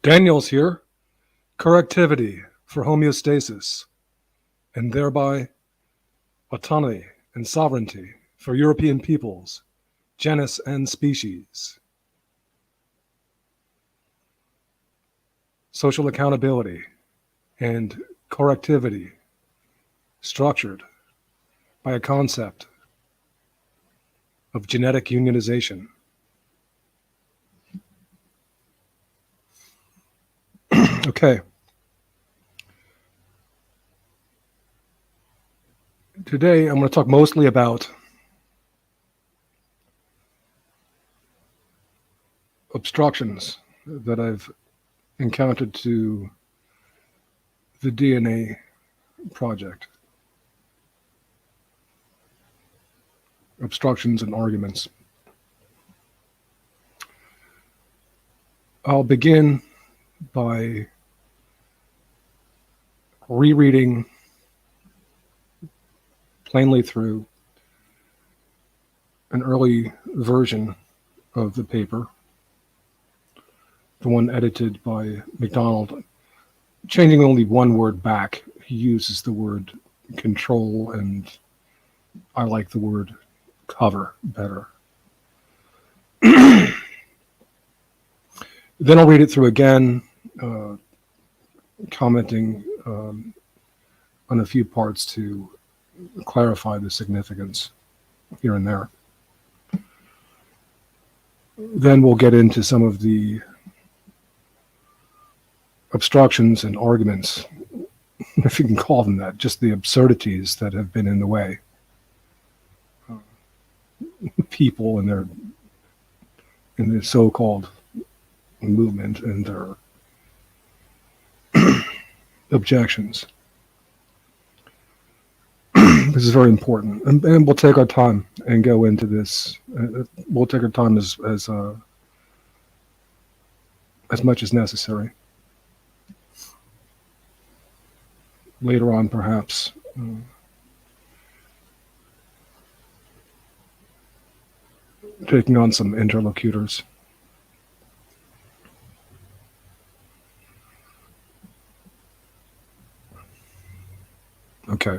Daniel's here. Correctivity for homeostasis, and thereby autonomy and sovereignty for European peoples, genus and species. Social accountability and correctivity structured by a concept of genetic unionization. Okay. Today I'm going to talk mostly about obstructions that I've encountered to the DNA project. Obstructions and arguments. I'll begin by rereading plainly through an early version of the paper, the one edited by MacDonald, changing only one word back. He uses the word control, and I like the word cover better. Then I'll read it through again, commenting on a few parts to clarify the significance here and there. Then we'll get into some of the obstructions and arguments, if you can call them that, just the absurdities that have been in the way. People and their so-called movement and their objections. This is very important, and we'll take our time and go into this. We'll take our time as much as necessary. Later on, perhaps, taking on some interlocutors. Okay.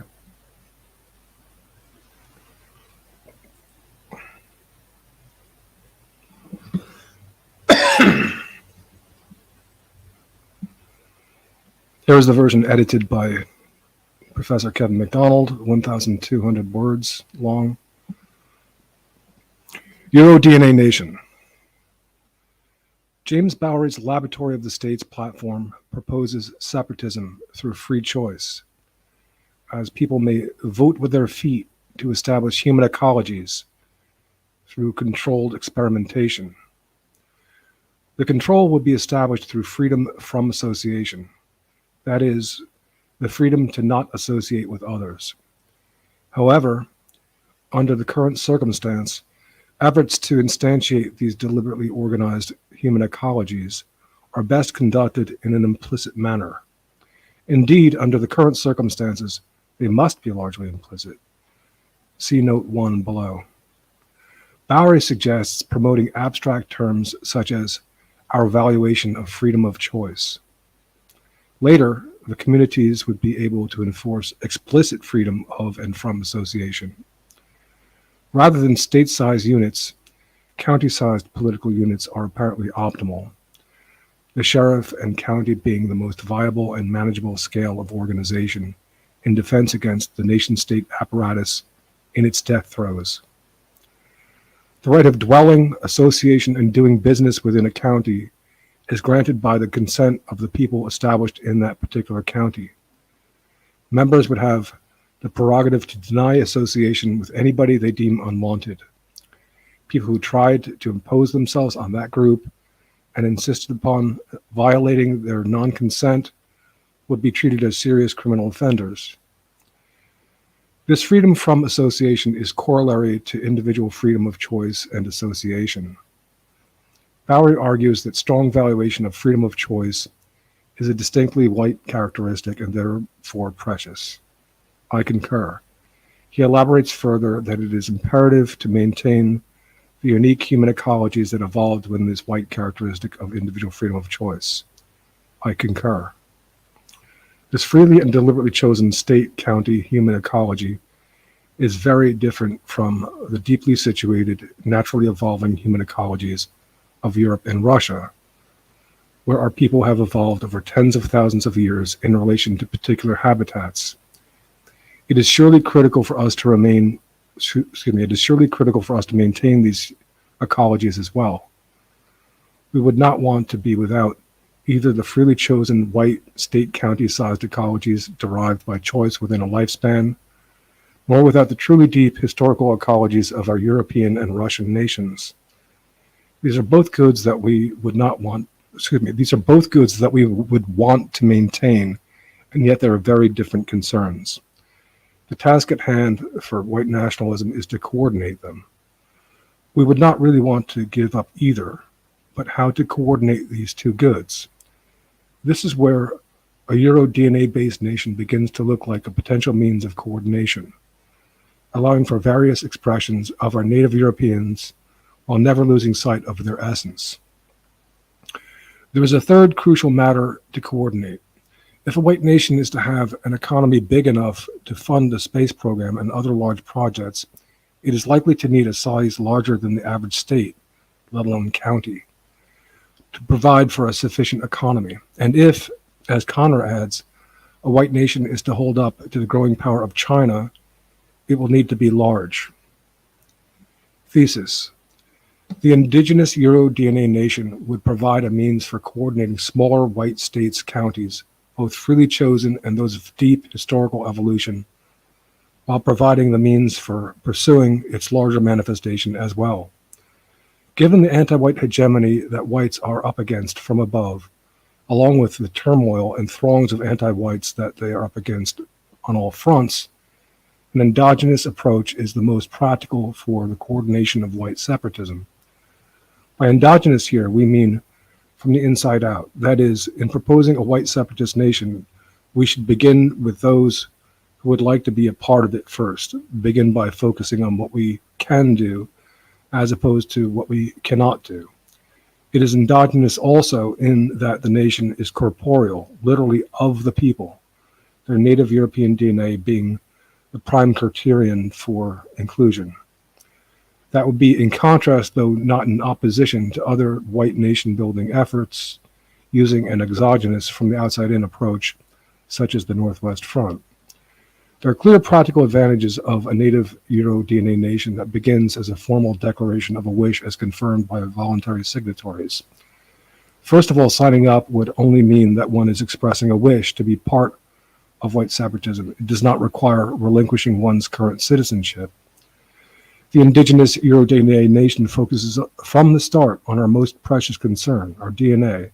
Here is the version edited by Professor Kevin MacDonald, 1,200 words long. EuroDNA Nation. James Bowery's Laboratory of the States platform proposes separatism through free choice, as people may vote with their feet to establish human ecologies through controlled experimentation. The control would be established through freedom from association. That is, the freedom to not associate with others. However, under the current circumstance, efforts to instantiate these deliberately organized human ecologies are best conducted in an implicit manner. Indeed, under the current circumstances, they must be largely implicit. See note 1 below. Bowery suggests promoting abstract terms such as our valuation of freedom of choice. Later, the communities would be able to enforce explicit freedom of and from association. Rather than state-sized units, county-sized political units are apparently optimal, the sheriff and county being the most viable and manageable scale of organization in defense against the nation-state apparatus in its death throes. The right of dwelling, association, and doing business within a county is granted by the consent of the people established in that particular county. Members would have the prerogative to deny association with anybody they deem unwanted. People who tried to impose themselves on that group and insisted upon violating their non-consent would be treated as serious criminal offenders. This freedom from association is corollary to individual freedom of choice and association. Bowery argues that strong valuation of freedom of choice is a distinctly white characteristic and therefore precious. I concur. He elaborates further that it is imperative to maintain the unique human ecologies that evolved when this white characteristic of individual freedom of choice. I concur. This freely and deliberately chosen state-county human ecology is very different from the deeply situated, naturally evolving human ecologies of Europe and Russia, where our people have evolved over tens of thousands of years in relation to particular habitats. It is surely critical for us to maintain these ecologies as well. We would not want to be without either the freely chosen white state-county-sized ecologies derived by choice within a lifespan, nor without the truly deep historical ecologies of our European and Russian nations. These are both goods that we would want to maintain, and yet there are very different concerns. The task at hand for white nationalism is to coordinate them. We would not really want to give up either, but how to coordinate these two goods. This is where a Euro-DNA-based nation begins to look like a potential means of coordination, allowing for various expressions of our native Europeans while never losing sight of their essence. There is a third crucial matter to coordinate. If a white nation is to have an economy big enough to fund the space program and other large projects, it is likely to need a size larger than the average state, let alone county, to provide for a sufficient economy. And if, as Connor adds, a white nation is to hold up to the growing power of China, it will need to be large. Thesis. The indigenous Euro-DNA nation would provide a means for coordinating smaller white states' counties, both freely chosen and those of deep historical evolution, while providing the means for pursuing its larger manifestation as well. Given the anti-white hegemony that whites are up against from above, along with the turmoil and throngs of anti-whites that they are up against on all fronts, an endogenous approach is the most practical for the coordination of white separatism. By endogenous here, we mean from the inside out. That is, in proposing a white separatist nation, we should begin with those who would like to be a part of it first, begin by focusing on what we can do as opposed to what we cannot do. It is endogenous also in that the nation is corporeal, literally of the people, their native European DNA being the prime criterion for inclusion. That would be in contrast, though not in opposition, to other white nation-building efforts using an exogenous from the outside-in approach, such as the Northwest Front. There are clear practical advantages of a native Euro-DNA nation that begins as a formal declaration of a wish as confirmed by voluntary signatories. First of all, signing up would only mean that one is expressing a wish to be part of white separatism. It does not require relinquishing one's current citizenship. The indigenous Euro-DNA nation focuses from the start on our most precious concern, our DNA,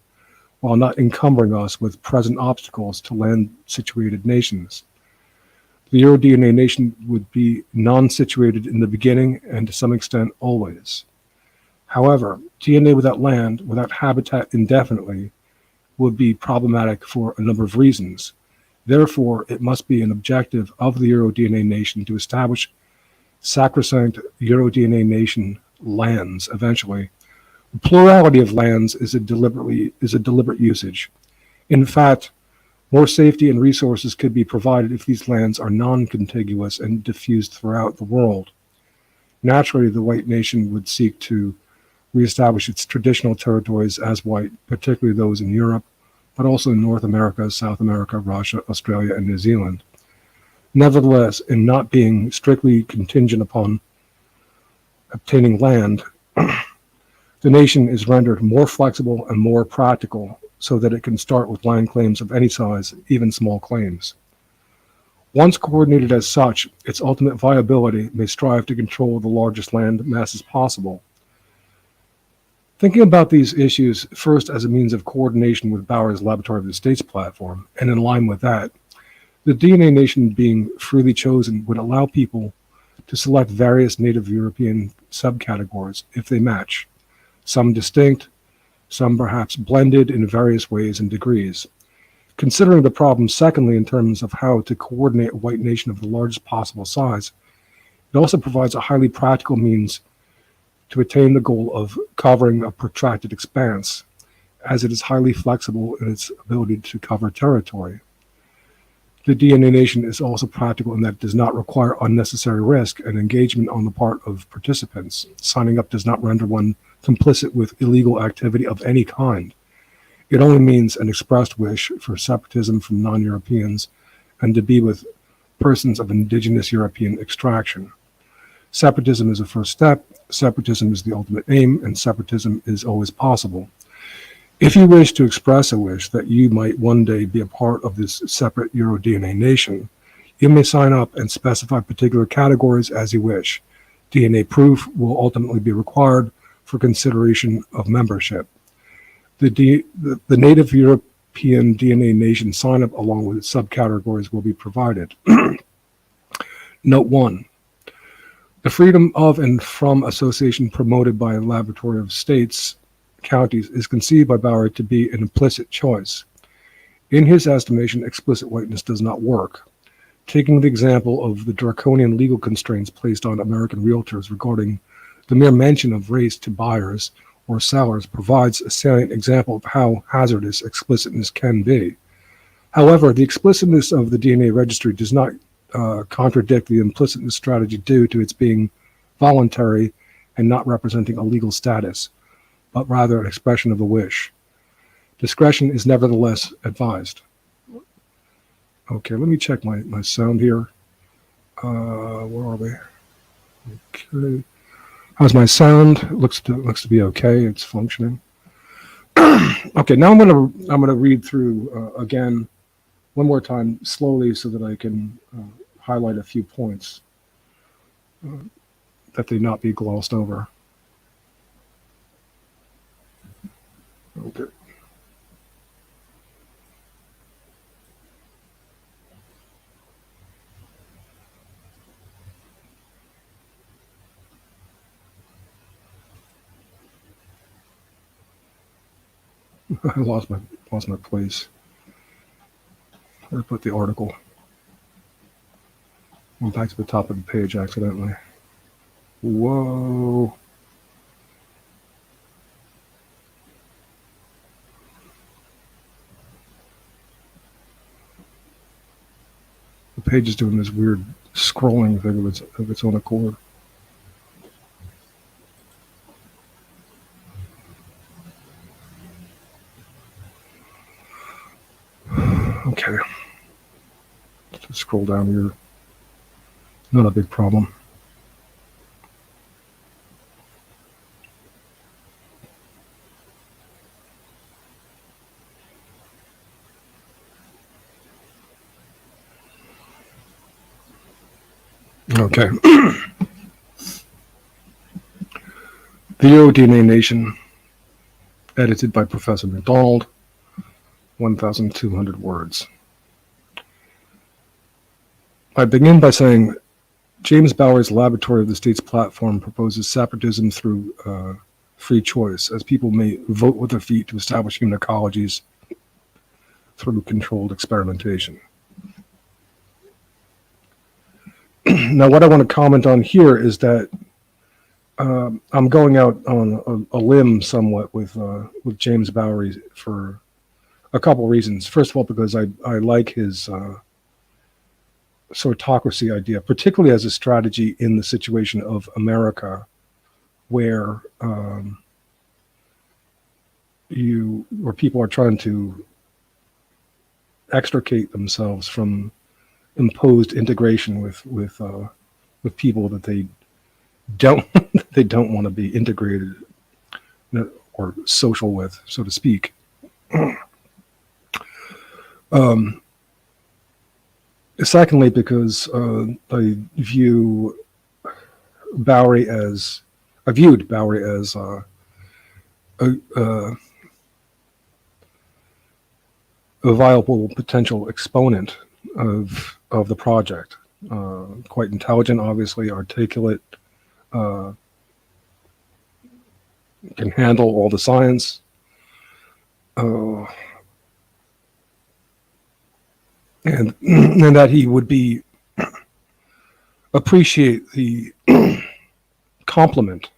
while not encumbering us with present obstacles to land-situated nations. The Euro-DNA nation would be non-situated in the beginning and to some extent always. However, DNA without land, without habitat indefinitely, would be problematic for a number of reasons. Therefore, it must be an objective of the Euro-DNA nation to establish sacrosanct Euro-DNA nation lands eventually. The plurality of lands is a deliberate usage. In fact, more safety and resources could be provided if these lands are non-contiguous and diffused throughout the world. Naturally, the white nation would seek to reestablish its traditional territories as white, particularly those in Europe, but also in North America, South America, Russia, Australia, and New Zealand. Nevertheless, in not being strictly contingent upon obtaining land, the nation is rendered more flexible and more practical so that it can start with land claims of any size, even small claims. Once coordinated as such, its ultimate viability may strive to control the largest land masses possible. Thinking about these issues first as a means of coordination with Bowery's Laboratory of the States platform, and in line with that, the DNA nation being freely chosen would allow people to select various native European subcategories if they match, some distinct, some perhaps blended in various ways and degrees. Considering the problem, secondly, in terms of how to coordinate a white nation of the largest possible size, it also provides a highly practical means to attain the goal of covering a protracted expanse, as it is highly flexible in its ability to cover territory. The DNA nation is also practical in that it does not require unnecessary risk and engagement on the part of participants. Signing up does not render one complicit with illegal activity of any kind. It only means an expressed wish for separatism from non-Europeans and to be with persons of indigenous European extraction. Separatism is a first step, separatism is the ultimate aim, and separatism is always possible. If you wish to express a wish that you might one day be a part of this separate Euro-DNA nation, you may sign up and specify particular categories as you wish. DNA proof will ultimately be required for consideration of membership. The native European DNA nation sign-up along with its subcategories will be provided. Note 1. The freedom of and from association promoted by a laboratory of states counties is conceived by Bowery to be an implicit choice. In his estimation, explicit whiteness does not work. Taking the example of the draconian legal constraints placed on American realtors regarding the mere mention of race to buyers or sellers provides a salient example of how hazardous explicitness can be. However, the explicitness of the DNA registry does not contradict the implicitness strategy due to its being voluntary and not representing a legal status, but rather an expression of a wish. Discretion is nevertheless advised. Okay, let me check my sound here. Where are we? Okay. How's my sound? Looks to be okay. It's functioning. Okay, now I'm gonna read through again one more time slowly so that I can highlight a few points that they not be glossed over. Okay. I lost my place. I put the article. Went back to the top of the page accidentally. Whoa. The page is doing this weird scrolling thing of its own accord. Okay. Just scroll down here. Not a big problem. Okay. The Euro-DNA Nation, edited by Professor McDonald, 1,200 words. I begin by saying James Bowery's Laboratory of the States platform proposes separatism through free choice, as people may vote with their feet to establish human ecologies through controlled experimentation. Now, what I want to comment on here is that I'm going out on a limb somewhat with James Bowery for a couple reasons. First of all, because I like his Sortocracy idea, particularly as a strategy in the situation of America, where people are trying to extricate themselves from imposed integration with people that they don't want to be integrated or social with, so to speak. Secondly, because I viewed Bowery as a viable potential exponent of the project. Quite intelligent, obviously, articulate, can handle all the science. And that he would appreciate the compliment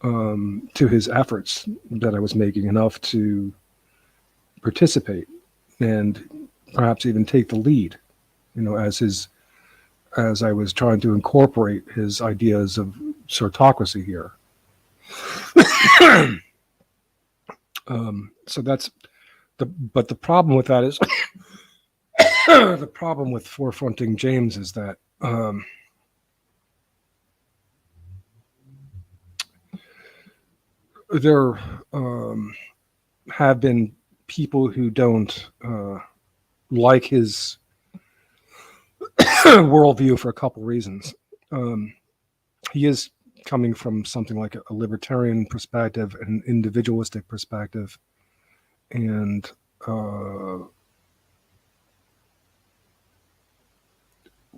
to his efforts that I was making, enough to participate and perhaps even take the lead, as I was trying to incorporate his ideas of Sortocracy here. So that's but the problem with that is the problem with forefronting James is that there have been people who don't like his worldview for a couple reasons. He is coming from something like a libertarian perspective, an individualistic perspective, and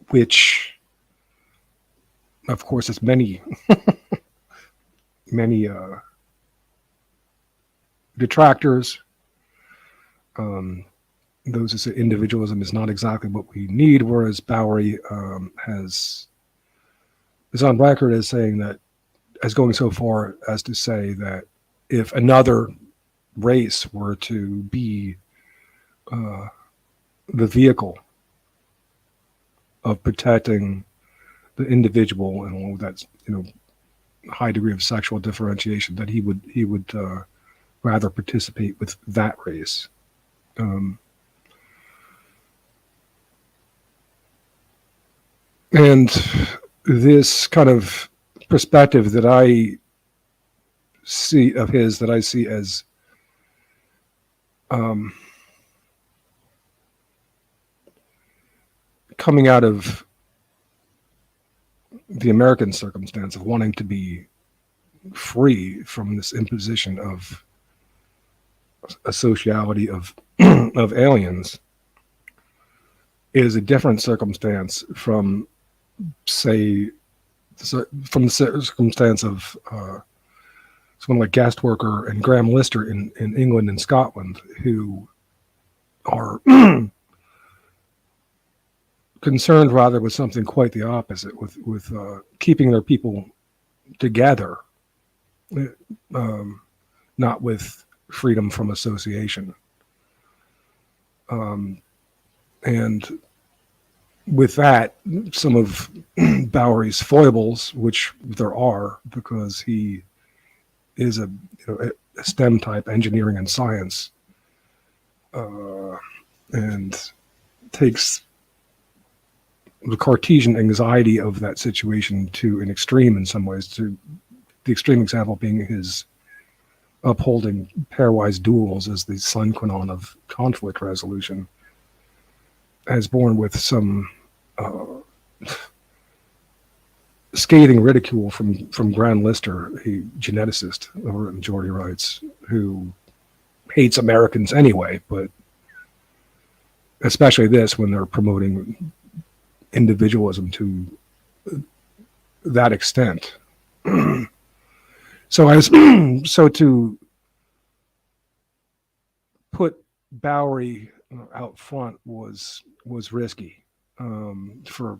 which, of course, has many detractors. Those who say individualism is not exactly what we need, whereas Bowery is on record as saying that, as going so far as to say that if another race were to be the vehicle of protecting the individual and all of that, high degree of sexual differentiation, that he would rather participate with that race. And this kind of perspective that I see of his, that I see as coming out of the American circumstance of wanting to be free from this imposition of a sociality of of aliens, is a different circumstance from, say, from the circumstance of someone like Gastworker and Graham Lister in England and Scotland, who are concerned rather with something quite the opposite, with keeping their people together, not with freedom from association. And with that, some of Bowery's foibles, which there are, because he is a STEM type, engineering and science, and takes the Cartesian anxiety of that situation to an extreme in some ways, to the extreme example being his upholding pairwise duals as the sine qua non of conflict resolution, as born with some scathing ridicule from Graham Lister, a geneticist over at Majority Rights, who hates Americans anyway, but especially this, when they're promoting individualism to that extent. So to put Bowery out front was risky for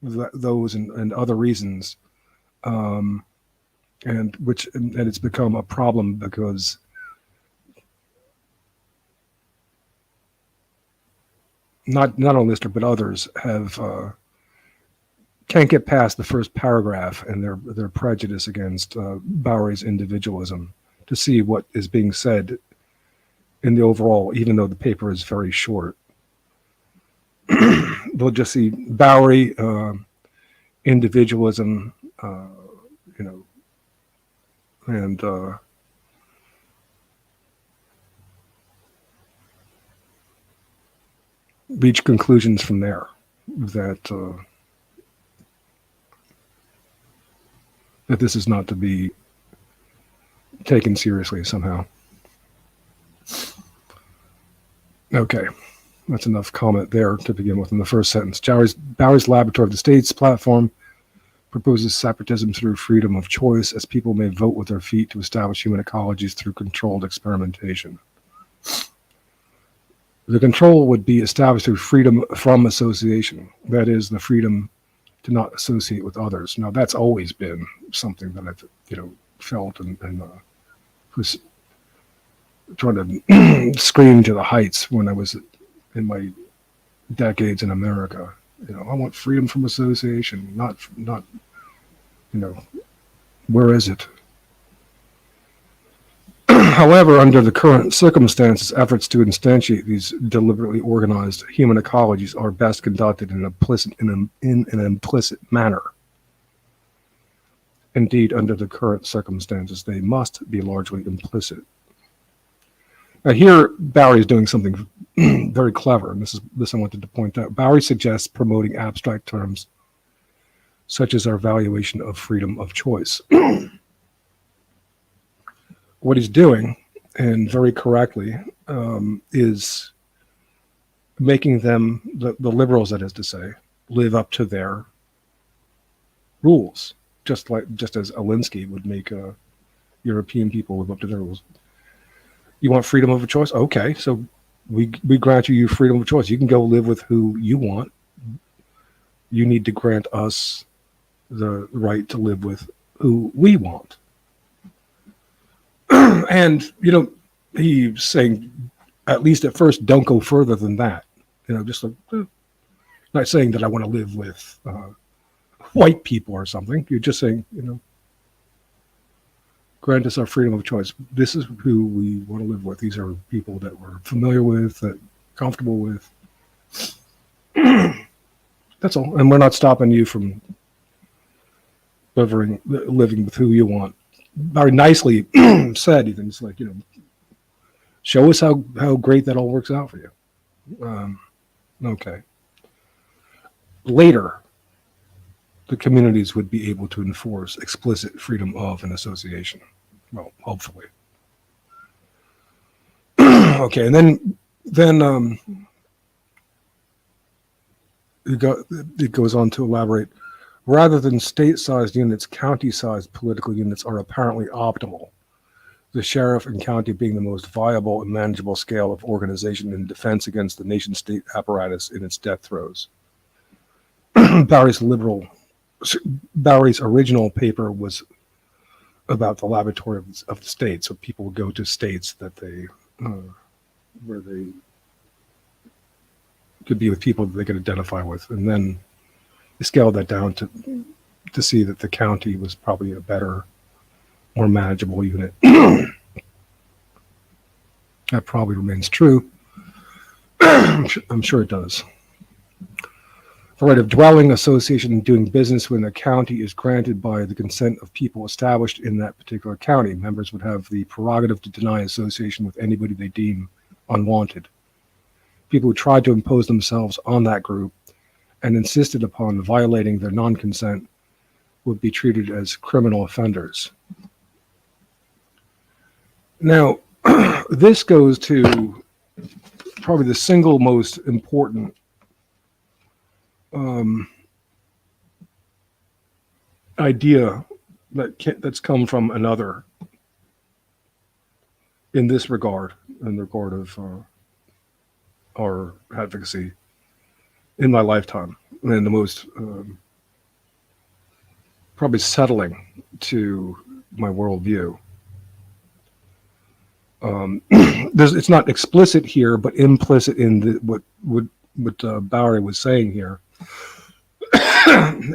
those and other reasons, and it's become a problem because not only Lister but others can't get past the first paragraph and their prejudice against Bowery's individualism to see what is being said in the overall, even though the paper is very short. They'll just see Bowery, individualism, and reach conclusions from there that this is not to be taken seriously somehow. Okay, that's enough comment there to begin with in the first sentence. Bowery's Laboratory of the States platform proposes separatism through freedom of choice, as people may vote with their feet to establish human ecologies through controlled experimentation. The control would be established through freedom from association. That is, the freedom to not associate with others. Now, that's always been something that I've felt and was trying to scream to the heights when I was in my decades in America. I want freedom from association, not, where is it? However, under the current circumstances, efforts to instantiate these deliberately organized human ecologies are best conducted in an implicit manner. Indeed, under the current circumstances, they must be largely implicit. Now here, Bowery is doing something very clever, and this I wanted to point out. Bowery suggests promoting abstract terms such as our valuation of freedom of choice. What he's doing, and very correctly, is making them, the liberals, that is to say, live up to their rules, just as Alinsky would make European people live up to their rules. You want freedom of choice? Okay, so we grant you freedom of choice. You can go live with who you want. You need to grant us the right to live with who we want. And, he's saying, at least at first, don't go further than that. Just like, not saying that I want to live with white people or something. You're just saying, grant us our freedom of choice. This is who we want to live with. These are people that we're familiar with, that comfortable with. That's all. And we're not stopping you from living with who you want. Very nicely said, even. It's like, show us how great that all works out for you. Okay. Later, the communities would be able to enforce explicit freedom of an association. Well, hopefully. Okay, and then it goes on to elaborate. Rather than state-sized units, county-sized political units are apparently optimal, the sheriff and county being the most viable and manageable scale of organization in defense against the nation-state apparatus in its death throes. Bowery's original paper was about the laboratory of the state, so people would go to states that where they could be with people that they could identify with, and then they scaled that down to see that the county was probably a better, more manageable unit. That probably remains true. I'm sure it does. The right of dwelling, association, and doing business within a county is granted by the consent of people established in that particular county. Members would have the prerogative to deny association with anybody they deem unwanted. People who tried to impose themselves on that group and insisted upon violating their non-consent would be treated as criminal offenders. Now, this goes to probably the single most important idea that's come from another in this regard, in the regard of our advocacy in my lifetime, and the most probably settling to my worldview. It's not explicit here, but implicit in what Bowery was saying here.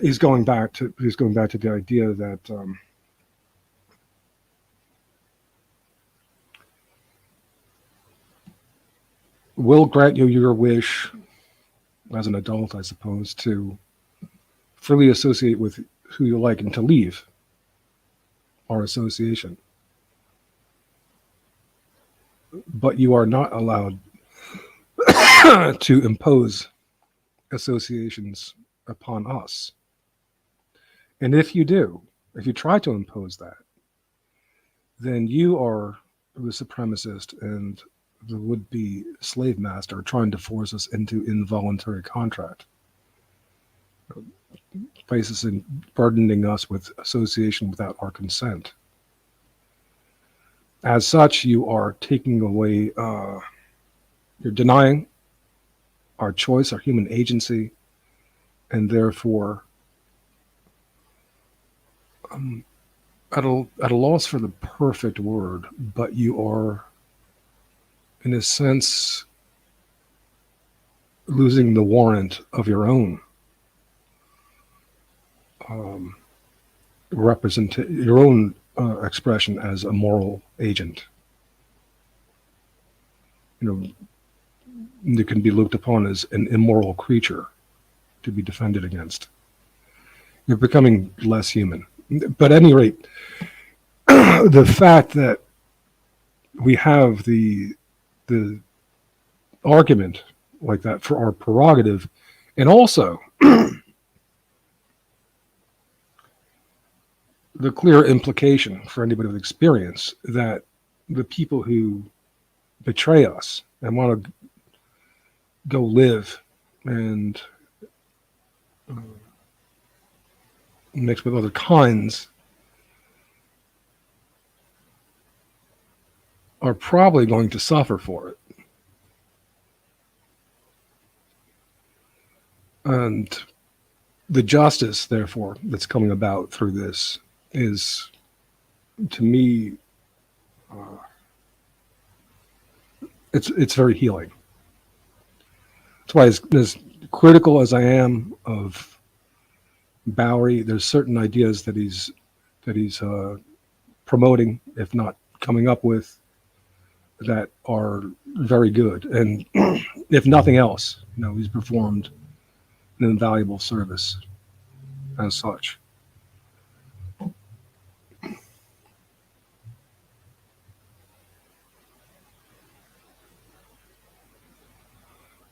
He's going back to the idea that we'll grant you your wish as an adult, I suppose, to freely associate with who you like and to leave our association. But you are not allowed to impose associations upon us. And if you try to impose that, then you are the supremacist and the would-be slave master trying to force us into involuntary contract. Places in burdening us with association without our consent. As such, you are taking away, you're denying our choice, our human agency, and therefore at a loss for the perfect word, but you are, in a sense, losing the warrant of your own your own expression as a moral agent. You know, you can be looked upon as an immoral creature to be defended against. You're becoming less human. But at any rate, the fact that we have the argument like that for our prerogative, and also the clear implication for anybody with experience that the people who betray us and want to go live and mix with other kinds are probably going to suffer for it. And the justice, therefore, that's coming about through this is, to me, it's very healing. That's why, as critical as I am of Bowery, there's certain ideas that he's promoting, if not coming up with, that are very good. And if nothing else, he's performed an invaluable service as such.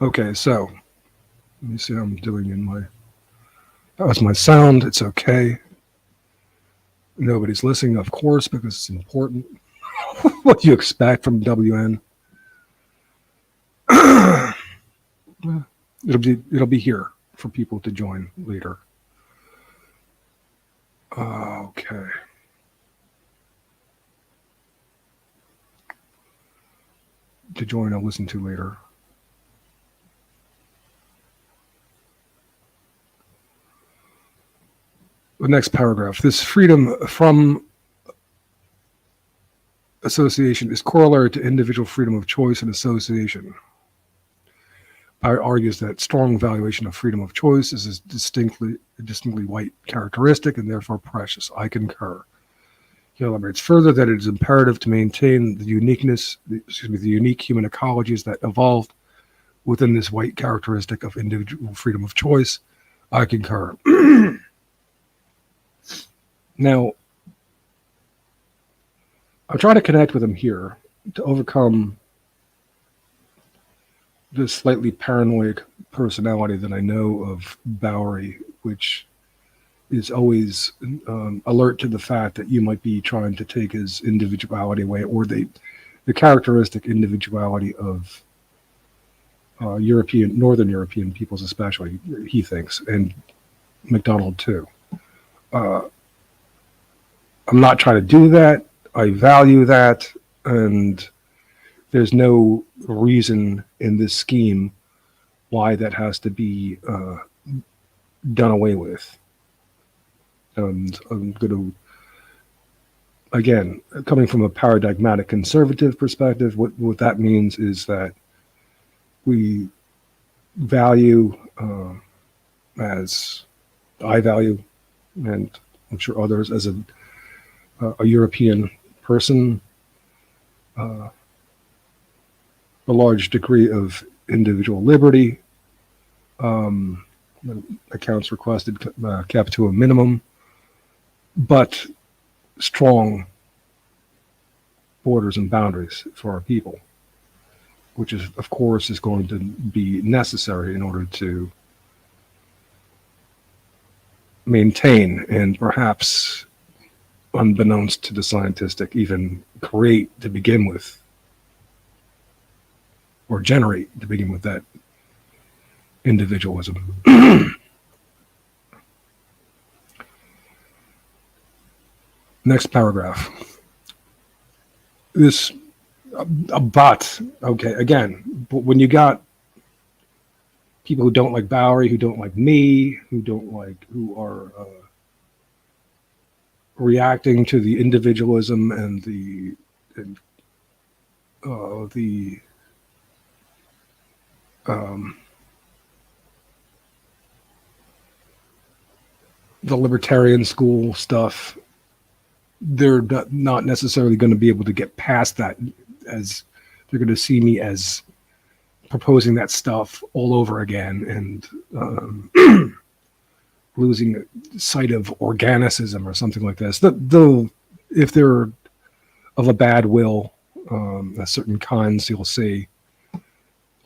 Okay, so let me see how I'm doing in my. That was my sound. It's okay. Nobody's listening, of course, because it's important. What do you expect from WN? It'll be here for people to join later. Okay. To join, I'll listen to later. The next paragraph. This freedom from association is corollary to individual freedom of choice and association. Bayer argues that strong valuation of freedom of choice is a distinctly white characteristic and therefore precious. I concur. He elaborates further that it is imperative to maintain the unique human ecologies that evolved within this white characteristic of individual freedom of choice. I concur. Now, I'm trying to connect with him here to overcome this slightly paranoid personality that I know of Bowery, which is always alert to the fact that you might be trying to take his individuality away, or the characteristic individuality of Northern European peoples especially, he thinks, and MacDonald too. I'm not trying to do that. I value that, and there's no reason in this scheme why that has to be done away with. And I'm going to, again, coming from a paradigmatic conservative perspective, what that means is that we value, as I value, and I'm sure others, as a European person, a large degree of individual liberty, accounts requested kept to a minimum, but strong borders and boundaries for our people, which is, of course, is going to be necessary in order to maintain and perhaps, unbeknownst to the scientistic, even create to begin with, or generate to begin with, that individualism. Next paragraph. Okay, again, but when you got people who don't like Bowery, who don't like me, who are reacting to the individualism and the libertarian school stuff, they're not necessarily going to be able to get past that, as they're going to see me as proposing that stuff all over again and losing sight of organicism or something like this. Though, if they're of a bad will, certain kinds, you'll see,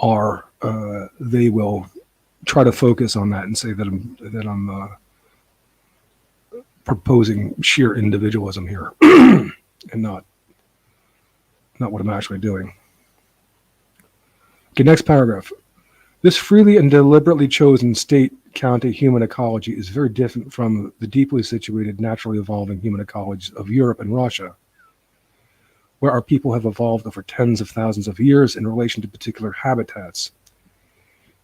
they will try to focus on that and say that I'm proposing sheer individualism here, and not what I'm actually doing. Okay, next paragraph. This freely and deliberately chosen state county human ecology is very different from the deeply situated, naturally evolving human ecologies of Europe and Russia, where our people have evolved over tens of thousands of years in relation to particular habitats.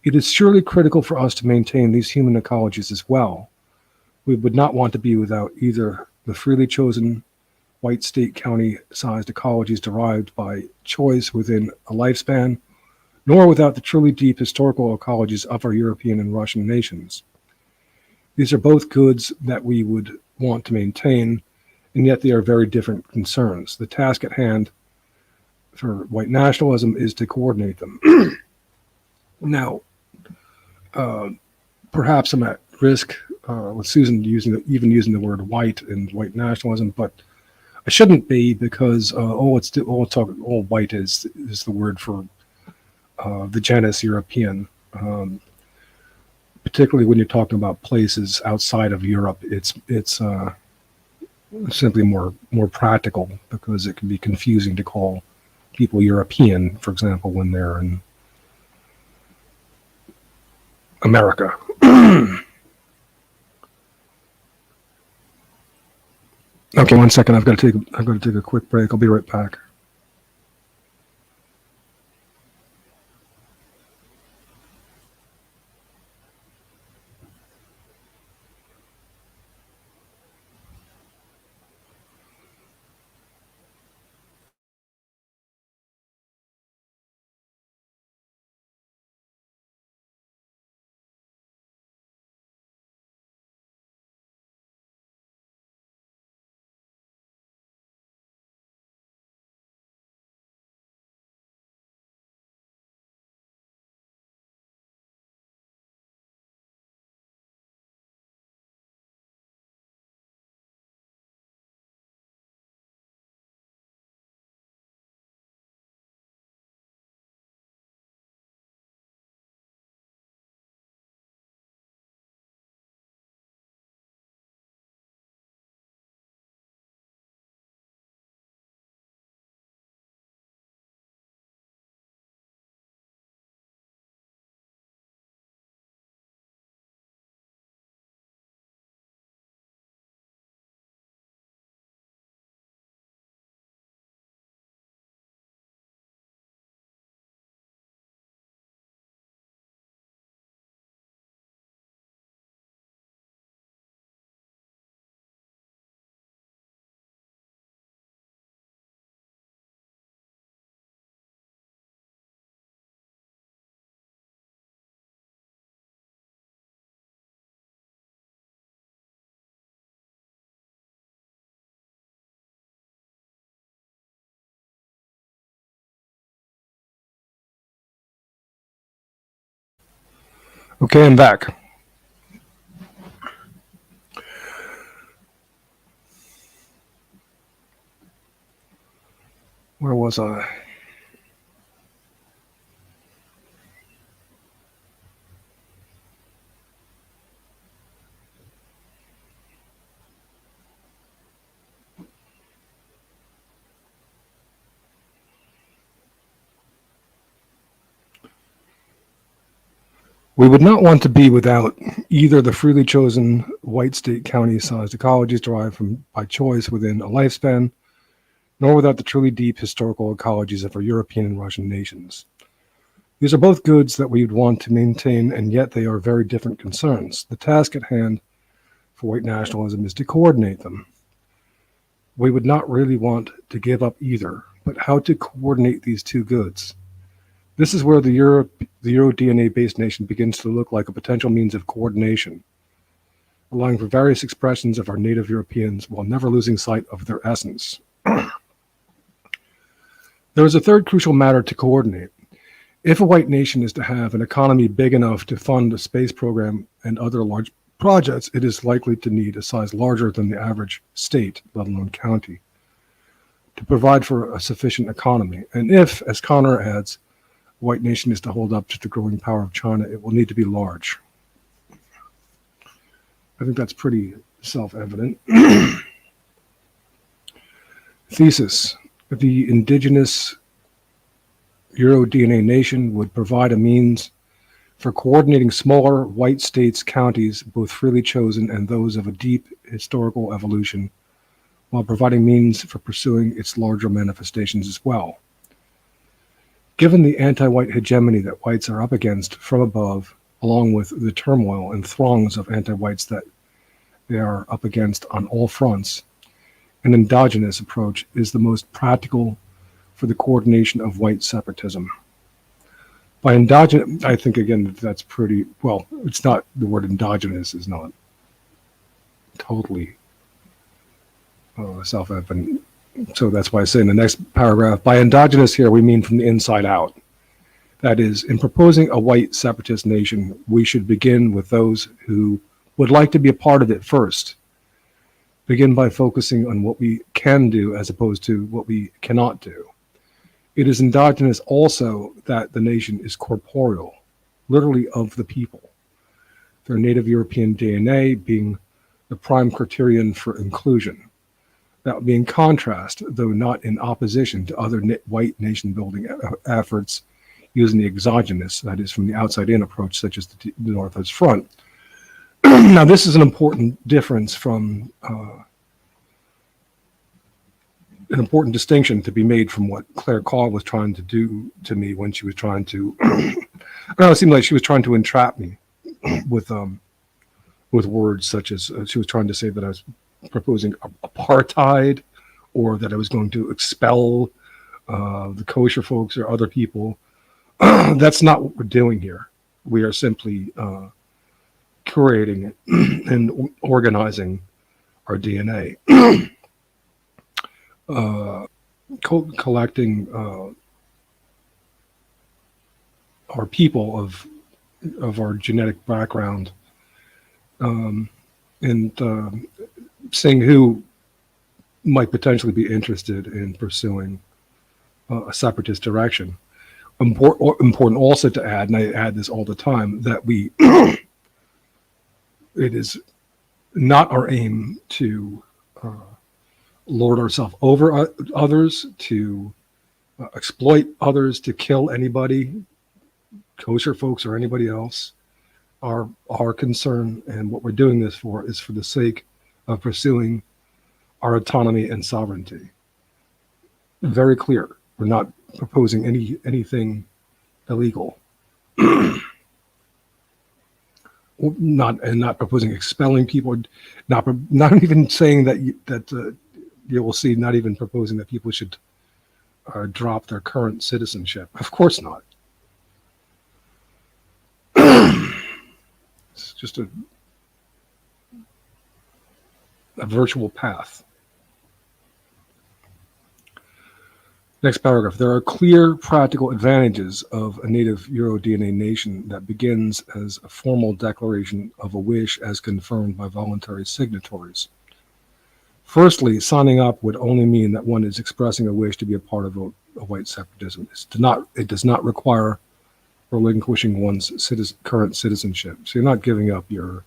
It is surely critical for us to maintain these human ecologies as well. We would not want to be without either the freely chosen white state county sized ecologies derived by choice within a lifespan, nor without the truly deep historical ecologies of our European and Russian nations. These are both goods that we would want to maintain, and yet they are very different concerns. The task at hand for white nationalism is to coordinate them. Now, perhaps I'm at risk with Susan using the word white and white nationalism, but I shouldn't be, because all white is the word for the genus European. Particularly when you're talking about places outside of Europe, it's simply more practical, because it can be confusing to call people European, for example, when they're in America. Okay, 1 second. I've got to take a quick break. I'll be right back. Okay, I'm back. Where was I? We would not want to be without either the freely chosen white state county sized ecologies derived by choice within a lifespan, nor without the truly deep historical ecologies of our European and Russian nations. These are both goods that we would want to maintain, and yet they are very different concerns. The task at hand for white nationalism is to coordinate them. We would not really want to give up either, but how to coordinate these two goods? This is where the Euro DNA-based nation begins to look like a potential means of coordination, allowing for various expressions of our native Europeans while never losing sight of their essence. There is a third crucial matter to coordinate. If a white nation is to have an economy big enough to fund a space program and other large projects, it is likely to need a size larger than the average state, let alone county, to provide for a sufficient economy. And if, as Connor adds, a white nation is to hold up to the growing power of China, it will need to be large. I think that's pretty self-evident. Thesis: the indigenous Euro-DNA nation would provide a means for coordinating smaller white states' counties, both freely chosen and those of a deep historical evolution, while providing means for pursuing its larger manifestations as well. Given the anti-white hegemony that whites are up against from above, along with the turmoil and throngs of anti-whites that they are up against on all fronts, an endogenous approach is the most practical for the coordination of white separatism. By endogenous, I think, again, that's pretty, well, it's not, the word endogenous is not totally self-evident. So that's why I say in the next paragraph, by endogenous here, we mean from the inside out. That is, in proposing a white separatist nation, we should begin with those who would like to be a part of it first. Begin by focusing on what we can do as opposed to what we cannot do. It is endogenous also that the nation is corporeal, literally of the people, their native European DNA being the prime criterion for inclusion. That would be in contrast, though not in opposition, to other white nation-building efforts using the exogenous, that is, from the outside-in approach, such as the Northwest Front. Now, this is an important difference from an important distinction to be made from what Claire Call was trying to do to me when she was trying to, I don't know, it seemed like she was trying to entrap me with words such as, she was trying to say that I was proposing apartheid, or that I was going to expel the kosher folks or other people. That's not what we're doing here. We are simply curating and organizing our DNA, collecting our people of our genetic background, and seeing who might potentially be interested in pursuing a separatist direction. Important also to add, and I add this all the time, that we it is not our aim to lord ourselves over others, to exploit others, to kill anybody, kosher folks or anybody else. Our concern and what we're doing this for is for the sake of pursuing our autonomy and sovereignty. Very clear. We're not proposing anything illegal. not proposing expelling people. Not even saying that you will see. Not even proposing that people should drop their current citizenship. Of course not. It's just a virtual path. Next paragraph. There are clear practical advantages of a native Euro-DNA nation that begins as a formal declaration of a wish as confirmed by voluntary signatories. Firstly, signing up would only mean that one is expressing a wish to be a part of a white separatism. It does not require relinquishing one's current citizenship. So you're not giving up your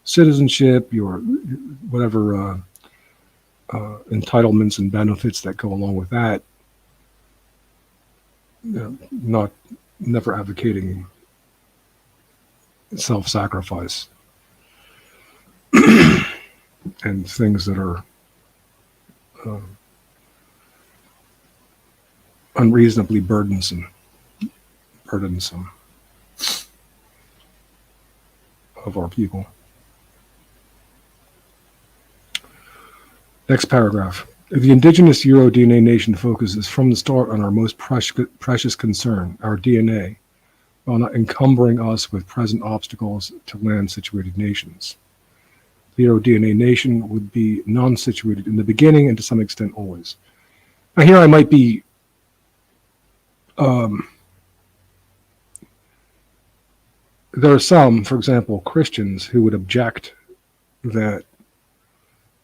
citizenship, your whatever entitlements and benefits that go along with that. Never advocating self-sacrifice and things that are unreasonably burdensome of our people. Next paragraph. The indigenous Euro DNA nation focuses from the start on our most precious concern, our DNA, while not encumbering us with present obstacles to land-situated nations. The Euro DNA nation would be non-situated in the beginning and to some extent always. Now here I might be there are some, for example, Christians who would object that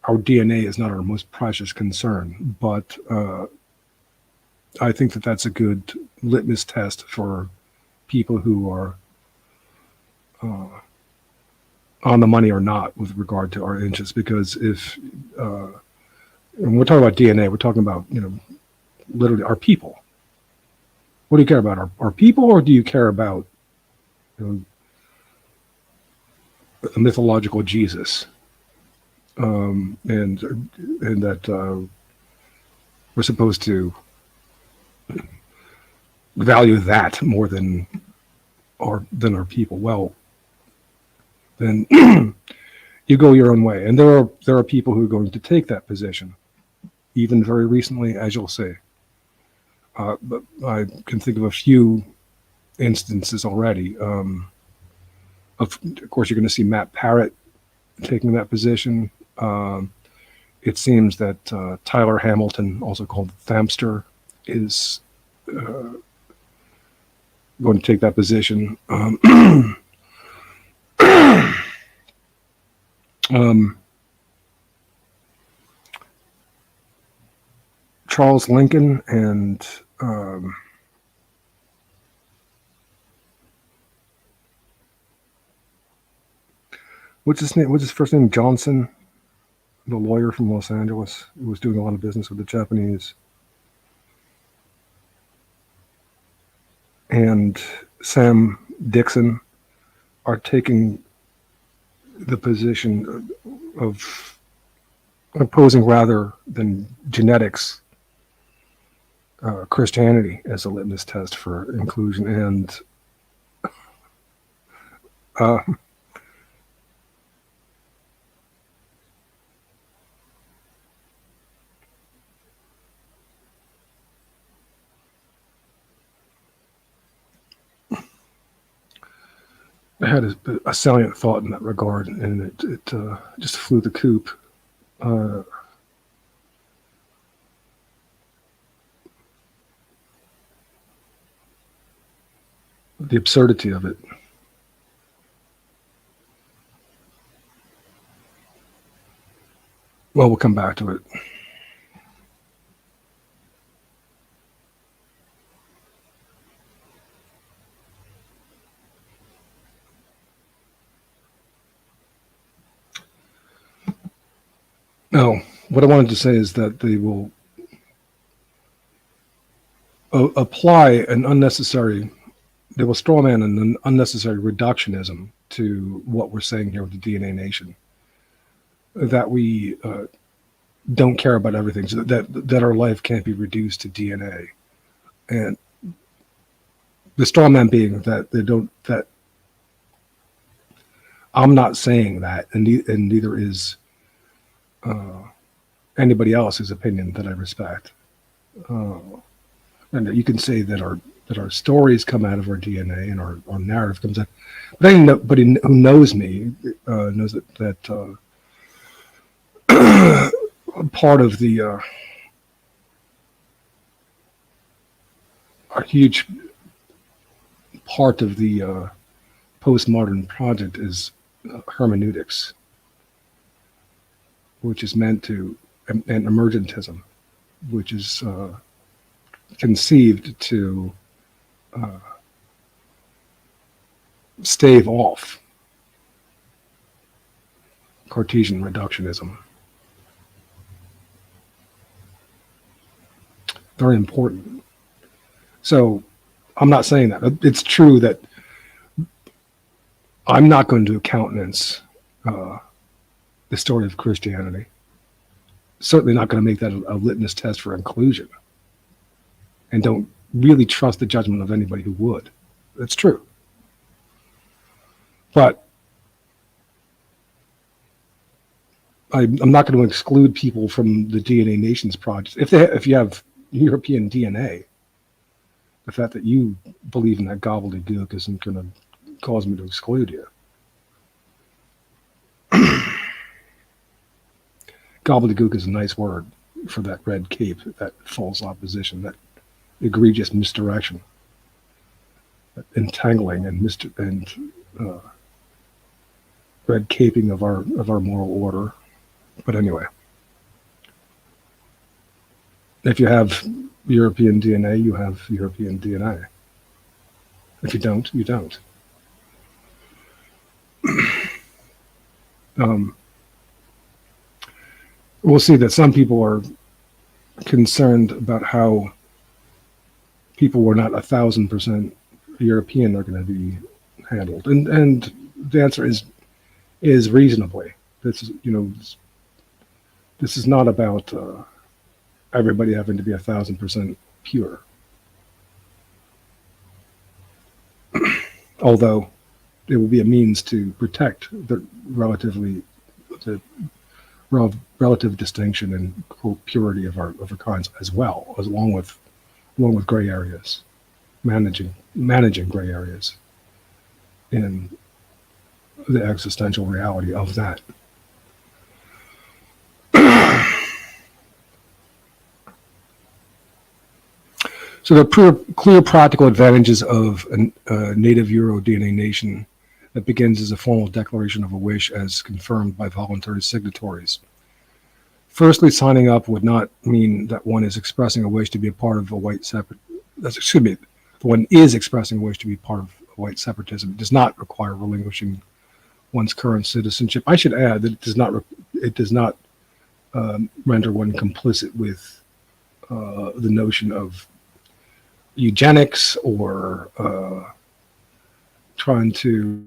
our DNA is not our most precious concern, but I think that that's a good litmus test for people who are on the money or not with regard to our interests. Because if when we're talking about DNA, we're talking about, literally our people. What do you care about, our people, or do you care about a mythological Jesus? And that we're supposed to value that more than our people. Well, then you go your own way. And there are people who are going to take that position, even very recently, as you'll see. But I can think of a few instances already. Of course, you're going to see Matt Parrott taking that position. It seems that Tyler Hamilton, also called Thamster, is going to take that position. Charles Lincoln and what's his name? What's his first name? Johnson, the lawyer from Los Angeles, who was doing a lot of business with the Japanese, and Sam Dixon are taking the position of opposing, rather than genetics, Christianity as a litmus test for inclusion. And I had a salient thought in that regard, and it just flew the coop. The absurdity of it. Well, we'll come back to it. No, what I wanted to say is that they will apply an unnecessary, they will strawman an unnecessary reductionism to what we're saying here with the DNA nation. That we don't care about everything, so that our life can't be reduced to DNA. And the strawman being that they don't, that I'm not saying that, and neither is anybody else's opinion that I respect. And you can say that our stories come out of our DNA and our narrative comes out. But anybody who knows me knows that part of the a huge part of the postmodern project is hermeneutics, which is meant to, and emergentism, which is conceived to stave off Cartesian reductionism. Very important. So I'm not saying that. It's true that I'm not going to countenance the story of Christianity. Certainly not going to make that a litmus test for inclusion. And don't really trust the judgment of anybody who would. That's true. But I'm not going to exclude people from the DNA Nations project. If you have European DNA, the fact that you believe in that gobbledygook isn't going to cause me to exclude you. Gobbledygook is a nice word for that red cape, that false opposition, that egregious misdirection, that entangling and red caping of our moral order. But anyway, if you have European DNA, you have European DNA. If you don't, you don't. We'll see that some people are concerned about how people who are not 1,000% European are going to be handled, and the answer is reasonably. This is not about everybody having to be 1,000% pure. Although it will be a means to protect the relative distinction and quote purity of our kinds as well, along with gray areas, managing gray areas in the existential reality of that. So there are clear practical advantages of a native Euro DNA nation that begins as a formal declaration of a wish as confirmed by voluntary signatories. Firstly, signing up would not mean that one is expressing a wish to be a part of a white one is expressing a wish to be part of white separatism. It does not require relinquishing one's current citizenship. I should add that it does not render one complicit with the notion of eugenics or trying to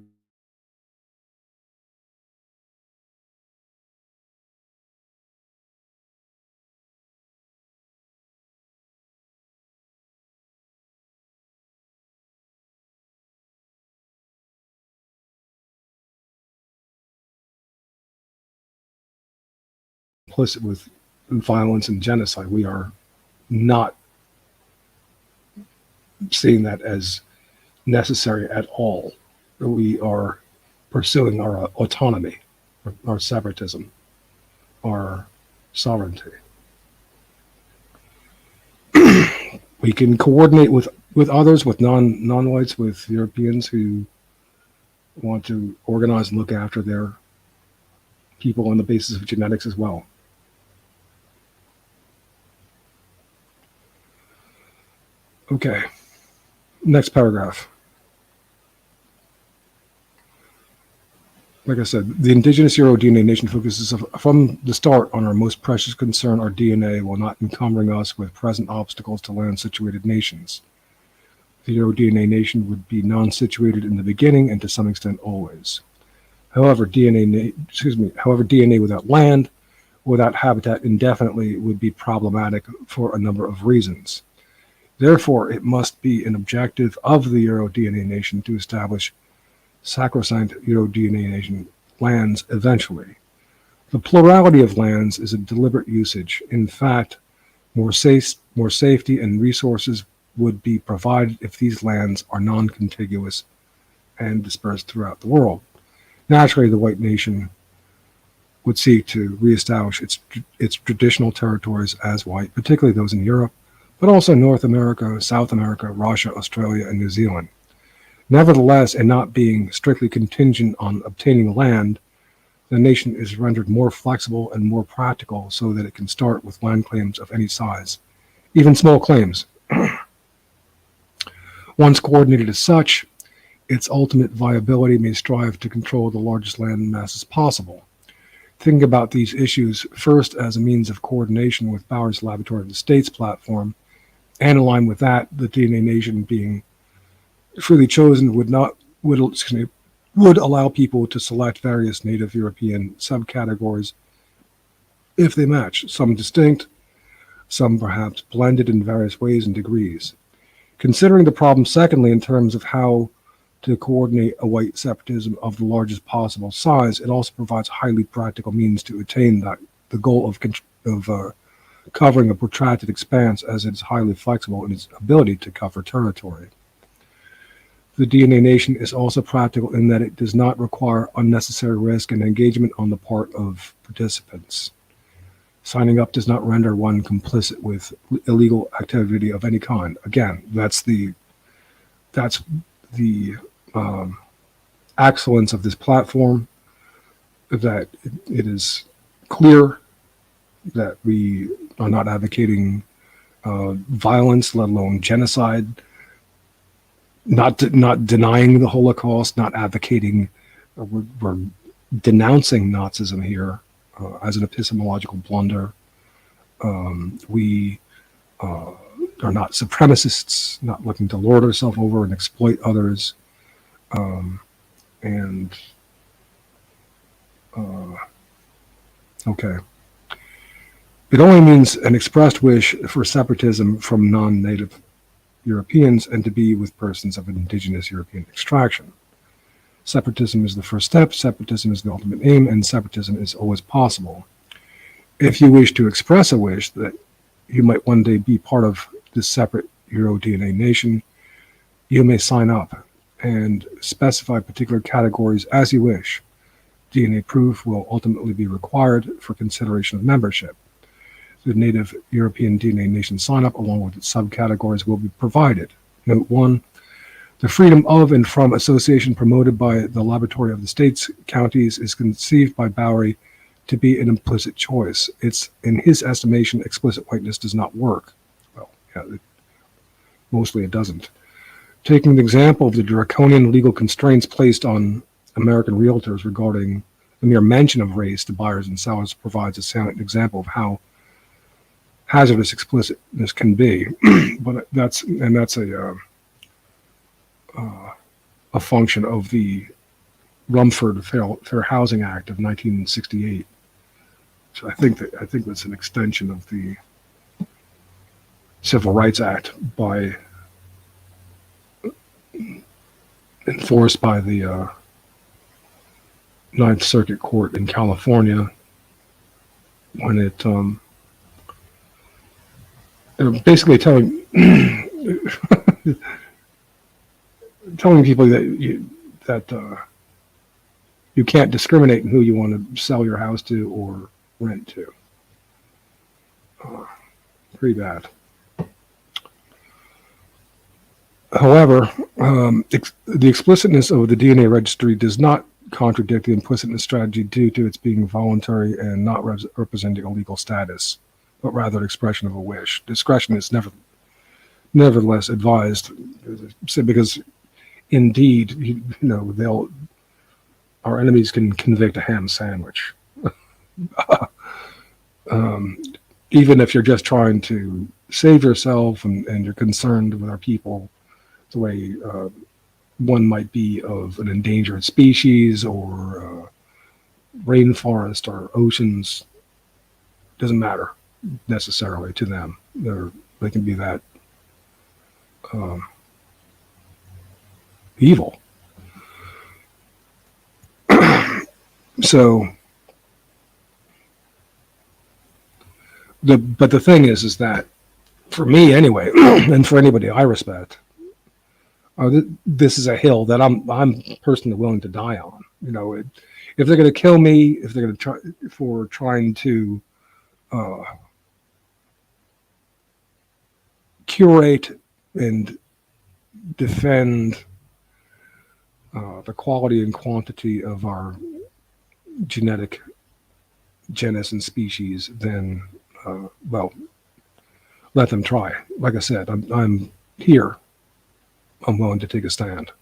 complicit with violence and genocide. We are not seeing that as necessary at all. We are pursuing our autonomy, our separatism, our sovereignty. We can coordinate with others, with non-whites, with Europeans who want to organize and look after their people on the basis of genetics as well. Okay, next paragraph. Like I said, the indigenous Euro DNA nation focuses from the start on our most precious concern, our DNA, while not encumbering us with present obstacles to land-situated nations. The Euro DNA nation would be non-situated in the beginning and to some extent always. However, DNA without land, without habitat indefinitely would be problematic for a number of reasons. Therefore, it must be an objective of the Euro DNA nation to establish sacrosanct Euro DNA nation lands eventually. The plurality of lands is a deliberate usage. In fact, more safety and resources would be provided if these lands are non-contiguous and dispersed throughout the world. Naturally, the white nation would seek to reestablish its traditional territories as white, particularly those in Europe, but also North America, South America, Russia, Australia, and New Zealand. Nevertheless, and not being strictly contingent on obtaining land, the nation is rendered more flexible and more practical so that it can start with land claims of any size, even small claims. Once coordinated as such, its ultimate viability may strive to control the largest land masses possible. Thinking about these issues first as a means of coordination with Bowery's Laboratory of the States platform, and in line with that, the DNA nation being freely chosen would allow people to select various native European subcategories if they match, some distinct, some perhaps blended in various ways and degrees. Considering the problem, secondly, in terms of how to coordinate a white separatism of the largest possible size, it also provides highly practical means to attain the goal of covering a protracted expanse, as it is highly flexible in its ability to cover territory. The DNA nation is also practical in that it does not require unnecessary risk and engagement on the part of participants. Signing up does not render one complicit with illegal activity of any kind. Again, that's the excellence of this platform, that it is clear that we are not advocating violence, let alone genocide, not denying the Holocaust, not advocating, we're denouncing Nazism here as an epistemological blunder. We are not supremacists, not looking to lord ourselves over and exploit others. Okay. It only means an expressed wish for separatism from non-native Europeans and to be with persons of indigenous European extraction. Separatism is the first step, separatism is the ultimate aim, and separatism is always possible. If you wish to express a wish that you might one day be part of this separate Euro-DNA nation, you may sign up and specify particular categories as you wish. DNA proof will ultimately be required for consideration of membership. The native European DNA nation sign-up, along with its subcategories, will be provided. Note 1. The freedom of and from association promoted by the Laboratory of the States Counties is conceived by Bowery to be an implicit choice. It's, in his estimation, explicit whiteness does not work. Well, yeah, mostly it doesn't. Taking the example of the draconian legal constraints placed on American realtors regarding the mere mention of race to buyers and sellers provides a salient example of how hazardous explicitness can be. But that's a function of the Rumford Fair Housing Act of 1968. So I think that's an extension of the Civil Rights Act enforced by the Ninth Circuit Court in California, when it basically telling people that you can't discriminate in who you want to sell your house to or rent to. Pretty bad. However, the explicitness of the DNA registry does not contradict the implicitness strategy due to its being voluntary and not representing a legal status, but rather an expression of a wish. Discretion is nevertheless advised, because indeed, our enemies can convict a ham sandwich. Even if you're just trying to save yourself and you're concerned with our people, the way one might be of an endangered species or rainforest or oceans, doesn't matter necessarily to them. They can be that evil. So, but the thing is that for me anyway, and for anybody I respect, this is a hill that I'm personally willing to die on. If they're going to kill me, if they're going to trying to curate and defend the quality and quantity of our genetic genus and species, then well, let them try. Like I said, I'm here. I'm willing to take a stand.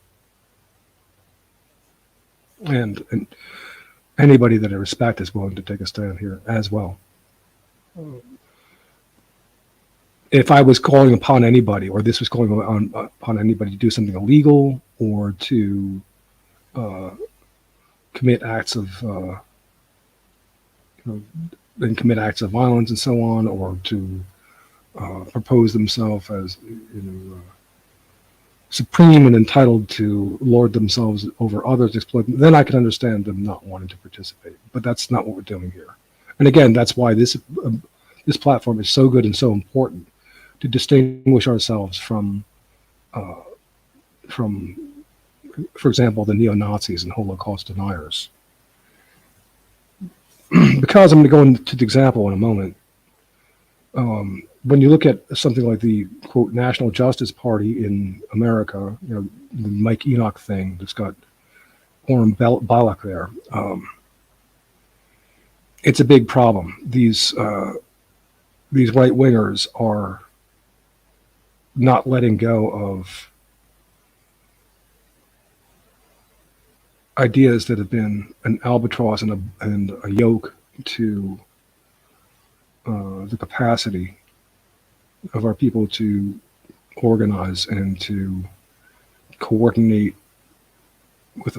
And anybody that I respect is willing to take a stand here as well. If I was calling upon anybody, or this was calling upon anybody to do something illegal or to commit acts of commit acts of violence and so on, or to propose themselves as supreme and entitled to lord themselves over others, exploit them, then I can understand them not wanting to participate. But that's not what we're doing here. And again, that's why this platform is so good and so important, to distinguish ourselves from, for example, the neo-Nazis and Holocaust deniers. Because I'm going to go into the example in a moment. When you look at something like the, quote, National Justice Party in America, you know, the Mike Enoch thing that's got Orrin Ballock there, it's a big problem. These right-wingers are not letting go of ideas that have been an albatross and a yoke to the capacity of our people to organize and to coordinate with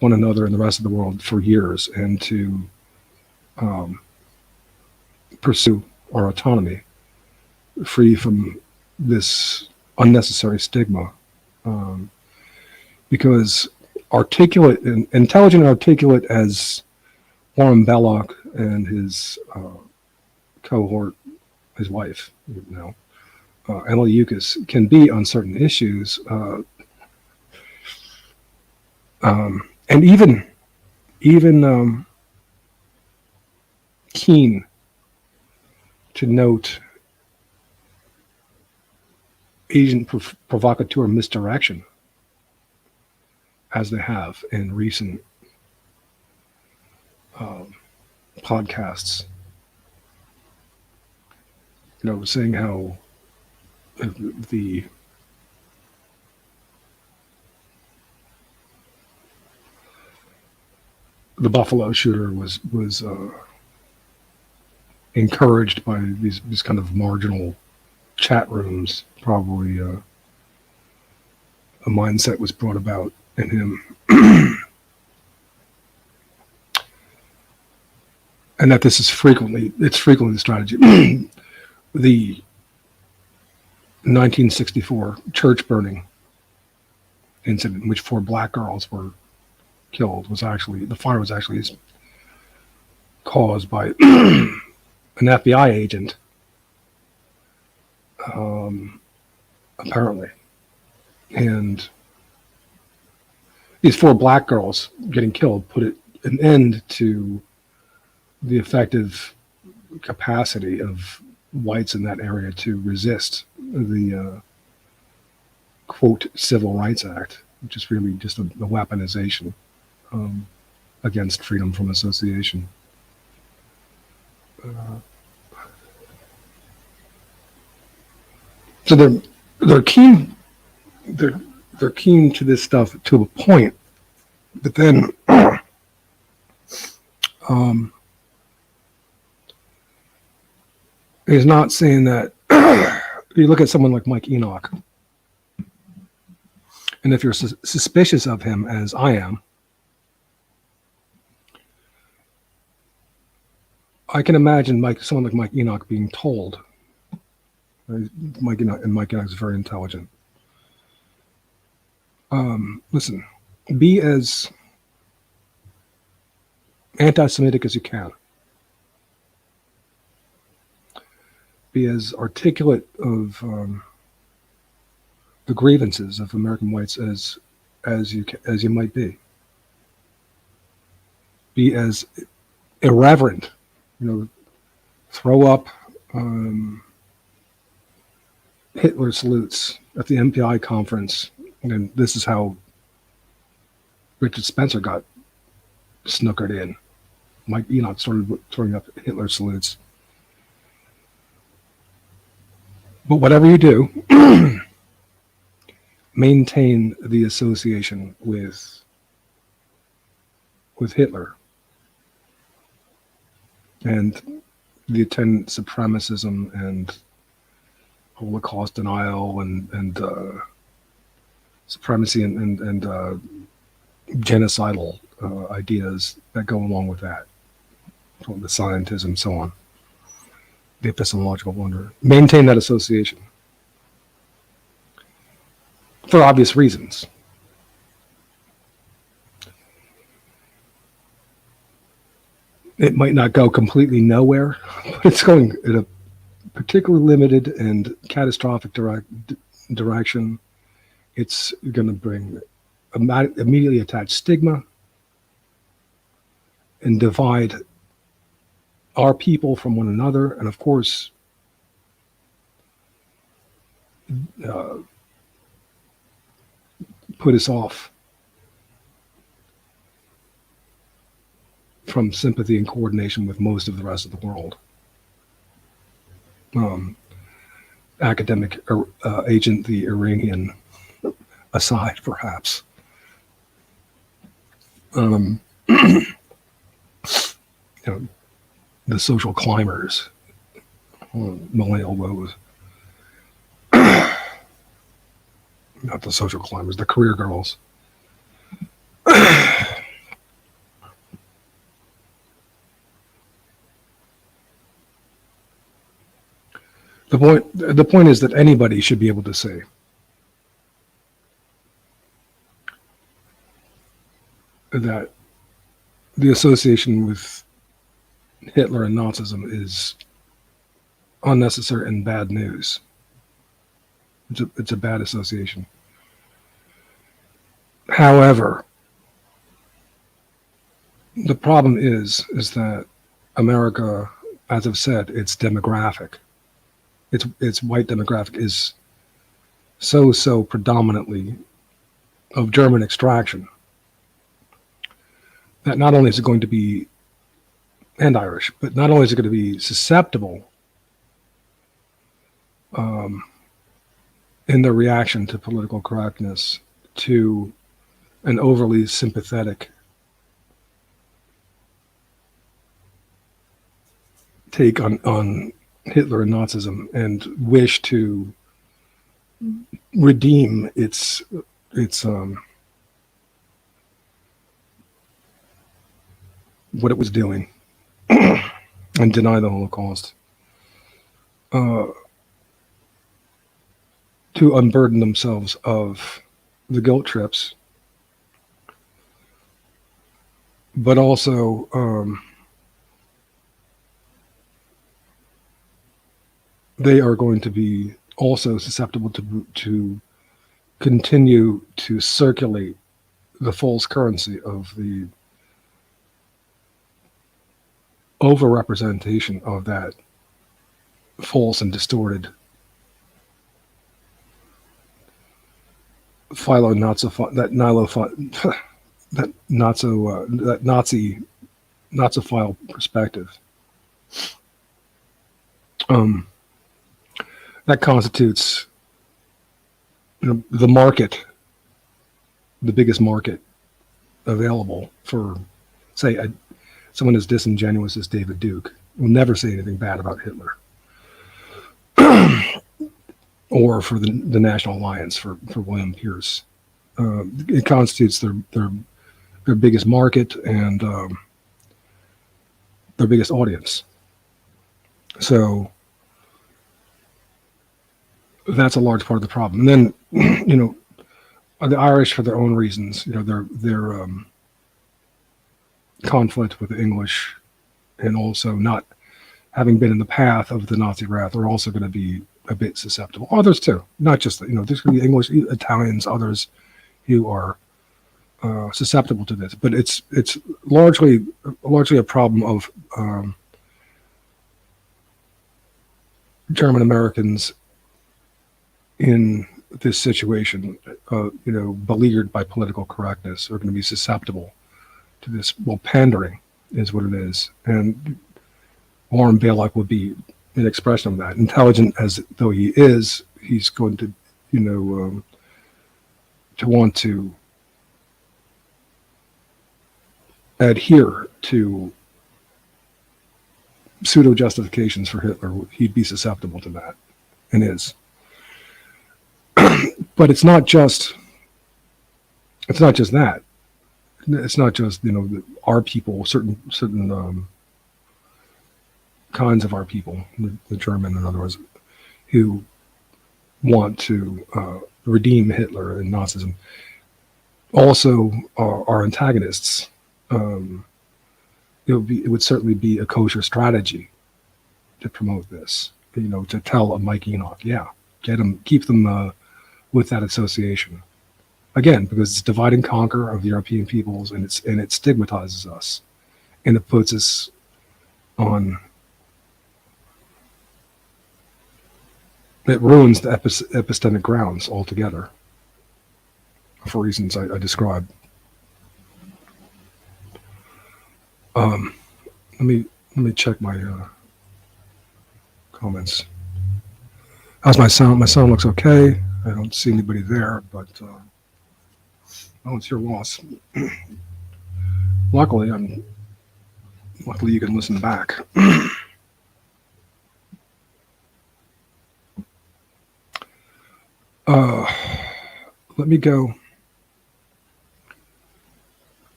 one another and the rest of the world for years, and to pursue our autonomy free from this unnecessary stigma. Because articulate and intelligent and articulate as Orrin Ballock and his cohort, his wife, you know, Emily Yukis, can be on certain issues, and even keen to note agent provocateur misdirection, as they have in recent podcasts. You know, saying how the Buffalo shooter was encouraged by these kind of marginal chat rooms. Probably a mindset was brought about in him. And that this is frequently the strategy. The 1964 church burning incident in which 4 black girls were killed the fire was actually caused by an FBI agent, apparently. And these 4 black girls getting killed put an end to the effective capacity of whites in that area to resist the quote Civil Rights Act, which is really just a weaponization against freedom from association. So they're keen to this stuff to a point, but then he's not saying that. You look at someone like Mike Enoch, and if you're suspicious of him, as I am, I can imagine someone like Mike Enoch being told. Mike Enoch is very intelligent. Listen, be as anti-Semitic as you can. Be as articulate of the grievances of American whites as you might be. Be as irreverent, you know, throw up Hitler salutes at the MPI conference, and this is how Richard Spencer got snookered in. Mike Enoch started throwing up Hitler salutes. But whatever you do, maintain the association with Hitler and the attendant supremacism and Holocaust denial and supremacy and genocidal ideas that go along with that, the scientism and so on. The epistemological wonder. Maintain that association. for obvious reasons. It might not go completely nowhere, but it's going in a particularly limited and catastrophic direction. It's going to bring immediately attached stigma and divide our people from one another, and of course, put us off from sympathy and coordination with most of the rest of the world. Academic agent, the Iranian aside, perhaps. You know, the social climbers, millennial woes. Not the social climbers, the career girls. The point is that anybody should be able to say that the association with Hitler and Nazism is unnecessary and bad news. It's a bad association. However, the problem is that America, as I've said, its demographic, its white demographic is so predominantly of German extraction that not only is it going to be, and Irish, but not only is it going to be susceptible in their reaction to political correctness to an overly sympathetic take on Hitler and Nazism and wish to redeem its what it was doing and deny the Holocaust, to unburden themselves of the guilt trips, but also they are going to be also susceptible to continue to circulate the false currency of the overrepresentation of that false and distorted Nazi-phile perspective. That constitutes, the market, the biggest market available for, say, someone as disingenuous as David Duke will never say anything bad about Hitler, or for the National Alliance for William Pierce. It constitutes their biggest market and their biggest audience. So that's a large part of the problem. And then, the Irish, for their own reasons, their conflict with the English, and also not having been in the path of the Nazi wrath, are also going to be a bit susceptible. Others too, not just there's going to be English, Italians, others who are susceptible to this. But it's largely a problem of German Americans in this situation, beleaguered by political correctness, are going to be susceptible to this. Well, pandering is what it is, and Warren Baldock would be an expression of that. Intelligent as though he is, he's going to, to want to adhere to pseudo justifications for Hitler. He'd be susceptible to that, and is. But it's not just that. It's not just our people, certain kinds of our people, the German, in other words, who want to redeem Hitler and Nazism, also are antagonists. It would certainly be a kosher strategy to promote this, to tell a Mike Enoch, yeah, keep them with that association. Again, because it's divide and conquer of the European peoples, and it stigmatizes us, and it puts us on. It ruins the epistemic grounds altogether, for reasons I described. Let me check my comments. How's my sound? My sound looks okay. I don't see anybody there, but it's your loss. Luckily you can listen back. Let me go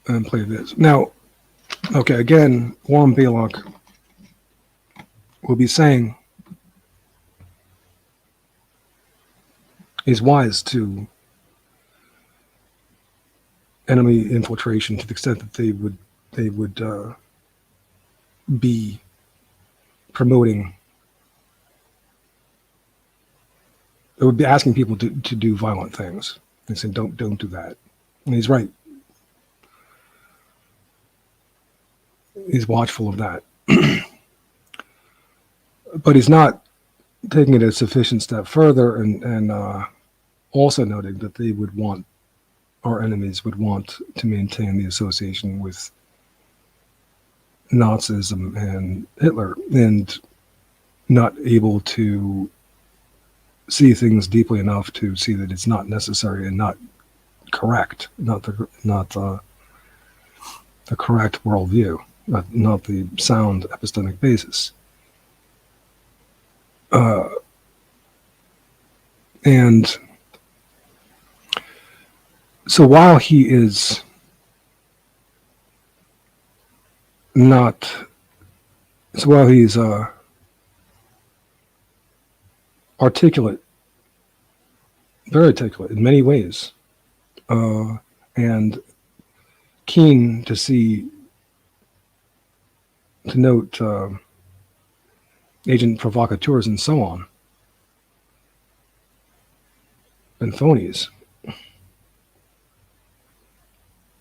and play this. Now, okay, again, Warren Ballock will be saying is wise to enemy infiltration to the extent that they would be promoting. It would be asking people to do violent things. They said, don't do that. And he's right. He's watchful of that. But he's not taking it a sufficient step further and also noting that they would want, our enemies would want to maintain the association with Nazism and Hitler, and not able to see things deeply enough to see that it's not necessary and not correct, not the correct worldview, not the sound epistemic basis. And so while he is articulate, very articulate in many ways, and keen to note agent provocateurs and so on, and phonies.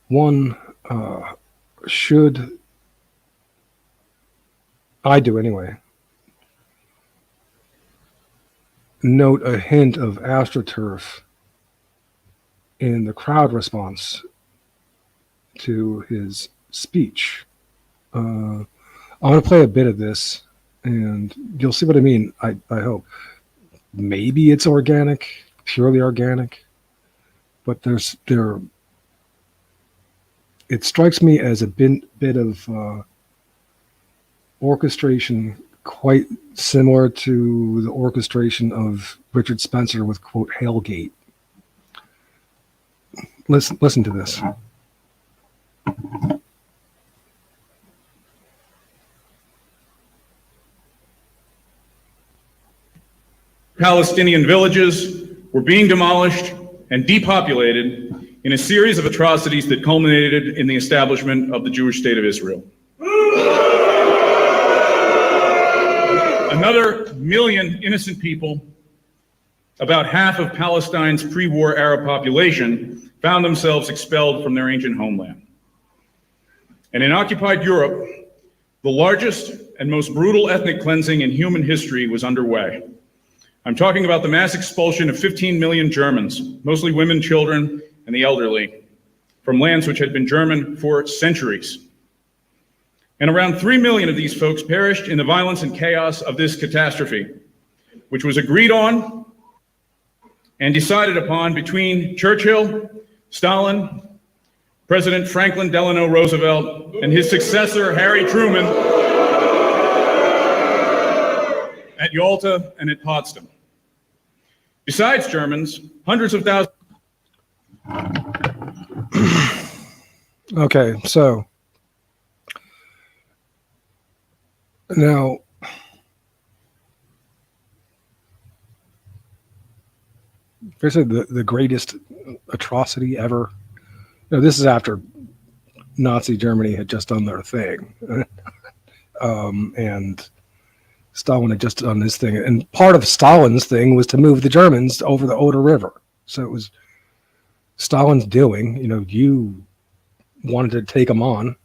One should, I do anyway, note a hint of astroturf in the crowd response to his speech. I'm going to play a bit of this, and you'll see what I mean, I hope. Maybe it's organic, purely organic, but it strikes me as a bit of orchestration quite similar to the orchestration of Richard Spencer with, quote, Hailgate. Listen to this. Palestinian villages were being demolished and depopulated in a series of atrocities that culminated in the establishment of the Jewish state of Israel. Another million innocent people, about half of Palestine's pre-war Arab population, found themselves expelled from their ancient homeland. And in occupied Europe, the largest and most brutal ethnic cleansing in human history was underway. I'm talking about the mass expulsion of 15 million Germans, mostly women, children, and the elderly, from lands which had been German for centuries. And around 3 million of these folks perished in the violence and chaos of this catastrophe, which was agreed on and decided upon between Churchill, Stalin, President Franklin Delano Roosevelt, and his successor, Harry Truman, at Yalta and at Potsdam. Besides Germans, hundreds of thousands. Okay, so now basically the greatest atrocity ever. This is after Nazi Germany had just done their thing, and Stalin had just done his thing. And part of Stalin's thing was to move the Germans over the Oder River. So it was Stalin's doing. You wanted to take them on.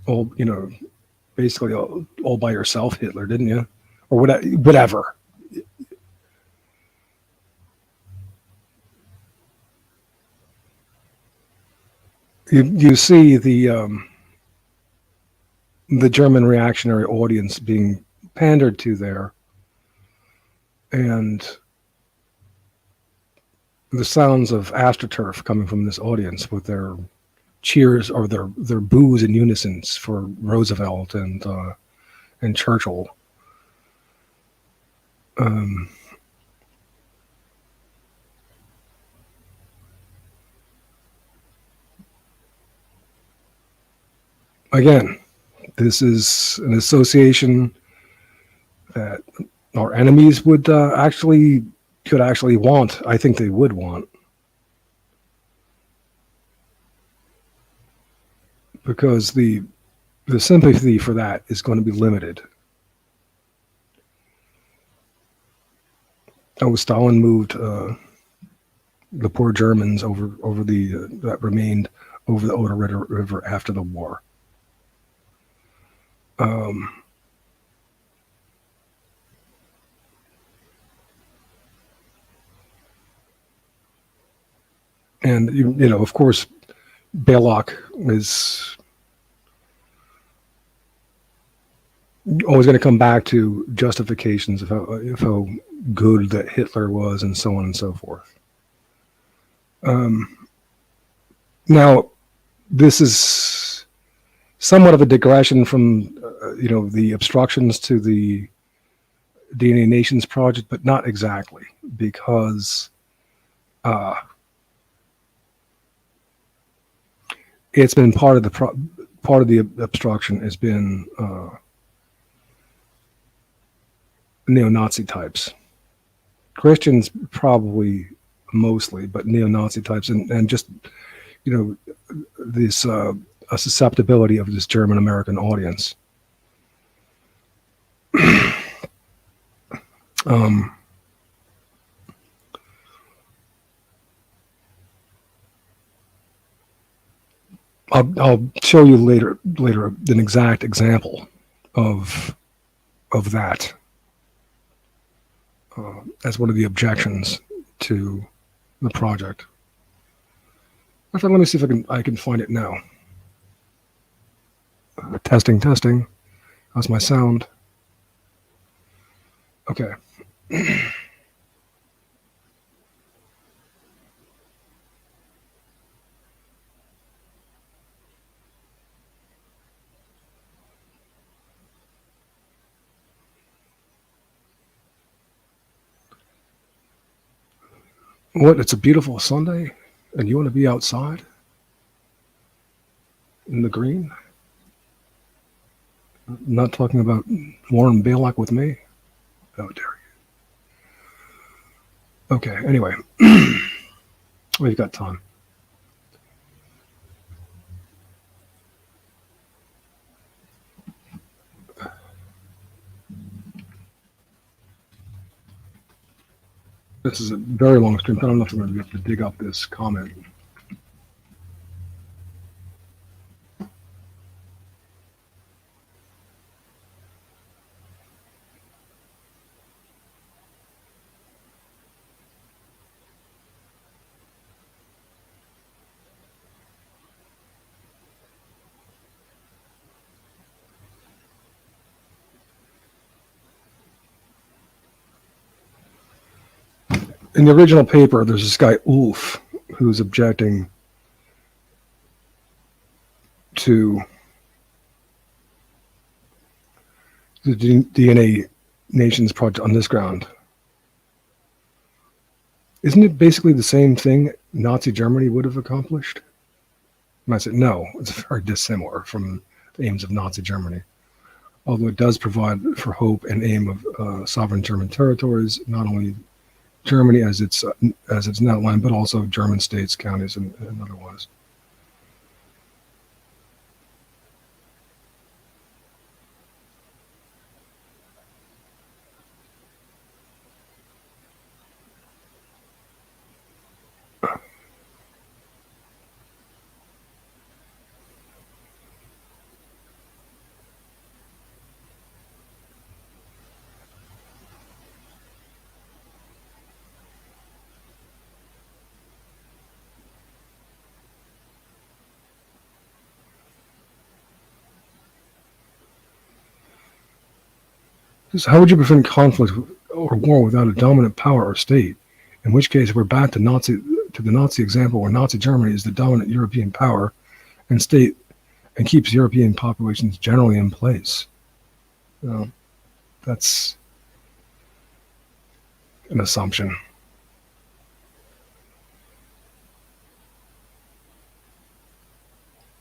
Well, basically all by yourself, Hitler, didn't you? Or whatever. You see the German reactionary audience being pandered to there, and the sounds of AstroTurf coming from this audience with their cheers or their boos in unison for Roosevelt and Churchill. Again, this is an association that our enemies could actually want. I think they would want. Because the sympathy for that is going to be limited. Stalin moved the poor Germans over that remained over the Oder River after the war. And of course, Baylock is always going to come back to justifications of how good that Hitler was, and so on and so forth. Now, this is somewhat of a digression from the obstructions to the DNA Nations project, but not exactly, because it's been part of the obstruction has been neo-Nazi types. Christians probably mostly, but neo-Nazi types, and just this a susceptibility of this German American audience. I'll show you later an exact example of that as one of the objections to the project. In fact, let me see if I can find it now. Testing. How's my sound? Okay. What? It's a beautiful Sunday, and you want to be outside in the green? Not talking about Warren Baylock with me? How dare you? Okay, anyway. We've got time. This is a very long stream. I don't know if I'm going to be able to dig up this comment. In the original paper, there's this guy, Ulf, who's objecting to the DNA Nations project on this ground. Isn't it basically the same thing Nazi Germany would have accomplished? And I said, no, it's very dissimilar from the aims of Nazi Germany. Although it does provide for hope and aim of sovereign German territories, not only Germany as it's outlined, but also German states, counties, and otherwise. So how would you prevent conflict or war without a dominant power or state? In which case, we're back to the Nazi example, where Nazi Germany is the dominant European power and state, and keeps European populations generally in place. That's an assumption.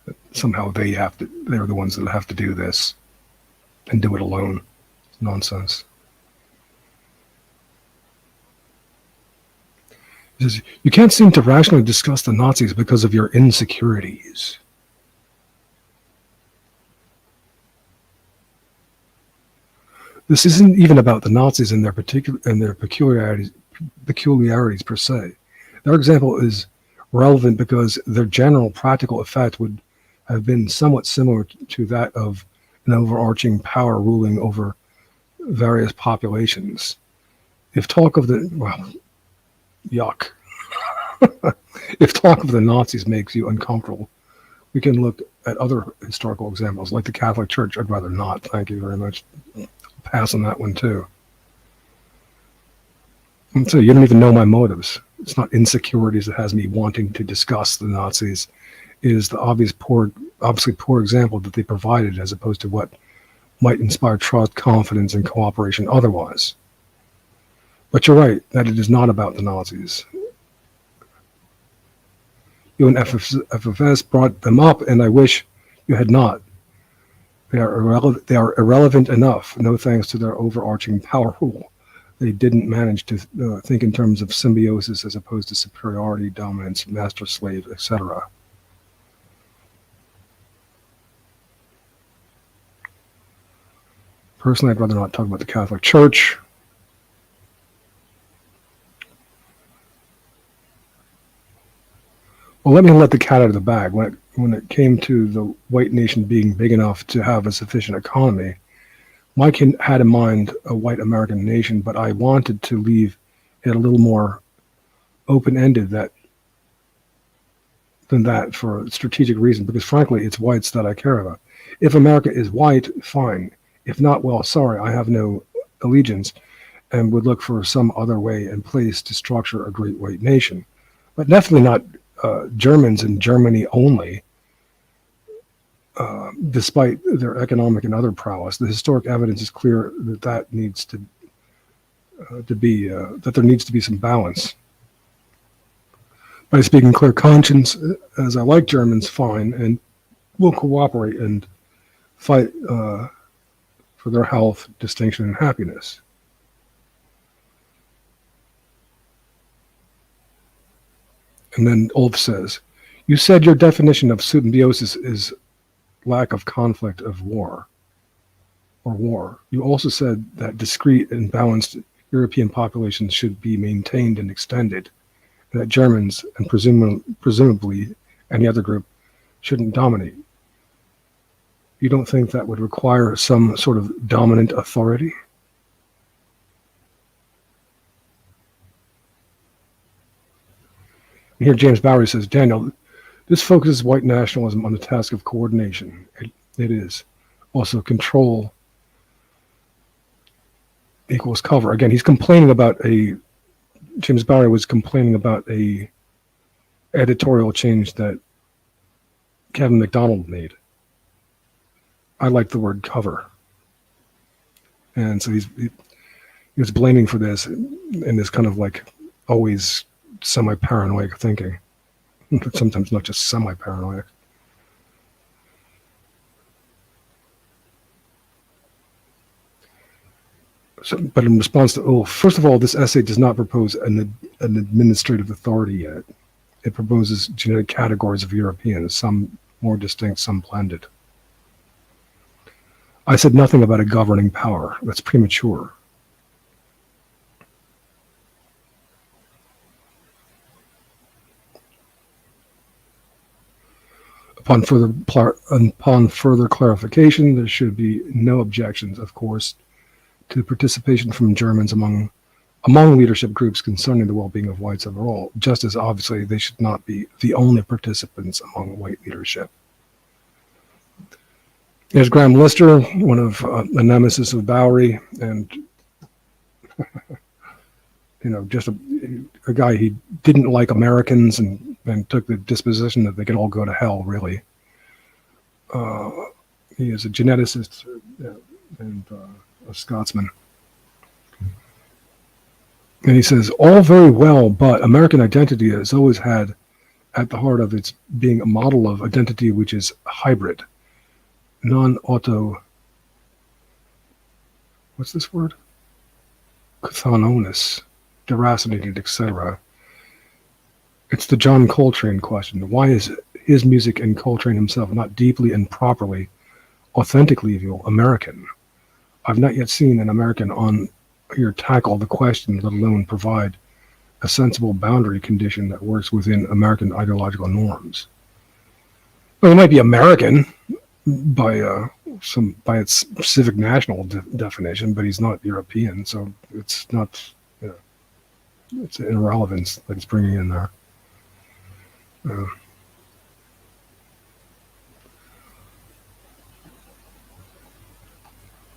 That somehow they're the ones that have to do this and do it alone. It's nonsense. He says, you can't seem to rationally discuss the Nazis because of your insecurities. This isn't even about the Nazis and their peculiarities per se. Their example is relevant because their general practical effect would have been somewhat similar to that of an overarching power ruling over various populations. If talk of the, well, yuck. If talk of the Nazis makes you uncomfortable, we can look at other historical examples, like the Catholic Church. I'd rather not, thank you very much. Pass on that one too. And so you don't even know my motives. It's not insecurities that has me wanting to discuss the Nazis. It is the obviously poor example that they provided, as opposed to what might inspire trust, confidence, and cooperation otherwise. But you're right that it is not about the Nazis. You and FFS brought them up, and I wish you had not. They are irrelevant enough, no thanks to their overarching power rule. They didn't manage to think in terms of symbiosis as opposed to superiority, dominance, master-slave, etc. Personally, I'd rather not talk about the Catholic Church. Well, let me let the cat out of the bag. When it came to the white nation being big enough to have a sufficient economy, Mike had in mind a white American nation, but I wanted to leave it a little more open-ended than that for a strategic reason, because frankly, it's whites that I care about. If America is white, fine. If not, well, sorry, I have no allegiance and would look for some other way and place to structure a great white nation. But definitely not Germans in Germany only, despite their economic and other prowess. The historic evidence is clear that there needs to be some balance. By speaking clear conscience, as I like Germans, fine, and will cooperate and fight for their health, distinction, and happiness. And then Ulf says, you said your definition of symbiosis is lack of conflict of war, or war. You also said that discrete and balanced European populations should be maintained and extended, and that Germans, and presumably any other group, shouldn't dominate. You don't think that would require some sort of dominant authority? And here James Bowery says, Daniel, this focuses white nationalism on the task of coordination. It is. Also, control equals cover. Again, he's complaining about James Bowery was complaining about a editorial change that Kevin MacDonald made. I like the word cover. And so he was blaming for this in this kind of like always semi-paranoid thinking. But sometimes not just semi-paranoid. But in response to, first of all, this essay does not propose an administrative authority yet. It proposes genetic categories of Europeans, some more distinct, some blended. I said nothing about a governing power. That's premature. Upon further clarification, there should be no objections, of course, to participation from Germans among leadership groups concerning the well-being of whites overall, just as obviously they should not be the only participants among white leadership. There's Graham Lister, one of a nemesis of Bowery, and just a guy he didn't like Americans and took the disposition that they could all go to hell, really. He is a geneticist and a Scotsman. And he says, all very well, but American identity has always had at the heart of its being a model of identity which is hybrid, non-auto, what's this word? Cathononis, deracinated, etc. It's the John Coltrane question. Why is his music and Coltrane himself not deeply and properly, authentically, if you will, American? I've not yet seen an American on here tackle the question, let alone provide a sensible boundary condition that works within American ideological norms. Well, it might be American by its specific national definition, but he's not European, so it's not. It's an irrelevance that it's bringing in there.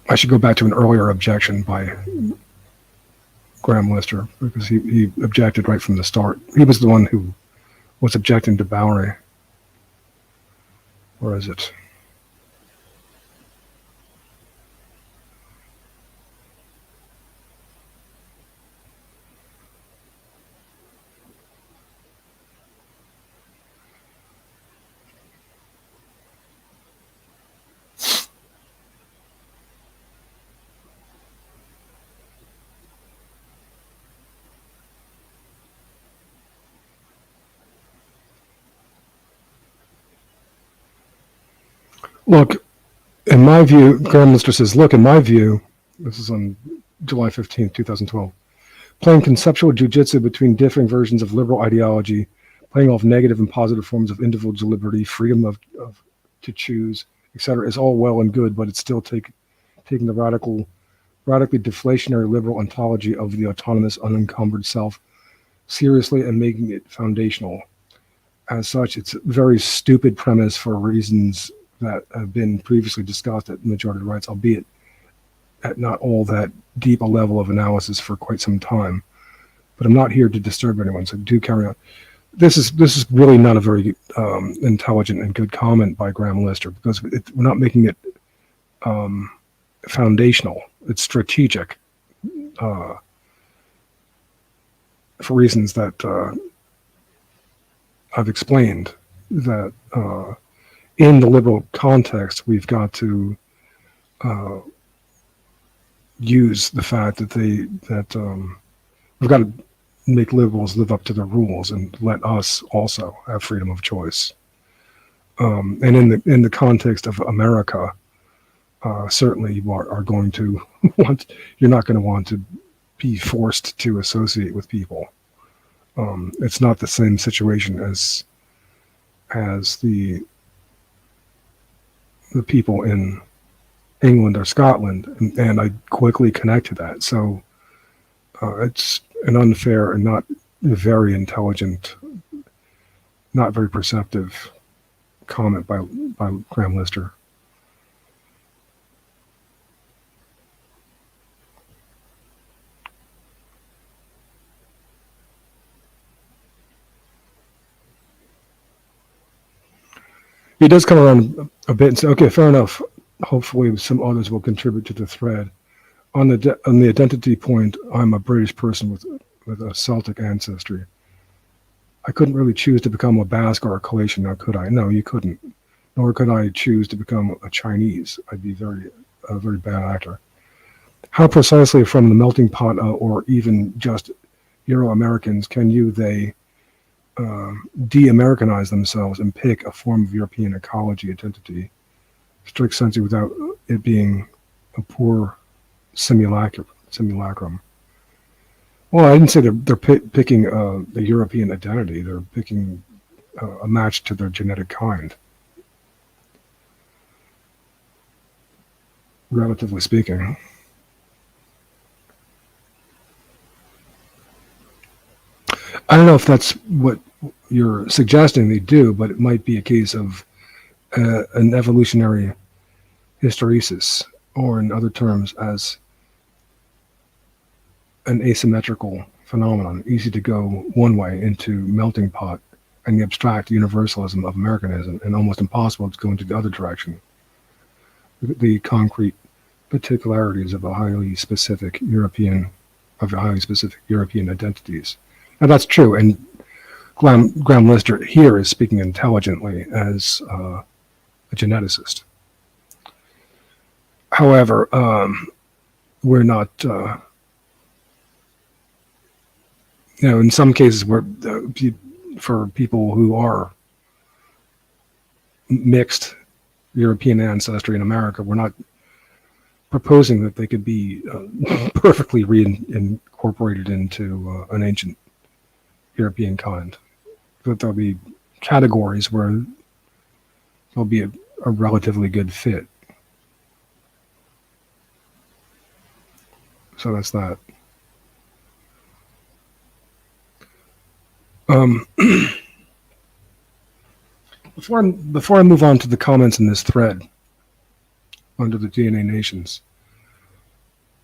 I should go back to an earlier objection by Graham Lister, because he objected right from the start. He was the one who was objecting to Bowery. Where is it? Look, in my view, Graham Lister says, look, in my view, this is on July 15th, 2012, playing conceptual jujitsu between differing versions of liberal ideology, playing off negative and positive forms of individual liberty, freedom of to choose, etc., is all well and good, but it's still taking the radically deflationary liberal ontology of the autonomous, unencumbered self seriously and making it foundational. As such, it's a very stupid premise for reasons that have been previously discussed at majority rights, albeit at not all that deep a level of analysis for quite some time. But I'm not here to disturb anyone, so do carry on. This is really not a very intelligent and good comment by Graham Lister, because we're not making it foundational. It's strategic for reasons that I've explained, that in the liberal context, we've got to use the fact that we've got to make liberals live up to their rules and let us also have freedom of choice. And in the context of America, certainly you are going to you're not going to want to be forced to associate with people. It's not the same situation as the people in England or Scotland, and I quickly connect to that. So it's an unfair and not very intelligent, not very perceptive comment by Graham Lister. He does come around a bit and say, okay, fair enough. Hopefully some others will contribute to the thread. On the identity point, I'm a British person with a Celtic ancestry. I couldn't really choose to become a Basque or a Croatian, now could I? No, you couldn't. Nor could I choose to become a Chinese. I'd be a very bad actor. how precisely from the melting pot or even just Euro-Americans can they de-Americanize themselves and pick a form of European ecology identity, strict sense, without it being a poor simulacrum? Well, I didn't say they're picking the European identity. They're picking a match to their genetic kind, relatively speaking. I don't know if that's what you're suggesting they do, but it might be a case of an evolutionary hysteresis, or in other terms, as an asymmetrical phenomenon, easy to go one way into melting pot and the abstract universalism of Americanism, and almost impossible to go into the other direction, the concrete particularities of a highly specific European identities. Now that's true, and Graham Lister here is speaking intelligently as a geneticist. However, we're not, in some cases, for people who are mixed European ancestry in America, we're not proposing that they could be perfectly reincorporated into an ancient European kind. That there'll be categories where there'll be a relatively good fit. So that's that. Before I move on to the comments in this thread under the DNA Nations,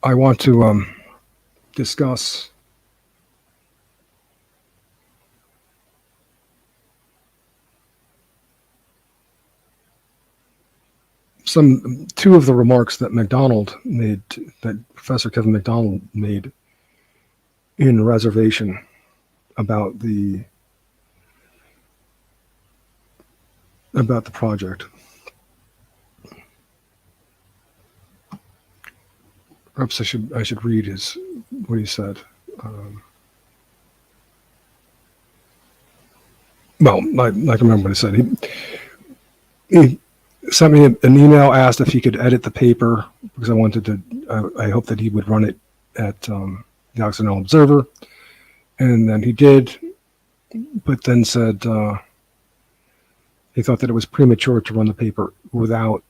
I want to discuss two of the remarks that Professor Kevin MacDonald made in Reservation about the project. Perhaps I should read what he said. Well, I can remember what he said. He sent me an email, asked if he could edit the paper, because I hoped that he would run it at the Occidental Observer. And then he did, but then said he thought that it was premature to run the paper without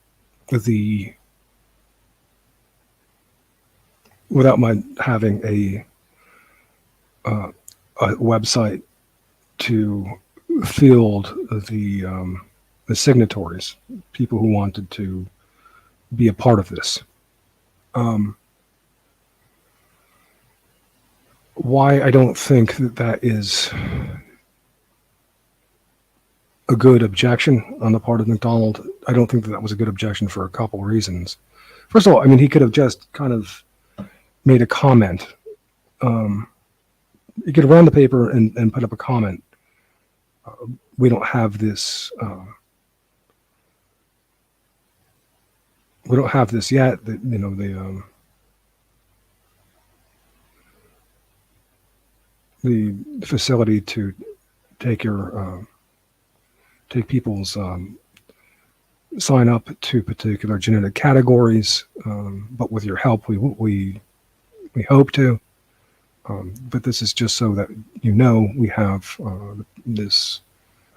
my having a website to field the signatories, people who wanted to be a part of this. Why I don't think that is a good objection on the part of MacDonald. I don't think that was a good objection for a couple reasons. First of all, I mean, he could have just kind of made a comment. He could have run the paper and put up a comment. We don't have this. We don't have this yet. The facility to take people's sign up to particular genetic categories, but with your help, we hope to. But this is just so that we have this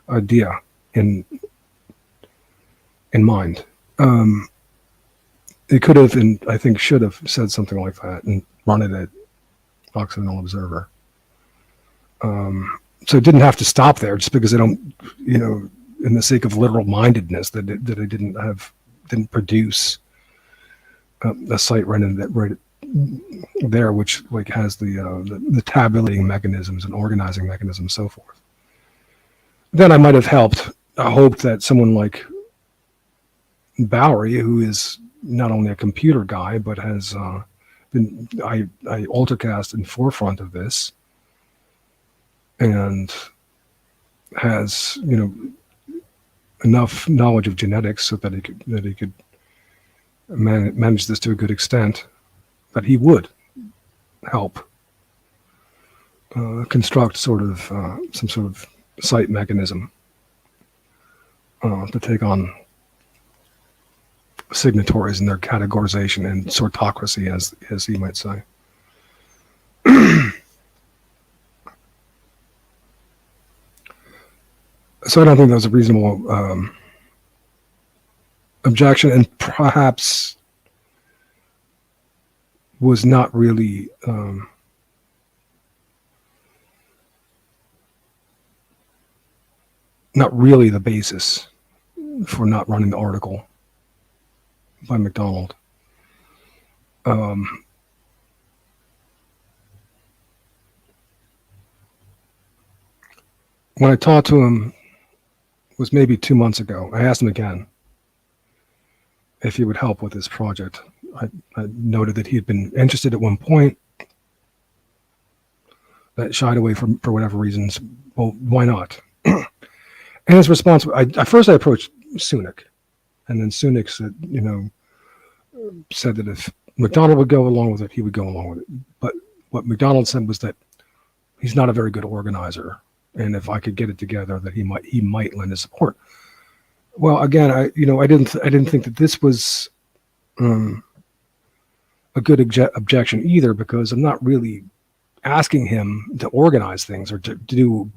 idea in mind. It could have, and I think should have, said something like that and run it at Occidental Observer. So it didn't have to stop there just because they don't, in the sake of literal mindedness, that it didn't produce a site right there, which has the tabulating mechanisms and organizing mechanisms and so forth. Then I might have hoped that someone like Bowery, who is not only a computer guy, but has been I AlterCast in forefront of this, and has enough knowledge of genetics so that he could manage this to a good extent. that he would help construct sort of some sort of site mechanism to take on signatories in their categorization and sortocracy, as he might say. So I don't think that was a reasonable objection, and perhaps was not really the basis for not running the article by MacDonald. When I talked to him, it was maybe 2 months ago. I asked him again if he would help with this project. I noted that he had been interested at one point, that shied away for whatever reasons. Well, why not? And his response, first I approached Sunak, and then Sunak said that if MacDonald would go along with it, he would go along with it. But what MacDonald said was that he's not a very good organizer, and if I could get it together, that he might lend his support. Well, again, I didn't think that this was a good objection either, because I'm not really asking him to organize things or to do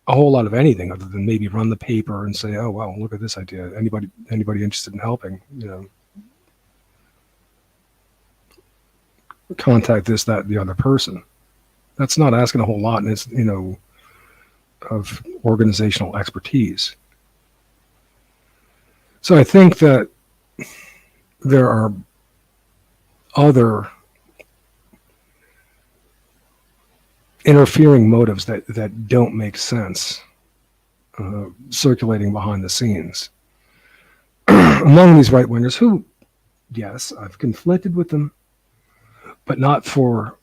a whole lot of anything other than maybe run the paper and say, oh, well, look at this idea. Anybody interested in helping, contact this, that, the other person. That's not asking a whole lot, and it's, of organizational expertise. So I think that there are other interfering motives that don't make sense circulating behind the scenes among these right-wingers who, yes, I've conflicted with them, but not for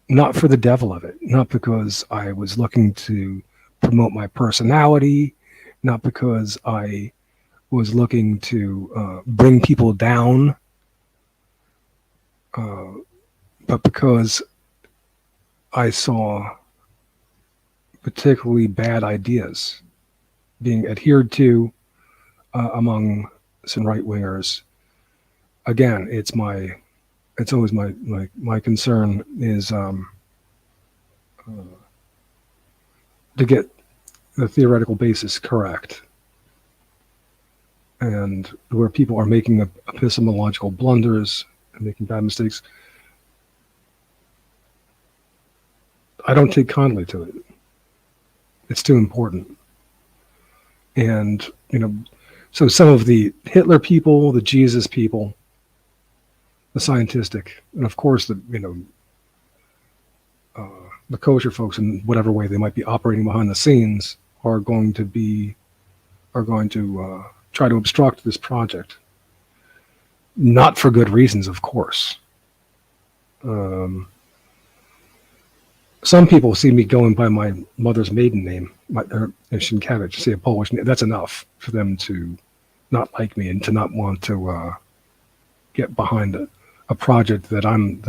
the devil of it, not because I was looking to promote my personality, not because I was looking to bring people down, but because I saw particularly bad ideas being adhered to among some right-wingers. Again, it's always my concern is to get the theoretical basis correct, and where people are making epistemological blunders and making bad mistakes, I don't take kindly to it. It's too important. And, so some of the Hitler people, the Jesus people, the scientistic, and of course the kosher folks, in whatever way they might be operating behind the scenes, are going to try to obstruct this project. Not for good reasons, of course. Some people see me going by my mother's maiden name, Sienkiewicz, say a Polish name. That's enough for them to not like me and to not want to get behind a project that I am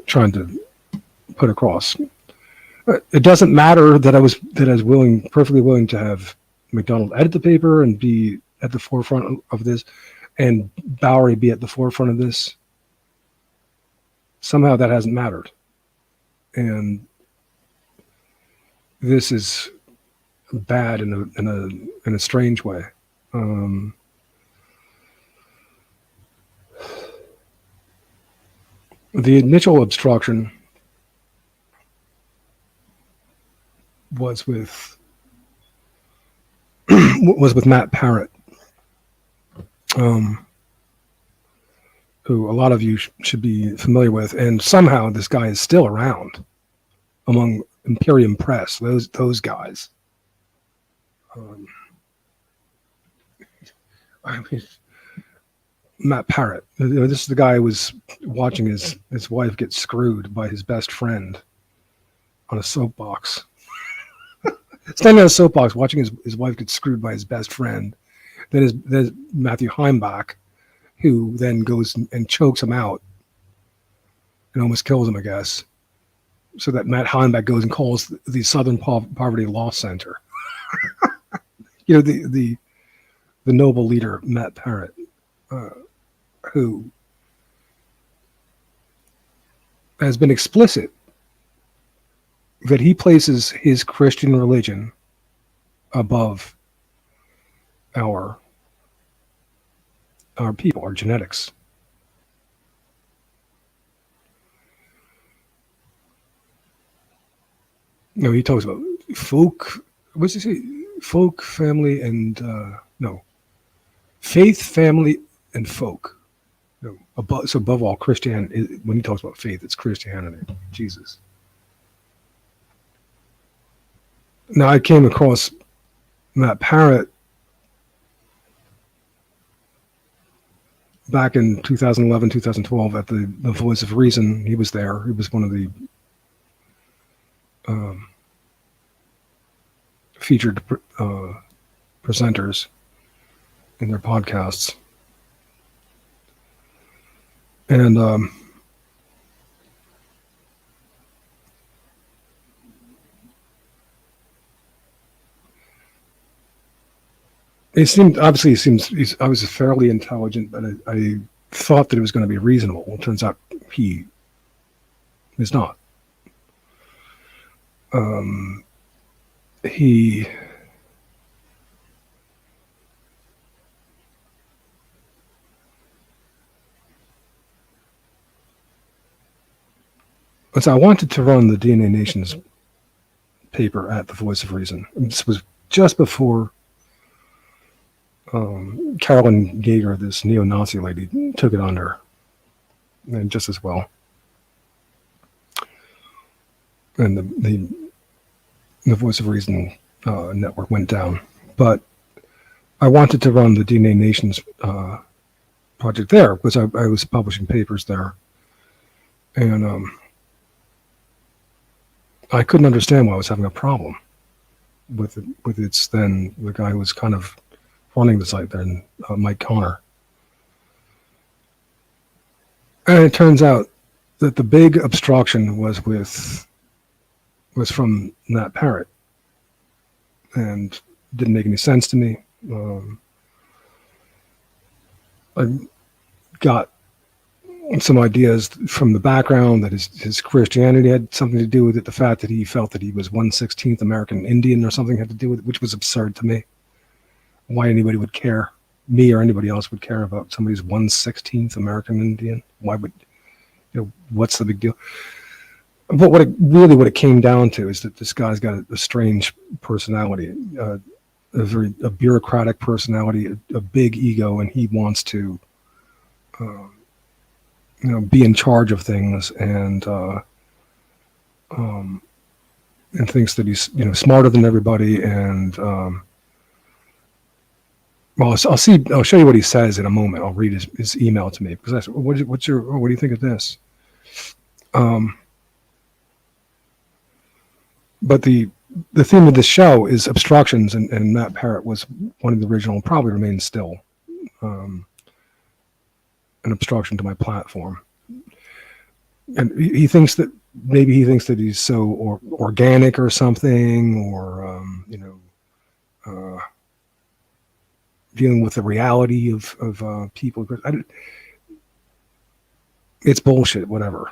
trying to put across. It doesn't matter that I was perfectly willing to have MacDonald edit the paper and be at the forefront of this, and Bowery be at the forefront of this. Somehow that hasn't mattered, and this is bad in a strange way. The initial obstruction was with Matt Parrott, who a lot of you should be familiar with, and somehow this guy is still around among Imperium Press. Those guys. Matt Parrott. This is the guy who was watching his wife get screwed by his best friend on a soapbox. Standing on a soapbox, watching his wife get screwed by his best friend. Then Matthew Heimbach, who then goes and chokes him out and almost kills him, I guess. So that Matt Heimbach goes and calls the Southern Poverty Law Center. The noble leader, Matt Parrott, who has been explicit that he places his Christian religion above our people, our genetics. No, he talks about folk. What's he say? Folk, family, and faith, family, and folk. No, above all, Christianity. When he talks about faith, it's Christianity. Jesus. Now, I came across Matt Parrott back in 2011, 2012 at the Voice of Reason. He was there. He was one of the featured presenters in their podcasts. And he seems I was fairly intelligent, but I thought that it was going to be reasonable. It turns out he is not. So I wanted to run the DNA Nations paper at the Voice of Reason. This was just before Carolyn Gager, this neo-Nazi lady, took it under, and just as well. And the Voice of Reason network went down. But I wanted to run the DNA Nations project there because I was publishing papers there. And I couldn't understand why I was having a problem with its then the guy who was kind of running the site then, Mike Connor. And it turns out that the big obstruction was from Matt Parrott, and didn't make any sense to me. I got some ideas from the background that his Christianity had something to do with it. The fact that he felt that he was 1/16th American Indian or something had to do with it, which was absurd to me. Why anybody would care, me or anybody else would care about somebody's 1/16th American Indian? Why would, what's the big deal? But what it came down to is that this guy's got a strange personality, a bureaucratic personality, a big ego, and he wants to, be in charge of things, and thinks that he's smarter than everybody. And well, I'll show you what he says in a moment. I'll read his email to me because I said, what do you think of this? But the theme of this show is obstructions, and Matt Parrott was one of the original, and probably remains still an obstruction to my platform. And he thinks that he's so organic or something, or dealing with the reality of people. It's bullshit, whatever.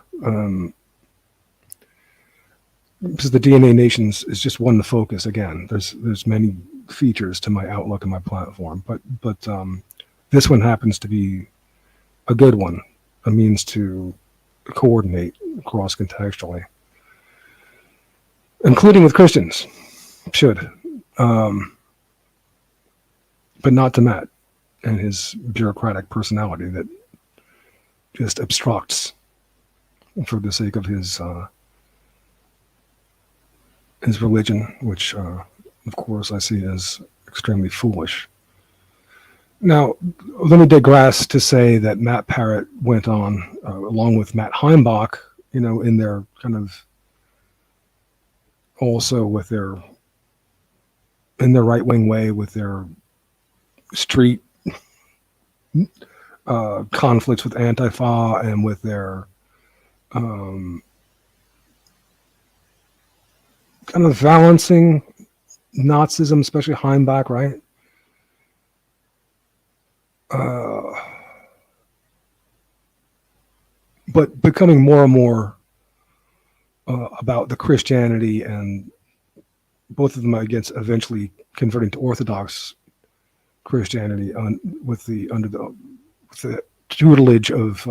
Because the DNA Nations is just one to focus. Again, there's many features to my outlook and my platform, but this one happens to be a good one, a means to coordinate cross-contextually, including with Christians, but not to Matt and his bureaucratic personality that just obstructs for the sake of his religion, which of course I see as extremely foolish. Now, let me digress to say that Matt Parrott went on, along with Matt Heimbach, in their kind of, also with in their right-wing way, with their street conflicts with Antifa and with their kind of balancing Nazism, especially Heimbach, right? But becoming more and more about the Christianity, and both of them against eventually converting to Orthodox Christianity with the tutelage of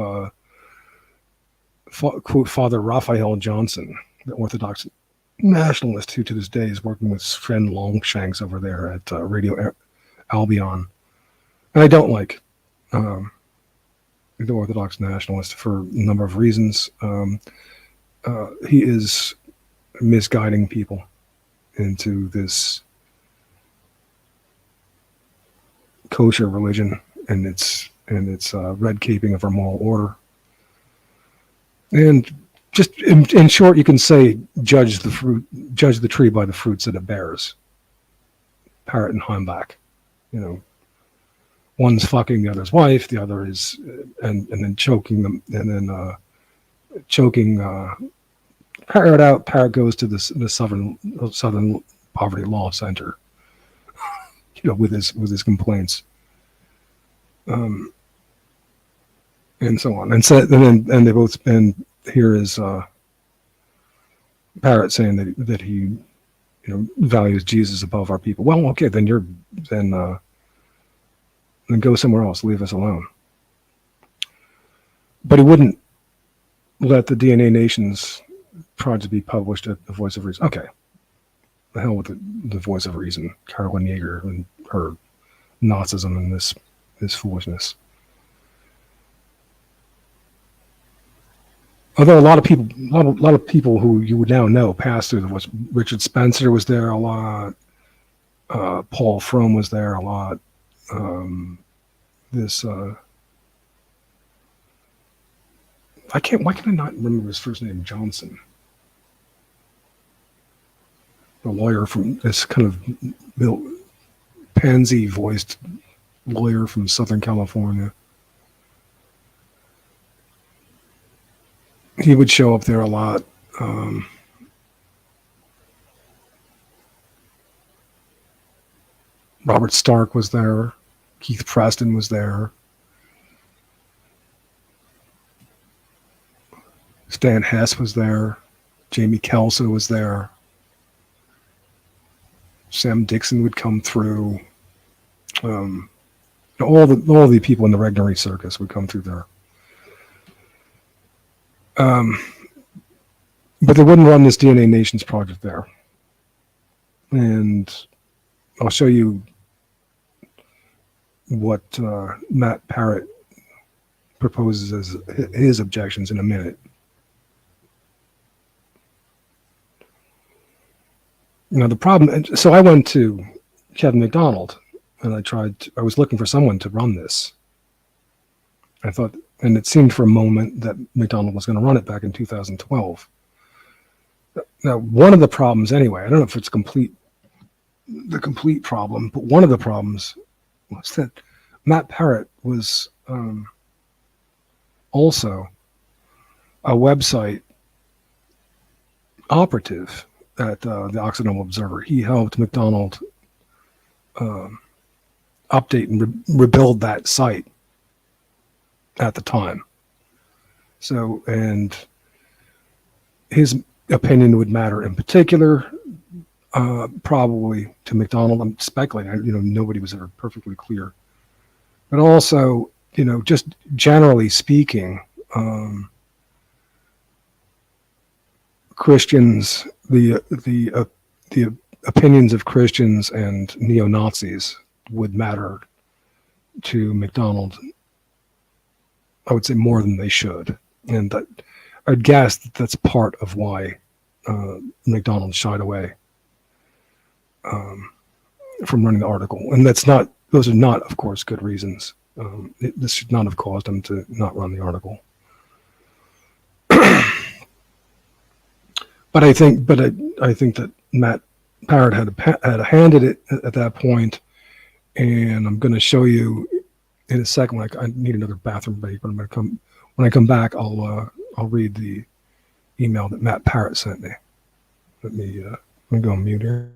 quote Father Raphael Johnson, the Orthodox nationalist who to this day is working with Sven Longshanks over there at Radio Albion. And I don't like the Orthodox nationalist for a number of reasons. He is misguiding people into this kosher religion and its red caping of our moral order. And just in short, you can say judge the tree by the fruits that it bears. Parrott and Heimbach, you know, one's fucking the other's wife, the other is, and then choking them, and then choking Parrott out. Parrott goes to the Southern Poverty Law Center, you know, with his complaints, and so on, and so and they both, and here is Parrott saying that he, you know, values Jesus above our people. Well, okay, then go somewhere else. Leave us alone. But he wouldn't let the DNA Nations project be published at the Voice of Reason. Okay, the hell with the Voice of Reason, Carolyn Yeager and her Nazism and this foolishness. Although a lot of people who you would now know passed through the Voice. Richard Spencer was there a lot. Paul Fromm was there a lot. Why can I not remember his first name? Johnson. The lawyer from this kind of pansy voiced lawyer from Southern California. He would show up there a lot. Robert Stark was there. Keith Preston was there. Stan Hess was there. Jamie Kelso was there. Sam Dixon would come through. All the people in the Regnery Circus would come through there. But they wouldn't run this DNA Nations project there. And I'll show you what Matt Parrott proposes as his objections in a minute. Now the problem, so I went to Kevin McDonald and I was looking for someone to run this. I thought, and it seemed for a moment that McDonald was going to run it back in 2012. Now, one of the problems anyway, I don't know if it's the complete problem, but one of the problems was that Matt Parrott was also a website operative at the Occidental Observer. He helped McDonald update and rebuild that site at the time. So, and his opinion would matter in particular, probably to McDonald. I'm speculating, nobody was ever perfectly clear. But also, just generally speaking, Christians, the opinions of Christians and neo-Nazis would matter to McDonald, I would say, more than they should. And I'd guess that's part of why McDonald shied away from running the article. And those are not, of course, good reasons. This should not have caused him to not run the article. But I think that Matt Parrott had a hand in it at that point, and I'm going to show you in a second. I need another bathroom break, but when I come back, I'll read the email that Matt Parrott sent me. Let me go on mute here.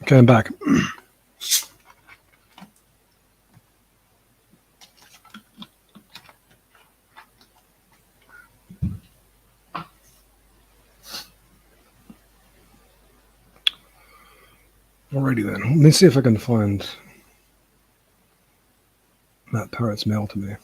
Okay, I'm back. Alrighty then. Let me see if I can find Matt Parrott's mail to me.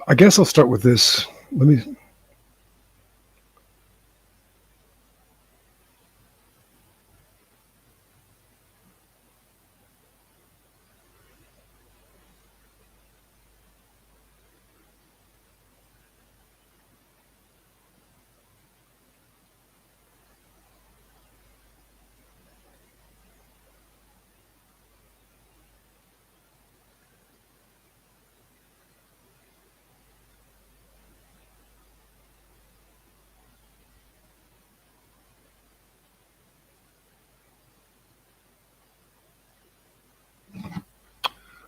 I guess I'll start with this. Let me.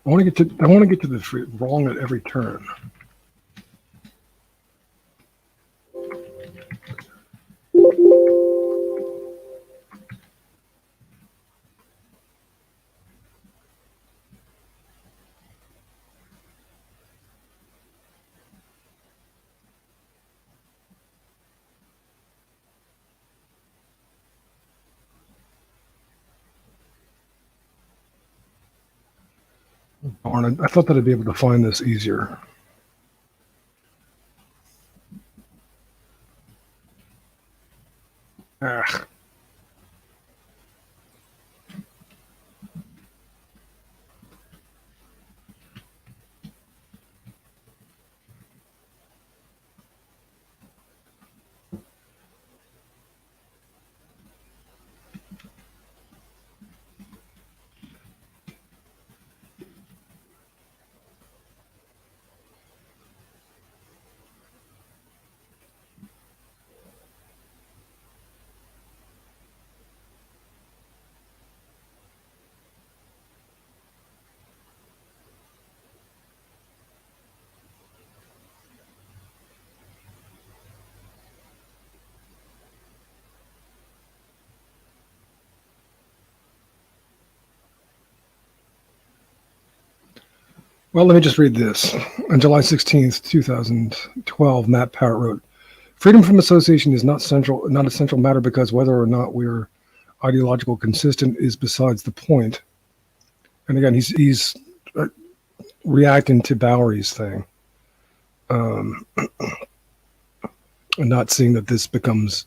I want to get to the wrong at every turn. Darn, I thought that I'd be able to find this easier. Ah. Well, let me just read this. On July 16th, 2012, Matt Parrott wrote, "Freedom from association is not a central matter because whether or not we're ideological consistent is besides the point." And again, he's reacting to Bowery's thing, and not seeing that this becomes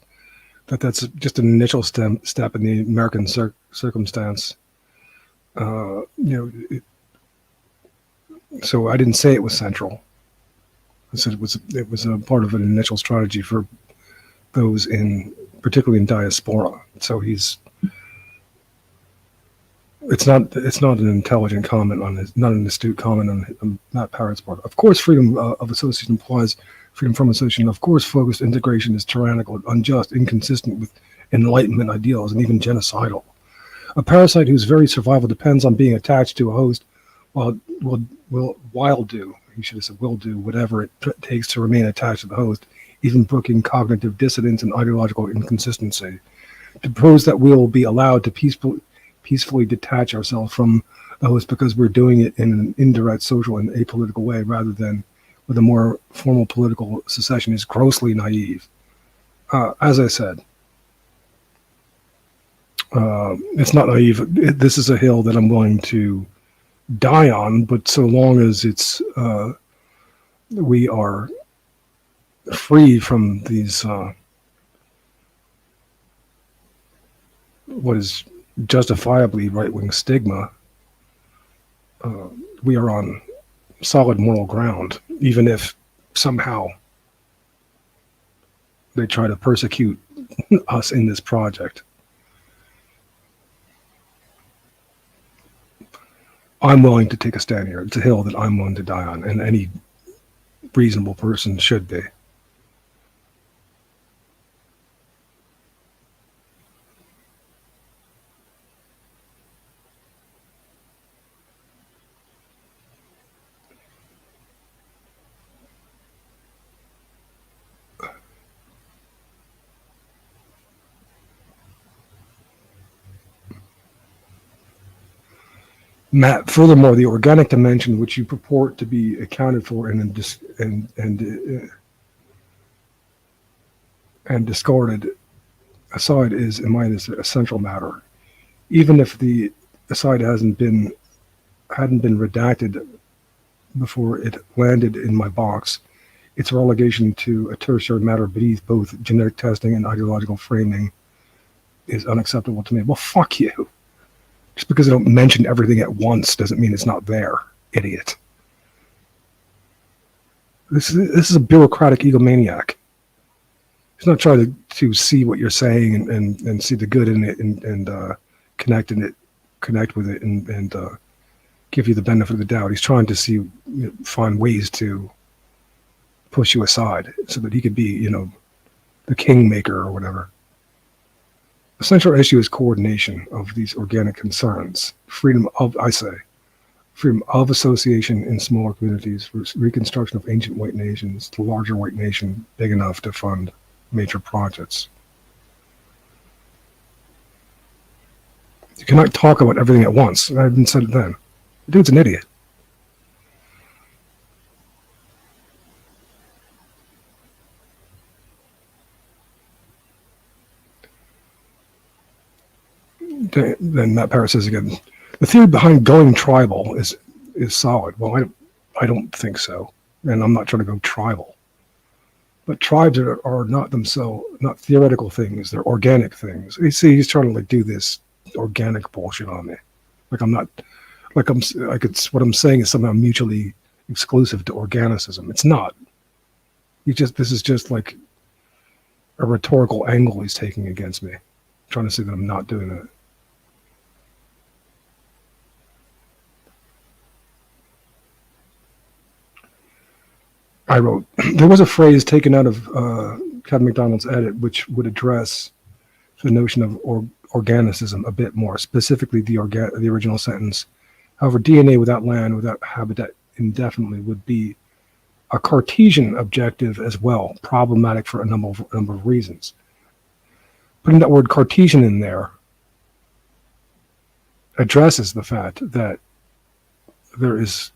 that's just an initial step in the American circumstance. So I didn't say it was central. I said it was a part of an initial strategy for those particularly in diaspora. So it's not an intelligent comment not an astute comment on Matt Parrott's part. Of course, freedom of association implies freedom from association. Of course, focused integration is tyrannical, unjust, inconsistent with Enlightenment ideals, and even genocidal. A parasite whose very survival depends on being attached to a host will do whatever it takes to remain attached to the host, even brooking cognitive dissonance and ideological inconsistency. To propose that we'll be allowed to peacefully detach ourselves from the host because we're doing it in an indirect social and apolitical way rather than with a more formal political secession is grossly naive. As I said, it's not naive. This is a hill that I'm willing to die on, but so long as we are free from these what is justifiably right-wing stigma, we are on solid moral ground, even if somehow they try to persecute us in this project. I'm willing to take a stand here. It's a hill that I'm willing to die on, and any reasonable person should be. Matt, furthermore, the organic dimension which you purport to be accounted for and discarded aside is, in my mind, a central matter. Even if the aside hadn't been redacted before it landed in my box, its relegation to a tertiary matter beneath both genetic testing and ideological framing is unacceptable to me. Well, fuck you. Just because I don't mention everything at once doesn't mean it's not there, idiot. This is a bureaucratic egomaniac. He's not trying to see what you're saying and see the good in it and connect with it and give you the benefit of the doubt. He's trying to find ways to push you aside so that he could be, the kingmaker or whatever. The central issue is coordination of these organic concerns, freedom of association in smaller communities, reconstruction of ancient white nations, the larger white nation big enough to fund major projects. You cannot talk about everything at once. I haven't said it then. The dude's an idiot. Then Matt Parrott says again, the theory behind going tribal is is solid. Well, I don't think so, and I'm not trying to go tribal. But tribes are not themselves, not theoretical things. They're organic things. You see, he's trying to like do this organic bullshit on me. Like I'm not, like what I'm saying is somehow mutually exclusive to organicism. It's not. This is just like a rhetorical angle he's taking against me, trying to say that I'm not doing that. I wrote, there was a phrase taken out of Kevin MacDonald's edit which would address the notion of organicism a bit more, specifically the original sentence. However, DNA without land, without habitat indefinitely would be a Cartesian objective as well, problematic for a number of reasons. Putting that word Cartesian in there addresses the fact that there is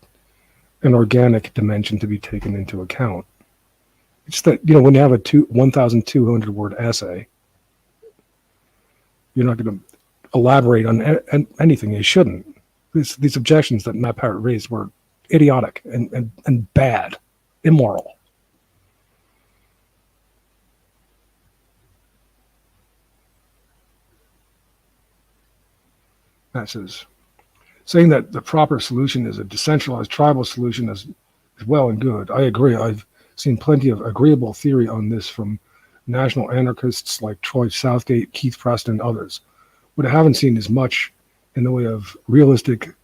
an organic dimension to be taken into account. It's that, when you have a 1,200 word essay, you're not going to elaborate on anything. You shouldn't. These objections that Matt Parrott raised were idiotic and bad, immoral. That says, saying that the proper solution is a decentralized tribal solution is well and good. I agree. I've seen plenty of agreeable theory on this from national anarchists like Troy Southgate, Keith Preston, and others. What I haven't seen is much in the way of realistic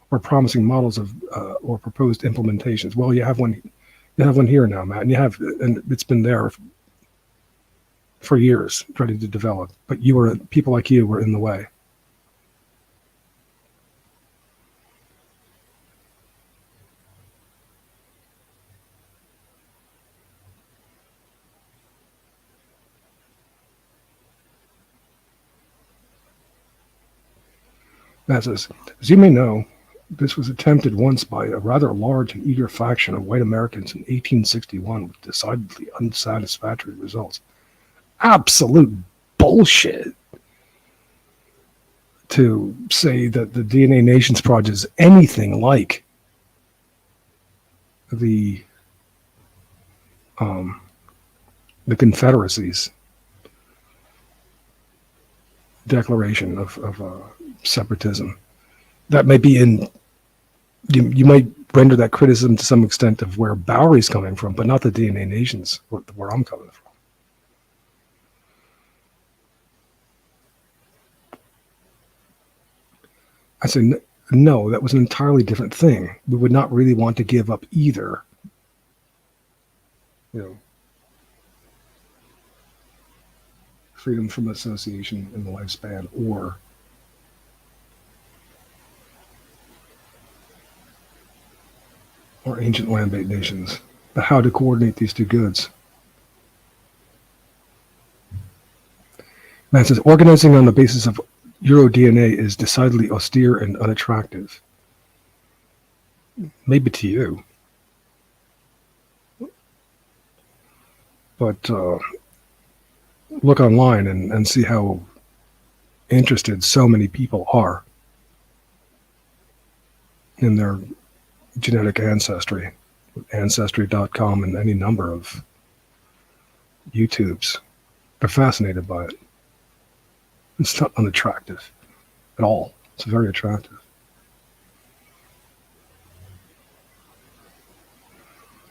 or promising models of or proposed implementations. Well, you have one. You have one here now, Matt, and it's been there for years, ready to develop. But people like you were in the way. That says, as you may know, this was attempted once by a rather large and eager faction of white Americans in 1861 with decidedly unsatisfactory results. Absolute bullshit to say that the DNA Nations Project is anything like the Confederacy's declaration of separatism. That may be you might render that criticism to some extent of where Bowery's coming from, but not the DNA Nations, where I'm coming from. I said, no, that was an entirely different thing. We would not really want to give up either. Freedom from association in the lifespan, or ancient land-based nations, but how to coordinate these two goods. Matt says, organizing on the basis of Euro DNA is decidedly austere and unattractive. Maybe to you. But look online and see how interested so many people are in their genetic ancestry, ancestry.com and any number of YouTubes. They're fascinated by it. It's not unattractive at all. It's very attractive.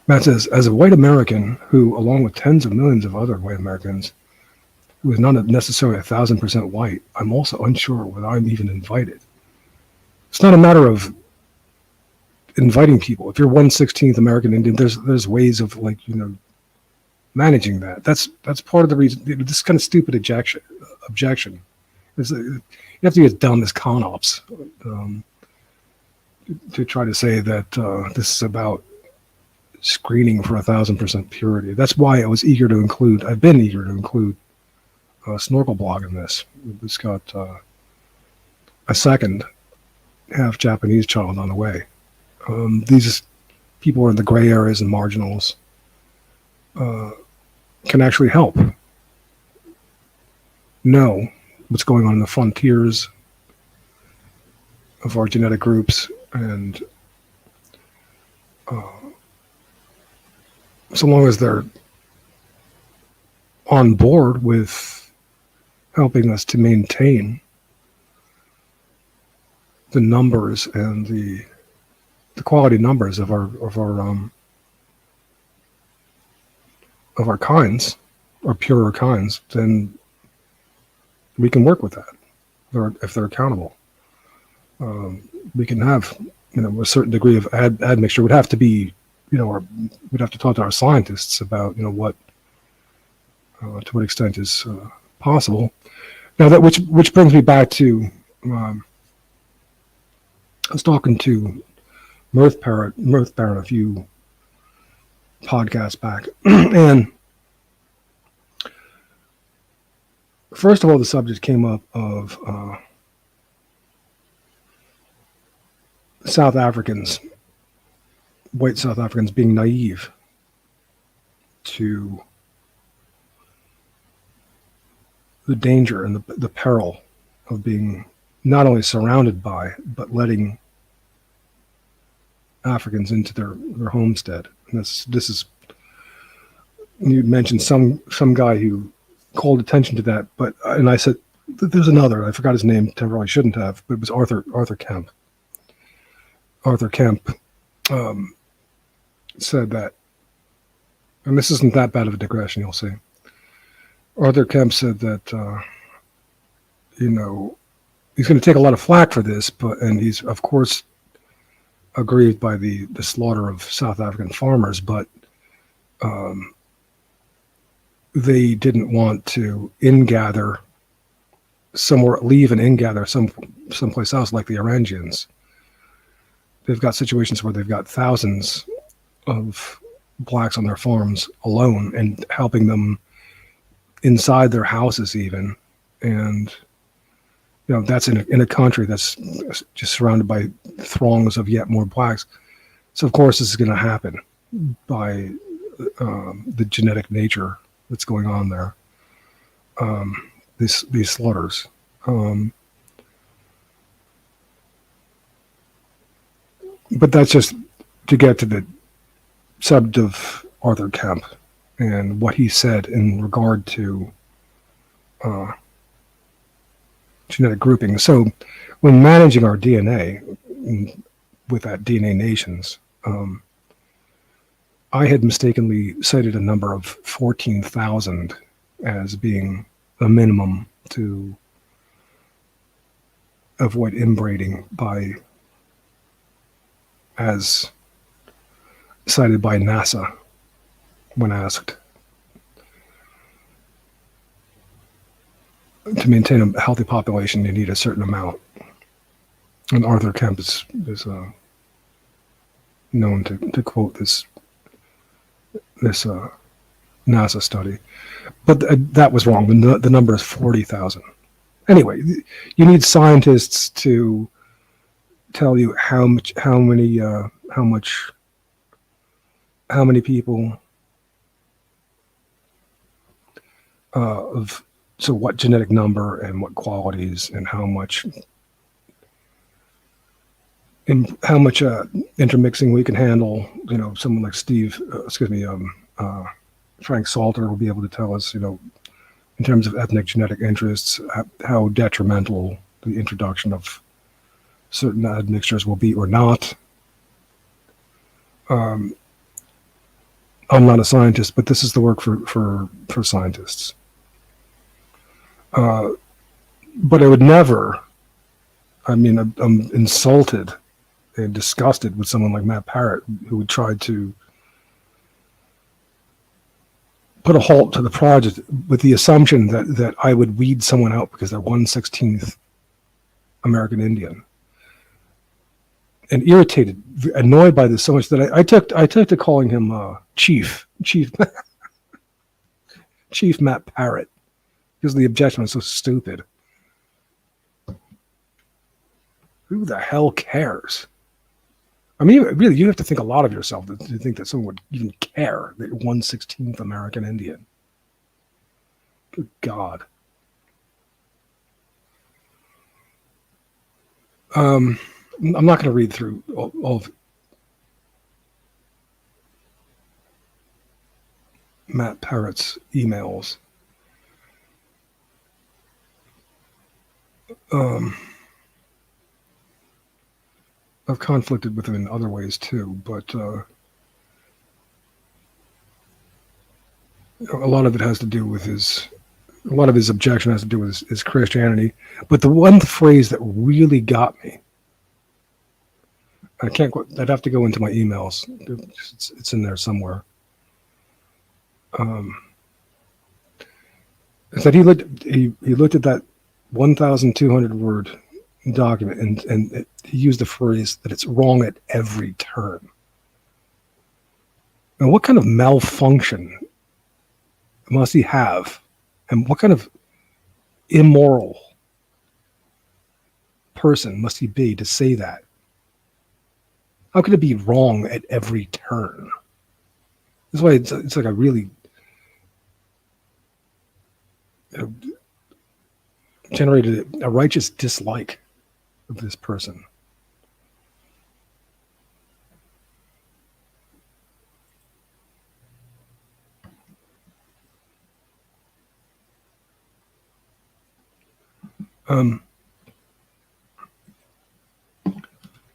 Matt says, as a white American who, along with tens of millions of other white Americans, who is not necessarily 1,000% white, I'm also unsure whether I'm even invited. It's not a matter of inviting people. If you're 1/16 American Indian, there's ways of managing that. That's part of the reason. This kind of stupid objection. You have to get dumb as con ops to try to say that this is about screening for 1,000% purity. That's why I was eager to include. I've been eager to include a snorkel blog in this. It's got a second half Japanese child on the way. These people are in the gray areas and marginals can actually help know what's going on in the frontiers of our genetic groups and so long as they're on board with helping us to maintain the numbers and the quality numbers of our kinds, our purer kinds, then we can work with that. If they're accountable, we can have, a certain degree of admixture. Would have to be, or we'd have to talk to our scientists about, what to what extent is possible. Now that which brings me back to I was talking to Mirth Parrot a few podcasts back, and first of all, the subject came up of white South Africans being naive to the danger and the peril of being not only surrounded by, but letting Africans into their homestead. And this is, you mentioned some guy who called attention to that, and I said, there's another, I forgot his name, temporarily shouldn't have, but it was Arthur Kemp. Arthur Kemp said that, and this isn't that bad of a digression, you'll see. Arthur Kemp said that, he's going to take a lot of flack for this, and he's, of course, aggrieved by the slaughter of South African farmers, but they didn't want to leave and ingather someplace else, like the Orangians. They've got situations where they've got thousands of blacks on their farms alone and helping them inside their houses even. And, that's in a country that's just surrounded by throngs of yet more blacks. So, of course, this is going to happen by the genetic nature that's going on there. These slaughters. But that's just to get to the subject of Arthur Kemp and what he said in regard to genetic grouping. So when managing our DNA with that DNA Nations, I had mistakenly cited a number of 14,000 as being a minimum to avoid inbreeding as cited by NASA when asked. To maintain a healthy population, you need a certain amount. And Arthur Kemp is known to quote this NASA study. But that was wrong. The number is 40,000. Anyway, you need scientists to tell you how many people so what genetic number and what qualities and how much intermixing we can handle. Someone like Frank Salter will be able to tell us, in terms of ethnic genetic interests, how detrimental the introduction of certain admixtures will be or not. I'm not a scientist, but this is the work for scientists. But I would never, I'm insulted and disgusted with someone like Matt Parrott, who would try to put a halt to the project with the assumption that I would weed someone out because they're 1/16th American Indian. And irritated, annoyed by this so much that I took to calling him Chief Matt Parrott, because the objection was so stupid. Who the hell cares? Really, you have to think a lot of yourself to think that someone would even care that you're 1/16th American Indian. Good God. I'm not going to read through all of Matt Parrott's emails. I've conflicted with him in other ways too, but a lot of it has to do with a lot of his objection has to do with his Christianity. But the one phrase that really got me, I'd have to go into my emails. It's in there somewhere. Is that he looked at that 1,200 word document and he used the phrase that it's wrong at every turn. Now, what kind of malfunction must he have, and what kind of immoral person must he be to say that? How could it be wrong at every turn? That's why it's like a really generated a righteous dislike of this person.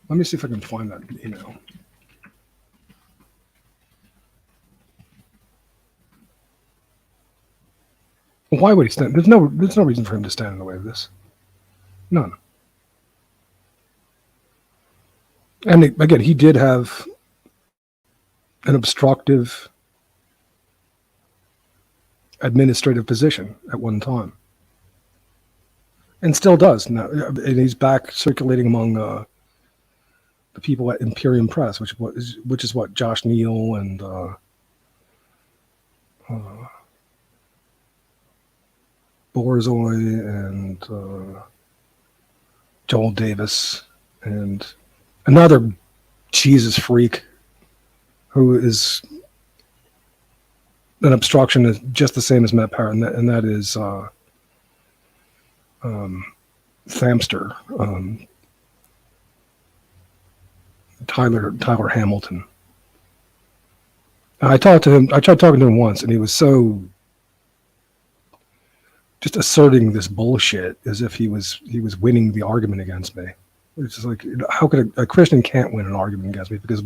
Let me see if I can find that email. Why would he stand? There's no reason for him to stand in the way of this. None. And again, he did have an obstructive administrative position at one time, and still does now. And he's back circulating among the people at Imperium Press, which is what Josh Neal and Bowery and Joel Davis and another Jesus freak who is an obstruction is just the same as Matt Parrott, and that is Thamster, Tyler Hamilton. I tried talking to him once, and he was so just asserting this bullshit as if he was winning the argument against me. It's just like, how could a Christian can't win an argument against me because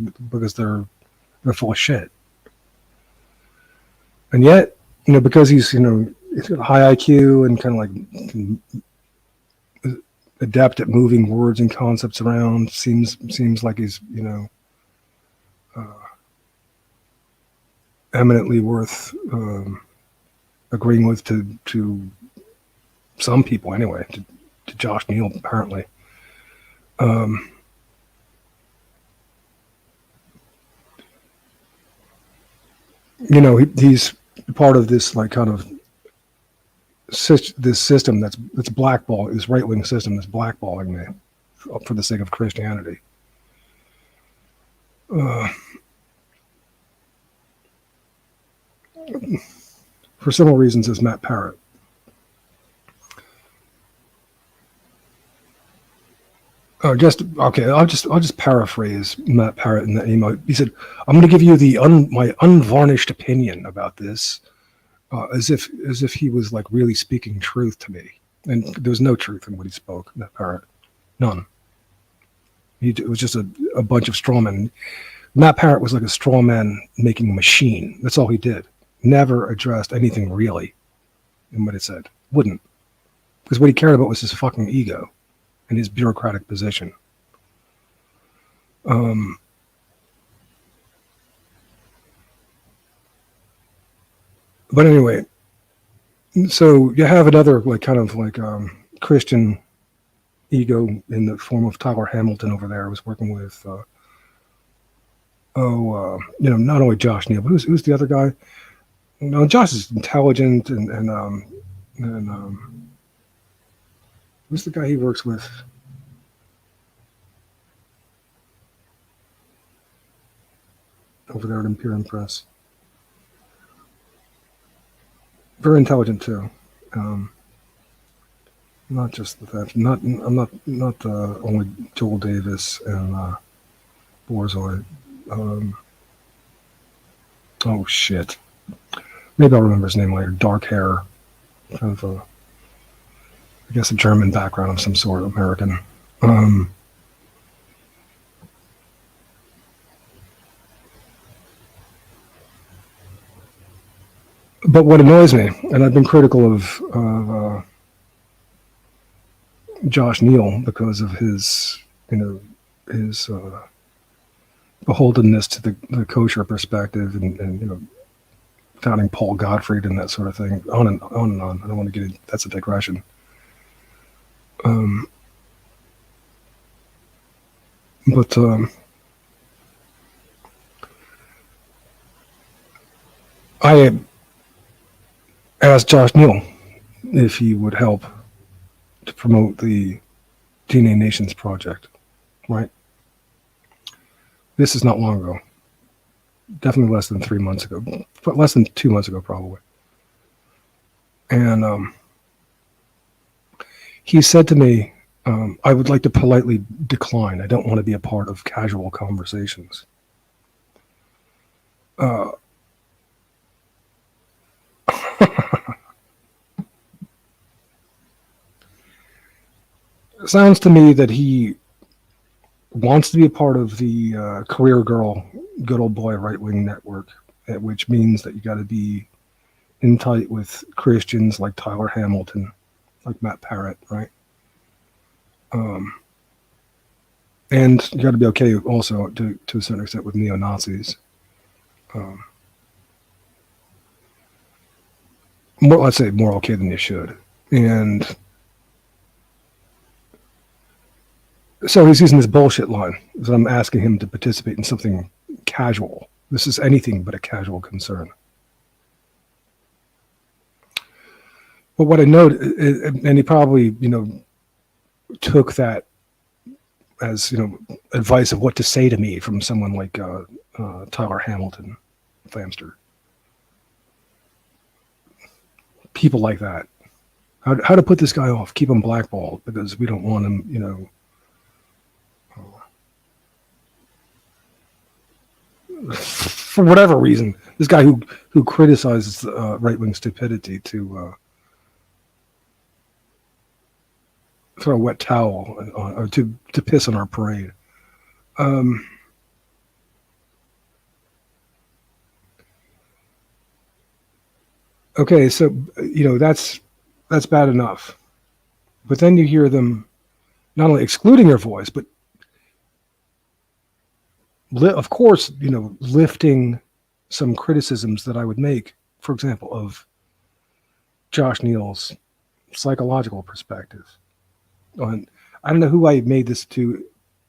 they're full of shit. And yet, because he's he's got a high IQ and kind of like adept at moving words and concepts around, seems like he's eminently worth agreeing with to some people anyway, to Josh Neal apparently. He's part of this like kind of this system that's blackballing, this right-wing system that's blackballing me for the sake of Christianity. For similar reasons as Matt Parrott. I'll just paraphrase Matt Parrott in the email. He said, "I'm going to give you my unvarnished opinion about this," as if he was like really speaking truth to me, and there was no truth in what he spoke. Matt Parrott, none. It was just a bunch of strawmen. Matt Parrott was like a strawman making machine. That's all he did. Never addressed anything really in what it said. Wouldn't, because what he cared about was his fucking ego and his bureaucratic position. But anyway, so you have another like kind of like Christian ego in the form of Tyler Hamilton over there. I was working with not only Josh Neal, but who's the other guy? Josh is intelligent and who's the guy he works with? Over there at Imperium Press. Very intelligent too. Not just that. I'm not only Joel Davis and Borzoi. Oh shit. maybe I'll remember his name later. Dark hair, kind of a, I guess a German background of some sort, American. But what annoys me, and I've been critical of Josh Neal because of his, his beholdenness to the kosher perspective, and founding Paul Gottfried and that sort of thing, on and on and on. I don't want to get into, that's a digression. But I asked Josh Neal if he would help to promote the DNA Nations project, right? This is not long ago. Definitely less than 3 months ago, but less than 2 months ago, probably. And he said to me, I would like to politely decline. I don't want to be a part of casual conversations. It sounds to me that he wants to be a part of the career girl, good old boy right-wing network, which means that you got to be in tight with Christians like Tyler Hamilton, like Matt Parrott, right? And you got to be okay also to a certain extent with neo-Nazis. Let's say more okay than you should. And so he's using this bullshit line. So I'm asking him to participate in something casual. This is anything but a casual concern. But what I know, and he probably, took that as, advice of what to say to me from someone like Tyler Hamilton, Flamster. People like that. How to put this guy off, keep him blackballed because we don't want him, for whatever reason, this guy who criticizes right-wing stupidity to throw a wet towel on, or to piss on our parade. Okay, so that's bad enough, but then you hear them not only excluding their voice, but of course, lifting some criticisms that I would make, for example, of Josh Neal's psychological perspective. I don't know who I made this to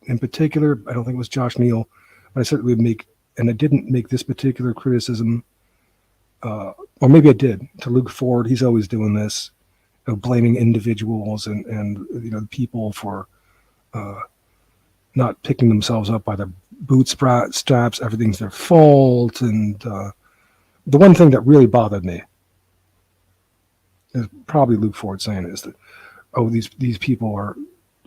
in particular. I don't think it was Josh Neal, but I certainly would make, and I didn't make this particular criticism, or maybe I did, to Luke Ford. He's always doing this, blaming individuals and people for not picking themselves up by their bootstraps. Everything's their fault. And the one thing that really bothered me is probably Luke Ford saying is that, these people are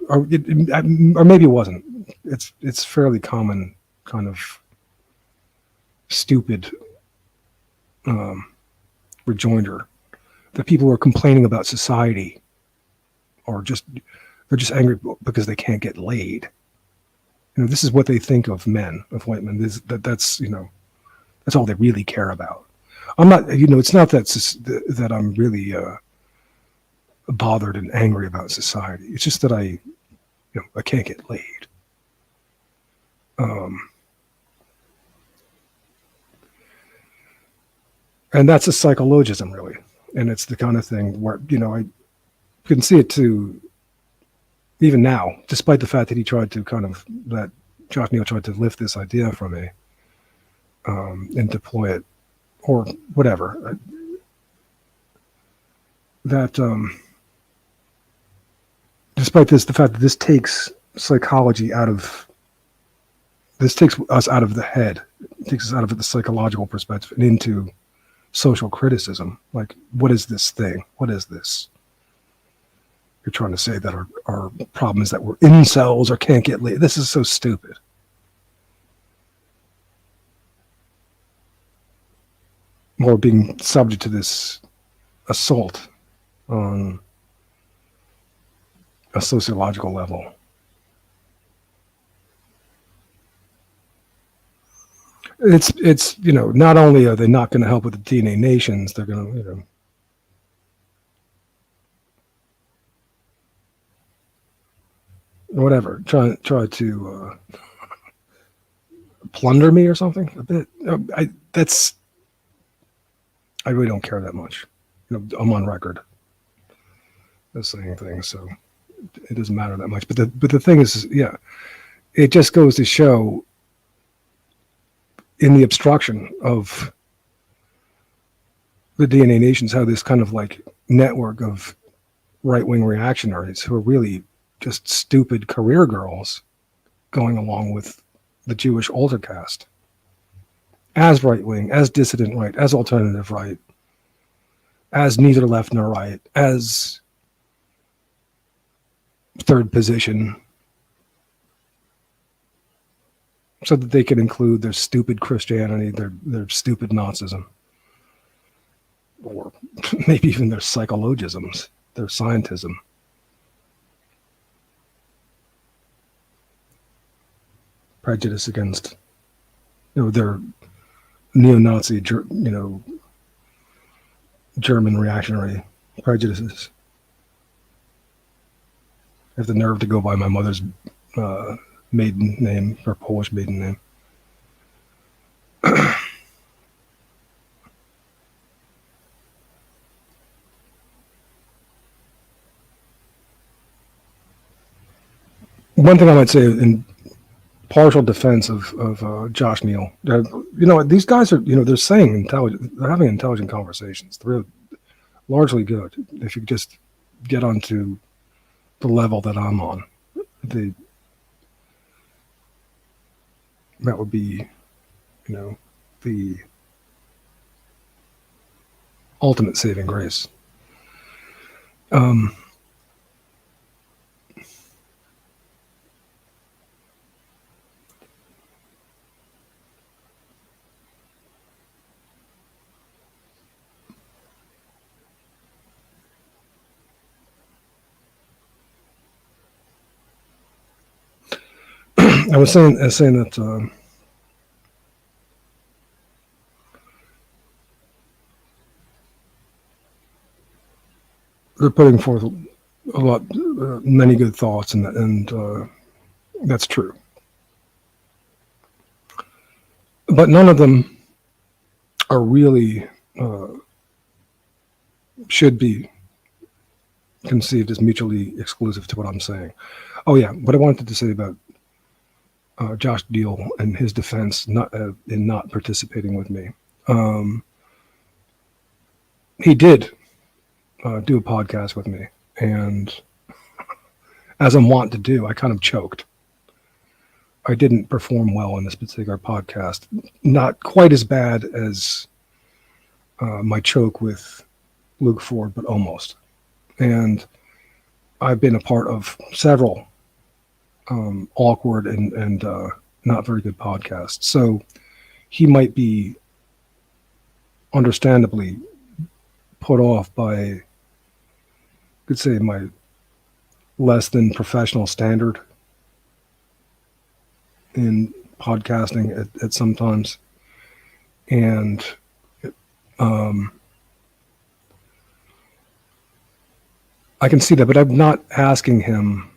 or maybe it wasn't. It's fairly common kind of stupid rejoinder that people are complaining about society, or they're just angry because they can't get laid. This is what they think of men, of white men. That's all they really care about. I'm not, it's not that I'm really bothered and angry about society. It's just that I can't get laid. And that's a psychologism, really. And it's the kind of thing where, I can see it too, even now, despite the fact that that Josh Neal tried to lift this idea from me and deploy it, or whatever. Despite the fact that this takes psychology takes us out of the head, it takes us out of the psychological perspective and into social criticism. Like, what is this thing? What is this? You're trying to say that our problem is that we're incels or can't get laid. This is so stupid. or being subject to this assault on a sociological level. It's not only are they not going to help with the DNA nations, they're going to whatever try to plunder me or something a bit. I really don't care that much. I'm on record as saying things, so it doesn't matter that much. But the thing is, yeah, it just goes to show in the obstruction of the DNA nations how this kind of like network of right-wing reactionaries who are really just stupid career girls going along with the Jewish altar caste as right-wing, as dissident right, as alternative right, as neither left nor right, as third position, so that they can include their stupid Christianity, their stupid Nazism, or maybe even their psychologisms, their scientism. Prejudice against, their neo-Nazi, German reactionary prejudices. I have the nerve to go by my mother's maiden name, or Polish maiden name. One thing I might say in partial defense of Josh Neal, these guys are, they're saying intelligent, they're having intelligent conversations. They're largely good if you just get onto the level that I'm on. That would be, the ultimate saving grace. I was saying that they're putting forth many good thoughts, and that's true. But none of them are really should be conceived as mutually exclusive to what I'm saying. Oh yeah, what I wanted to say about Josh Neal and his defense in not participating with me. He did do a podcast with me, and as I'm wont to do, I kind of choked. I didn't perform well in this particular podcast. Not quite as bad as my choke with Luke Ford, but almost. And I've been a part of several awkward and not very good podcasts. So he might be understandably put off by, could say, my less than professional standard in podcasting at some times. And I can see that, but I'm not asking him.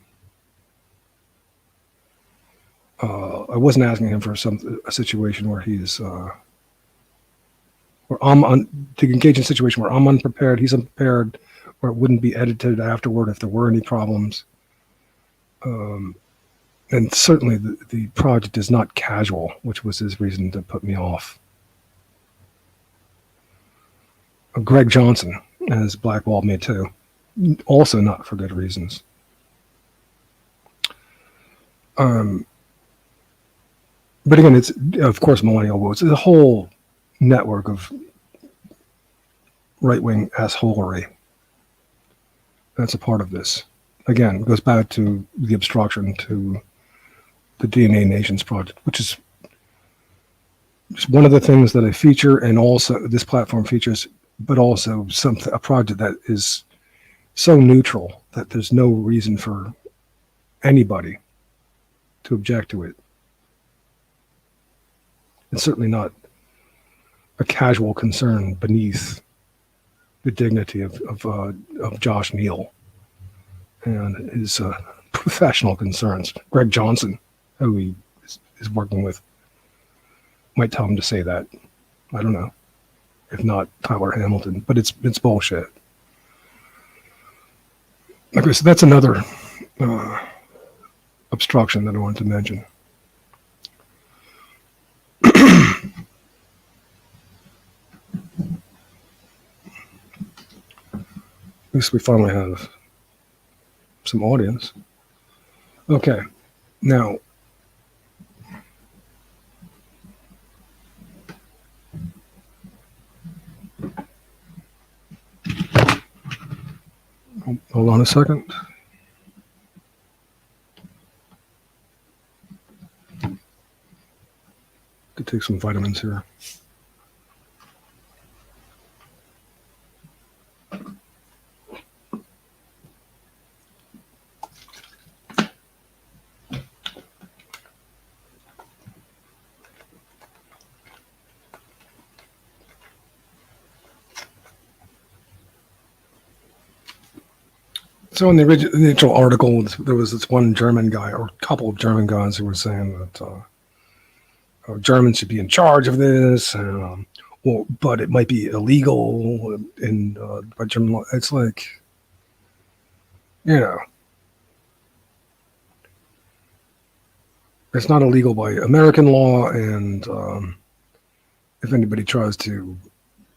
I wasn't asking him for a situation where he's where to engage in a situation where I'm unprepared, he's unprepared, where it wouldn't be edited afterward if there were any problems. And certainly the project is not casual, which was his reason to put me off. Greg Johnson has blackballed me too, also not for good reasons. But again, it's, of course, millennial votes. It's a whole network of right-wing assholery that's a part of this. Again, it goes back to the obstruction to the DNA Nations project, which is just one of the things that I feature, and also this platform features, but also a project that is so neutral that there's no reason for anybody to object to it. It's certainly not a casual concern beneath the dignity of Josh Neal and his professional concerns. Greg Johnson, who he is working with, might tell him to say that. I don't know. If not Tyler Hamilton, but it's bullshit. Okay, so that's another obstruction that I wanted to mention. At least we finally have some audience. Okay, now hold on a second. Could take some vitamins here. So in the original article, there was this one German guy, or a couple of German guys, who were saying that Germans should be in charge of this, and, but it might be illegal by German law. It's like, it's not illegal by American law, and if anybody tries to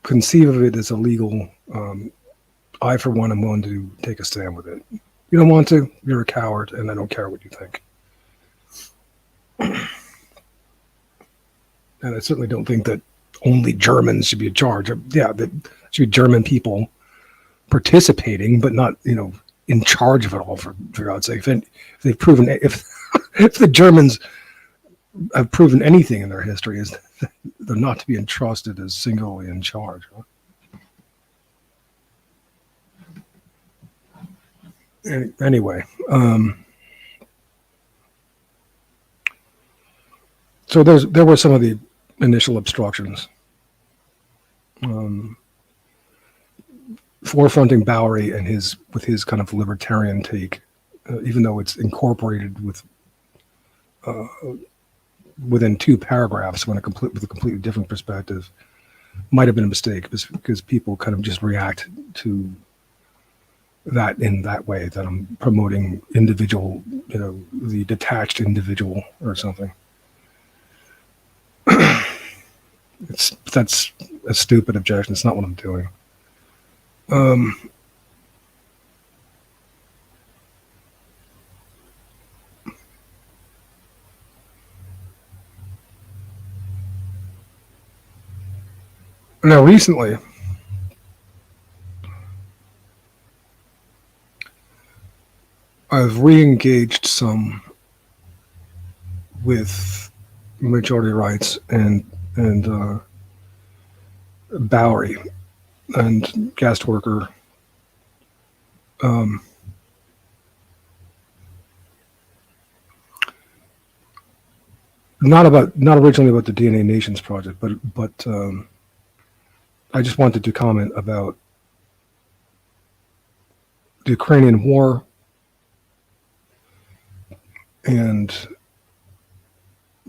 conceive of it as illegal, I, for one, am willing to take a stand with it. You don't want to, you're a coward, and I don't care what you think. And I certainly don't think that only Germans should be in charge. Yeah, there should be German people participating, but not, in charge of it all, for God's sake. If they've proven, if the Germans have proven anything in their history, is they're not to be entrusted as singularly in charge. Huh? Anyway, so there were some of the initial obstructions, forefronting Bowery and with his kind of libertarian take, even though it's incorporated within two paragraphs with a completely different perspective, might have been a mistake because people kind of just react to that in that way, that I'm promoting individual, the detached individual or something. That's a stupid objection. It's not what I'm doing. Now, recently, I've re-engaged some with majority rights and Bowery and guest worker. Not originally about the DNA Nations project, but I just wanted to comment about the Ukrainian war and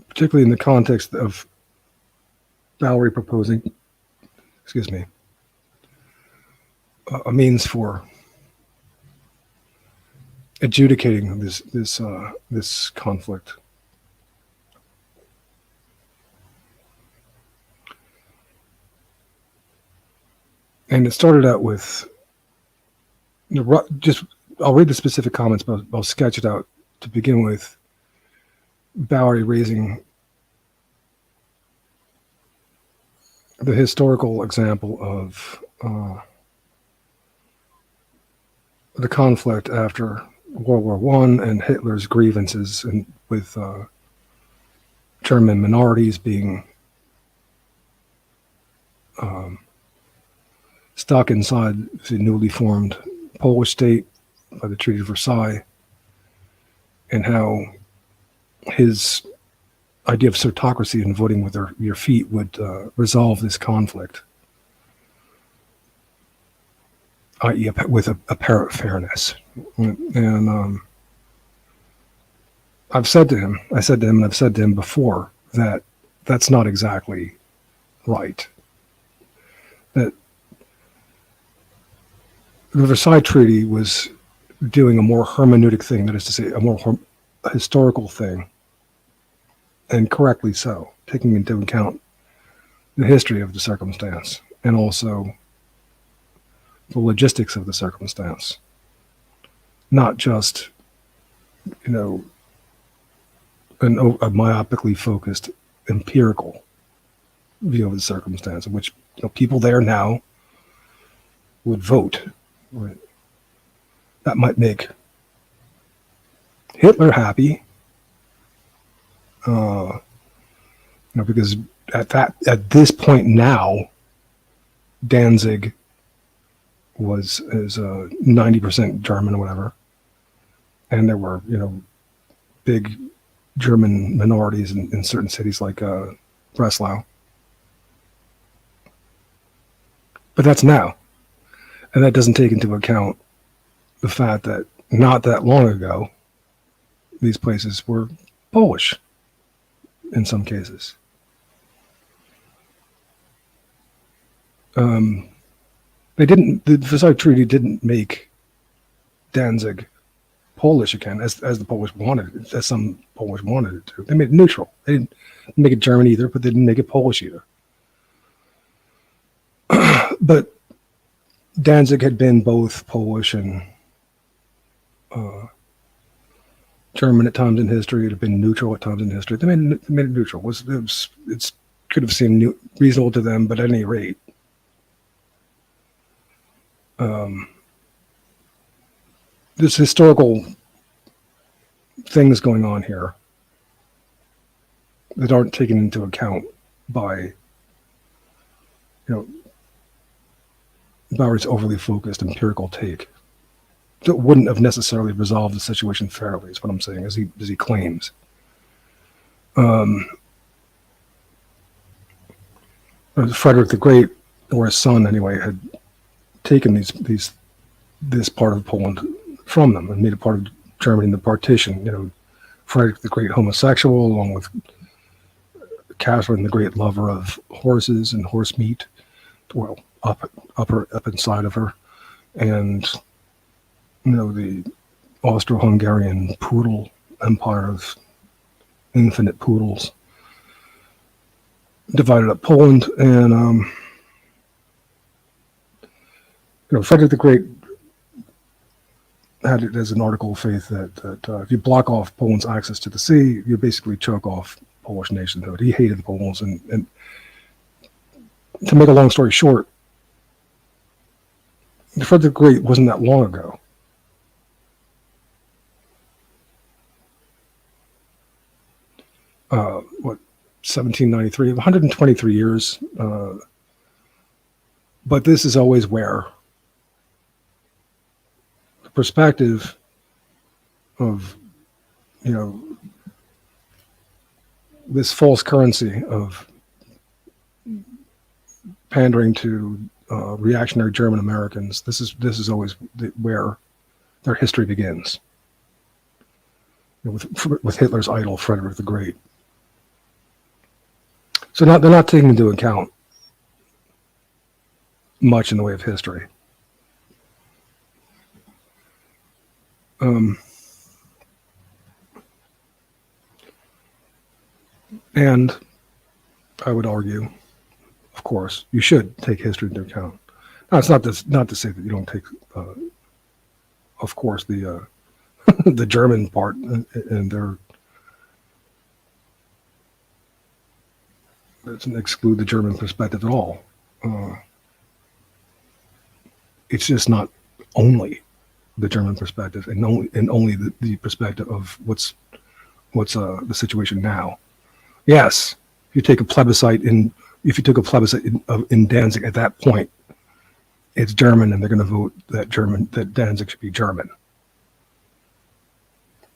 particularly in the context of Bowery proposing, a means for adjudicating this conflict. And it started out with I'll read the specific comments, but I'll sketch it out to begin with. Bowery raising the historical example of the conflict after World War I and Hitler's grievances with German minorities being stuck inside the newly formed Polish state by the Treaty of Versailles, and how his idea of Sortocracy and voting with your feet would resolve this conflict, i.e. with apparent fairness. And I said to him, and I've said to him before, that that's not exactly right. That the Versailles Treaty was doing a more hermeneutic thing, that is to say, a more historical thing, and correctly so, taking into account the history of the circumstance and also the logistics of the circumstance, not just, a myopically focused empirical view of the circumstance, in which people there now would vote. Right? That might make Hitler happy, because at this point now, Danzig is 90% German or whatever, and there were big German minorities in certain cities like Breslau. But that's now, and that doesn't take into account the fact that not that long ago, these places were Polish in some cases. The Versailles Treaty didn't make Danzig Polish again, as the Polish wanted it, as some Polish wanted it to. They made it neutral. They didn't make it German either, but they didn't make it Polish either. But Danzig had been both Polish and German at times in history. It had been neutral at times in history. They made it neutral. It could have seemed reasonable to them, but at any rate, there's historical things going on here that aren't taken into account by, Bowery's overly focused empirical take. That wouldn't have necessarily resolved the situation fairly, is what I'm saying, as he claims. Frederick the Great, or his son anyway, had taken this part of Poland from them and made it part of Germany in the partition. Frederick the Great homosexual, along with Catherine the Great lover of horses and horse meat, well, up inside of her, and the Austro-Hungarian poodle empire of infinite poodles divided up Poland, and Frederick the Great had it as an article of faith that if you block off Poland's access to the sea, you basically choke off Polish nationhood. He hated the Poles, and to make a long story short, Frederick the Great wasn't that long ago. What, 1793, 123 years. But this is always where the perspective of, this false currency of pandering to reactionary German Americans. This is always where their history begins. With Hitler's idol, Frederick the Great. So they're not taking into account much in the way of history. And I would argue, of course, you should take history into account. Now, it's not to say that you don't take, of course, the the German part and their, doesn't exclude the German perspective at all. It's just not only the German perspective and only the perspective of what's the situation now. Yes, if you take a plebiscite in if you took a plebiscite in Danzig at that point, it's German, and they're going to vote that Danzig should be German.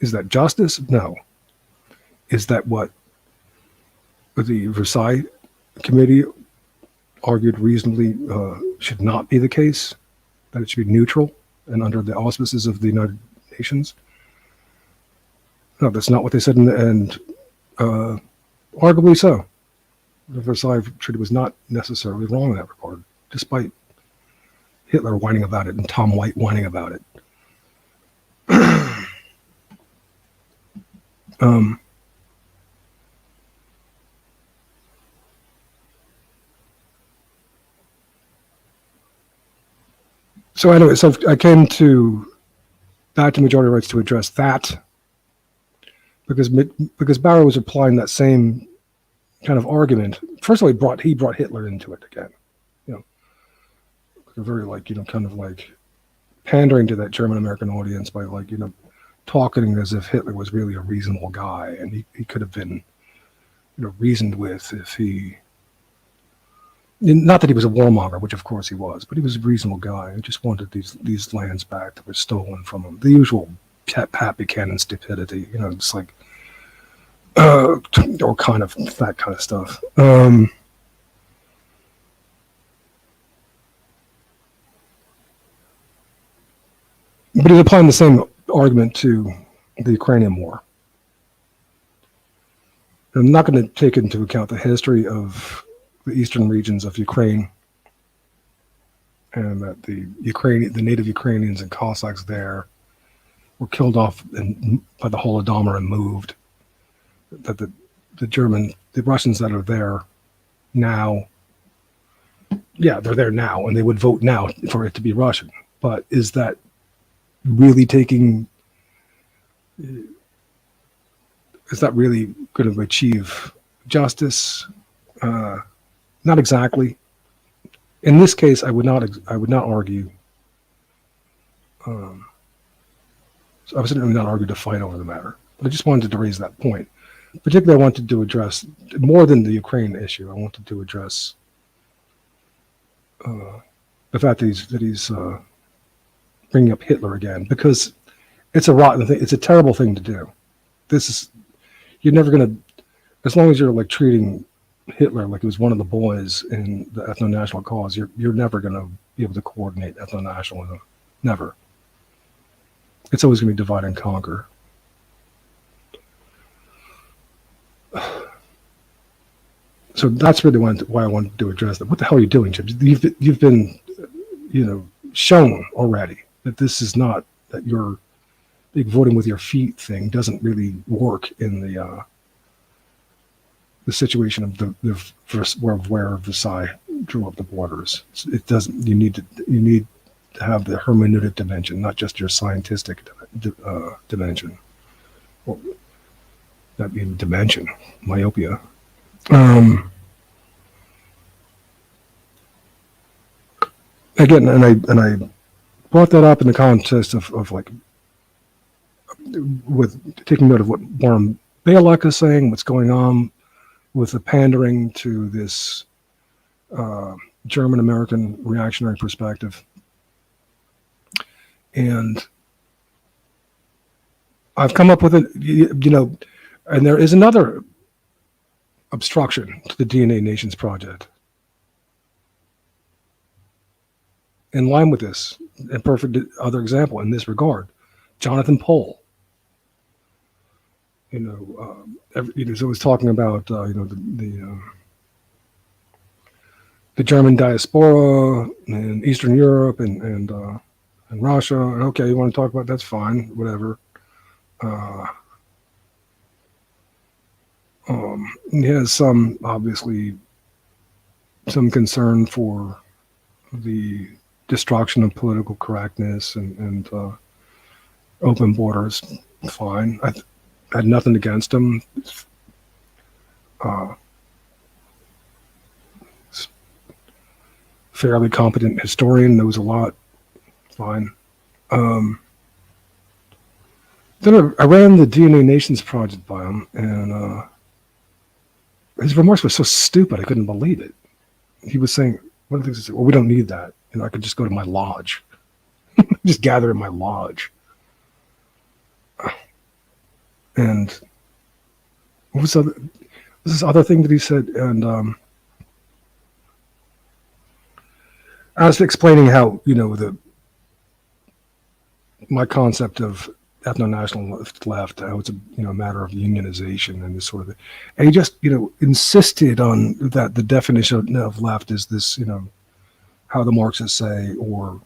Is that justice? No. Is that what the Versailles Committee argued reasonably should not be the case? That it should be neutral and under the auspices of the United Nations? No, that's not what they said, and arguably so. The Versailles Treaty was not necessarily wrong in that regard, despite Hitler whining about it and Tom White whining about it. So anyway, so I came back to majority rights to address that, because Bowery was applying that same kind of argument. First of all, he brought Hitler into it again, very kind of like pandering to that German American audience by talking as if Hitler was really a reasonable guy, and he could have been reasoned with if he, not that he was a warmonger, which of course he was, but he was a reasonable guy who just wanted these lands back that were stolen from him. The usual Pat Buchanan stupidity, just like or kind of that kind of stuff. But he's applying the same argument to the Ukrainian war. I'm not going to take into account the history of the eastern regions of Ukraine, and that the native Ukrainians and Cossacks there were killed off by the Holodomor and moved. That the Russians that are there now, they're there now, and they would vote now for it to be Russian. But is that really is that really going to achieve justice? Not exactly. In this case, I would not argue. So I was certainly not argue to fight over the matter, but I just wanted to raise that point. Particularly, I wanted to address more than the Ukraine issue. I wanted to address the fact that he's bringing up Hitler again, because it's a rotten thing. It's a terrible thing to do. You're never going to, as long as you're treating Hitler like he was one of the boys in the ethno-national cause, you're never going to be able to coordinate ethno-nationalism. Never. It's always going to be divide and conquer. So that's really why I wanted to address that. What the hell are you doing, Jim? You've been, shown already that this is not, that your big voting with your feet thing doesn't really work in the situation of where Versailles drew up the borders. It doesn't. You need to have the hermeneutic dimension, not just your scientific dimension. Well, not even dimension, myopia. Again, and I brought that up in the context of with taking note of what Warren Balak is saying, what's going on with the pandering to this German-American reactionary perspective. And I've come up with it, and there is another obstruction to the DNA Nations Project. In line with this, a perfect other example in this regard, Jonathan Pohl. So was talking about the German diaspora in Eastern Europe and Russia. Okay, you want to talk about that's fine, whatever. He has obviously some concern for the destruction of political correctness and open borders. Fine. I had nothing against him. Fairly competent historian, knows a lot. Fine. Then I ran the DNA Nations Project by him, and his remorse was so stupid, I couldn't believe it. He was saying, one of the things he said, well, we don't need that. I could just go to my lodge. Just gather in my lodge. And what was this other thing that he said? And I was explaining how, my concept of ethno-national left, how it's a matter of unionization and this sort of thing. And he just, insisted on that the definition of left is this, how the Marxists say, or,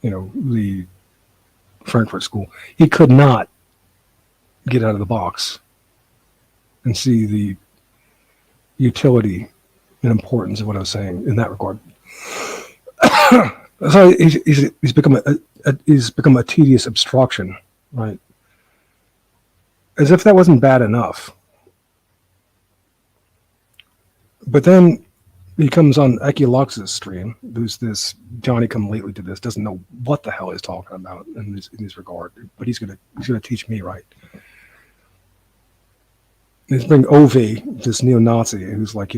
the Frankfurt School. He could not get out of the box and see the utility and importance of what I was saying in that regard. So he's become a tedious obstruction, right? As if that wasn't bad enough. But then he comes on Equilux's stream, who's this Johnny come lately to this, doesn't know what the hell he's talking about in this regard, but he's gonna teach me right. He's bringing Ovi, this neo-Nazi, who's like,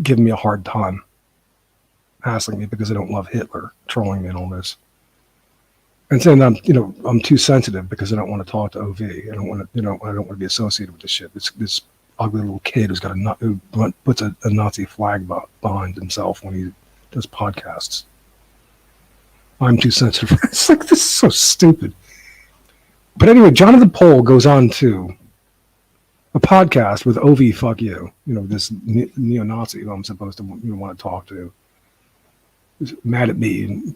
giving me a hard time, hassling me because I don't love Hitler, trolling me and all this, and saying I'm too sensitive because I don't want to talk to OV. I don't want to be associated with this shit. This ugly little kid who puts a Nazi flag behind himself when he does podcasts. I'm too sensitive. It's like, this is so stupid. But anyway, Jonathan Pohl goes on to a podcast with OV fuck you, this neo-Nazi who I'm supposed to want to talk to. He's mad at me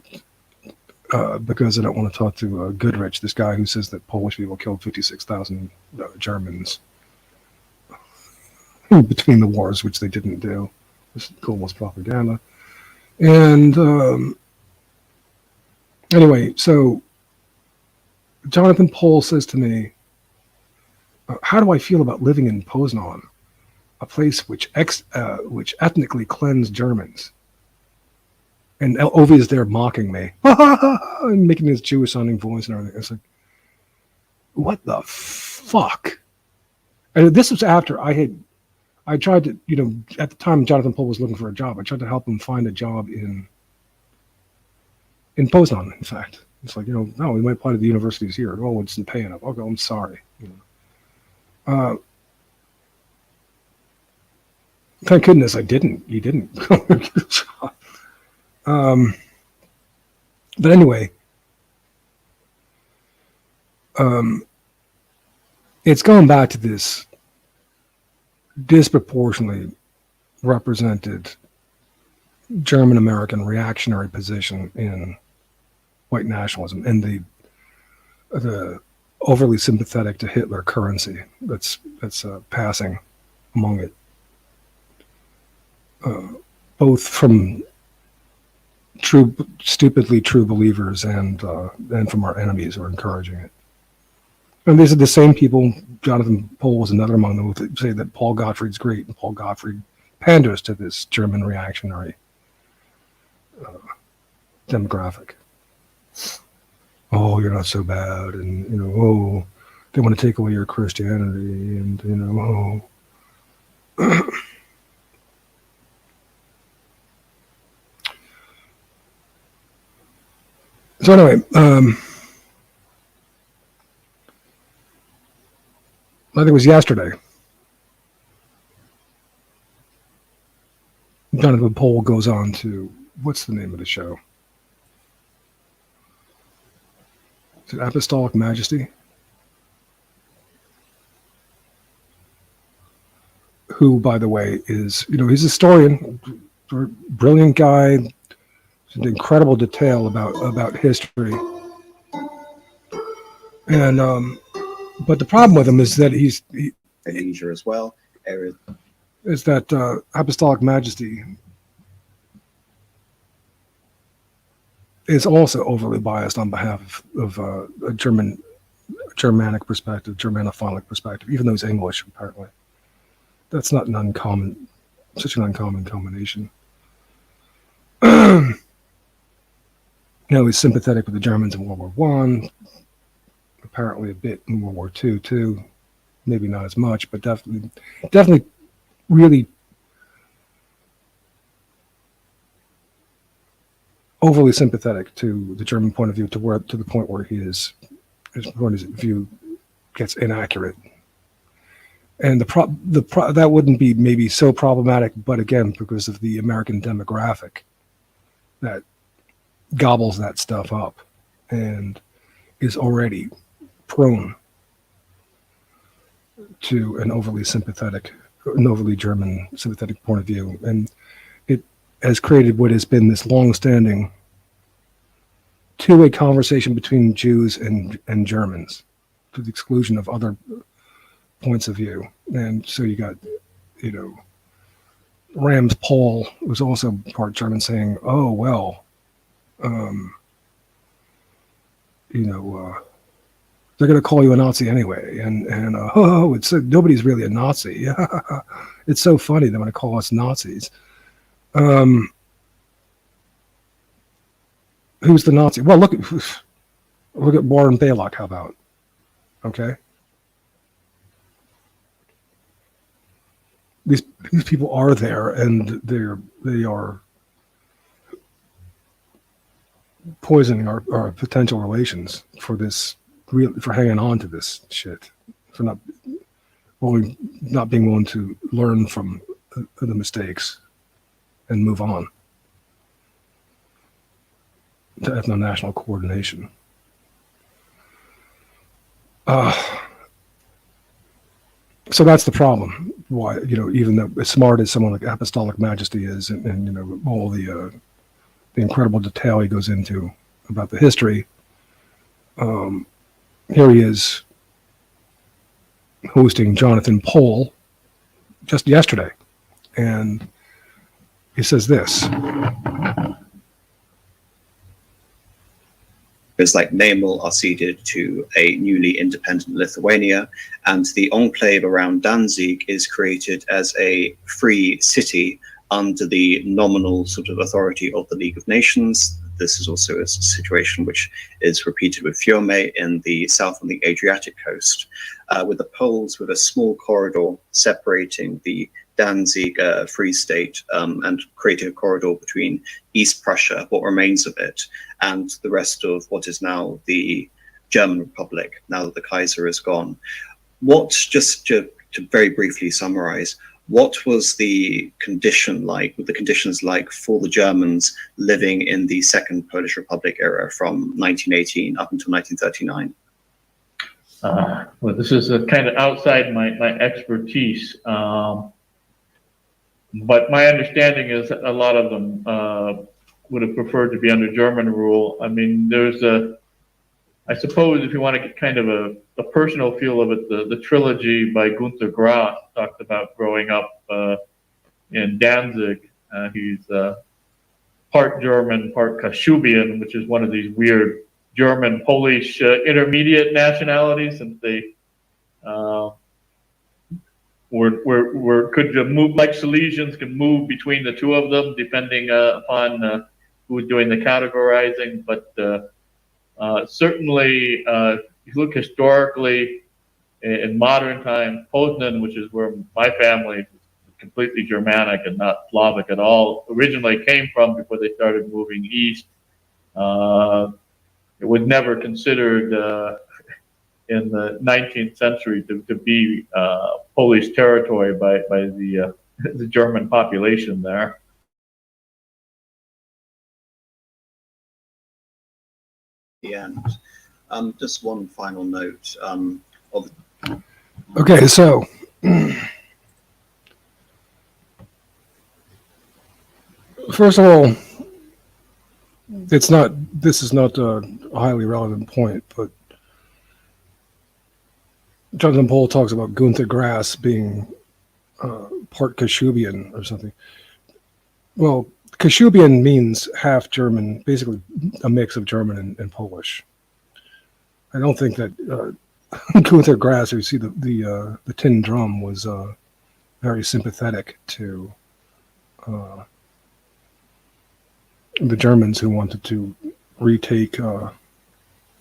because I don't want to talk to Goodrich, this guy who says that Polish people killed 56,000 Germans between the wars, which they didn't do. This globalist propaganda. And anyway, so Jonathan Pohl says to me, how do I feel about living in Poznan, a place which ethnically cleansed Germans? And Ovi is there mocking me, and making his Jewish sounding voice and everything. It's like, what the fuck? And this was after I tried to, at the time Jonathan Pohl was looking for a job. I tried to help him find a job in Poznan, in fact. It's like, no, we might apply to the universities here. Oh, it's not paying enough. Okay, I'm sorry. Thank goodness I didn't. He didn't go get a job. But anyway, it's going back to this disproportionately represented German American reactionary position in white nationalism and the overly sympathetic to Hitler currency that's passing among it, both from stupidly true believers and from our enemies who are encouraging it. And these are the same people. Jonathan Pohl was another among them who say that Paul Gottfried's great, and Paul Gottfried panders to this German reactionary demographic. Oh, you're not so bad, and oh, they want to take away your Christianity, and oh. So anyway, I think it was yesterday, Jonathan Pohl goes on to, what's the name of the show? Is it Apostolic Majesty? Who, by the way, is, he's a historian, brilliant guy, incredible detail about history. And but the problem with him is that he's Asia as well. Is that Apostolic Majesty is also overly biased on behalf of a Germanic perspective, Germanophonic perspective, even though he's English, apparently. That's not such an uncommon combination. He's sympathetic with the Germans in World War I, apparently a bit in World War II too, maybe not as much, but definitely really overly sympathetic to the German point of view, to the point where his point of view gets inaccurate. And that wouldn't be maybe so problematic, but again, because of the American demographic that gobbles that stuff up and is already prone to an overly German sympathetic point of view. And it has created what has been this long-standing two-way conversation between Jews and Germans, to the exclusion of other points of view. And so you got, Rams Paul was also part German, saying, "Oh well, they're going to call you a Nazi anyway," and it's nobody's really a Nazi. It's so funny they're going to call us Nazis. Who's the Nazi? Well, look at Warren Balak. How about? Okay. These people are there, and they are poisoning our potential relations for hanging on to this shit, for not being willing to learn from the mistakes and move on to ethno-national coordination. So that's the problem. Why, even though as smart as someone like Apostolic Majesty is, and all the incredible detail he goes into about the history, here he is hosting Jonathan Poll just yesterday, and he says this. Areas like Namel are ceded to a newly independent Lithuania, and the enclave around Danzig is created as a free city under the nominal sort of authority of the League of Nations. This is also a situation which is repeated with Fiume in the south on the Adriatic coast, with the Poles with a small corridor separating the Danzig Free State and creating a corridor between East Prussia, what remains of it, and the rest of what is now the German Republic, now that the Kaiser is gone. Just to very briefly summarize, what was the conditions like for the Germans living in the Second Polish Republic era from 1918 up until 1939? Well, this is kind of outside my expertise. But my understanding is that a lot of them would have preferred to be under German rule. I mean, I suppose if you want to get kind of a personal feel of it, the trilogy by Günter Grass talked about growing up in Danzig. He's part German, part Kashubian, which is one of these weird German-Polish intermediate nationalities, since they could move, like Silesians can move between the two of them depending upon who's doing the categorizing. But certainly, if you look historically in modern times, Poznan, which is where my family is completely Germanic and not Slavic at all, originally came from before they started moving east. It was never considered in the 19th century to be Polish territory by the German population there. The end. Just one final note. Okay, so first of all, this is not a highly relevant point, but Jonathan Poll talks about Günter Grass being part Kashubian or something. Well, Kashubian means half German, basically a mix of German and Polish. I don't think that Günter Grass, who you see the tin drum, was very sympathetic to the Germans who wanted to retake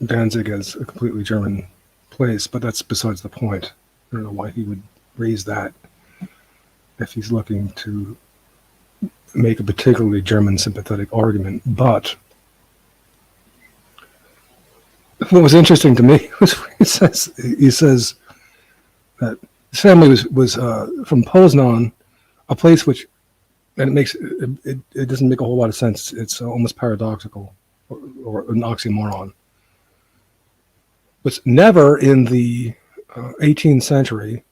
Danzig as a completely German place, but that's besides the point. I don't know why he would raise that. if he's looking to make a particularly German sympathetic argument. But what was interesting to me was he says that his family was from Poznan, a place which, and it doesn't make a whole lot of sense. It's almost paradoxical or an oxymoron. Was never in the 18th century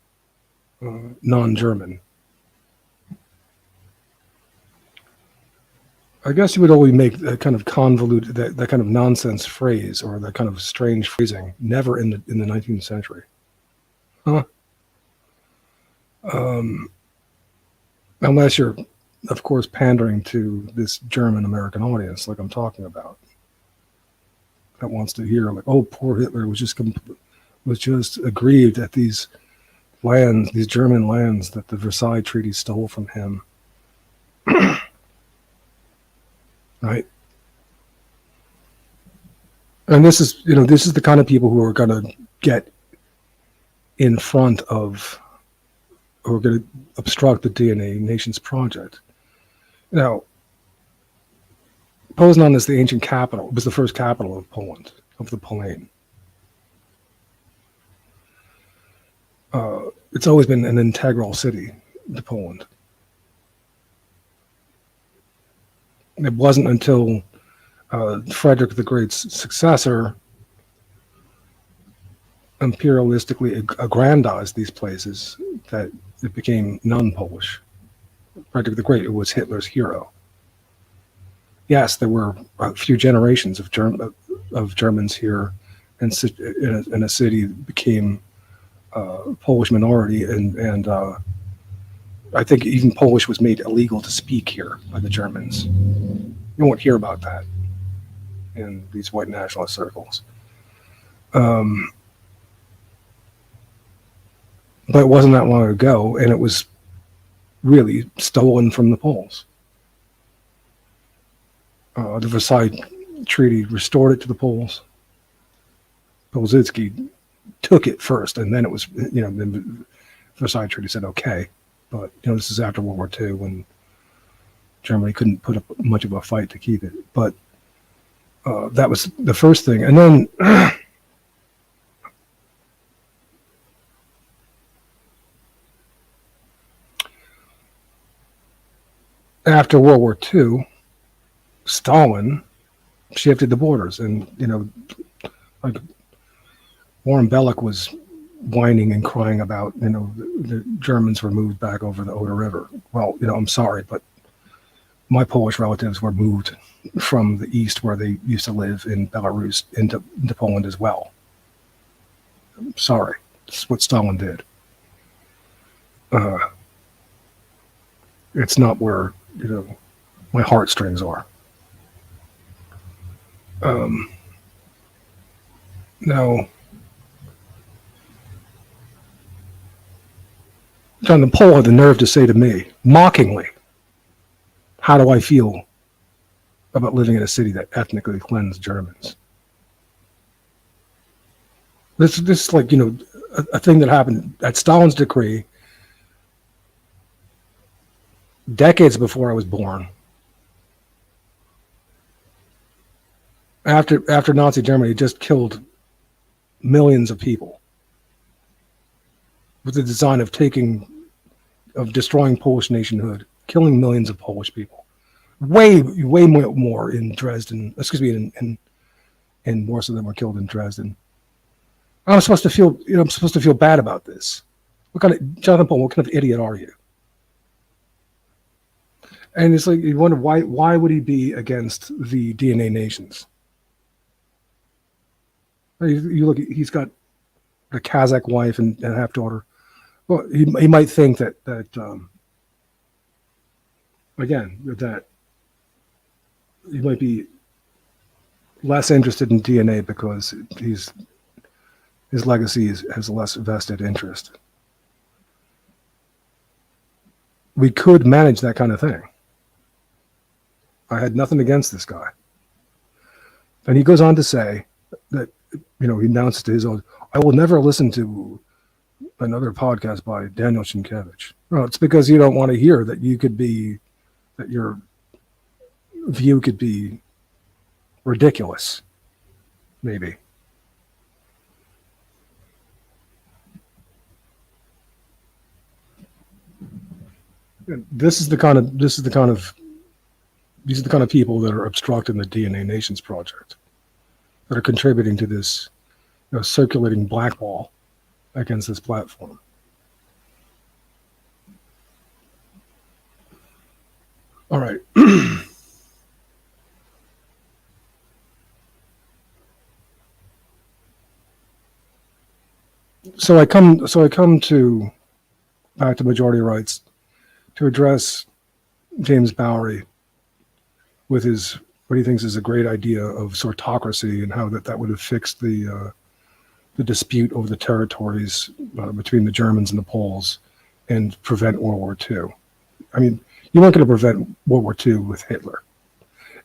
non-German. I guess you would always make that kind of convoluted, that kind of nonsense phrase or that kind of strange phrasing. Never in the 19th century, huh? Unless you're, of course, pandering to this German American audience, like I'm talking about, that wants to hear like, oh, poor Hitler was just aggrieved at these lands, these German lands that the Versailles Treaty stole from him. Right. And this is the kind of people who are going to get in front of, who are going to obstruct the DNA Nations project. Now, Poznan is the ancient capital, was the first capital of Poland, of the Polaine. It's always been an integral city to Poland. It wasn't until Frederick the Great's successor imperialistically aggrandized these places that it became non-Polish. Frederick the Great was Hitler's hero. Yes, there were a few generations of Germans here, and in a city that became Polish minority, and I think even Polish was made illegal to speak here by the Germans. You won't hear about that in these white nationalist circles. But it wasn't that long ago, and it was really stolen from the Poles. The Versailles Treaty restored it to the Poles. Pilsudski took it first, and then it was, the Versailles Treaty said, okay. But, this is after World War II when Germany couldn't put up much of a fight to keep it. But that was the first thing. And then after World War II, Stalin shifted the borders. And, like Warren Belloc was whining and crying about, the Germans were moved back over the Oder River. Well, I'm sorry, but my Polish relatives were moved from the east where they used to live in Belarus into Poland as well. I'm sorry. That's what Stalin did. It's not where, my heartstrings are. Now, John Paul had the nerve to say to me, mockingly, how do I feel about living in a city that ethnically cleansed Germans? This is like, a thing that happened at Stalin's decree decades before I was born. After Nazi Germany just killed millions of people with the design of destroying Polish nationhood, killing millions of Polish people. Way more in Dresden, in Warsaw than were killed in Dresden. I'm supposed to feel bad about this. Jonathan Paul, what kind of idiot are you? And it's like, you wonder why would he be against the DNA nations? You look, he's got a Kazakh wife and half daughter. Well, he might think that he might be less interested in DNA because his legacy has less vested interest. We could manage that kind of thing. I had nothing against this guy. And he goes on to say that, he announces to his own, I will never listen to another podcast by Daniel Sienkiewicz. Well, it's because you don't want to hear that that your view could be ridiculous, maybe. And these are the kind of people that are obstructing the DNA Nations project, that are contributing to this, circulating blackball against this platform. All right. So I come to back to majority rights to address James Bowery with his what he thinks is a great idea of sortocracy and how that would have fixed the dispute over the territories between the Germans and the Poles and prevent World War II. I mean, you weren't going to prevent World War II with Hitler.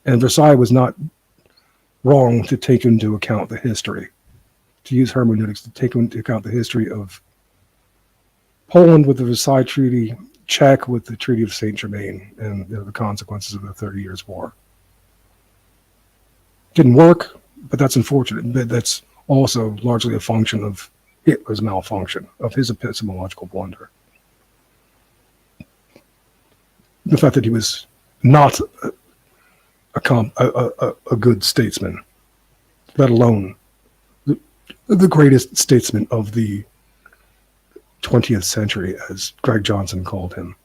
And Versailles was not wrong to take into account the history, to use hermeneutics to take into account the history of Poland with the Versailles Treaty, Czech with the Treaty of Saint-Germain, and the consequences of the 30 Years' War. Didn't work, but that's unfortunate. But that's also largely a function of Hitler's malfunction, of his epistemological blunder. The fact that he was not a good statesman, let alone the greatest statesman of the 20th century, as Greg Johnson called him.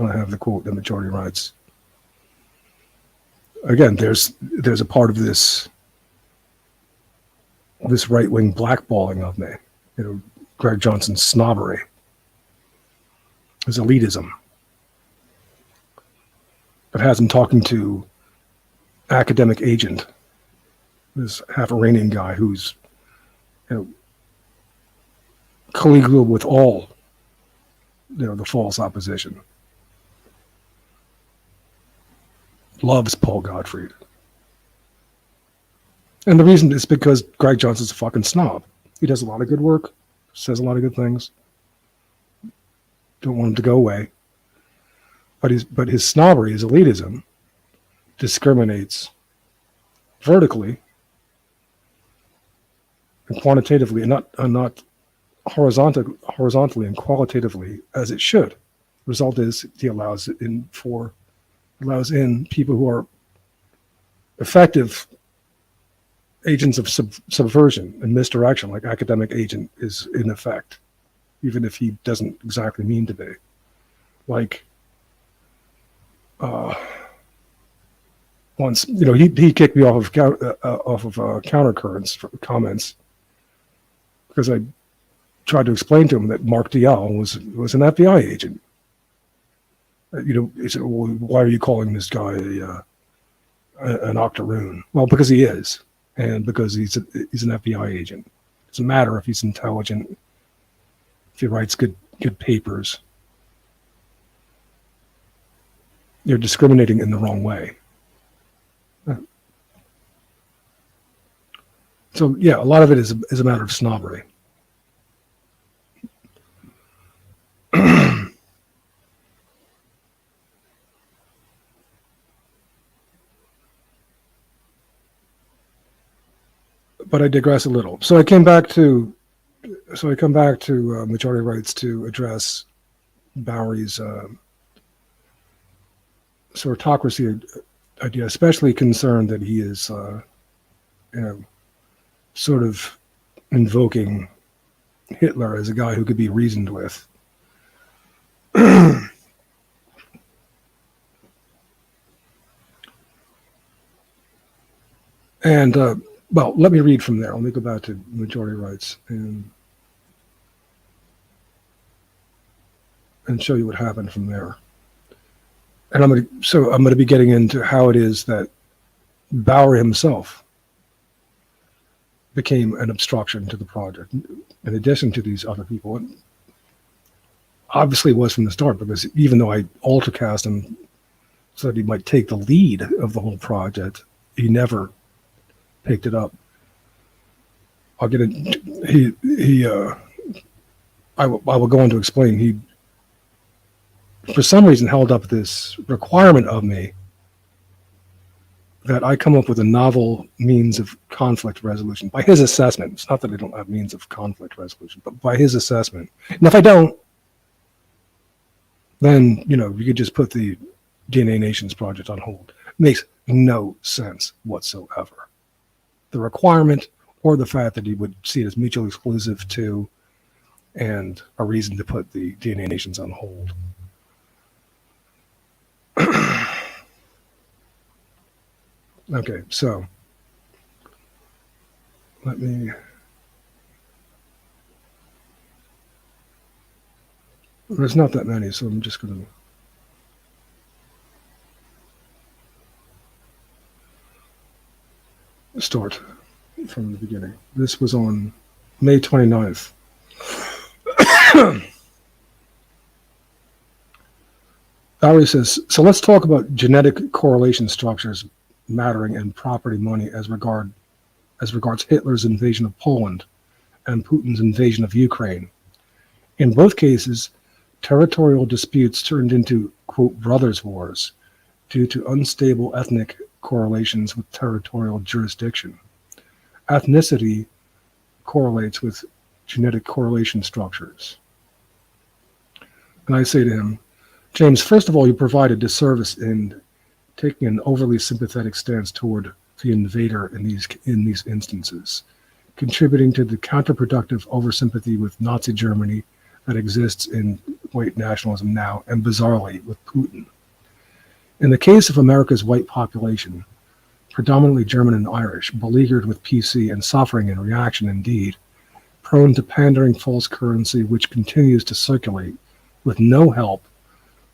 I have the quote in Majority Rights. Again, there's a part of this right-wing blackballing of me. Greg Johnson's snobbery, his elitism. It has him talking to academic agent, this half Iranian guy who's collegial with all the false opposition. Loves Paul Gottfried. And the reason is because Greg Johnson's a fucking snob. He does a lot of good work, says a lot of good things. Don't want him to go away. But his snobbery, his elitism, discriminates vertically and quantitatively, and not horizontally and qualitatively as it should. The result is he allows in people who are effective agents of subversion and misdirection, like academic agent is in effect, even if he doesn't exactly mean to be. Like once, he kicked me off of countercurrents comments because I tried to explain to him that Mark Dial was an FBI agent. He said, well, why are you calling this guy an octoroon? Well, because he is, and because he's an FBI agent. It doesn't matter if he's intelligent, if he writes good papers. You're discriminating in the wrong way. So yeah, a lot of it is a matter of snobbery. But I digress a little. So I come back to majority rights to address Bowery's sortocracy idea, especially concerned that he is, sort of invoking Hitler as a guy who could be reasoned with. And, well, let me read from there. Let me go back to majority rights and show you what happened from there. And I'm going to be getting into how it is that Bowery himself became an obstruction to the project, in addition to these other people. And obviously it was from the start, because even though I altercast him so that he might take the lead of the whole project, he never picked it up. I'll get it. He I will go on to explain. He, for some reason, held up this requirement of me that I come up with a novel means of conflict resolution by his assessment. It's not that I don't have means of conflict resolution, but by his assessment. And if I don't, then, you know, you could just put the DNA Nations project on hold. It makes no sense whatsoever. The requirement or the fact that he would see it as mutually exclusive to and a reason to put the DNA Nations on hold. Okay, so let me there's not that many, so I'm just going to start from the beginning. This was on May 29th. Bowery says, so let's talk about genetic correlation structures mattering in property money as regards Hitler's invasion of Poland and Putin's invasion of Ukraine. In both cases, territorial disputes turned into, quote, brothers' wars due to unstable ethnic correlations with territorial jurisdiction. Ethnicity correlates with genetic correlation structures. And I say to him, James, first of all, you provide a disservice in taking an overly sympathetic stance toward the invader in these instances, contributing to the counterproductive oversympathy with Nazi Germany that exists in white nationalism now, and bizarrely with Putin. In the case of America's white population, predominantly German and Irish, beleaguered with PC and suffering in reaction indeed, prone to pandering false currency which continues to circulate with no help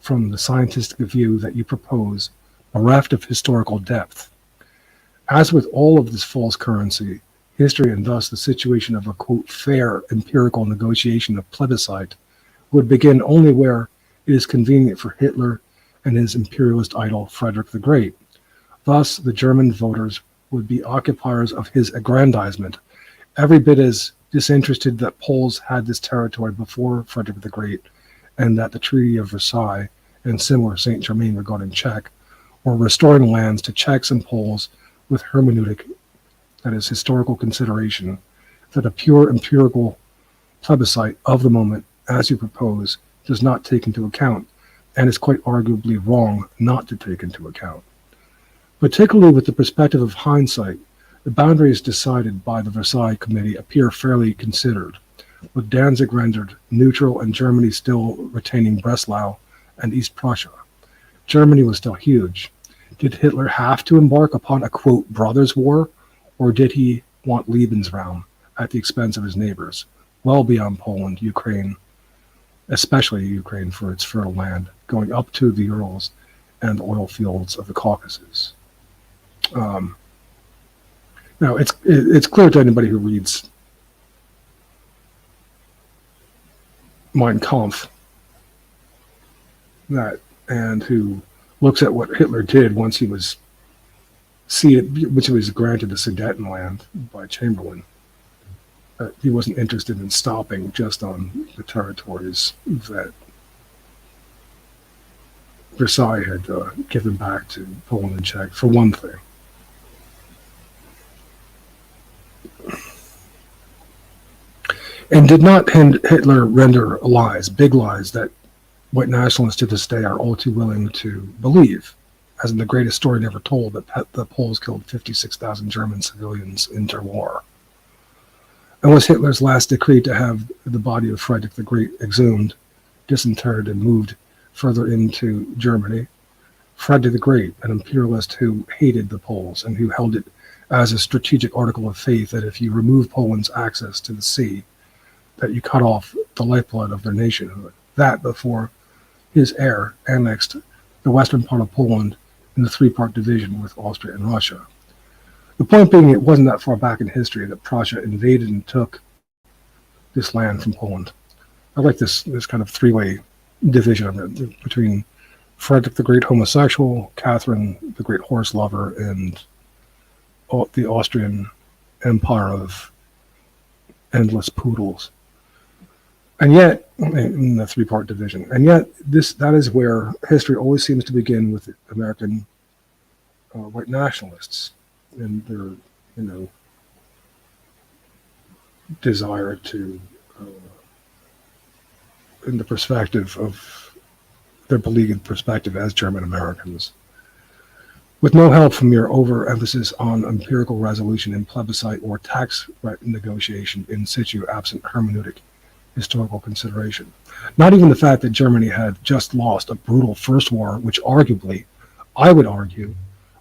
from the scientific view that you propose, bereft of historical depth. As with all of this false currency, history and thus the situation of a, quote, fair empirical negotiation of plebiscite would begin only where it is convenient for Hitler and his imperialist idol Frederick the Great. Thus, the German voters would be occupiers of his aggrandizement, every bit as disinterested that Poles had this territory before Frederick the Great, and that the Treaty of Versailles and similar Saint Germain regarding Czech were restoring lands to Czechs and Poles with hermeneutic, that is, historical consideration, that a pure empirical plebiscite of the moment, as you propose, does not take into account, and is quite arguably wrong not to take into account. Particularly with the perspective of hindsight, the boundaries decided by the Versailles Committee appear fairly considered, with Danzig rendered neutral and Germany still retaining Breslau and East Prussia. Germany was still huge. Did Hitler have to embark upon a, quote, brothers' war, or did he want Lebensraum at the expense of his neighbors, well beyond Poland, Ukraine, especially Ukraine for its fertile land, going up to the Urals and the oil fields of the Caucasus? Now, it's clear to anybody who reads Mein Kampf that, and who looks at what Hitler did once he was seated, which he was granted the Sudetenland by Chamberlain. He wasn't interested in stopping just on the territories that Versailles had given back to Poland and Czech, for one thing. And did not Hitler render lies, big lies, that white nationalists to this day are all too willing to believe, as in the greatest story never told, that the Poles killed 56,000 German civilians interwar? And was Hitler's last decree to have the body of Frederick the Great exhumed, disinterred, and moved further into Germany? Frederick the Great, an imperialist who hated the Poles and who held it as a strategic article of faith that if you remove Poland's access to the sea, that you cut off the lifeblood of their nationhood. That before his heir annexed the western part of Poland in the three-part division with Austria and Russia. The point being, it wasn't that far back in history that Prussia invaded and took this land from Poland. I like this kind of three-way division of it between Frederick the Great homosexual, Catherine the Great horse lover, and the Austrian empire of endless poodles. And yet, in the three-part division, and yet that is where history always seems to begin with American white nationalists and their, desire to, in the perspective of their beleaguered perspective as German Americans, with no help from mere overemphasis on empirical resolution in plebiscite or tax negotiation in situ absent hermeneutic historical consideration. Not even the fact that Germany had just lost a brutal first war, which arguably, I would argue,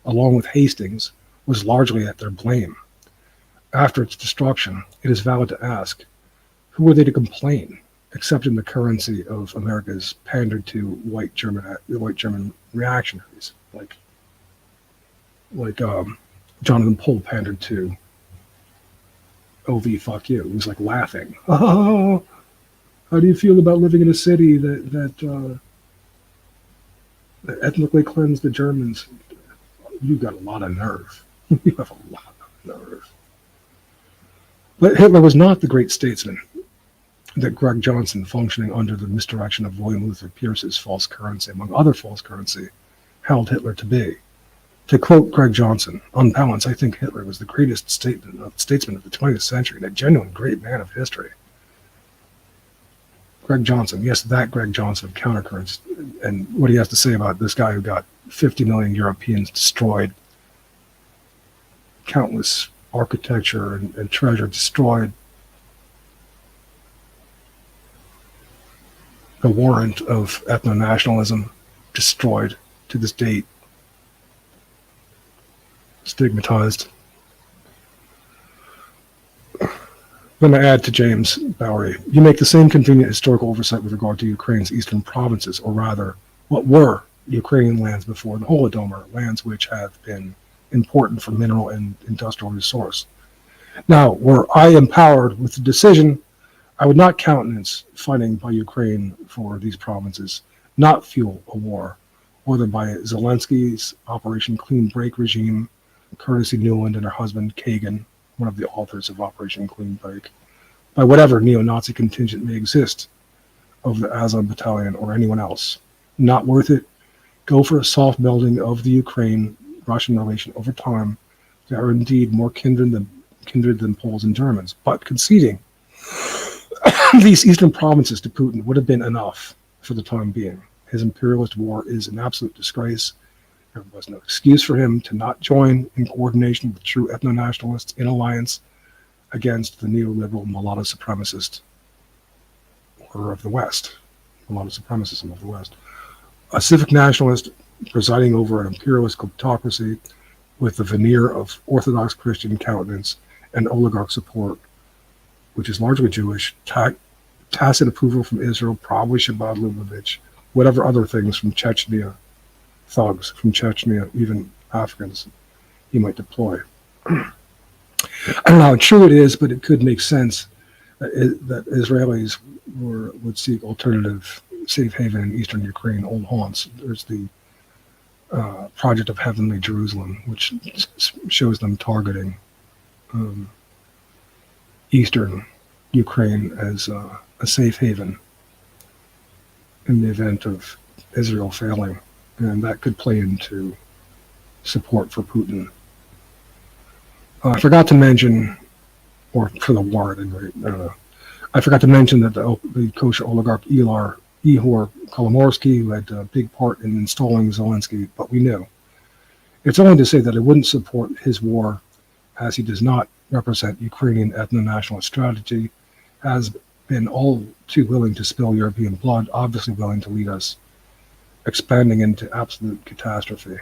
along with Hastings, was largely at their blame. After its destruction, it is valid to ask, who were they to complain, except in the currency of America's pandered to white German reactionaries, like Jonathan Pohl pandered to OV fuck you. He was like laughing. Oh, how do you feel about living in a city that ethnically cleansed the Germans? You've got a lot of nerve. You have a lot of nerve. But Hitler was not the great statesman that Greg Johnson, functioning under the misdirection of William Luther Pierce's false currency, among other false currency, held Hitler to be. To quote Greg Johnson, on balance, I think Hitler was the greatest statesman of the 20th century and a genuine great man of history. Greg Johnson, yes, that Greg Johnson of countercurrents, and what he has to say about this guy who got 50 million Europeans destroyed, countless architecture and treasure destroyed, the warrant of ethno-nationalism destroyed to this date, stigmatized. Then I add to James Bowery, you make the same convenient historical oversight with regard to Ukraine's eastern provinces, or rather, what were Ukrainian lands before the Holodomor, lands which have been important for mineral and industrial resource. Now, were I empowered with the decision, I would not countenance fighting by Ukraine for these provinces, not fuel a war, whether by Zelensky's Operation Clean Break regime, courtesy Newland and her husband Kagan, one of the authors of Operation Clean Break, by whatever neo-Nazi contingent may exist of the Azov Battalion or anyone else. Not worth it. Go for a soft melding of the Ukraine-Russian relation over time. They are indeed more kindred than Poles and Germans. But conceding these eastern provinces to Putin would have been enough for the time being. His imperialist war is an absolute disgrace. There was no excuse for him to not join in coordination with true ethno-nationalists in alliance against the neoliberal mulatto supremacist order of the West, mulatto supremacism of the West. A civic nationalist presiding over an imperialist kleptocracy with the veneer of Orthodox Christian countenance and oligarch support, which is largely Jewish, tacit approval from Israel, probably Shabbat Lubavitch, whatever other things from Chechnya, thugs from Chechnya, even Africans, he might deploy. I don't know how true it is, but it could make sense that Israelis would seek alternative safe haven in eastern Ukraine, old haunts. There's the Project of Heavenly Jerusalem, which shows them targeting eastern Ukraine as a safe haven in the event of Israel failing. And that could play into support for Putin. I forgot to mention, or for the war at any rate, I don't know. I forgot to mention that the kosher oligarch Ihor Kolomorsky had a big part in installing Zelensky, but we knew. It's only to say that I wouldn't support his war, as he does not represent Ukrainian ethno-nationalist strategy, has been all too willing to spill European blood, obviously willing to lead us expanding into absolute catastrophe.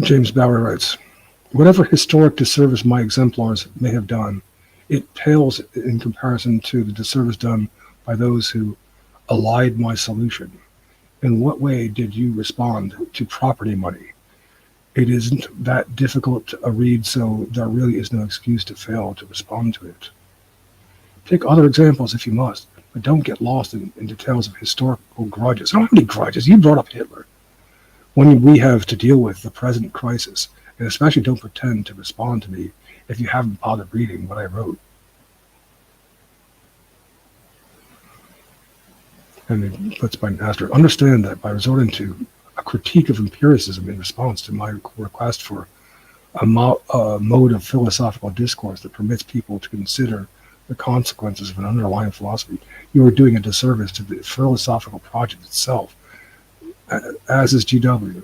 James Bowery writes, whatever historic disservice my exemplars may have done, it pales in comparison to the disservice done by those who allied my solution. In what way did you respond to property money? It isn't that difficult a read, so there really is no excuse to fail to respond to it. Take other examples if you must, but don't get lost in details of historical grudges. I don't have any grudges. You brought up Hitler. When we have to deal with the present crisis And especially don't pretend to respond to me if you haven't bothered reading what I wrote. And it puts by an asterisk, understand that by resorting to a critique of empiricism in response to my request for a mode of philosophical discourse that permits people to consider the consequences of an underlying philosophy, you are doing a disservice to the philosophical project itself. As is GW,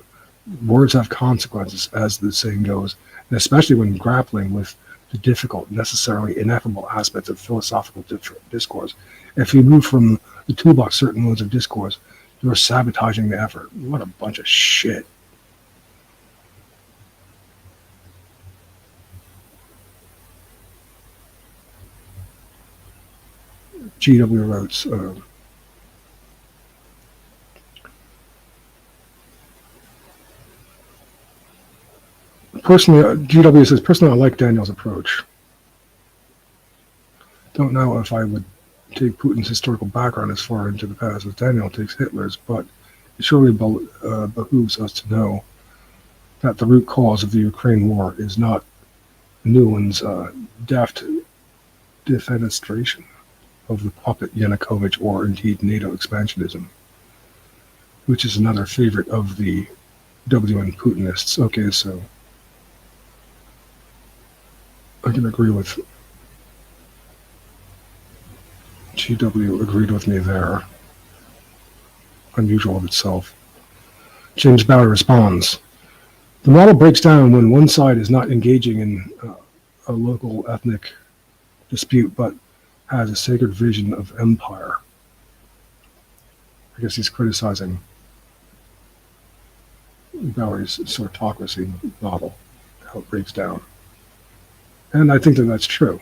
words have consequences, as the saying goes, and especially when grappling with the difficult, necessarily ineffable aspects of philosophical discourse. If you move from the toolbox certain modes of discourse, you are sabotaging the effort. What a bunch of shit. GW wrote, personally, GW says, personally, I like Daniel's approach. Don't know if I would take Putin's historical background as far into the past as Daniel takes Hitler's, but it surely behooves us to know that the root cause of the Ukraine war is not Newland's deft defenestration of the puppet Yanukovych, or indeed NATO expansionism, which is another favorite of the WN Putinists. Okay, so I can agree with GW, agreed with me there. Unusual of itself. James Bowery responds, the model breaks down when one side is not engaging in a local ethnic dispute, but has a sacred vision of empire. I guess he's criticizing Bowery's Sortocracy model, how it breaks down. And I think that that's true.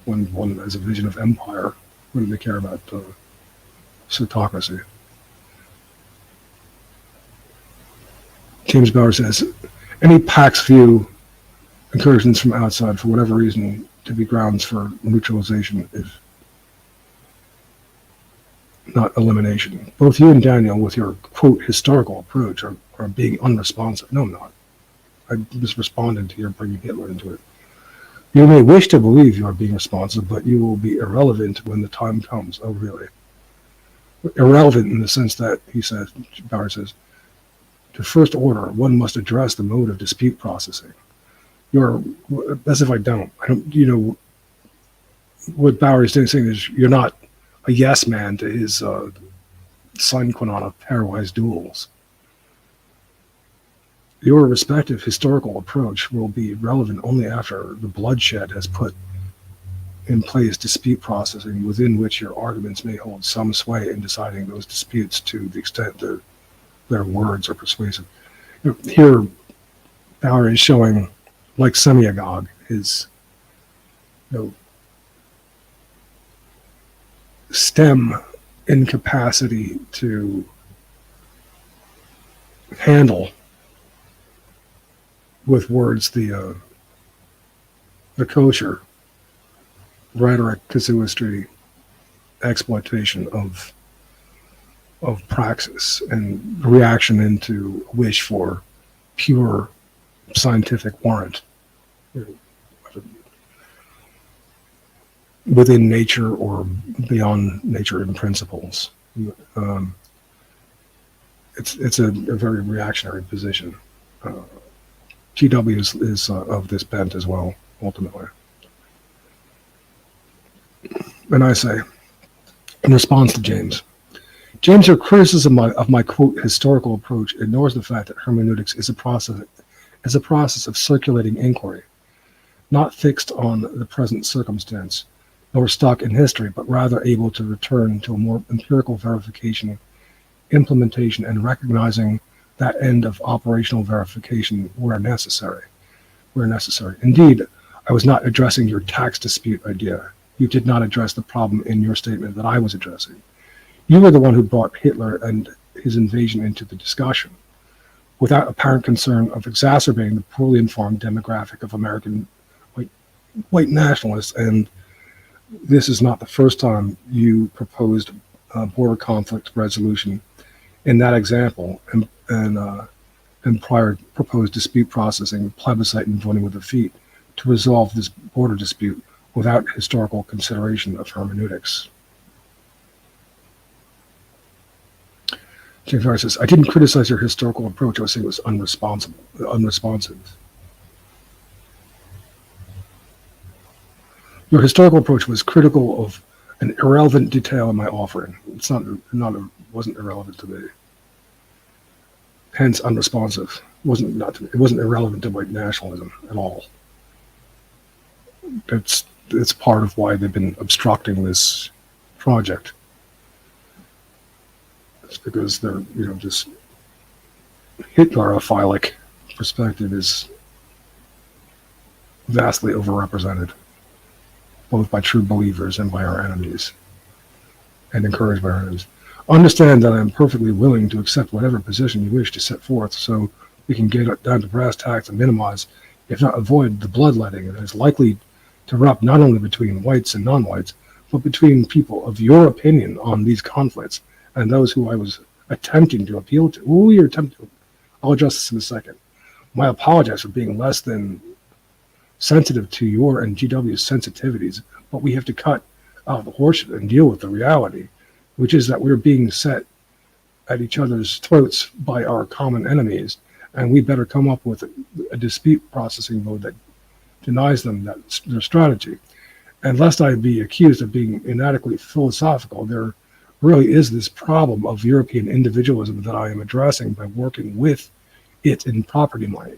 When one has a vision of empire, what do they care about Sortocracy? James Bowery says, any PAX view incursions from outside, for whatever reason, to be grounds for neutralization, if not elimination. Both you and Daniel, with your, quote, historical approach, are being unresponsive. No, I'm not. I just responded to your bringing Hitler into it. You may wish to believe you are being responsive, but you will be irrelevant when the time comes. Oh, really? Irrelevant in the sense that, he says, Bowery says, to first order, one must address the mode of dispute processing. You're, as if I don't, you know, what Bowery's saying is you're not a yes man to his sine qua non of pairwise duels. Your respective historical approach will be relevant only after the bloodshed has put in place dispute processing within which your arguments may hold some sway in deciding those disputes to the extent that their words are persuasive. Here, Bowery is showing, like Semyagog, his STEM incapacity to handle with words the kosher rhetoric, casuistry, exploitation of praxis and reaction into wish for pure scientific warrant within nature or beyond nature in principles. It's a very reactionary position. GW is of this bent as well, ultimately. And I say, in response to James, your criticism of my quote historical approach ignores the fact that hermeneutics is a process of circulating inquiry, not fixed on the present circumstance, nor stuck in history, but rather able to return to a more empirical verification, implementation, and recognizing that end of operational verification where necessary. Indeed, I was not addressing your tax dispute idea. You did not address the problem in your statement that I was addressing. You were the one who brought Hitler and his invasion into the discussion, without apparent concern of exacerbating the poorly informed demographic of American white nationalists. And this is not the first time you proposed border conflict resolution in that example, and and prior proposed dispute processing, plebiscite, and voting with the feet to resolve this border dispute without historical consideration of hermeneutics. James Farrar says, I didn't criticize your historical approach. I was saying it was unresponsive. Your historical approach was critical of an irrelevant detail in my offering. It wasn't irrelevant to me. Hence, unresponsive. It wasn't irrelevant to white nationalism at all. It's part of why they've been obstructing this project. It's because they're, just Hitlerophilic perspective is vastly overrepresented, both by true believers and by our enemies, and encouraged by our enemies. Understand that I am perfectly willing to accept whatever position you wish to set forth, so we can get down to brass tacks and minimize, if not avoid, the bloodletting that is likely to erupt not only between whites and non-whites, but between people of your opinion on these conflicts and those who I was attempting to appeal to. I'll address this in a second. I apologize for being less than sensitive to your and GW's sensitivities, but we have to cut out the horseshit and deal with the reality, which is that we're being set at each other's throats by our common enemies, and we better come up with a dispute processing mode that denies them their strategy. And lest I be accused of being inadequately philosophical, there really is this problem of European individualism that I am addressing by working with it in property money.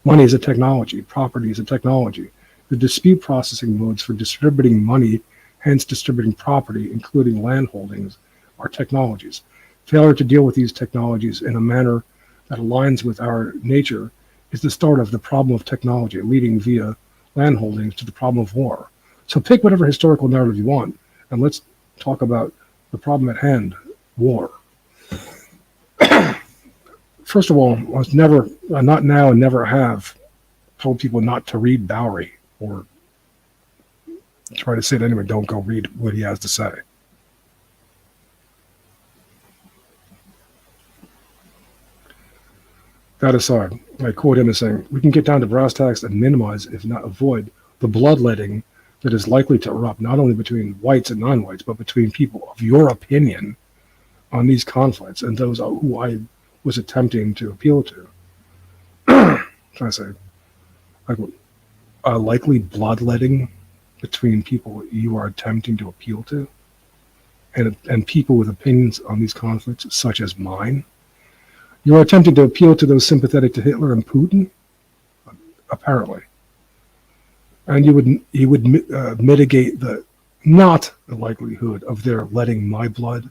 Money is a technology, property is a technology. The dispute processing modes for distributing money, hence distributing property, including land holdings, are technologies. Failure to deal with these technologies in a manner that aligns with our nature is the start of the problem of technology, leading via land holdings to the problem of war. So pick whatever historical narrative you want, and let's talk about the problem at hand, war. First of all, I was never, not now and never have, told people not to read Bowery, or try to say to anyone, don't go read what he has to say. That aside, I quote him as saying, we can get down to brass tacks and minimize, if not avoid, the bloodletting that is likely to erupt not only between whites and non-whites, but between people of your opinion on these conflicts and those who I was attempting to appeal to. Trying to say, like, likely bloodletting between people you are attempting to appeal to, and people with opinions on these conflicts, such as mine. You are attempting to appeal to those sympathetic to Hitler and Putin, apparently, and you would mitigate not the likelihood of their letting my blood.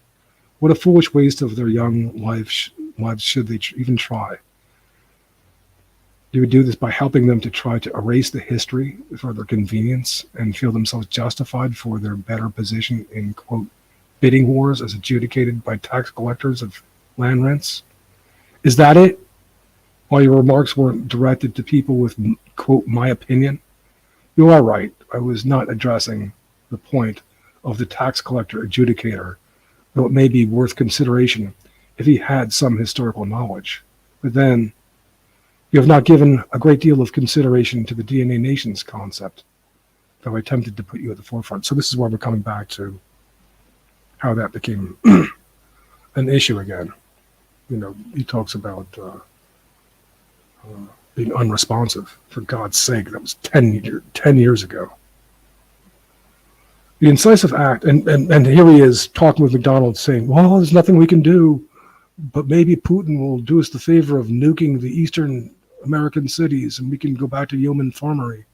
What a foolish waste of their young lives should they even try. You would do this by helping them to try to erase the history for their convenience and feel themselves justified for their better position in, quote, bidding wars as adjudicated by tax collectors of land rents. Is that it? While your remarks weren't directed to people with, quote, my opinion? You are right. I was not addressing the point of the tax collector adjudicator, though it may be worth consideration if he had some historical knowledge. But then, you have not given a great deal of consideration to the DNA nations concept, though I attempted to put you at the forefront. So this is where we're coming back to how that became an issue again. He talks about being unresponsive. For God's sake, that was 10 years ago. The incisive act, and here he is talking with McDonald saying, well, there's nothing we can do, but maybe Putin will do us the favor of nuking the Eastern American cities and we can go back to yeoman farmery.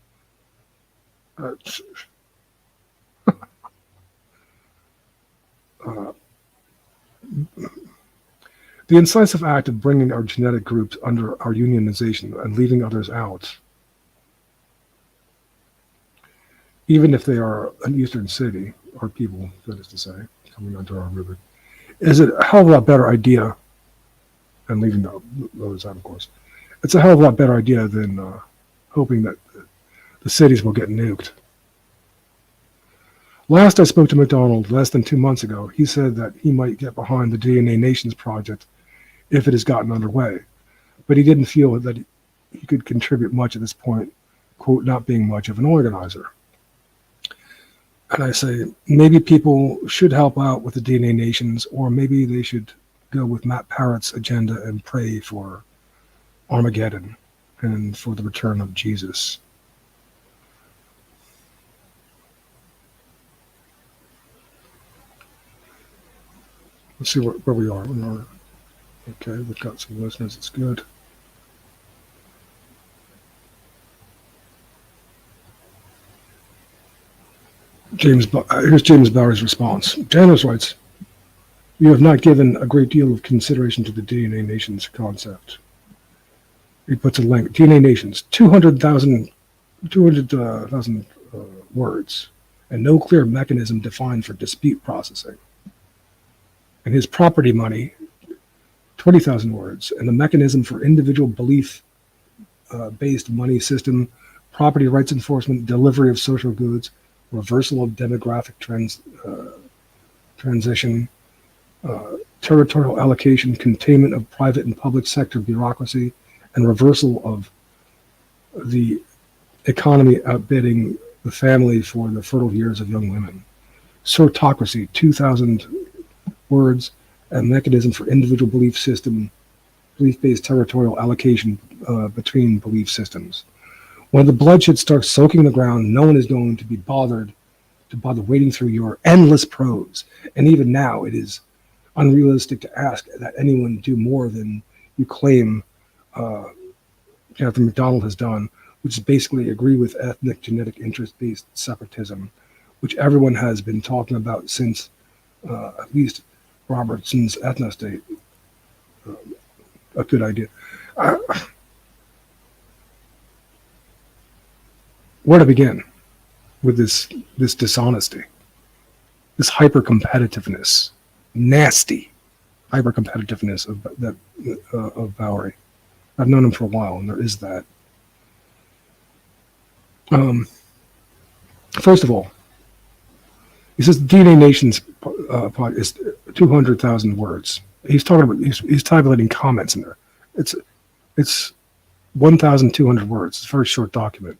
The incisive act of bringing our genetic groups under our unionization and leaving others out, even if they are an Eastern city, or people, that is to say, coming under our rubric, is a hell of a lot better idea, and leaving those out, of course. It's a hell of a lot better idea than hoping that the cities will get nuked. Last I spoke to McDonald, less than 2 months ago, he said that he might get behind the DNA Nations project if it has gotten underway. but he didn't feel that he could contribute much at this point, quote, not being much of an organizer. And I say, maybe people should help out with the DNA Nations, or maybe they should go with Matt Parrott's agenda and pray for Armageddon and for the return of Jesus. Let's see where we are. Okay, we've got some listeners. It's good. Here's James Bowery's response. Janos writes, "You have not given a great deal of consideration to the DNA Nations concept." He puts a link. DNA Nations, 200,000 words, and no clear mechanism defined for dispute processing. And his property money, 20,000 words, and the mechanism for individual belief-based money system, property rights enforcement, delivery of social goods, reversal of demographic transition, territorial allocation, containment of private and public sector bureaucracy, and reversal of the economy outbidding the family for the fertile years of young women. Sortocracy, 2,000 words, and mechanism for individual belief-based territorial allocation between belief systems. When the bloodshed starts soaking the ground, no one is going to be bothered wading through your endless prose. And even now, it is unrealistic to ask that anyone do more than you claim Captain MacDonald has done, which is basically agree with ethnic, genetic, interest-based separatism, which everyone has been talking about since at least Robertson's ethnostate. A good idea. Where to begin with this dishonesty, this hyper-competitiveness, nasty hyper-competitiveness of Bowery? I've known him for a while, and there is that. First of all, he says DNA Nations pod is 200,000 words. He's talking about he's tabulating comments in there. It's 1,200 words. It's a very short document.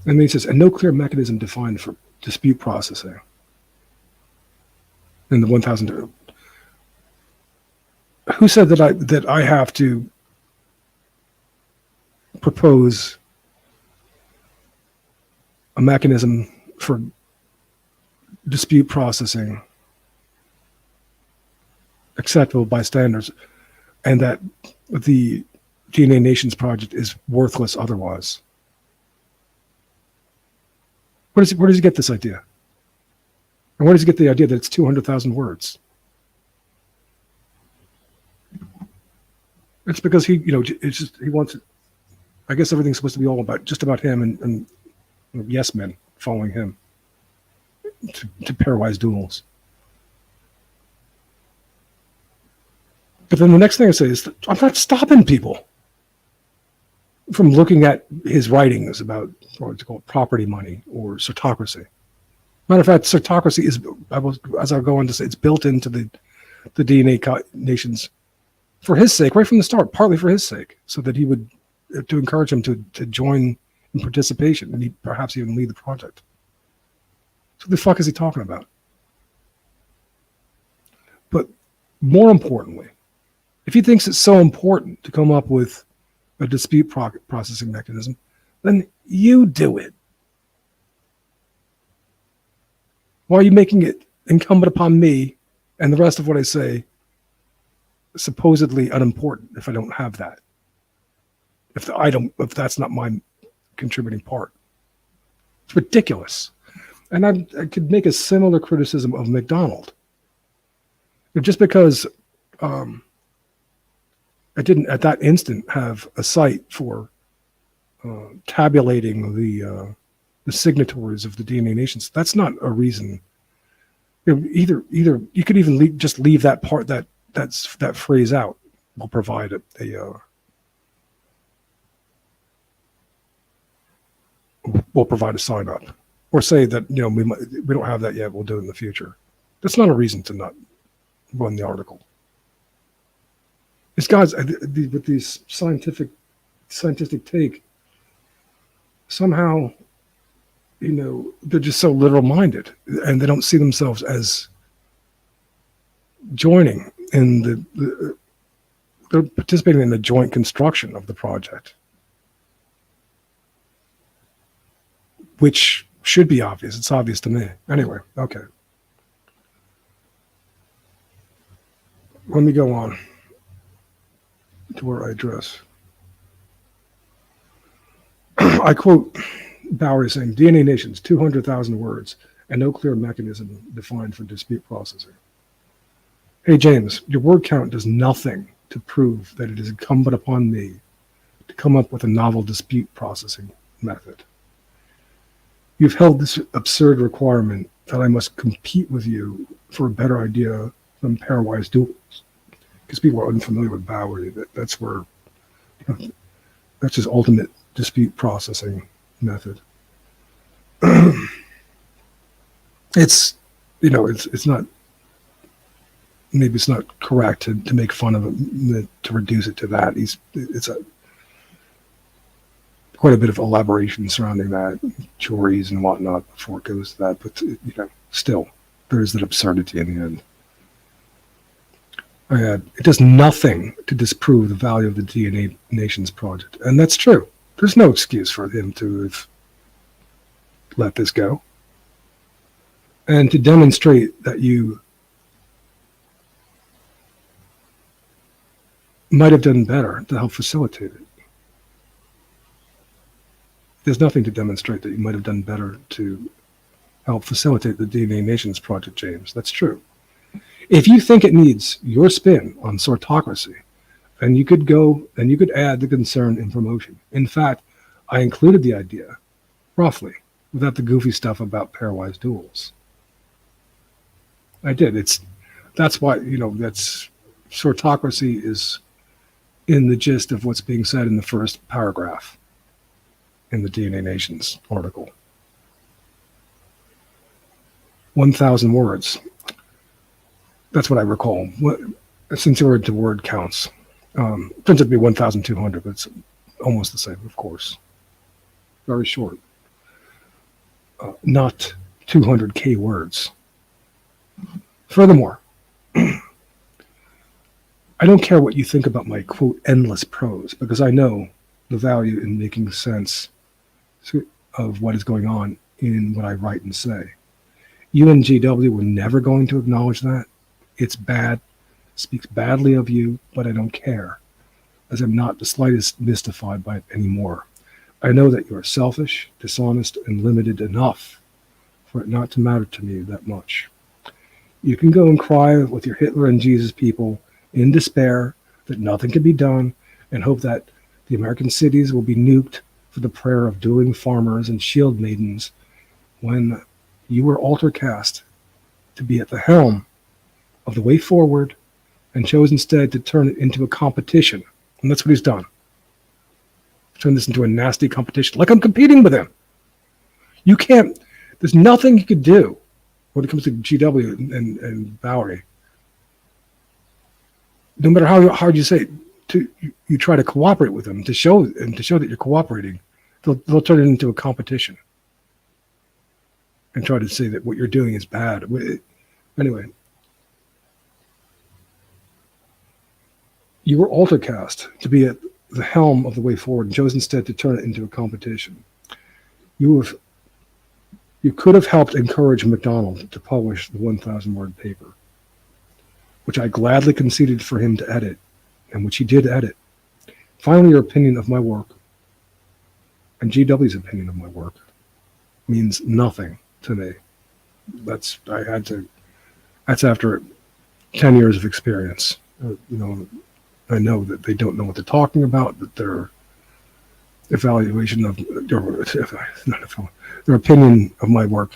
And then he says, and no clear mechanism defined for dispute processing. In the 1,000. Who said that I have to propose a mechanism for dispute processing acceptable by standards, and that the DNA Nations project is worthless otherwise? Where does he get this idea? And where does he get the idea that it's 200,000 words? It's because he wants it. I guess everything's supposed to be all just about him and yes men following him to pairwise duels. But then the next thing I say is, I'm not stopping people from looking at his writings about what's called property money or Sortocracy. Matter of fact, Sortocracy is, as I'll go on to say, it's built into the DNA Nations for his sake, right from the start, partly for his sake, so that he would, to encourage him to join in participation, and he perhaps even lead the project. So what the fuck is he talking about? But more importantly, if he thinks it's so important to come up with a dispute processing mechanism, then you do it. Why are you making it incumbent upon me and the rest of what I say supposedly unimportant if I don't have that? If that's not my contributing part? It's ridiculous. And I could make a similar criticism of MacDonald. Just because I didn't at that instant have a site for tabulating the signatories of the DNA Nations, that's not a reason. Either you could even just leave that part, that phrase out. Will provide we'll provide a sign up, or say that we don't have that yet. We'll do it in the future. That's not a reason to not run the article. It's God's with these scientific take. Somehow, they're just so literal minded, and they don't see themselves as joining in they're participating in the joint construction of the project, which should be obvious. It's obvious to me. Anyway, okay. Let me go on to where I address. I quote Bowery saying, DNA nations, 200,000 words, and no clear mechanism defined for dispute processing. Hey, James, your word count does nothing to prove that it is incumbent upon me to come up with a novel dispute processing method. You've held this absurd requirement that I must compete with you for a better idea than pairwise duels. Because people are unfamiliar with Bowery, that's where, that's his ultimate dispute processing method. It's not, maybe it's not correct to make fun of him, to reduce it to that. It's quite a bit of elaboration surrounding that, juries and whatnot before it goes to that, but still, there is that absurdity in the end. It does nothing to disprove the value of the DNA Nations project, and that's true. There's no excuse for him to have let this go. And to demonstrate that you might have done better to help facilitate it. There's nothing to demonstrate that you might have done better to help facilitate the DNA Nations project, James. That's true. If you think it needs your spin on Sortocracy, then you could add the concern in promotion. In fact, I included the idea, roughly, without the goofy stuff about pairwise duels. I did. That's why, that's Sortocracy is in the gist of what's being said in the first paragraph in the DNA Nations article. 1,000 words. That's what I recall. Since word to word counts. Turns out to be 1,200, but it's almost the same, of course. Very short. Not 200K words. Furthermore, I don't care what you think about my, quote, endless prose, because I know the value in making sense of what is going on in what I write and say. You and GW were never going to acknowledge that. It's bad, speaks badly of you, but I don't care, as I'm not the slightest mystified by it anymore. I know that you are selfish, dishonest, and limited enough for it not to matter to me that much. You can go and cry with your Hitler and Jesus people in despair that nothing can be done, and hope that the American cities will be nuked for the prayer of dueling farmers and shield maidens, when you were altercast to be at the helm of the way forward and chose instead to turn it into a competition. And that's what he's done. Turn this into a nasty competition, like I'm competing with him. You can't, there's nothing you could do when it comes to GW and Bowery. No matter how hard you say, you try to cooperate with them to show that you're cooperating, they'll turn it into a competition and try to say that what you're doing is bad. Anyway, you were altercast to be at the helm of the way forward and chose instead to turn it into a competition. You could have helped encourage MacDonald to publish the 1,000-word paper, which I gladly conceded for him to edit, and which he did edit. Finally, your opinion of my work, and GW's opinion of my work, means nothing to me. That's after 10 years of experience. I know that they don't know what they're talking about, that their evaluation of, their opinion of my work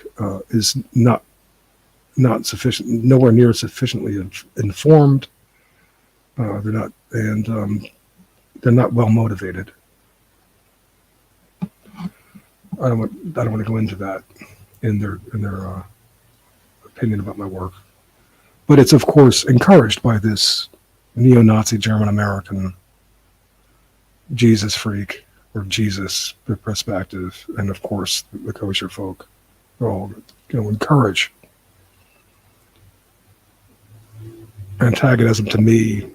is not sufficient, nowhere near sufficiently informed. They're not well motivated. I don't want to go into that in their opinion about my work, but it's of course encouraged by this neo-Nazi German American Jesus freak or Jesus perspective, and of course the kosher folk are all, encourage antagonism to me,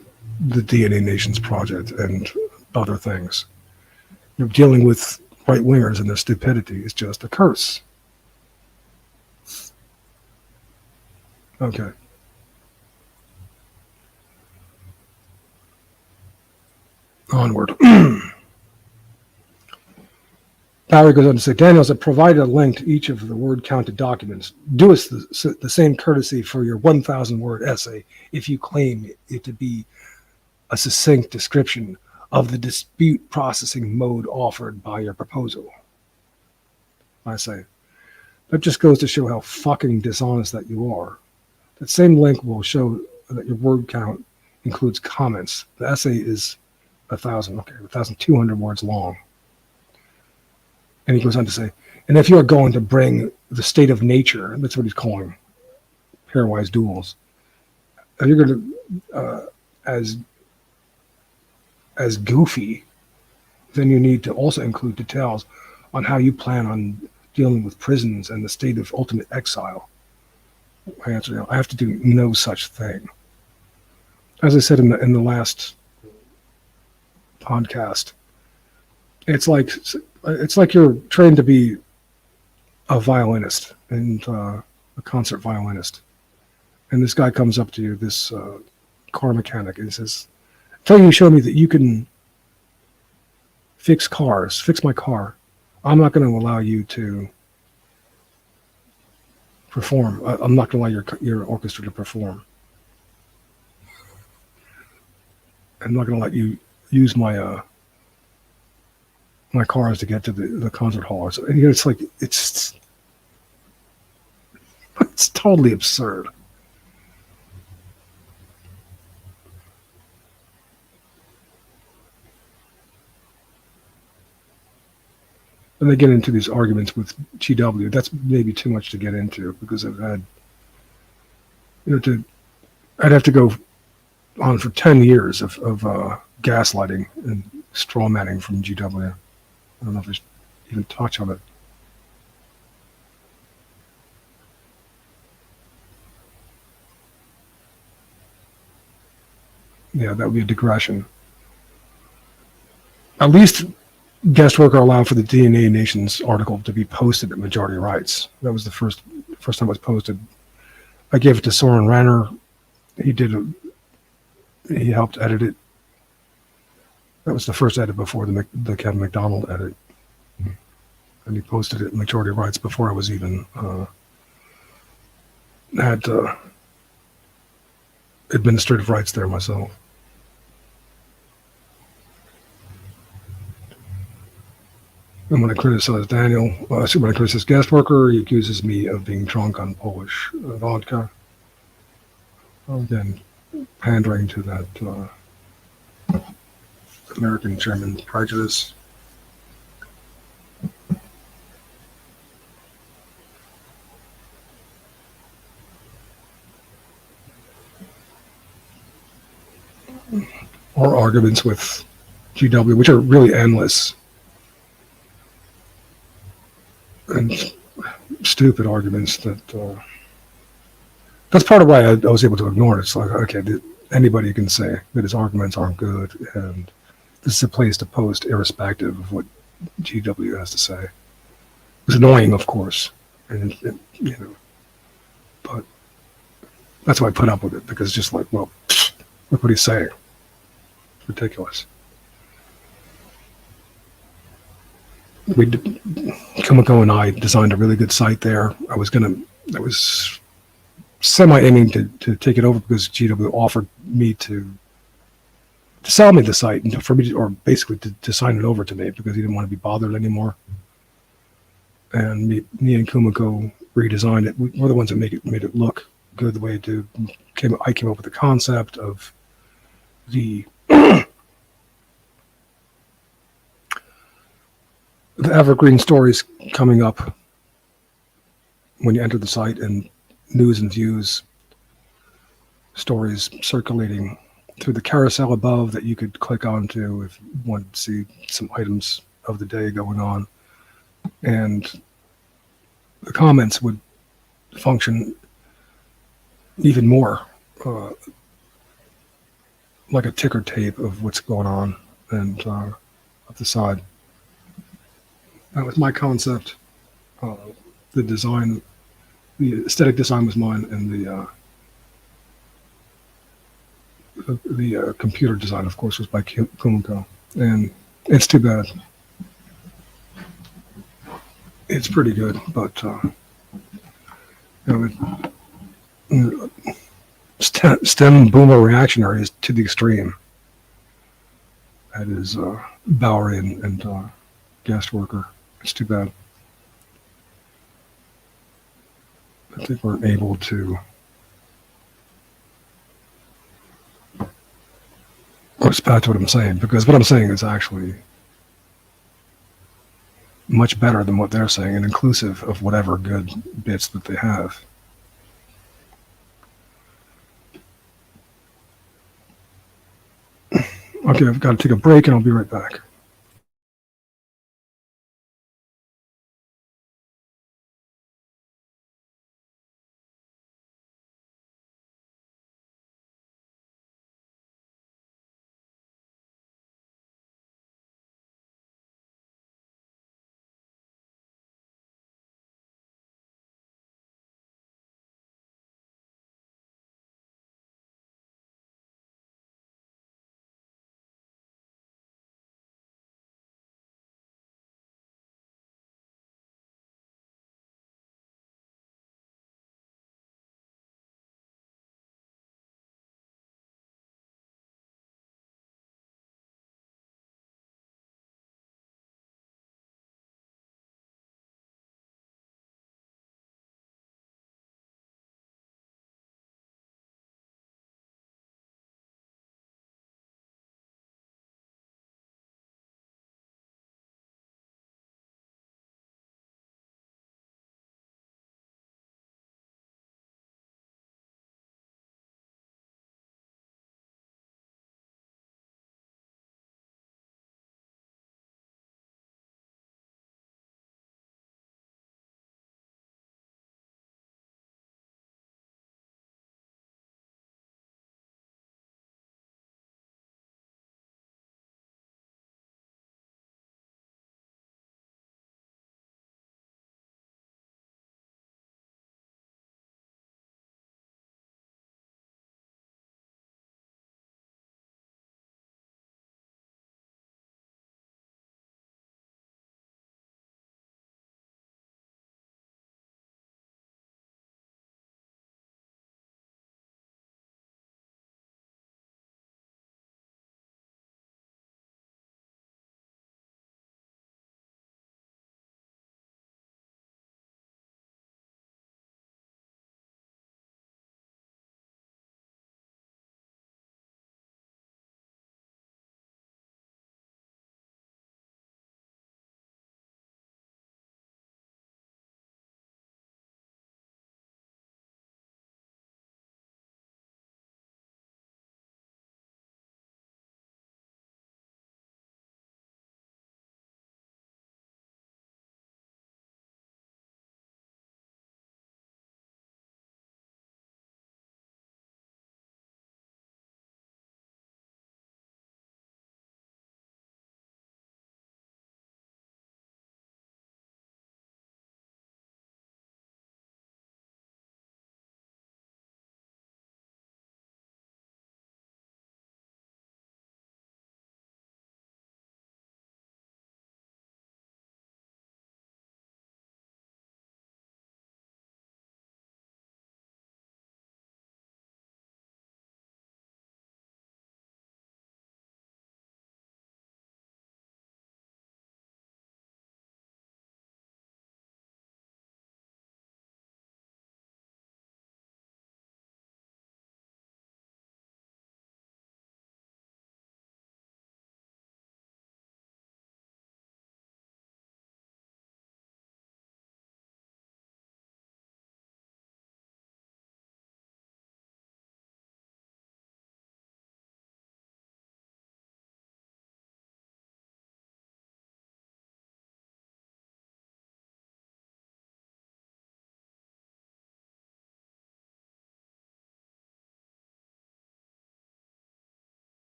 the DNA Nations Project, and other things. Dealing with right-wingers and their stupidity is just a curse. Okay. Onward. Bowery goes on to say, Daniels have provided a link to each of the word-counted documents. Do us the same courtesy for your 1,000-word essay if you claim it to be a succinct description of the dispute processing mode offered by your proposal. I say, that just goes to show how fucking dishonest that you are. That same link will show that your word count includes comments. The essay is 1,200 words long. And he goes on to say, and if you're going to bring the state of nature, that's what he's calling pairwise duels, if you're going to, as goofy, then you need to also include details on how you plan on dealing with prisons and the state of ultimate exile. I answer, I have to do no such thing. As I said in the last podcast, it's like you're trained to be a violinist and a concert violinist, and this guy comes up to you, this car mechanic, and he says, "Until you show me that you can fix my car, I'm not going to allow you to perform. I'm not going to allow your orchestra to perform. I'm not going to let you use my my cars to get to the concert hall." So, it's like it's totally absurd. And they get into these arguments with GW. That's maybe too much to get into, because I've had, I'd have to go on for 10 years of gaslighting and strawmanning from GW. I don't know if there's even touch on it. Yeah, that would be a digression. At least guest work are allowed for the DNA Nations article to be posted at majority rights. That was the first time it was posted. I gave it to Soren Ranner. He helped edit it. That was the first edit before the Kevin McDonald edit. And he posted it at majority rights before I was even had administrative rights there myself. And when I criticize Daniel, when I criticize guest worker, he accuses me of being drunk on Polish vodka. Again, pandering to that American German prejudice. Or arguments with GW, which are really endless and stupid arguments that's part of why I was able to ignore it. It's like, okay, anybody can say that his arguments aren't good, and this is a place to post irrespective of what GW has to say. It's annoying, of course, and but that's why I put up with it, because it's just like, well, look what he's saying. It's ridiculous. Kumiko and I designed a really good site there. I was semi-aiming to take it over, because GW offered me to sell me the site, and for me or basically to sign it over to me, because he didn't want to be bothered anymore. And me and Kumiko redesigned it. We're the ones that made it look good the way it did. I came up with the concept of the evergreen stories coming up when you enter the site, and news and views stories circulating through the carousel above that you could click onto if you wanted to see some items of the day going on. And the comments would function even more like a ticker tape of what's going on and up the side. That was my concept. The design, the aesthetic design was mine, and the computer design, of course, was by Kumiko. And it's too bad. It's pretty good, but STEM boomer reactionary is to the extreme. That is Bowery and guest worker. It's too bad. I think we're able to respect what I'm saying, because what I'm saying is actually much better than what they're saying and inclusive of whatever good bits that they have. Okay, I've got to take a break and I'll be right back.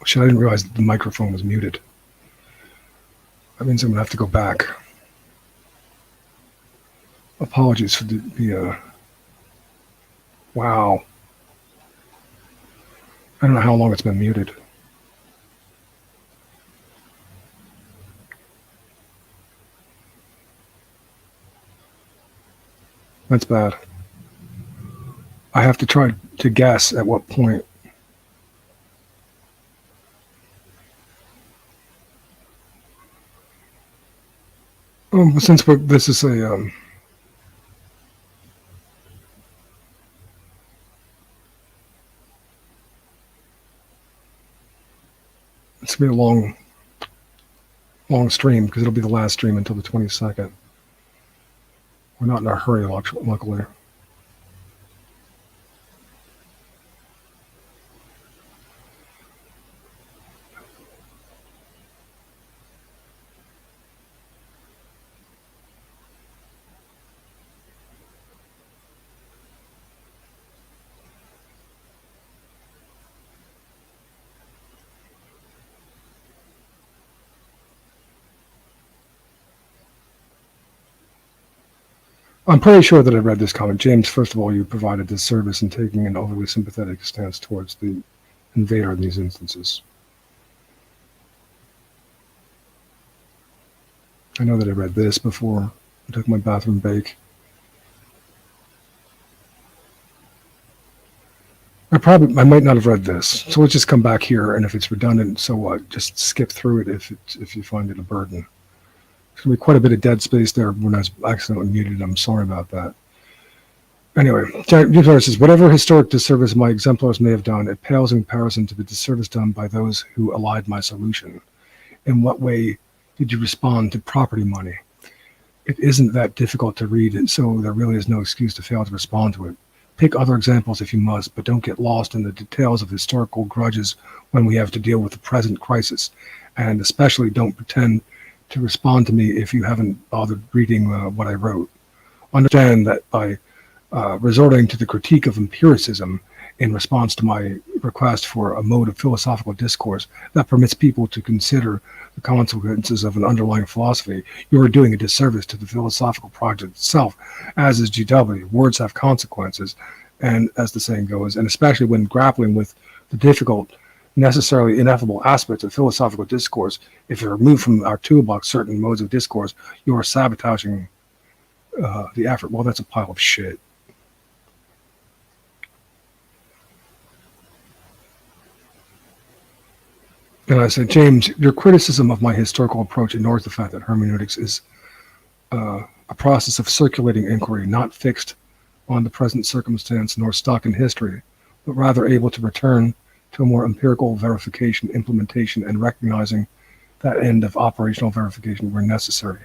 Shit, I didn't realize that the microphone was muted. That means I'm gonna have to go back. Apologies for the wow. I don't know how long it's been muted. That's bad. I have to try to guess at what point. Since this is a it's gonna be a long stream because it'll be the last stream until the 22nd. We're not in a hurry, luckily. I'm pretty sure that I read this comment. James, first of all, you provided this service in taking an overly sympathetic stance towards the invader in these instances. I know that I read this before I took my bathroom break. I might not have read this, so let's just come back here, and if it's redundant, so what? Just skip through it if you find it a burden. There's going to be quite a bit of dead space there when I was accidentally muted. I'm sorry about that. Anyway, Jared says, whatever historic disservice my exemplars may have done, it pales in comparison to the disservice done by those who allied my solution. In what way did you respond to property money? It isn't that difficult to read, and so there really is no excuse to fail to respond to it. Pick other examples if you must, but don't get lost in the details of historical grudges when we have to deal with the present crisis. And especially don't pretend to respond to me if you haven't bothered reading what I wrote. Understand that by resorting to the critique of empiricism in response to my request for a mode of philosophical discourse that permits people to consider the consequences of an underlying philosophy, you are doing a disservice to the philosophical project itself, as is GW. Words have consequences, and as the saying goes, and especially when grappling with the difficult, necessarily ineffable aspects of philosophical discourse, if you remove from our toolbox certain modes of discourse, you are sabotaging the effort. Well, that's a pile of shit. And I said, James, your criticism of my historical approach ignores the fact that hermeneutics is a process of circulating inquiry, not fixed on the present circumstance nor stuck in history, but rather able to return to a more empirical verification, implementation, and recognizing that end of operational verification where necessary.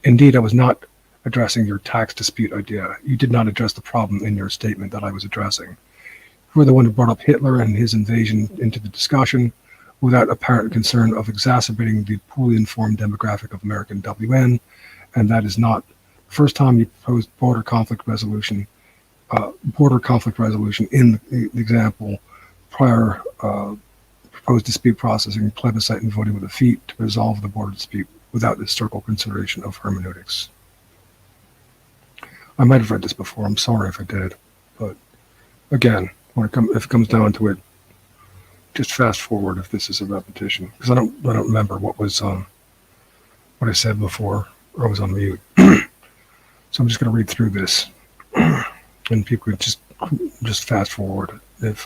Indeed, I was not addressing your tax dispute idea. You did not address the problem in your statement that I was addressing. You were the one who brought up Hitler and his invasion into the discussion without apparent concern of exacerbating the poorly informed demographic of American WN, and that is not the first time you proposed border conflict resolution in the example prior proposed dispute processing, plebiscite, and voting with the feet to resolve the border dispute without historical consideration of hermeneutics. I might have read this before. I'm sorry if I did, but again, if it comes down to it, just fast forward if this is a repetition, because I don't remember what I said before, or I was on mute. So I'm just going to read through this, and people could just fast forward if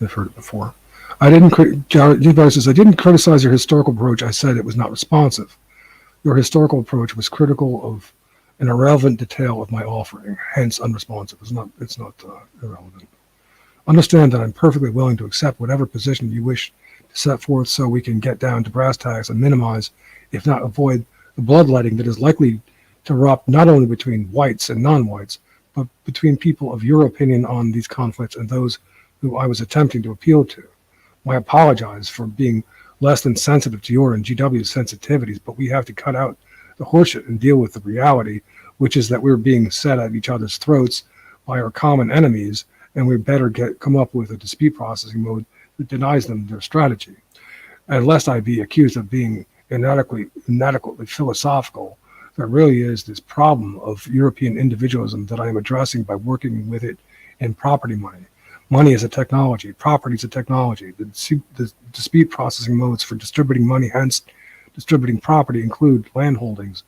they've heard it before. Jared says, I didn't criticize your historical approach. I said it was not responsive. Your historical approach was critical of an irrelevant detail of my offering, hence unresponsive. It's not irrelevant. Understand that I'm perfectly willing to accept whatever position you wish to set forth so we can get down to brass tacks and minimize, if not avoid, the bloodletting that is likely to erupt not only between whites and non-whites, but between people of your opinion on these conflicts and those who I was attempting to appeal to. I apologize for being less than sensitive to your and GW's sensitivities, but we have to cut out the horseshit and deal with the reality, which is that we're being set at each other's throats by our common enemies, and we better come up with a dispute processing mode it denies them their strategy. And lest I be accused of being inadequately philosophical, there really is this problem of European individualism that I am addressing by working with it in property money. Money is a technology, property is a technology. The dispute processing modes for distributing money, hence distributing property, include land holdings,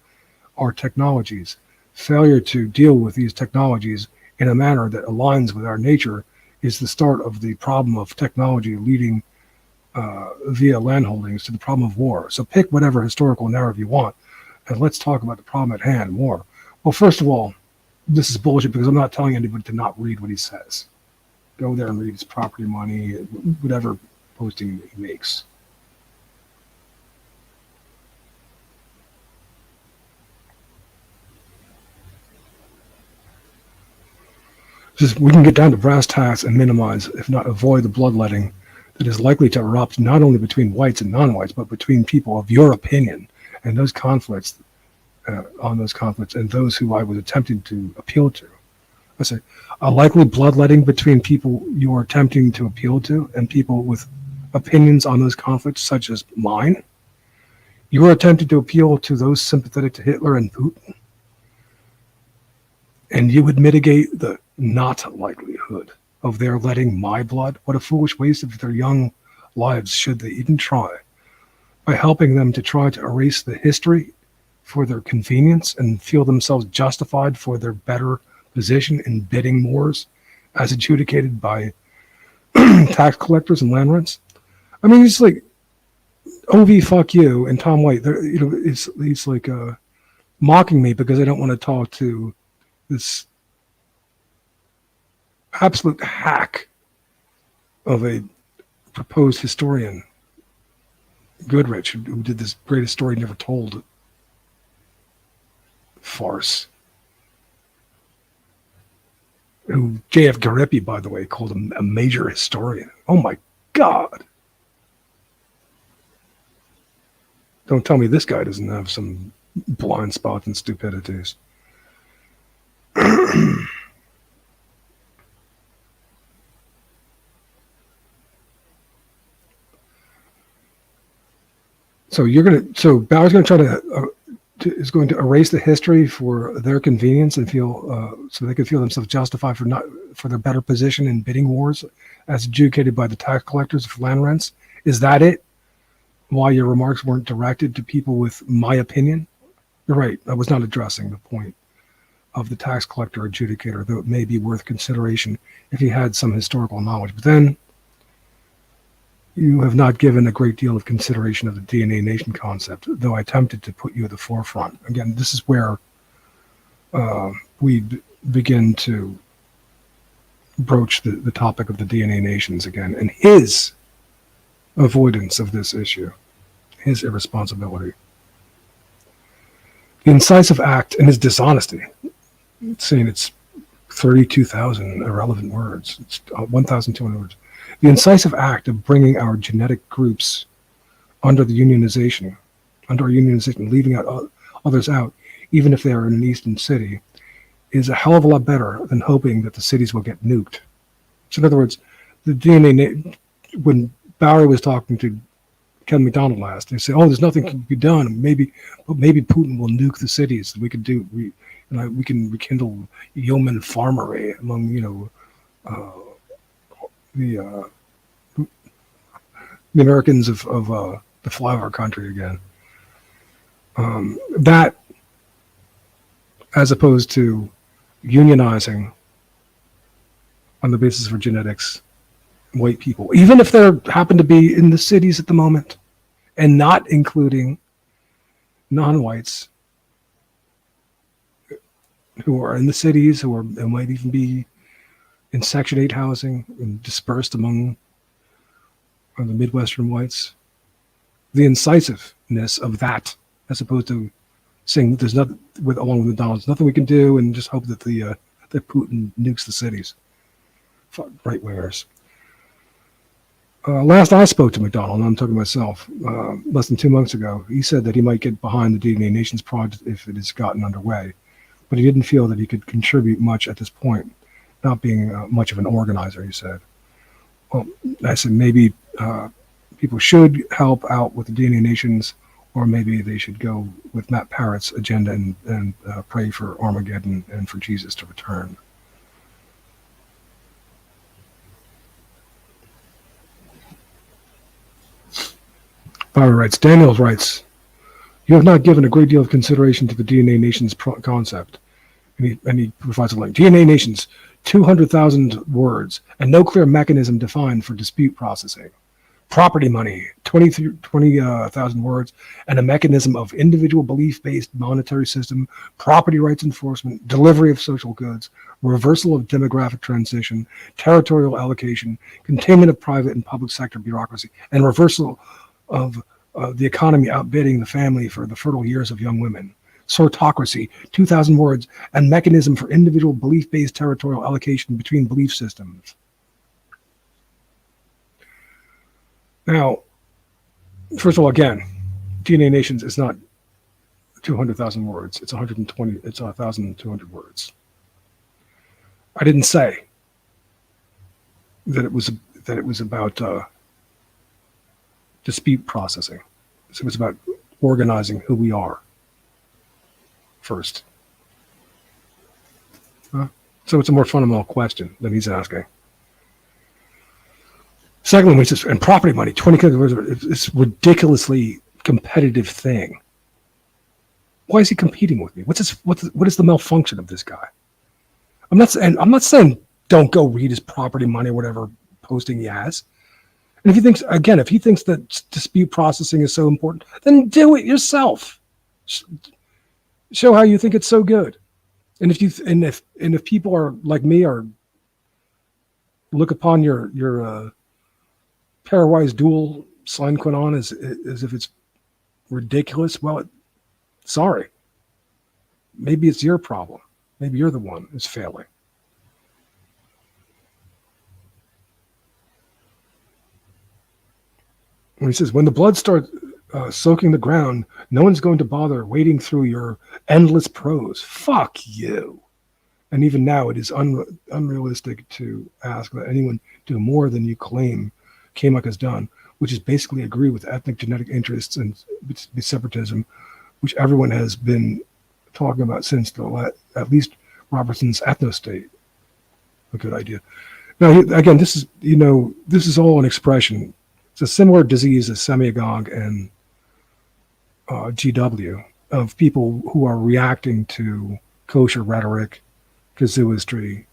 are technologies. Failure to deal with these technologies in a manner that aligns with our nature is the start of the problem of technology leading via land holdings to the problem of war. So pick whatever historical narrative you want, and let's talk about the problem at hand, war. Well, first of all, this is bullshit because I'm not telling anybody to not read what he says. Go there and read his property money, whatever posting he makes. Just, we can get down to brass tacks and minimize, if not avoid, the bloodletting that is likely to erupt not only between whites and non-whites, but between people of your opinion and those conflicts, and those who I was attempting to appeal to. I say, a likely bloodletting between people you are attempting to appeal to and people with opinions on those conflicts, such as mine. You are attempting to appeal to those sympathetic to Hitler and Putin, and you would mitigate the not likelihood of their letting my blood. What a foolish waste of their young lives should they even try, by helping them to try to erase the history for their convenience and feel themselves justified for their better position in bidding wars as adjudicated by tax collectors and land rents. I mean, it's like OV fuck you and Tom White. It's like mocking me because I don't want to talk to this absolute hack of a proposed historian, Goodrich, who did this greatest story never told farce. Who J.F. Garippi, by the way, called him a major historian. Oh my God. Don't tell me this guy doesn't have some blind spots and stupidities. So Bowery's going to try is going to erase the history for their convenience and feel so they can feel themselves justified for their better position in bidding wars as adjudicated by the tax collectors for land rents. Is that it? Why your remarks weren't directed to people with my opinion? You're right. I was not addressing the point of the tax collector adjudicator, though it may be worth consideration if he had some historical knowledge. But then you have not given a great deal of consideration of the DNA nation concept, though I attempted to put you at the forefront. Again, this is where we begin to broach the topic of the DNA nations again, and his avoidance of this issue, his irresponsibility. The incisive act and his dishonesty, saying it's 32,000 irrelevant words, it's 1,200 words. The incisive act of bringing our genetic groups under our unionization, leaving out others out, even if they are in an eastern city, is a hell of a lot better than hoping that the cities will get nuked. So in other words, the DNA, when Bowery was talking to Ken McDonald last, they say, "Oh, there's nothing can be done. Maybe Putin will nuke the cities. We could do, we can rekindle yeoman farmery among the Americans of the flower country again." That, as opposed to unionizing on the basis of genetics white people, even if they happen to be in the cities at the moment, and not including non-whites who are in the cities, who might even be in Section 8 housing and dispersed among the Midwestern whites. The incisiveness of that, as opposed to saying there's nothing, along with McDonald's, nothing we can do, and just hope that that Putin nukes the cities. Right wingers. Last I spoke to McDonald, and I'm talking to myself, less than 2 months ago, he said that he might get behind the DNA Nations project if it has gotten underway, but he didn't feel that he could contribute much at this point, not being much of an organizer, he said. well, I said maybe people should help out with the DNA nations, or maybe they should go with Matt Parrott's agenda and pray for Armageddon and for Jesus to return. Bowery writes, Daniels writes, you have not given a great deal of consideration to the DNA nations concept. And he provides a link. DNA nations, 200,000 words, and no clear mechanism defined for dispute processing. Property money, 20,000 words, and a mechanism of individual belief-based monetary system, property rights enforcement, delivery of social goods, reversal of demographic transition, territorial allocation, containment of private and public sector bureaucracy, and reversal of the economy outbidding the family for the fertile years of young women. Sortocracy, 2,000 words, and mechanism for individual belief-based territorial allocation between belief systems. Now, first of all, again, DNA Nations is not 200,000 words. It's 120. It's 1,200 words. I didn't say that it was about dispute processing. So it was about organizing who we are first. So it's a more fundamental question than he's asking. Secondly, when he says, and property money, 20 words, it's ridiculously competitive thing. Why is he competing with me? What is the malfunction of this guy? I'm not saying don't go read his property money or whatever posting he has. And if he thinks that dispute processing is so important, then do it yourself. Show how you think it's so good. And if people are like me or look upon your pairwise dual sine qua non as if it's ridiculous, well, sorry. Maybe it's your problem. Maybe you're the one who's failing. When he says, when the blood starts soaking the ground, no one's going to bother wading through your endless prose. Fuck you. And even now, it is unrealistic to ask that anyone do more than you claim Kamak has done, which is basically agree with ethnic genetic interests and separatism, which everyone has been talking about since at least Robertson's ethno-state. A good idea. Now, again, this is all an expression. It's a similar disease as semiagog and GW of people who are reacting to kosher rhetoric, casuistry,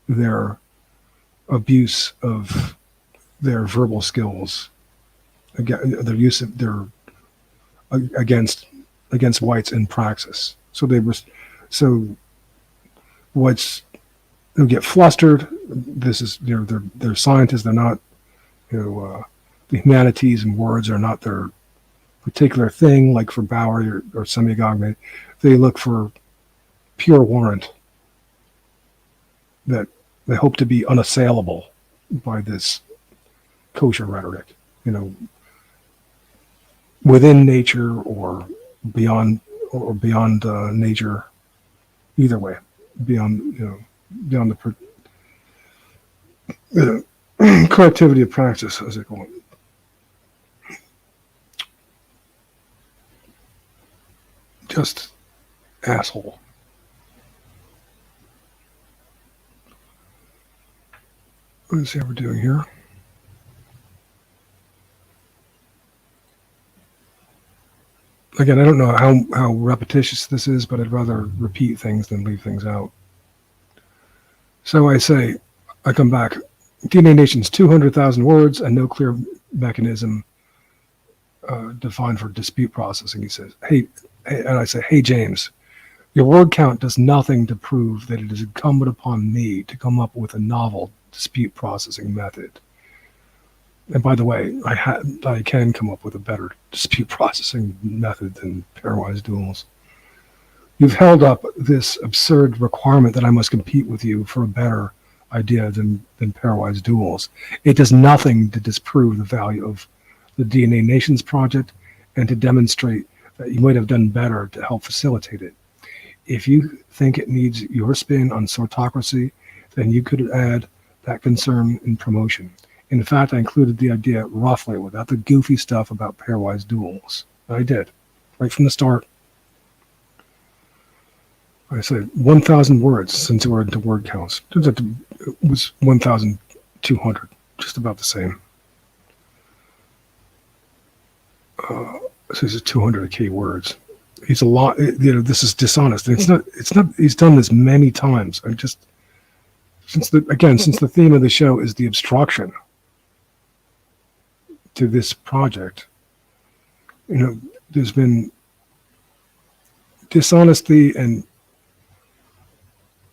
their abuse of their verbal skills, their use of their against whites in praxis. So whites who get flustered. This is they're scientists. They're not the humanities and words are not their particular thing. Like for Bowery or semiagog, they look for pure warrant that they hope to be unassailable by this kosher rhetoric, within nature or beyond nature, either way, beyond the correctivity of practice, as they call it. Just asshole. Let's see how we're doing here. Again, I don't know how repetitious this is, but I'd rather repeat things than leave things out. So I come back. DNA Nation's 200,000 words and no clear mechanism defined for dispute processing. He says, and I say, hey, James, your word count does nothing to prove that it is incumbent upon me to come up with a novel dispute processing method. And by the way, I can come up with a better dispute processing method than pairwise duels. You've held up this absurd requirement that I must compete with you for a better idea than pairwise duels. It does nothing to disprove the value of the DNA Nations project and to demonstrate that you might have done better to help facilitate it. If you think it needs your spin on Sortocracy, then you could add that concern in promotion. In fact, I included the idea roughly without the goofy stuff about pairwise duals. I did, right from the start. I said 1,000 words since we're into word counts. It was 1,200, just about the same. So this is 200 key words. He's a lot. This is dishonest. And it's not. He's done this many times. I just since the theme of the show is the obstruction to this project. There's been dishonesty and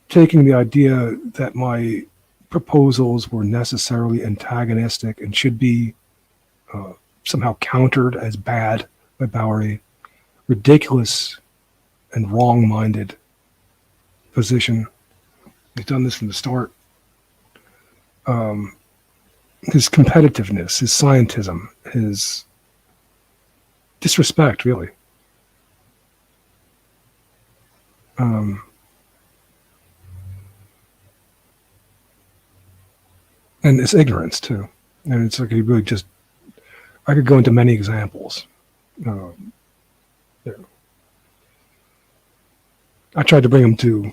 taking the idea that my proposals were necessarily antagonistic and should be somehow countered as bad by Bowery. Ridiculous and wrong-minded position. He's done this from the start. His competitiveness, his scientism, his disrespect, really. And his ignorance, too. And it's like he really just... I could go into many examples. I tried to bring him to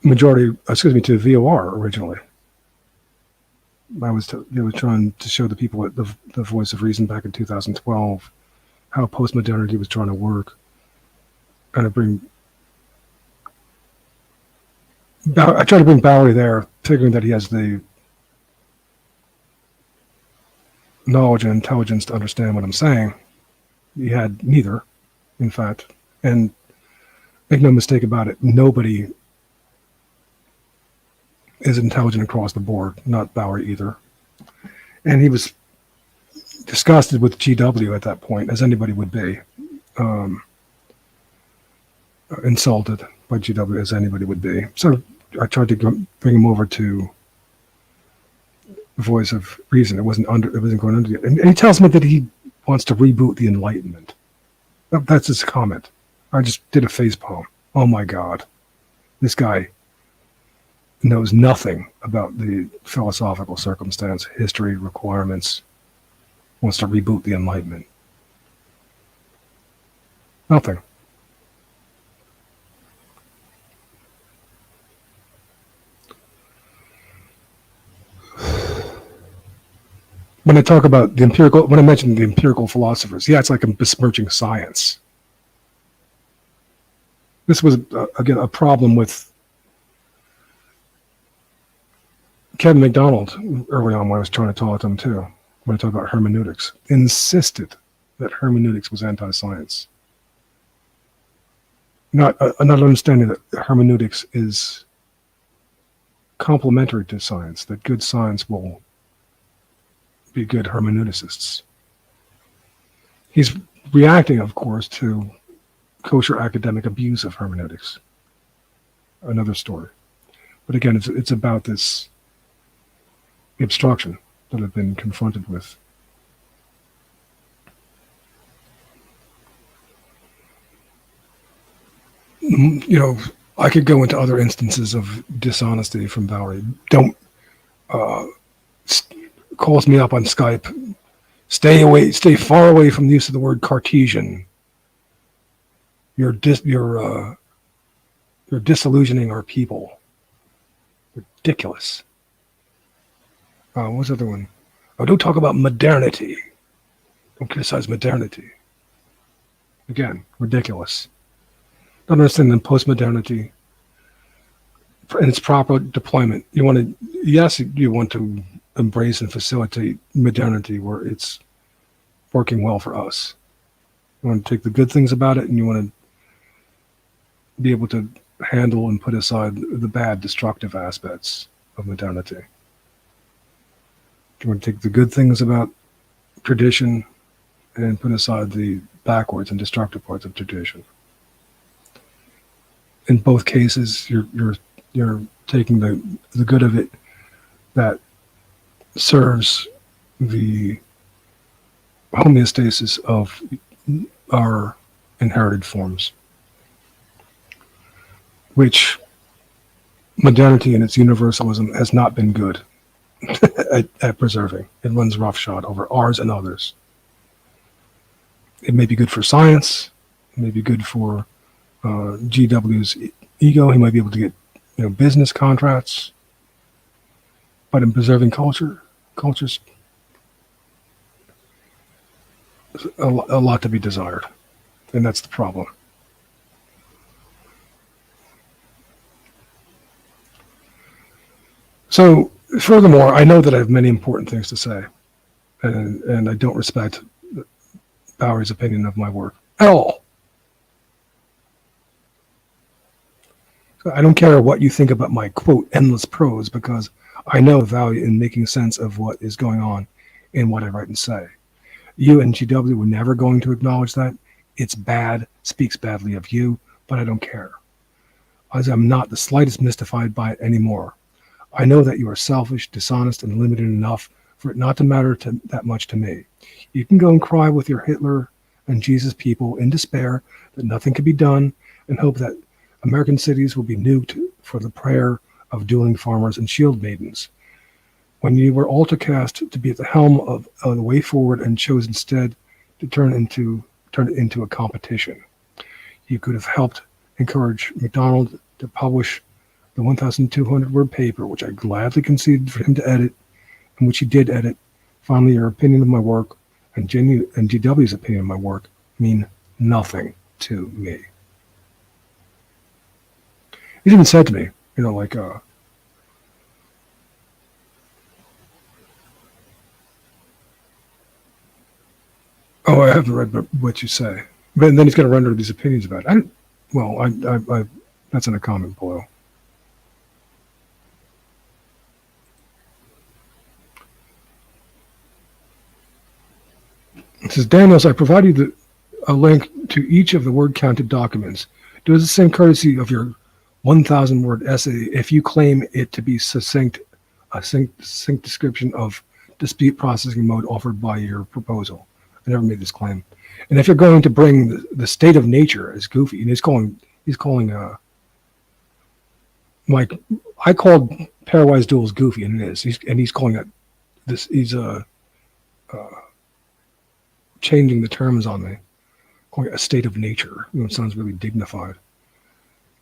to VOR originally. I was trying to show the people at the Voice of Reason back in 2012 how postmodernity was trying to work. And I tried to bring Bowery there, figuring that he has the knowledge and intelligence to understand what I'm saying. He had neither, in fact. And make no mistake about it, nobody is intelligent across the board, not Bowery either. And he was disgusted with GW at that point, as anybody would be. Insulted by GW as anybody would be. So I tried to bring him over to the Voice of Reason. It wasn't going under yet. And he tells me that he wants to reboot the Enlightenment. That's his comment. I just did a facepalm. Oh my God. This guy knows nothing about the philosophical circumstance, history, requirements, wants to reboot the Enlightenment. Nothing. When I talk about when I mention the empirical philosophers, yeah, it's like I'm besmirching science. This was, again, a problem with Kevin McDonald early on when I was trying to talk to him too, when I talked about hermeneutics, insisted that hermeneutics was anti-science. Not understanding that hermeneutics is complementary to science, that good science will be good hermeneuticists. He's reacting, of course, to kosher academic abuse of hermeneutics. Another story. But again, it's about this obstruction that I've been confronted with. I could go into other instances of dishonesty from Bowery. Calls me up on Skype. Stay far away from the use of the word Cartesian. You're disillusioning our people. Ridiculous. What's the other one? Oh, don't talk about modernity. Don't criticize modernity. Again, ridiculous. Don't understand the postmodernity and its proper deployment. You want to embrace and facilitate modernity where it's working well for us. You want to take the good things about it, and you want to be able to handle and put aside the bad, destructive aspects of modernity. You want to take the good things about tradition and put aside the backwards and destructive parts of tradition. In both cases, you're taking the good of it that serves the homeostasis of our inherited forms, which modernity and its universalism has not been good. at preserving. It runs roughshod over ours and others. It may be good for science. It may be good for GW's ego. He might be able to get business contracts. But in preserving culture's a lot to be desired. And that's the problem. So, furthermore, I know that I have many important things to say, and I don't respect Bowery's opinion of my work at all. I don't care what you think about my, quote, endless prose, because I know the value in making sense of what is going on in what I write and say. You and GW were never going to acknowledge that. It's bad, speaks badly of you, but I don't care, as I'm not the slightest mystified by it anymore. I know that you are selfish, dishonest, and limited enough for it not to matter that much to me. You can go and cry with your Hitler and Jesus people in despair that nothing can be done, and hope that American cities will be nuked for the prayer of dueling farmers and shield maidens. When you were all cast to be at the helm of the way forward and chose instead to turn it into a competition, you could have helped encourage MacDonald to publish the 1,200-word paper, which I gladly conceded for him to edit, and which he did edit. Finally, your opinion of my work and GW's opinion of my work mean nothing to me. He even said to me, oh, I haven't read what you say. But then he's going to render these opinions about it. I that's in a comment below. It says, Daniels, I provided a link to each of the word-counted documents. Do the same courtesy of your 1,000-word essay if you claim it to be a succinct description of dispute processing mode offered by your proposal. I never made this claim. And if you're going to bring the state of nature as goofy, and he's calling Mike, I called pairwise duels goofy, and it is. He's calling it this. He's changing the terms on me, calling it a state of nature. It sounds really dignified.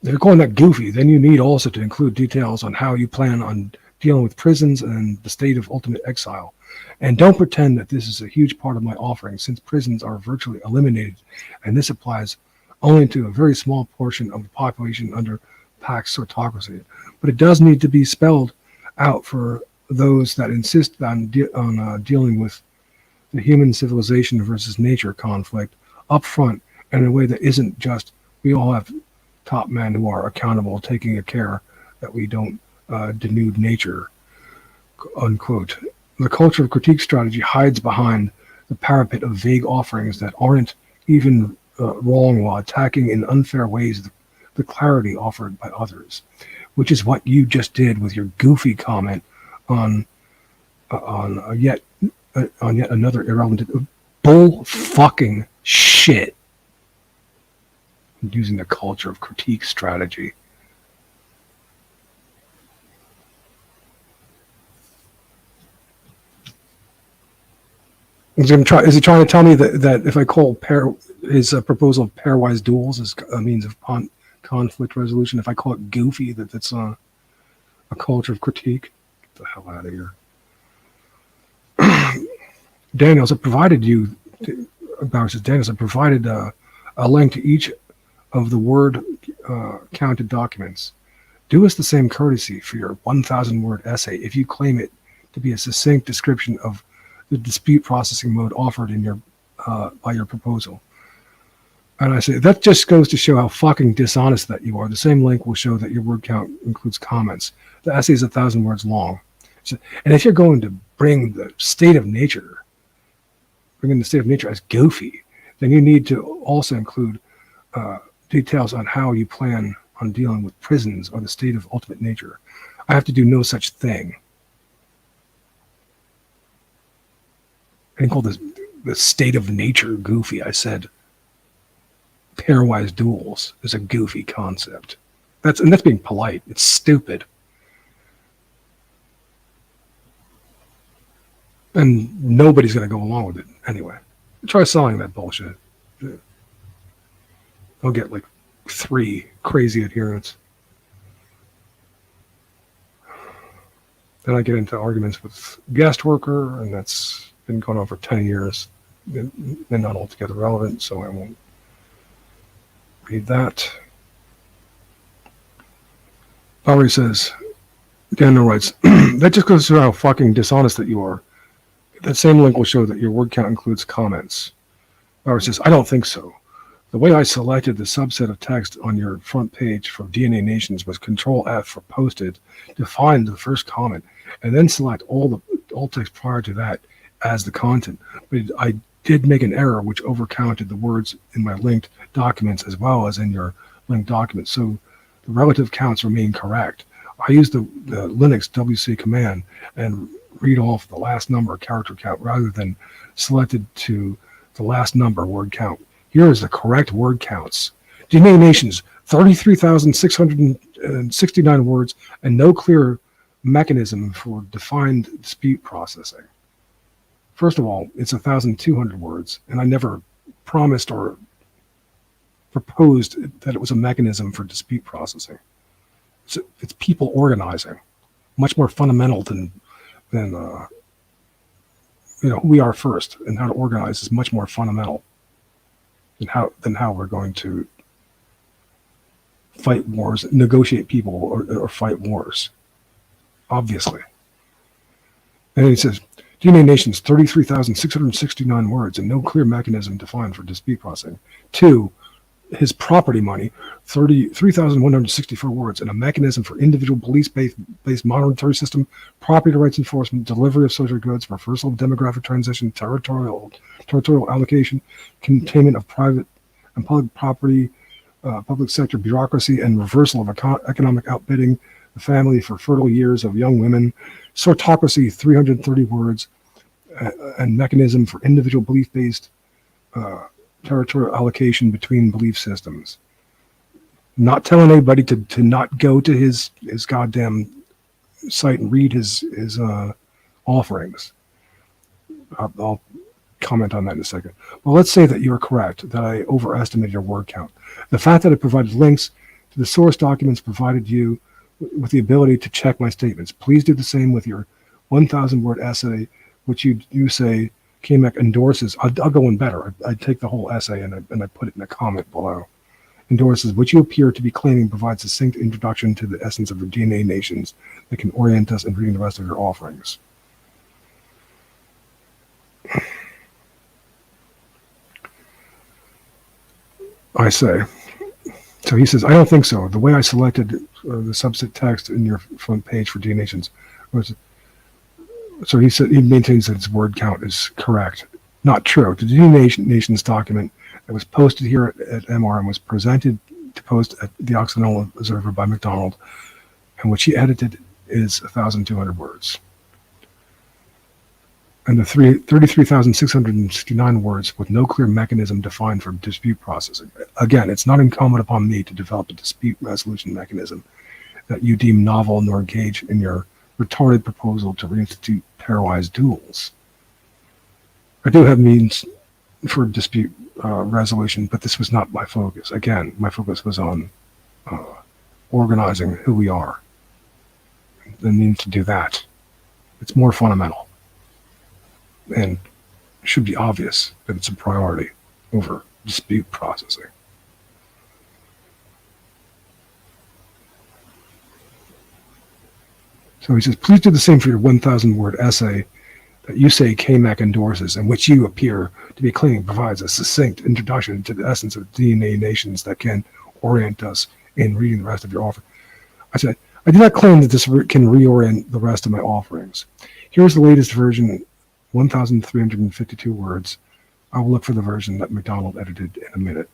If you're calling that goofy, then you need also to include details on how you plan on dealing with prisons and the state of ultimate exile. And don't pretend that this is a huge part of my offering, since prisons are virtually eliminated, and this applies only to a very small portion of the population under Pax Sortocracy. But it does need to be spelled out for those that insist on dealing with the human civilization versus nature conflict up front, and in a way that isn't just, we all have top men who are accountable, taking a care that we don't denude nature, unquote. The culture of critique strategy hides behind the parapet of vague offerings that aren't even wrong, while attacking in unfair ways the clarity offered by others, which is what you just did with your goofy comment on yet another irrelevant bull fucking shit, using the culture of critique strategy. Is he trying to tell me that if I call his proposal of pairwise duels as a means of conflict resolution, if I call it goofy, that's a culture of critique? Get the hell out of here. Daniels, I provided a link to each of the word counted documents. Do us the same courtesy for your 1,000-word essay if you claim it to be a succinct description of the dispute processing mode offered in your by your proposal. And I say, that just goes to show how fucking dishonest that you are. The same link will show that your word count includes comments. The essay is 1,000 words long. So, and if you're going to bring the state of nature as goofy, then you need to also include details on how you plan on dealing with prisons or the state of ultimate nature. I have to do no such thing. I didn't call the state of nature goofy. I said pairwise duels is a goofy concept. That's being polite. It's stupid. And nobody's going to go along with it anyway. Try selling that bullshit. I'll get like 3 crazy adherents. Then I get into arguments with guest worker, and that's been going on for 10 years. They're not altogether relevant, so I won't read that. Bowery says, Daniel writes, that just goes to show how fucking dishonest that you are. That same link will show that your word count includes comments. Bowery says, I don't think so. The way I selected the subset of text on your front page for DNA Nations was Control F for posted, define the first comment, and then select all text prior to that as the content. But I did make an error which overcounted the words in my linked documents as well as in your linked documents. So the relative counts remain correct. I used the Linux WC command and read off the last number character count rather than selected to the last number word count. Here is the correct word counts. DNA Nations, 33,669 words and no clear mechanism for defined dispute processing. First of all, it's 1,200 words, and I never promised or proposed that it was a mechanism for dispute processing. It's people organizing, much more fundamental than who we are first, and how to organize is much more fundamental than how we're going to fight wars, negotiate people, or fight wars, obviously. And then he says, DNA Nations, 33,669 words and no clear mechanism defined for dispute processing. 2, his property money, 3,164 words and a mechanism for individual police-based monetary system, property rights enforcement, delivery of social goods, reversal of demographic transition, territorial allocation, containment of private and public property, public sector bureaucracy, and reversal of economic outbidding the family for fertile years of young women, Sortocracy, 330 words, and mechanism for individual belief-based territorial allocation between belief systems. Not telling anybody to not go to his goddamn site and read his offerings. I'll comment on that in a second. Well, let's say that you're correct, that I overestimated your word count. The fact that I provided links to the source documents provided you with the ability to check my statements. Please do the same with your 1,000-word essay, which you say KMAC endorses. I'll go in better. I take the whole essay and I put it in a comment below. Endorses, which you appear to be claiming provides a succinct introduction to the essence of the DNA Nations that can orient us in reading the rest of your offerings. I say. So he says, I don't think so. The way I selected the subset text in your front page for DNA Nations was. So he said he maintains that his word count is correct. Not true. The DNA Nations document that was posted here at MR and was presented to post at the Occidental Observer by McDonald, and which he edited, is 1,200 words. And the 33,669 words with no clear mechanism defined for dispute processing. Again, it's not incumbent upon me to develop a dispute resolution mechanism that you deem novel nor engage in your retarded proposal to reinstitute pairwise duels. I do have means for dispute resolution, but this was not my focus. Again, my focus was on organizing who we are. The means to do that. It's more fundamental and should be obvious that it's a priority over dispute processing. So he says, please do the same for your 1,000-word essay that you say KMAC endorses, and which you appear to be claiming provides a succinct introduction to the essence of DNA Nations that can orient us in reading the rest of your offer. I said, I do not claim that this can reorient the rest of my offerings. Here's the latest version, 1,352 words. I will look for the version that McDonald edited in a minute.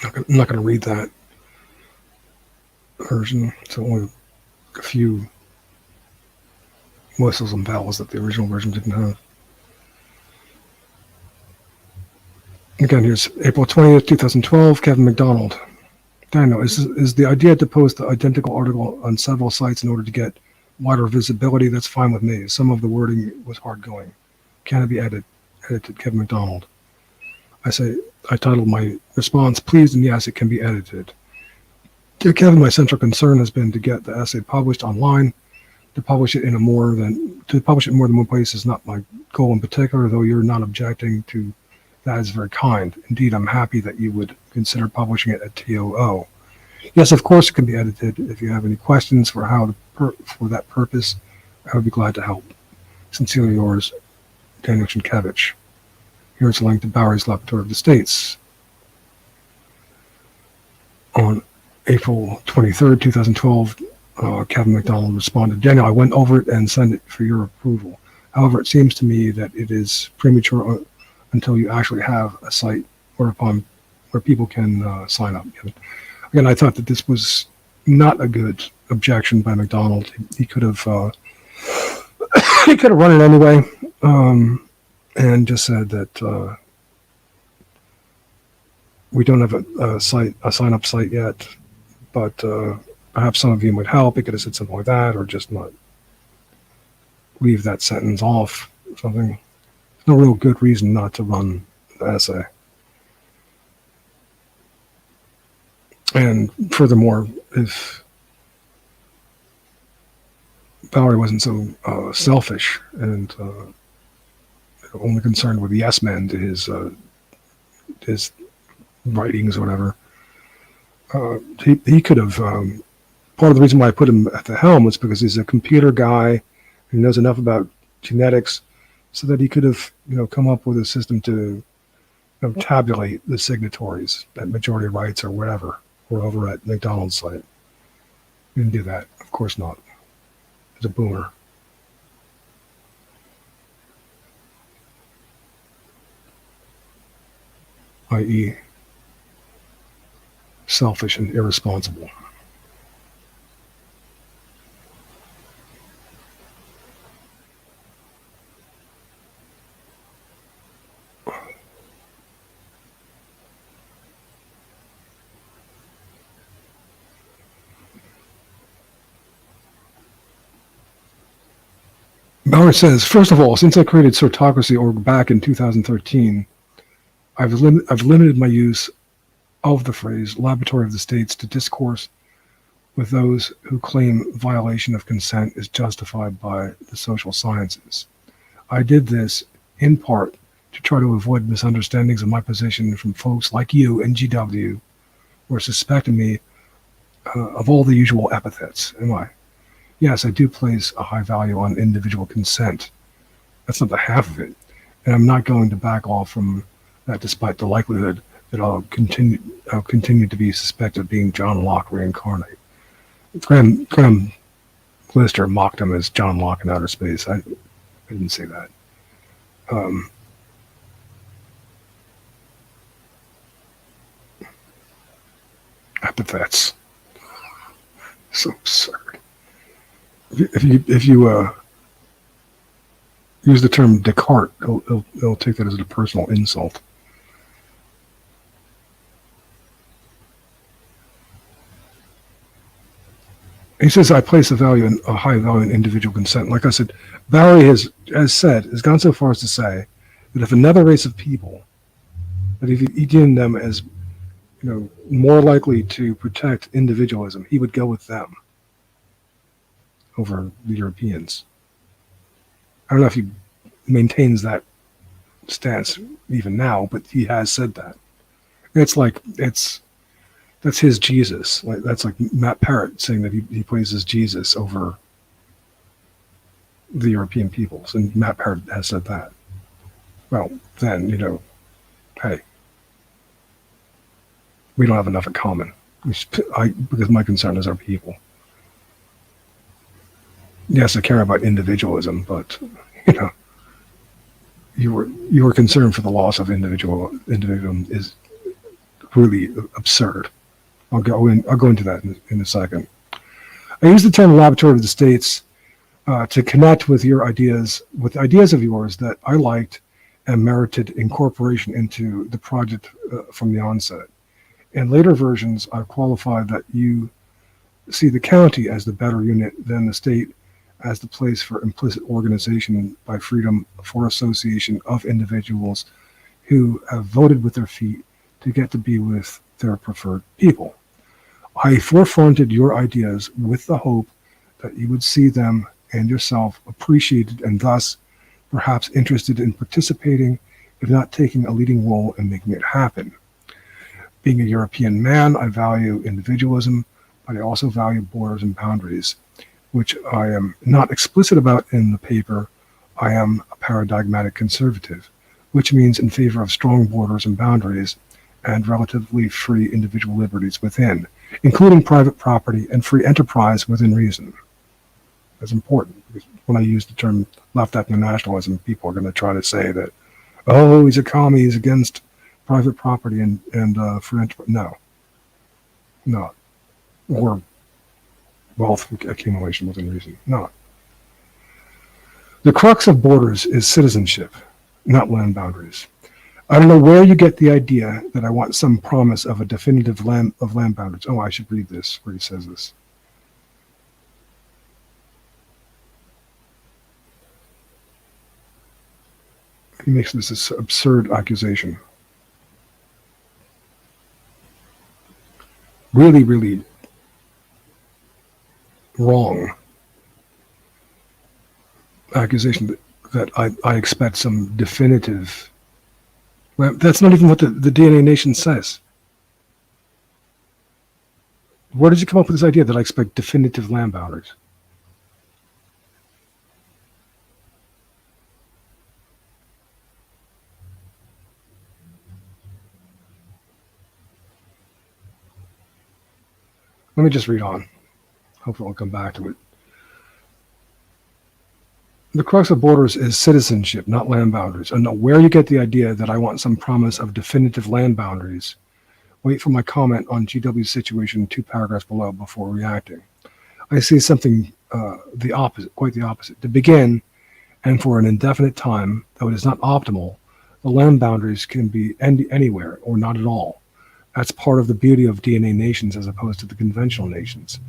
I'm not going to read that version. It's only a few whistles and bells that the original version didn't have. Again, here's April 20th, 2012, Kevin McDonald. Daniel, is the idea to post the identical article on several sites in order to get wider visibility? That's fine with me. Some of the wording was hard going. Can it be edited? Kevin McDonald. I titled my response, pleased, and yes, it can be edited. Dear Kevin, my central concern has been to get the essay published online. To publish it in more than one place is not my goal in particular, though you're not objecting to that is very kind. Indeed, I'm happy that you would consider publishing it at TOO. Yes, of course it can be edited. If you have any questions for for that purpose, I would be glad to help. Sincerely yours, Daniel Sienkiewicz. Here's a link to Bowery's Laboratory of the States. On April 23rd, 2012, Kevin McDonald responded, Daniel, I went over it and sent it for your approval. However, it seems to me that it is premature until you actually have a site where people can sign up. Again, I thought that this was not a good objection by McDonald. He could have he could have run it anyway, and just said that we don't have a sign up site yet, but perhaps some of you would help. He could have said something like that, or just not leave that sentence off. Something. There's no real good reason not to run the essay. And furthermore, if Bowery wasn't so selfish and only concerned with yes men to his writings or whatever, he could have. Part of the reason why I put him at the helm was because he's a computer guy who knows enough about genetics, so that he could have come up with a system to tabulate the signatories at majority rights or whatever, or over at McDonald's site. He didn't do that, of course not. He's a boomer. I.e., selfish and irresponsible. Bowery says, first of all, since I created Sortocracy org back in 2013, I've limited my use of the phrase laboratory of the states to discourse with those who claim violation of consent is justified by the social sciences. I did this in part to try to avoid misunderstandings of my position from folks like you and GW who are suspecting me of all the usual epithets. Am I? Yes, I do place a high value on individual consent. That's not the half of it. And I'm not going to back off from that despite the likelihood that I'll continue to be suspected of being John Locke reincarnate. Graham Glister mocked him as John Locke in outer space. I didn't say that. Epithets. So absurd. If you use the term Descartes, he'll take that as a personal insult. He says, I place a high value in individual consent. Like I said, Bowery has gone so far as to say that if another race of people, that if he deemed them as, more likely to protect individualism, he would go with them over the Europeans. I don't know if he maintains that stance even now, but he has said that. It's like, that's his Jesus. That's like Matt Parrott saying that he places Jesus over the European peoples, and Matt Parrott has said that. Well, then, hey, we don't have enough in common. Because my concern is our people. Yes, I care about individualism, but you were concerned for the loss of individualism is really absurd. I'll go into that in a second. I use the term laboratory of the states to connect with your ideas, of yours that I liked and merited incorporation into the project from the onset. In later versions, I've qualified that you see the county as the better unit than the state as the place for implicit organization by freedom for association of individuals who have voted with their feet to get to be with their preferred people. I forefronted your ideas with the hope that you would see them and yourself appreciated and thus perhaps interested in participating, if not taking a leading role in making it happen. Being a European man, I value individualism, but I also value borders and boundaries, which I am not explicit about in the paper. I am a paradigmatic conservative, which means in favor of strong borders and boundaries and relatively free individual liberties within, including private property and free enterprise within reason. That's important, because when I use the term left ethno-nationalism, people are going to try to say that, oh, he's a commie, he's against private property and free enterprise. No. Or wealth accumulation within reason. No. The crux of borders is citizenship, not land boundaries. I don't know where you get the idea that I want some promise of a definitive land boundaries. Oh, I should read this, where he says this. He makes this absurd accusation. Really, really wrong accusation that I expect some definitive. Well, that's not even what the DNA Nation says. Where did you come up with this idea that I expect definitive land boundaries? Let me just read on. Hopefully I'll come back to it. The crux of borders is citizenship, not land boundaries. I don't know where you get the idea that I want some promise of definitive land boundaries. Wait for my comment on GW's situation 2 paragraphs below before reacting. I see something the opposite, quite the opposite. To begin, and for an indefinite time, though it is not optimal, the land boundaries can be anywhere or not at all. That's part of the beauty of DNA nations as opposed to the conventional nations.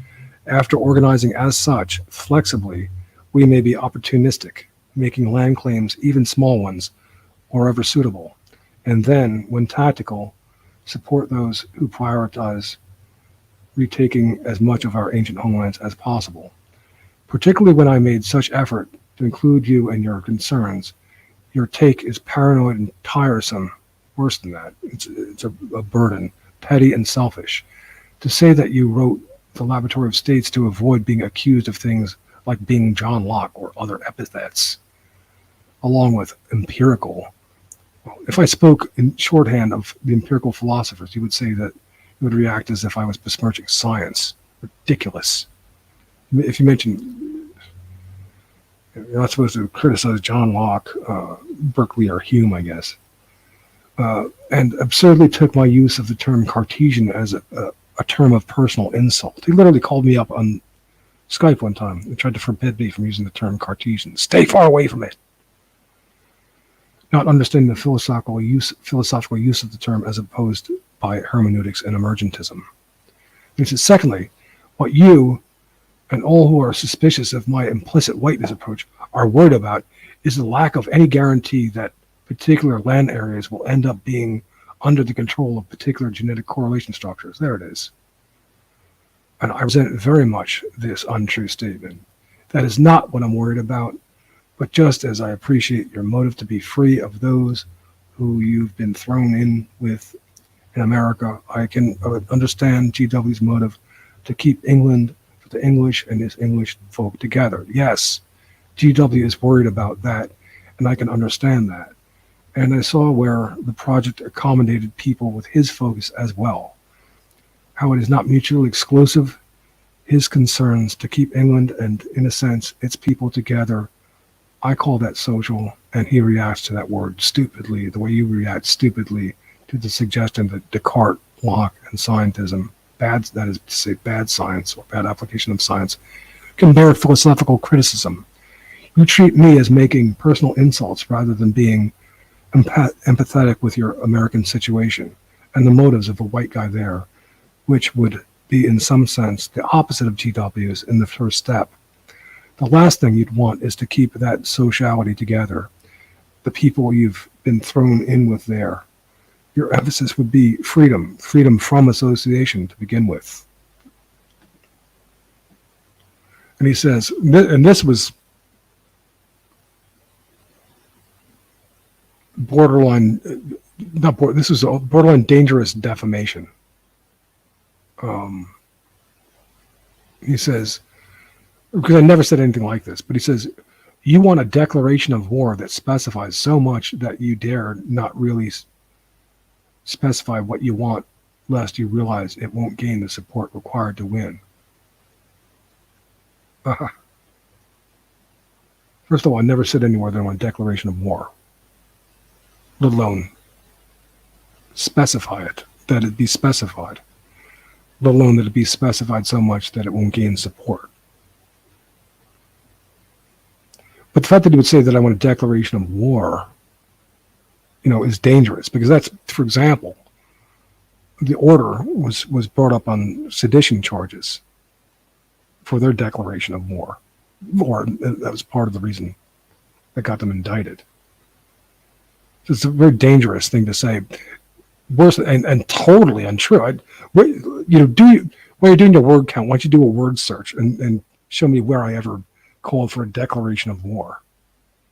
After organizing as such, flexibly, we may be opportunistic, making land claims, even small ones, wherever suitable. And then, when tactical, support those who prioritize retaking as much of our ancient homelands as possible. Particularly when I made such effort to include you and your concerns, your take is paranoid and tiresome. Worse than that, it's a burden, petty and selfish. To say that you wrote the Laboratory of States to avoid being accused of things like being John Locke or other epithets, along with empirical. If I spoke in shorthand of the empirical philosophers, you would say that you would react as if I was besmirching science. Ridiculous. If you mention, you're not supposed to criticize John Locke, Berkeley, or Hume, I guess. And absurdly took my use of the term Cartesian as a term of personal insult. He literally called me up on Skype one time and tried to forbid me from using the term Cartesian. Stay far away from it. Not understanding the philosophical use of the term as opposed by hermeneutics and emergentism. He says, secondly, what you and all who are suspicious of my implicit whiteness approach are worried about is the lack of any guarantee that particular land areas will end up being under the control of particular genetic correlation structures. There it is. And I resent very much this untrue statement. That is not what I'm worried about, but just as I appreciate your motive to be free of those who you've been thrown in with in America, I can understand GW's motive to keep England for the English and his English folk together. Yes, GW is worried about that, and I can understand that. And I saw where the project accommodated people with his focus as well. How it is not mutually exclusive, his concerns to keep England and, in a sense, its people together. I call that social, and he reacts to that word stupidly, the way you react stupidly to the suggestion that Descartes, Locke, and scientism, that is to say bad science or bad application of science, can bear philosophical criticism. You treat me as making personal insults rather than being empathetic with your American situation. and the motives of a white guy there, which would be in some sense the opposite of GWs in the first step. The last thing you'd want is to keep that sociality together, the people you've been thrown in with there. Your emphasis would be freedom from association to begin with. And he says, and this was this was a borderline dangerous defamation. He says, because I never said anything like this, but he says, you want a declaration of war that specifies so much that you dare not really specify what you want, lest you realize it won't gain the support required to win. First of all, I never said anywhere that I want a declaration of war, let alone specify it, that it be specified, let alone that it be specified so much that it won't gain support. But the fact that he would say that I want a declaration of war, is dangerous, because that's, for example, the order was brought up on sedition charges for their declaration of war, or that was part of the reason that got them indicted. So it's a very dangerous thing to say, worse and totally untrue. While you're doing your word count, why don't you do a word search and show me where I ever called for a declaration of war?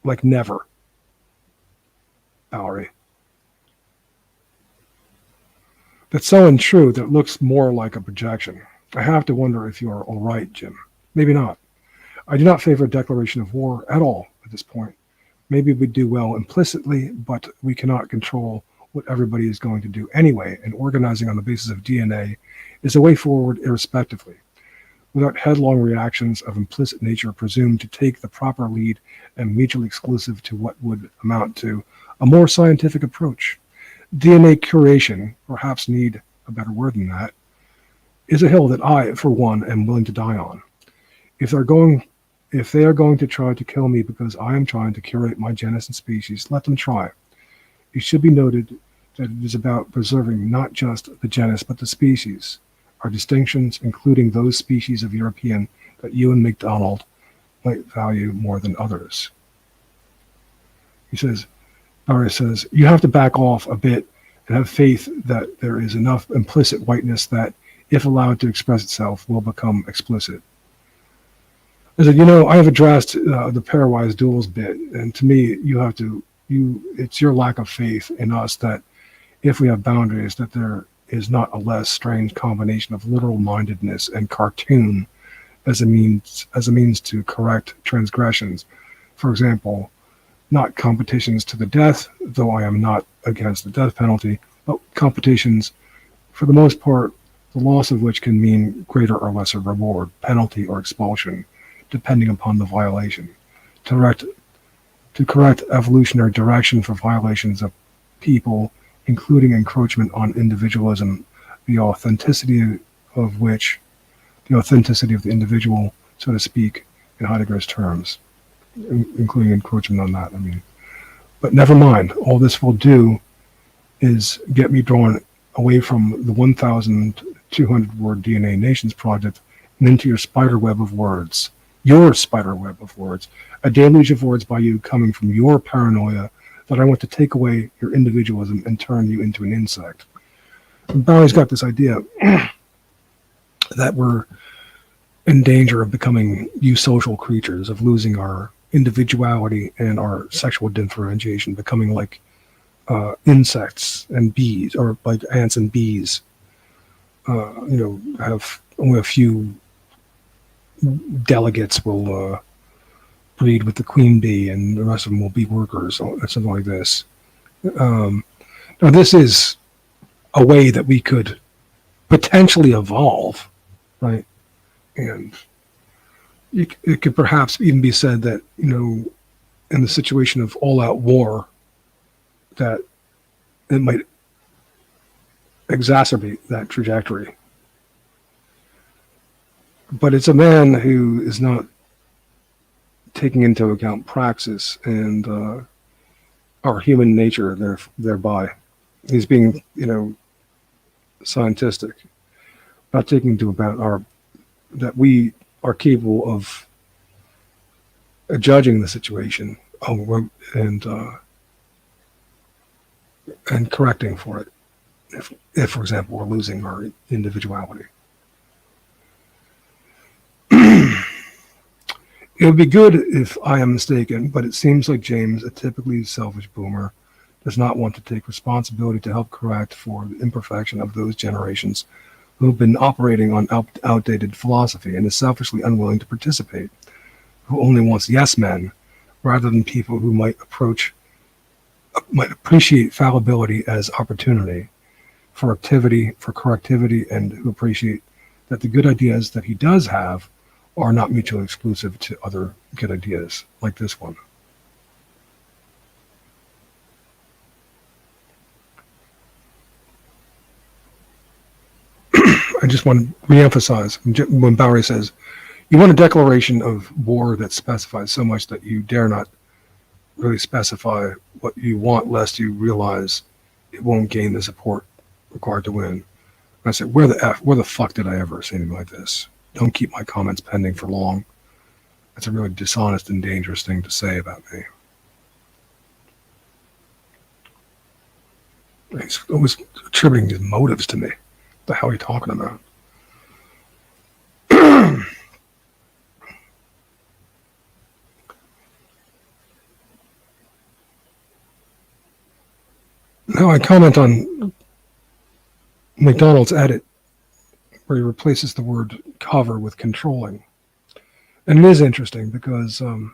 Like, never. Bowery. That's so untrue that it looks more like a projection. I have to wonder if you are all right, Jim. Maybe not. I do not favor a declaration of war at all at this point. Maybe we do well implicitly, but we cannot control what everybody is going to do anyway, and organizing on the basis of DNA is a way forward irrespectively, without headlong reactions of implicit nature presumed to take the proper lead and mutually exclusive to what would amount to a more scientific approach. DNA curation, perhaps need a better word than that, is a hill that I, for one, am willing to die on. If they are going to try to kill me because I am trying to curate my genus and species, let them try. It should be noted that it is about preserving not just the genus but the species. Our distinctions, including those species of European that you and MacDonald might value more than others. Bowery says, you have to back off a bit and have faith that there is enough implicit whiteness that, if allowed to express itself, will become explicit. I said, I have addressed the pairwise duels bit, and to me, it's your lack of faith in us that if we have boundaries, that there is not a less strange combination of literal-mindedness and cartoon as a means to correct transgressions. For example, not competitions to the death, though I am not against the death penalty, but competitions, for the most part, the loss of which can mean greater or lesser reward, penalty, or expulsion, depending upon the violation. To correct evolutionary direction for violations of people, including encroachment on individualism, the authenticity of the individual, so to speak, in Heidegger's terms, including encroachment on that, But never mind, all this will do is get me drawn away from the 1,200 word DNA Nations project and into your spider web of words, a deluge of words by you coming from your paranoia that I want to take away your individualism and turn you into an insect. And Bowery's got this idea that we're in danger of becoming eusocial creatures, of losing our individuality and our sexual differentiation, becoming like insects and bees, or like ants and bees. Have only a few delegates will breed with the queen bee, and the rest of them will be workers, or something like this. Now, this is a way that we could potentially evolve, right? And it could perhaps even be said that, in the situation of all-out war, that it might exacerbate that trajectory. But it's a man who is not taking into account praxis and our human nature thereby. He's being, scientistic, not taking into account that we are capable of judging the situation and correcting for it. If, for example, we're losing our individuality. It would be good if I am mistaken, but it seems like James, a typically selfish boomer, does not want to take responsibility to help correct for the imperfection of those generations who have been operating on outdated philosophy and is selfishly unwilling to participate, who only wants yes men rather than people who might appreciate fallibility as opportunity for activity, for correctivity, and who appreciate that the good ideas that he does have are not mutually exclusive to other good ideas, like this one. I just want to reemphasize when Bowery says, you want a declaration of war that specifies so much that you dare not really specify what you want, lest you realize it won't gain the support required to win. And I said, where the fuck did I ever say anything like this? Don't keep my comments pending for long. That's a really dishonest and dangerous thing to say about me. He's always attributing his motives to me. What the hell are you talking about? Now I comment on McDonald's edit, where he replaces the word cover with controlling. And it is interesting because in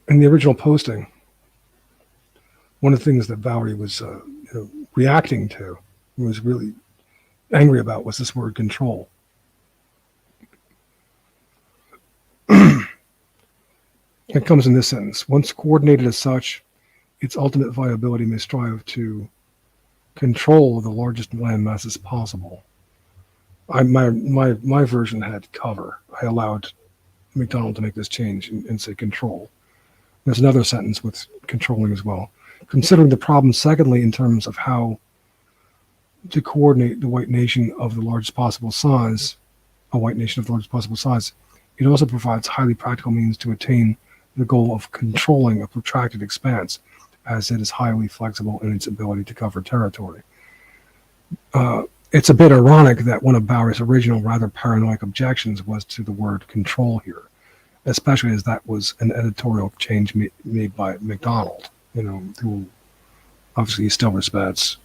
the original posting, one of the things that Bowery was reacting to, was really angry about, was this word control. It comes in this sentence: once coordinated as such, its ultimate viability may strive to control the largest land masses possible. My version had cover. I allowed McDonald to make this change and say control. There's another sentence with controlling as well. Considering the problem, secondly, in terms of how to coordinate the white nation of the largest possible size, it also provides highly practical means to attain the goal of controlling a protracted expanse, as it is highly flexible in its ability to cover territory. It's a bit ironic that one of Bowery's original rather paranoid objections was to the word control here, especially as that was an editorial change made by McDonald, who obviously he still respects.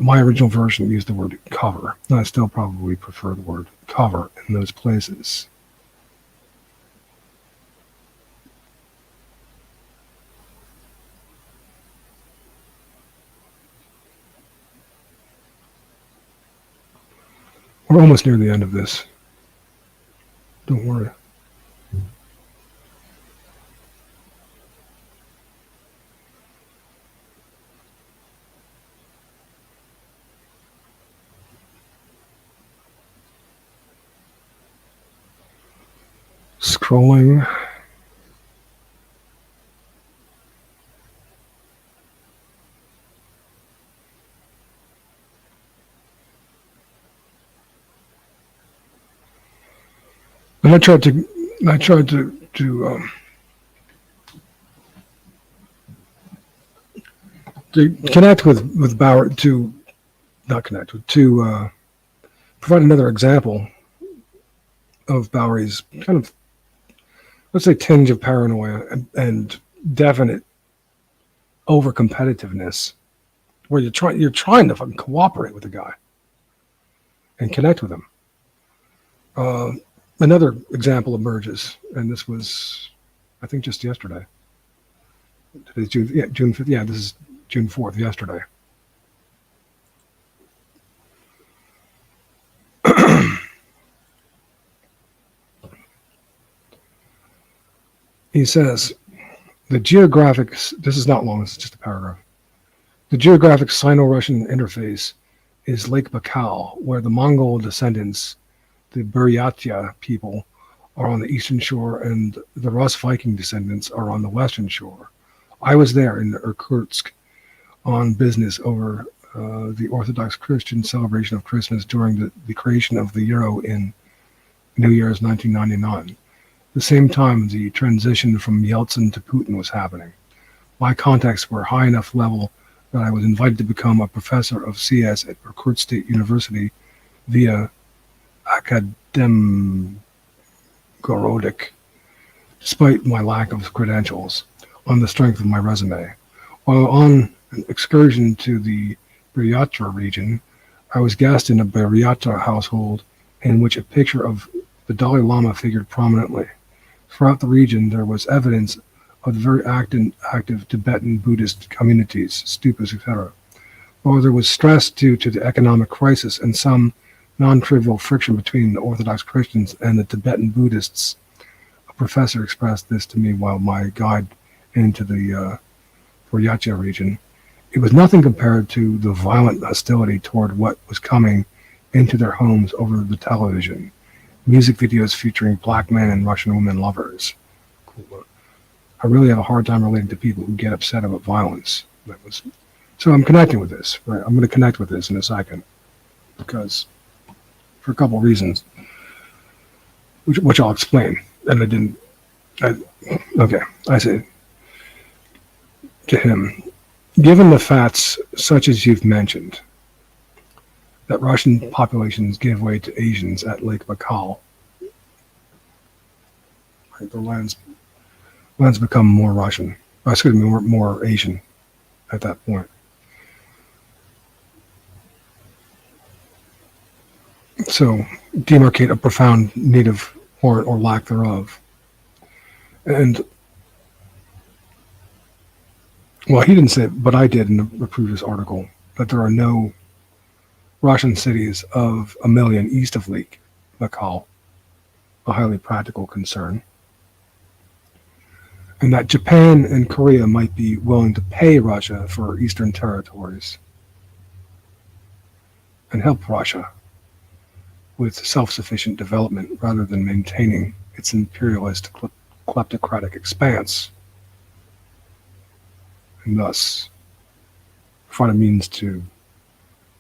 My original version used the word cover, and I still probably prefer the word cover in those places. We're almost near the end of this. Don't worry. Scrolling. And I tried to connect with Bowery, to provide another example of Bowery's kind of, let's say, tinge of paranoia and definite over competitiveness, where you're trying to fucking cooperate with the guy and connect with him. Another example emerges, and this was, I think, just yesterday. Today's June 5th. Yeah, this is June 4th, yesterday. He says, this is not long, this is just a paragraph. The geographic Sino-Russian interface is Lake Baikal, where the Mongol descendants, the Buryatia people, are on the eastern shore and the Rus Viking descendants are on the western shore. I was there in Irkutsk on business over the Orthodox Christian celebration of Christmas during the creation of the euro in New Year's 1999. The same time the transition from Yeltsin to Putin was happening. My contacts were high enough level that I was invited to become a professor of CS at Irkutsk State University via Akademgorodik, despite my lack of credentials, on the strength of my resume. While on an excursion to the Buryatra region, I was guest in a Buryatra household in which a picture of the Dalai Lama figured prominently. Throughout the region, there was evidence of the very active Tibetan Buddhist communities, stupas, etc. While there was stress due to the economic crisis and some non-trivial friction between the Orthodox Christians and the Tibetan Buddhists, a professor expressed this to me while my guide into the Buryatra region. It was nothing compared to the violent hostility toward what was coming into their homes over the television. Music videos featuring black men and Russian women lovers. Cool. I really have a hard time relating to people who get upset about violence. So I'm connecting with this. Right? I'm going to connect with this in a second, because for a couple of reasons, which I'll explain. And I say to him, given the facts such as you've mentioned, that Russian populations gave way to Asians at Lake Baikal, right, the lands become more Russian. More Asian at that point. So demarcate a profound native or lack thereof. And well, he didn't say it, but I did in the previous article, that there are no Russian cities of 1 million east of Lake Baikal, a highly practical concern. And that Japan and Korea might be willing to pay Russia for eastern territories and help Russia with self-sufficient development rather than maintaining its imperialist kleptocratic expanse, and thus find a means to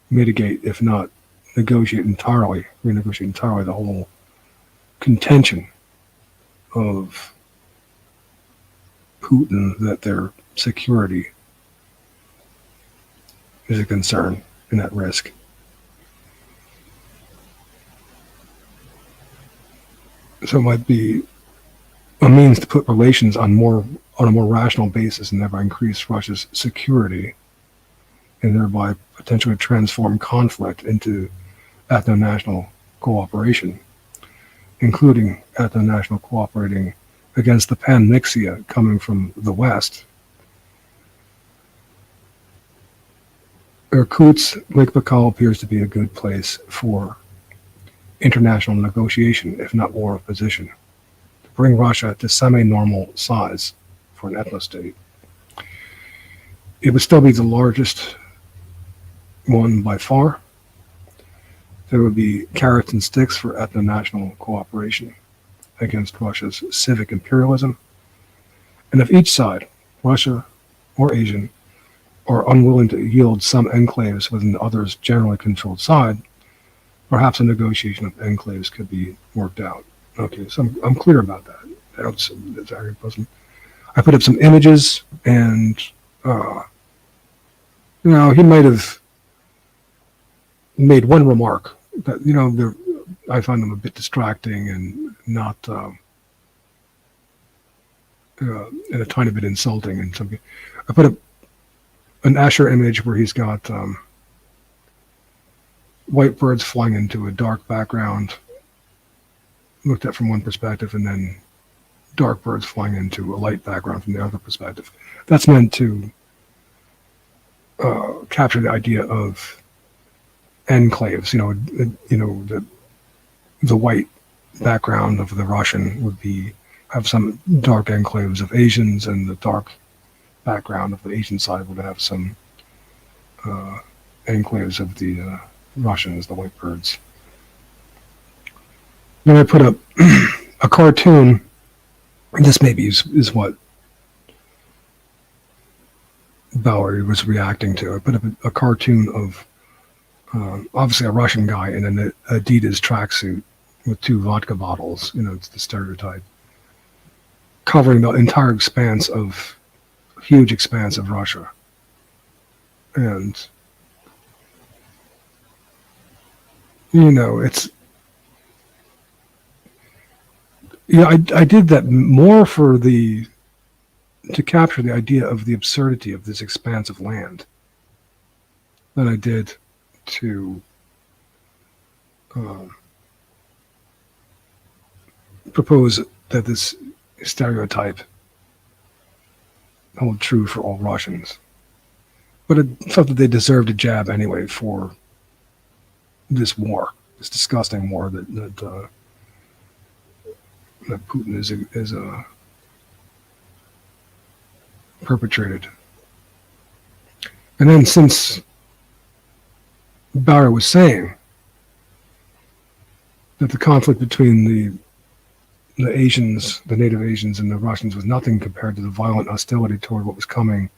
mitigate, if not renegotiate entirely the whole contention of Putin that their security is a concern and at risk. So it might be a means to put relations on a more rational basis and thereby increase Russia's security, and thereby potentially transform conflict into ethno-national cooperation, including ethno-national cooperating against the panmixia coming from the West. Irkutsk, Lake Baikal appears to be a good place for international negotiation, if not war of position, to bring Russia to semi-normal size for an ethno-state. It would still be the largest one by far. There would be carrots and sticks for ethno-national cooperation against Russia's civic imperialism. And if each side, Russia or Asian, are unwilling to yield some enclaves within the other's generally controlled side, perhaps a negotiation of enclaves could be worked out. Okay, so I'm clear about that. I put up some images, and he might have made one remark that I find them a bit distracting and not and a tiny bit insulting. And something I put up an Asher image where he's got white birds flying into a dark background, looked at from one perspective, and then dark birds flying into a light background from the other perspective. That's meant to capture the idea of enclaves. The white background of the Russian would have some dark enclaves of Asians, and the dark background of the Asian side would have some enclaves of the Russians, the white birds. Then I put up a cartoon. This maybe is what Bowery was reacting to. I put up a cartoon of obviously a Russian guy in an Adidas tracksuit with 2 vodka bottles. It's the stereotype, covering the entire huge expanse of Russia. And it's, I did that more to capture the idea of the absurdity of this expanse of land than I did to propose that this stereotype hold true for all Russians. But I felt that they deserved a jab anyway for this war, this disgusting war that Putin is perpetrated. And then, since Bowery was saying that the conflict between the Asians, the native Asians, and the Russians was nothing compared to the violent hostility toward what was coming,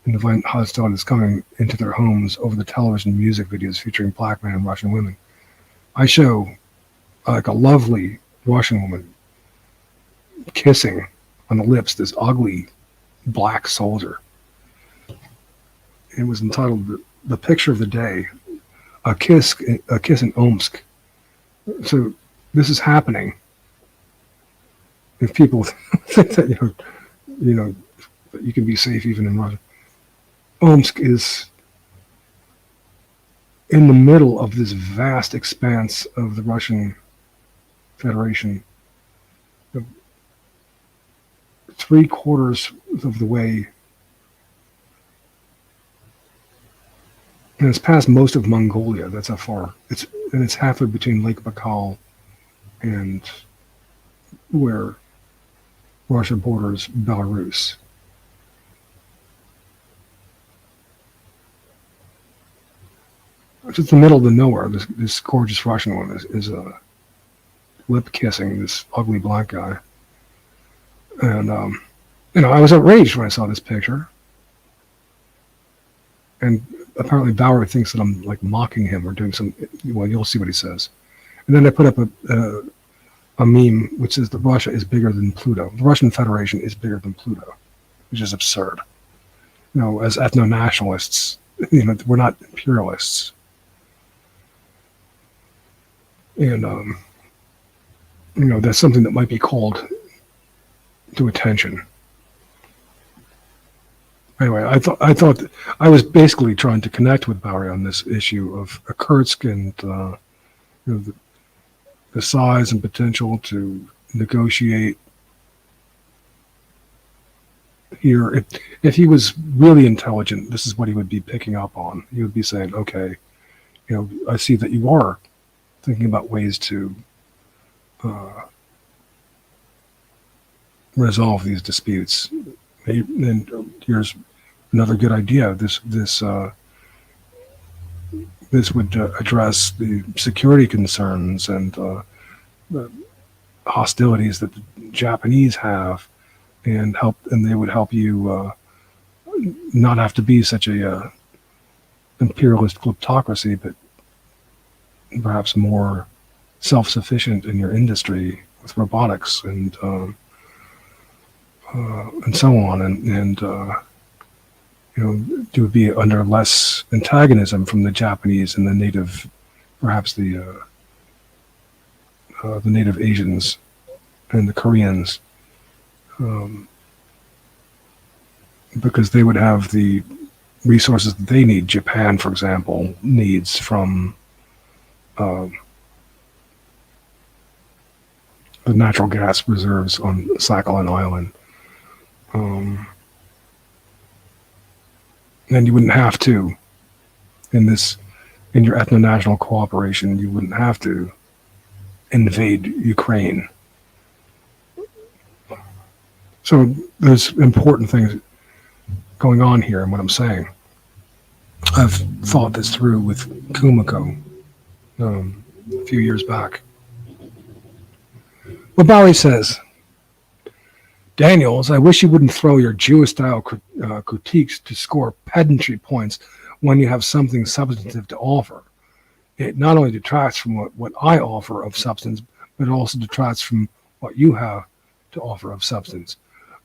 and the violent hostility that's coming into their homes over the television music videos featuring black men and Russian women. I show like a lovely Russian woman kissing on the lips this ugly black soldier. It was entitled "The Picture of the Day," a kiss in Omsk. So this is happening. If people think that that you can be safe even in Russia, Omsk is in the middle of this vast expanse of the Russian Federation. 3/4 of the way, and it's past most of Mongolia. That's how far it's halfway between Lake Baikal and where Russia borders Belarus. It's just the middle of the nowhere. This gorgeous Russian woman is lip kissing this ugly black guy. And, I was outraged when I saw this picture. And apparently Bowery thinks that I'm like mocking him or doing well, you'll see what he says. And then I put up a meme which says that Russia is bigger than Pluto. The Russian Federation is bigger than Pluto, which is absurd. As ethno-nationalists, we're not imperialists. And, that's something that might be called to attention. Anyway, I thought I was basically trying to connect with Bowery on this issue of Kursk and the size and potential to negotiate here. If he was really intelligent, this is what he would be picking up on. He would be saying, okay, I see that you are thinking about ways to resolve these disputes. And here's another good idea. This would address the security concerns and the hostilities that the Japanese have, and they would help you not have to be such a imperialist kleptocracy, but perhaps more self-sufficient in your industry with robotics and so on, and you would be under less antagonism from the Japanese and the native, perhaps the native Asians and the Koreans, because they would have the resources that they need. Japan, for example, needs from the natural gas reserves on Sakhalin Island. And you wouldn't have to, in your ethno-national cooperation, you wouldn't have to invade Ukraine. So there's important things going on here in what I'm saying. I've thought this through with Kumiko a few years back. What Bowery says Daniels, I wish you wouldn't throw your Jewish-style critiques to score pedantry points when you have something substantive to offer. It not only detracts from what I offer of substance, but it also detracts from what you have to offer of substance.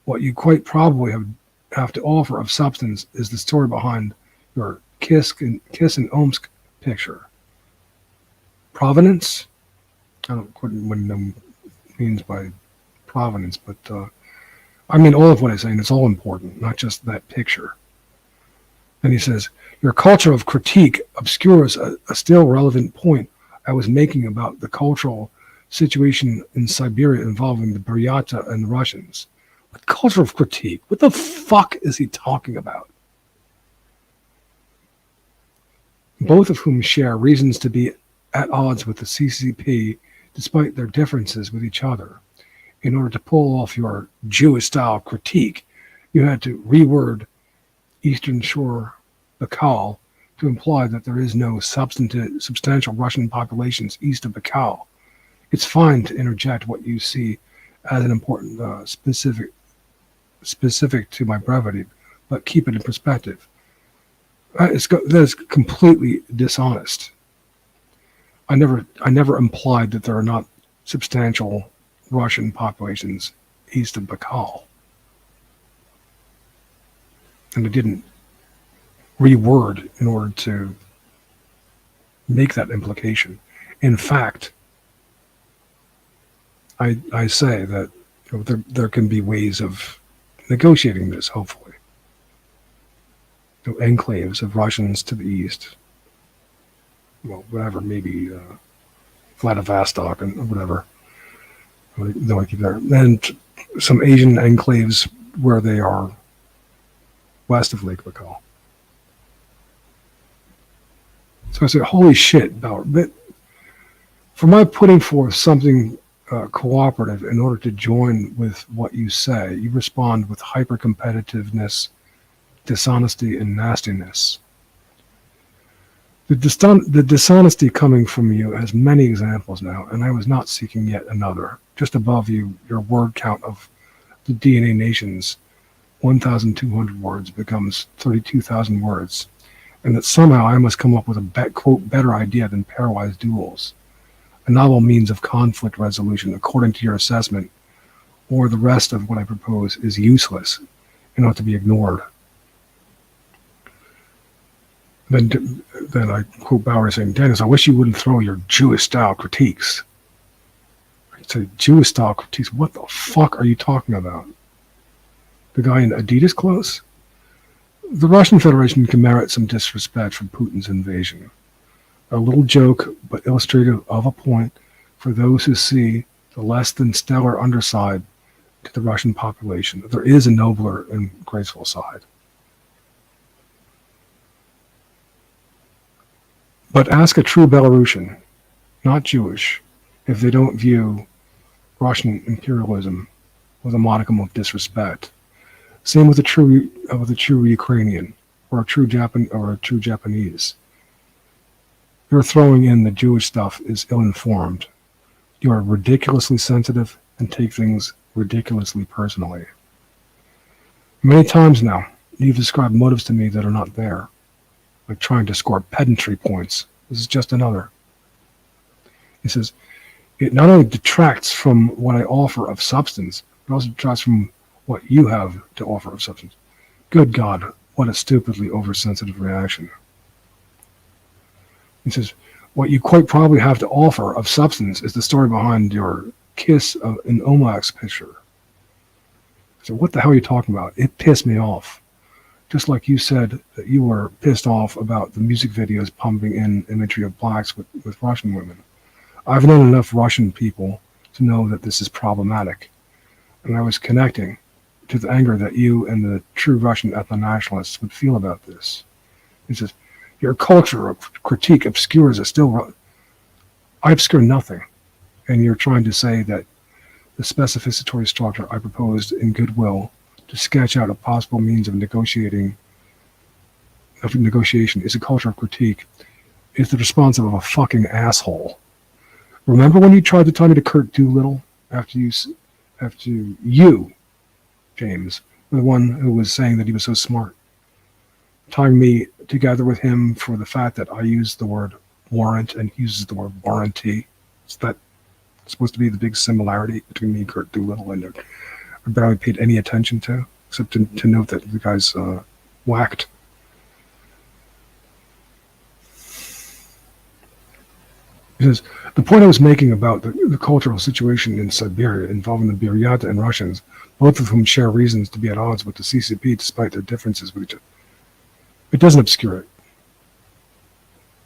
What you quite probably have to offer of substance is the story behind your Kiss and Omsk picture. Provenance? I don't quite know what it means by provenance, but I mean all of what I'm saying. It's all important, not just that picture. And he says, your culture of critique obscures a still relevant point I was making about the cultural situation in Siberia involving the Buryata and the Russians. What culture of critique? What the fuck is he talking about? Both of whom share reasons to be at odds with the CCP despite their differences with each other. In order to pull off your Jewish-style critique, you had to reword Eastern Shore Baikal to imply that there is no substantial Russian populations east of Baikal. It's fine to interject what you see as an important specific to my brevity, but keep it in perspective. That is completely dishonest. I never implied that there are not substantial Russian populations east of Baikal. And I didn't reword in order to make that implication. In fact, I say that there can be ways of negotiating this, hopefully. Enclaves of Russians to the east. Well, whatever, maybe Vladivostok and whatever. They want to keep there. And some Asian enclaves where they are west of Lake Baikal. So I said, holy shit, Bowery. But for my putting forth something cooperative in order to join with what you say, you respond with hyper-competitiveness, dishonesty, and nastiness. The dishonesty coming from you has many examples now, and I was not seeking yet another. Just above you, your word count of the DNA nations, 1,200 words becomes 32,000 words, and that somehow I must come up with a quote better idea than pairwise duels, a novel means of conflict resolution according to your assessment, or the rest of what I propose is useless and ought to be ignored. Then I quote Bowery saying, Dennis, I wish you wouldn't throw your Jewish-style critiques. I say, Jewish-style critiques? What the fuck are you talking about? The guy in Adidas clothes? The Russian Federation can merit some disrespect for Putin's invasion. A little joke, but illustrative of a point for those who see the less than stellar underside to the Russian population. There is a nobler and graceful side. But ask a true Belarusian, not Jewish, if they don't view Russian imperialism with a modicum of disrespect. Same with a true Ukrainian or a true Japanese. Your throwing in the Jewish stuff is ill-informed. You are ridiculously sensitive and take things ridiculously personally. Many times now, you've described motives to me that are not there, like trying to score pedantry points. This is just another. He says, it not only detracts from what I offer of substance, but also detracts from what you have to offer of substance. Good God, what a stupidly oversensitive reaction. He says, what you quite probably have to offer of substance is the story behind your Kiss in Omsk picture. So what the hell are you talking about? It pissed me off. Just like you said that you were pissed off about the music videos pumping in imagery of blacks with Russian women. I've known enough Russian people to know that this is problematic. And I was connecting to the anger that you and the true Russian ethno-nationalists would feel about this. He says, your culture of critique obscures a still... I obscure nothing. And you're trying to say that the specificatory structure I proposed in goodwill to sketch out a possible means of negotiation is a culture of critique, is the response of a fucking asshole. Remember when you tried to tell me to Kurt Doolittle after you James, the one who was saying that he was so smart, tying me together with him for the fact that I use the word warrant and he uses the word warranty. Is that supposed to be the big similarity between me and Kurt Doolittle, and I barely paid any attention to, except to note that the guy's whacked. He says, the point I was making about the cultural situation in Siberia involving the Buryat and Russians, both of whom share reasons to be at odds with the CCP despite their differences with each other. It doesn't obscure it.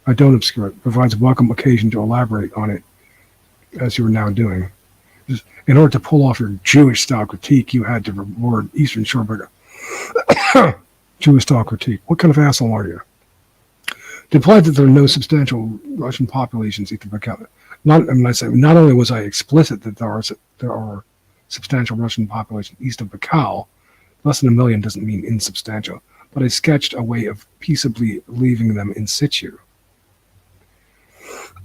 I don't obscure it. It provides a welcome occasion to elaborate on it, as you are now doing. Just, in order to pull off your Jewish-style critique, you had to reward Eastern Shorebird. Jewish-style critique. What kind of asshole are you? To imply that there are no substantial Russian populations east of Baikal. Not only was I explicit that there are substantial Russian populations east of Baikal, less than 1 million doesn't mean insubstantial, but I sketched a way of peaceably leaving them in situ.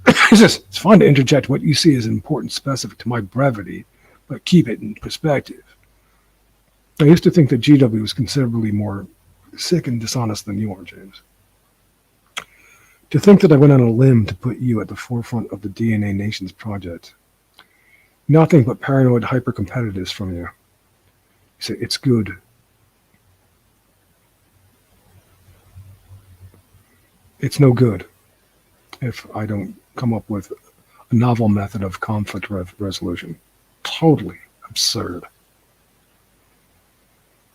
It's fine to interject what you see as important specific to my brevity, but keep it in perspective. I used to think that GW was considerably more sick and dishonest than you are, James. To think that I went on a limb to put you at the forefront of the DNA Nations project. Nothing but paranoid hyper-competitiveness from you. You say, it's good. It's no good if I don't come up with a novel method of conflict resolution. Totally absurd.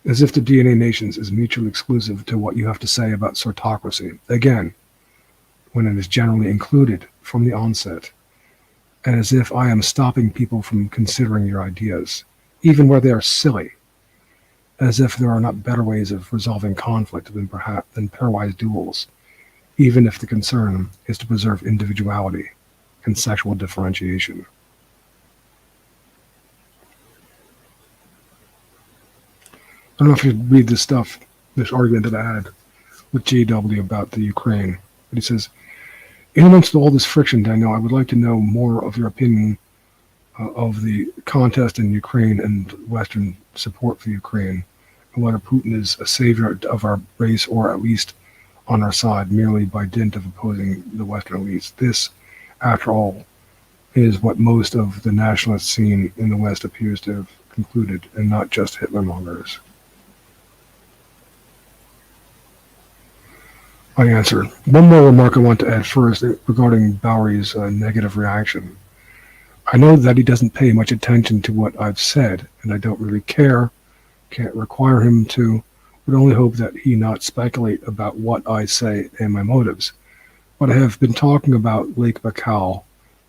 As if the DNA Nations is mutually exclusive to what you have to say about Sortocracy. Again, when it is generally included from the onset, and as if I am stopping people from considering your ideas, even where they are silly, as if there are not better ways of resolving conflict than pairwise duels, even if the concern is to preserve individuality and sexual differentiation. I don't know if you read this stuff, this argument that I had with JW about the Ukraine, but he says, in amongst all this friction, Daniel, I would like to know more of your opinion of the contest in Ukraine and Western support for Ukraine, and whether Putin is a savior of our race or at least on our side merely by dint of opposing the Western elites. This, after all, is what most of the nationalist scene in the West appears to have concluded, and not just Hitler-mongers. I answer. One more remark I want to add first regarding Bowery's negative reaction. I know that he doesn't pay much attention to what I've said, and I don't really care, can't require him to, would only hope that he not speculate about what I say and my motives. But I have been talking about Lake Baikal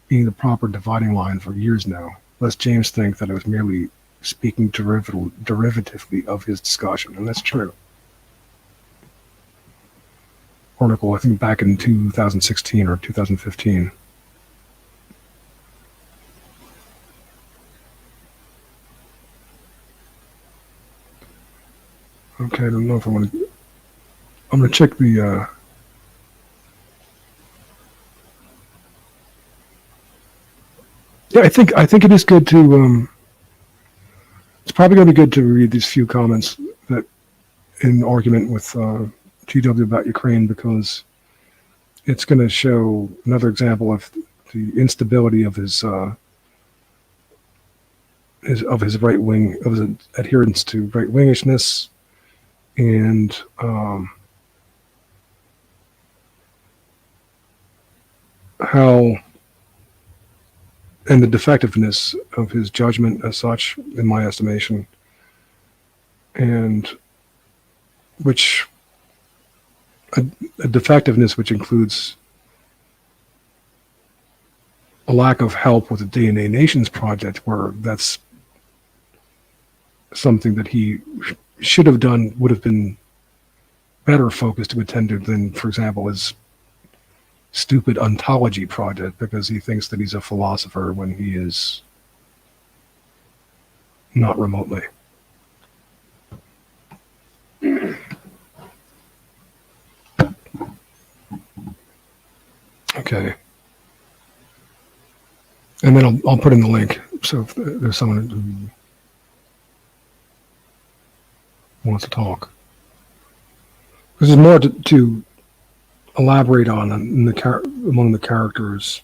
being the proper dividing line for years now, lest James think that I was merely speaking derivatively of his discussion, and that's true. Article, I think back in 2016 or 2015. Okay, I don't know if I want to. I'm going to check the. Yeah, I think it is good to. It's probably going to be good to read these few comments that in argument with GW about Ukraine, because it's going to show another example of the instability of his right wing, of his adherence to right wingishness, and and the defectiveness of his judgment as such, in my estimation, and which a defectiveness which includes a lack of help with the DNA Nations project, where that's something that he should have done, would have been better focused to attend to than, for example, his stupid ontology project, because he thinks that he's a philosopher when he is not remotely. Okay. And then I'll put in the link. So if there's someone who wants to talk. This is more to elaborate on among the characters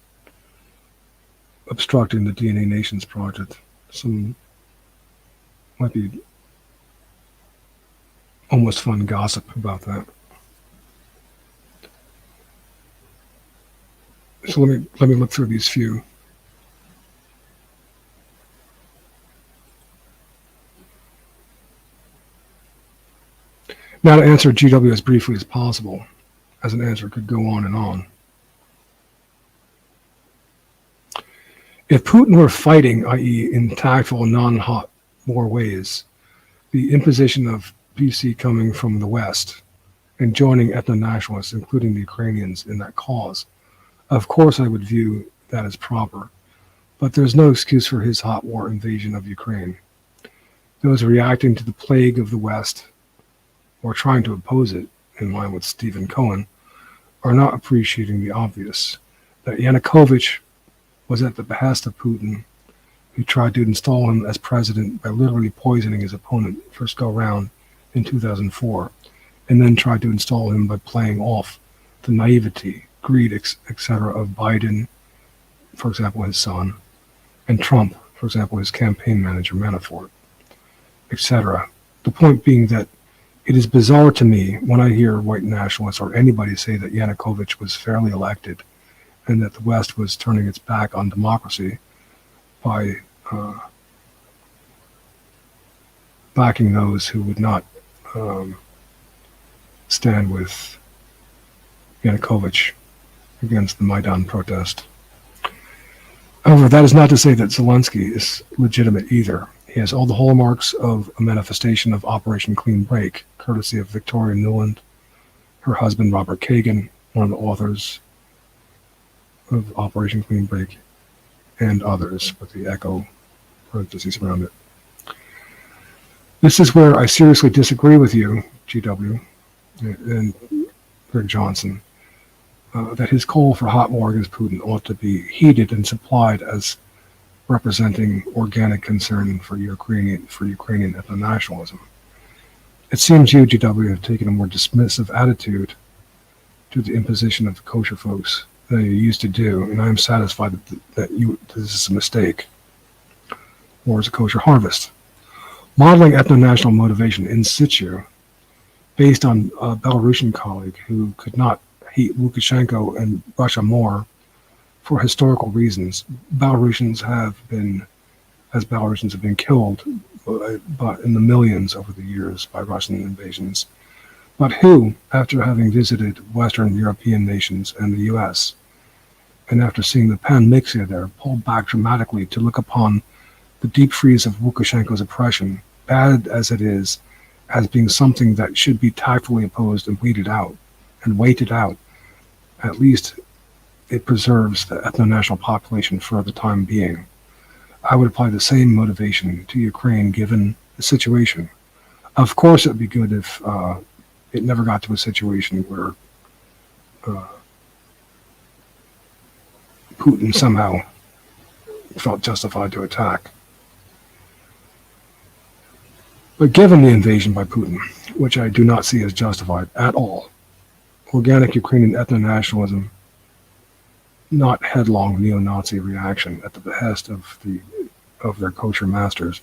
obstructing the DNA Nations project. Some might be almost fun gossip about that. So let me look through these few. Now to answer GW as briefly as possible, as an answer could go on and on. If Putin were fighting, i.e. in tactful, non-hot war ways, the imposition of PC coming from the West and joining ethno-nationalists, including the Ukrainians, in that cause, of course I would view that as proper, but there's no excuse for his hot war invasion of Ukraine. Those reacting to the plague of the West, or trying to oppose it, in line with Stephen Cohen, are not appreciating the obvious, that Yanukovych was at the behest of Putin, who tried to install him as president by literally poisoning his opponent first go round in 2004, and then tried to install him by playing off the naivety, greed, etc. of Biden, for example, his son, and Trump, for example, his campaign manager, Manafort, etc. The point being that it is bizarre to me when I hear white nationalists or anybody say that Yanukovych was fairly elected and that the West was turning its back on democracy by backing those who would not stand with Yanukovych against the Maidan protest. However, that is not to say that Zelensky is legitimate either. He has all the hallmarks of a manifestation of Operation Clean Break, courtesy of Victoria Nuland, her husband Robert Kagan, one of the authors of Operation Clean Break, and others, with the echo parentheses around it. This is where I seriously disagree with you, GW, and Greg Johnson, that his call for hot war against Putin ought to be heeded and supplied as representing organic concern for Ukrainian ethno-nationalism. It seems you, GW, have taken a more dismissive attitude to the imposition of the kosher folks than you used to do, and I am satisfied that this is a mistake. War is a kosher harvest. Modeling ethno-national motivation in situ, based on a Belarusian colleague who could not hate Lukashenko and Russia more for historical reasons. Belarusians have been killed but in the millions over the years by Russian invasions, but who, after having visited Western European nations and the US, and after seeing the pan-mixia there, pulled back dramatically to look upon the deep freeze of Lukashenko's oppression, bad as it is, as being something that should be tactfully opposed and weeded out, and waited out. At least it preserves the ethno-national population for the time being. I would apply the same motivation to Ukraine given the situation. Of course, it would be good if it never got to a situation where Putin somehow felt justified to attack. But given the invasion by Putin, which I do not see as justified at all, organic Ukrainian ethno-nationalism, not headlong neo-Nazi reaction at the behest of their kosher masters,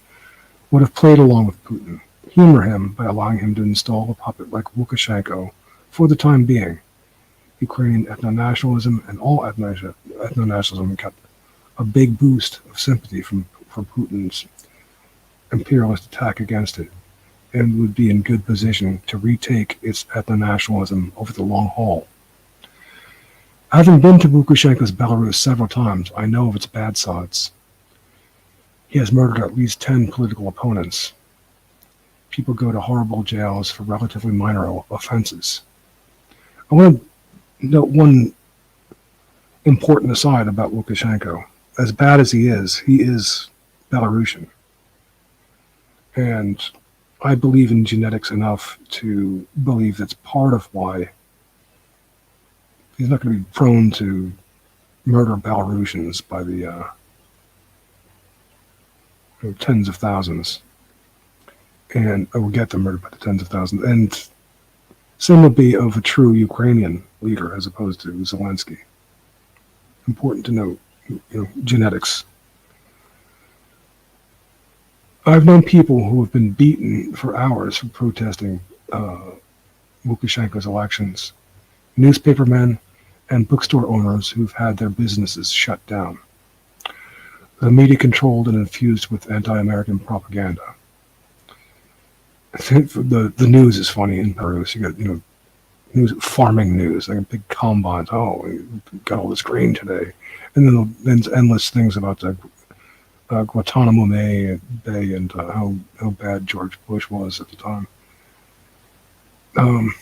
would have played along with Putin, humor him by allowing him to install a puppet like Lukashenko for the time being. Ukrainian ethno-nationalism and all ethno-nationalism got a big boost of sympathy from Putin's imperialist attack against it, and would be in good position to retake its ethno-nationalism over the long haul. Having been to Lukashenko's Belarus several times, I know of its bad sides. He has murdered at least 10 political opponents. People go to horrible jails for relatively minor offenses. I want to note one important aside about Lukashenko. As bad as he is Belarusian. And I believe in genetics enough to believe that's part of why he's not going to be prone to murder Belarusians by the tens of thousands. and will get them murdered by the tens of thousands. And same will be of a true Ukrainian leader as opposed to Zelensky. Important to note, genetics. I've known people who have been beaten for hours for protesting Lukashenko's elections, newspapermen and bookstore owners who've had their businesses shut down. The media controlled and infused with anti-American propaganda. The news is funny in Belarus. You got news, farming news, like big combines. Oh, we got all this grain today, and then there's endless things about the Guantanamo Bay and how bad George Bush was at the time. And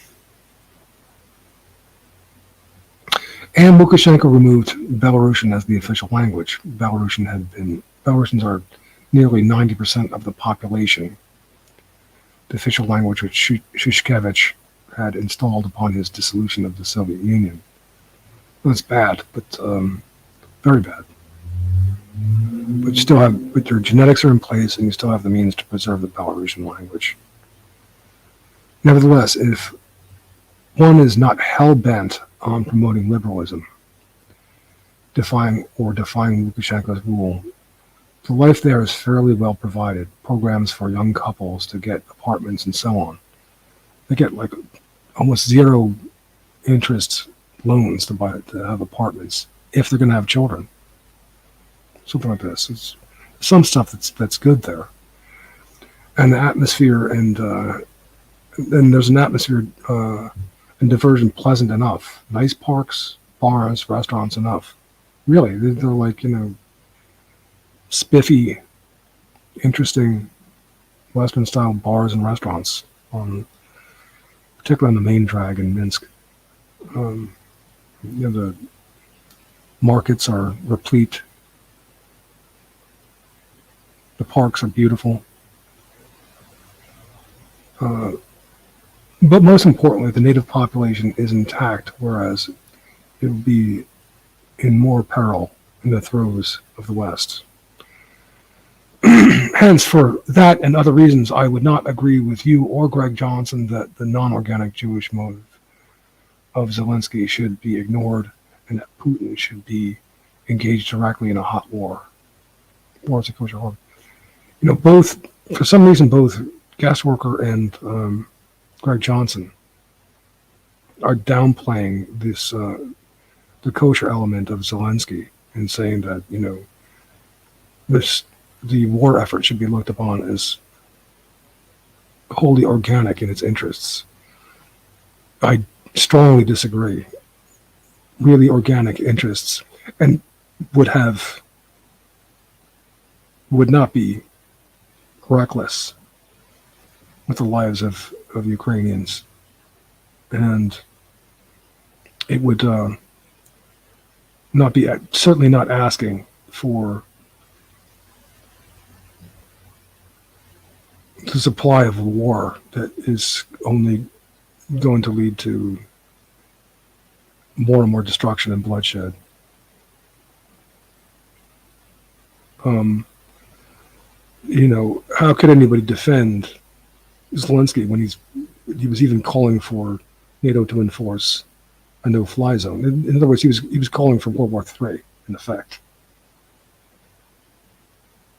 Lukashenko removed Belarusian as the official language. Belarusians are nearly 90% of the population. The official language which Shushkevich had installed upon his dissolution of the Soviet Union. Well, it's bad, but very bad. But your genetics are in place, and you still have the means to preserve the Belarusian language. Nevertheless, if one is not hell-bent on promoting liberalism, defying Lukashenko's rule, the life there is fairly well provided. Programs for young couples to get apartments and so on. They get like almost zero interest loans to have apartments if they're going to have children. Something like this. It's some stuff that's good there. And the atmosphere and there's an atmosphere and diversion pleasant enough. Nice parks, bars, restaurants enough. Really, they're like, spiffy, interesting Western-style bars and restaurants, particularly on the main drag in Minsk. The markets are replete. The parks are beautiful. But most importantly, the native population is intact, whereas it will be in more peril in the throes of the West. Hence, for that and other reasons, I would not agree with you or Greg Johnson that the non-organic Jewish motive of Zelensky should be ignored and that Putin should be engaged directly in a hot war. War is a kosher war. Both, for some reason, both Guestworker and Greg Johnson are downplaying this, the kosher element of Zelensky and saying that, the war effort should be looked upon as wholly organic in its interests. I strongly disagree. Really organic interests, and would not be reckless with the lives of Ukrainians. And it would not be, certainly not asking for the supply of war that is only going to lead to more and more destruction and bloodshed. How could anybody defend Zelensky when he was even calling for NATO to enforce a no-fly zone? In other words, he was calling for World War III, in effect.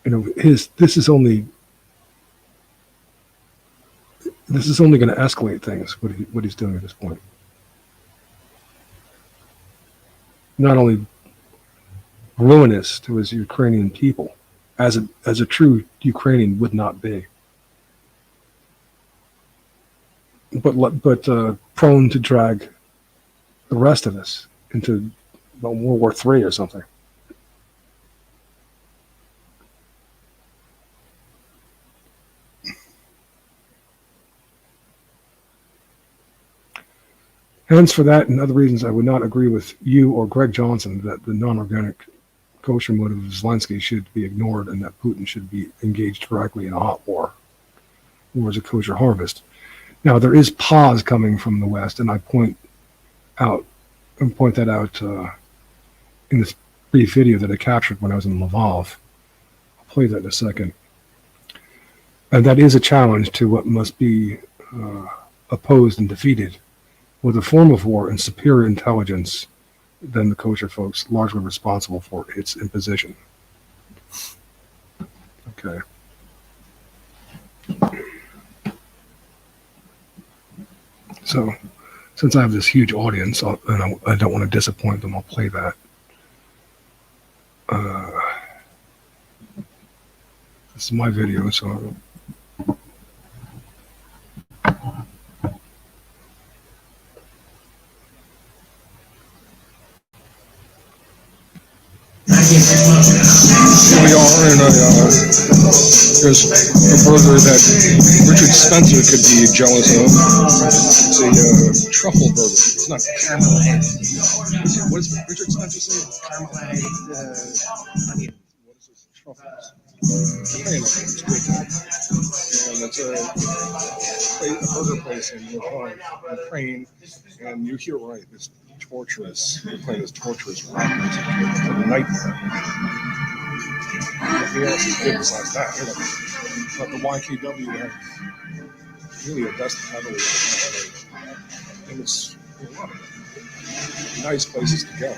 This is only going to escalate things. What he's doing at this point. Not only ruinous to his Ukrainian people, as a true Ukrainian would not be, but prone to drag the rest of us into World War III or something. Hence, for that and other reasons, I would not agree with you or Greg Johnson that the non-organic kosher motive of Zelensky should be ignored and that Putin should be engaged directly in a hot war. War is a kosher harvest. Now, there is pause coming from the West, and I point that out in this brief video that I captured when I was in Lvov. I'll play that in a second. And that is a challenge to what must be opposed and defeated with a form of war and superior intelligence than the kosher folks largely responsible for its imposition. Okay. So, since I have this huge audience, and I don't want to disappoint them, I'll play that. This is my video, so. Here we are in there's a burger that Richard Spencer could be jealous of. It's a truffle burger. It's not caramelized. What does Richard Spencer say? Caramelized onion. What is this? Truffles. It's good. And it's a burger place in Ukraine, and you hear right, this torturous, we're playing this torturous rock music here. It's a nightmare. Nothing else is good besides that. But the YKW had really invested heavily in it. And it's a lot of nice places to go.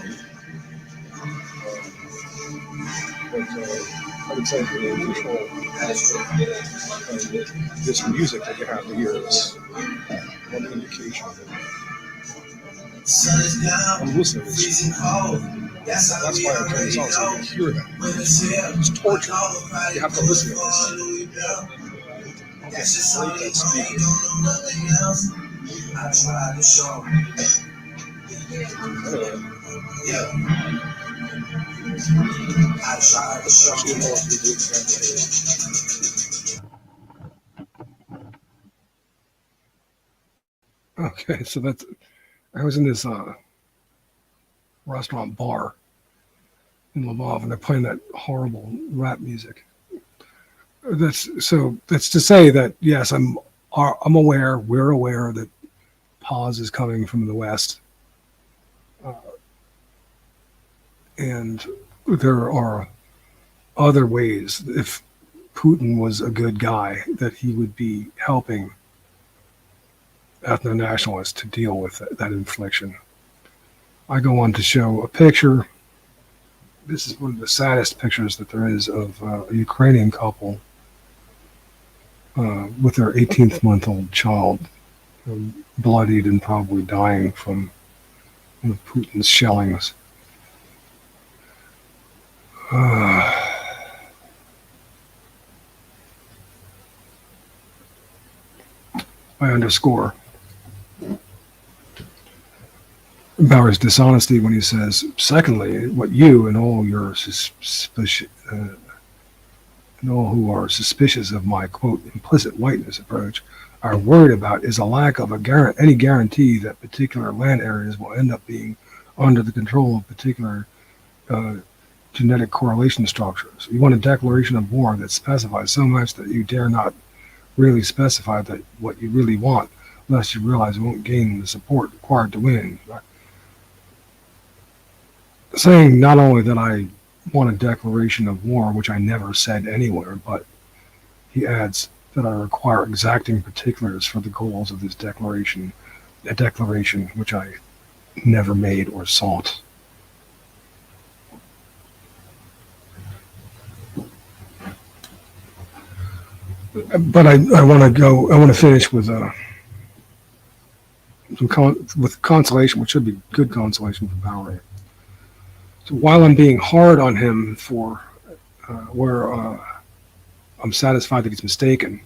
But I would say the control this music that you have to hear is one indication of it. I'm listening to this. That's why I turn this on, so you can hear that. It's torture. You have to listen to this. Okay, break that speaker. Okay, so that's. I was in this restaurant bar in Lvov, and they're playing that horrible rap music. That's to say that yes, I'm aware. We're aware that pause is coming from the West, and there are other ways. If Putin was a good guy, that he would be helping ethno-nationalists to deal with that infliction. I go on to show a picture. This is one of the saddest pictures that there is of a Ukrainian couple with their 18-month-old child, bloodied and probably dying from Putin's shellings. I underscore Bowery's dishonesty when he says, secondly, what you and all your and all who are suspicious of my, quote, implicit whiteness approach are worried about is a lack of any guarantee that particular land areas will end up being under the control of particular genetic correlation structures. You want a declaration of war that specifies so much that you dare not really specify that what you really want, lest you realize you won't gain the support required to win. Saying not only that I want a declaration of war, which I never said anywhere, but he adds that I require exacting particulars for the goals of this declaration, a declaration which I never made or sought. But I want to finish with with consolation, which should be good consolation for Bowery. So while I'm being hard on him for where I'm satisfied that he's mistaken,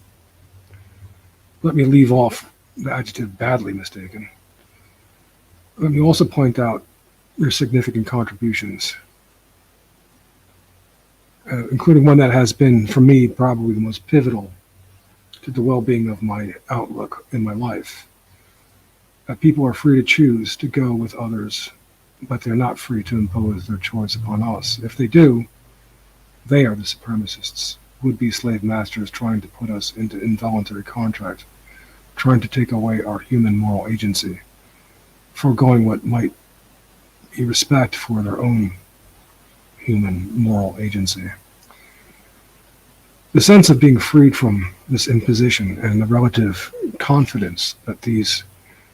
let me leave off the adjective badly mistaken. Let me also point out your significant contributions, including one that has been, for me, probably the most pivotal to the well-being of my outlook in my life. People are free to choose to go with others, but they're not free to impose their choice upon us. If they do, they are the supremacists, would-be slave masters trying to put us into involuntary contract, trying to take away our human moral agency, foregoing what might be respect for their own human moral agency. The sense of being freed from this imposition and the relative confidence that these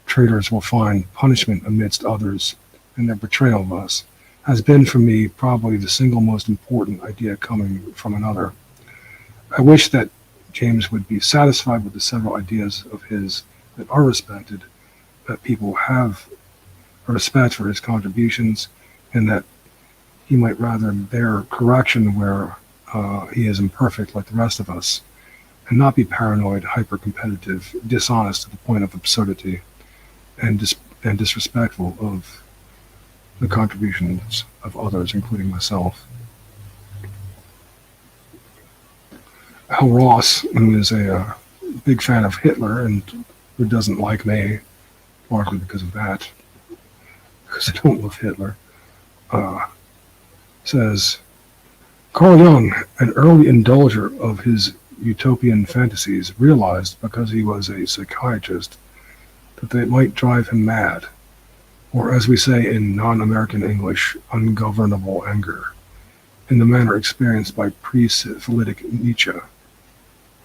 traitors will find punishment amidst others in their betrayal of us has been for me probably the single most important idea coming from another. I wish that James would be satisfied with the several ideas of his that are respected, that people have a respect for his contributions, and that he might rather bear correction where he is imperfect like the rest of us, and not be paranoid, hyper-competitive, dishonest to the point of absurdity, and disrespectful of the contributions of others, including myself. Hal Ross, who is a big fan of Hitler and who doesn't like me, largely because of that, because I don't love Hitler, says, Carl Jung, an early indulger of his utopian fantasies, realized, because he was a psychiatrist, that they might drive him mad, or as we say in non-American English, ungovernable anger, in the manner experienced by pre-syphilitic Nietzsche,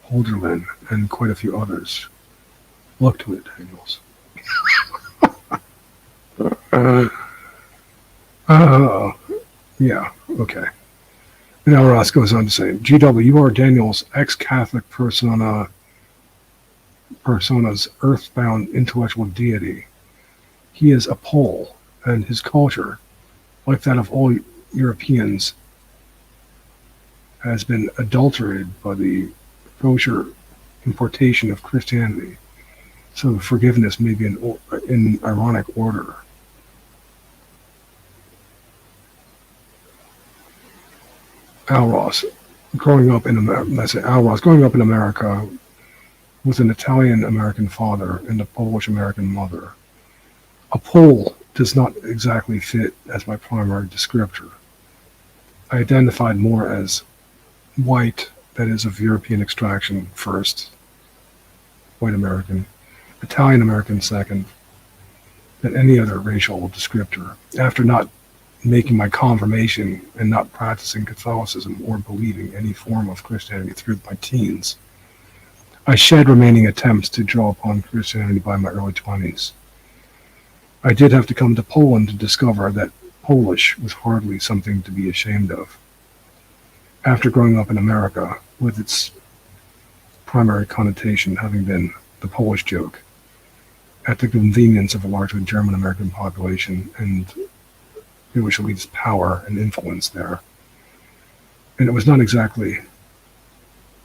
Holderlin, and quite a few others. Look to it, Daniels. Yeah, okay. And now Ross goes on to say, GW, you are Daniel's ex-Catholic persona's earthbound intellectual deity. He is a Pole, and his culture, like that of all Europeans, has been adulterated by the kosher importation of Christianity. So forgiveness may be in ironic order. Al Ross, growing up in America with an Italian-American father and a Polish-American mother. A Pole does not exactly fit as my primary descriptor. I identified more as white, that is of European extraction first, white American, Italian American second, than any other racial descriptor. After not making my confirmation and not practicing Catholicism or believing any form of Christianity through my teens, I shed remaining attempts to draw upon Christianity by my early 20s. I did have to come to Poland to discover that Polish was hardly something to be ashamed of. After growing up in America, with its primary connotation having been the Polish joke, at the convenience of a largely German-American population and Jewish elite's power and influence there. And it has not exactly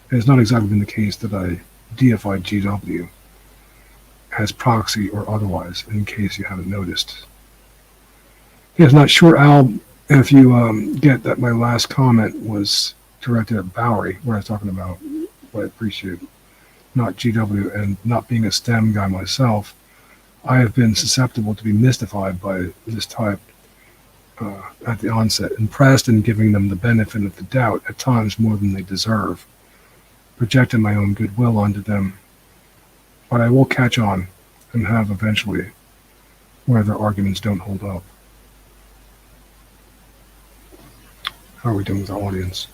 been the case that I deified GW as proxy or otherwise, in case you haven't noticed. Yes, not sure, Al, if you get that my last comment was directed at Bowery, where I was talking about what I appreciate, not GW, and not being a STEM guy myself, I have been susceptible to be mystified by this type at the onset, impressed and giving them the benefit of the doubt, at times more than they deserve, projecting my own goodwill onto them. But I will catch on and have eventually where their arguments don't hold up. How are we doing with our audience?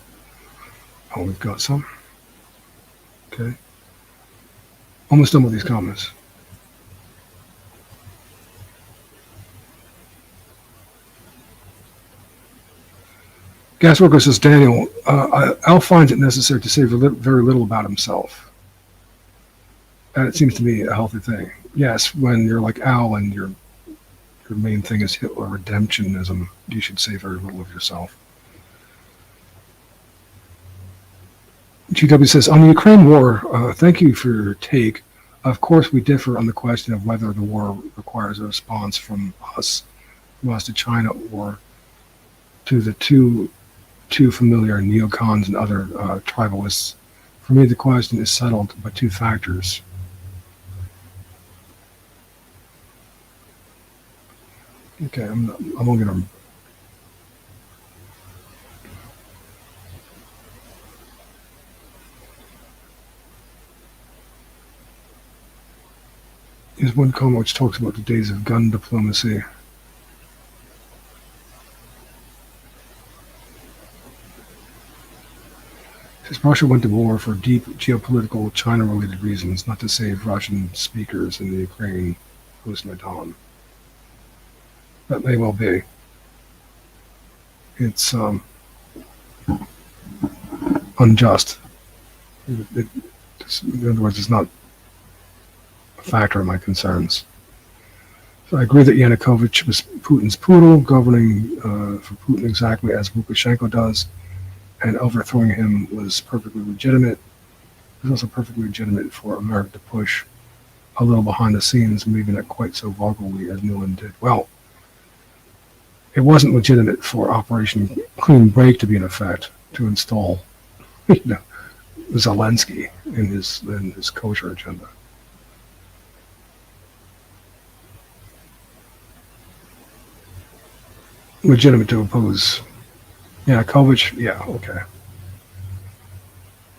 Oh, we've got some. Okay. Almost done with these comments. Gasworker says, Daniel, Al finds it necessary to say very little about himself. And it seems to me a healthy thing. Yes, when you're like Al and your main thing is Hitler redemptionism, you should say very little of yourself. GW says, on the Ukraine war, thank you for your take. Of course, we differ on the question of whether the war requires a response from us, to China, or to the too familiar neocons and other tribalists. For me, the question is settled by two factors. Okay, I'm only going to... Here's one comment which talks about the days of gun diplomacy. Says Russia went to war for deep geopolitical China-related reasons, not to save Russian speakers in the Ukraine post-Maidan. That may well be. It's unjust. In other words, it's not a factor in my concerns. So I agree that Yanukovych was Putin's poodle, governing for Putin exactly as Lukashenko does, and overthrowing him was perfectly legitimate. It was also perfectly legitimate for America to push a little behind the scenes, moving it quite so vulgarly as Newland did. Well, it wasn't legitimate for Operation Clean Break to be in effect to install, Zelensky in his kosher agenda. Legitimate to oppose Yanukovych, yeah, okay.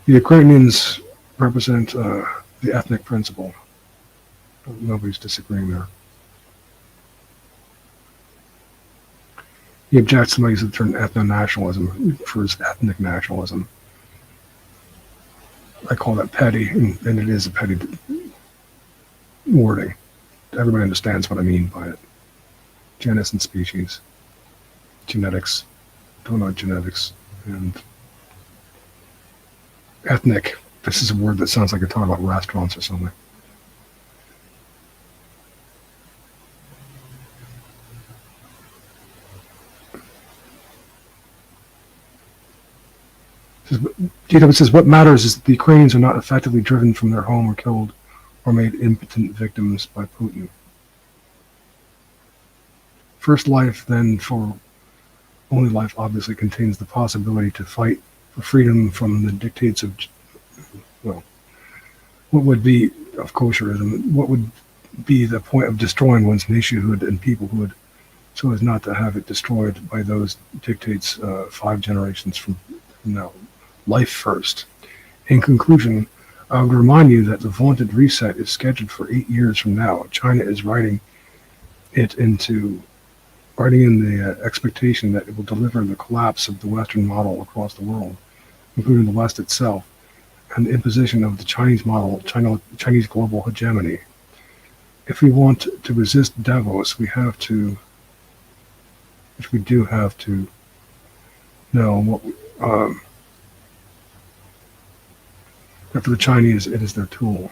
The Ukrainians represent the ethnic principle. Nobody's disagreeing there. He objects to the use of the term ethno-nationalism for his ethnic nationalism. I call that petty, and it is a petty wording. Everybody understands what I mean by it. Genus and species, genetics, genetics, and ethnic. This is a word that sounds like you're talking about restaurants or something. GW says, what matters is that the Ukrainians are not effectively driven from their home or killed or made impotent victims by Putin. First life, then for only life, obviously contains the possibility to fight for freedom from the dictates of, well, what would be of kosherism, what would be the point of destroying one's nationhood and peoplehood so as not to have it destroyed by those dictates 5 generations from now. Life first. In conclusion, I would remind you that the vaunted reset is scheduled for 8 years from now. China is writing in the expectation that it will deliver the collapse of the Western model across the world, including the West itself, and the imposition of the Chinese model, Chinese global hegemony. If we want to resist Davos, we do have to know what that for the Chinese, it is their tool.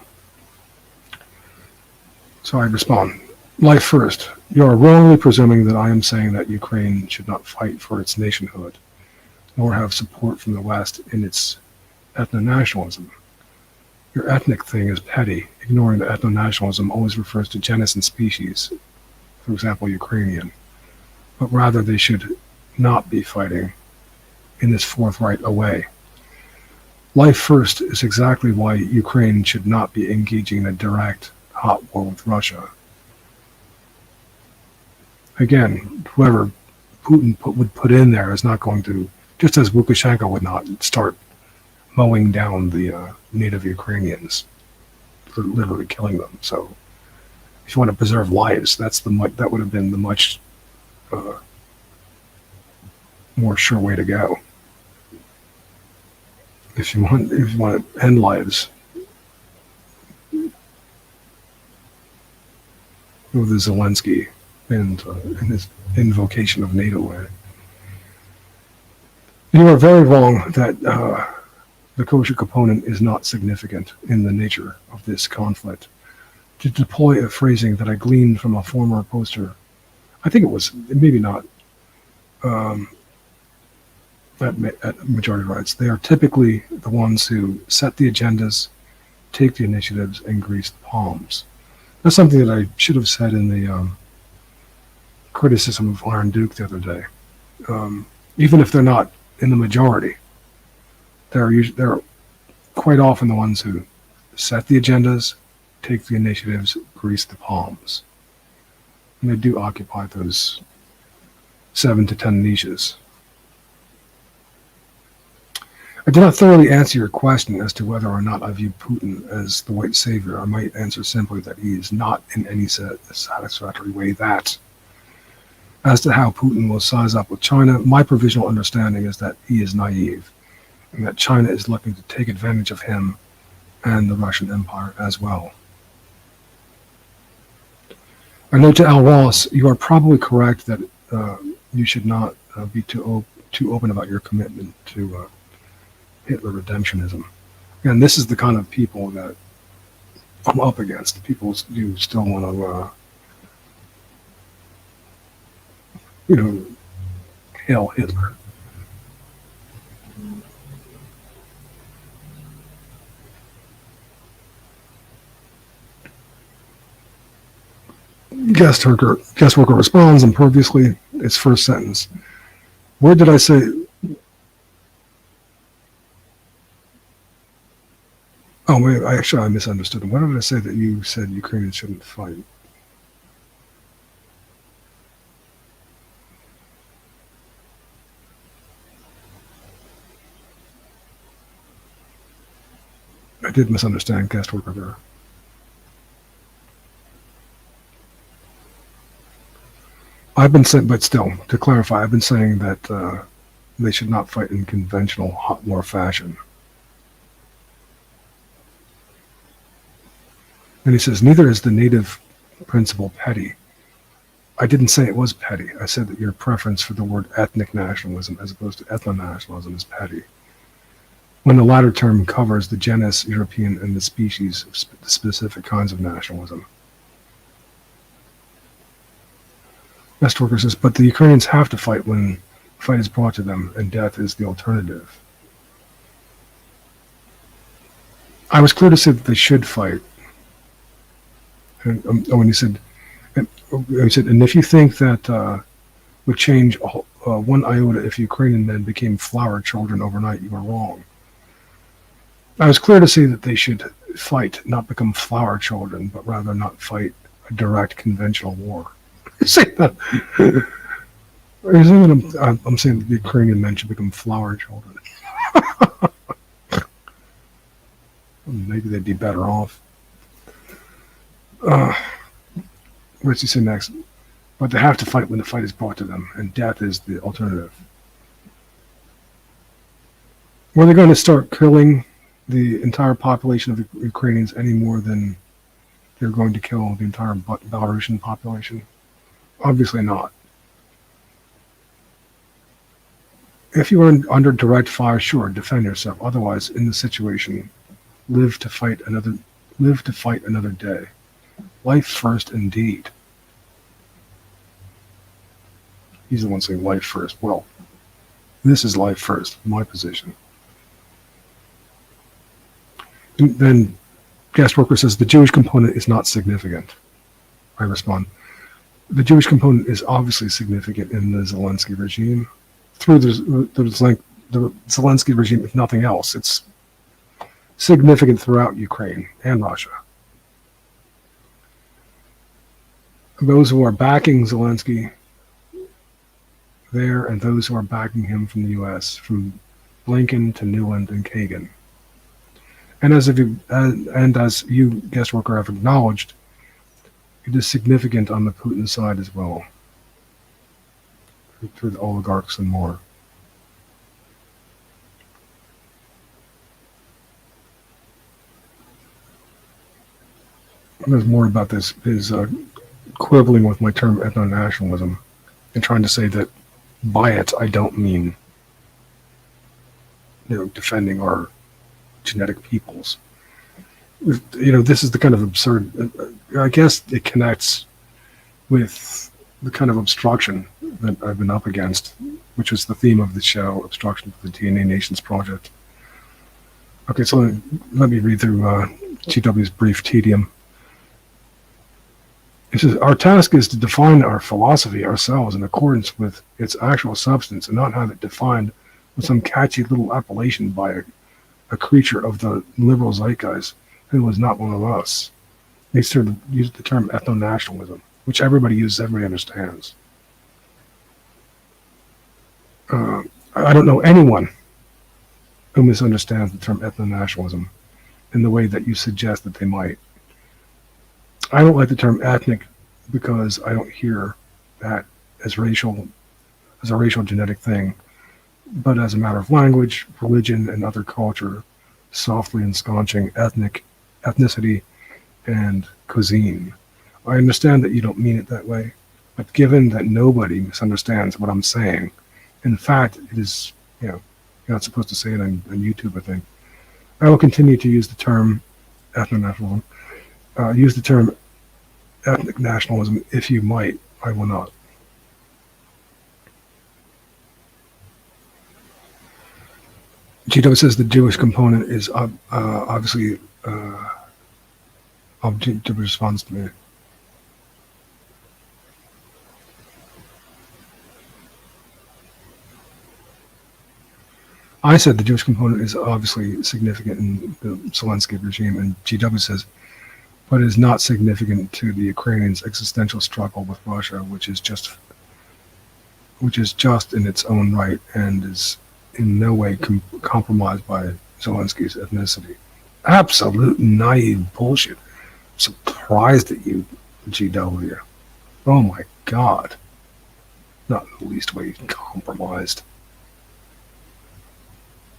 So I respond. Life first. You are wrongly presuming that I am saying that Ukraine should not fight for its nationhood, nor have support from the West in its ethno-nationalism. Your ethnic thing is petty, ignoring that ethno-nationalism always refers to genus and species, for example, Ukrainian, but rather they should not be fighting in this forthright a way. Life first is exactly why Ukraine should not be engaging in a direct hot war with Russia. Again, whoever Putin would put in there is not going to, just as Lukashenko would not start mowing down the native Ukrainians, for literally killing them. So, if you want to preserve lives, that would have been the much more sure way to go. If you want to end lives, with the Zelensky and his invocation of NATO. You are very wrong that the kosher component is not significant in the nature of this conflict. To deploy a phrasing that I gleaned from a former poster, I think maybe not, at majority rights. They are typically the ones who set the agendas, take the initiatives, and grease the palms. That's something that I should have said in the criticism of Iron Duke the other day. Even if they're not in the majority, they're quite often the ones who set the agendas, take the initiatives, grease the palms. And they do occupy those 7 to 10 niches. I did not thoroughly answer your question as to whether or not I view Putin as the white savior. I might answer simply that he is not in any satisfactory way that. As to how Putin will size up with China, my provisional understanding is that he is naive. and that China is looking to take advantage of him and the Russian Empire as well. I note to Al Ross, you are probably correct that you should not be too open about your commitment to Hitler redemptionism. And this is the kind of people that I'm up against. People who still want to, hail Hitler. Guest worker responds imperviously. Its first sentence. Where did I say? Oh, wait, I misunderstood. Why did I say that you said Ukrainians shouldn't fight? I did misunderstand guest worker there. I've been saying, but still, to clarify, I've been saying that they should not fight in conventional hot war fashion. And he says, neither is the native principle petty. I didn't say it was petty. I said that your preference for the word ethnic nationalism as opposed to ethno-nationalism is petty, when the latter term covers the genus European and the species of specific kinds of nationalism. Guest worker says, but the Ukrainians have to fight when fight is brought to them and death is the alternative. I was clear to say that they should fight. And when he said, and if you think that would change one iota if Ukrainian men became flower children overnight, you are wrong. I was clear to say that they should fight, not become flower children, but rather not fight a direct conventional war. You say that? Are you saying that I'm saying that the Ukrainian men should become flower children? Maybe they'd be better off. What does he say next? But they have to fight when the fight is brought to them, and death is the alternative. Were they going to start killing the entire population of the Ukrainians any more than they're going to kill the entire Belarusian population? Obviously not. If you are under direct fire, sure, defend yourself. Otherwise, in the situation, live to fight another day. Life first, indeed. He's the one saying life first. Well, this is life first, my position. And then guest worker says the Jewish component is not significant. I respond, the Jewish component is obviously significant in the Zelensky regime. Through the Zelensky regime, if nothing else, it's significant throughout Ukraine and Russia. Those who are backing Zelensky there and those who are backing him from the U.S., from Blinken to Nuland and Kagan. And as you, guest worker, have acknowledged, it is significant on the Putin side as well, through the oligarchs and more. There's more about this, is quibbling with my term ethno-nationalism and trying to say that by it I don't mean defending our genetic peoples. This is the kind of absurd, I guess it connects with the kind of obstruction that I've been up against, which was the theme of the show, Obstruction to the DNA Nations Project. Okay, so let me read through GW's brief tedium. It says, our task is to define our philosophy ourselves in accordance with its actual substance and not have it defined with some catchy little appellation by a creature of the liberal zeitgeist who was not one of us. They sort of used the term ethno-nationalism, which everybody uses, everybody understands. I don't know anyone who misunderstands the term ethno-nationalism in the way that you suggest that they might. I don't like the term ethnic because I don't hear that as a racial genetic thing. but as a matter of language, religion, and other culture, softly ensconcing ethnicity, and cuisine. I understand that you don't mean it that way, but given that nobody misunderstands what I'm saying, in fact, it is, you're not supposed to say it on YouTube, I think. I will continue to use the term ethno-nationalism, use the term ethnic nationalism if you might. I will not. GW says the Jewish component is obviously objective response to me. I said the Jewish component is obviously significant in the Zelensky regime, and GW says, but is not significant to the Ukrainians' existential struggle with Russia, which is just in its own right and is in no way compromised by Zelensky's ethnicity. Absolute naive bullshit. I'm surprised at you, GW. Oh my God. Not in the least way compromised.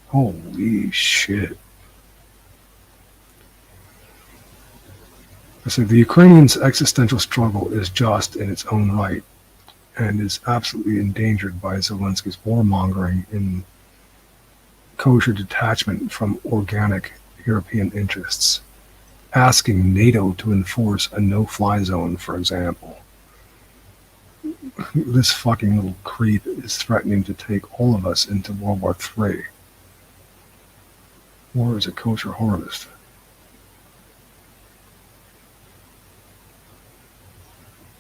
Holy shit. I said the Ukrainians' existential struggle is just in its own right and is absolutely endangered by Zelensky's warmongering in kosher detachment from organic European interests, asking NATO to enforce a no-fly zone, for example. This fucking little creep is threatening to take all of us into World War III. War is a kosher harvest.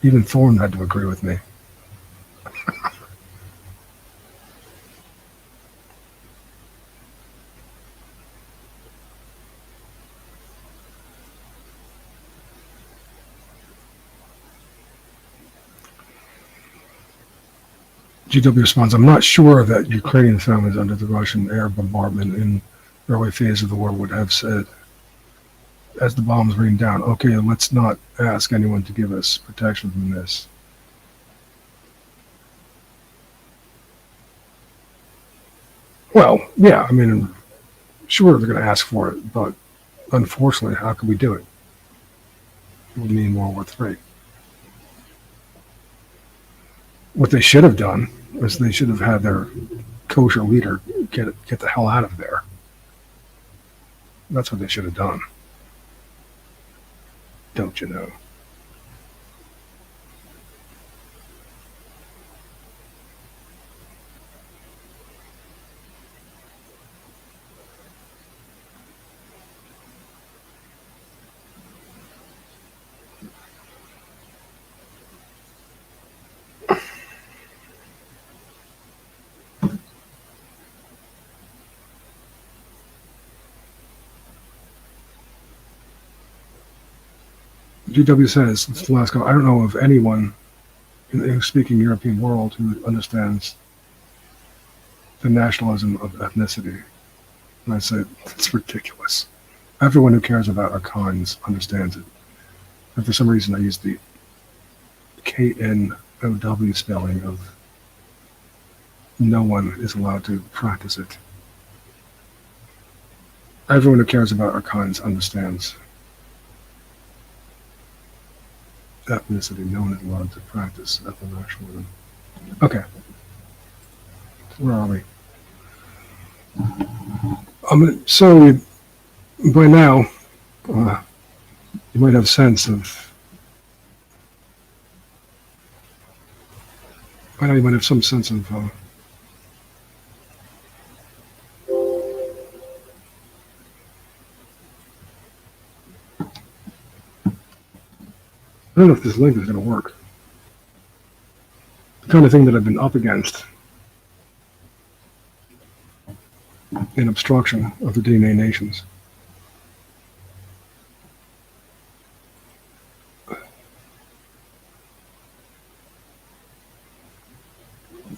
Even Thorne had to agree with me. GW responds, I'm not sure that Ukrainian families under the Russian air bombardment in the early phase of the war would have said, as the bombs rain down, okay, let's not ask anyone to give us protection from this. Well, yeah, I mean, sure they're going to ask for it, but unfortunately, how can we do it? It would mean World War III. What they should have done is they should have had their kosher leader get the hell out of there. That's what they should have done. Don't you know? GW says, this is the last comment, I don't know of anyone in the English-speaking European world who understands the nationalism of ethnicity. And I say, it's ridiculous. Everyone who cares about our kinds understands it. And for some reason, I use the KNOW spelling of no one is allowed to practice it. Everyone who cares about our kinds understands ethnicity. No one is allowed to practice ethno-nationalism. Okay. Where are we? So by now, you might have sense of. By now, you might have some sense of. I don't know if this link is going to work. The kind of thing that I've been up against in obstruction of the DNA nations.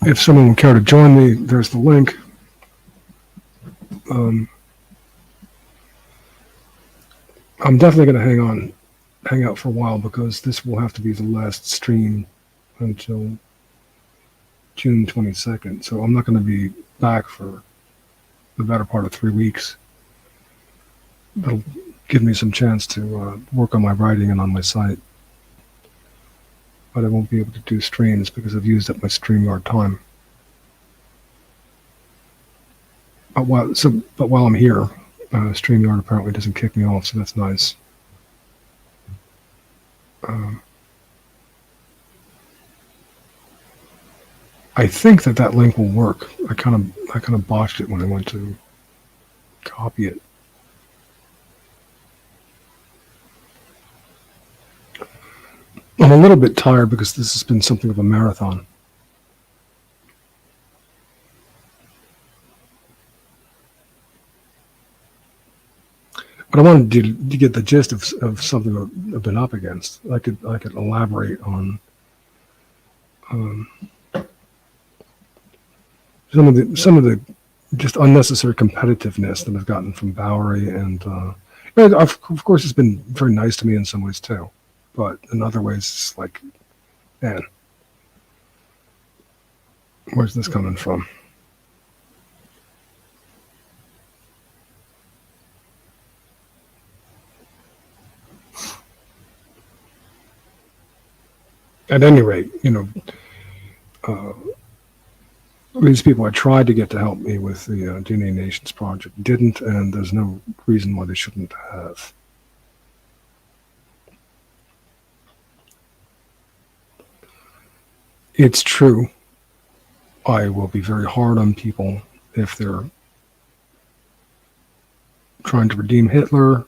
If someone would care to join me, there's the link. I'm definitely going to hang out for a while because this will have to be the last stream until June 22nd, so I'm not going to be back for the better part of 3 weeks. That'll give me some chance to work on my writing and on my site. But I won't be able to do streams because I've used up my StreamYard time. But while I'm here, StreamYard apparently doesn't kick me off, so that's nice. I think that link will work. I kind of botched it when I went to copy it. I'm a little bit tired because this has been something of a marathon. But I wanted to get the gist of something I've been up against. I could elaborate on some of the just unnecessary competitiveness that I've gotten from Bowery, and of course it's been very nice to me in some ways too, but in other ways it's like, man, where's this coming from? At any rate, these people I tried to get to help me with the DNA Nations project didn't, and there's no reason why they shouldn't have. It's true. I will be very hard on people if they're trying to redeem Hitler,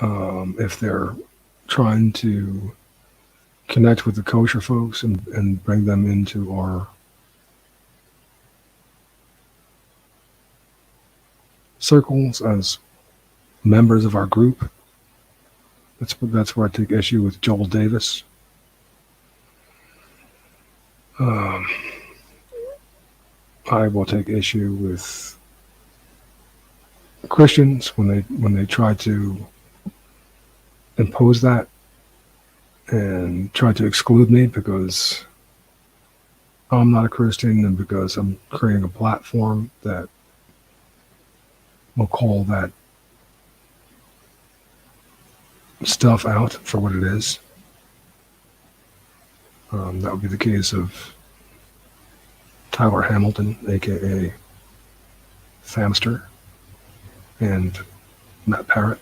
if they're trying to connect with the kosher folks and bring them into our circles as members of our group. That's where I take issue with Joel Davis. I will take issue with Christians when they try to impose that and try to exclude me because I'm not a Christian and because I'm creating a platform that will call that stuff out for what it is. That would be the case of Tyler Hamilton, aka Famster, and Matt Parrott.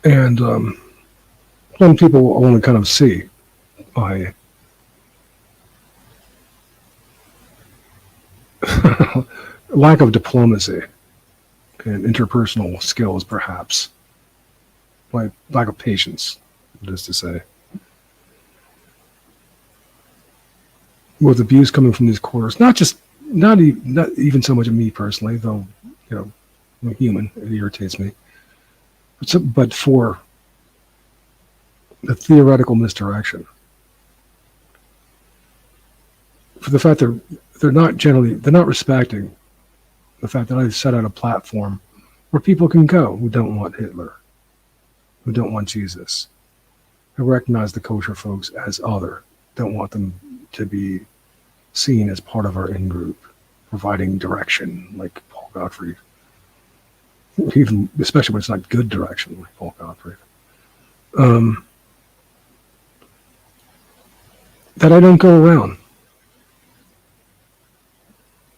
And some people will only kind of see by lack of diplomacy and interpersonal skills, perhaps, by lack of patience, just to say. With abuse coming from these quarters, not even so much of me personally, though, I'm human, it irritates me. But for the theoretical misdirection, for the fact that they're not respecting the fact that I've set out a platform where people can go who don't want Hitler, who don't want Jesus, who recognize the kosher folks as other, don't want them to be seen as part of our in-group, providing direction like Paul Gottfried. Even especially when it's not good direction, like Paul Gottfried. That I don't go around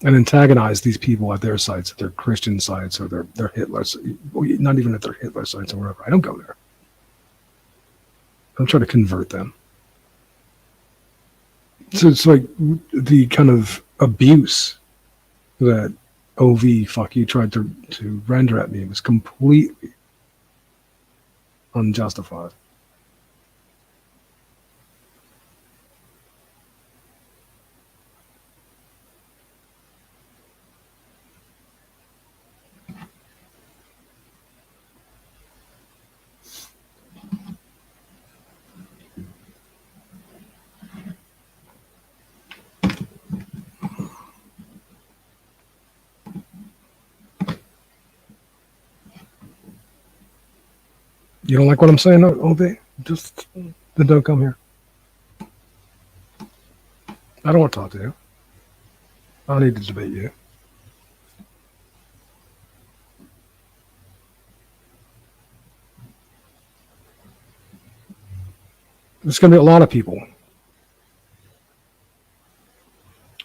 and antagonize these people at their sites, at their Christian sites, or their Hitler, not even at their Hitler sites or wherever. I don't go there. I don't try to convert them. So it's like the kind of abuse that OV fuck you tried to render at me was completely unjustified. You don't like what I'm saying, OB? Just then don't come here. I don't want to talk to you. I don't need to debate you. There's going to be a lot of people.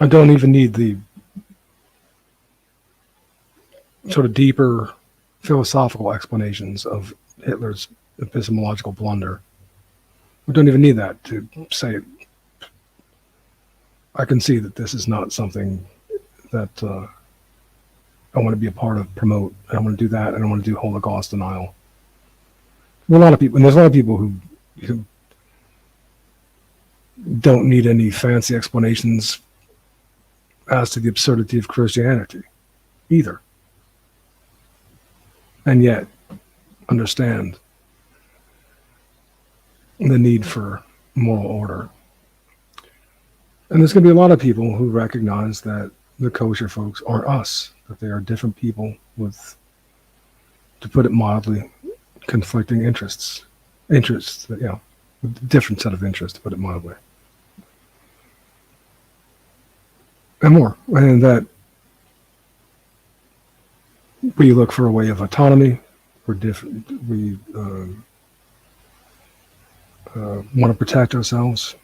I don't even need the sort of deeper philosophical explanations of Hitler's epistemological blunder. We don't even need that to say I can see that this is not something that I want to be a part of, promote. I don't want to do that. I don't want to do Holocaust denial. There are a lot of people, and there's a lot of people who don't need any fancy explanations as to the absurdity of Christianity either. And yet understand the need for moral order. And there's going to be a lot of people who recognize that the kosher folks aren't us, that they are different people with, to put it mildly, conflicting interests. Interests, that, a different set of interests, to put it mildly. And more. And that we look for a way of autonomy. We're different. We want to protect ourselves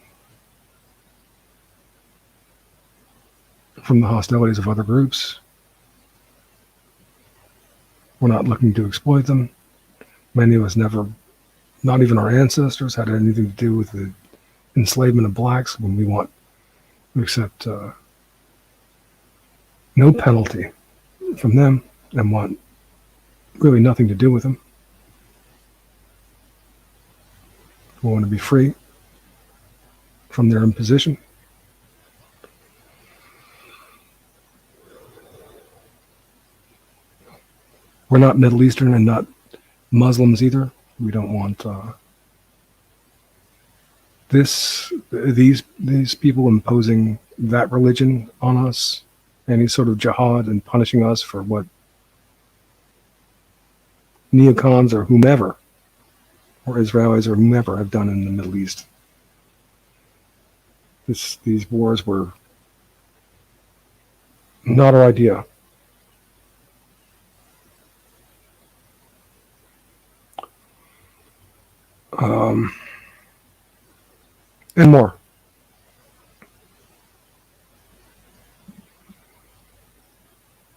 from the hostilities of other groups. We're not looking to exploit them. Many of us never, not even our ancestors, had anything to do with the enslavement of blacks when we want to accept no penalty from them and want really nothing to do with them. We want to be free from their imposition. We're not Middle Eastern and not Muslims either. We don't want these people imposing that religion on us, any sort of jihad and punishing us for what neocons or whomever, or Israelis or whomever have done in the Middle East. These wars were not our idea. And more.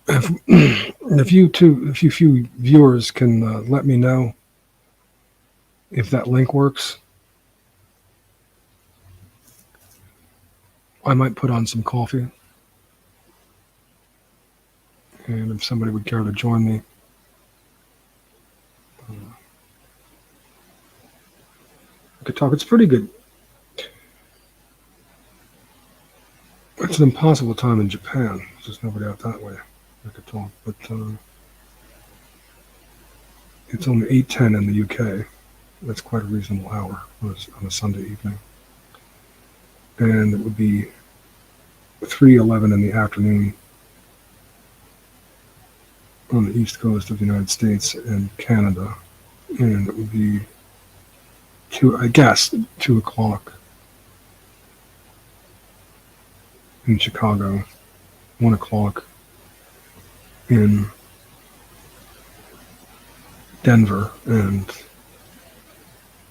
If you few viewers can let me know if that link works, I might put on some coffee. And if somebody would care to join me, I could talk. It's pretty good. It's an impossible time in Japan. There's nobody out that way I could talk. But it's only 8:10 in the UK. That's quite a reasonable hour on a Sunday evening. And it would be 3:11 in the afternoon on the east coast of the United States and Canada. And it would be 2 o'clock in Chicago, 1 o'clock in Denver, and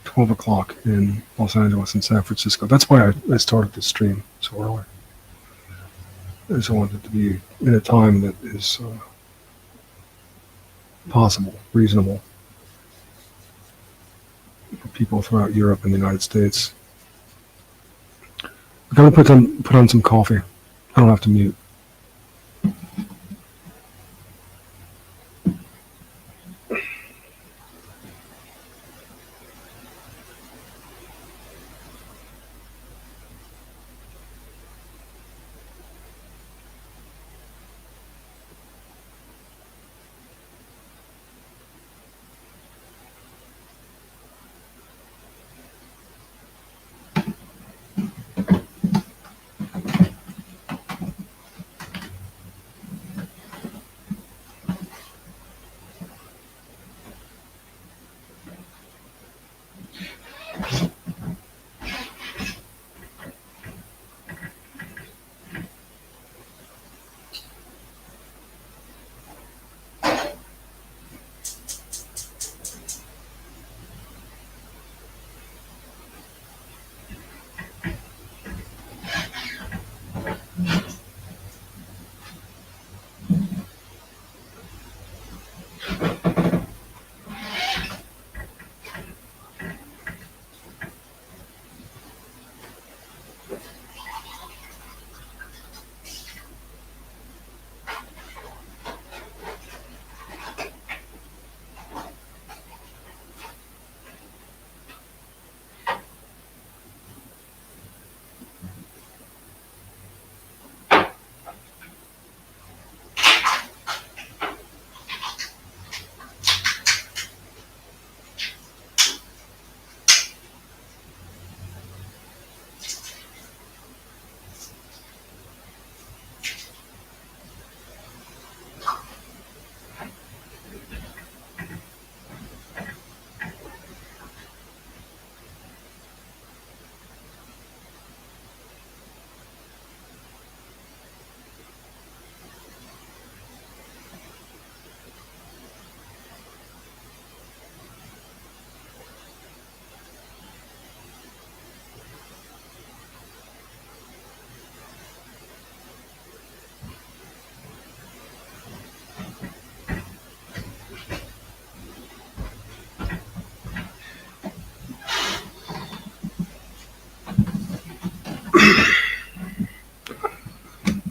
12 o'clock in Los Angeles and San Francisco. That's why I started this stream so early. I just wanted to be in a time that is possible, reasonable for people throughout Europe and the United States. I'm going to put on some coffee. I don't have to mute.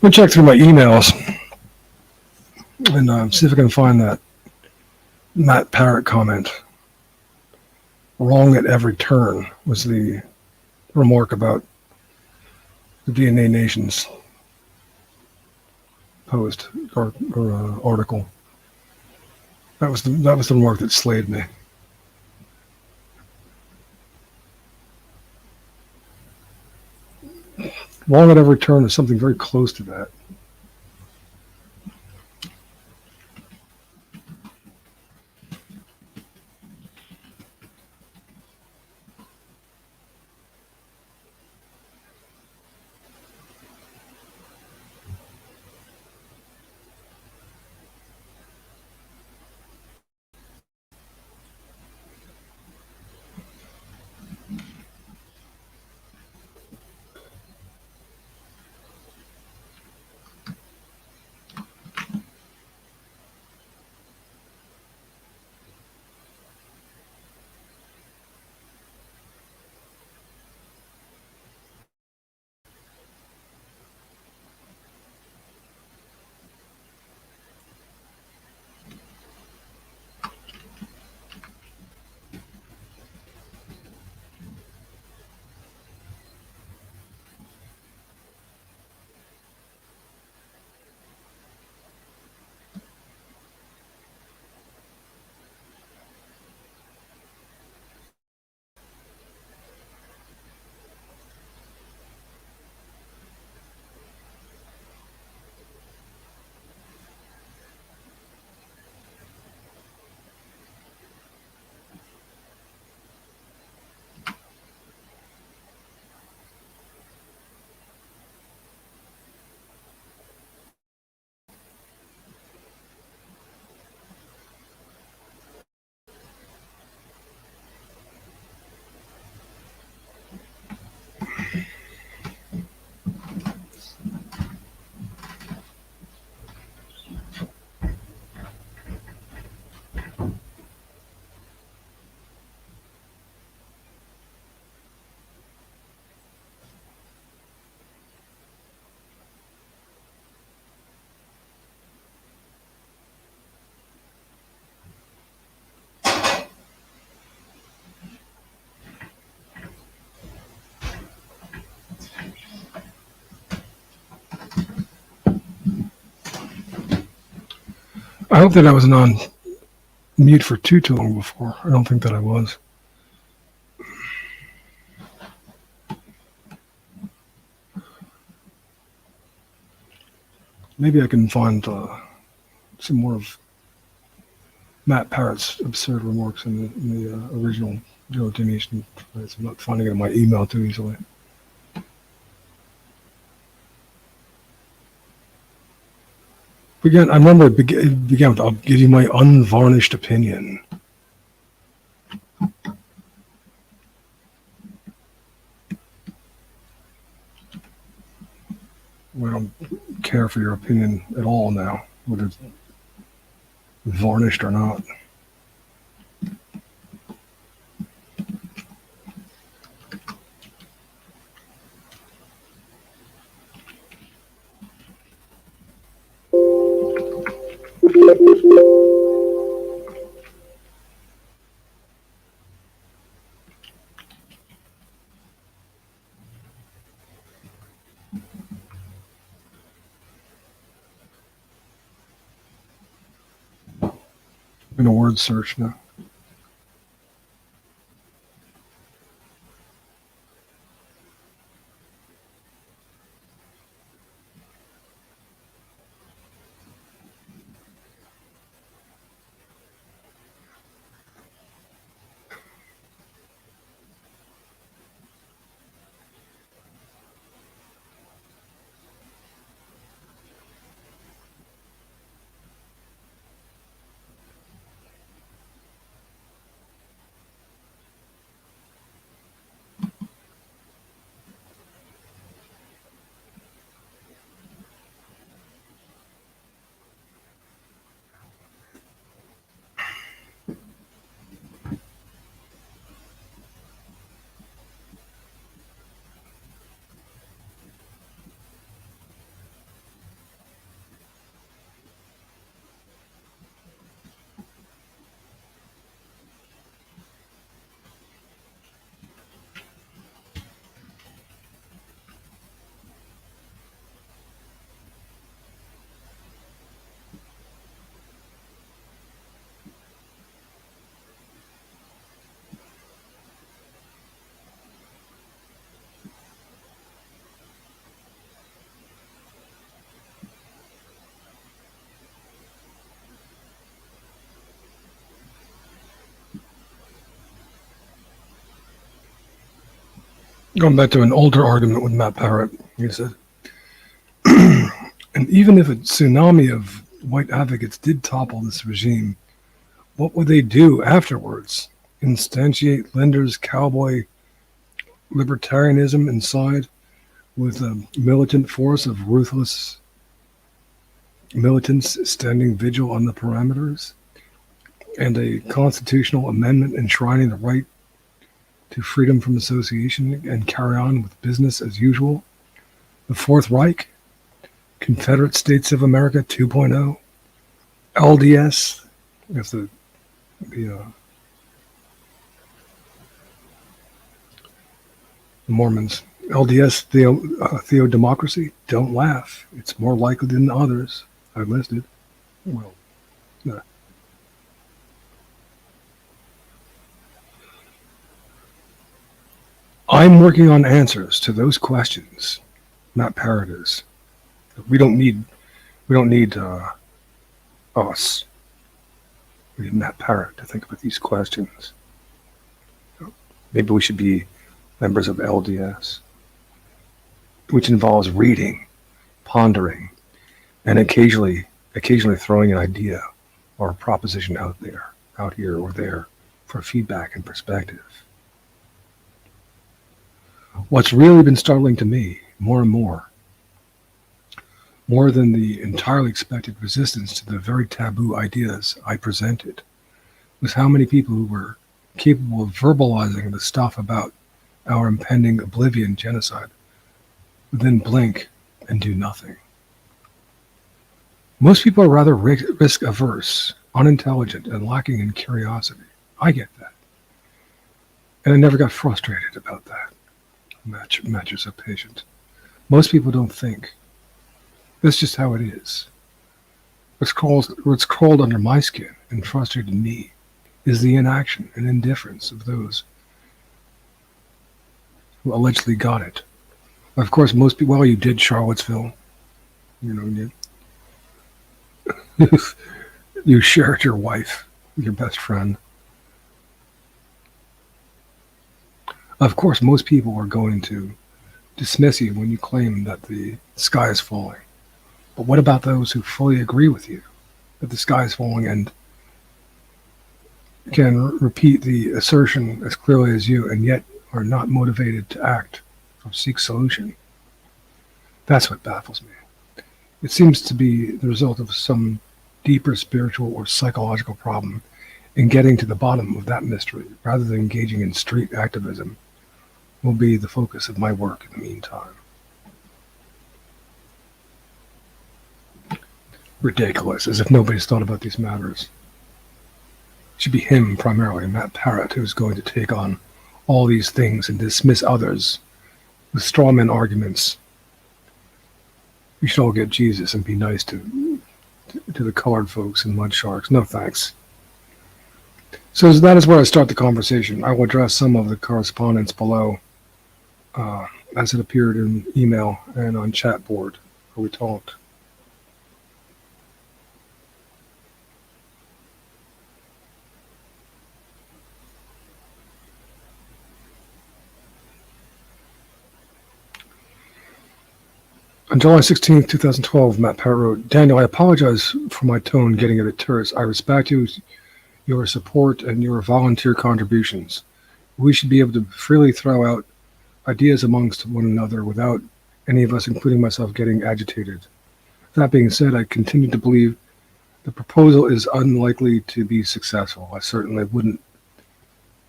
me check through my emails and see if I can find that Matt Parrott comment. Wrong at every turn was the remark about the DNA Nations post or article. That was the remark that slayed me. Wrong at every turn is something very close to that. I hope that I wasn't on mute for too long before. I don't think that I was. Maybe I can find some more of Matt Parrott's absurd remarks in the original donation. I'm not finding it in my email too easily. Again, I remember it began with, I'll give you my unvarnished opinion. I don't care for your opinion at all now, whether it's varnished or not. I'm in a word search now. Going back to an older argument with Matt Parrott, he said, and even if a tsunami of white advocates did topple this regime, what would they do afterwards? Instantiate Linder's cowboy libertarianism inside with a militant force of ruthless militants standing vigil on the perimeters, and a constitutional amendment enshrining the right to freedom from association and carry on with business as usual? The Fourth Reich, Confederate States of America 2.0, LDS, if the Mormons, LDS theodemocracy. Don't laugh. It's more likely than others I listed. Well, no. I'm working on answers to those questions. Matt Parrott is. We don't need us. We need Matt Parrott to think about these questions. Maybe we should be members of LDS, which involves reading, pondering, and occasionally throwing an idea or a proposition out here or there for feedback and perspective. What's really been startling to me, more and more than the entirely expected resistance to the very taboo ideas I presented, was how many people who were capable of verbalizing the stuff about our impending oblivion genocide would then blink and do nothing. Most people are rather risk averse, unintelligent, and lacking in curiosity. I get that. And I never got frustrated about that. Matt, you're so patient. Most people don't think. That's just how it is. What's crawled under my skin and frustrated me is the inaction and indifference of those who allegedly got it. Of course, most people, well, you did Charlottesville. You shared your wife with your best friend. Of course, most people are going to dismiss you when you claim that the sky is falling. But what about those who fully agree with you that the sky is falling and can repeat the assertion as clearly as you and yet are not motivated to act or seek solution? That's what baffles me. It seems to be the result of some deeper spiritual or psychological problem in getting to the bottom of that mystery, rather than engaging in street activism, will be the focus of my work in the meantime. Ridiculous, as if nobody's thought about these matters. It should be him primarily, Matt Parrott, who's going to take on all these things and dismiss others with strawman arguments. We should all get Jesus and be nice to the colored folks and mud sharks. No thanks. So that is where I start the conversation. I will address some of the correspondence below as it appeared in email and on chat board where we talked. On July 16, 2012, Matt Parrott wrote, Daniel, I apologize for my tone getting a bit terse. I respect you, your support, and your volunteer contributions. We should be able to freely throw out ideas amongst one another without any of us, including myself, getting agitated. That being said, I continue to believe the proposal is unlikely to be successful. I certainly wouldn't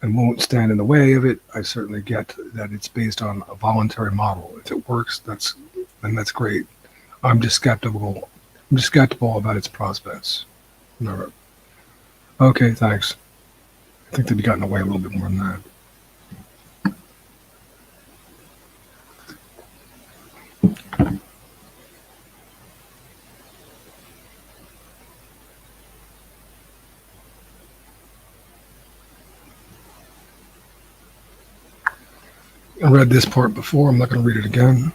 and won't stand in the way of it. I certainly get that it's based on a voluntary model. If it works, that's great. I'm just skeptical about its prospects. No. Okay, thanks. I think they've gotten away a little bit more than that. I read this part before. I'm not going to read it again.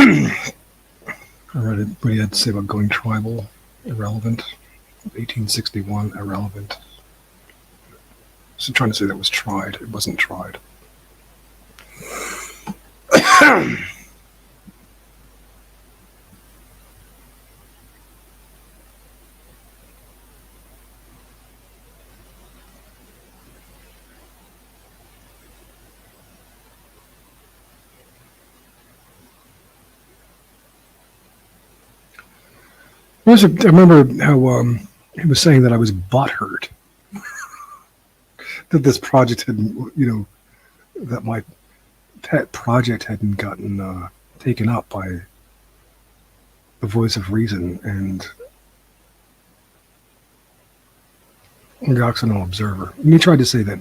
I read it, what he had to say about going tribal, irrelevant. 1861, irrelevant. So trying to say that was tried. It wasn't tried. I remember how he was saying that I was butthurt that this project hadn't, that my pet project hadn't gotten taken up by the voice of reason and the Occidental Observer. And he tried to say that,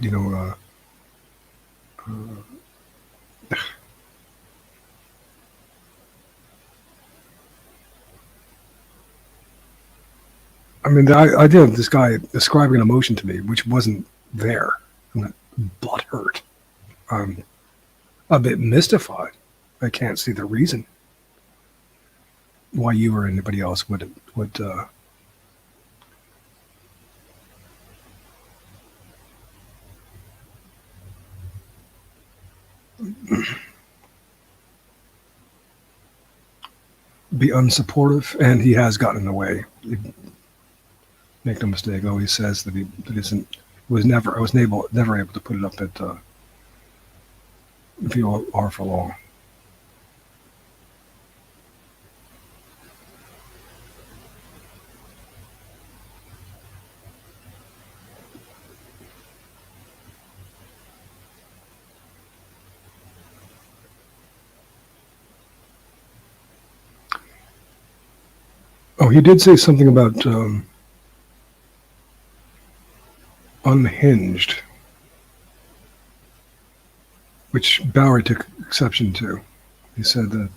I mean, the idea of this guy ascribing an emotion to me, which wasn't there, I'm not butthurt. I'm a bit mystified. I can't see the reason why you or anybody else would be unsupportive, and he has gotten in the way. Make no mistake. Always says that I was never able to put it up at VOR for long. Oh, he did say something about unhinged, which Bowery took exception to. He said that,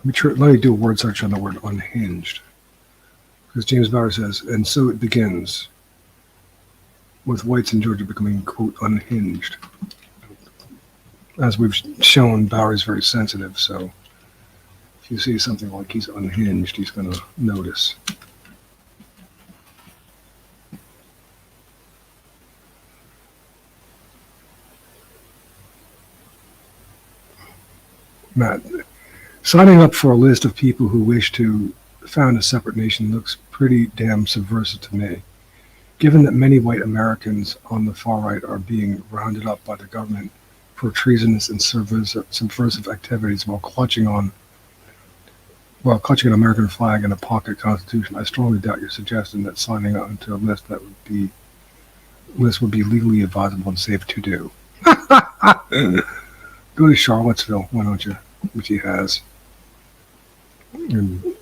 let me do a word search on the word unhinged. Because James Bowery says, and so it begins with whites in Georgia becoming, quote, unhinged. As we've shown, Bowery's very sensitive, so if you see something like he's unhinged, he's going to notice. Matt, signing up for a list of people who wish to found a separate nation looks pretty damn subversive to me. Given that many white Americans on the far right are being rounded up by the government for treasonous and subversive activities while clutching an American flag and a pocket constitution, I strongly doubt your suggestion that signing up to a list would be legally advisable and safe to do. Go to Charlottesville, why don't you? Which he has, and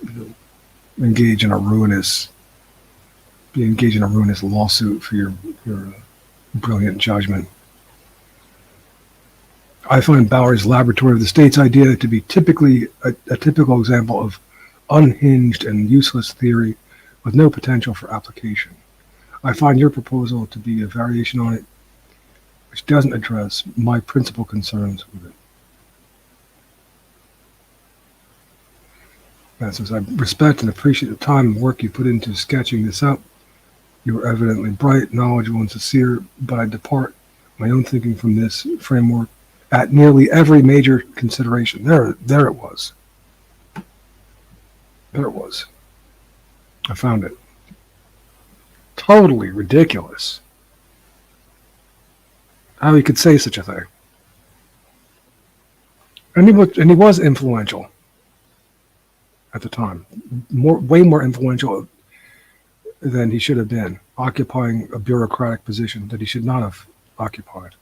engage in a ruinous lawsuit for your brilliant judgment. I find Bowery's Laboratory of the States idea to be typically a typical example of unhinged and useless theory with no potential for application. I find your proposal to be a variation on it, which doesn't address my principal concerns with it. And says, I respect and appreciate the time and work you put into sketching this up. You are evidently bright, knowledgeable, and sincere, but I depart my own thinking from this framework at nearly every major consideration. There it was. There it was. I found it. Totally ridiculous. How he could say such a thing. And he was influential at the time. Way more influential than he should have been, occupying a bureaucratic position that he should not have occupied.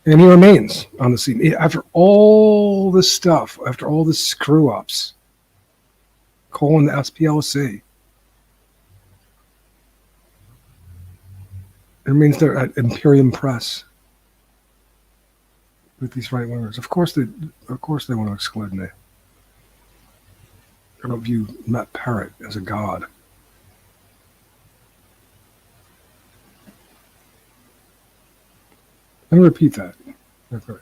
And he remains on the scene. After all this stuff, after all the screw-ups, calling the SPLC, it remains there at Imperium Press with these right-wingers. Of course they want to exclude me. I don't view Matt Parrott as a god. Let me repeat that. Okay.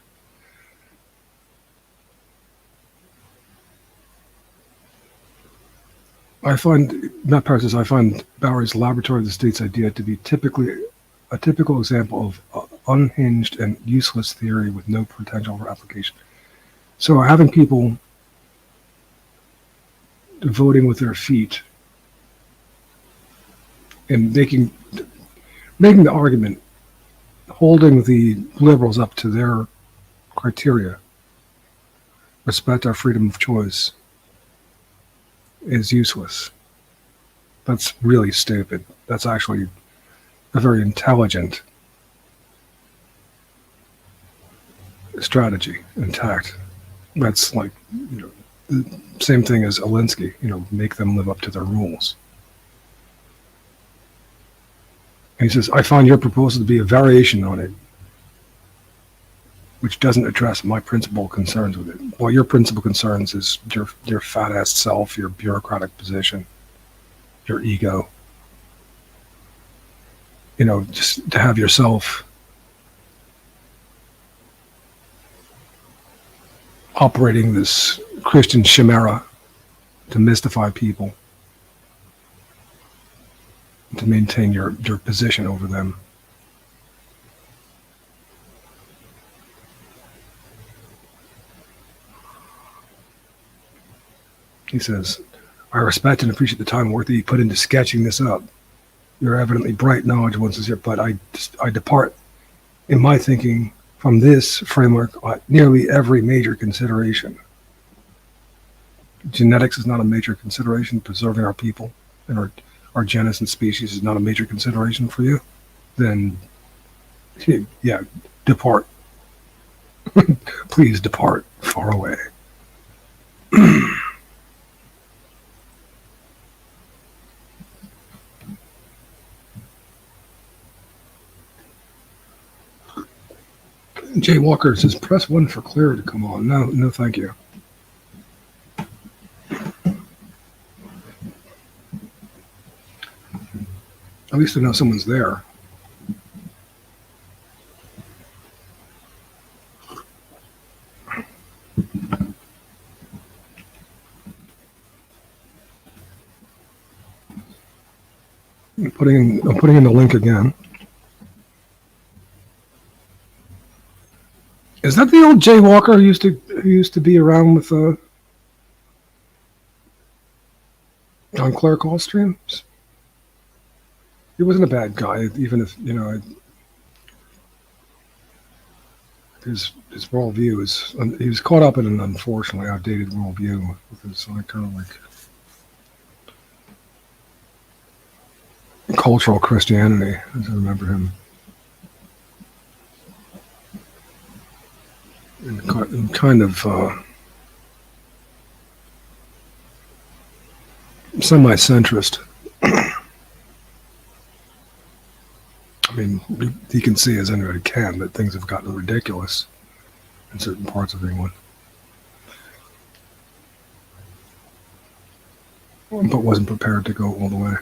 I find, Matt Parr says, I find Bowery's laboratory of the states idea to be a typical example of unhinged and useless theory with no potential for application. So having people voting with their feet and making the argument, holding the liberals up to their criteria, respect our freedom of choice, is useless. That's really stupid. That's actually a very intelligent strategy and tact. That's like, the same thing as Alinsky, make them live up to their rules. And he says, I find your proposal to be a variation on it, which doesn't address my principal concerns with it. Well, your principal concerns is your fat-ass self, your bureaucratic position, your ego. Just to have yourself operating this Christian chimera to mystify people, to maintain your position over them. He says, I respect and appreciate the time and work that you put into sketching this up. You're evidently bright, knowledge once is here, but I depart in my thinking from this framework on nearly every major consideration. Genetics is not a major consideration. Preserving our people and our genus and species is not a major consideration for you. Then, yeah, depart. Please depart far away. Jay Walker says, press 1 for Claire to come on. No, thank you. At least I know someone's there. I'm putting in the link again. Is that the old Jay Walker who used to be around with on Claire Call streams? He wasn't a bad guy, even if his worldview is. He was caught up in an unfortunately outdated worldview with his kind of like cultural Christianity, as I remember him. And kind of semi-centrist. I mean, you can see, as anybody can, that things have gotten ridiculous in certain parts of England. But wasn't prepared to go all the way.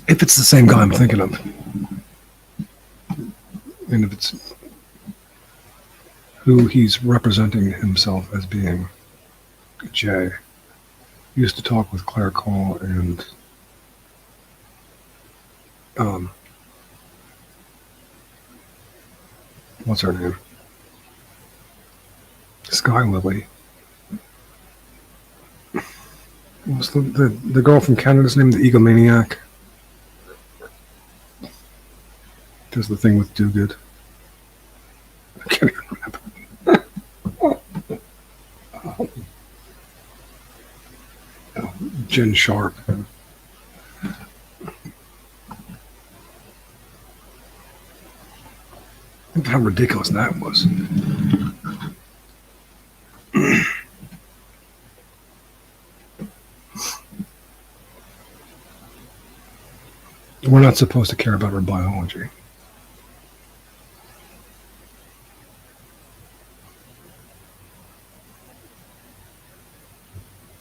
If it's the same guy I'm thinking of, and if it's who he's representing himself as being, Jay, used to talk with Claire Call and what's her name? Sky Lily. What's the girl from Canada's name? The egomaniac. Does the thing with Do Good. I can't even remember. Jen Sharp. Think how ridiculous that was. We're not supposed to care about her biology.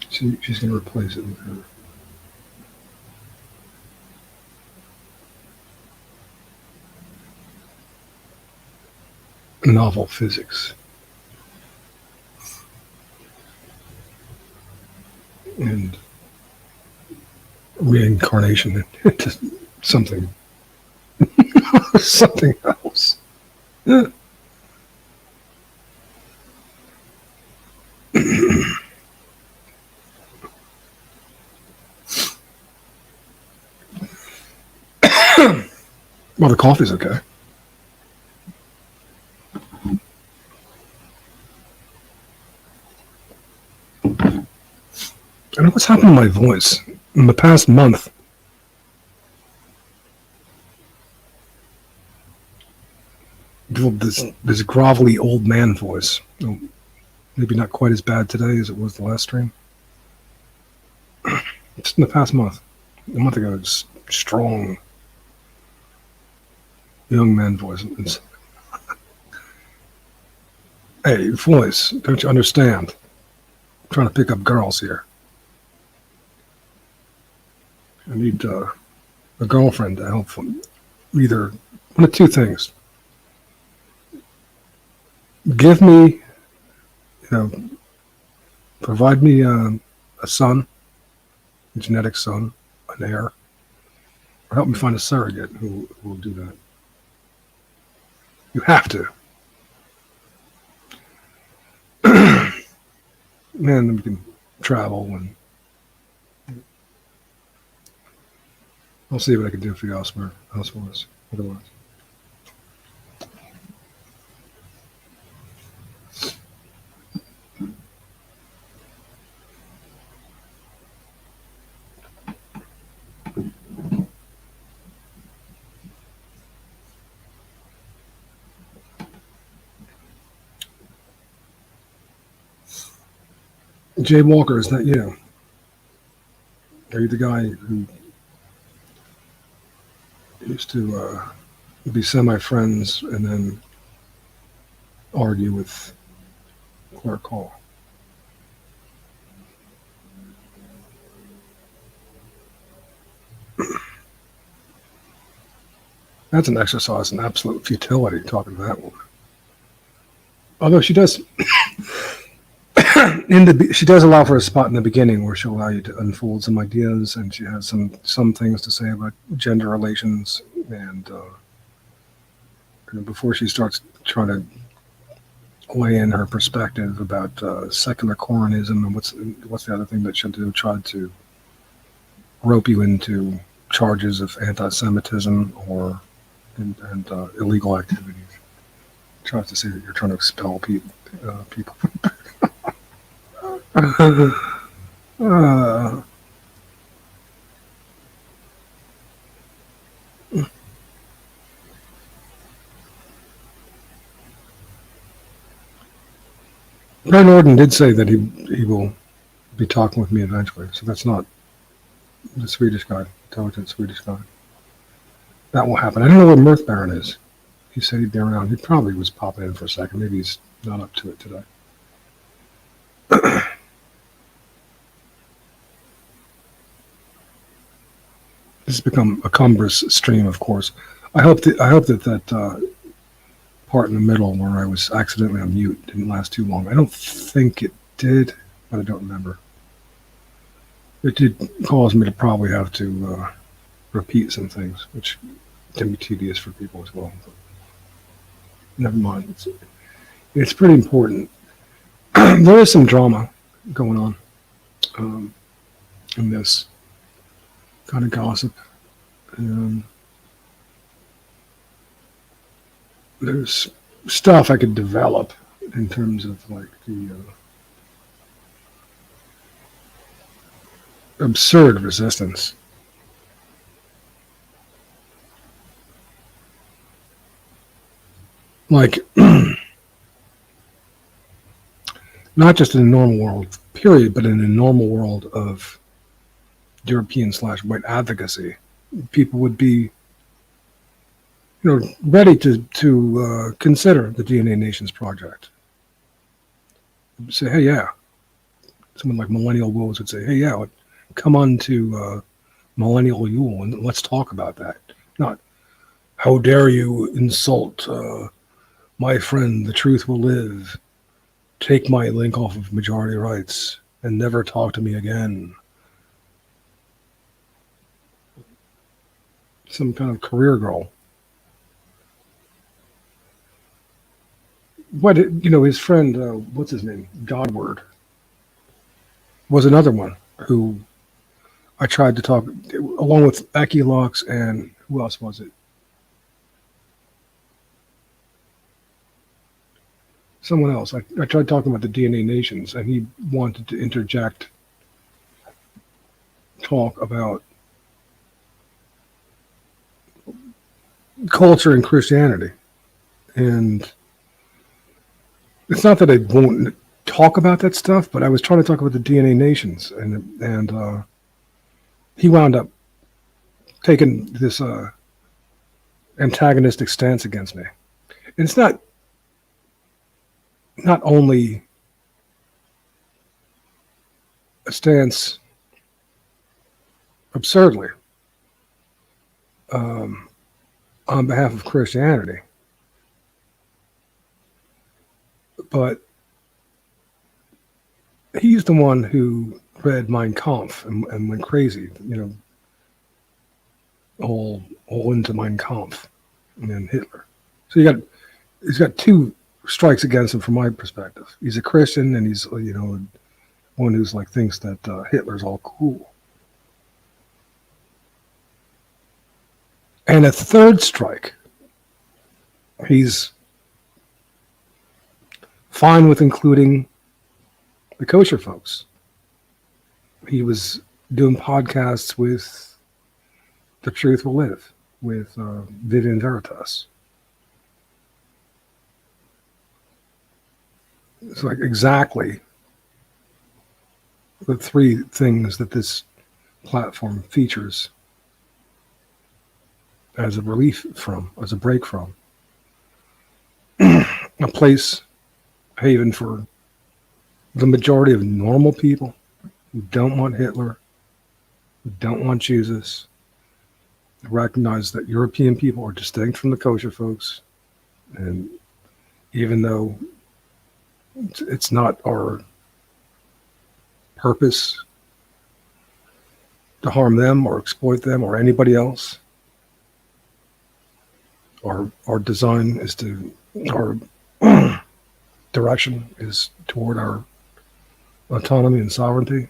She's going to replace it with her. novel physics and reincarnation into something something else. Well, the coffee's okay. I don't know what's happened to my voice in the past month. This grovelly old man voice. Oh, maybe not quite as bad today as it was the last stream. Just in the past month. A month ago, it's strong young man voice. Hey, voice, don't you understand? I'm trying to pick up girls here. I need a girlfriend to help them. Either one of two things. Give me, provide me a son, a genetic son, an heir, or help me find a surrogate who will do that. You have to. Man, then we can travel and I'll see what I can do for you elsewhere. Otherwise. Jay Walker, is that you? Are you the guy who used to be semi-friends and then argue with Clark Hall? That's an exercise in absolute futility, talking to that woman. Although she does... she does allow for a spot in the beginning where she'll allow you to unfold some ideas, and she has some things to say about gender relations, and before she starts trying to lay in her perspective about secular Coranism and what's the other thing that she'll do, try to rope you into charges of anti-Semitism or and illegal activities. Tries to say that you're trying to expel people. Brian Orden did say that he will be talking with me eventually, so that's not the Swedish guy, intelligent Swedish guy. That will happen. I don't know where Mirth Baron is. He said he'd be around. He probably was popping in for a second. Maybe he's not up to it today. This has become a cumbrous stream, of course. I hope that part in the middle where I was accidentally on mute didn't last too long. I don't think it did, but I don't remember. It did cause me to probably have to repeat some things, which can be tedious for people as well. But never mind. It's pretty important. There is some drama going on in this kind of gossip. There's stuff I could develop in terms of like the absurd resistance. Like, not just in a normal world, period, but in a normal world of European/white advocacy, people would be, ready to consider the DNA Nations Project. Say, hey, yeah. Someone like Millennial Wolves would say, hey, yeah, come on to Millennial Yule and let's talk about that. Not, how dare you insult My friend, the truth will live. Take my link off of majority rights and never talk to me again. Some kind of career girl. What, his friend, what's his name? Godward was another one who I tried to talk, along with Equilux, and who else was it? Someone else. I tried talking about the DNA nations, and he wanted to interject talk about culture and Christianity. And it's not that I won't talk about that stuff, but I was trying to talk about the DNA nations, and he wound up taking this antagonistic stance against me. And it's not only a stance absurdly on behalf of Christianity, but he's the one who read Mein Kampf and went crazy, all into Mein Kampf and then Hitler. So he's got two strikes against him from my perspective. He's a Christian, and he's one who's like thinks that Hitler's all cool. And a third strike, he's fine with including the kosher folks. He was doing podcasts with The Truth Will Live, with Vivian Veritas. It's like exactly the three things that this platform features as a relief from, as a break from. A place, haven for the majority of normal people who don't want Hitler, who don't want Jesus, recognize that European people are distinct from the kosher folks, and even though it's not our purpose to harm them or exploit them or anybody else, our design is to, our direction is toward our autonomy and sovereignty.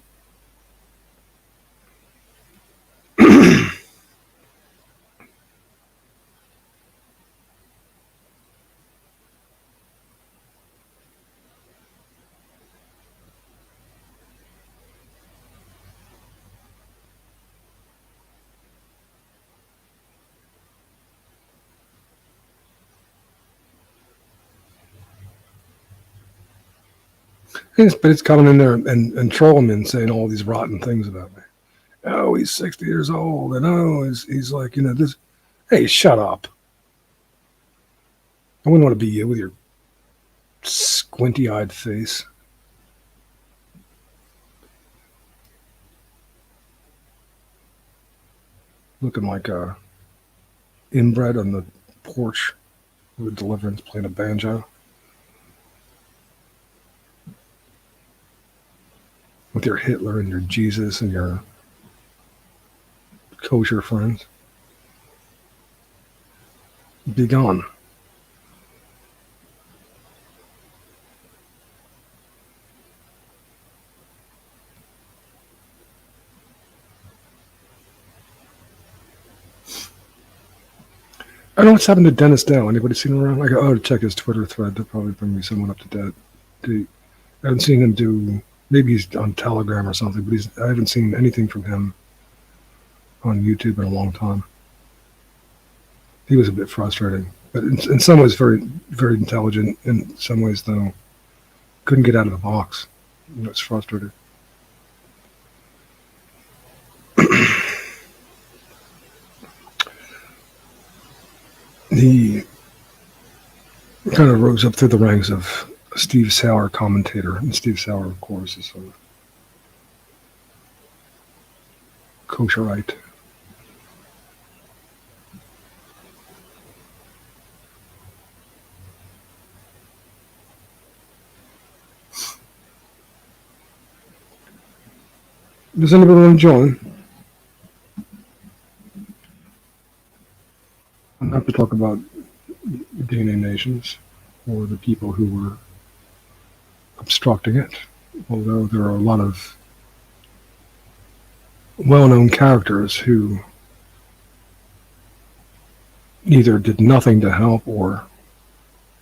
But it's coming in there and trolling me and saying all these rotten things about me. Oh, he's 60 years old, and oh, he's like, this. Hey, shut up. I wouldn't want to be you with your squinty-eyed face. Looking like a inbred on the porch with Deliverance playing a banjo. With your Hitler and your Jesus and your kosher friends. Be gone. I don't know what's happened to Dennis Dow. Anybody seen him around? I go, to check his Twitter thread. They'll probably bring me someone up to date. I haven't seen him do. Maybe he's on Telegram or something, but I haven't seen anything from him on YouTube in a long time. He was a bit frustrating, but in some ways very, very intelligent. In some ways, though, couldn't get out of the box. It's frustrating. He kind of rose up through the ranks of Steve Sauer commentator, and Steve Sauer, of course, is a kosherite. Does anybody want to join? I'm happy to talk about DNA nations or the people who were obstructing it, although there are a lot of well-known characters who either did nothing to help or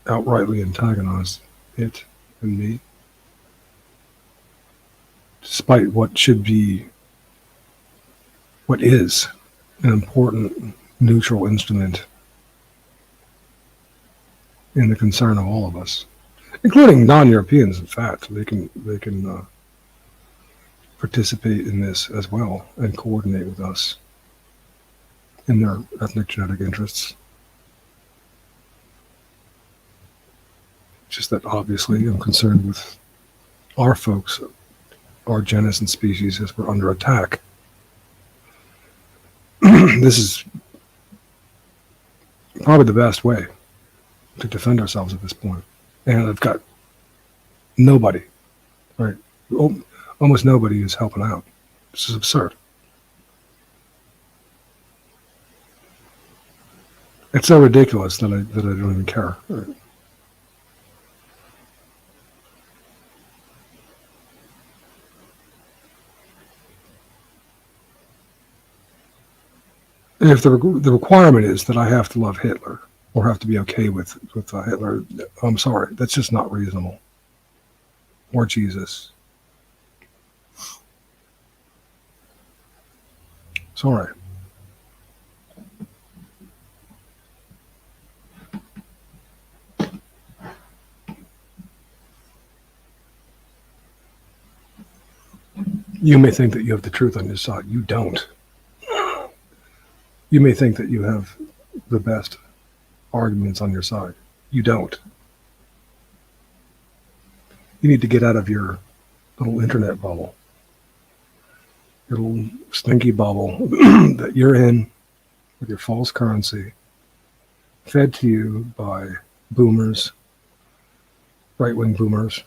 outrightly antagonized it and me, despite what is an important neutral instrument in the concern of all of us, including non-Europeans. In fact, they can participate in this as well and coordinate with us in their ethnic genetic interests. Just that obviously I'm concerned with our folks, our genus and species, as we're under attack. This is probably the best way to defend ourselves at this point. And I've got nobody, right? Almost nobody is helping out. This is absurd. It's so ridiculous that I don't even care. Right? If the requirement is that I have to love Hitler or have to be okay with Hitler, I'm sorry, that's just not reasonable. Or Jesus. Sorry. You may think that you have the truth on your side. You don't. You may think that you have the best arguments on your side. You don't. You need to get out of your little internet bubble, your little stinky bubble that you're in with your false currency, fed to you by boomers, right-wing boomers.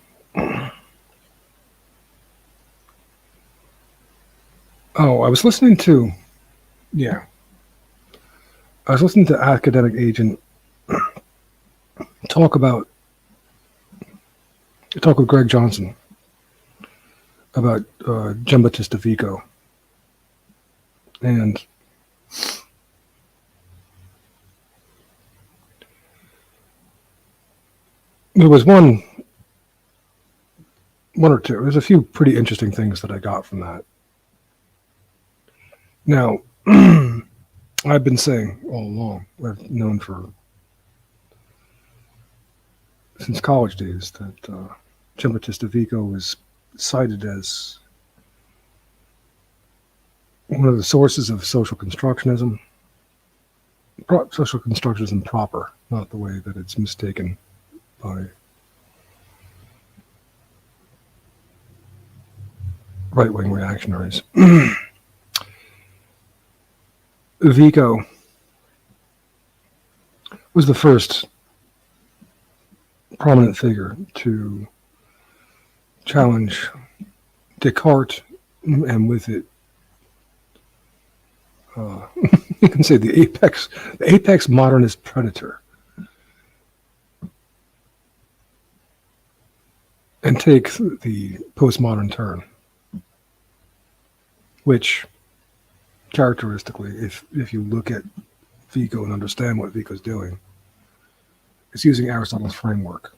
Oh, I was listening to academic agent talk with Greg Johnson about Giambattista Vico. And there was one or two. There's a few pretty interesting things that I got from that. Now, I've been saying all along, I've known since college days, that Giambattista Vico was cited as one of the sources of social constructionism. Social constructionism proper, not the way that it's mistaken by right-wing reactionaries. Vico was the first prominent figure to challenge Descartes, and with it, you can say the apex modernist predator, and take the postmodern turn, which characteristically, if you look at Vico and understand what Vico's doing, it's using Aristotle's framework.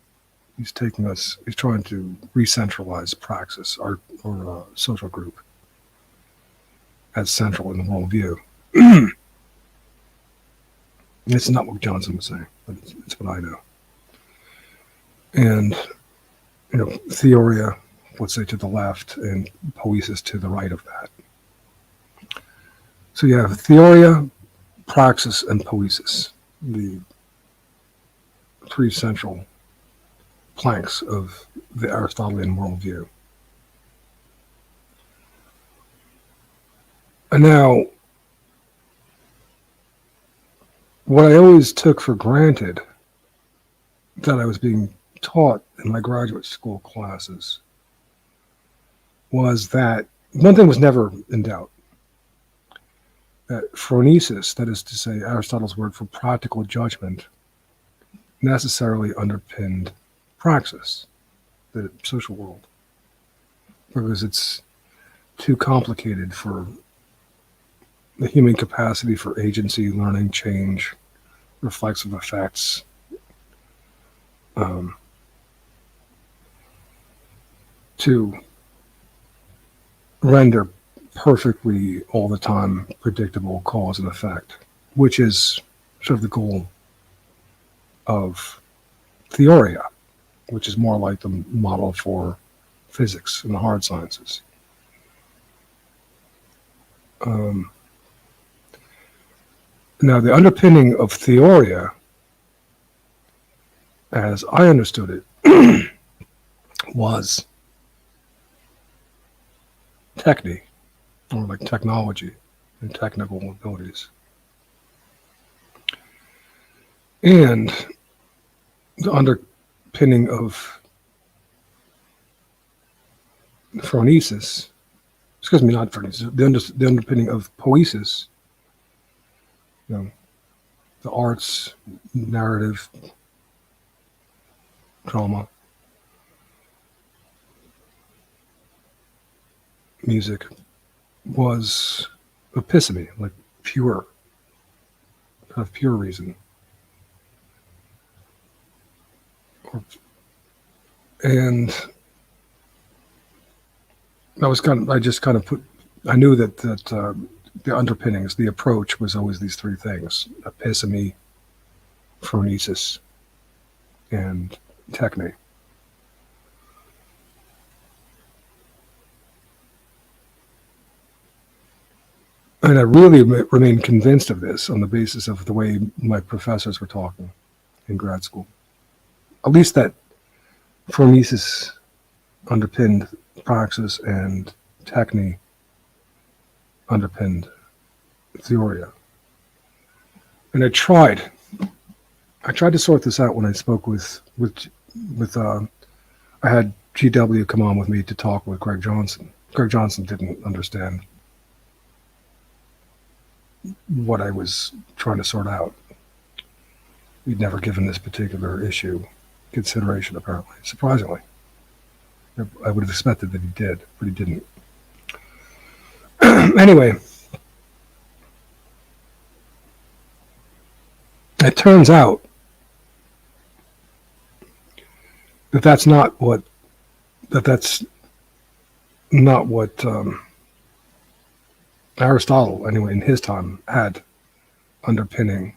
He's trying to re-centralize praxis, or social group, as central in the worldview. It's not what Johnson was saying, but it's what I know. And, theoria, let's say, to the left, and poiesis to the right of that. So you have theoria, praxis, and poiesis, the three central planks of the Aristotelian worldview. And now, what I always took for granted that I was being taught in my graduate school classes was that one thing was never in doubt, that phronesis, that is to say Aristotle's word for practical judgment, necessarily underpinned praxis, the social world, because it's too complicated for the human capacity for agency, learning, change, reflexive effects, to render perfectly all the time predictable cause and effect, which is sort of the goal of theoria, which is more like the model for physics and the hard sciences. Now, the underpinning of theoria, as I understood it, was technique, or like technology and technical abilities. And the underpinning of phronesis, excuse me, not phronesis, the underpinning of poesis, you know, the arts, narrative, drama, music, was episteme, like pure, kind of pure reason. And I knew that the underpinnings, the approach was always these three things: episteme, phronesis, and techne. And I really remained convinced of this on the basis of the way my professors were talking in grad school. At least that phronesis underpinned praxis and techne underpinned theoria. And I tried to sort this out when I spoke with I had GW come on with me to talk with Greg Johnson. Greg Johnson didn't understand what I was trying to sort out. He'd never given this particular issue consideration, apparently, surprisingly. I would have expected that he did, but he didn't. Anyway, it turns out that that's not what Aristotle, anyway, in his time, had underpinning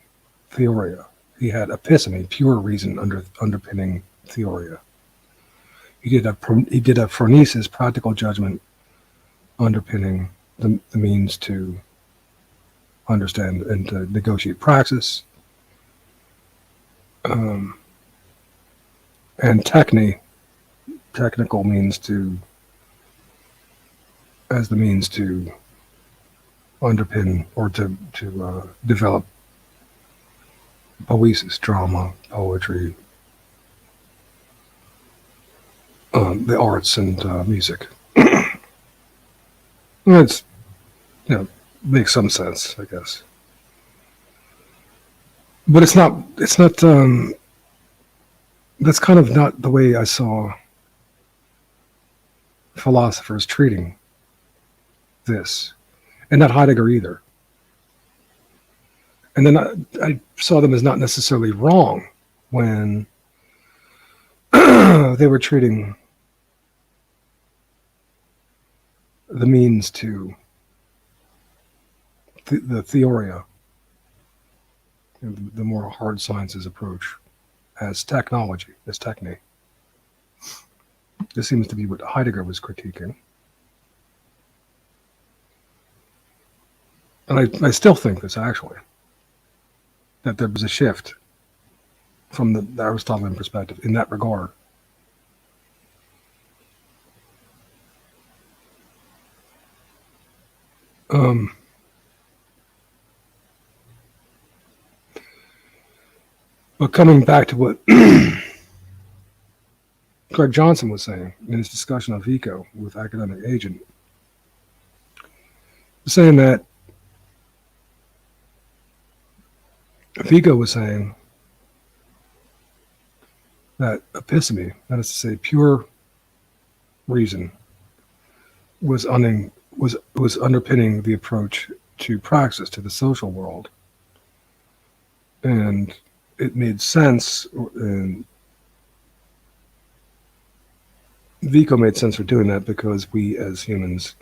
theoria. He had episteme, pure reason, underpinning theoria. He did a phronesis, practical judgment, underpinning the means to understand and to negotiate praxis. And technical means as the means to underpin or to develop poesis, drama, poetry, the arts and music. It's, makes some sense, I guess. But it's not, that's kind of not the way I saw philosophers treating this, and not Heidegger either. And then I saw them as not necessarily wrong when they were treating the means to the theoria, the more hard sciences approach, as technology, as techne. This seems to be what Heidegger was critiquing. And I still think this, actually, that there was a shift from the Aristotelian perspective in that regard. But coming back to what Greg Johnson was saying in his discussion of eco with academic agent, saying that Vico was saying that episteme, that is to say, pure reason, was underpinning the approach to praxis, to the social world, and it made sense. And Vico made sense for doing that because we, as humans,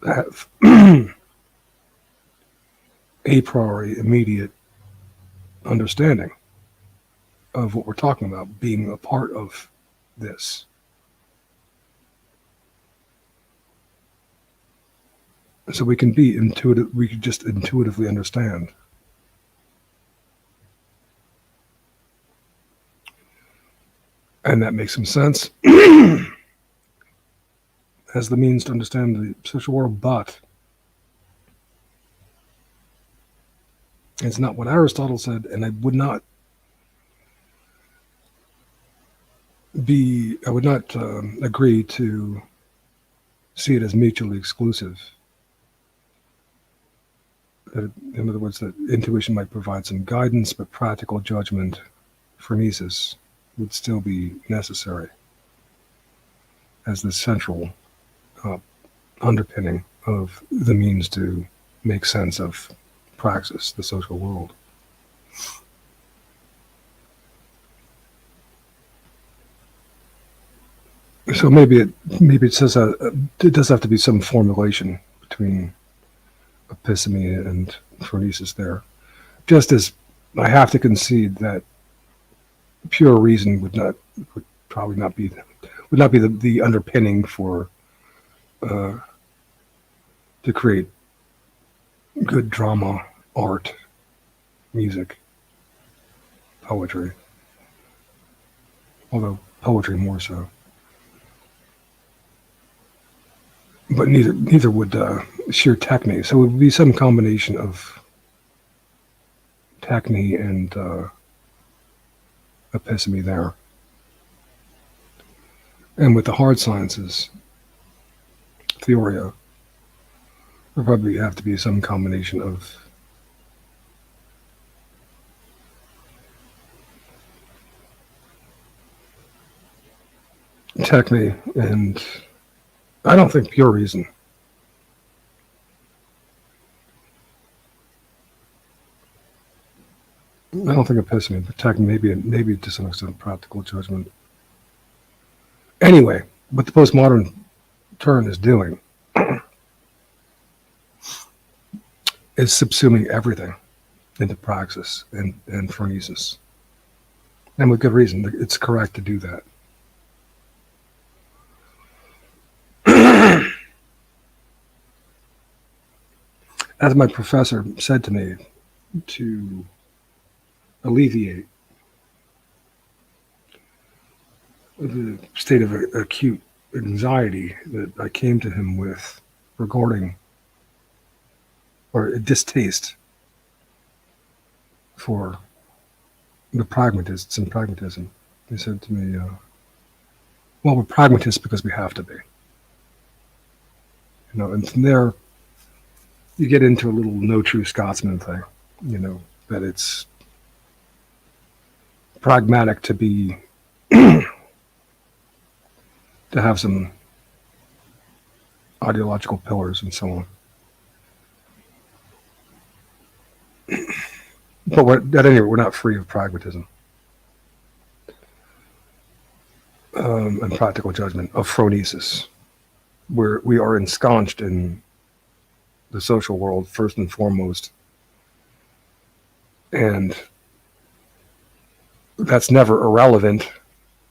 have a priori, immediate understanding of what we're talking about, being a part of this. So we can be intuitive, we can just intuitively understand. And that makes some sense as the means to understand the social world, but it's not what Aristotle said, and I would not agree to see it as mutually exclusive. In other words, that intuition might provide some guidance, but practical judgment, phronesis, would still be necessary as the central underpinning of the means to make sense of praxis, the social world. So maybe it says it does have to be some formulation between episteme and phronesis there. Just as I have to concede that pure reason would probably not be the underpinning for to create good drama, art, music, poetry. Although poetry more so. But neither would sheer techne. So it would be some combination of techne and episteme there. And with the hard sciences, theoria, there probably have to be some combination of techne and I don't think pure reason. I don't think episteme, but techne, maybe to some extent practical judgment. Anyway, what the postmodern turn is doing is subsuming everything into praxis and phronesis. And with good reason, it's correct to do that. As my professor said to me, to alleviate the state of acute anxiety that I came to him with regarding, or a distaste for the pragmatists and pragmatism. He said to me, well, we're pragmatists because we have to be. And from there, you get into a little no true Scotsman thing, that it's pragmatic to be, to have some ideological pillars and so on. But at any rate, we're not free of pragmatism and practical judgment, of phronesis, where we are ensconced in the social world first and foremost, and that's never irrelevant,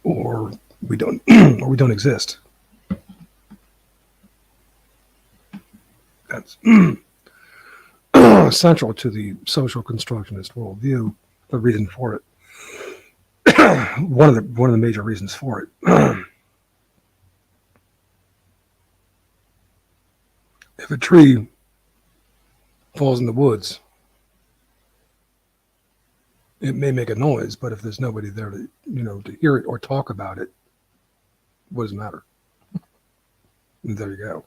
or we don't exist. That's central to the social constructionist worldview. The reason for it, one of the major reasons for it. If a tree falls in the woods, it may make a noise, but if there's nobody there to hear it or talk about it, what does it matter? And there you go.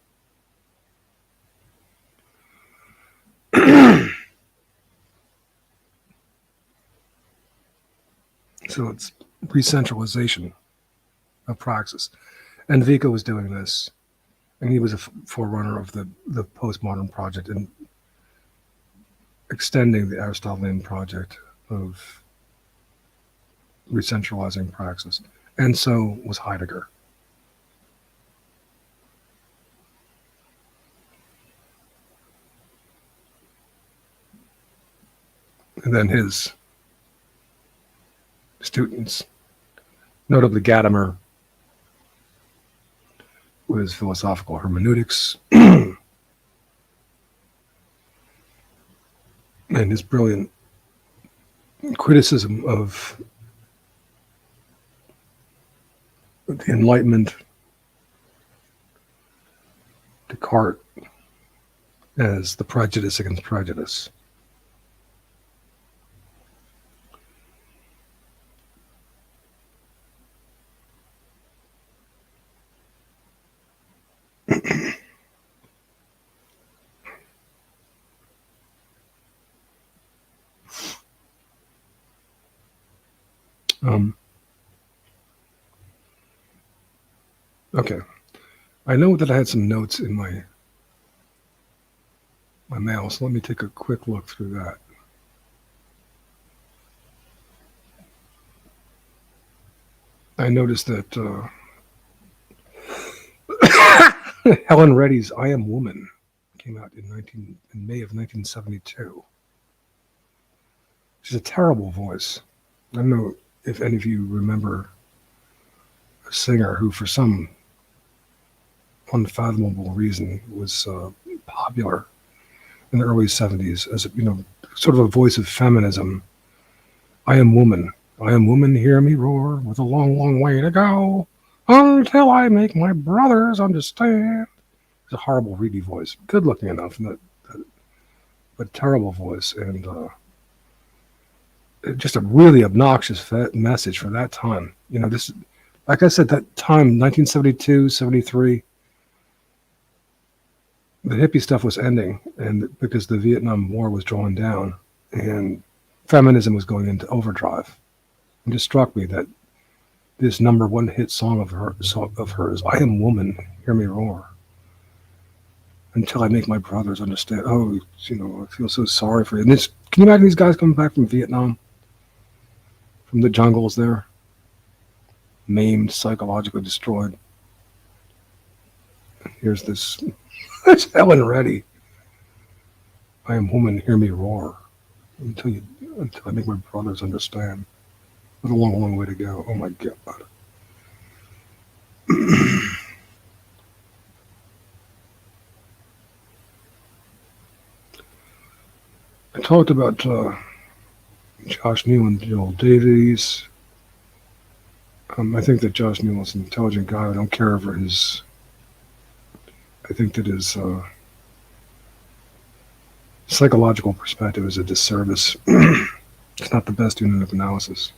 So it's re-centralization of praxis. And Vico was doing this, and he was a forerunner of the postmodern project and extending the Aristotelian project of re-centralizing praxis. And so was Heidegger. And then his students, notably Gadamer, with his philosophical hermeneutics and his brilliant criticism of the Enlightenment, Descartes as the prejudice against prejudice. Okay, I know that I had some notes in my mail, so let me take a quick look through that. I noticed that Helen Reddy's "I Am Woman" came out in May of 1972. She's a terrible voice. I don't know if any of you remember a singer who, for some unfathomable reason, was popular in the early 70s as sort of a voice of feminism. I am woman. I am woman, hear me roar, with a long, long way to go, until I make my brothers understand. It's a horrible, reedy voice. Good looking enough, but terrible voice, and just a really obnoxious message for that time. This, like I said, that time, 1972, 73, the hippie stuff was ending, and because the Vietnam War was drawing down, and feminism was going into overdrive. It just struck me that this number one hit song of hers, "I Am Woman, Hear Me Roar," until I make my brothers understand. Oh, I feel so sorry for you. And can you imagine these guys coming back from Vietnam, from the jungles there, maimed, psychologically destroyed? Here's this. That's Helen Reddy. "I am woman, hear me roar, until I make my brothers understand." With a long, long way to go. Oh my God. I talked about Josh Neal and Joel Davies. I think that Josh Neal is an intelligent guy. I don't care for his. I think that his psychological perspective is a disservice. It's not the best unit of analysis.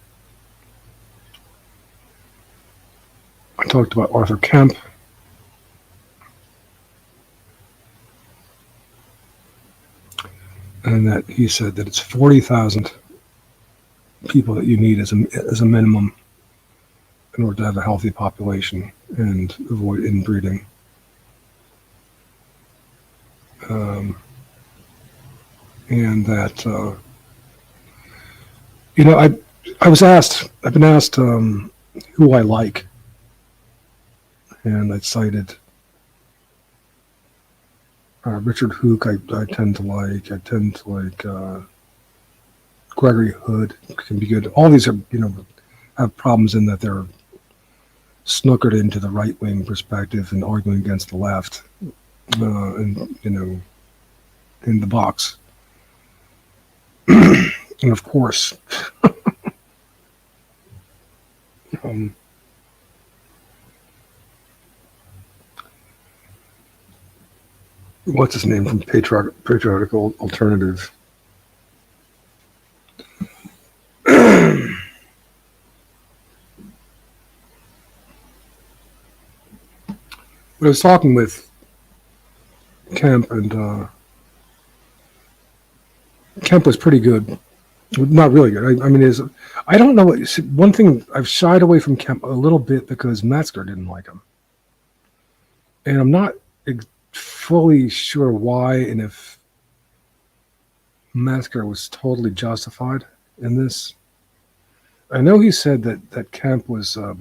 I talked about Arthur Kemp. And that he said that it's 40,000 people that you need as a minimum in order to have a healthy population and avoid inbreeding. And that, I've been asked who I like. And I cited Richard Huck. I tend to like. I tend to like Gregory Hood. Can be good. All these are, have problems in that they're snookered into the right-wing perspective and arguing against the left, and in the box. And of course, what's his name from Patriotical Alternative? But I was talking with Kemp, and Kemp was pretty good. Not really good. I mean, I don't know. One thing, I've shied away from Kemp a little bit because Metzger didn't like him. And I'm not fully sure why and if Metzger was totally justified in this. I know he said that Kemp was a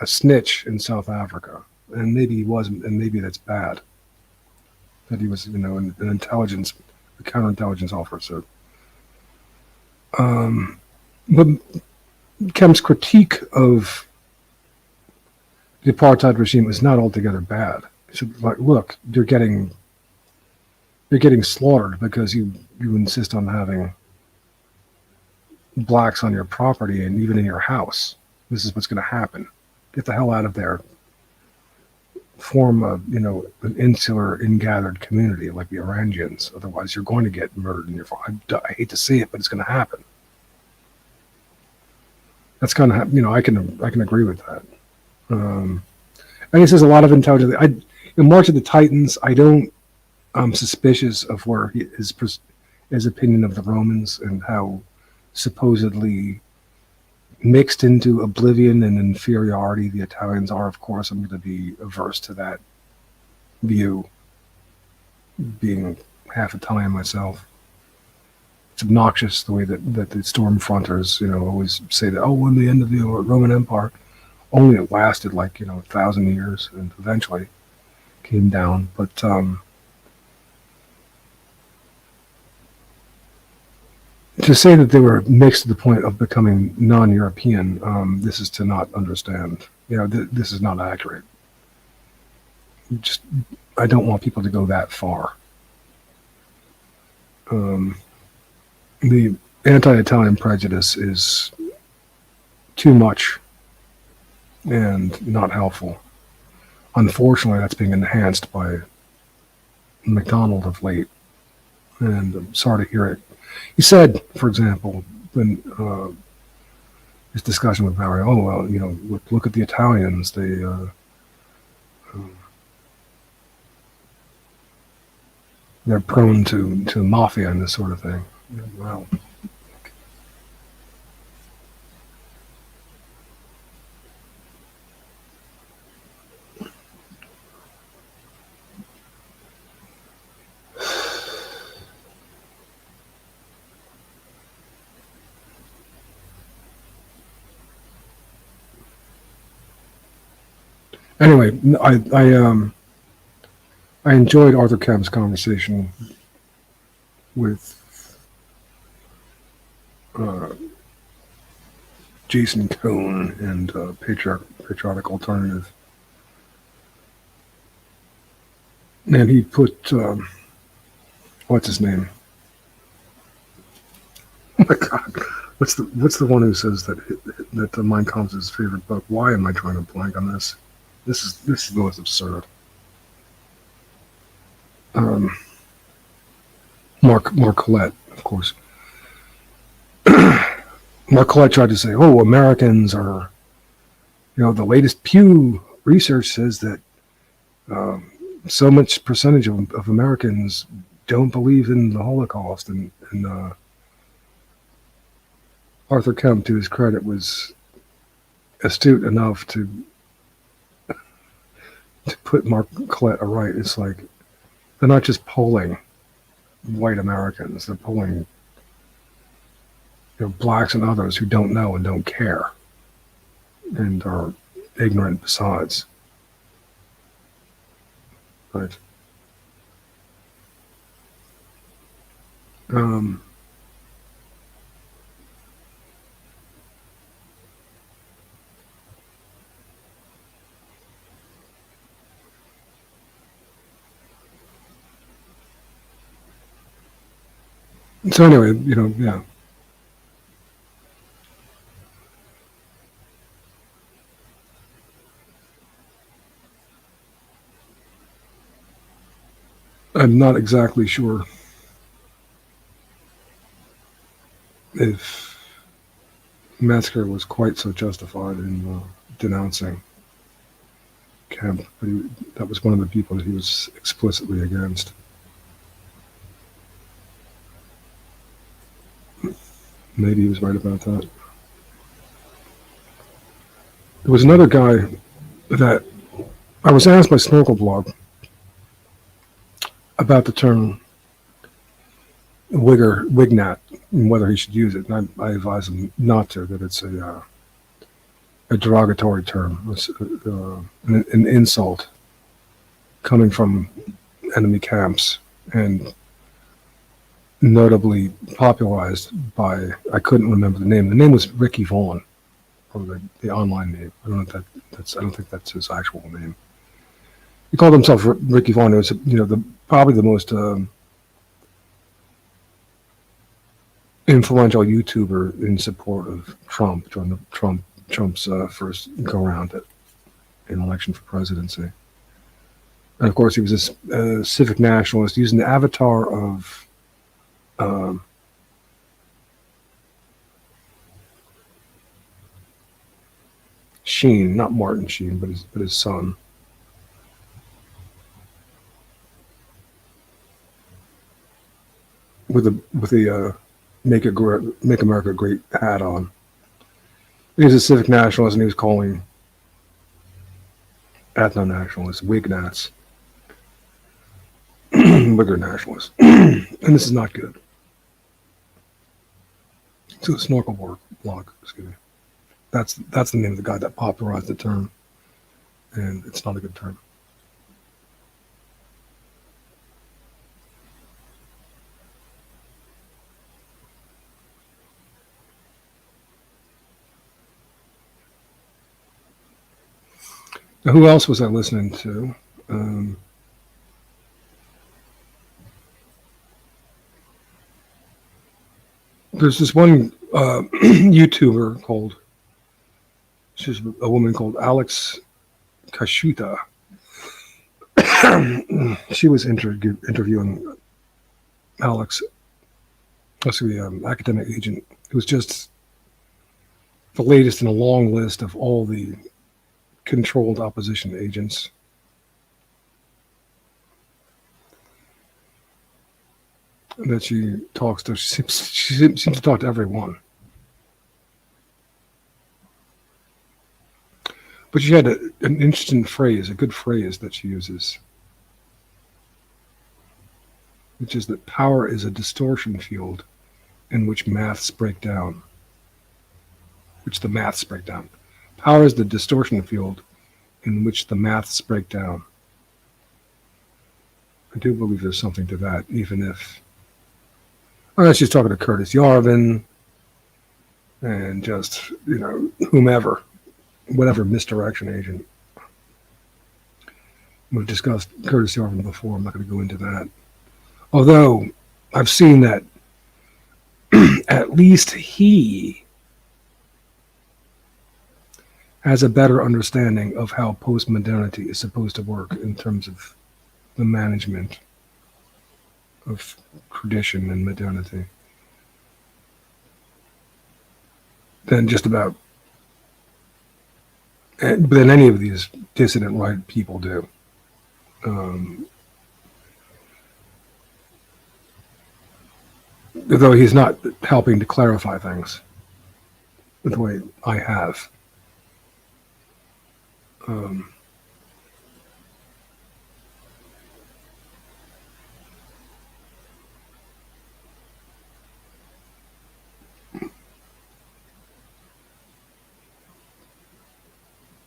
snitch in South Africa, and maybe he wasn't, and maybe that's bad. That he was, an intelligence, a counterintelligence officer. But Kemp's critique of the apartheid regime is not altogether bad. He said, like, look, you're getting slaughtered because you insist on having blacks on your property and even in your house. This is what's going to happen. Get the hell out of there. Form an insular, ingathered community like the Orangians. Otherwise, you're going to get murdered in your farm. I hate to say it, but it's going to happen. That's kind of, I can agree with that. And he says a lot of intelligence. In March of the Titans, I'm suspicious of where his opinion of the Romans and how supposedly mixed into oblivion and inferiority the Italians are. Of course, I'm going to be averse to that view, being half Italian myself. It's obnoxious the way that the Stormfronters, always say that, in the end of the Roman Empire, only it lasted 1,000 years and eventually came down. But to say that they were mixed to the point of becoming non-European, this is to not understand. This is not accurate. I don't want people to go that far. The anti-Italian prejudice is too much and not helpful. Unfortunately, that's being enhanced by McDonald of late, and I'm sorry to hear it. He said, for example, when his discussion with Bowery, look at the Italians, they're prone to mafia and this sort of thing. Well, anyway, I enjoyed Arthur Kemp's conversation with Jason Cohn and Patriotic Alternative. And he put, what's his name? Oh my God. What's the one who says that Mein Kampf is his favorite book? Why am I drawing a blank on this? This is the most absurd. Mark Collette, of course. Mark Collette tried to say, Americans are, the latest Pew research says that so much percentage of Americans don't believe in the Holocaust. And Arthur Kemp, to his credit, was astute enough to put Mark Collette aright. It's like, they're not just polling white Americans, they're polling blacks and others who don't know and don't care and are ignorant besides. But so anyway, yeah. I'm not exactly sure if Metzger was quite so justified in denouncing Kemp, but that was one of the people that he was explicitly against. Maybe he was right about that. There was another guy that I was asked by Snorkel Blog about the term wignat and whether he should use it. And I advise him not to, that it's a derogatory term, an insult coming from enemy camps, and notably popularized by, I couldn't remember the name. The name was Ricky Vaughn, or the online name. I don't know if I don't think that's his actual name. He called himself Ricky Vaughn. It was, probably the most influential YouTuber in support of Trump during Trump's first go-around in election for presidency. And of course, he was a civic nationalist using the avatar of Sheen, not Martin Sheen, but his son. With the Make America Great hat on. He was a civic nationalist, and he was calling ethno-nationalists wignats, wigger nationalists, and this is not good. So Snorkel Blog, excuse me. That's the name of the guy that popularized the term, and it's not a good term. Now, who else was I listening to? There's this one YouTuber she's a woman called Alex Kashuta. She was interviewing Alex, academic agent, who was just the latest in a long list of all the controlled opposition agents. That she talks to. She seems to talk to everyone. But she had an interesting phrase, a good phrase that she uses, which is that power is a distortion field in which maths break down. Power is the distortion field in which the maths break down. I do believe there's something to that, even if she's talking to Curtis Yarvin and just, whomever, whatever misdirection agent. We've discussed Curtis Yarvin before. I'm not going to go into that. Although I've seen that at least he has a better understanding of how postmodernity is supposed to work in terms of the management of tradition and modernity than any of these dissident right people do. Though he's not helping to clarify things the way I have.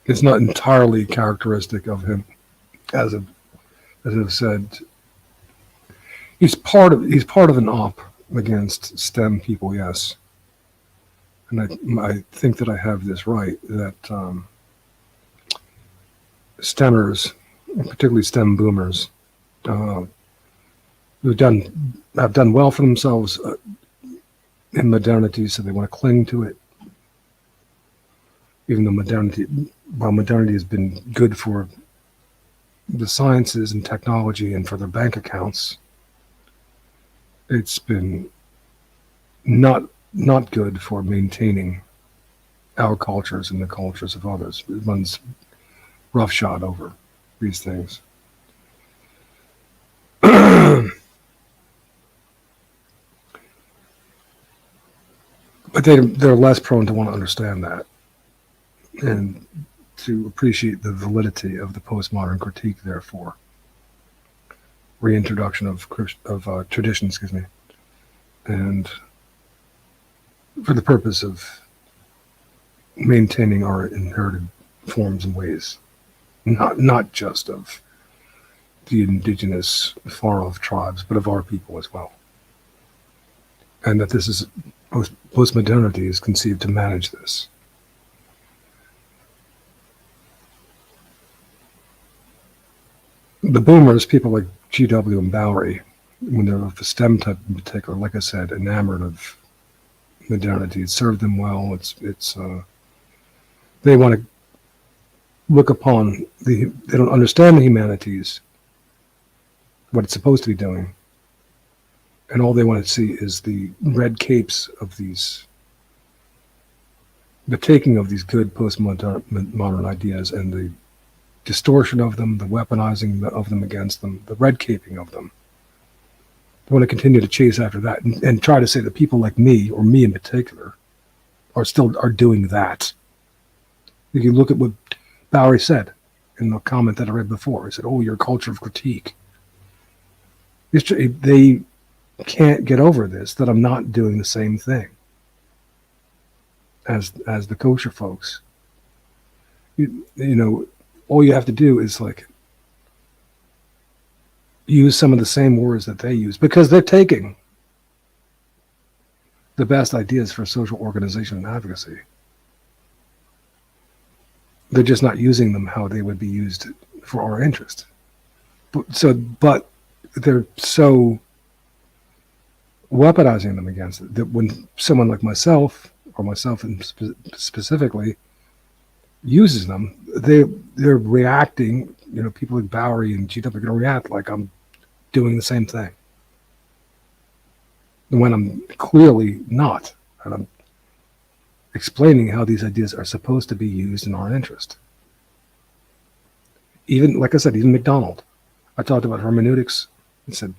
It's not entirely characteristic of him, as I've said. He's part of an op against STEM people, yes. And I think that I have this right, that STEMers, particularly STEM boomers, who have done well for themselves in modernity, so they want to cling to it. Even though while modernity has been good for the sciences and technology and for their bank accounts, it's been not good for maintaining our cultures and the cultures of others. It runs roughshod over these things. but they're less prone to want to understand that and to appreciate the validity of the postmodern critique, therefore. Reintroduction of tradition, and for the purpose of maintaining our inherited forms and ways, not just of the indigenous far-off tribes, but of our people as well. And that this is postmodernity is conceived to manage this. The boomers, people like GW and Bowery, when they're of the STEM type in particular, like I said, enamored of modernity, it served them well. They want to look upon they don't understand the humanities, what it's supposed to be doing, and all they want to see is the red capes of the taking of these good postmodern ideas and the distortion of them, the weaponizing of them against them, the red caping of them. They want to continue to chase after that and try to say that people like me, or me in particular, are doing that. If you look at what Bowery said in the comment that I read before, he said, "Oh, your culture of critique." They can't get over this, that I'm not doing the same thing as the kosher folks. You know, all you have to do is like use some of the same words that they use, because they're taking the best ideas for social organization and advocacy. They're just not using them how they would be used for our interest. But they're so weaponizing them against it that when someone like myself, or myself specifically, uses them, they're reacting. You know, people like Bowery and GW are going to react like I'm doing the same thing, when I'm clearly not, and I'm explaining how these ideas are supposed to be used in our interest. Even, like I said, even McDonald, I talked about hermeneutics and said,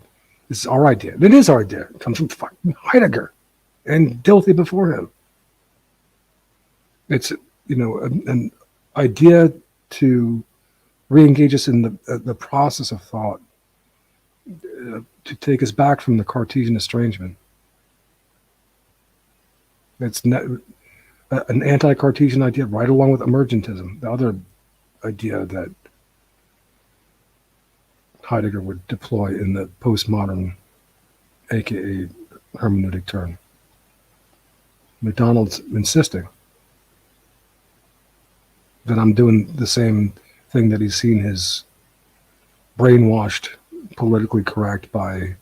this is our idea. It is our idea. It comes from Heidegger and Dilthey before him. It's, you know, an idea to re-engage us in the process of thought, to take us back from the Cartesian estrangement. It's an anti-Cartesian idea, right along with emergentism, the other idea that Heidegger would deploy in the postmodern, aka hermeneutic turn. McDonald's insisting that I'm doing the same thing that he's seen his brainwashed, politically correct by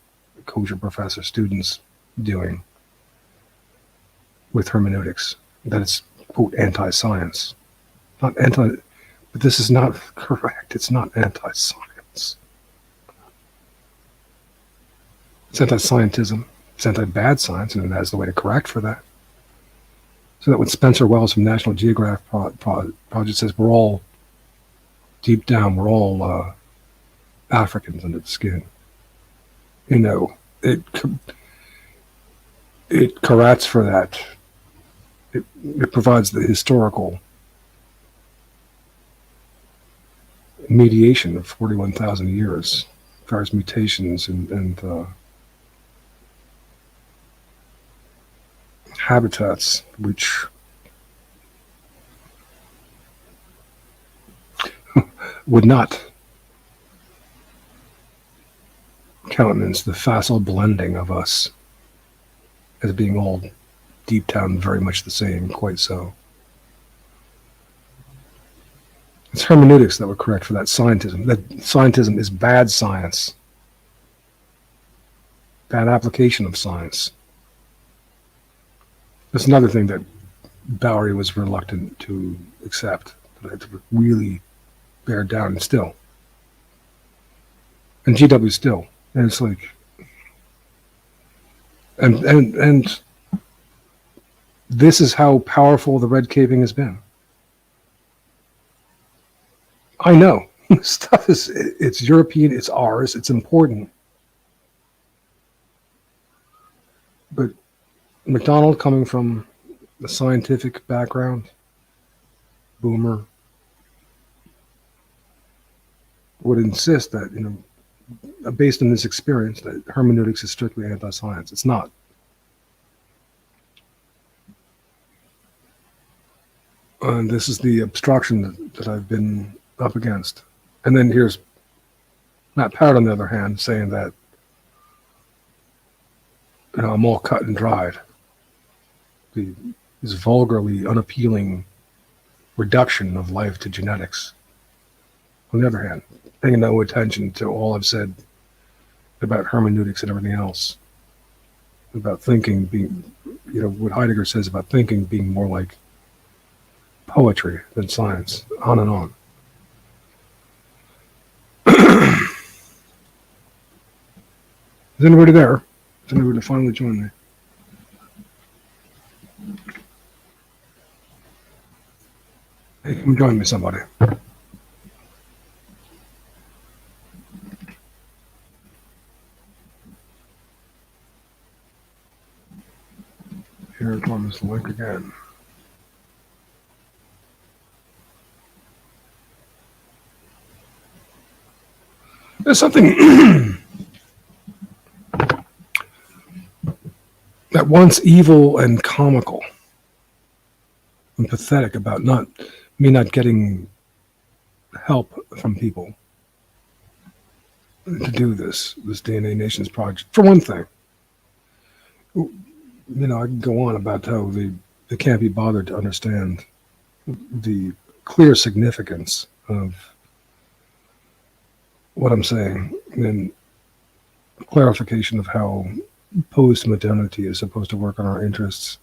kosher professor students doing with hermeneutics, that it's, quote, anti-science. Not anti, but this is not correct. It's not anti-science. It's anti-scientism. It's anti-bad science, and it has the way to correct for that. So that when Spencer Wells from National Geographic Project says we're all, deep down, we're all Africans under the skin, you know, it corrects for that. It provides the historical mediation of 41,000 years, various mutations and habitats which would not countenance the facile blending of us as being all deep down very much the same, quite so. It's hermeneutics that would correct for that scientism. That scientism is bad science, bad application of science. That's another thing that Bowery was reluctant to accept, that I had to really bear down, and still. And GW still. And it's like, and this is how powerful the red caping has been. I know stuff it's European, it's ours, it's important. But McDonald, coming from the scientific background, boomer, would insist that, based on this experience, that hermeneutics is strictly anti-science. It's not. And this is the obstruction that I've been up against. And then here's Matt Parrott, on the other hand, saying that, I'm all cut and dried. This vulgarly unappealing reduction of life to genetics. On the other hand, paying no attention to all I've said about hermeneutics and everything else, about thinking being, what Heidegger says about thinking being more like poetry than science, on and on. Is anybody there? Is anybody to finally join me? Hey, come join me, somebody. Here comes the link again. There's something at once evil and comical and pathetic about me not getting help from people to do this DNA Nations project. For one thing, I can go on about how they can't be bothered to understand the clear significance of what I'm saying, and clarification of how post-modernity is supposed to work on our interests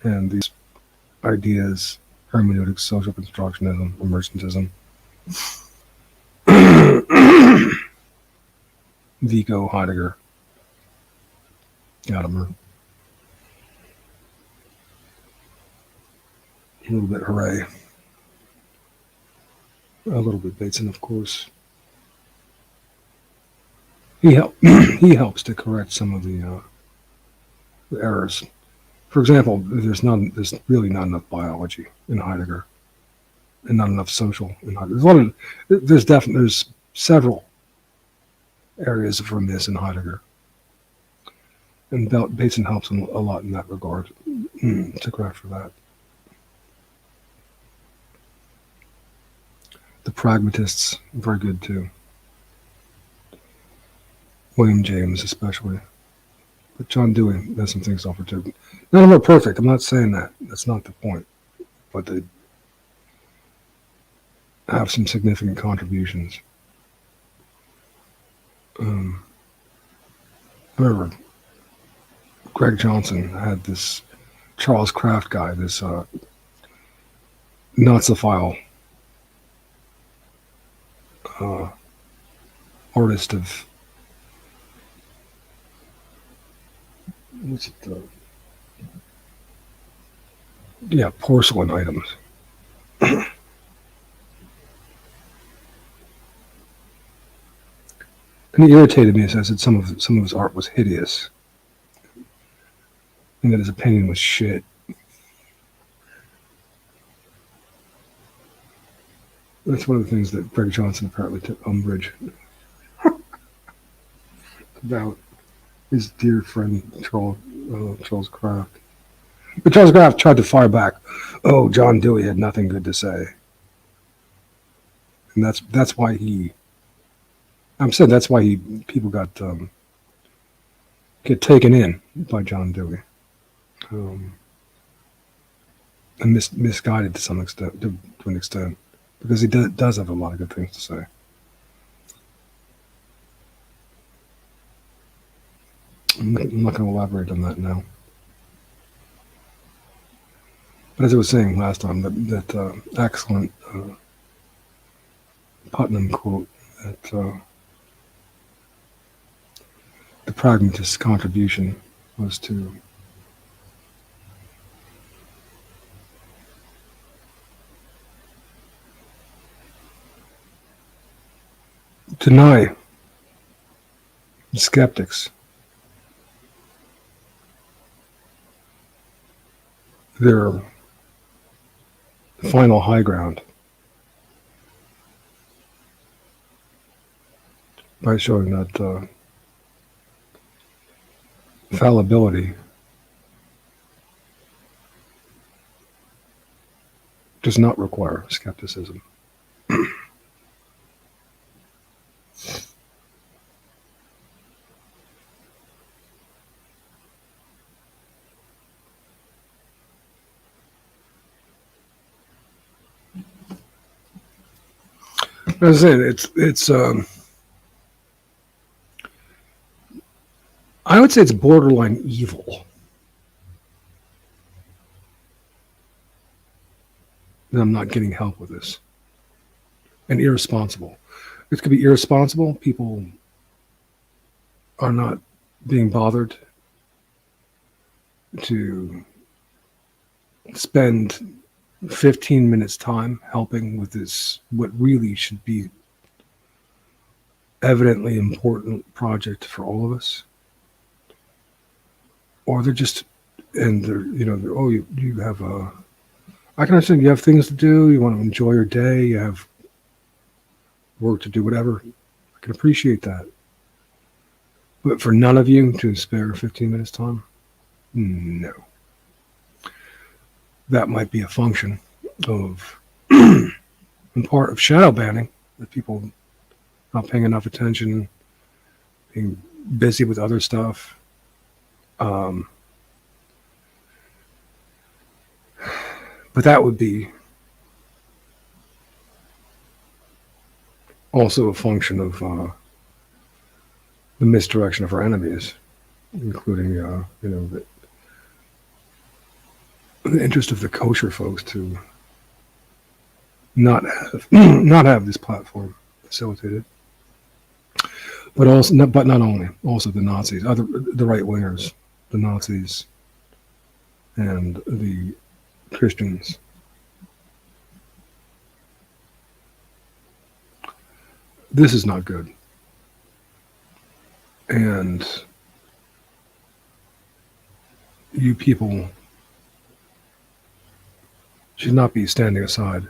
and these ideas, hermeneutics, social constructionism, emergentism, Vico, Heidegger, Gadamer. A little bit Hooray. A little bit Bateson, of course. He helps to correct some of the errors. For example, there's really not enough biology in Heidegger, and not enough social in Heidegger. There's several areas of remiss in Heidegger, and Bateson helps him a lot in that regard to correct for that. The pragmatists, very good too. William James especially. But John Dewey has some things to offer too. None of them are perfect. I'm not saying that. That's not the point. But they have some significant contributions. Remember, Greg Johnson had this Charles Kraft guy, this Nazophile artist of what's it? Porcelain items. And he irritated me, as I said some of his art was hideous, and that his opinion was shit. That's one of the things that Greg Johnson apparently took umbrage about his dear friend Charles Kraft. But Charles Kraft tried to fire back. Oh, John Dewey had nothing good to say, and that's why people get taken in by John Dewey, and misguided to some extent, to an extent, because he does have a lot of good things to say. I'm not going to elaborate on that now. But as I was saying last time, that excellent Putnam quote that the pragmatist's contribution was to deny skeptics their final high ground by showing that fallibility does not require skepticism. As I said, it's I would say it's borderline evil. And I'm not getting help with this. And irresponsible. It could be irresponsible. People are not being bothered to spend 15 minutes time helping with this, what really should be evidently important project for all of us. Or they're just, and they're, oh, you have I can understand you have things to do, you want to enjoy your day, you have work to do, whatever. I can appreciate that. But for none of you to spare 15 minutes time? No. That might be a function of, in part of shadow banning, that people not paying enough attention, being busy with other stuff. But that would be also a function of the misdirection of our enemies, including, the interest of the kosher folks to not have this platform facilitated. But also, but not only, also the Nazis, the right wingers, the Nazis, and the Christians. This is not good. And you people should not be standing aside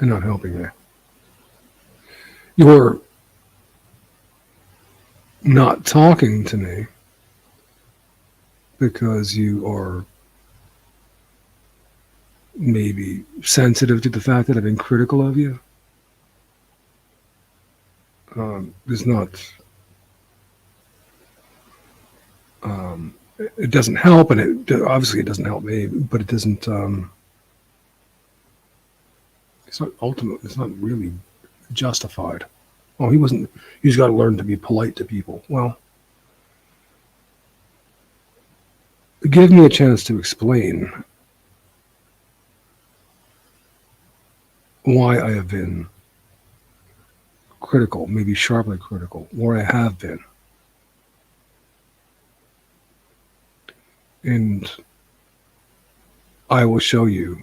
and not helping me. You're not talking to me because you are maybe sensitive to the fact that I've been critical of you. It's not. It doesn't help, and obviously it doesn't help me. But it doesn't. It's not ultimate. It's not really justified. Oh, he wasn't. He's got to learn to be polite to people. Well, give me a chance to explain why I have been critical, maybe sharply critical, or I have been. And I will show you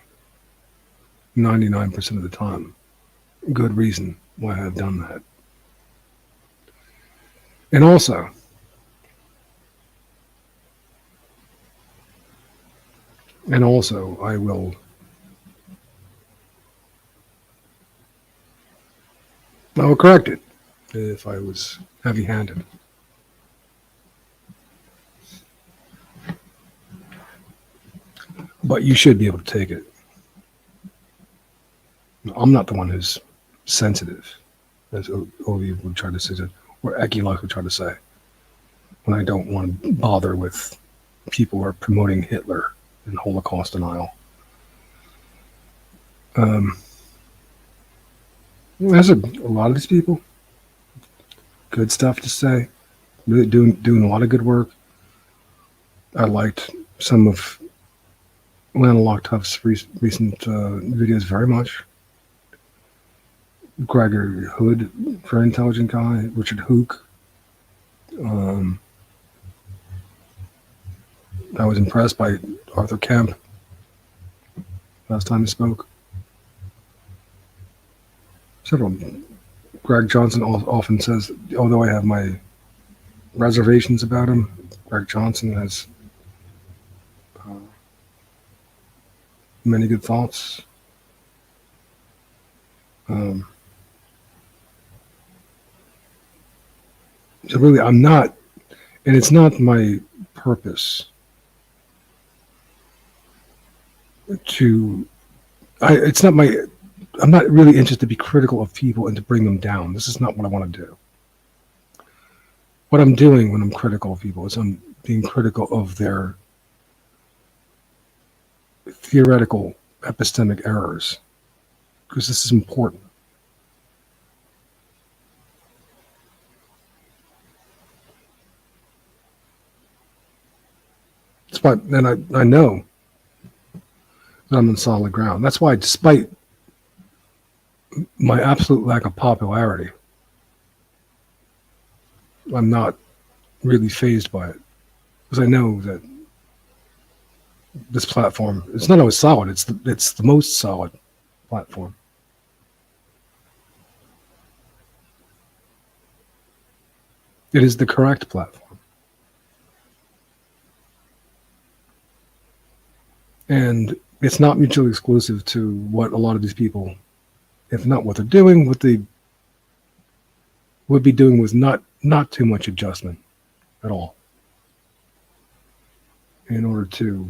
99% of the time good reason why I have done that. And also, I will correct it if I was heavy-handed. But you should be able to take it. I'm not the one who's sensitive, as Olive would try to say, or Ekulak would try to say, when I don't want to bother with people who are promoting Hitler and Holocaust denial. There's a lot of these people, good stuff to say, really doing a lot of good work. I liked some of Lana Locktuff's recent videos very much. Gregory Hood, very intelligent guy. Richard Hook. I was impressed by Arthur Kemp last time he spoke. Several. Greg Johnson often says, although I have my reservations about him, Greg Johnson has many good thoughts. So really, I'm not, and it's not my purpose I'm not really interested to be critical of people and to bring them down. This is not what I want to do. What I'm doing when I'm critical of people is I'm being critical of their theoretical epistemic errors, because this is important. That's why, and I know that I'm on solid ground. That's why, despite my absolute lack of popularity, I'm not really fazed by it, because I know that this platform, it's not always solid, it's the most solid platform. It is the correct platform. And it's not mutually exclusive to what a lot of these people, if not what they're doing, what they would be doing with not too much adjustment at all in order to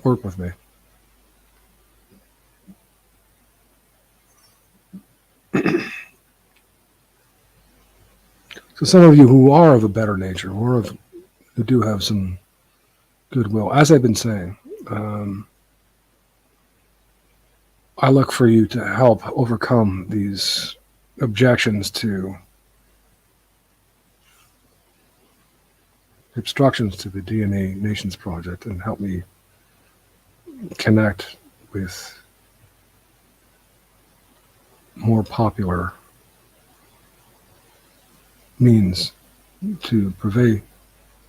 work with me. So some of you who are of a better nature, who do have some goodwill, as I've been saying, I look for you to help overcome these objections to obstructions to the DNA Nations Project, and help me connect with more popular means to purvey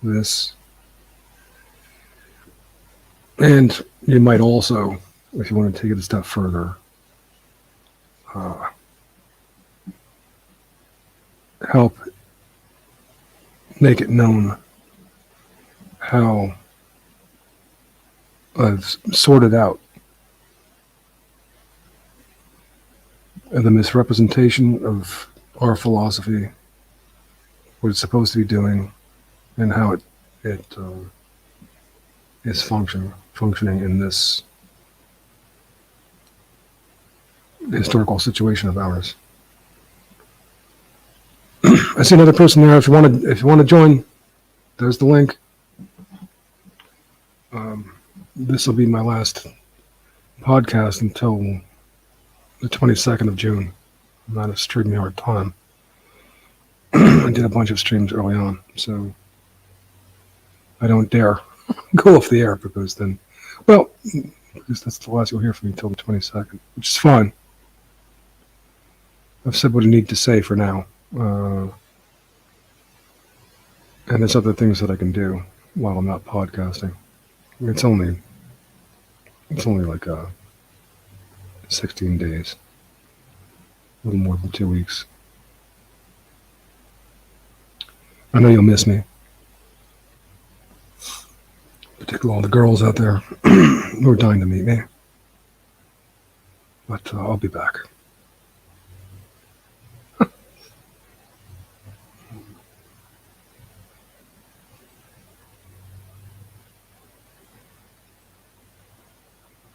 this. And you might also, if you want to take it a step further, help make it known how I've sorted out the misrepresentation of our philosophy, what it's supposed to be doing, and how it is functioning in this historical situation of ours. I see another person there. If you want to join, there's the link. This will be my last podcast until the 22nd of June. I'm not a StreamYard time. I did a bunch of streams early on, so I don't dare go off the air, because that's the last you'll hear from me until the 22nd, which is fine. I've said what I need to say for now. And there's other things that I can do while I'm not podcasting. It's only like 16 days, a little more than 2 weeks. I know you'll miss me, particularly all the girls out there who are dying to meet me. But I'll be back.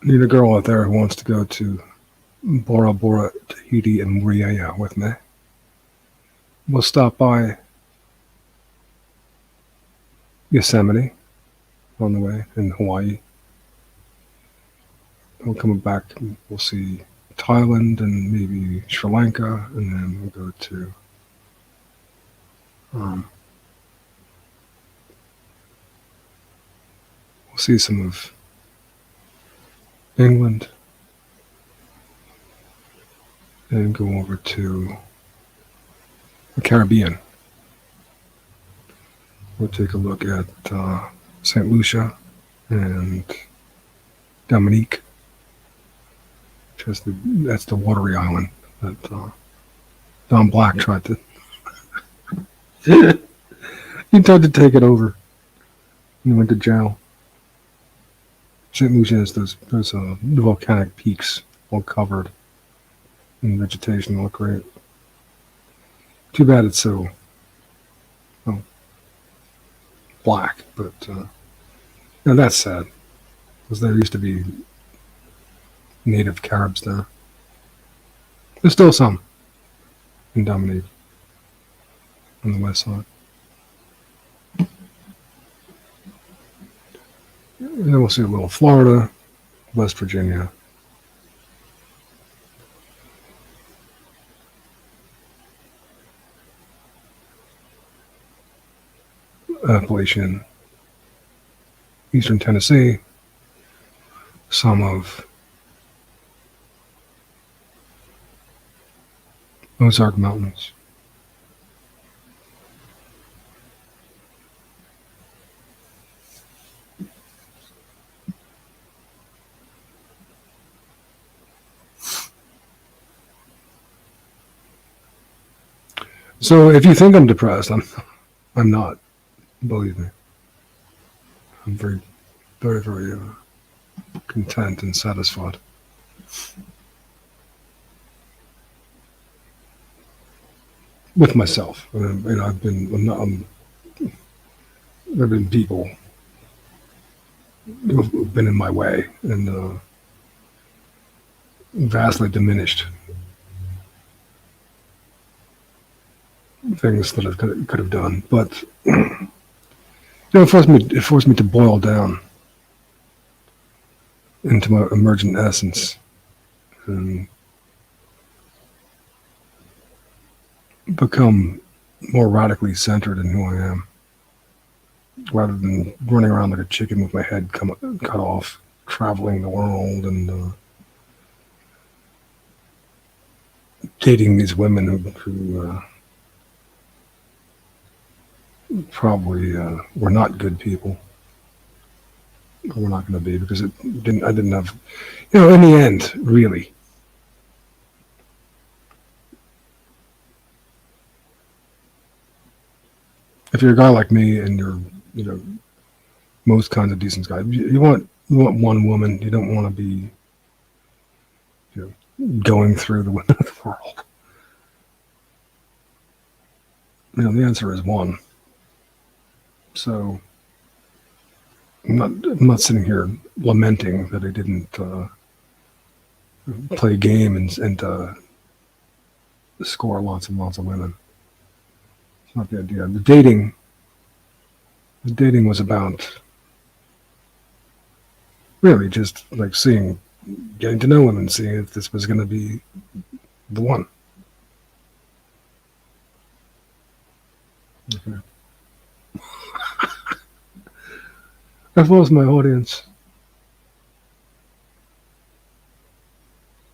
Need a girl out there who wants to go to Bora Bora, Tahiti, and Muriaya with me. We'll stop by Yosemite on the way in Hawaii. We'll come back, we'll see Thailand and maybe Sri Lanka, and then we'll go to we'll see some of England, and go over to the Caribbean. We'll take a look at St. Lucia and Dominique. That's the watery island that Don Black tried to he tried to take it over. He went to jail. St. Lucia has those volcanic peaks all covered in vegetation. They look great. Too bad it's so black, but that's sad because there used to be native Caribs there. There's still some in Dominique on the west side. And then we'll see a little Florida, West Virginia. Appalachian, Eastern Tennessee, some of Ozark Mountains. So if you think I'm depressed, I'm not. Believe me. I'm very, very, very content and satisfied. With myself. There have been people who've been in my way and vastly diminished things that I could have done, but it forced me to boil down into my emergent essence and become more radically centered in who I am, rather than running around like a chicken with my head cut off, traveling the world and dating these women who probably were not good people, or were not going to be, because I didn't have, in the end, really. If you're a guy like me and you're, most kinds of decent guys, you want one woman. You don't want to be, going through the women of the world. The answer is one. So I'm not sitting here lamenting that I didn't play a game and score lots and lots of women. It's not the idea. The dating was about really just like getting to know women, seeing if this was going to be the one. Okay. I've lost my audience.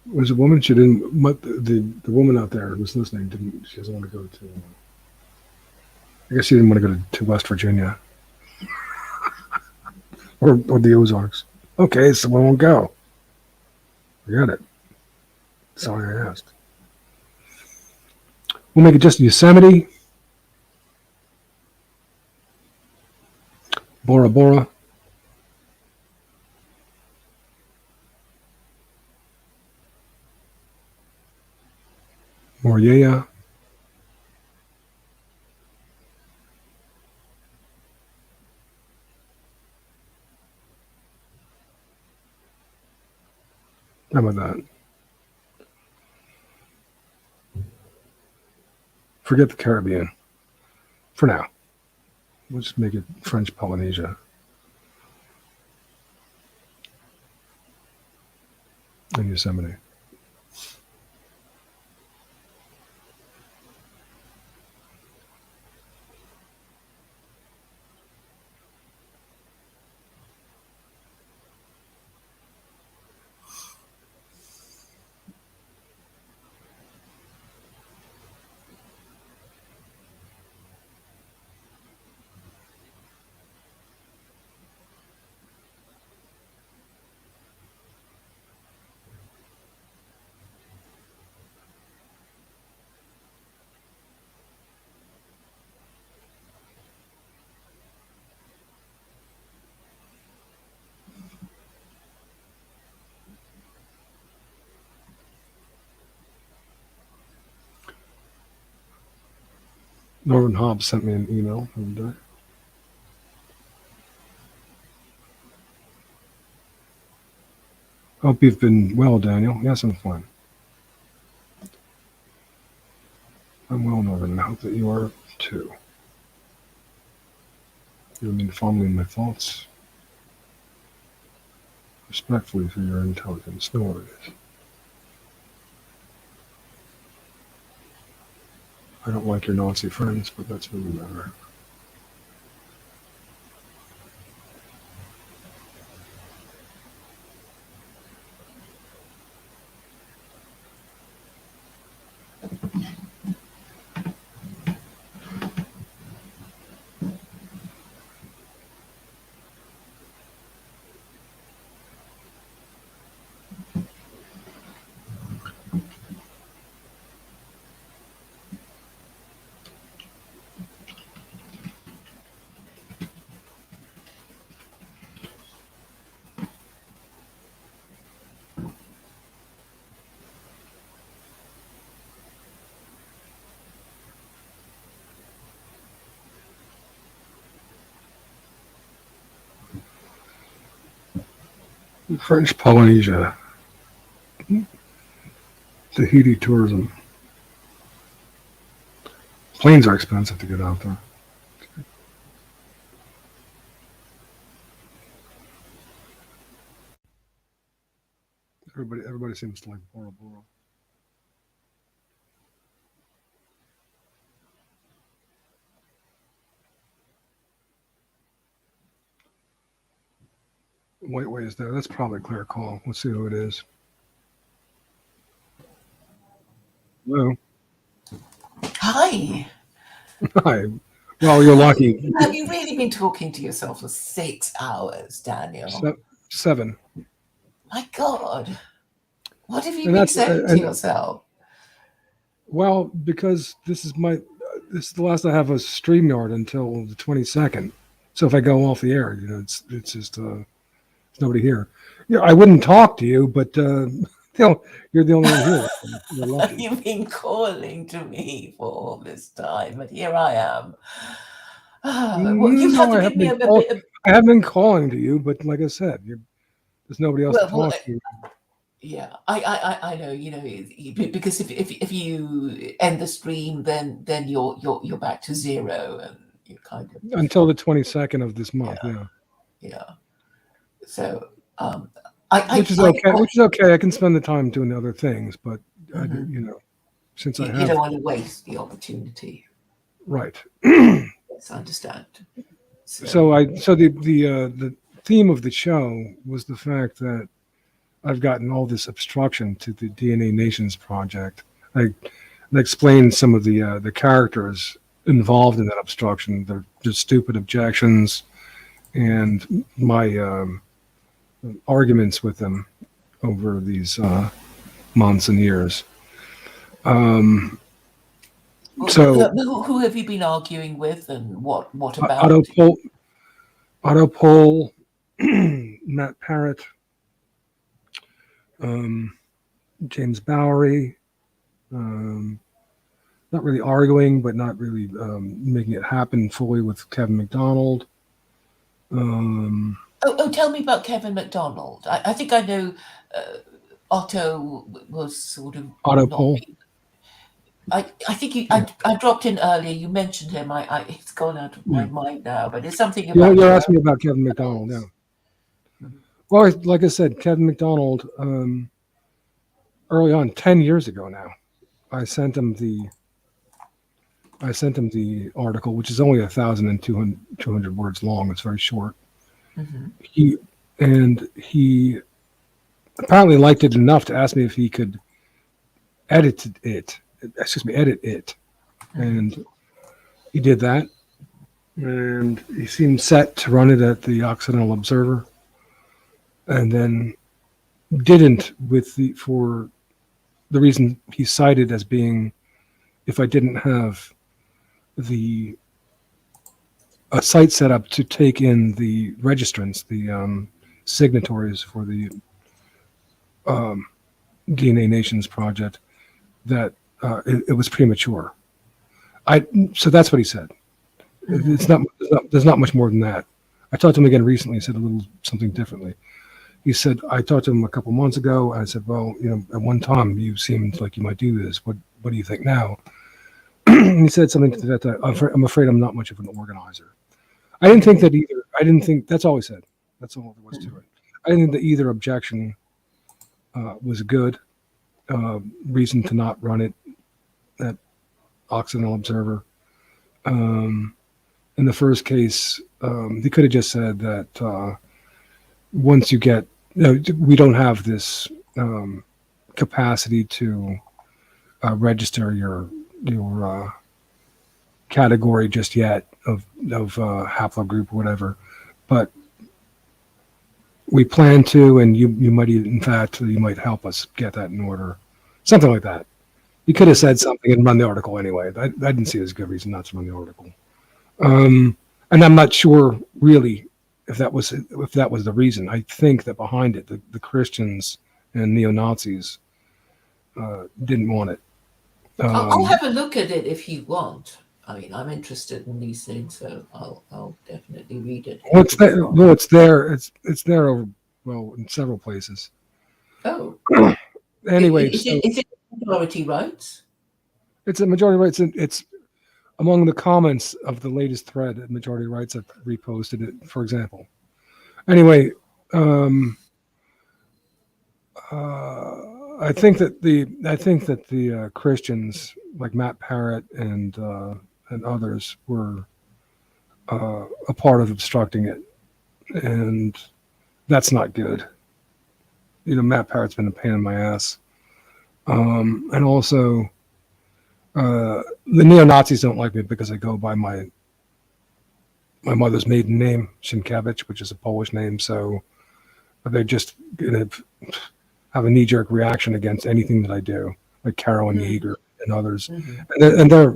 Was a woman. She didn't. But the woman out there who was listening didn't. She doesn't want to go to. I guess she didn't want to go to West Virginia or the Ozarks. Okay, so we won't go. Forget it. Sorry I asked. We'll make it just Yosemite, Bora Bora, Moriah, how about that? Forget the Caribbean for now. We'll just make it French Polynesia and Yosemite. Norman Hobbs sent me an email the other day. Hope you've been well, Daniel. Yes, I'm fine. I'm well, Norman. I hope that you are too. You remain fondly in my thoughts. Respectfully for your intelligence. No worries. I don't like your Nazi friends, but that's really matter. French Polynesia. Tahiti tourism. Planes are expensive to get out there. Everybody seems to like Bora Bora. White Way is there. That's probably a clear call. Let's see who it is. Hello. Hi. Hi. Well, you're lucky. Have you really been talking to yourself for 6 hours, Daniel? 7. My God. What have you And been that's- saying to and- yourself? Well, because this is the last I have a StreamYard until the 22nd. So if I go off the air, it's just there's nobody here. Yeah, I wouldn't talk to you, but you're the only one here. You're lucky. You've been calling to me for all this time, and here I am. Well, you No, have I to haven't give me been a call- bit of... I have been calling to you, but like I said, there's nobody else to Well, talk to. Yeah, I know, because if you end the stream, then you're back to zero, and you kind of Until the 22nd of this month, yeah. So which is okay. Which is okay. I can spend the time doing other things, but since I you have don't want to waste the opportunity. right. Yes, I understand. So the theme of the show was the fact that I've gotten all this obstruction to the DNA Nations project. I explained some of the characters involved in that obstruction, the stupid objections, and my arguments with them over these months and years. So who have you been arguing with, and what about? Otto Pole, Matt Parrott, James Bowery. Not really arguing, but not really making it happen fully with Kevin McDonald. Tell me about Kevin McDonald. I think I know Otto was sort of Otto Pole. I think I dropped in earlier. You mentioned him. It's gone out of my mind now. But it's something about. You're asking me about Kevin McDonald, yeah. Well, like I said, Kevin McDonald. Early on, 10 years ago now, I sent him the article, which is only 1,200 words long. It's very short. Mm-hmm. He apparently liked it enough to ask me if he could edit it. And he did that, and he seemed set to run it at the Occidental Observer, and then didn't for the reason he cited as being, if I didn't have a site set up to take in the registrants, the signatories for the DNA Nations project, that it was premature. So that's what he said. It's not. There's not much more than that. I talked to him again recently. He said a little something differently. He said, I talked to him a couple months ago. I said, well, at one time you seemed like you might do this. What do you think now? He said something to that. I'm afraid I'm not much of an organizer. I didn't think that either. I didn't think, that's all he said. That's all there was to it. I didn't think that either objection was a good reason to not run it at Occidental Observer. In the first case, he could have just said that once you get, we don't have this capacity to register your category just yet of haplogroup or whatever, but we plan to, and you might even, in fact, you might help us get that in order, something like that. You could have said something and run the article anyway. I didn't see it as a good reason not to run the article, and I'm not sure really if that was the reason. I think that behind it, the Christians and neo-Nazis didn't want it. I'll have a look at it if you want. I mean, I'm interested in these things, so I'll definitely read it. Well, it's there. Well, it's there. It's there. In several places. Oh. Anyway, is it majority rights? It's a majority rights. It's among the comments of the latest thread at Majority Rights. I've reposted it, for example. Anyway, I think that the Christians like Matt Parrott and others were a part of obstructing it, and that's not good. Matt Parrott's been a pain in my ass, and also the neo-Nazis don't like me because I go by my mother's maiden name, Sienkiewicz, which is a Polish name, so they're just gonna have a knee-jerk reaction against anything that I do, like Carolyn Yeager and others, and they're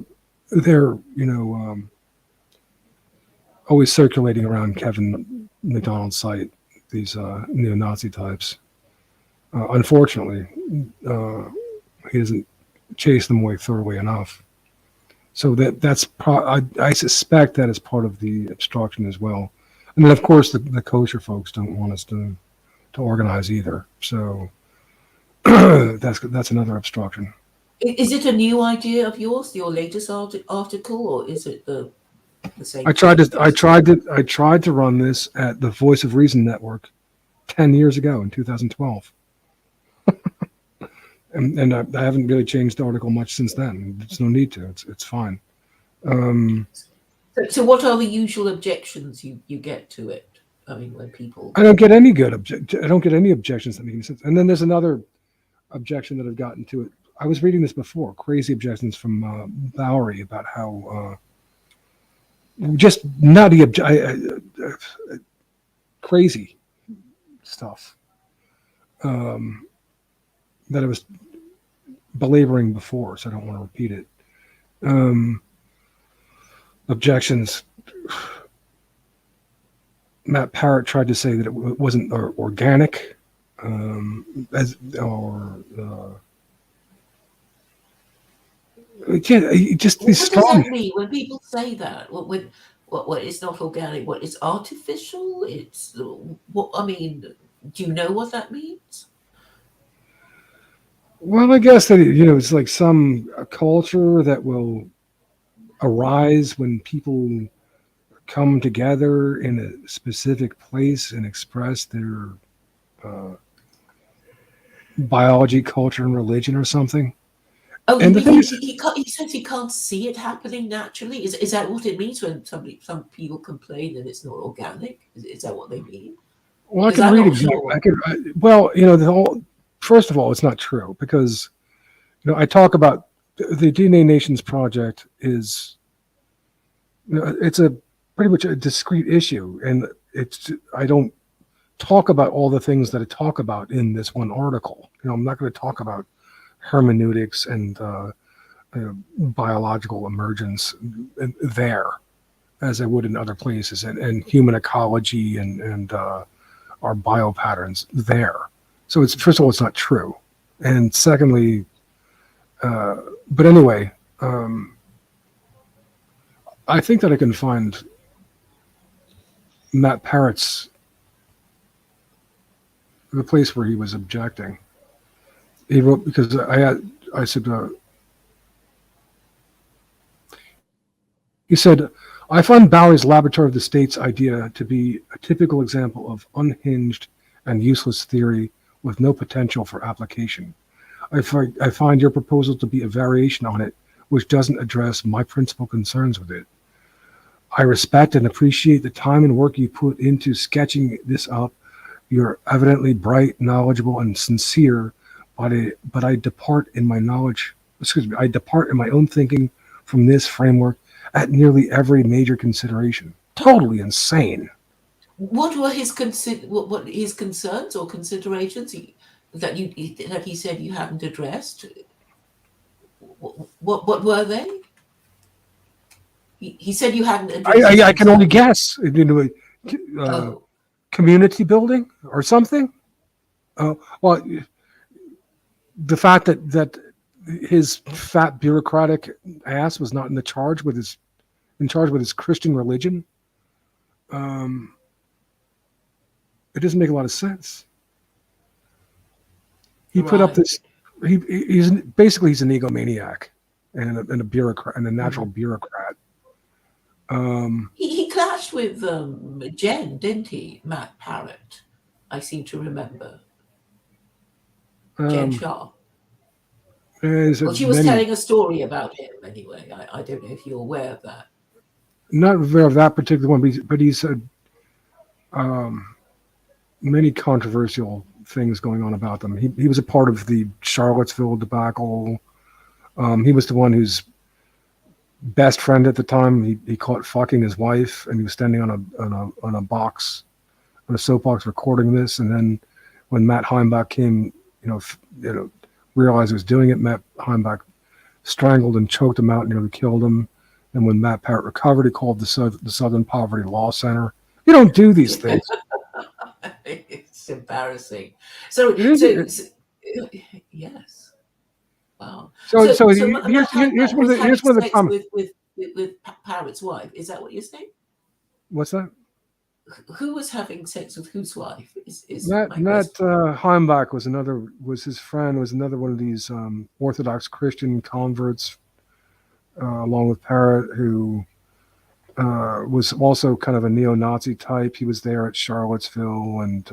always circulating around Kevin McDonald's site, these neo-Nazi types. Unfortunately, he doesn't chase them away thoroughly enough. So I suspect that is part of the obstruction as well. And then, of course, the kosher folks don't want us to organize either. So that's another obstruction. Is it a new idea of yours, your latest article, or is it the same? I tried to run this at the Voice of Reason Network 10 years ago in 2012. and I haven't really changed the article much since then. There's no need to. It's fine. So what are the usual objections you get to it? I mean, when people... I don't get any objections that make any sense. And then there's another objection that I've gotten to it. I was reading this before, crazy objections from Bowery about how just nutty crazy stuff that I was belaboring before, so I don't want to repeat it. Objections. Matt Parrott tried to say that it wasn't organic, what does that mean when people say that? What it's not organic? What it's artificial? It's what? I mean, do you know what that means? Well, I guess that it's like some culture that will arise when people come together in a specific place and express their biology, culture, and religion or something. Oh, and he says he can't see it happening naturally. Is that what it means when some people complain that it's not organic? Is that what they mean? Well, I can read exactly. First of all, it's not true because I talk about the DNA Nations project is it's a pretty much a discrete issue, and I don't talk about all the things that I talk about in this one article. I'm not going to talk about hermeneutics and biological emergence there as I would in other places, and human ecology and our biopatterns there. So first of all, it's not true, and secondly, but anyway, I think that I can find Matt Parrott's, the place where he was objecting. He wrote, because I said, he said, I find Bowery's laboratory of the states idea to be a typical example of unhinged and useless theory with no potential for application. I find your proposal to be a variation on it, which doesn't address my principal concerns with it. I respect and appreciate the time and work you put into sketching this up. You're evidently bright, knowledgeable, and sincere, but I depart in my knowledge, I depart in my own thinking from this framework at nearly every major consideration. Totally insane. What were his what his concerns or considerations that he said you haven't addressed? What were they? He said you hadn't addressed. I can only guess. Community building or something. Well, the fact that his fat bureaucratic ass was not in charge with his Christian religion. It doesn't make a lot of sense. He put up this. He's basically he's an egomaniac and a bureaucrat and a natural bureaucrat. He clashed with Jen, didn't he? Matt Parrott, I seem to remember. Jen Shaw. Well, she was telling a story about him anyway. I don't know if you're aware of that. Not aware of that particular one, but he said many controversial things going on about them. He was a part of the Charlottesville debacle. He was the one whose best friend at the time he caught fucking his wife, and he was standing on a soapbox recording this. And then when Matt Heimbach came, realized he was doing it, Matt Heimbach strangled and choked him out, and nearly killed him. And when Matt Parrott recovered, he called the Southern Poverty Law Center. You don't do these things. It's embarrassing. So yes. Wow. So here's one of the comments with Parrott's wife. Is that what you're saying? What's that? Who was having sex with whose wife? Matt Heimbach was his friend, was another one of these Orthodox Christian converts, along with Parrott, who was also kind of a neo-Nazi type. He was there at Charlottesville, and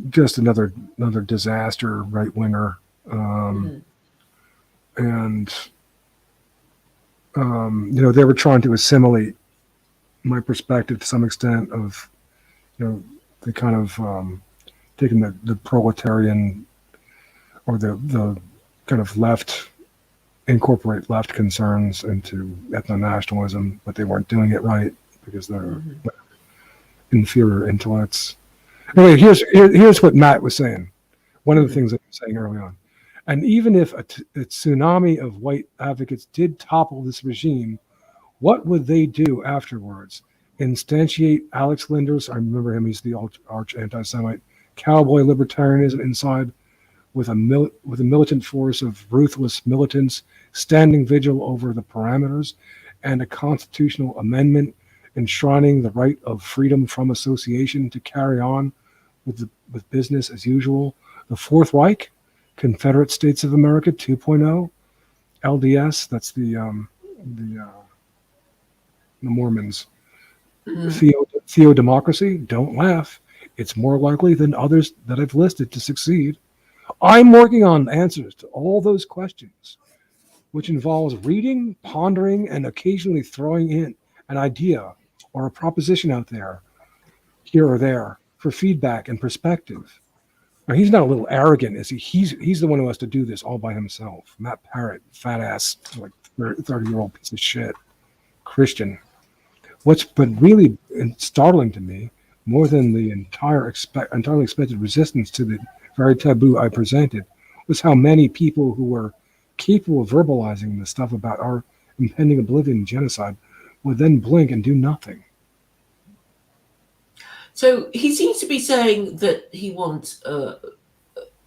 just another disaster right winger. And they were trying to assimilate my perspective to some extent of, the kind of taking the proletarian or the kind of left, incorporate left concerns into ethno-nationalism, but they weren't doing it right because they're inferior intellects. Anyway, here's what Matt was saying. One of the things that he was saying early on. And even if a tsunami of white advocates did topple this regime, what would they do afterwards? Instantiate Alex Linder's, I remember him, he's the arch anti-Semite, cowboy libertarianism inside with a militant force of ruthless militants standing vigil over the parameters, and a constitutional amendment enshrining the right of freedom from association to carry on with business as usual. The Fourth Reich, Confederate States of America 2.0, LDS, that's the Mormons. Theodemocracy, don't laugh. It's more likely than others that I've listed to succeed. I'm working on answers to all those questions, which involves reading, pondering, and occasionally throwing in an idea or a proposition out there, here or there, for feedback and perspective. Now, he's not a little arrogant, is he? He's the one who has to do this all by himself. Matt Parrott, fat ass, like 30-year-old piece of shit, Christian. What's been really startling to me, more than the entirely expected resistance to the very taboo I presented, was how many people who were capable of verbalizing the stuff about our impending oblivion and genocide would then blink and do nothing. So he seems to be saying that he wants a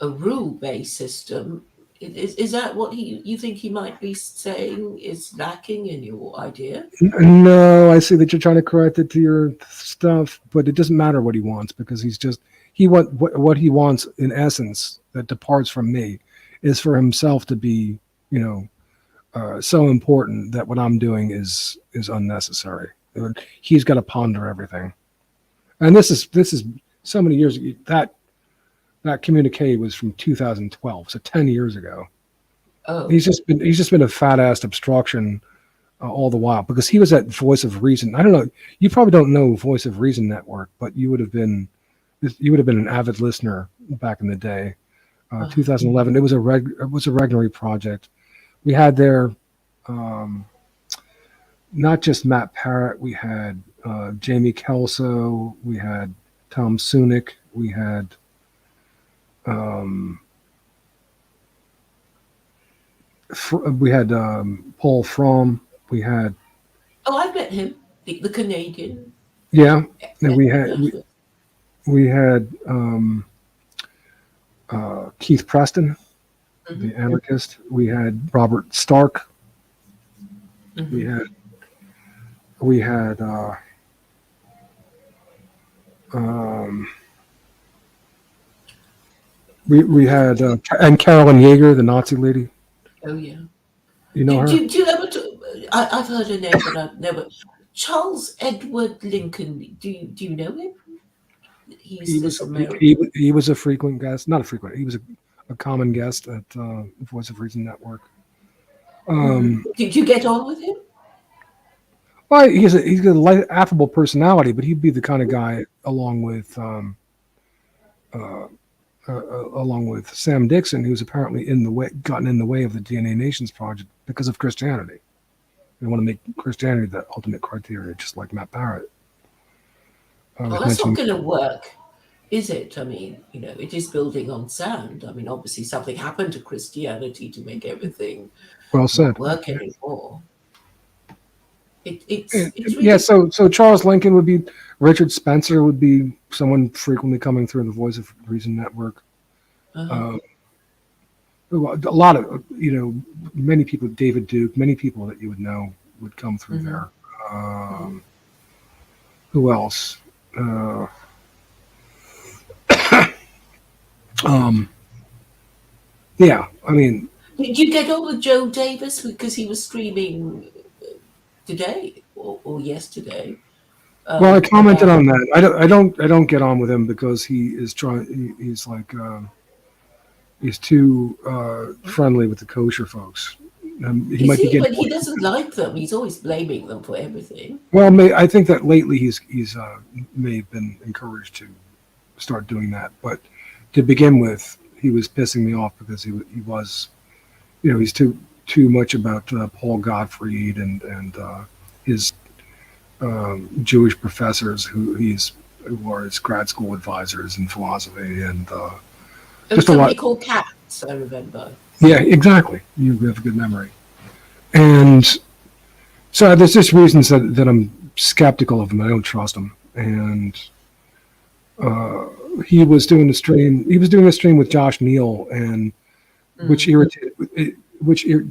rule-based system. Is that what you think he might be saying is lacking in your idea? No, I see that you're trying to correct it to your stuff, but it doesn't matter what he wants, because what he wants in essence that departs from me is for himself to be, so important that what I'm doing is unnecessary. He's got to ponder everything, and this is so many years ago. That communique was from 2012, so 10 years ago. Oh, He's just been a fat-assed obstruction all the while, because he was at Voice of Reason. I don't know. You probably don't know Voice of Reason Network, but you would have been an avid listener back in the day. 2011. It was a Regnery project. We had there not just Matt Parrott. We had Jamie Kelso. We had Tom Sunick. We had Paul Fromm. We had I met him, the Canadian. yeah, and we had Keith Preston, the anarchist. We had Robert Stark. Mhm. We had we had and Carolyn Yeager, the Nazi lady. Oh yeah. You know her? Do you ever? I've heard her name, but I've never. Charles Edward Lincoln. Do you know him? He was a frequent guest, not a frequent. He was a common guest at Voice of Reason Network. Did you get on with him? Well, he's got a affable personality, but he'd be the kind of guy along with Sam Dixon, who's apparently gotten in the way of the DNA Nations project because of Christianity. They want to make Christianity the ultimate criteria, just like Matt Parrott. Well, that's not going to work, is it? I mean, it is building on sand. I mean, obviously something happened to Christianity to make everything well said. work anymore. It's really yeah. So Charles Lincoln would be, Richard Spencer would be someone frequently coming through the Voice of Reason Network. A lot of many people, David Duke, many people that you would know would come through there. Who else? Yeah, I mean, did you get on with Joe Davis because he was streaming today or yesterday? Well, I commented on that. I don't get on with him because he is trying. He's like he's too friendly with the kosher folks. But he doesn't like them. He's always blaming them for everything. Well, I think that lately he's may have been encouraged to start doing that. But to begin with, he was pissing me off because he was, he's too much about Paul Gottfried and his Jewish professors who are his grad school advisors in philosophy and just a lot. Called Cats, I remember. Yeah, exactly. You have a good memory. And so there's just reasons that I'm skeptical of him. I don't trust him. And he was doing a stream. He was doing a stream with Josh Neal, and which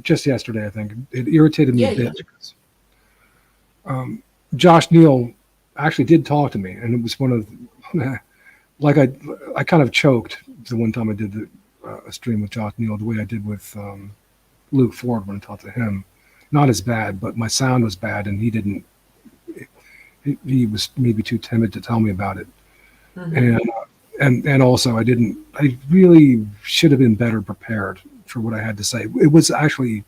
just yesterday, I think it irritated me a bit. Because, Josh Neal actually did talk to me, and it was one of like I kind of choked the one time I did a stream with Josh Neal the way I did with Luke Ford when I talked to him. Not as bad, but my sound was bad, and he didn't. He was maybe too timid to tell me about it, and also I really should have been better prepared for what I had to say. It was actually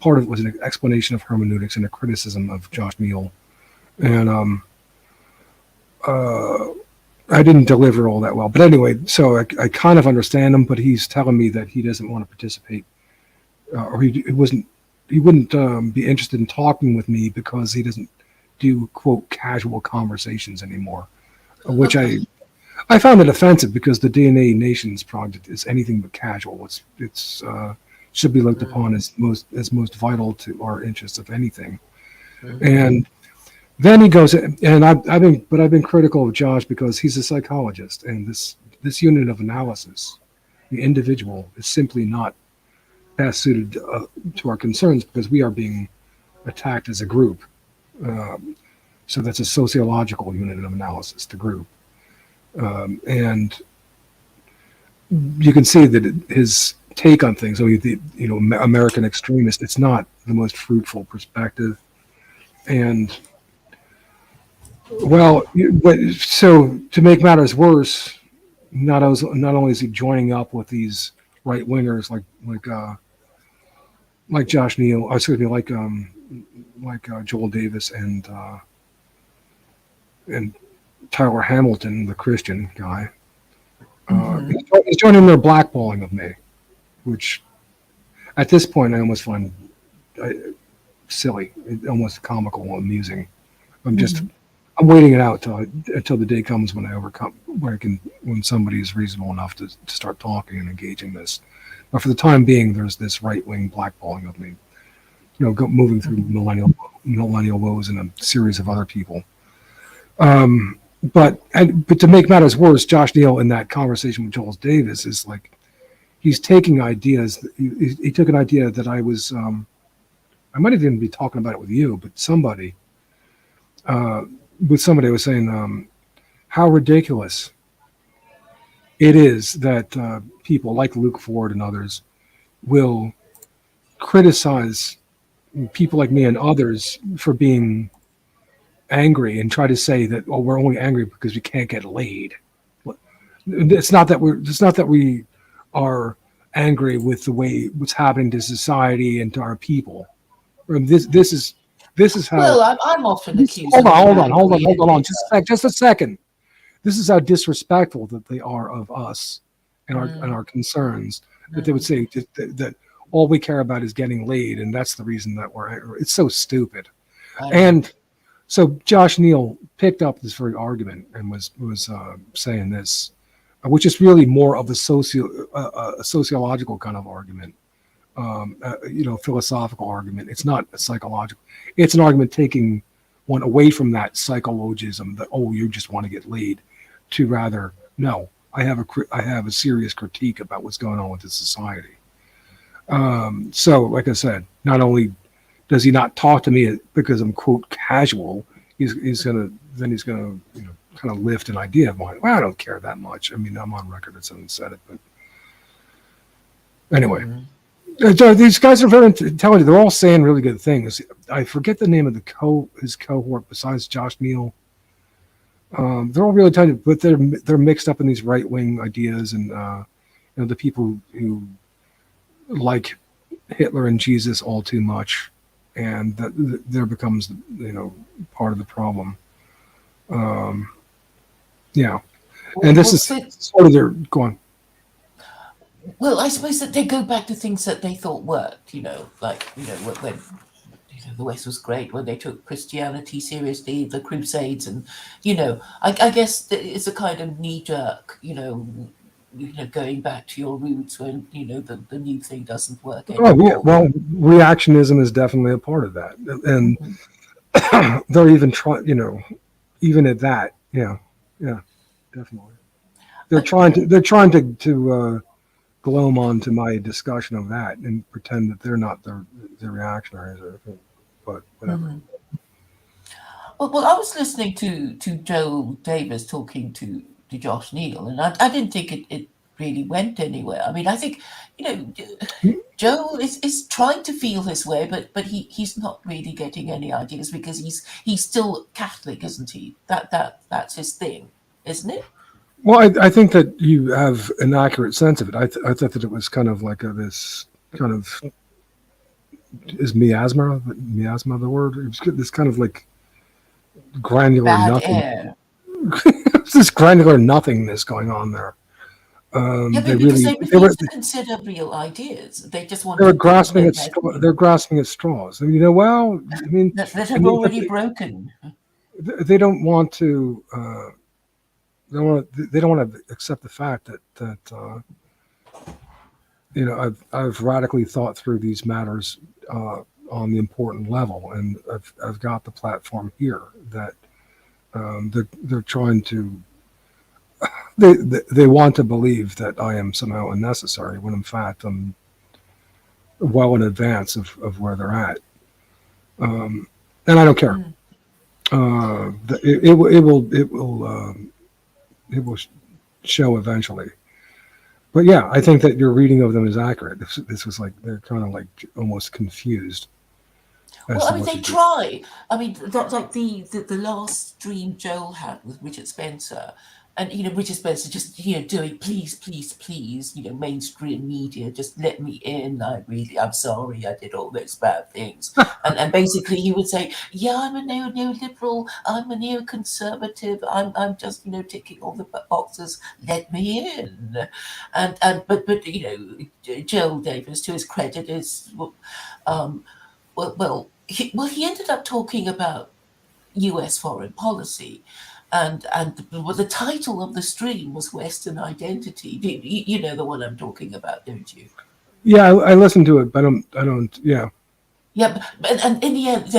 part of it was an explanation of hermeneutics and a criticism of Josh Neal, and I didn't deliver all that well. But anyway, so I kind of understand him, but he's telling me that he doesn't want to participate, or he wouldn't be interested in talking with me because he doesn't do, quote, casual conversations anymore, which I found it offensive because the DNA Nations project is anything but casual. It's should be looked upon as most vital to our interests, if anything. And then he goes, and I've been critical of Josh because he's a psychologist, and this unit of analysis, the individual, is simply not best suited to our concerns because we are being attacked as a group. So that's a sociological unit of analysis, the group. And you can see that his take on things, American extremist, it's not the most fruitful perspective. And so to make matters worse, not only is he joining up with these right wingers like Josh Neal, like Joel Davis and Tyler Hamilton, the Christian guy. He's joining their blackballing of me, which at this point I almost find silly, almost comical and amusing. I'm waiting it out until the day comes when when somebody is reasonable enough to start talking and engaging this. But for the time being, there's this right-wing blackballing of me, moving through millennial woes and a series of other people. But to make matters worse, Josh Neal in that conversation with Joel Davis is like, he's taking ideas. He took an idea that I was, I might even be talking about it with you, but somebody was saying how ridiculous it is that people like Luke Ford and others will criticize people like me and others for being angry and try to say that, oh, we're only angry because we can't get laid. It's not that we are angry with the way what's happening to society and to our people. This is how. Well, I'm often accused. Hold on, just a second. This is how disrespectful that they are of us and our concerns. That they would say that all we care about is getting laid, and that's the reason that we're angry. It's so stupid. And so Josh Neal picked up this very argument and was saying this, which is really more of a sociological kind of argument, philosophical argument. It's not a psychological. It's an argument taking one away from that psychologism that, oh, you just want to get laid, to rather, no, I have a serious critique about what's going on with the society. So, like I said, not only does he not talk to me because I'm, quote, casual, he's gonna kind of lift an idea of mine. Well, I don't care that much. I mean, I'm on record as someone said it, but anyway. These guys are very intelligent. They're all saying really good things. I forget the name of his cohort besides Josh Neal. They're all really intelligent, but they're mixed up in these right wing ideas, and the people who like Hitler and Jesus all too much, and that there becomes part of the problem. And this is sort of their go on. Well, I suppose that they go back to things that they thought worked, when the West was great, when they took Christianity seriously, the Crusades, and, I guess it's a kind of knee-jerk, going back to your roots when, the new thing doesn't work anymore. Oh, yeah. Well, reactionism is definitely a part of that. And they're even trying, even at that, yeah, definitely. They're trying to gloam onto my discussion of that and pretend that they're not the reactionaries, but whatever. Well, I was listening to Joel Davis talking to Josh Neal, and I didn't think it really went anywhere. I mean, I think Joel is trying to feel his way, but he's not really getting any ideas because he's still Catholic, isn't he? That's his thing, isn't it? Well, I think that you have an accurate sense of it. I thought that it was kind of like this kind of, is miasma the word? It was this kind of like granular Bad nothing. air. This granular nothingness going on there. Because they refuse to consider real ideas. They just want. They're grasping at straws. I mean, well, I mean, that have already broken. They don't want to. They don't want to accept the fact that I've radically thought through these matters on the important level, and I've got the platform here that they're trying to. They want to believe that I am somehow unnecessary when in fact well in advance of where they're at. And I don't care. It will show eventually. But yeah, I think that your reading of them is accurate. This was like they're kind of like almost confused. Well, I mean, they try. I mean, that's like the last stream Joel had with Richard Spencer, and Richard Spencer just doing please, please, please, mainstream media, just let me in. I'm sorry, I did all those bad things, and basically he would say, yeah, I'm a neoliberal, I'm a neoconservative, I'm just ticking all the boxes, let me in, but Joel Davis, to his credit, is he ended up talking about U.S. foreign policy, and the title of the stream was Western Identity. You know the one I'm talking about, don't you? Yeah, I listened to it, but I don't. Yeah. Yeah, and in the end,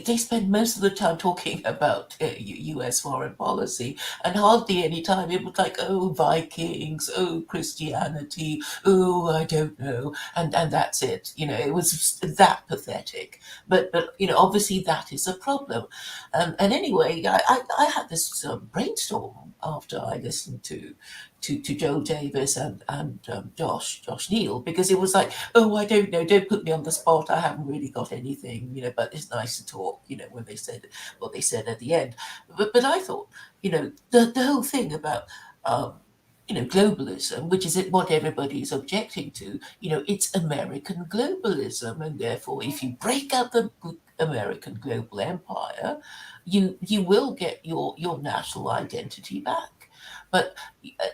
they spend most of the time talking about U.S. foreign policy, and hardly any time it was like, oh, Vikings, oh, Christianity, oh, I don't know, and that's it. It was that pathetic. But obviously that is a problem. And anyway, I had this brainstorm after I listened to Joel Davis and Josh Neal, because it was like, oh, I don't know, don't put me on the spot, I haven't really got anything, but it's nice to talk, when they said what they said at the end. But I thought, the whole thing about globalism, which is what everybody is objecting to, it's American globalism, and therefore if you break up the American global empire, you will get your national identity back. But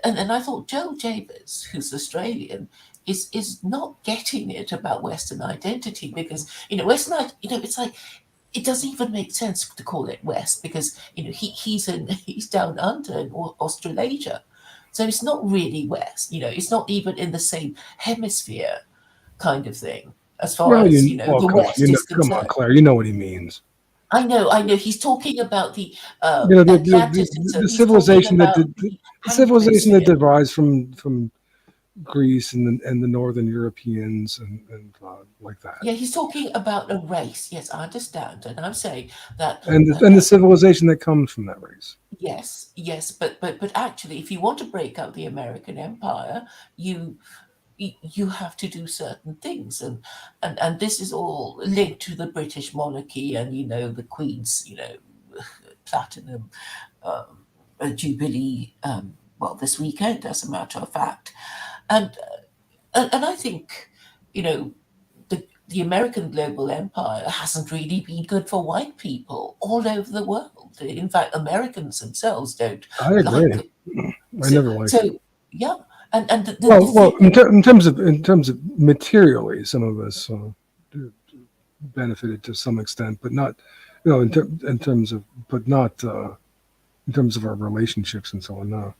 and I thought Joel Davis, who's Australian, is not getting it about Western identity, because Western, it's like it doesn't even make sense to call it West, because he's down under in Australasia, so it's not really West. It's not even in the same hemisphere, kind of thing, as far Well, as the West is concerned. Come on, Claire, you know what he means. I know. He's talking about the The civilization that derives from Greece and the Northern Europeans and like that. Yeah, he's talking about a race. Yes, I understand, and I'm saying that. And the civilization that comes from that race. Yes, but actually, if you want to break up the American empire, you have to do certain things, and this is all linked to the British monarchy and the Queen's platinum jubilee this weekend, as a matter of fact, and I think the American global empire hasn't really been good for white people all over the world. In fact, Americans themselves don't. I agree. Like it. I never liked it. Yeah. And in terms of materially, some of us benefited to some extent, but not, in terms of our relationships and so on. No.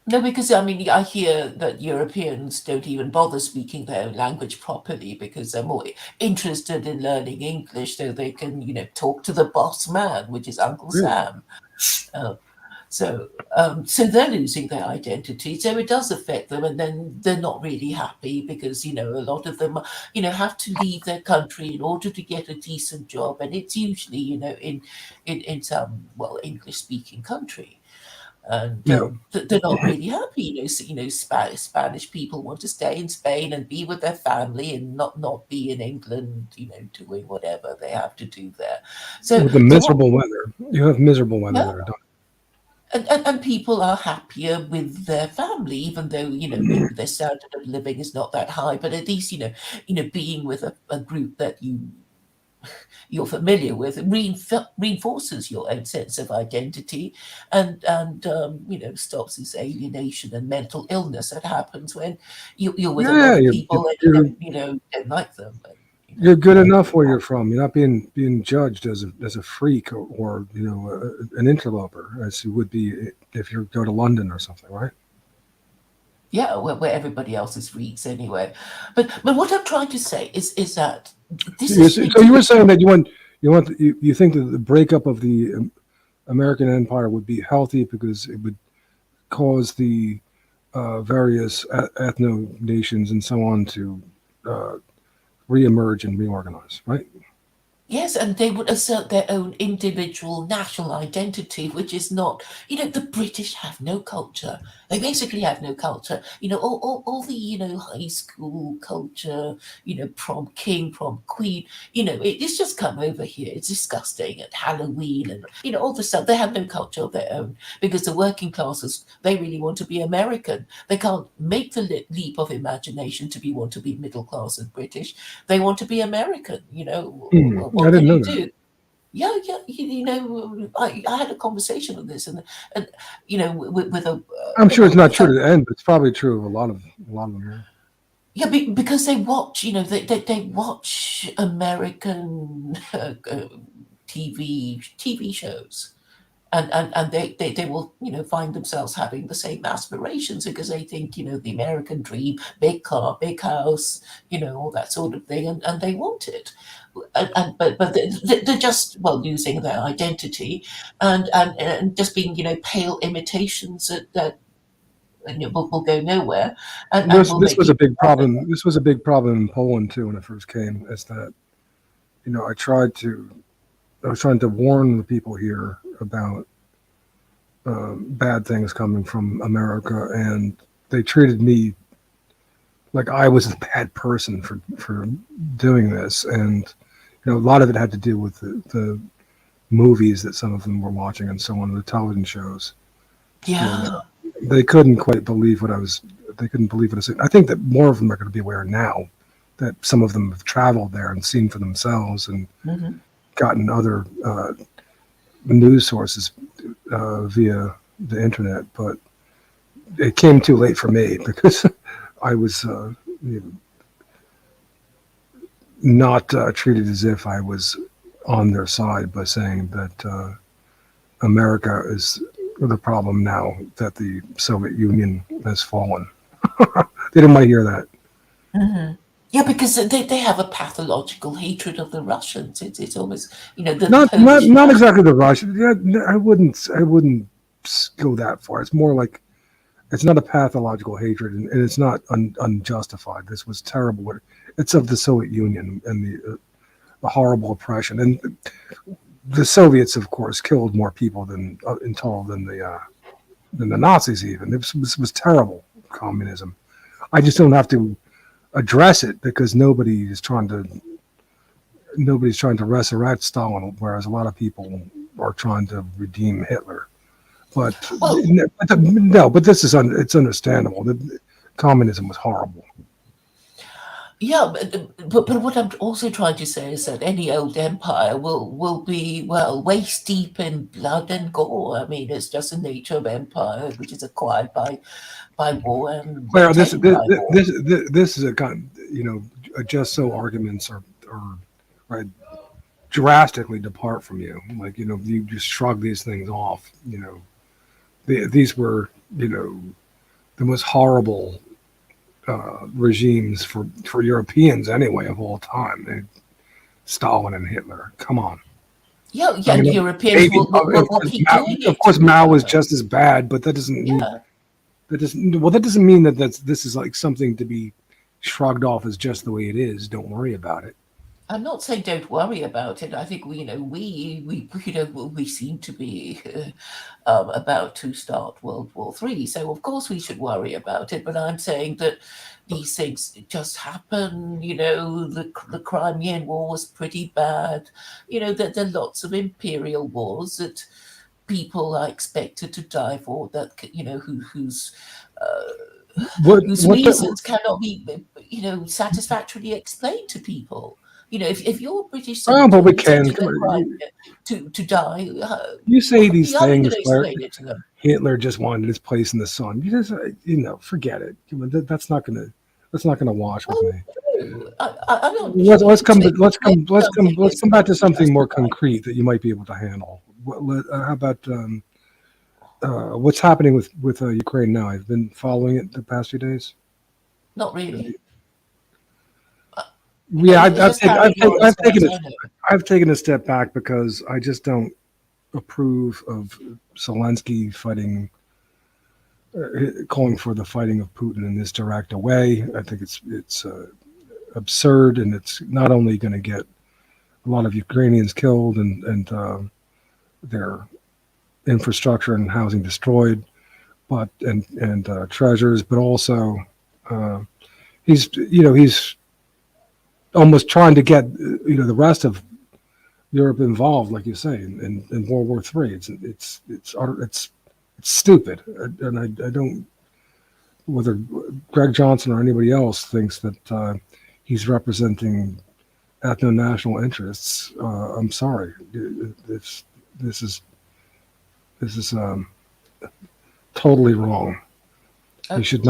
No, because I hear that Europeans don't even bother speaking their own language properly because they're more interested in learning English so they can, talk to the boss man, which is Uncle Sam. So they're losing their identity. So it does affect them, and then they're not really happy because a lot of them have to leave their country in order to get a decent job, and it's usually in some English speaking country. And they're not really happy. Spanish people want to stay in Spain and be with their family and not be in England, doing whatever they have to do there. So with the miserable weather, you have miserable weather there, don't you? And people are happier with their family, even though maybe their standard of living is not that high. But at least being with a group that you're familiar with reinforces your own sense of identity, and stops this alienation and mental illness that happens when you're with a lot of people and you don't like them. You're good enough where you're from. You're not being judged as a freak or an interloper, as you would be if you go to London or something, right? Yeah, where everybody else is freaks anyway. But what I'm trying to say is that this is. So you were saying that you think that the breakup of the American empire would be healthy because it would cause the various ethno nations and so on to reemerge and reorganize, right? Yes, and they would assert their own individual national identity, which is not, the British have no culture. They basically have no culture. All the, high school culture, prom king, prom queen, it's just come over here. It's disgusting. At Halloween and, all the stuff. They have no culture of their own because the working classes, they really want to be American. They can't make the leap of imagination want to be middle class and British. They want to be American, I what didn't can know you that. do? Yeah, yeah. I had a conversation on this, and with a. I'm sure it's not true fellow- to the end, but it's probably true of a lot of them. Yeah. Yeah, because they watch, they watch American TV shows. And they will, find themselves having the same aspirations because they think, the American dream, big car, big house, all that sort of thing, and they want it. But they're just, well, losing their identity and just being, pale imitations that will go nowhere and will This make was a people big problem. This was a big problem in Poland too when it first came. Is that I was trying to warn the people here about bad things coming from America, and they treated me like I was the bad person for doing this. And a lot of it had to do with the movies that some of them were watching and so on, the television shows. Yeah. They couldn't quite believe what I was. They couldn't believe what I said. I think that more of them are going to be aware now that some of them have traveled there and seen for themselves and Mhm. gotten other news sources via the internet. But it came too late for me because I was not treated as if I was on their side by saying that America is the problem now that the Soviet Union has fallen. They didn't want to hear that. Mhm. Yeah, because they have a pathological hatred of the Russians. It's almost, the Not Polish. exactly the Russian. Yeah, I wouldn't go that far. It's more like it's not a pathological hatred, and it's not unjustified. This was terrible. It's of the Soviet Union and the horrible oppression, and the Soviets, of course, killed more people in total than the Nazis. Even this was terrible communism. I just don't have to address it because nobody's trying to resurrect Stalin, whereas a lot of people are trying to redeem Hitler. But Well, no, but this is it's understandable. Communism was horrible. yeah, but what I'm also trying to say is that any old empire will be, well, waist deep in blood and gore. I mean, it's just the nature of empire, which is acquired by war and Well, maintained by war. this is a kind, just so arguments are right, drastically depart from you. Like you just shrug these things off. These were the most horrible regimes for Europeans anyway of all time. Stalin and Hitler. Come on. Yeah, I and mean, Europeans maybe, will keep doing it. of course, Mao was just as bad, but that doesn't mean Yeah. that doesn't mean that this is like something to be shrugged off as just the way it is. Don't worry about it. I'm not saying don't worry about it. I think we seem to be about to start World War III, so of course we should worry about it. But I'm saying that these things just happen. The Crimean War was pretty bad. There are lots of imperial wars that people are expected to die for. That whose What reasons cannot be satisfactorily explained to people. If you're a British but we soldier can. sent to the crime to die, You say these how are you going things to where explain it to them? Hitler just wanted his place in the sun. You just forget it. That's not gonna wash with me. I don't Let's come explain something is back to something more justified. concrete that you might be able to handle. How about what's happening with Ukraine now? I've been following it the past few days. Not really. Yeah, Just carrying on as far as I know. I've taken a step back because I just don't approve of Zelensky fighting, calling for the fighting of Putin in this direct a way. I think it's absurd, and it's not only going to get a lot of Ukrainians killed and their infrastructure and housing destroyed, but and treasures, but also he's almost trying to get the rest of Europe involved, like you say, in World War III. It's stupid, and I don't, whether Greg Johnson or anybody else thinks that he's representing ethno-national interests. I'm sorry, this is totally wrong. He should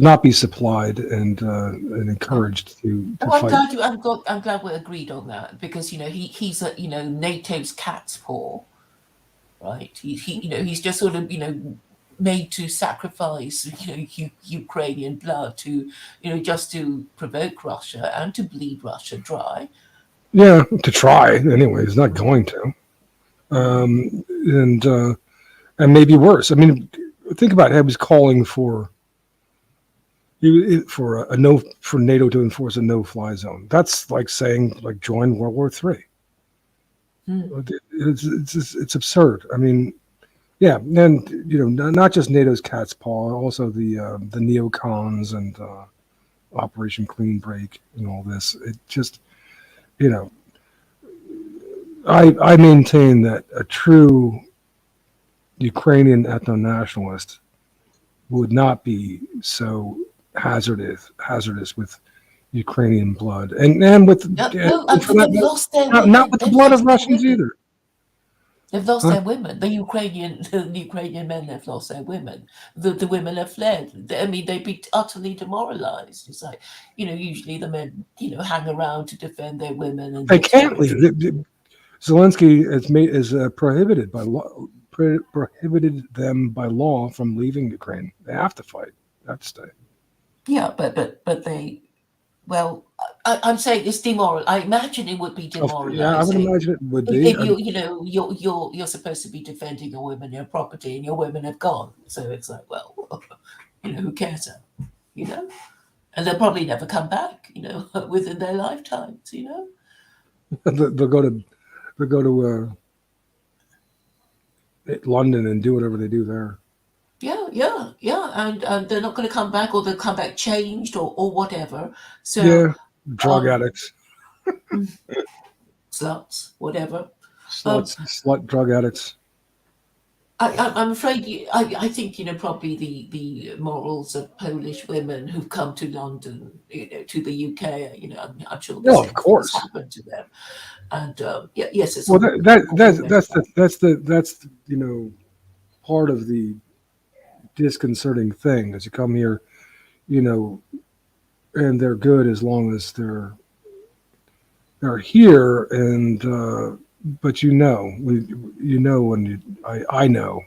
not be supplied and encouraged to fight. I'm glad we're agreed on that, because he's a NATO's cat's paw, right? He's just sort of made to sacrifice Ukrainian blood to just to provoke Russia and to bleed Russia dry. Yeah, to try anyway. He's not going to, and maybe worse. I mean, think about it. He was calling for NATO to enforce a no-fly zone. That's like saying join World War III. It's absurd. I mean, yeah, and not just NATO's cat's paw, also the neocons and Operation Clean Break and all this. It just I maintain that a true Ukrainian ethno-nationalist would not be so hazardous with Ukrainian blood and with not with the blood of Russians either. They've lost their women. The Ukrainian men have lost their women. The women have fled. I mean, they'd be utterly demoralized. It's like, usually the men, hang around to defend their women. And they can't leave. Zelensky is prohibited by law. Prohibited them by law from leaving Ukraine. They have to fight. They have to stay. Yeah, but they. Well, I'm saying it's demoral. I imagine it would be demoralizing. Yeah, I would imagine it would be. You're supposed to be defending your women, your property, and your women have gone. So it's like, well, who cares now? And they'll probably never come back. Within their lifetimes. They'll go to London and do whatever they do there. Yeah, and they're not going to come back, or they'll come back changed, or whatever. So yeah, drug addicts, sluts, whatever. Slut drug addicts. I'm afraid I think probably the morals of Polish women who've come to London, to the UK. I'm sure of course happened to them, and yes, it's well that's part of the disconcerting thing is you come here, and they're good as long as they're here, and but I know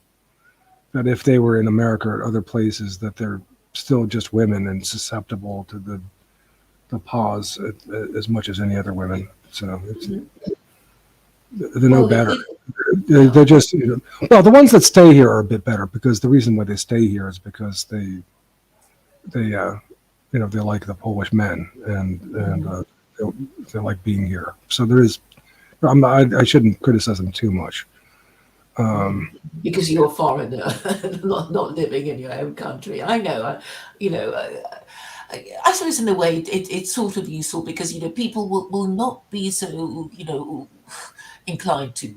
that if they were in America or other places, that they're still just women and susceptible to the pause as much as any other women. So they're no better. They're just well, the ones that stay here are a bit better, because the reason why they stay here is because they like the Polish men and they like being here. So there is. I shouldn't criticize them too much. Because you're a foreigner, not living in your own country. I know. I suppose in a way it's sort of useful, because people will not be so inclined to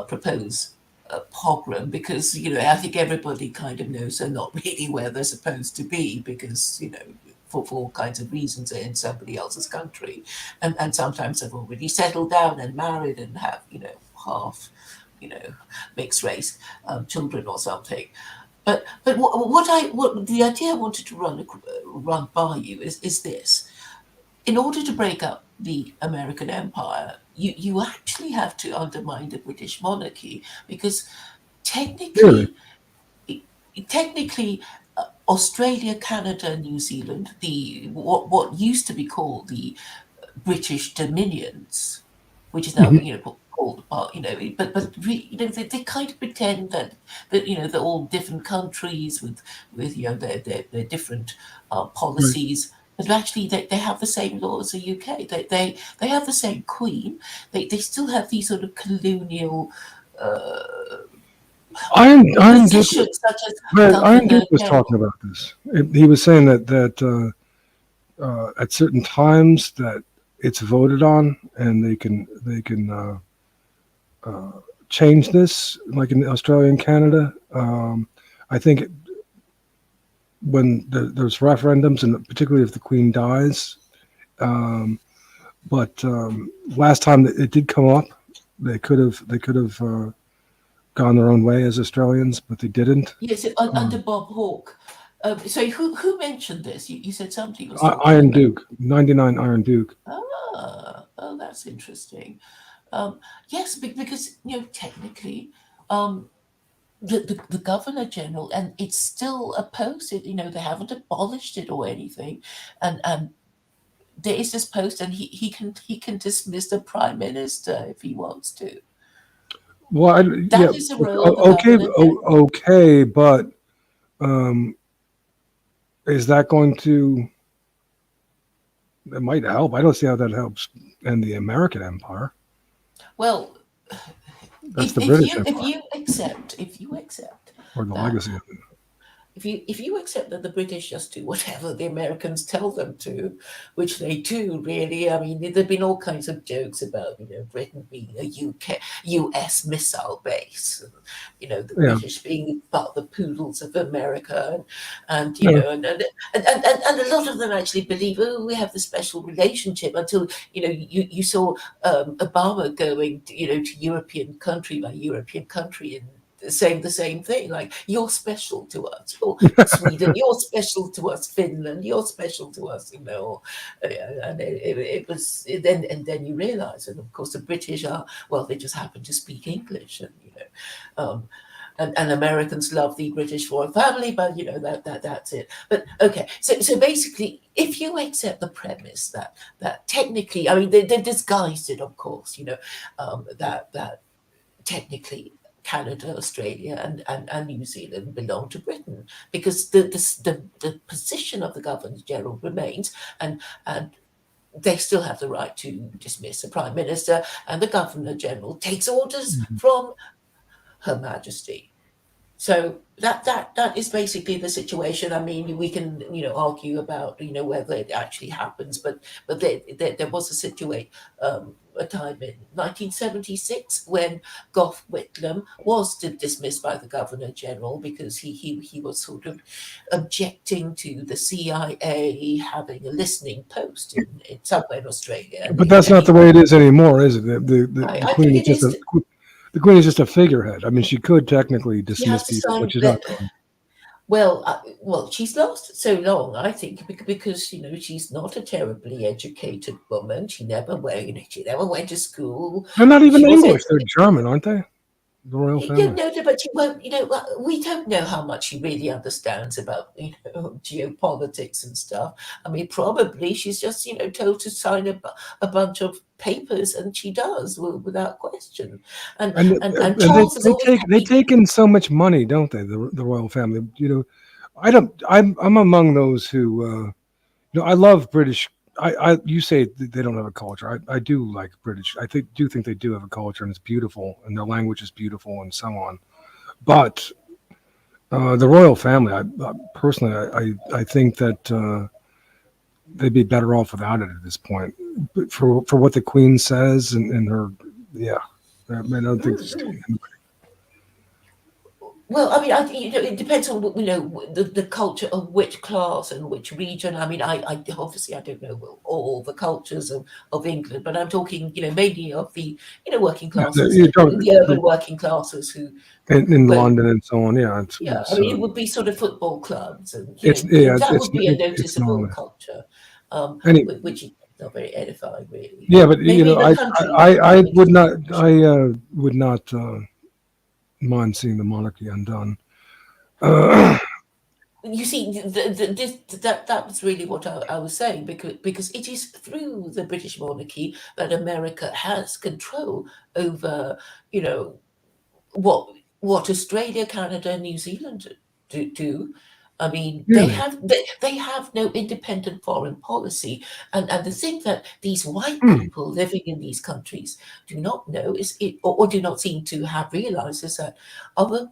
propose a pogrom, because I think everybody kind of knows they're not really where they're supposed to be, because for all kinds of reasons they're in somebody else's country, and sometimes they've already settled down and married and have half mixed race children or something. But what the idea I wanted to run by you is this: in order to break up the American empire, you actually have to undermine the British monarchy, because technically, Australia, Canada, New Zealand, what used to be called the British Dominions, which is now called part, but they kind of pretend that they're all different countries with their different policies. But actually, they have the same law as the UK. They have the same queen. They still have these sort of colonial Iron Duke. positions, such as Iron governor Duke was general. talking about this. He was saying that at certain times that it's voted on, and they can change this, like in Australia and Canada. I think when there's referendums, and particularly if the Queen dies. But last time that it did come up, they could have gone their own way as Australians, but they didn't. Yes, under Bob Hawke. So who mentioned this? You said somebody was Iron Duke, 99 Iron Duke. Oh, that's interesting. Yes, because technically, the governor general, and it's still opposed. They haven't abolished it or anything, and there is this post, and he can dismiss the prime minister if he wants to. Well, That is the role of the governor general. okay, but is that going to? It might help. I don't see how that helps in the American Empire. Well, That's the British Empire, if you accept, or the that, legacy of it. if you accept that the British just do whatever the Americans tell them to, which they do really. I mean, there've been all kinds of jokes about Britain being a US missile base, and, the British being part of the poodles of America, and and a lot of them actually believe, we have this special relationship, until you saw Obama going to European country by European country and saying the same thing, like, you're special to us, or Sweden, you're special to us, Finland, you're special to us, and it was then, and then you realize, and of course the British are, well, they just happen to speak English, and and Americans love the British royal family, but that's it. But okay, so basically, if you accept the premise that technically, I mean, they disguised it, of course, that technically Canada, Australia, and New Zealand belong to Britain, because the position of the Governor General remains, and they still have the right to dismiss the Prime Minister, and the Governor General takes orders from Her Majesty. So that is basically the situation. I mean, we can argue about whether it actually happens, but there was a time in 1976 when Gough Whitlam was dismissed by the Governor General because he was sort of objecting to the CIA having a listening post in somewhere in Australia. But that's not the way it is anymore, is it? The Queen is just the Queen is just a figurehead. I mean, she could technically dismiss people, but she's not doing. Well, she's lost so long, I think, because she's not a terribly educated woman. She never went to school. They're not even English; they're German, aren't they? The royal family. No, but she won't. We don't know how much she really understands about geopolitics and stuff. I mean, probably she's just told to sign a bunch of papers, and she does without question. And Charles they take in so much money, don't they? The royal family. I'm among those who I love British. You say they don't have a culture. I do like British. I do think they do have a culture, and it's beautiful, and their language is beautiful, and so on. But the royal family, personally, I think that they'd be better off without it at this point. But for what the Queen says and her, I don't think there's anybody. Well, I mean, it depends on the culture of which class and which region. I mean, I obviously I don't know all the cultures of England, but I'm talking mainly of the working classes, the urban working classes who in London and so on. Yeah, I mean, it would be sort of football clubs, and that would be a noticeable culture, which is not very edifying, really. Yeah, but I would not mind seeing the monarchy undone. You see, that was really what I was saying, because it is through the British monarchy that America has control over, what Australia, Canada, and New Zealand do, I mean, Really? they have no independent foreign policy, and the thing that these white Hmm. people living in these countries do not know or do not seem to have realized is that other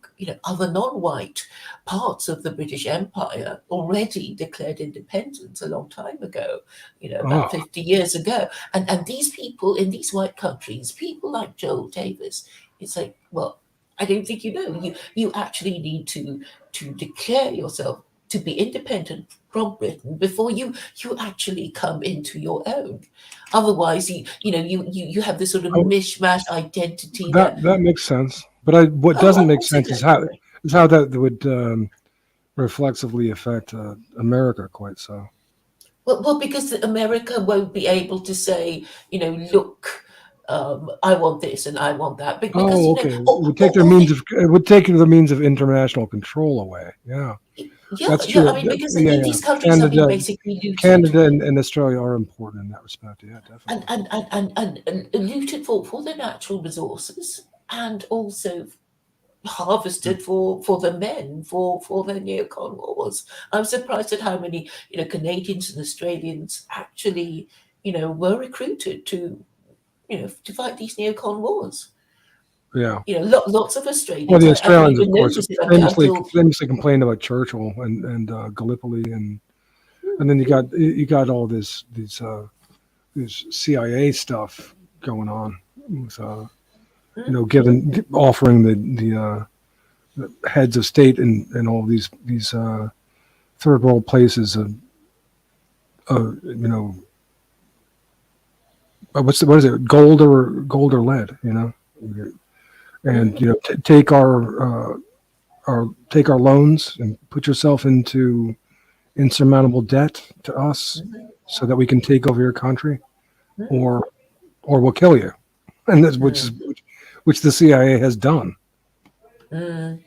non-white parts of the British Empire already declared independence a long time ago, about Oh, 50 years ago, and these people in these white countries, people like Joel Davis, it's like, well, I don't think you know. You actually need to declare yourself to be independent from Britain before you actually come into your own. Otherwise, you have this sort of oh, mishmash identity that that makes sense. But what oh, doesn't of make course it sense does. is how that would reflexively affect America quite so. Well, because America won't be able to say, look, I want this and I want that, because Oh, okay. It would take all the their means of international control away. Yeah, yeah, that's yeah. I true. mean, because Yeah, yeah. these countries have been basically looted. Canada and Australia are important in that respect. Yeah, and definitely. and looted for their natural resources, and also harvested for the men for their neocon wars. I'm surprised at how many Canadians and Australians actually were recruited to to fight these neocon wars. Yeah. Lots of Well, Australians. the I didn't Australians, of even course, notice it famously until famously complained about Churchill and Gallipoli, and then you got all this CIA stuff going on with offering the heads of state and all these third world places what is it, gold or lead, and take our loans and put yourself into insurmountable debt to us so that we can take over your country, or we'll kill you, and that's which the CIA has done. I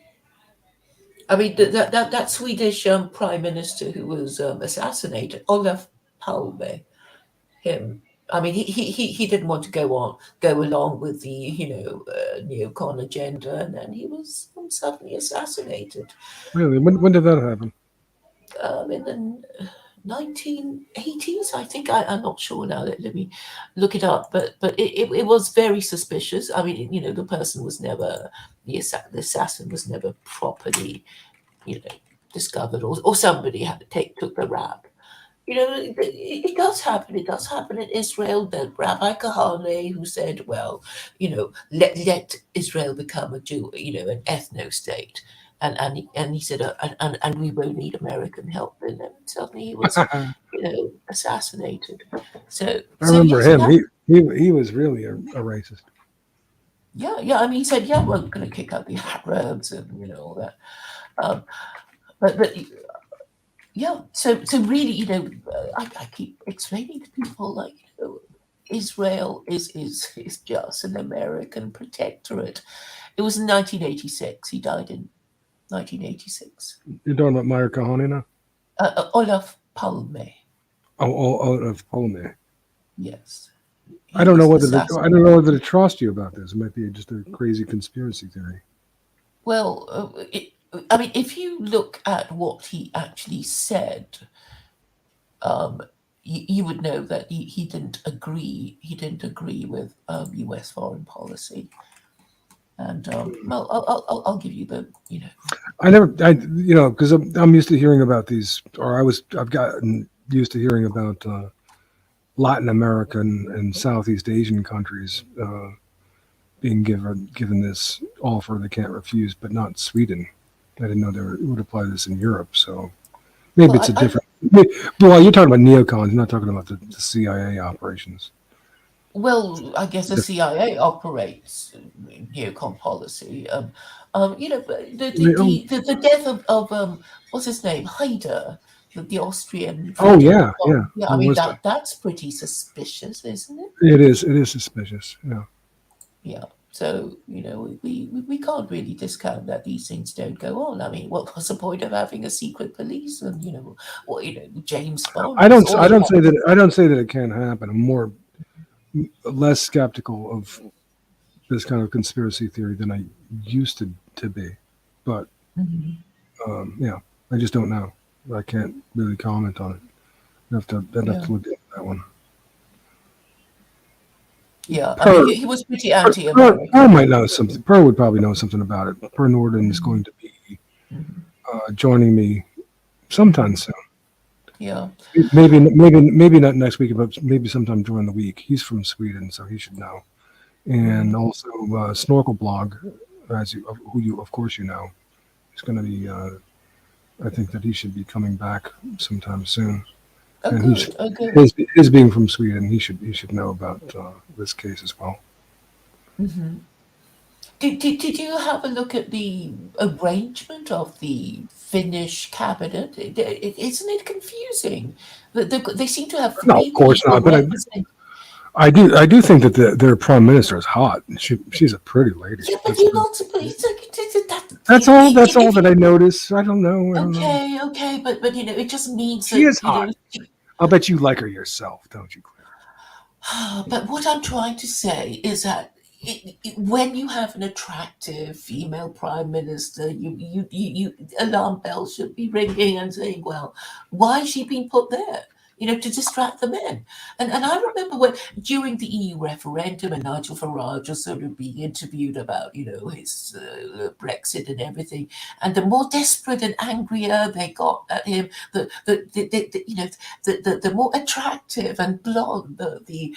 mean, that Swedish prime minister who was assassinated, Olof Palme, him. I mean, he didn't want to go along with the neocon agenda, and then he was suddenly assassinated Really, when did that happen? in the 1980s. I think I'm not sure now. Let me look it up. But it was very suspicious. I mean, the person was never the assassin was never properly discovered, or somebody took the rap. It does happen. It does happen in Israel. The Rabbi Kahane, who said, "Well, let Israel become an ethno state," and he said, and we won't need American help. And then suddenly he was, I assassinated. So remember yes, it him. happened. He was really a racist. Yeah. I mean, he said, "Yeah, we're going to kick out the Arabs and all that." Um, but yeah, so really, I keep explaining to people like, Israel is just an American protectorate. It was in 1986. He died in 1986. You're talking about Meyer Kahane now? Olaf Palme. Oh, of Polome. Yes. I don't know whether to trust you about this. It might be just a crazy conspiracy theory. Well, I mean, if you look at what he actually said, you would know that he didn't agree. He didn't agree with U.S. foreign policy. And well, I'll give you the Because I'm used to hearing about these, or I've gotten used to hearing about Latin American and Southeast Asian countries being given this offer they can't refuse, but not Sweden. I didn't know it would apply to this in Europe. So maybe it's a different. Well, you're talking about neocons. You're not talking about the CIA operations. Well, I guess the CIA operates neocon policy. But the death of what's his name, Haider, the Austrian. Oh yeah. I mean that's pretty suspicious, isn't it? It is. It is suspicious. Yeah. Yeah. So we can't really discount that these things don't go on. I mean, what's the point of having a secret police and James Bond? I don't say that it can't happen. I'm less skeptical of this kind of conspiracy theory than I used to be, but yeah. I just don't know. I can't really comment on it. I'd have to look into that one. Yeah, I mean, he was pretty anti-American. Pearl might know something. Pearl would probably know something about it. Pearl Norden is going to be joining me sometime soon. Yeah. Maybe not next week, but maybe sometime during the week. He's from Sweden, so he should know. And also Snorkel Blog, who you of course you know, is going to be. I think that he should be coming back sometime soon. Oh, and good. His being from Sweden, he should know about this case as well. Mm-hmm. Did you have a look at the arrangement of the Finnish cabinet? Isn't it confusing? They seem to have three. No, of course not. But I do think that their prime minister is hot. She's a pretty lady. Yeah, but you're not supposed to. That's all that I notice. I don't know. Okay, but it just means she that, is hot. I'll bet you like her yourself, don't you, Claire? But what I'm trying to say is that when you have an attractive female prime minister, you alarm bells should be ringing and saying, well, why has she been put there? To distract the men. And I remember when during the EU referendum and Nigel Farage was sort of being interviewed about, his Brexit and everything. And the more desperate and angrier they got at him, the more attractive and blonde they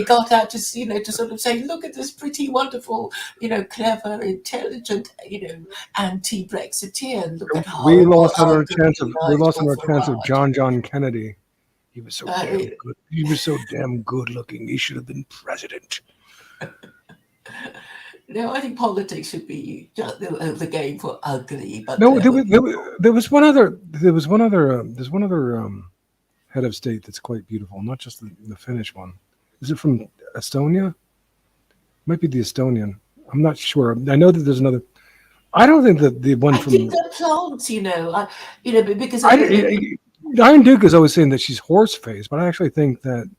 got out to sort of say, look at this pretty wonderful, clever, intelligent, anti-Brexiteer. Look at we lost our chance of John Kennedy. He was so damn good. He was so damn good looking. He should have been president. No, I think politics should be just the game for ugly. But no, there was one other. There's one other head of state that's quite beautiful. Not just the Finnish one. Is it from Estonia? Might be the Estonian. I'm not sure. I know that there's another. I don't think that the one from. I think the plants, because Iron Duke is always saying that she's horse faced, but I actually think that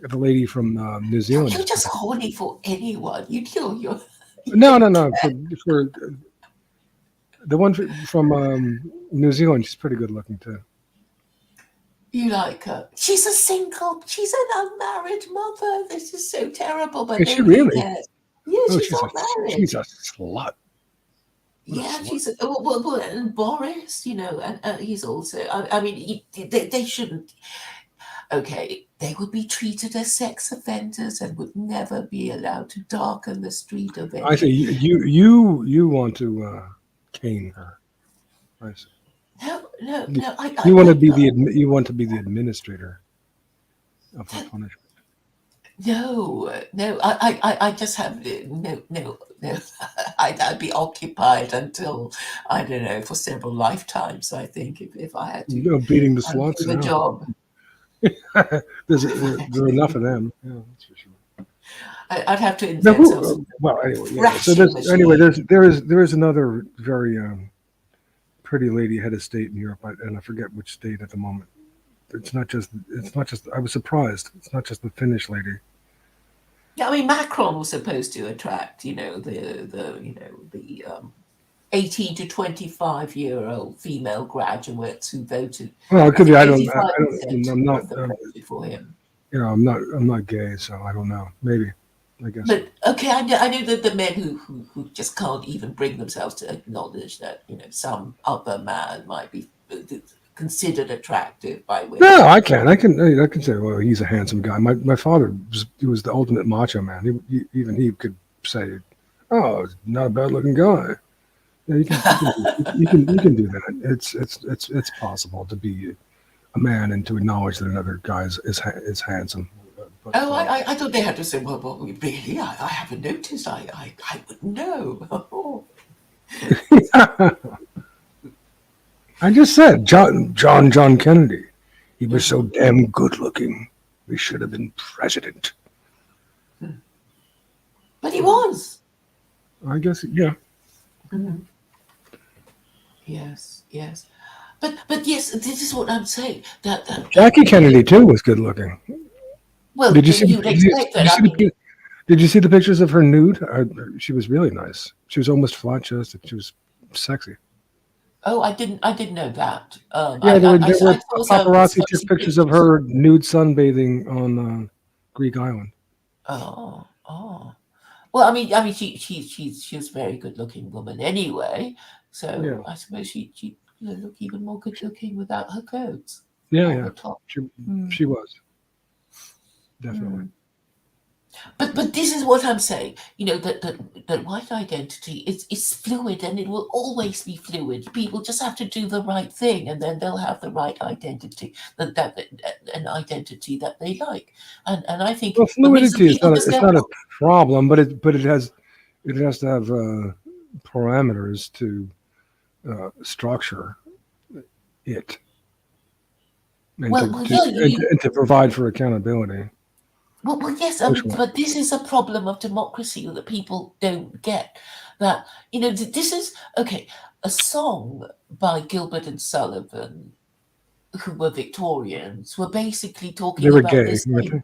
the lady from New Zealand. You're just horny for anyone. You kill your. No. For the one from New Zealand, she's pretty good looking too. You like her? She's an unmarried mother. This is so terrible. But is she really? Cares. Yeah, she's not married. She's a slut. Yeah, she's and Boris, and he's also. I mean, they shouldn't. Okay, they would be treated as sex offenders and would never be allowed to darken the street of any. I see. You want to cane her. I see. No. You want to be the administrator of the punishment. No. I just have no. I'd be occupied until I don't know for several lifetimes. I think if I had to. Beating the sluts. The job. There are enough of them. Yeah, that's for sure. I'd have to invent something. Well, anyway, yeah. So there is another very pretty lady head of state in Europe, and I forget which state at the moment. It's not just. I was surprised. It's not just the Finnish lady. Yeah, I mean Macron was supposed to attract, the 18 to 25-year-old female graduates who voted. Well, it could be. I'm not for him. I'm not gay, so I don't know. Maybe, I guess. But okay, I know that the men who just can't even bring themselves to acknowledge that some other man might be considered attractive by women. No, I can. I can say, well, he's a handsome guy. My father was the ultimate macho man. He could say, oh, not a bad looking guy. Yeah, you can do that. It's possible to be a man and to acknowledge that another guy is handsome. But, I thought they had to say, well, really, I haven't noticed. I wouldn't know. I just said John Kennedy. He was so damn good looking. He should have been president. But he was. I guess, yeah. Mm-hmm. Yes. But yes, this is what I'm saying. That Jackie Kennedy too was good looking. Well, did you see the pictures of her nude? She was really nice. She was almost flat chested. She was sexy. Oh, I didn't know that. Yeah, there were I saw paparazzi took some pictures of pictures. her nude sunbathing on Greek island. Oh, oh. Well, I mean, she's a very good-looking woman anyway. Yeah, So I suppose she look even more good-looking without her clothes yeah, or yeah. her top. She, Mm, she was definitely. mm. But this is what I'm saying. You know that white identity is fluid and it will always be fluid. People just have to do the right thing, and then they'll have the right identity, that an identity that they like. And I think Well, the reason fluidity is people not just it's go, not a well, problem, but it has to have parameters to structure it and yeah, and to provide for accountability. well, yes, Social. but this is a problem of democracy that people don't get. That this is okay. A song by Gilbert and Sullivan, who were Victorians, were basically They talking were about gay, this weren't thing.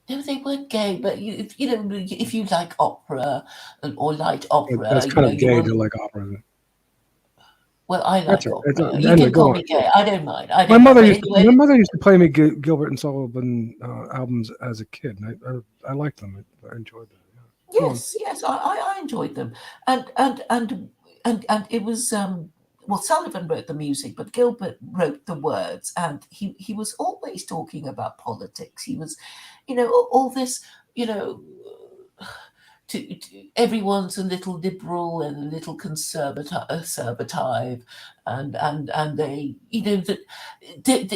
they? No, they weren't gay, but if you like opera or light opera, That's kind of you gay will. to like opera. Well, I That's like it. opera. You Anyway, can go call on. me gay. I don't mind. I don't mind. But anyway, My mother used to play me Gilbert and Sullivan albums as a kid. And I liked them. I enjoyed them. Yeah. Go on. yes, I enjoyed them, and it was well, Sullivan wrote the music, but Gilbert wrote the words, and he was always talking about politics. He was, all this, you know. Everyone's a little liberal and a little conservative, and they,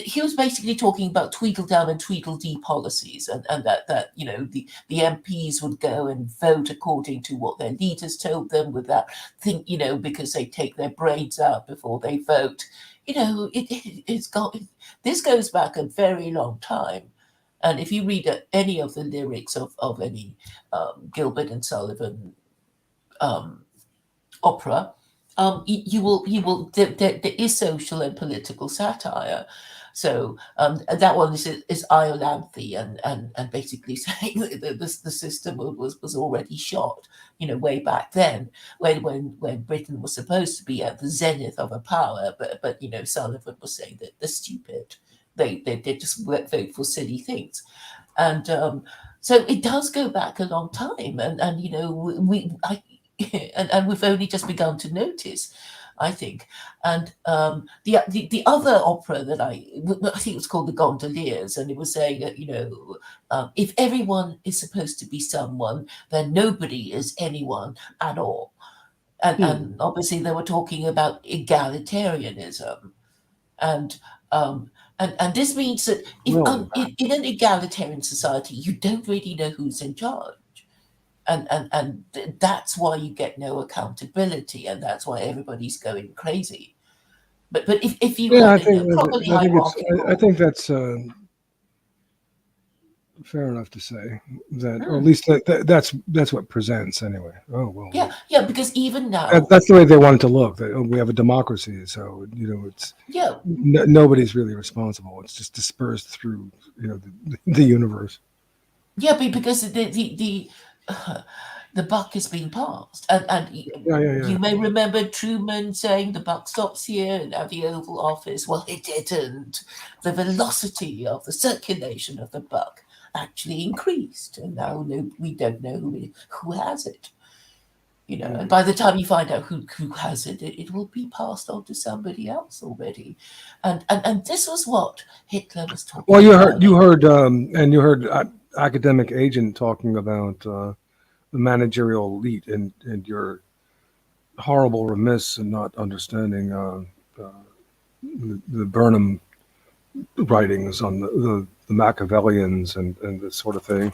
he was basically talking about Tweedledum and Tweedledee policies, and that the MPs would go and vote according to what their leaders told them, with that thing, because they take their brains out before they vote. It's got this goes back a very long time. And if you read any of the lyrics of any Gilbert and Sullivan opera, you will there is social and political satire. So that one is Iolanthe, and basically saying that the system was already shot, way back then, when Britain was supposed to be at the zenith of her power, but Sullivan was saying that they're stupid. They just vote for silly things, and so it does go back a long time, and and we've only just begun to notice, I think. And the other opera that I think it was called The Gondoliers, and it was saying that if everyone is supposed to be someone, then nobody is anyone at all. And obviously they were talking about egalitarianism, and and this means that if Well, in an egalitarian society, you don't really know who's in charge, and that's why you get no accountability, and that's why everybody's going crazy. But if you yeah, had a properly I hierarchical. think that's fair enough to say that, or at Hmm. least that's what presents anyway. Oh well, Yeah, because even now, that's the way they want it to look. That we have a democracy, so it's yeah, nobody's really responsible. It's just dispersed through the universe. yeah, because the buck is being passed, and Yeah. you may remember Truman saying the buck stops here at the Oval Office. Well, it didn't. The velocity of the circulation of the buck actually increased, and now we don't know who has it. And by the time you find out who has it, it will be passed on to somebody else already, and this was what Hitler was talking Well, about. you heard academic agent talking about the managerial elite, and you're horrible remiss in not understanding the Burnham writings on the Machiavellians and this sort of thing.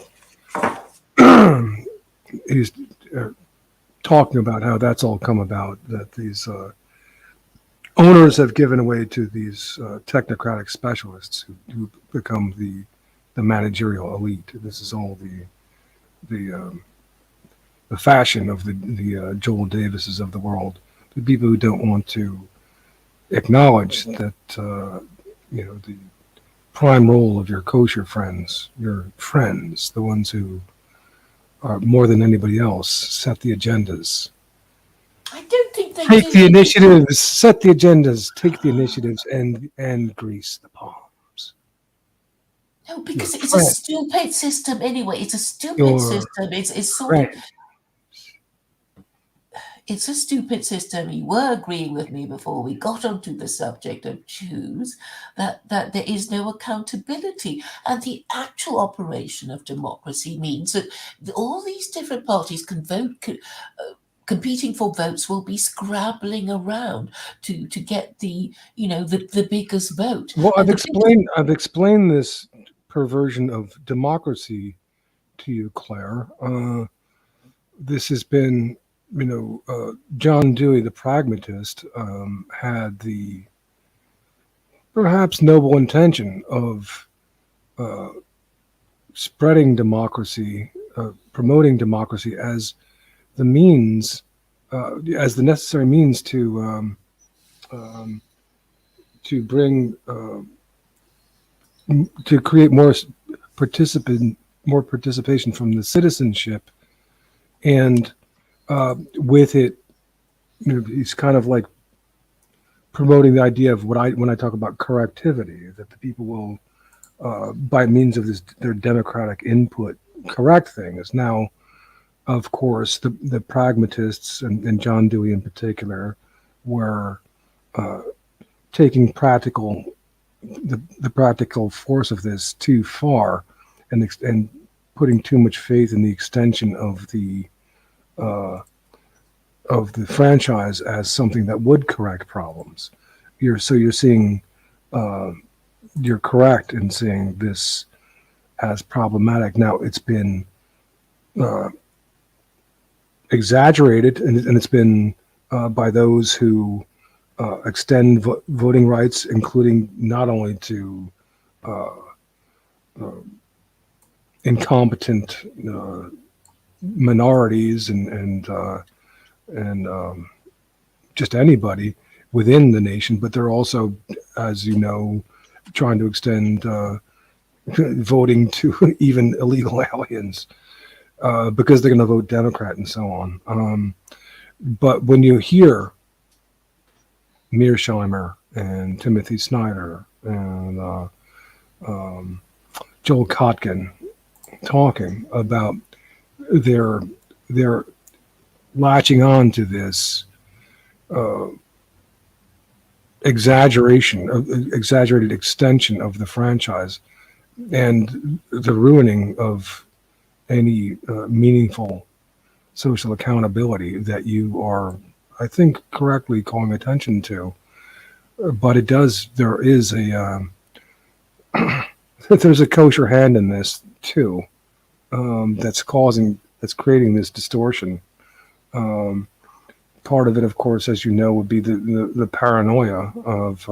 He's talking about how that's all come about, that these owners have given away to these technocratic specialists who become the managerial elite. This is all the fashion of the Joel Davises of the world, the people who don't want to acknowledge that the prime role of your kosher friends, the ones who are more than anybody else set the agendas. I don't think they Take do? the initiatives, set the agendas, take the initiatives, and grease the palms. No, because Your it's a friend, stupid system anyway. It's a stupid your system. It's sort of, friend. it's a stupid system. You were agreeing with me before we got onto the subject of Jews that there is no accountability. And the actual operation of democracy means that all these different parties can vote, competing for votes will be scrabbling around to get the, the biggest vote. Well, And I've explained this perversion of democracy to you, Claire. This has been, John Dewey, the pragmatist, had the perhaps noble intention of spreading democracy, promoting democracy as the means, as the necessary means to bring, to create more participation from the citizenship, and with it, he's kind of like promoting the idea of when I talk about correctivity, that the people will, by means of their democratic input, correct things. Now, of course, the pragmatists and John Dewey in particular were taking the practical force of this too far, and putting too much faith in the extension of the franchise as something that would correct problems. You're seeing, you're correct in seeing this as problematic. Now it's been exaggerated, and it's been by those who extend voting rights, including not only to incompetent minorities and just anybody within the nation, but they're also, as you know, trying to extend voting to even illegal aliens because they're going to vote Democrat and so on. But when you hear Mearsheimer and Timothy Snyder and Joel Kotkin talking about their latching on to this exaggerated extension of the franchise and the ruining of any meaningful social accountability that you are, I think, correctly calling attention to. But there is there's a kosher hand in this too, that's creating this distortion. Part of it, of course, as you know, would be the paranoia of,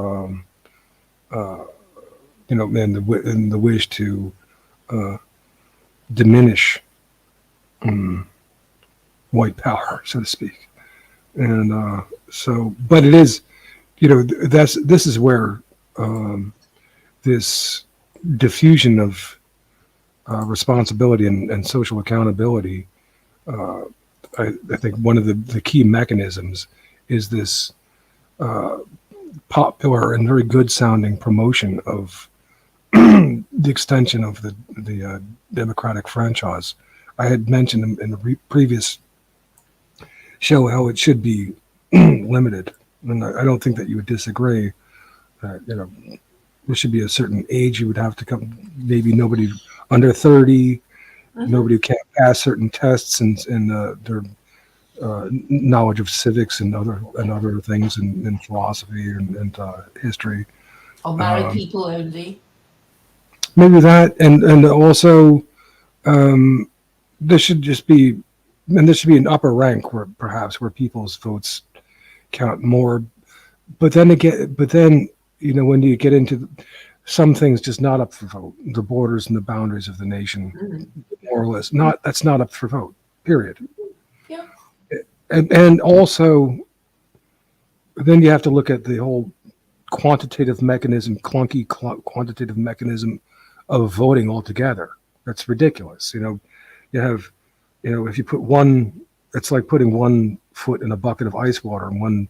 and the wish to diminish white power, so to speak. And but it is, this is where this diffusion of responsibility and social accountability, I think one of the key mechanisms is this popular and very good sounding promotion of the extension of the democratic franchise. I had mentioned in the previous show how it should be limited, and I don't think that you would disagree. There should be a certain age you would have to come. Maybe nobody under 30. Nobody can't pass certain tests and their knowledge of civics and other things in philosophy and history. Or married people only. Maybe that, and also there should be an upper rank where people's votes count more. But then when you get into some things just not up for vote, the borders and the boundaries of the nation, more or less, that's not up for vote, period. Yeah. And also, then you have to look at the whole quantitative mechanism of voting altogether. That's ridiculous. You have, if you put one it's like putting one foot in a bucket of ice water and one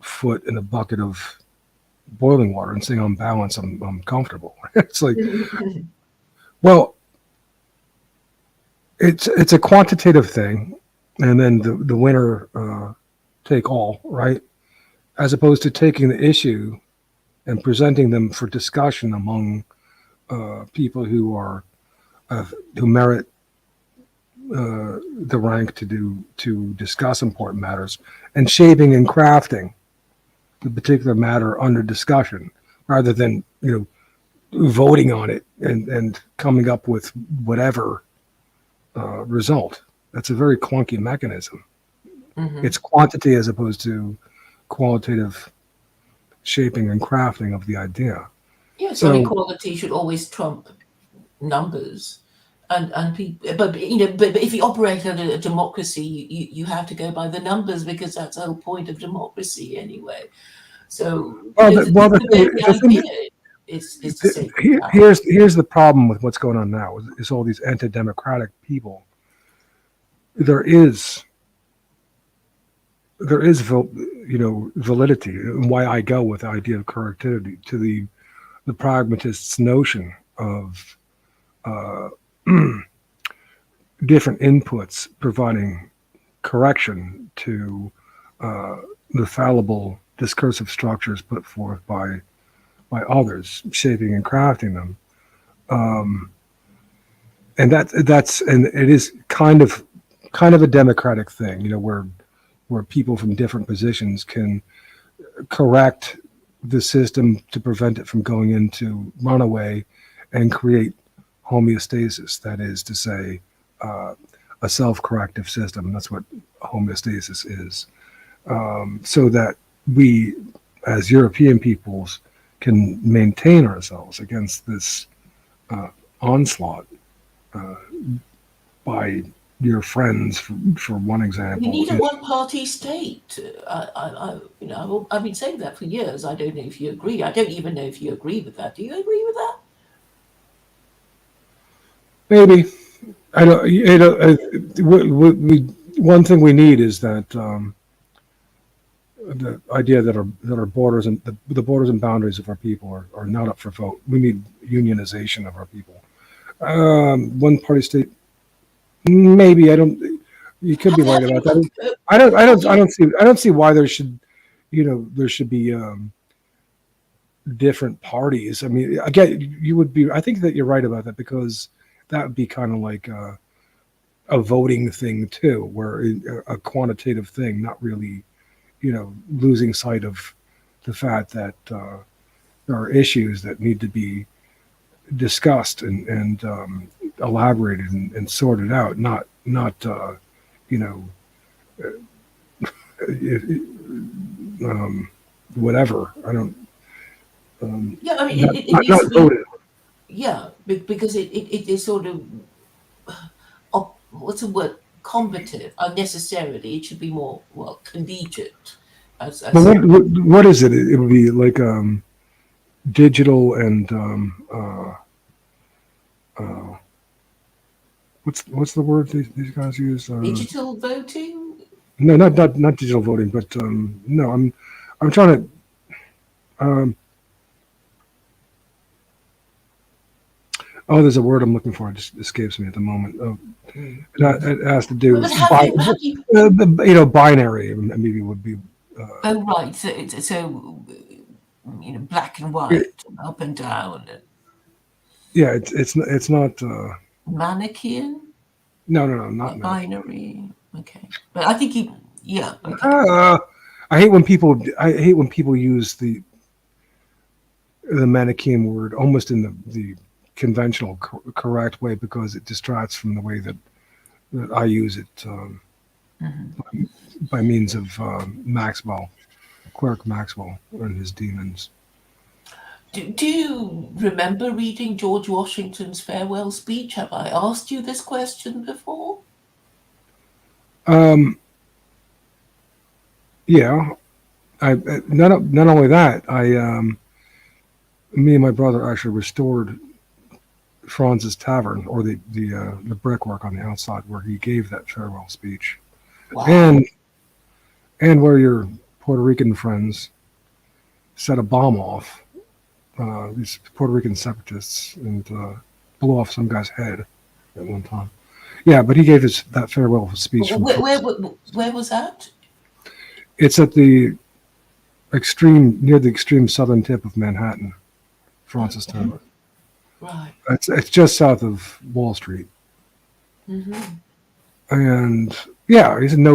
foot in a bucket of boiling water and saying I'm balanced, I'm comfortable. It's like, well, it's a quantitative thing, and then the winner take all, right? As opposed to taking the issue and presenting them for discussion among people who are who merit the rank to discuss important matters, and shaping and crafting the particular matter under discussion, rather than voting on it and coming up with whatever result. That's a very clunky mechanism. Mm-hmm. It's quantity as opposed to qualitative shaping and crafting of the idea. Yeah, so equality should always trump numbers, and people. But if you operate in a democracy, you have to go by the numbers, because that's the whole point of democracy anyway. So here's the problem with what's going on now is all these anti-democratic people. There is validity, and why I go with the idea of correctivity to the pragmatist's notion of different inputs providing correction to the fallible discursive structures put forth by others, shaping and crafting them, and it is kind of a democratic thing, where people from different positions can correct the system to prevent it from going into runaway and create homeostasis. That is to say, a self-corrective system. That's what homeostasis is. So that we, as European peoples, can maintain ourselves against this onslaught by your friends, for one example. We need a one-party state. I've been saying that for years. I don't know if you agree. I don't even know if you agree with that. Do you agree with that? Maybe. I don't. One thing we need is that the idea that our borders and the borders and boundaries of our people are not up for vote. We need unionization of our people. One-party state. Maybe. I don't. You could be right about that. I don't see why there should be different parties. I mean, again, I think that you're right about that, because that would be kind of like a voting thing too, where a quantitative thing, not really, losing sight of the fact that there are issues that need to be discussed and elaborated and sorted out, not whatever. I don't. Yeah, I mean, not voted. Yeah, because it is sort of what's the word? Combative. Unnecessarily, it should be more collegiate. What is it? It would be like digital and what's the word these guys use? Digital voting? No, not digital voting, but no, I'm trying to. There's a word I'm looking for. It just escapes me at the moment. It has to do with binary. Maybe would be. Right. So black and white, up and down. Yeah, it's not. Manichean? No, not binary. Okay, but I think Okay. I hate when people use the Manichean word almost in the conventional correct way, because it distracts from the way that I use it by means of Clerk Maxwell and his demons. Do you remember reading George Washington's farewell speech? Have I asked you this question before? Yeah. Not only that, me and my brother actually restored Franz's Tavern, or the brickwork on the outside where he gave that farewell speech. Wow. And where your Puerto Rican friends set a bomb off, these Puerto Rican separatists, and blew off some guy's head at one time. Yeah, but he gave that farewell speech. Where was that? It's at near the extreme southern tip of Manhattan, Francistown. Right. It's just south of Wall Street. Mm-hmm. And yeah, he said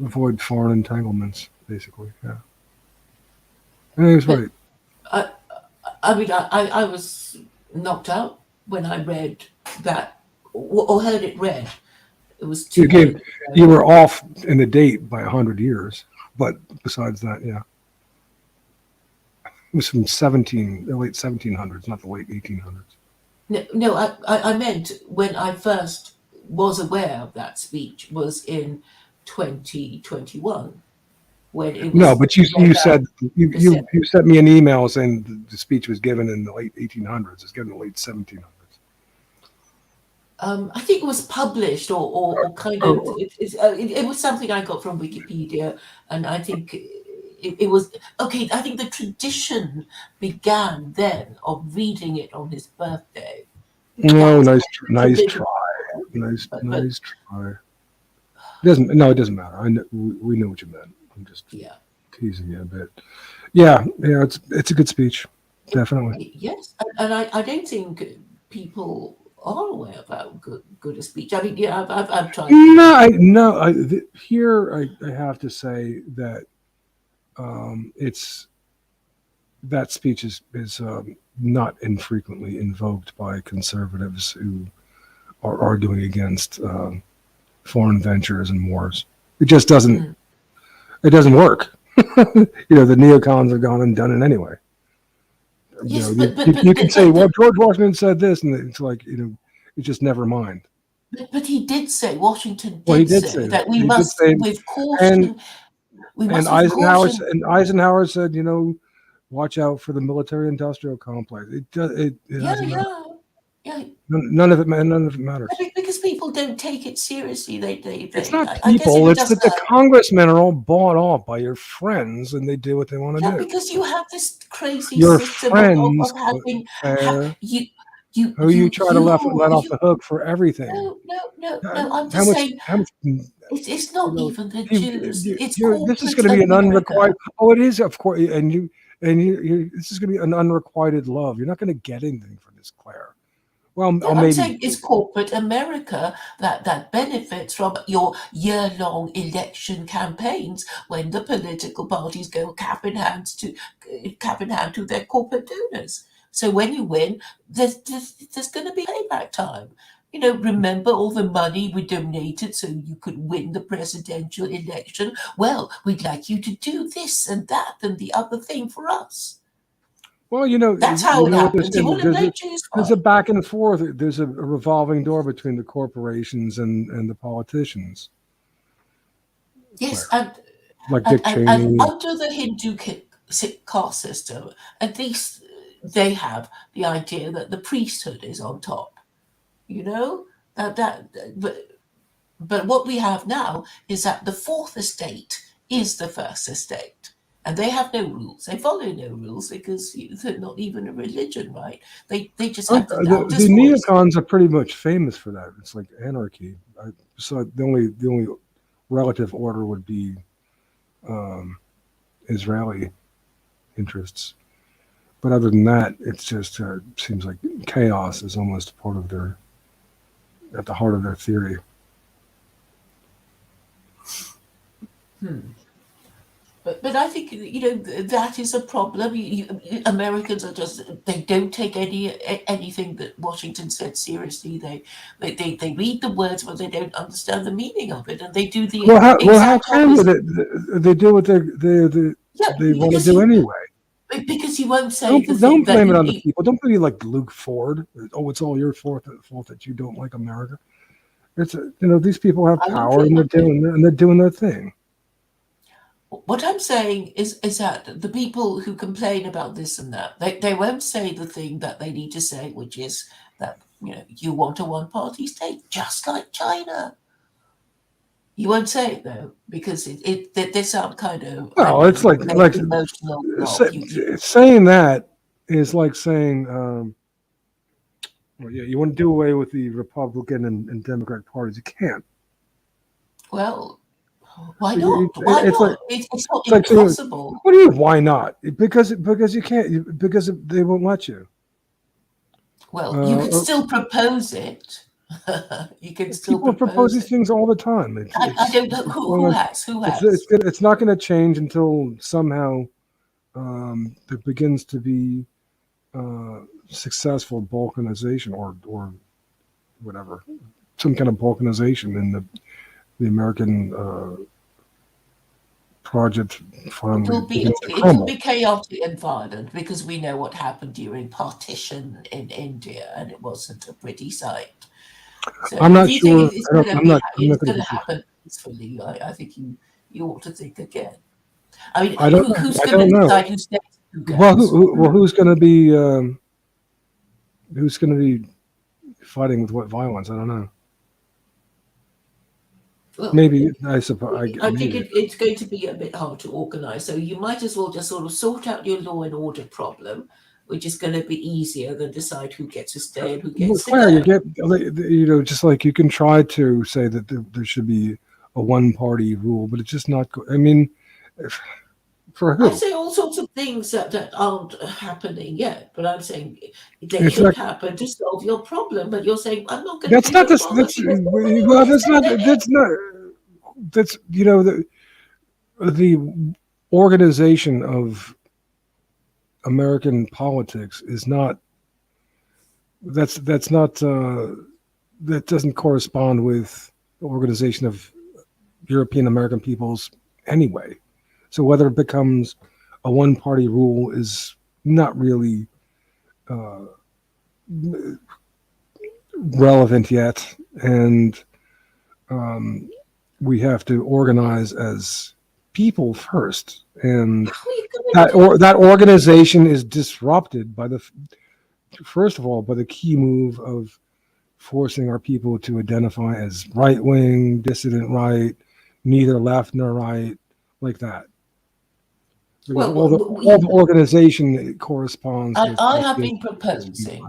avoid foreign entanglements, basically. Yeah. And he was right. I mean, I was knocked out when I read that or heard it read. It was too. You were off in the date by 100 years, but besides that, yeah, it was from the late 1700s, not the late 1800s. No, I meant when I first was aware of that speech was in 2021. When it was no, but you said you sent me an email saying the speech was given in the late 1800s. It's given in the late 1700s. I think it was published or kind of it was something I got from Wikipedia, and I think it was okay. I think the tradition began then of reading it on his birthday. No, nice try. Nice try. It doesn't matter. We know what you meant. I'm just teasing you a bit. Yeah, it's a good speech, definitely. Yes, and I don't think people are aware about good a speech. I mean, yeah, I've tried. Here I have to say that that speech is not infrequently invoked by conservatives who are arguing against foreign ventures and wars. It just doesn't. It doesn't work. The neocons have gone and done it anyway. Yes, you can say, well, George Washington said this, and it's like, it's just never mind. But he did say, Washington did say that we must, with caution, and Eisenhower said, watch out for the military-industrial complex. None of it matters. Because people don't take it seriously. It's not people. It's that the congressmen are all bought off by your friends, and they do what they want to do. Because you have this crazy your system friends of having who you try to let off the hook for everything. No. I'm just saying. It's not even the Jews. This is going to be an unrequited. Oh, it is, of course, and this is going to be an unrequited love. You're not going to get anything for this, Claire. Well, I'm saying it's corporate America that benefits from your year-long election campaigns when the political parties go cap in hand to their corporate donors. So when you win, there's going to be payback time. Remember all the money we donated so you could win the presidential election? Well, we'd like you to do this and that and the other thing for us. Well, that's how it happens. There's a back and forth. There's a revolving door between the corporations and the politicians. Yes, like Dick Cheney. And under the Hindu caste system, at least they have the idea that the priesthood is on top. But what we have now is that the fourth estate is the first estate. And they have no rules. They follow no rules because they're not even a religion, right? They just have the neocons are pretty much famous for that. It's like anarchy. So the only relative order would be Israeli interests. But other than that, it's just seems like chaos is almost part of at the heart of their theory. But I think that is a problem. Americans they don't take anything that Washington said seriously. They read the words, but they don't understand the meaning of it, and they do the how can they do what they want to do anyway? Because you won't say don't blame it on the people. Don't be like Luke Ford. Oh, it's all your fault that you don't like America. It's these people have power and they're doing their thing. What I'm saying is that the people who complain about this and that, they won't say the thing that they need to say, which is that you want a one-party state, just like China. You won't say it though, because they sound kind of. No, it's like emotional block. saying that is like saying, well, yeah, you want to do away with the Republican and Democratic parties. You can't. Well, why not? Why It's not? like, It's not it's like saying, impossible. what do you mean, why not? Because you can't, because they won't let you. Well, you can still propose it. You can still People propose these things all the time. I don't know who has. It's not going to change until somehow there begins to be successful balkanization or whatever, some kind of balkanization in the American project. Finally, it will be chaotic and violent, because we know what happened during partition in India, and it wasn't a pretty sight. So I'm not sure. It's going to happen peacefully. I think you ought to think again. I mean, who's going to decide who stays? Who's going to be fighting with what violence? I don't know. Well, maybe I suppose. I think it's going to be a bit hard to organise. So you might as well just sort of sort out your law and order problem, which is going to be easier than decide who gets to stay and who gets to Claire, go. just like you can try to say that there should be a one-party rule, but it's just not. I mean, for who? I say all sorts of things that aren't happening yet, but I'm saying they should happen to solve your problem. But you're saying I'm not going to. That's not this. That's the organization of American politics is not. That doesn't correspond with the organization of European American peoples anyway. So whether it becomes a one-party rule is not really relevant yet, and we have to organize as people first, and that organization is disrupted by first of all by the key move of forcing our people to identify as right-wing, dissident right, neither left nor right, like that. Well, all the organization corresponds. I have been proposing.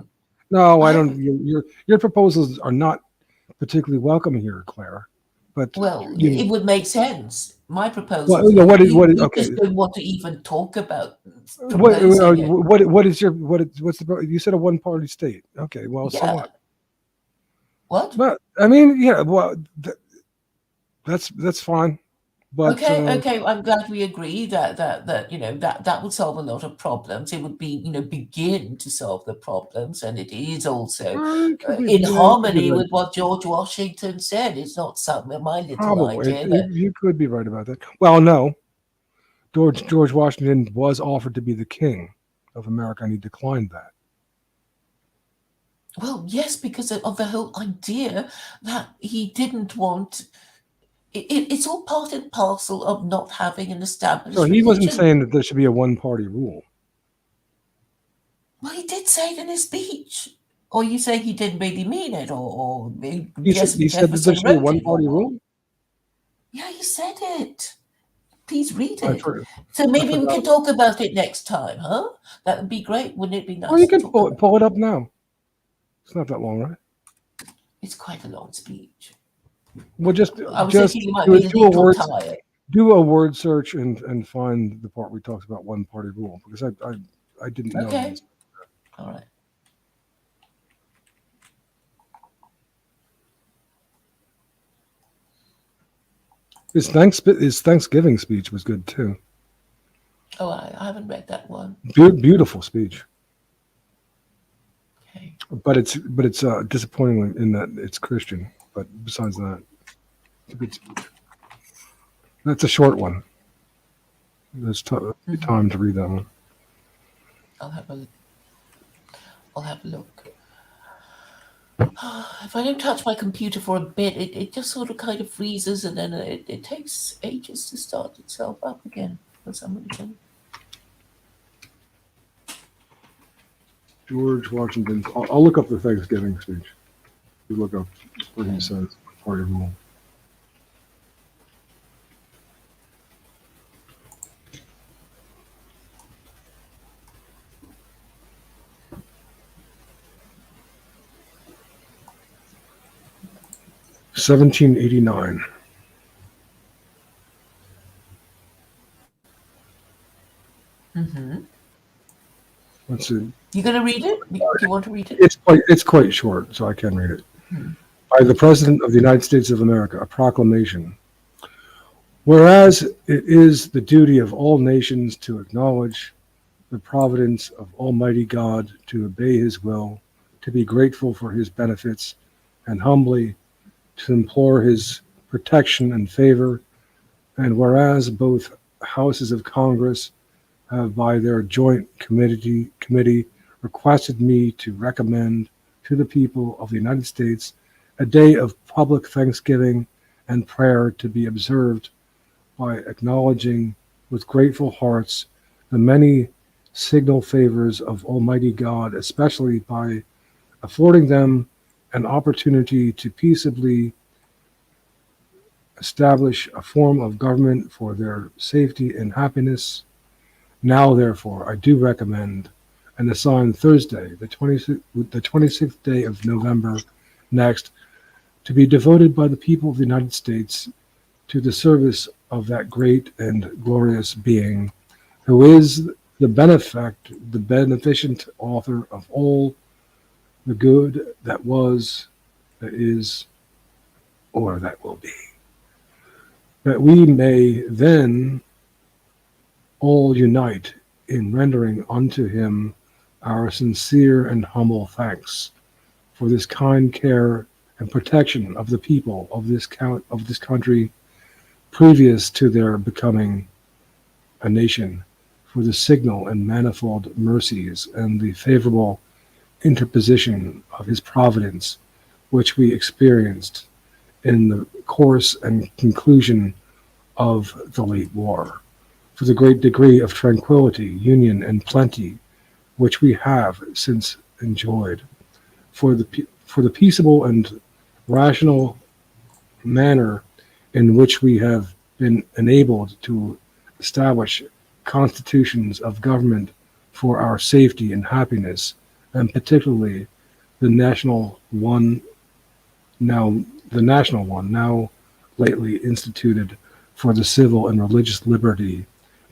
No, I don't. Your proposals are not particularly welcome here, Claire. But it would make sense. My proposal. Just don't want to even talk about. What's the? You said a one-party state. Okay, well, so what? What? But I mean, yeah. Well, that's fine. But, okay. I'm glad we agree that would solve a lot of problems. It would be begin to solve the problems, and it is also in harmony with what George Washington said. It's not my little idea. You could be right about that. Well, no, George Washington was offered to be the king of America, and he declined that. Well, yes, because of the whole idea that he didn't want. It's all part and parcel of not having an established. So he wasn't saying that there should be a one-party rule. Well, he did say it in his speech. Or you say he didn't really mean it, or he said that there should be a one-party rule? Yeah, he said it. Please read it. So maybe we can talk about it next time, huh? That would be great. Wouldn't it be nice? Well, you can pull it up now. It's not that long, right? It's quite a long speech. Well, just do a word search and find the part where he talks about one-party rule, because I didn't know. Okay. All right. His Thanksgiving speech was good too. Oh, I haven't read that one. Beautiful speech. Okay. But it's disappointing in that it's Christian. But besides that, it's a good speech. That's a short one. There's time to read that one. I'll have a look. If I don't touch my computer for a bit, it just sort of kind of freezes, and then it takes ages to start itself up again for some reason. George Washington. I'll look up the Thanksgiving speech. You look up what he says. Party rule. 1789. Mm-hmm. Let's see. You going to read it? Do you want to read it? It's quite short, so I can read it. By the President of the United States of America, a proclamation. Whereas it is the duty of all nations to acknowledge the providence of Almighty God, to obey his will, to be grateful for his benefits, and humbly to implore his protection and favor, and whereas both houses of Congress have by their joint committee requested me to recommend to the people of the United States a day of public thanksgiving and prayer to be observed by acknowledging with grateful hearts the many signal favors of Almighty God, especially by affording them an opportunity to peaceably establish a form of government for their safety and happiness. Now, therefore, I do recommend and assign Thursday, the 26th day of November next, to be devoted by the people of the United States to the service of that great and glorious being, who is the beneficent author of all the good that was, that is, or that will be. That we may then all unite in rendering unto him our sincere and humble thanks for this kind care and protection of the people of this country previous to their becoming a nation, for the signal and manifold mercies and the favorable interposition of his providence, which we experienced in the course and conclusion of the late war, for the great degree of tranquility, union, and plenty which we have since enjoyed, for the peaceable and rational manner in which we have been enabled to establish constitutions of government for our safety and happiness, and particularly the national one now lately instituted for the civil and religious liberty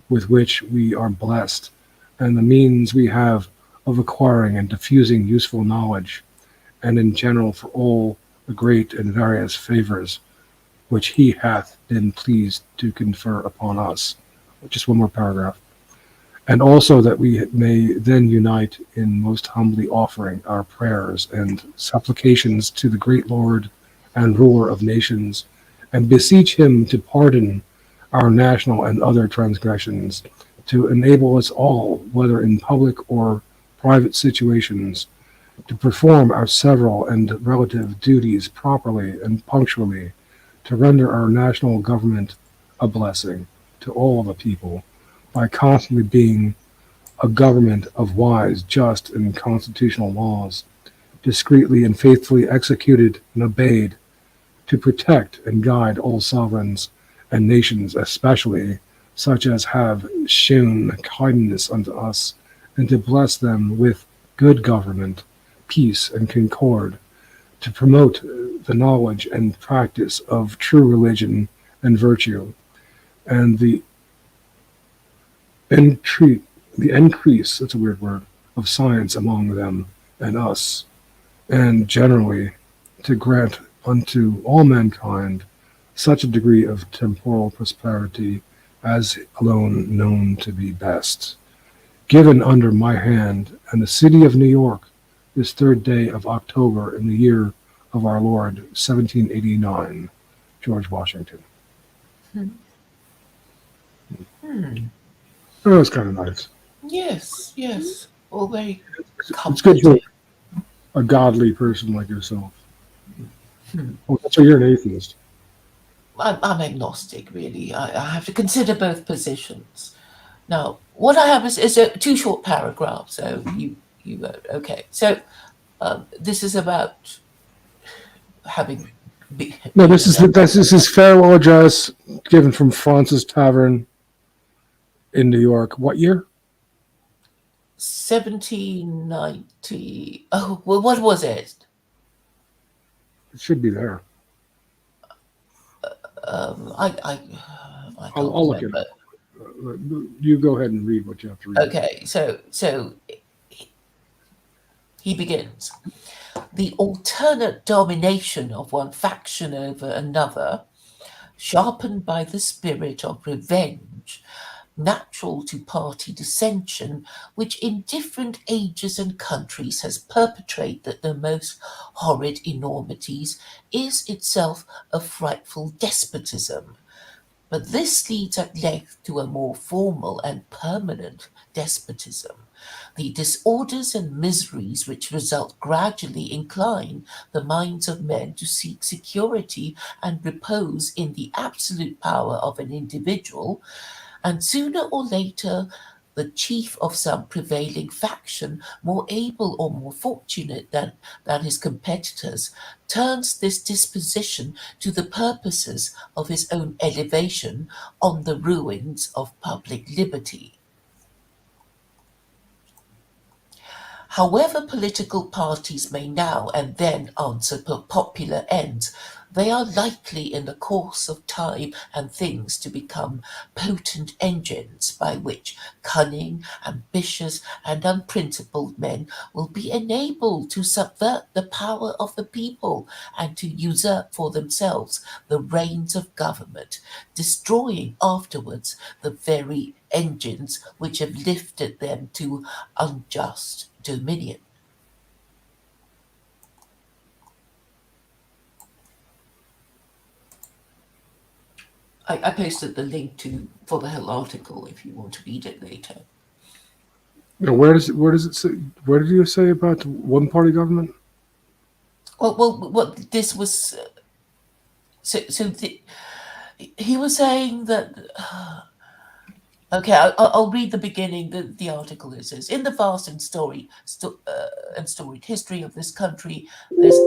with which we are blessed, and the means we have of acquiring and diffusing useful knowledge, and in general for all the great and various favors which he hath been pleased to confer upon us. Just one more paragraph. And also that we may then unite in most humbly offering our prayers and supplications to the great Lord and ruler of nations, and beseech him to pardon our national and other transgressions, to enable us all, whether in public or private situations, to perform our several and relative duties properly and punctually, to render our national government a blessing to all the people, by constantly being a government of wise, just, and constitutional laws, discreetly and faithfully executed and obeyed, to protect and guide all sovereigns and nations, especially such as have shewn kindness unto us, and to bless them with good government, peace, and concord, to promote the knowledge and practice of true religion and virtue, and the increase, that's a weird word, of science among them and us, and generally to grant unto all mankind such a degree of temporal prosperity as alone known to be best. Given under my hand, and the city of New York, this 3rd day of October in the year of our Lord 1789. George Washington. That was kind of nice. Yes, yes. All very It's good comforting. to a godly person like yourself. Oh, so you're an atheist. I'm agnostic, really. I have to consider both positions. Now, what I have is a 2 short paragraphs. So you wrote, okay. So this is about having. No, this is his farewell address given from Francis Tavern in New York. What year? 1790. Oh, well, what was it? It should be there. I can't I'll look it remember. up. You go ahead and read what you have to read. Okay, so he begins. The alternate domination of one faction over another, sharpened by the spirit of revenge, natural to party dissension, which in different ages and countries has perpetrated the most horrid enormities, is itself a frightful despotism. But this leads at length to a more formal and permanent despotism. The disorders and miseries which result gradually incline the minds of men to seek security and repose in the absolute power of an individual, and sooner or later the chief of some prevailing faction, more able or more fortunate than his competitors, turns this disposition to the purposes of his own elevation on the ruins of public liberty. However political parties may now and then answer popular ends, they are likely in the course of time and things to become potent engines by which cunning, ambitious, and unprincipled men will be enabled to subvert the power of the people and to usurp for themselves the reins of government, destroying afterwards the very engines which have lifted them to unjust dominion. I posted the link for the whole article if you want to read it later. Now, where does it say? Where did you say about one party government? Well, this was he was saying that. Okay, I'll read the beginning. The article it says, in the vast and storied history of this country, there's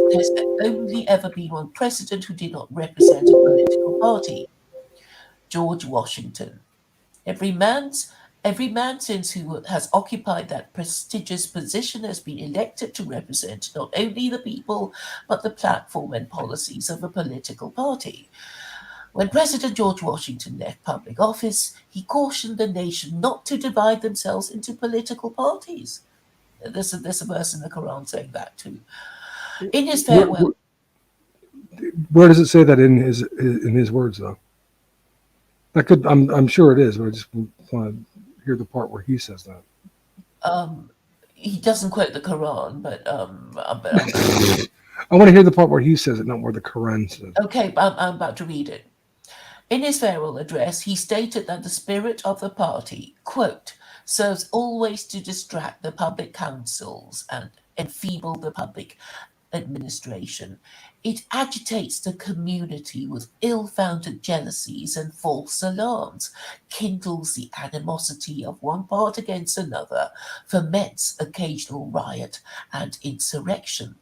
only ever been one president who did not represent a political party. George Washington. Every man since who has occupied that prestigious position has been elected to represent not only the people, but the platform and policies of a political party. When President George Washington left public office, he cautioned the nation not to divide themselves into political parties. There's a verse in the Quran saying that too. In his farewell. Where does it say that in his words, though? That could, I'm sure it is, but I just want to hear the part where he says that. He doesn't quote the Quran, but I want to hear the part where he says it, not where the Quran says. Okay, I'm about to read it. In his farewell address, he stated that the spirit of the party, quote, serves always to distract the public councils and enfeeble the public administration. It agitates the community with ill-founded jealousies and false alarms, kindles the animosity of one part against another, foments occasional riot and insurrection.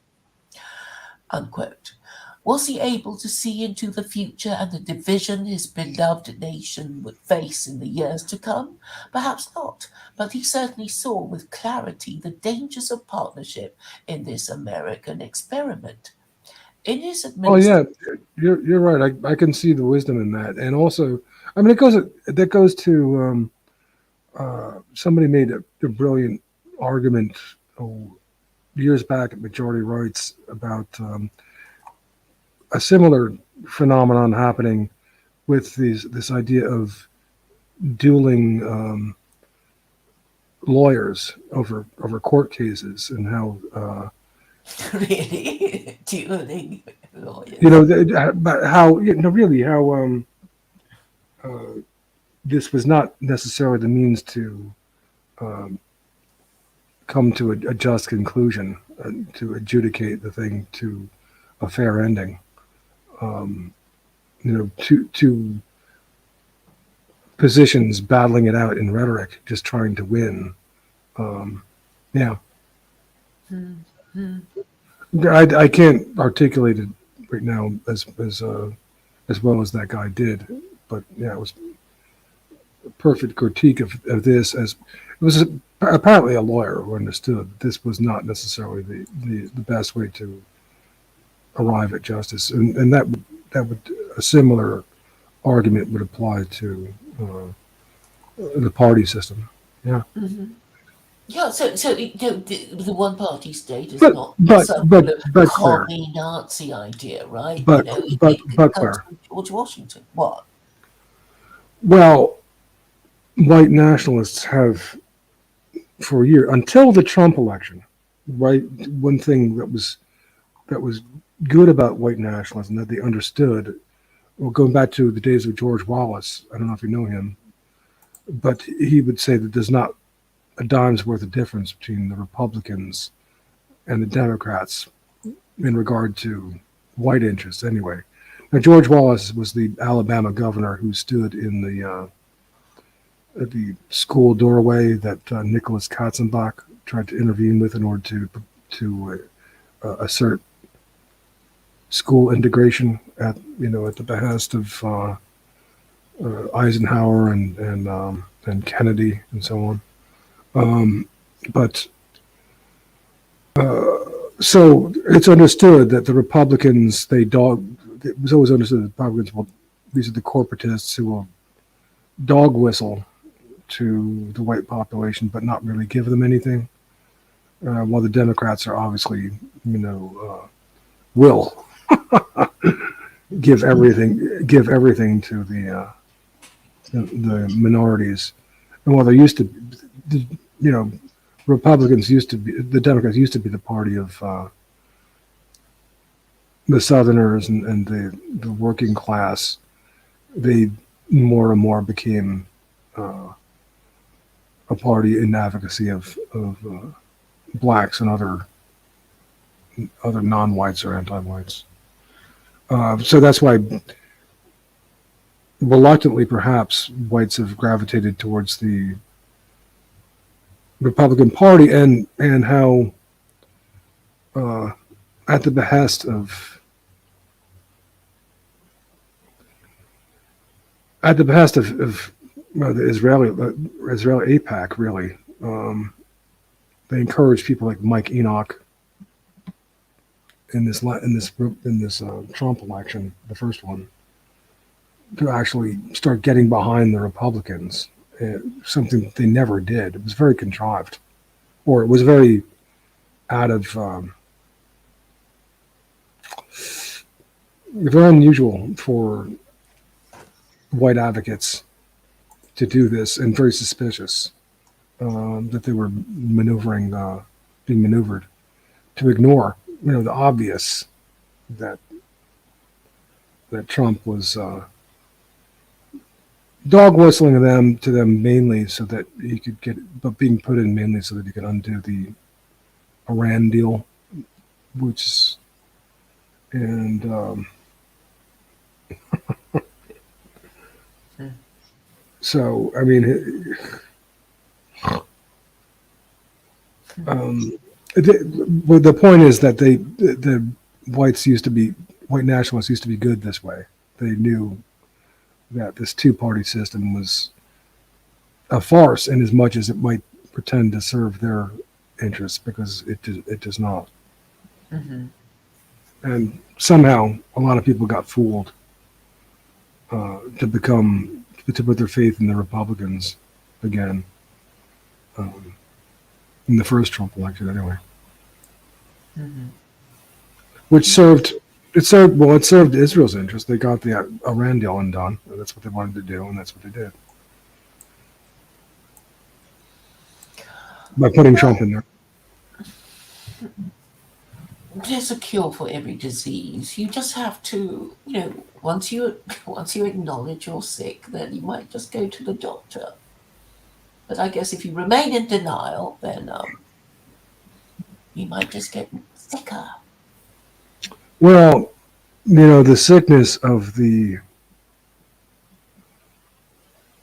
Unquote. Was he able to see into the future and the division his beloved nation would face in the years to come? Perhaps not, but he certainly saw with clarity the dangers of partnership in this American experiment. In his administration, you're right. I can see the wisdom in that, and also, I mean, that goes to somebody made a brilliant argument years back at Majority Rights about a similar phenomenon happening with this idea of dueling lawyers over court cases, and how really dueling lawyers. How this was not necessarily the means to come to a just conclusion, to adjudicate the thing to a fair ending. Two positions battling it out in rhetoric, just trying to win. I can't articulate it right now as well as that guy did, but yeah, it was a perfect critique of this. As it was apparently a lawyer who understood this was not necessarily the best way to arrive at justice, and that would a similar argument would apply to the party system. Yeah. Mhm. Yeah, so the one-party state is But not but some but sort of but Claire, commie Nazi idea, right? but It comes Claire. from George Washington. What? Well, white nationalists have for a year until the Trump election, right? One thing that was good about white nationalism that they understood. Well, going back to the days of George Wallace, I don't know if you know him, but he would say that there's not a dime's worth of difference between the Republicans and the Democrats in regard to white interests anyway. Now, George Wallace was the Alabama governor who stood in at the school doorway that Nicholas Katzenbach tried to intervene with in order to assert school integration at the behest of Eisenhower and Kennedy and so on. So it's understood that the Republicans, it was always understood that the Republicans, well, these are the corporatists who will dog whistle to the white population, but not really give them anything. While the Democrats are obviously, will give everything to the minorities. And while there used to, the Democrats used to be the party of the Southerners and the working class, they more and more became a party in advocacy of blacks and other non-whites or anti-whites. So that's why, reluctantly perhaps, whites have gravitated towards the Republican Party, and how at the behest of the Israeli AIPAC, really, they encourage people like Mike Enoch in this Trump election, the first one, to actually start getting behind the Republicans. Something they never did. It was very contrived, or it was very out of very unusual for white advocates to do this, and very suspicious that they were being maneuvered to ignore, the obvious that Trump was dog whistling to them mainly so that he could but being put in mainly so that he could undo the Iran deal, so I mean, the point is that the white nationalists used to be good this way. They knew that this two-party system was a farce, in as much as it might pretend to serve their interests, because it does not. Mm-hmm. And somehow a lot of people got fooled to put their faith in the Republicans again, in the first Trump election anyway. Mm-hmm. Which served Israel's interest. They got the Iran deal undone. That's what they wanted to do, and that's what they did by putting Trump in there. There's a cure for every disease. You just have to, once you acknowledge you're sick, then you might just go to the doctor. But I guess if you remain in denial, then you might just get sicker. Well, the sickness of the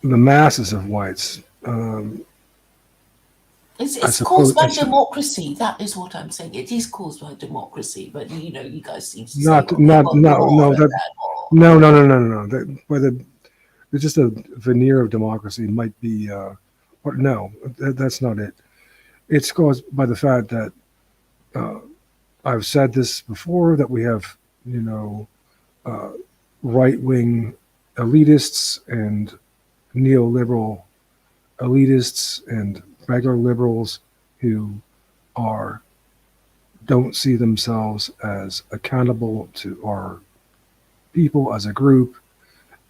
masses of whites. It's caused by democracy. That is what I'm saying. It is caused by democracy, but you guys seem to say No. It's just a veneer of democracy. Might be, but no, that's not it. It's caused by the fact that I've said this before, that we have, right-wing elitists and neoliberal elitists and regular liberals who don't see themselves as accountable to our people as a group,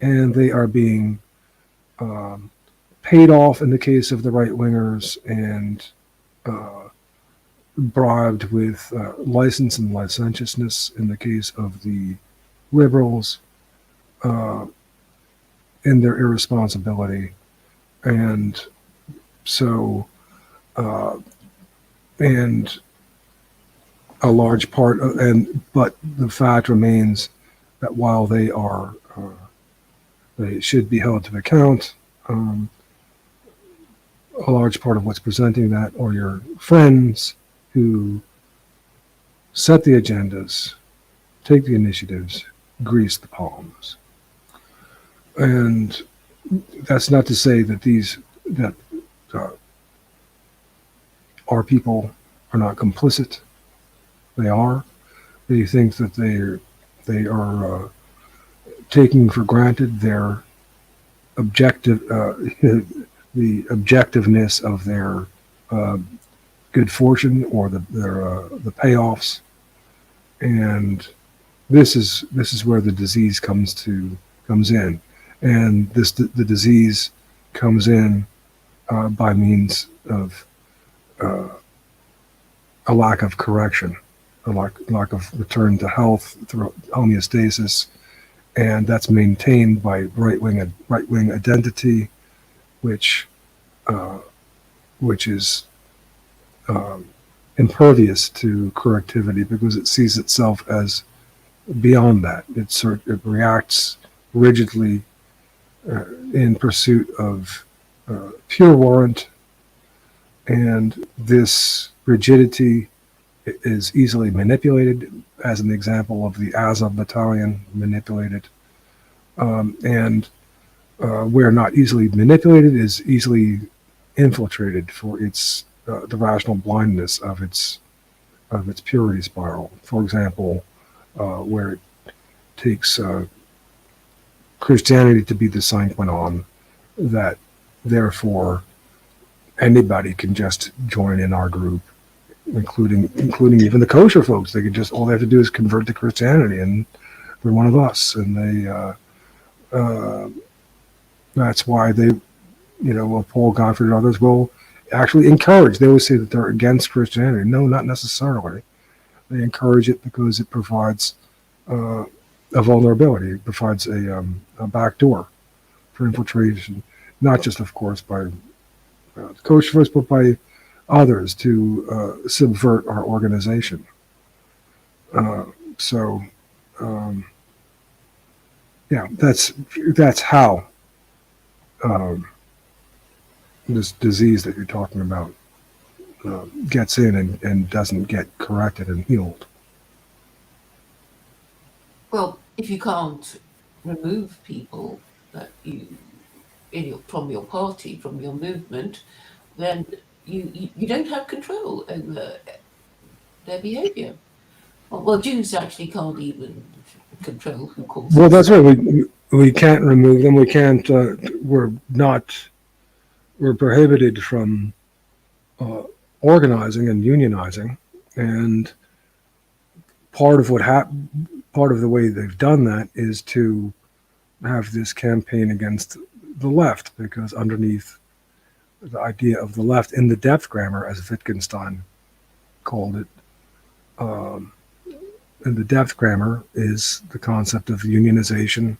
and they are being paid off in the case of the right-wingers and bribed with license and licentiousness in the case of the liberals, in their irresponsibility. And so, and a large part of, but the fact remains that while they should be held to account, a large part of what's presenting that are your friends who set the agendas, take the initiatives, grease the palms. And that's not to say that our people are not complicit. They are. They think that they are taking for granted their objective, the objectiveness of their good fortune or the payoffs, and this is where the disease comes in, and the disease comes in by means of a lack of correction, a lack of return to health through homeostasis, and that's maintained by right-wing identity, which is impervious to correctivity because it sees itself as beyond that. It reacts rigidly in pursuit of pure warrant, and this rigidity is easily manipulated, as an example of the Azov battalion manipulated, and where not easily manipulated is easily infiltrated for its the rational blindness of its purity spiral. For example, where it takes Christianity to be the sine qua non, that therefore anybody can just join in our group, including even the kosher folks. They can just, all they have to do is convert to Christianity and they're one of us. And they that's why they, Paul Gottfried and others will actually encourage. They always say that they're against Christianity. No, not necessarily. They encourage it because it provides a vulnerability. It provides a backdoor for infiltration, not just, of course, by the kosher, but by others to subvert our organization. That's how this disease that you're talking about gets in and doesn't get corrected and healed. Well, if you can't remove people that from your party, from your movement, then you don't have control over their behavior. Well, Jews actually can't even control who calls. Well, that's right. We can't remove them. We can't. We're prohibited from organizing and unionizing, and part of the way they've done that is to have this campaign against the left, because underneath the idea of the left in the depth grammar, as Wittgenstein called it, in the depth grammar is the concept of unionization,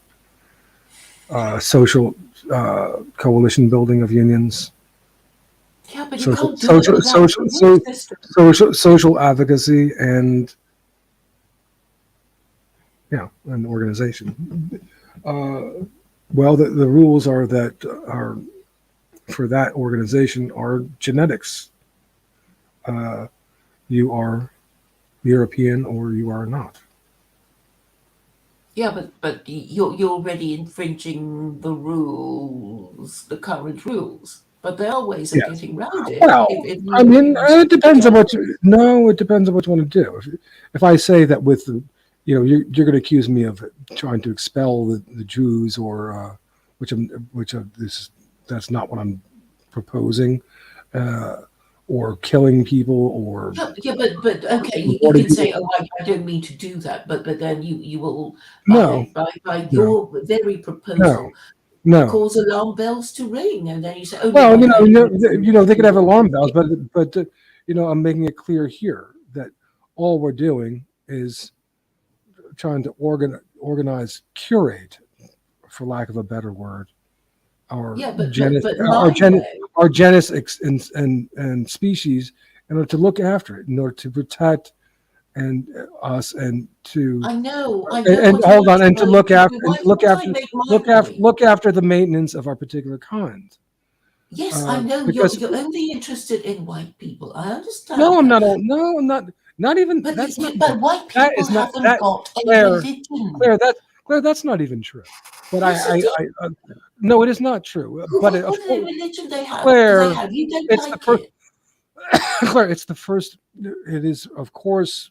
social coalition building of unions, yeah, but you can't do it without social advocacy, and an organization. Well, the rules are for that organization are genetics. You are European or you are not. Yeah, but you're already infringing the rules, the current rules. But there are ways of getting around it. Well, it depends on what you want to do. If I say that with you're going to accuse me of trying to expel the Jews, or that's not what I'm proposing, or killing people, or Yeah, but okay, you reporting can say, people. "Oh, I don't mean to do that," but then you will No, by no, your very no, proposal no. cause alarm bells to ring, and then you say, "Oh no, Well, I don't mean they could have to alarm do bells, but I'm making it clear here that all we're doing is trying to organize, curate, for lack of a better word, our Yeah, but genus, my way. our genus and species, in order to look after it, in order to protect and us, and to I know and what you hold mean on, and to by look after, why can't I make my point? look after the maintenance of our particular kind. Yes, I know Because you're only interested in white people. I understand no, I'm that. not. No, I'm not. Not even. But That's not. but white That people is not. haven't That got a Claire. religion. Claire. That's not even true. But Yes, it is. no, it is not true. But of What course, religion they have? Do they Claire, have? You don't it's the like first. it. Claire, it's the first. It is, of course,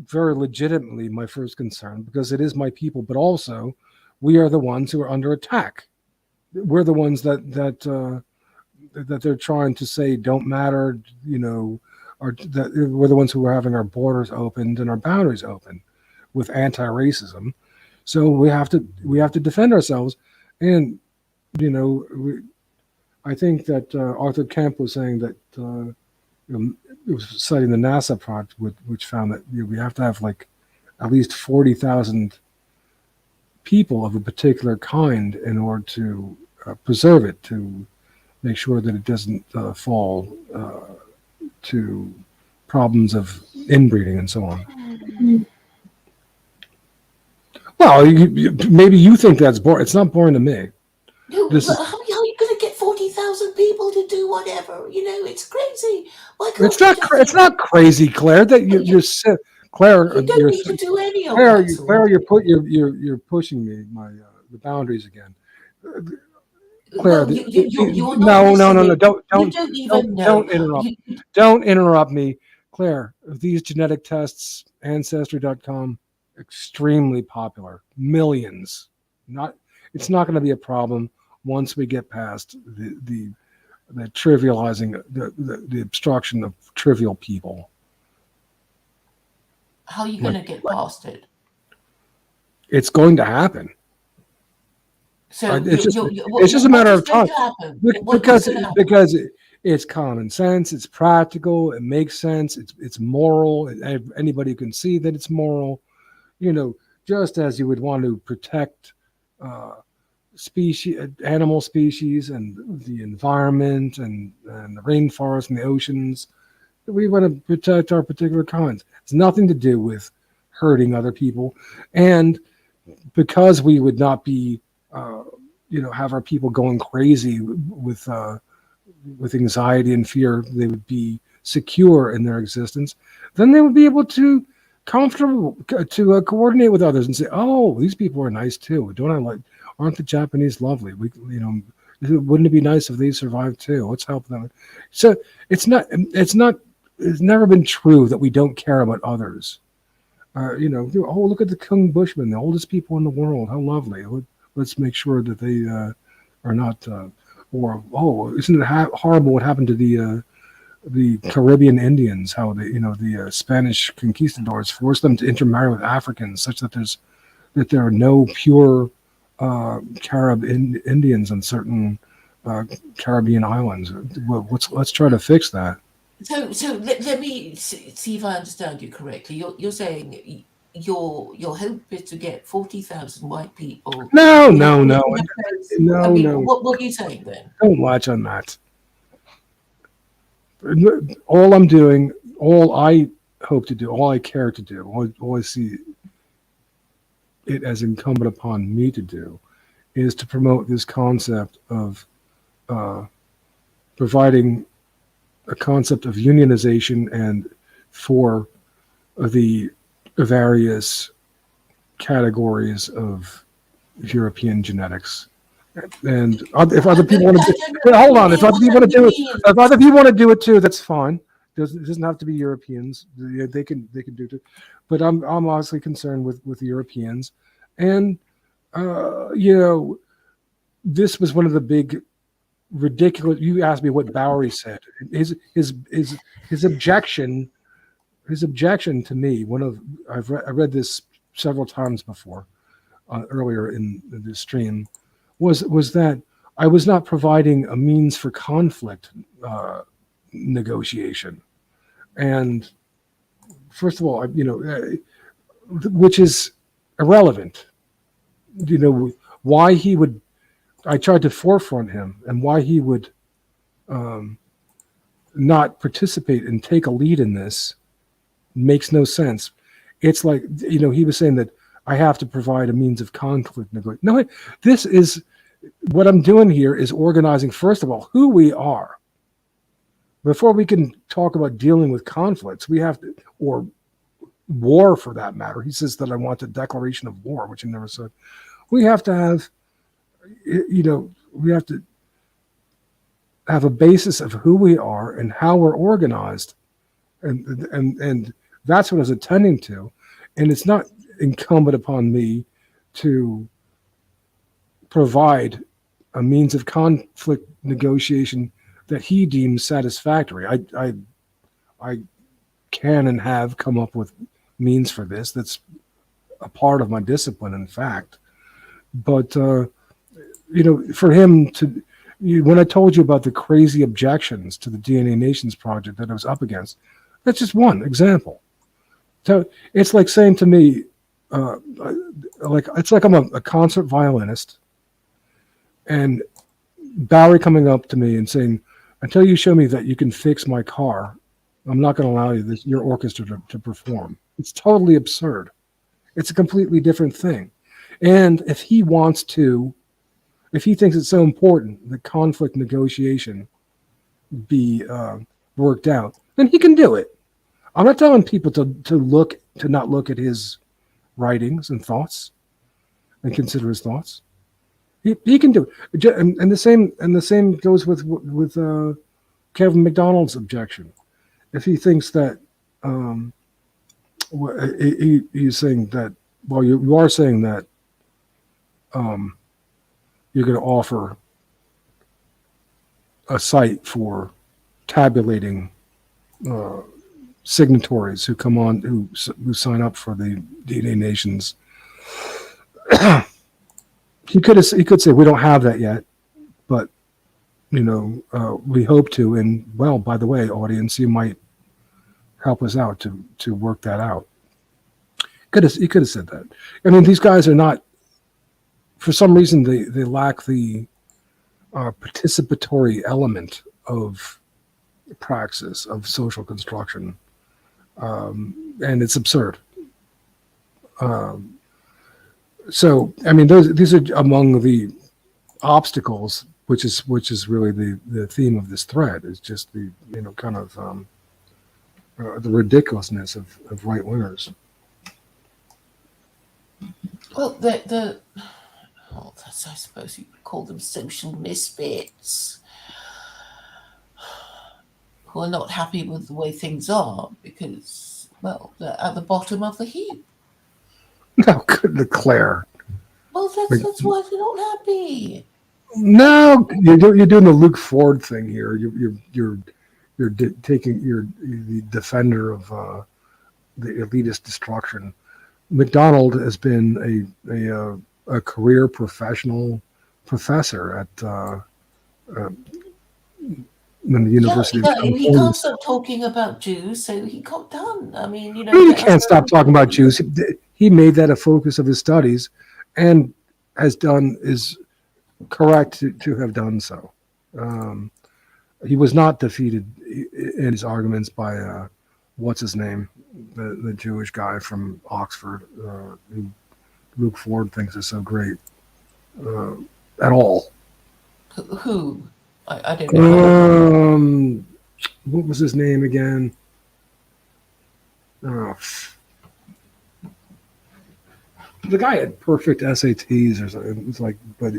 very legitimately my first concern, because it is my people, but also we are the ones who are under attack. We're the ones that they're trying to say don't matter, or that we're the ones who are having our borders opened and our boundaries open with anti-racism. So we have to defend ourselves. And I think that Arthur Kemp was saying that it was citing the NASA project, which found that we have to have like at least 40,000 people of a particular kind in order to preserve it, to make sure that it doesn't fall to problems of inbreeding and so on. Well, maybe you think that's boring. It's not boring to me. No, This but is. how are you going to get 40,000 people to do whatever? It's crazy. Why can't It's we not. just It's not crazy, Claire. That you're sick, Claire. you don't need to do any of Claire. that sort Claire, of thing. you're pushing me the boundaries again. Claire, Well, you're not no. listening. Don't You don't even know. don't interrupt. Don't interrupt me, Claire. These genetic tests, Ancestry.com, extremely popular, millions. It's not going to be a problem once we get past the trivializing, the obstruction of trivial people. How are you going to get past it? It's going to happen. So It's just a matter of time. Because it's common sense, it's practical, it makes sense, it's moral. Anybody can see that it's moral. Just as you would want to protect animal species and the environment and the rainforest and the oceans, we want to protect our particular kinds. It's nothing to do with hurting other people. And because we would not be have our people going crazy with anxiety and fear, they would be secure in their existence, then they would be able to coordinate with others and say, oh, these people are nice too. Aren't the Japanese lovely? Wouldn't it be nice if they survived too? Let's help them. So it's never been true that we don't care about others. Oh, look at the Kung Bushmen, the oldest people in the world. How lovely. Let's make sure that they are not, or, oh, isn't it horrible what happened to the Caribbean Indians, how the Spanish conquistadors forced them to intermarry with Africans, such that there are no pure Indians on certain Caribbean islands. Let's try to fix that. So let me see if I understand you correctly. You're saying your hope is to get 40,000 white people. No. What are you saying then? Don't watch on that. All I'm doing, all I hope to do, all I care to do, all I see it as incumbent upon me to do, is to promote this concept of providing a concept of unionization and for the various categories of European genetics. And if other people want to hold on, if other people want to do it too, that's fine. It doesn't have to be Europeans. They can do it. But I'm honestly concerned with the Europeans, and this was one of the big ridiculous. You asked me what Bowery said. His objection to me. I read this several times before, earlier in the stream, was that I was not providing a means for conflict negotiation, and first of all, which is irrelevant. Why he would. I tried to forefront him, and why he would not participate and take a lead in this makes no sense. It's like, he was saying that I have to provide a means of conflict negotiation. No, this is what I'm doing here is organizing, first of all, who we are. Before we can talk about dealing with conflicts, we have to, or war for that matter. He says that I want a declaration of war, which he never said. We have to have, we have to have a basis of who we are and how we're organized. And that's what I was attending to. And it's not incumbent upon me to provide a means of conflict negotiation that he deems satisfactory. I can and have come up with means for this. That's a part of my discipline, in fact. But, for him to, when I told you about the crazy objections to the DNA Nations project that I was up against, that's just one example. So it's like saying to me, it's like I'm a concert violinist, and Bowery coming up to me and saying, until you show me that you can fix my car, I'm not going to allow your orchestra to perform. It's totally absurd. It's a completely different thing. And if he thinks it's so important that conflict negotiation be worked out, then he can do it. I'm not telling people to not look at his writings and thoughts and consider his thoughts. He can do it, and the same goes with Kevin McDonald's objection. If he thinks that he's saying that, well, you are saying that you're going to offer a site for tabulating signatories who come on who sign up for the DNA Nations. He could say we don't have that yet, but we hope to. And well, by the way, audience, you might help us out to work that out. He could have said that. I mean, these guys are not. For some reason, they lack the participatory element of praxis of social construction, and it's absurd. So, I mean, these are among the obstacles, which is really the theme of this thread. Is just the kind of the ridiculousness of right wingers. Well, I suppose you could call them social misfits who are not happy with the way things are because, well, they're at the bottom of the heap. No, good declare. Well, that's why they're not happy. No, you're doing the Luke Ford thing here. You're the defender of the elitist destruction. McDonald has been a career professional professor at the University of California. He can't stop talking about Jews, so he got done. I mean, He can't stop talking about Jews. He made that a focus of his studies, and is correct to have done so. He was not defeated in his arguments by what's his name, the Jewish guy from Oxford, who Luke Ford thinks is so great at all. Who? I don't know. What was his name again? The guy had perfect SATs or something. It was like, but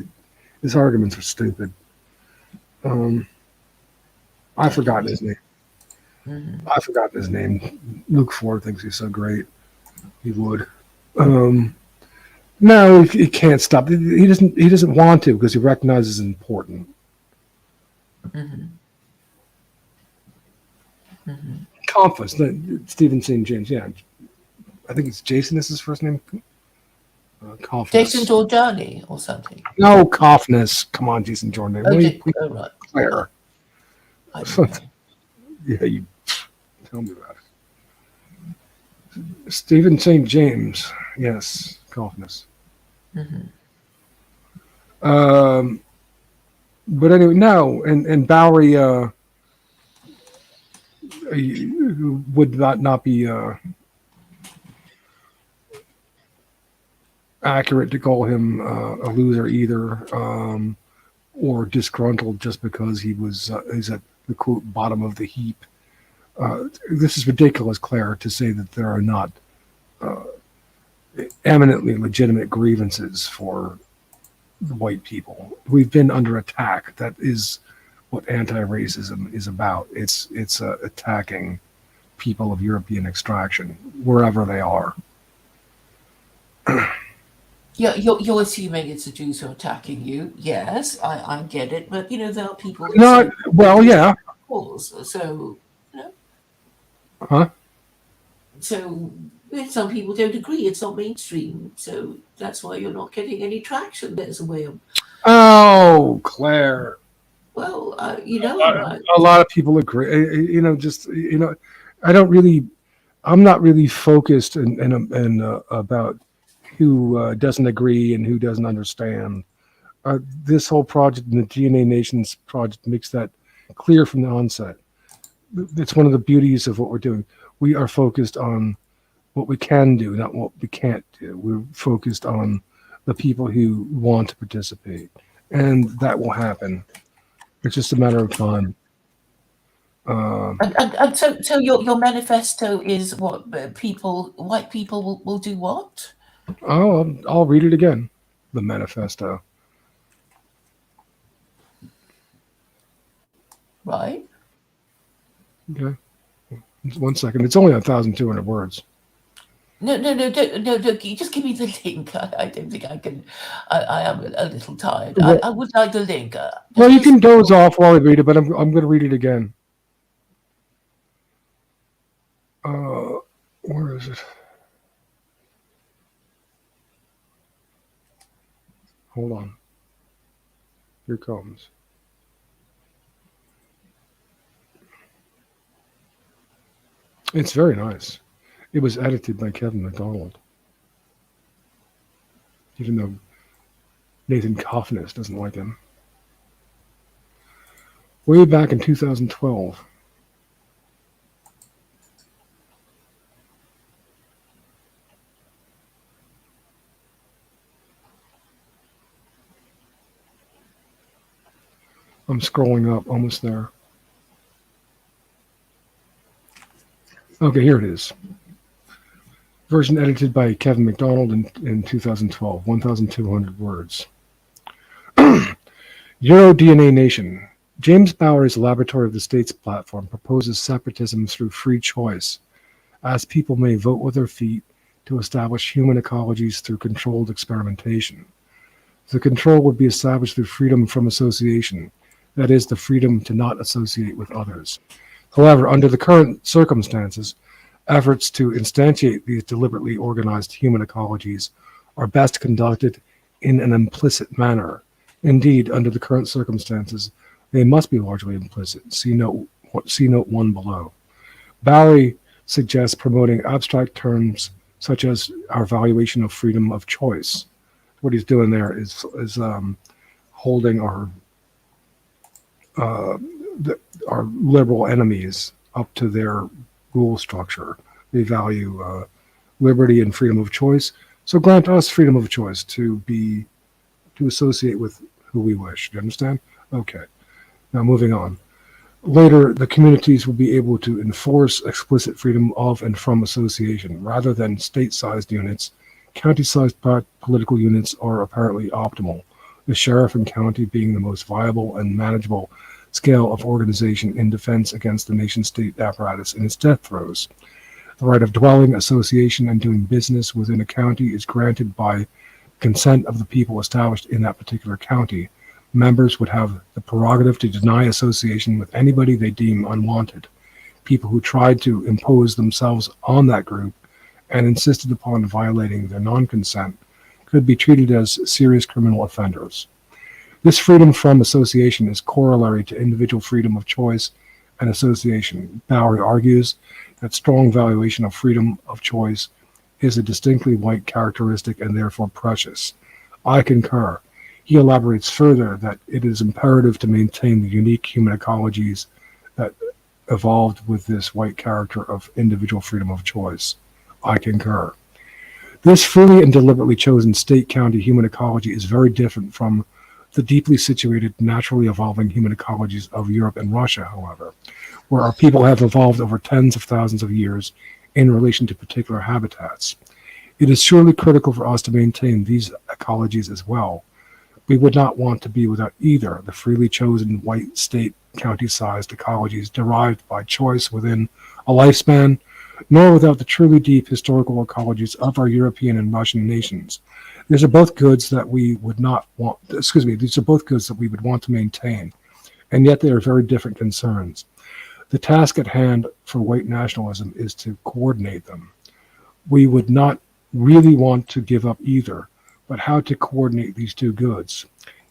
his arguments were stupid. I forgot his name. I forgot his name. Luke Ford thinks he's so great. He would. No, he can't stop. He doesn't want to because he recognizes it's important. Confidence. Stephen St. James. Yeah, I think it's Jason. Is his first name? Confidence. Jason Georgiani or something. No, Confidence. Come on, Jason Jordan. Oh, right. Claire. I don't know. Yeah, you tell me about it. Stephen St. James. Yes, Confidence. But anyway, no, and Bowery would not be accurate to call him a loser either, or disgruntled just because he's at the quote bottom of the heap. This is ridiculous, Claire, to say that there are not eminently legitimate grievances for the white people. We've been under attack. That is what anti-racism is about. It's attacking people of European extraction wherever they are. You're assuming it's the Jews who are attacking you. Yes, I get it, but there are people. No, well, yeah. So Huh? So some people don't agree. It's not mainstream, so that's why you're not getting any traction. There's a way of. Oh, Claire. Well, a lot of people agree. I'm not really focused and about who doesn't agree and who doesn't understand. This whole project and the DNA Nations project makes that clear from the onset. It's one of the beauties of what we're doing. We are focused on what we can do, not what we can't do. We're focused on the people who want to participate, and that will happen. It's just a matter of time. And so your manifesto is what white people will do what? Oh, I'll read it again. The manifesto. Right. Okay. 1 second. It's only 1,200 words. No, don't. Just give me the link. I don't think I can. I am a little tired. I would like the link. Well, you can doze off while I read it, but I'm going to read it again. Where is it? Hold on. Here it comes. It's very nice. It was edited by Kevin McDonald. Even though Nathan Coffness doesn't like him. Way back in 2012. I'm scrolling up, almost there. Okay, here it is. Version edited by Kevin McDonald in 2012, 1,200 words. Euro DNA Nation. James Bowery's Laboratory of the States platform proposes separatism through free choice, as people may vote with their feet to establish human ecologies through controlled experimentation. The control would be established through freedom from association, that is, the freedom to not associate with others. However, under the current circumstances, efforts to instantiate these deliberately organized human ecologies are best conducted in an implicit manner. Indeed, under the current circumstances, they must be largely implicit. See note 1 below. Bowery suggests promoting abstract terms such as our valuation of freedom of choice. What he's doing there is holding our liberal enemies up to their rule structure. They value liberty and freedom of choice. So grant us freedom of choice to associate with who we wish. Do you understand? Okay. Now moving on. Later, the communities will be able to enforce explicit freedom of and from association. Rather than state-sized units, county-sized political units are apparently optimal, the sheriff and county being the most viable and manageable scale of organization in defense against the nation-state apparatus in its death throes. The right of dwelling, association, and doing business within a county is granted by consent of the people established in that particular county. Members would have the prerogative to deny association with anybody they deem unwanted. People who tried to impose themselves on that group and insisted upon violating their non-consent could be treated as serious criminal offenders. This freedom from association is corollary to individual freedom of choice and association. Bowery argues that strong valuation of freedom of choice is a distinctly white characteristic and therefore precious. I concur. He elaborates further that it is imperative to maintain the unique human ecologies that evolved with this white character of individual freedom of choice. I concur. This freely and deliberately chosen state-county human ecology is very different from the deeply situated, naturally evolving human ecologies of Europe and Russia, however, where our people have evolved over tens of thousands of years in relation to particular habitats. It is surely critical for us to maintain these ecologies as well. We would not want to be without either the freely chosen white state county-sized ecologies derived by choice within a lifespan, nor without the truly deep historical ecologies of our European and Russian nations. These are both goods that we would not want, these are both goods that we would want to maintain, and yet they are very different concerns. The task at hand for white nationalism is to coordinate them. We would not really want to give up either, but how to coordinate these two goods.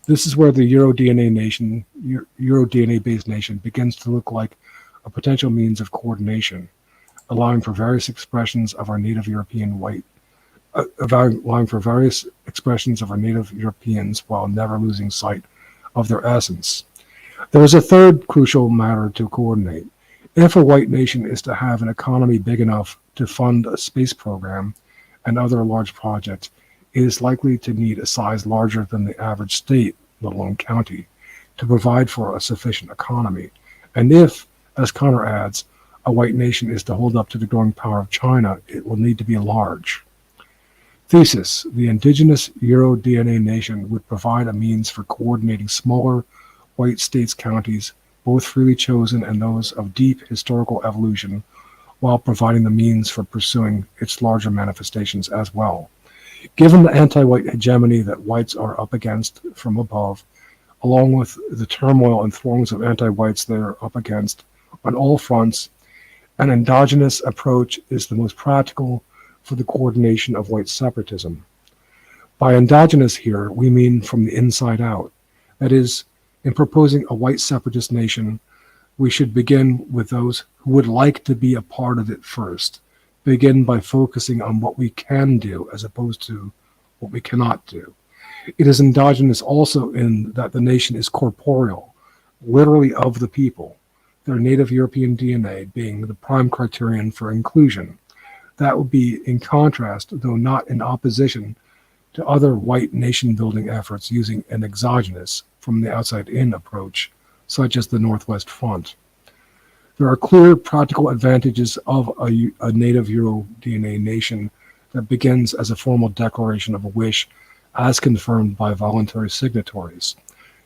This is where the Euro-DNA-based nation begins to look like a potential means of coordination, allowing for various expressions of our native European allowing for various expressions of our native Europeans while never losing sight of their essence. There is a third crucial matter to coordinate. If a white nation is to have an economy big enough to fund a space program and other large projects, it is likely to need a size larger than the average state, let alone county, to provide for a sufficient economy. And if, as Connor adds, a white nation is to hold up to the growing power of China, it will need to be large. Thesis: the indigenous Euro-DNA nation would provide a means for coordinating smaller white states' counties, both freely chosen and those of deep historical evolution, while providing the means for pursuing its larger manifestations as well. Given the anti-white hegemony that whites are up against from above, along with the turmoil and throngs of anti-whites they are up against on all fronts, an endogenous approach is the most practical for the coordination of white separatism. By endogenous here, we mean from the inside out. That is, in proposing a white separatist nation, we should begin with those who would like to be a part of it first. Begin by focusing on what we can do as opposed to what we cannot do. It is endogenous also in that the nation is corporeal, literally of the people, their native European DNA being the prime criterion for inclusion. That would be in contrast, though not in opposition, to other white nation-building efforts using an exogenous, from the outside in approach, such as the Northwest Front. There are clear practical advantages of a native Euro-DNA nation that begins as a formal declaration of a wish as confirmed by voluntary signatories.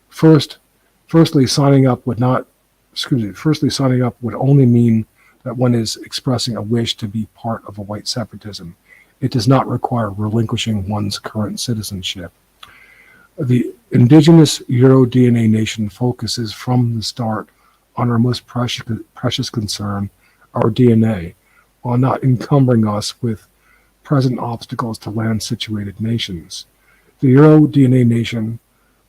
Firstly, signing up would only mean that one is expressing a wish to be part of a white separatism. It does not require relinquishing one's current citizenship. The indigenous Euro-DNA nation focuses from the start on our most precious concern, our DNA, while not encumbering us with present obstacles to land-situated nations. The Euro-DNA nation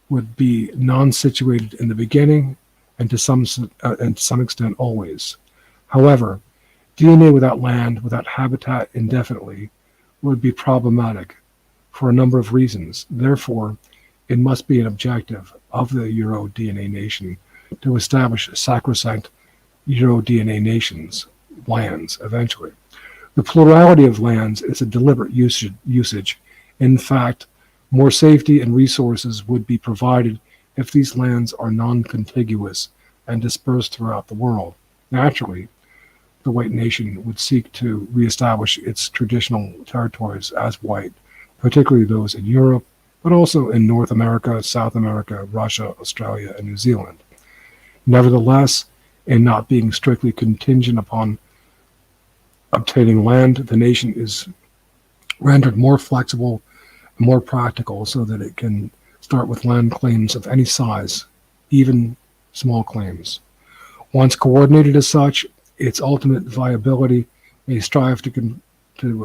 would be non-situated in the beginning and to some extent always. However, DNA without land, without habitat indefinitely, would be problematic for a number of reasons. Therefore, it must be an objective of the Euro-DNA nation to establish sacrosanct Euro-DNA nations, lands, eventually. The plurality of lands is a deliberate usage. In fact, more safety and resources would be provided if these lands are non-contiguous and dispersed throughout the world. Naturally, the white nation would seek to reestablish its traditional territories as white, particularly those in Europe, but also in North America, South America, Russia, Australia, and New Zealand. Nevertheless, in not being strictly contingent upon obtaining land, the nation is rendered more flexible and more practical so that it can start with land claims of any size, even small claims. Once coordinated as such, its ultimate viability may strive to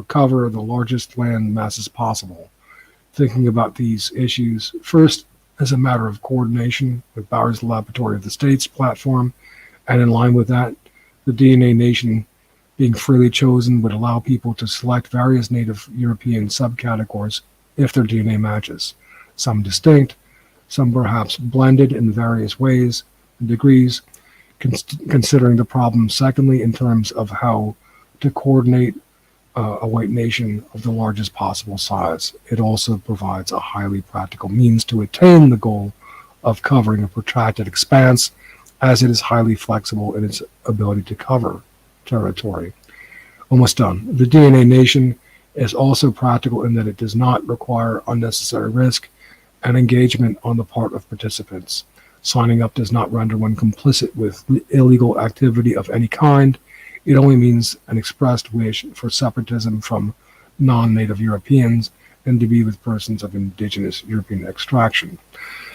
cover the largest land masses possible. Thinking about these issues first as a matter of coordination with Bowery's Laboratory of the States platform, and in line with that, the DNA nation being freely chosen would allow people to select various native European subcategories if their DNA matches, some distinct, some perhaps blended in various ways and degrees, considering the problem secondly in terms of how to coordinate a white nation of the largest possible size. It also provides a highly practical means to attain the goal of covering a protracted expanse, as it is highly flexible in its ability to cover territory. Almost done. The DNA nation is also practical in that it does not require unnecessary risk and engagement on the part of participants. Signing up does not render one complicit with illegal activity of any kind. It only means an expressed wish for separatism from non-native Europeans and to be with persons of indigenous European extraction.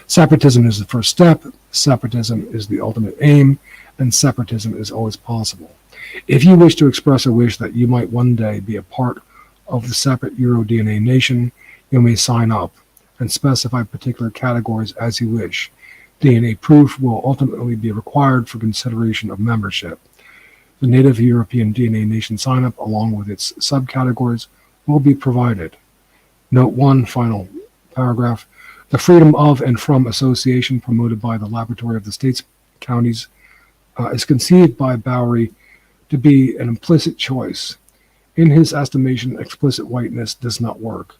Separatism is the first step, separatism is the ultimate aim, and separatism is always possible. If you wish to express a wish that you might one day be a part of the separate EuroDNA nation, you may sign up and specify particular categories as you wish. DNA proof will ultimately be required for consideration of membership. The native European DNA nation sign-up, along with its subcategories, will be provided. Note 1, final paragraph. The freedom of and from association promoted by the Laboratory of the States counties is conceived by Bowery to be an implicit choice. In his estimation, explicit whiteness does not work.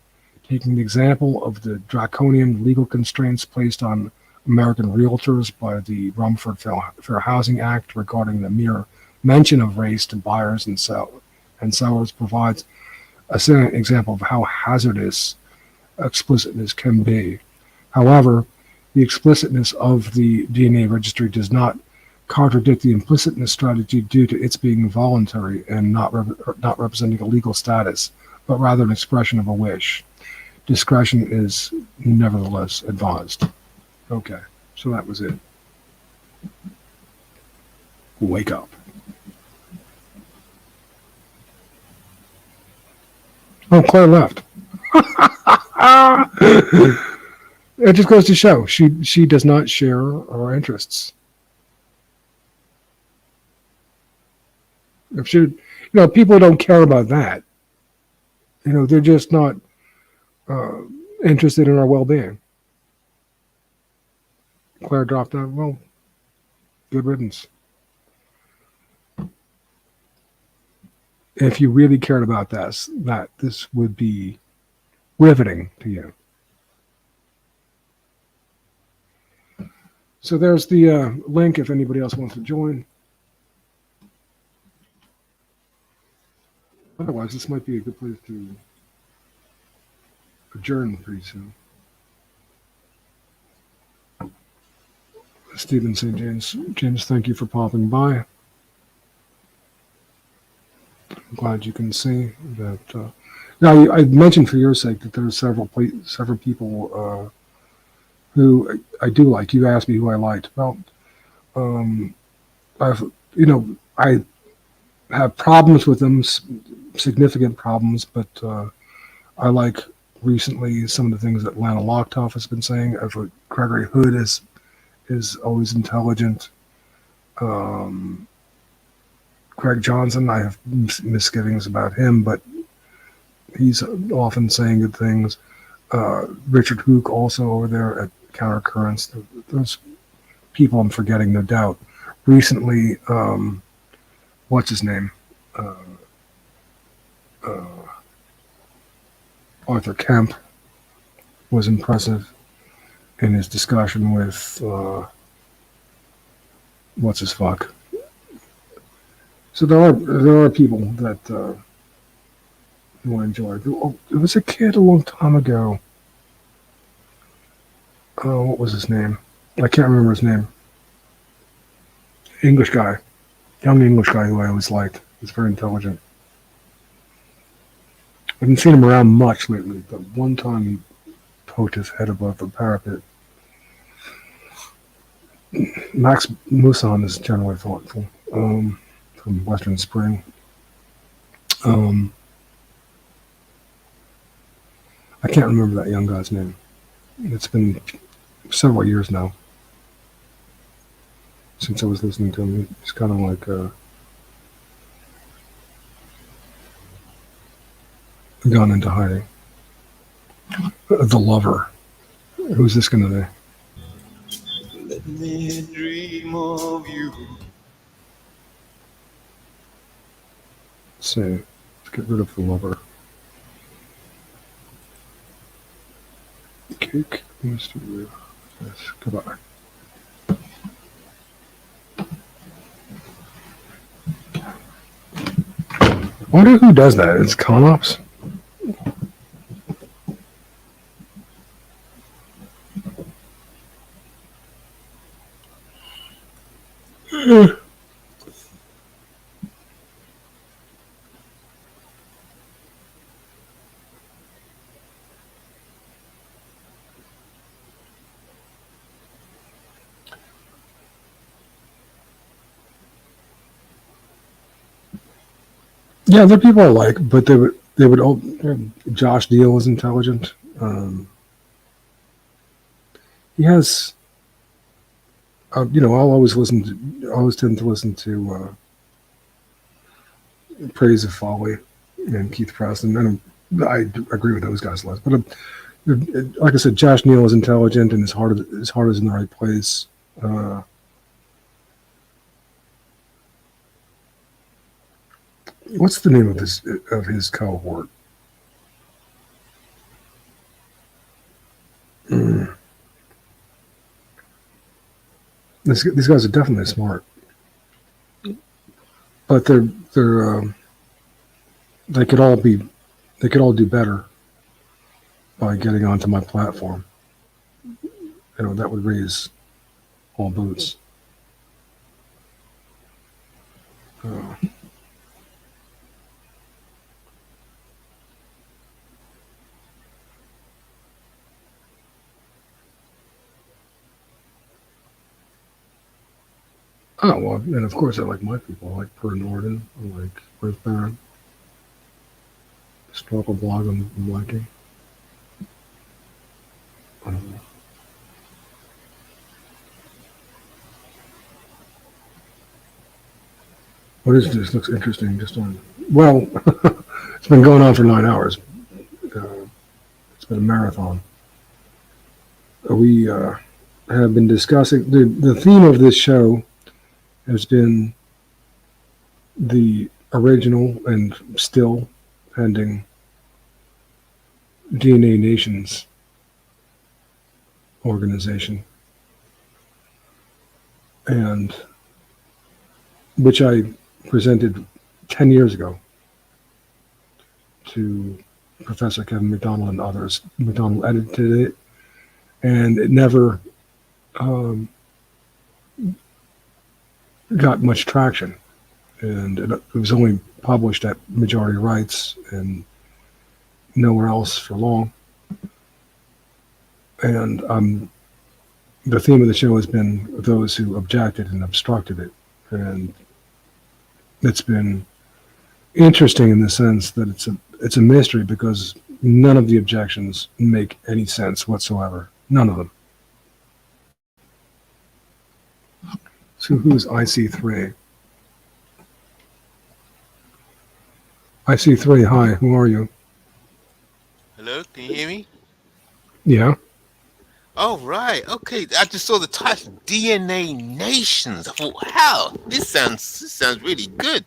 Taking the example of the draconian legal constraints placed on American realtors by the Rumford Fair Housing Act regarding the mere mention of race to buyers and sellers provides a salient example of how hazardous explicitness can be. However, the explicitness of the DNA registry does not contradict the implicitness strategy due to its being voluntary and not representing a legal status, but rather an expression of a wish. Discretion is nevertheless advised. Okay, so that was it. Wake up. Oh, Claire left. It just goes to show she does not share our interests. If she, people don't care about that. They're just not interested in our well-being. Claire dropped out. Well, good riddance. If you really cared about this would be riveting to you. So there's the link if anybody else wants to join. Otherwise, this might be a good place to adjourn pretty soon. Stephen St. James, thank you for popping by. I'm glad you can see that. Now, I mentioned for your sake that there are several people who I do like. You asked me who I liked. Well, I have problems with them, significant problems, but I like recently some of the things that Lana Locktoff has been saying. I thought Gregory Hood is always intelligent. Craig Johnson, I have misgivings about him, but he's often saying good things. Richard Hook also over there at Countercurrents. Those people I'm forgetting, no doubt. Recently, what's his name? Arthur Kemp was impressive in his discussion with what's his fuck. So there are people that who I enjoy. Oh, there was a kid a long time ago. What was his name? I can't remember his name. English guy, young English guy who I always liked. He's very intelligent. I haven't seen him around much lately, but one time he poked his head above the parapet. Max Mousson is generally thoughtful, from Western Spring. I can't remember that young guy's name. It's been several years now since I was listening to him. He's kind of like gone into hiding. The Lover. Who's this going to be? Let me dream of you. Let's see. Let's get rid of The Lover. Cake. Mr. Yes, goodbye. I wonder who does that. It's ConOps? Yeah, there are people I like, but they would all. Josh Neal is intelligent. He has, I'll always tend to listen to Praise of Folly and Keith Preston. And I agree with those guys less, but like I said, Josh Neal is intelligent and his heart is in the right place. What's the name of his cohort? These guys are definitely smart, but they could all do better by getting onto my platform. That would raise all boats. Oh, well, and of course I like my people. I like Per Norden. I like Ruth Barron. Historical blog I'm liking. What is this? Looks interesting. It's been going on for 9 hours. It's been a marathon. We have been discussing the theme of this show has been the original and still pending DNA Nations organization, and which I presented 10 years ago to Professor Kevin McDonald and others. McDonald edited it, and it never got much traction, and it was only published at Majority Rights and nowhere else for long. And the theme of the show has been those who objected and obstructed it, and it's been interesting in the sense that it's a mystery because none of the objections make any sense whatsoever. None of them. So who's IC3? IC3, hi, who are you? Hello, can you hear me? Yeah. Oh, right. Okay. I just saw the title, DNA Nations. I thought, wow, this sounds really good.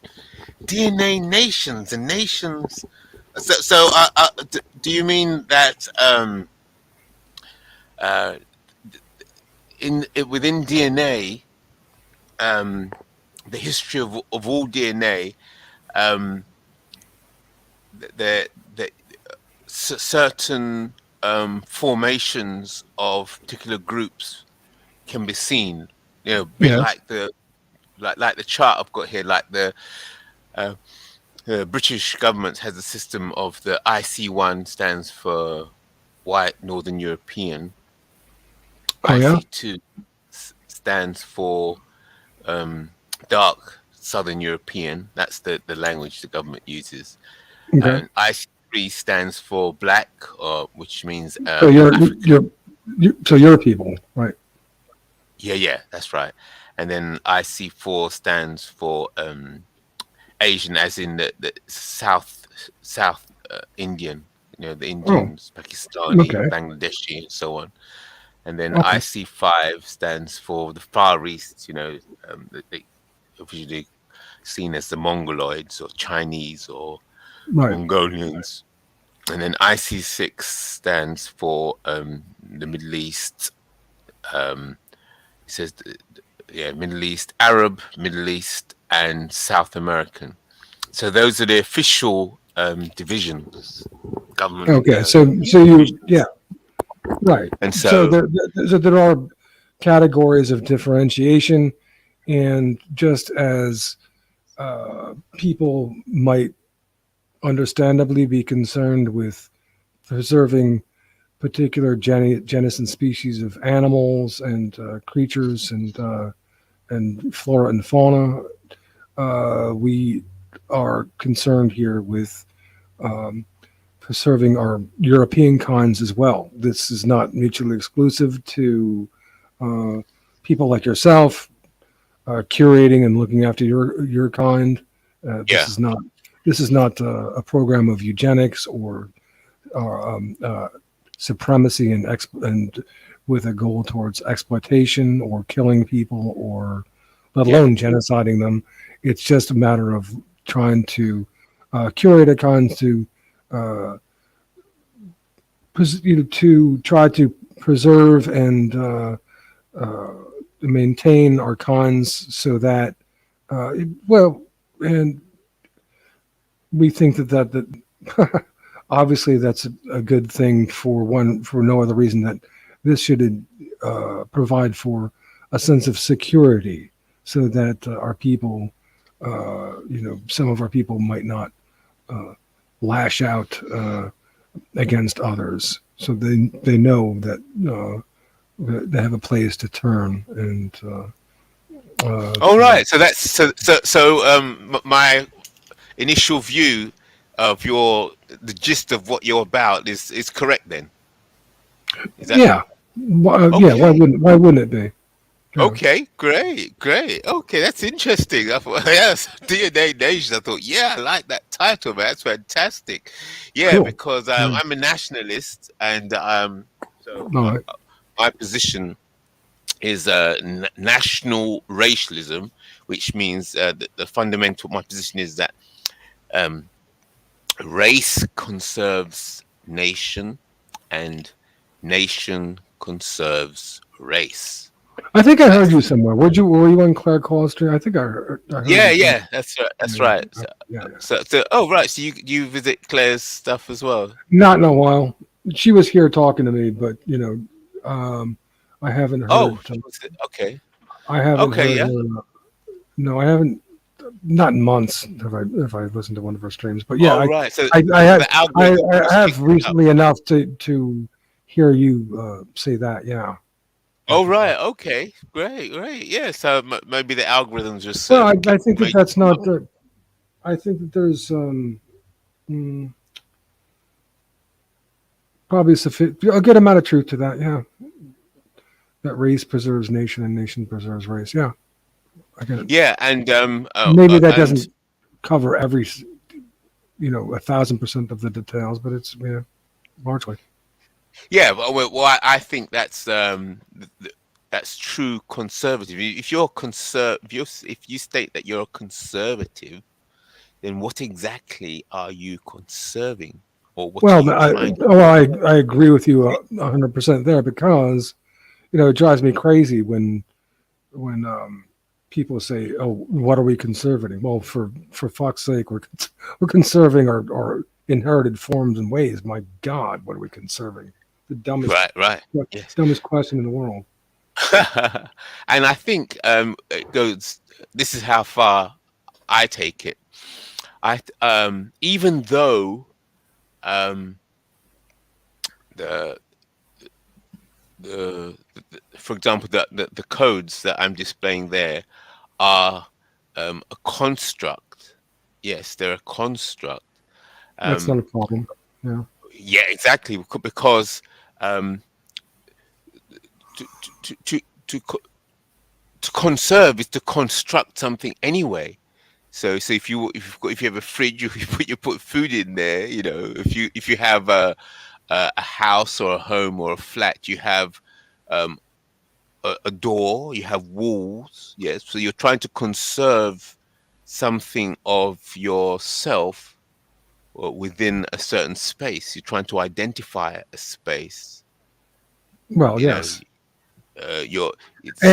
DNA Nations and nations. So do you mean that within DNA, the history of all DNA, the certain formations of particular groups can be seen, a bit like the like the chart I've got here, like the British government has a system of the IC1 stands for white Northern European. Oh, yeah? IC2 stands for dark Southern European. That's the language the government uses. Okay. And IC3 stands for black, which means So you're people, right? yeah, that's right. And then IC4 stands for Asian, as in the South Indian, the Indians, Pakistani, okay. Bangladeshi, and so on. And then Okay. IC5 stands for the Far East, they usually seen as the Mongoloids or Chinese or Right. Mongolians. And then IC6 stands for the Middle East. It says, Middle East, Arab, Middle East, and South American. So those are the official divisions. Government. Okay. So you, right. And so there are categories of differentiation, and just as people might understandably be concerned with preserving particular genus and species of animals and creatures and flora and fauna, we are concerned here with preserving our European kinds as well. This is not mutually exclusive to people like yourself, curating and looking after your kind. This is not a program of eugenics or supremacy and with a goal towards exploitation or killing people or let alone genociding them. It's just a matter of trying to curate a kind to try to preserve and maintain our kinds so that and we think that obviously that's a good thing for no other reason that this should provide for a sense of security so that our people, some of our people might not lash out against others. So they know that they have a place to turn and. All right. So that's so my initial view of the gist of what you're about is correct then. Is that yeah. Okay. Yeah. Why wouldn't it be? Yeah. Okay, great. Okay, that's interesting. I thought, yes, DNA Nation. I thought, I like that title, man. That's fantastic. Yeah, Cool. because I'm a nationalist, and so my position is national racialism, which means the fundamental. My position is that race conserves nation, and nation conserves race. I think I heard you somewhere. Were you on Claire Call Street? I think I heard you. Yeah, that's right. That's right. Yeah. So right. So you visit Claire's stuff as well? Not in a while. She was here talking to me, but I haven't heard. Oh, okay. I haven't. Okay, heard her, no, I haven't. Not in months have I listened to one of her streams, but yeah, right. So I have recently enough to hear you say that. Yeah. Oh right, okay, great, yeah. So maybe the algorithms just. Well, I think that's not. I think that there's probably a good amount of truth to that. Yeah, that race preserves nation and nation preserves race. Yeah, I get it. Yeah, and maybe that doesn't cover every, 1,000% of the details, but it's largely. Yeah, well, I think that's true conservative. If you're if you state that you're a conservative, then what exactly are you conserving, or what? I agree with you 100% there, because it drives me crazy when people say, "Oh, what are we conserving?" Well, for fuck's sake, we're conserving our inherited forms and ways. My God, what are we conserving? The dumbest, right. Dumbest question in the world. And I think it goes. This is how far I take it. Even though um, the, for example, the codes that I'm displaying there are a construct. Yes, they're a construct. That's not a problem. Yeah. Yeah, exactly. Because to to to to co- to conserve is to construct something anyway. So if you have a fridge, you put food in there. You know, if you have a house or a home or a flat, you have um, a door, you have walls. Yes, so you're trying to conserve something of yourself within a certain space. You're trying to identify a space. Well, You know, yes. you're so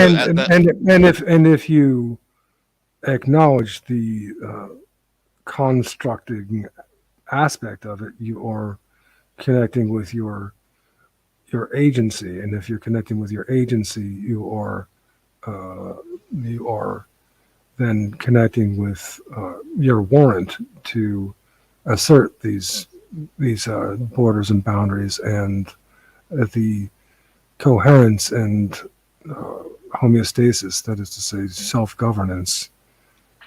And if you acknowledge the constructing aspect of it, you are connecting with your agency, and if you're connecting with your agency, you are then connecting with your warrant to assert these borders and boundaries and the coherence and homeostasis, that is to say, self-governance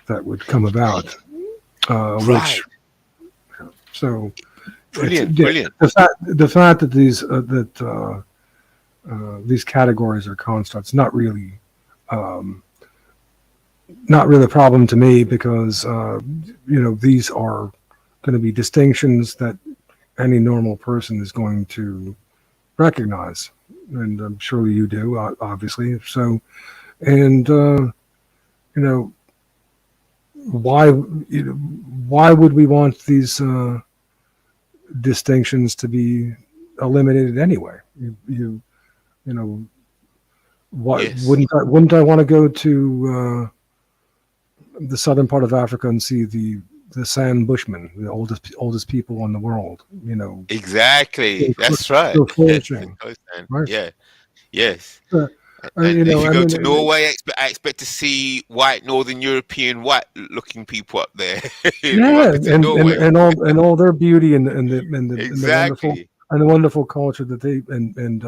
that would come about. right. Which so Brilliant. the fact that these categories are constructs not really a problem to me, because these are going to be distinctions that any normal person is going to recognize, and I'm sure you do, obviously. So, and why would we want these distinctions to be eliminated anyway? Why Yes. wouldn't I want to go to the southern part of Africa and see the San Bushmen, the oldest people in the world? Exactly. That's right. still Yes, flourishing, right? yeah. Yes. Uh, And if you I go mean, to Norway, I expect to see white Northern European white-looking people up there. If you yeah, up into Norway, and all their beauty and the exactly. wonderful culture that they and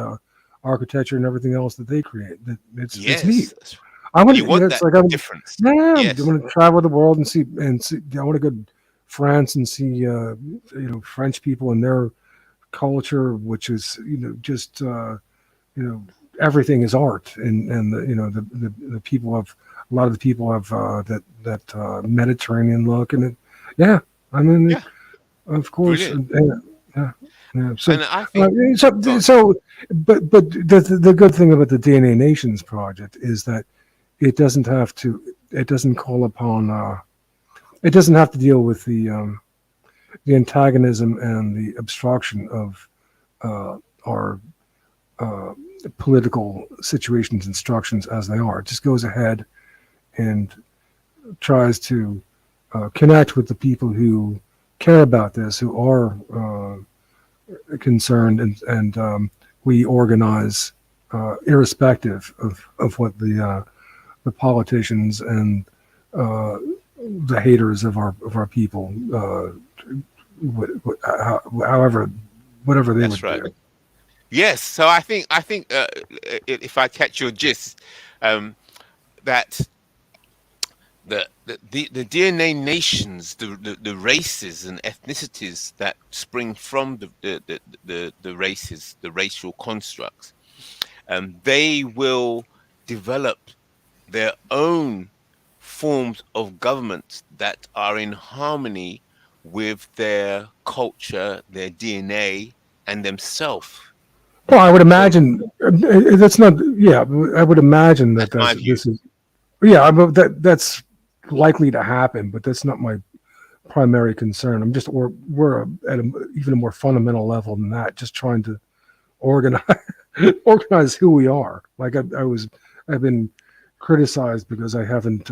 architecture and everything else that they create. It's neat. Yes. I want You want it's that like I would, difference. yeah, I Yes. want to travel the world and see. I want to go to France and see French people and their culture, which is just everything is art, and the people have a lot of the people have that Mediterranean look, and yeah, I mean, Yeah. of course, Brilliant. yeah. And I think go on. But the good thing about the DNA Nations project is that it doesn't have to. It doesn't call upon. It doesn't have to deal with the antagonism and the obstruction of our political situations and structures as they are. It just goes ahead and tries to connect with the people who care about this, who are concerned, and we organize irrespective of what the politicians and the haters of our people, however, whatever they That's would right. do. Yes. So I think if I catch your gist, that the DNA nations, the races and ethnicities that spring from the races, the racial constructs, they will develop their own forms of government that are in harmony with their culture, their DNA, and themselves. Well, I would So imagine that's not. Yeah, I would imagine that that's my view. this is. Yeah, that's likely to happen, but that's not my primary concern. I'm just we're at even a more fundamental level than that. Just trying to organize organize who we are. Like I've been criticized because I haven't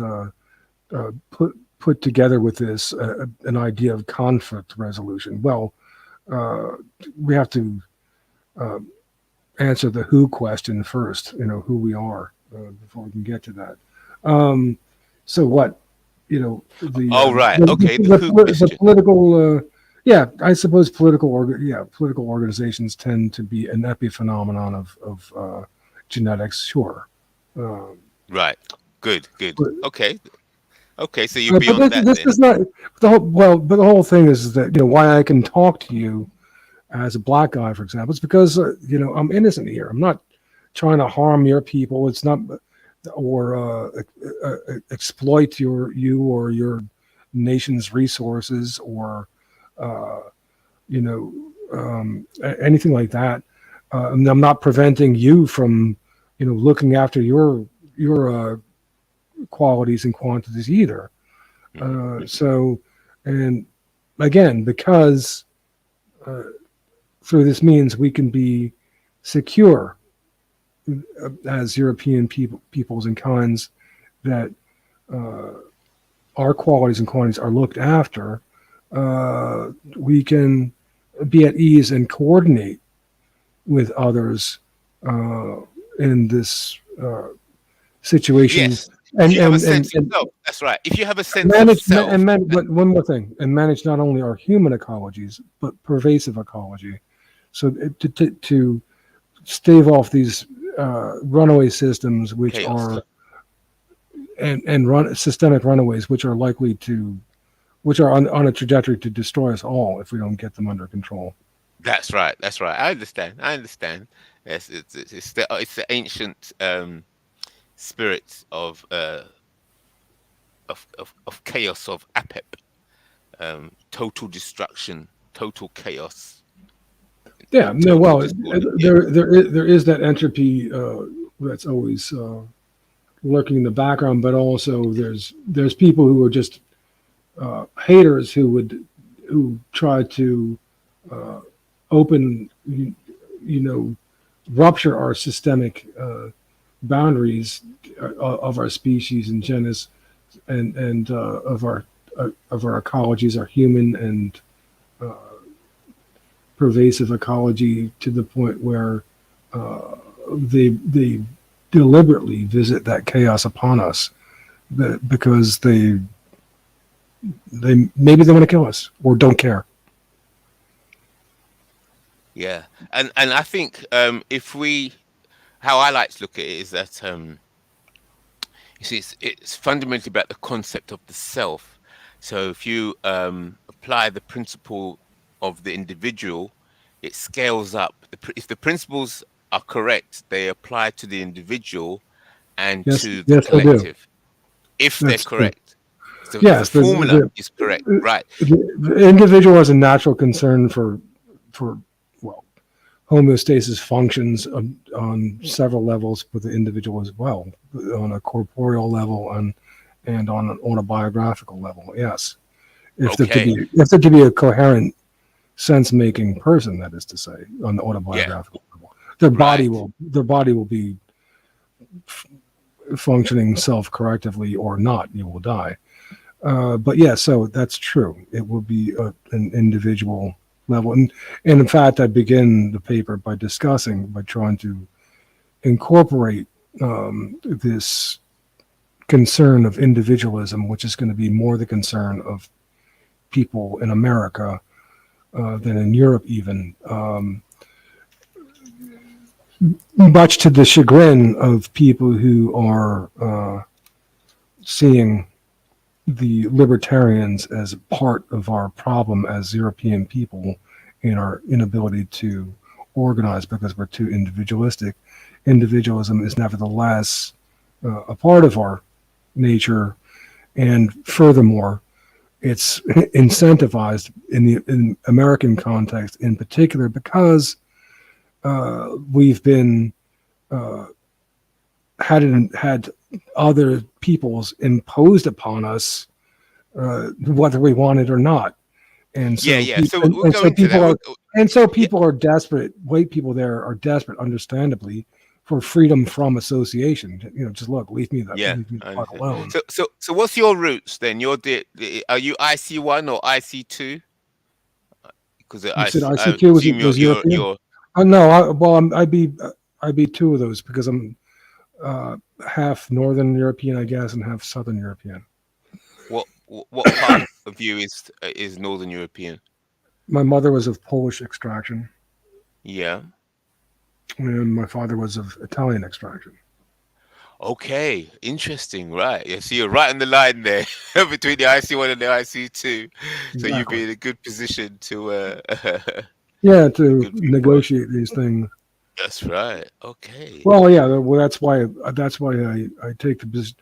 put together with this an idea of conflict resolution. Well, we have to answer the who question first, who we are, before we can get to that. So what, Oh, right. Okay. The who the question. political, yeah, I suppose political organizations tend to be an epiphenomenon of genetics. Sure. Right. Good. But, Okay. So you're beyond but that this then. is not but the whole thing is that, why I can talk to you as a black guy, for example, it's because, I'm innocent here. I'm not trying to harm your people. It's not, or exploit you or your nation's resources, or anything like that. And I'm not preventing you from, looking after your qualities and quantities either. So, and again, because through this means we can be secure as European peoples and kinds, that our qualities and quantities are looked after, we can be at ease and coordinate with others in this situation. Yes. And You have a sense of self. That's right. If you have a sense of manage self, but one more thing, and manage not only our human ecologies but pervasive ecology, so to stave off these runaway systems, which chaos. are and run systemic runaways, which are likely to, which are on a trajectory to destroy us all if we don't get them under control. That's right. I understand. Yes, it's the ancient spirits of chaos, of apep, total destruction, total chaos. Yeah, no, total well, disorder. there is that entropy that's always lurking in the background, but also there's people who are just haters who try to open, rupture our systemic boundaries of our species and genus, and of our ecologies, our human and pervasive ecology, to the point where they deliberately visit that chaos upon us, because they maybe they want to kill us or don't care. Yeah, and I think how I like to look at it is that you see, it's fundamentally about the concept of the self. So if you apply the principle of the individual, it scales up. If the principles are correct, they apply to the individual and to the collective. If they're correct. So yes, the formula is correct, right? The individual has a natural concern for homeostasis functions on several levels with the individual as well, on a corporeal level and on an autobiographical level. Yes, if there to be a coherent sense-making person, that is to say, on the autobiographical level, their body will be functioning self-correctively or not. You will die. But yeah, so that's true. It will be an individual level, and in fact, I begin the paper by trying to incorporate this concern of individualism, which is going to be more the concern of people in America than in Europe, even, much to the chagrin of people who are seeing the libertarians as part of our problem as European people, in our inability to organize because we're too individualistic. Individualism is nevertheless a part of our nature, and furthermore, it's incentivized in the American context in particular, because we've been had other peoples imposed upon us, whether we want it or not. And so people are desperate. White people there are desperate, understandably, for freedom from association. Just look, leave me the fuck alone. So what's your roots then? Are you IC1 or IC2? Because you said IC2 was European. No, I'd be two of those because I'm half Northern European, I guess, and half Southern European. What part of you is Northern European? My mother was of Polish extraction, Yeah. and my father was of Italian extraction. Okay, interesting. Right. Yeah, so you're right on the line there between the IC1 and the IC2. So you'd Exactly. be in a good position to Yeah, to good viewpoint. negotiate these things. That's right. Okay. Well, yeah, well, that's why I take the position.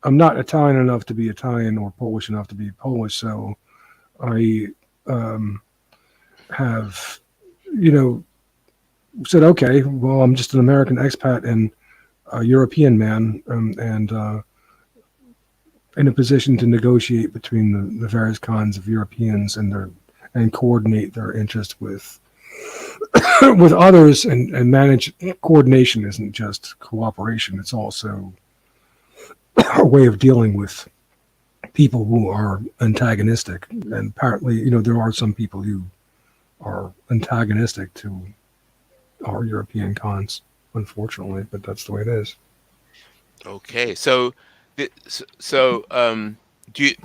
I'm not Italian enough to be Italian or Polish enough to be Polish, so I have, said, okay, well, I'm just an American expat and a European man, and in a position to negotiate between the various kinds of Europeans and coordinate their interests with with others and manage. Coordination isn't just cooperation; it's also a way of dealing with people who are antagonistic. And apparently, there are some people who are antagonistic to our European cons, unfortunately, but that's the way it is. Okay. So do you,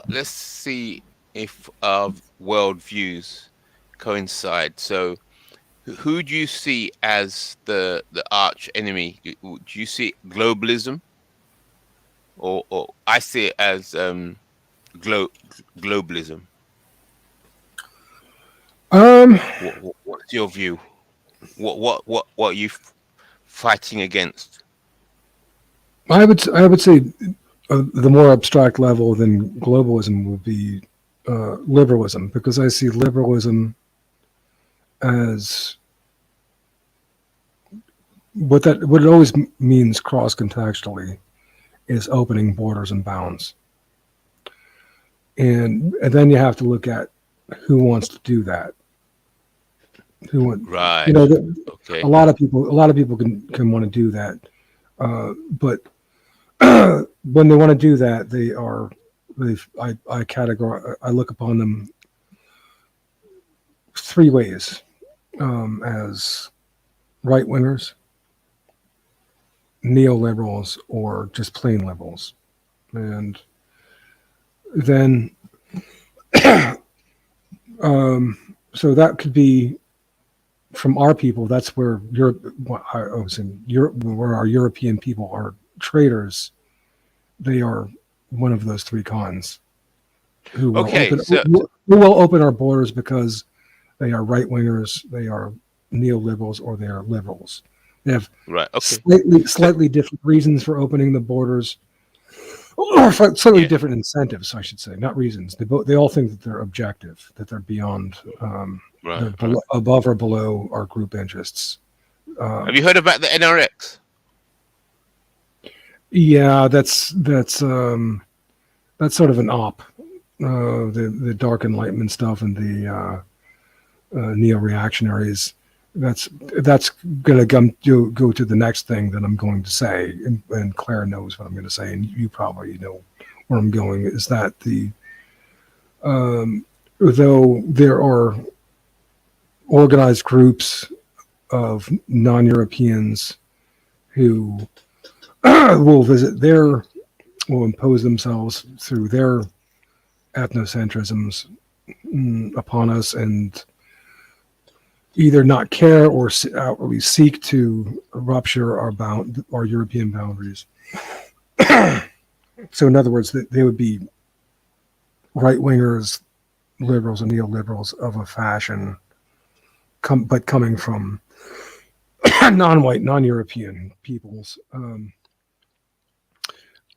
let's see if our worldviews coincide. So who do you see as the arch enemy? Do you see globalism? Or I see it as globalism. What's your view? What are you fighting against? I would say the more abstract level than globalism would be liberalism, because I see liberalism as what it always means cross-contextually is opening borders and bounds, and then you have to look at who wants to do that. Right. Okay. A lot of people can want to do that, but when they want to do that, I look upon them three ways, as right wingers, neoliberals, or just plain liberals. And then so that could be from our people. That's where where our European people are traitors. They are one of those three cons who will open our borders because they are right wingers, they are neoliberals, or they are liberals. They have slightly different reasons for opening the borders, or slightly different incentives, I should say, not reasons. They all think that they're objective, that they're beyond, they're above or below our group interests. Have you heard about the NRX? Yeah, that's sort of an op. The Dark Enlightenment stuff and the neo-reactionaries. That's going to go to the next thing that I'm going to say, and Claire knows what I'm going to say, and you probably know where I'm going. Is that though there are organized groups of non-Europeans who will impose themselves through their ethnocentrisms upon us, and either not care or outwardly seek to rupture our European boundaries. So, in other words, they would be right wingers, liberals, and neoliberals of a fashion, but coming from non-white, non-European peoples.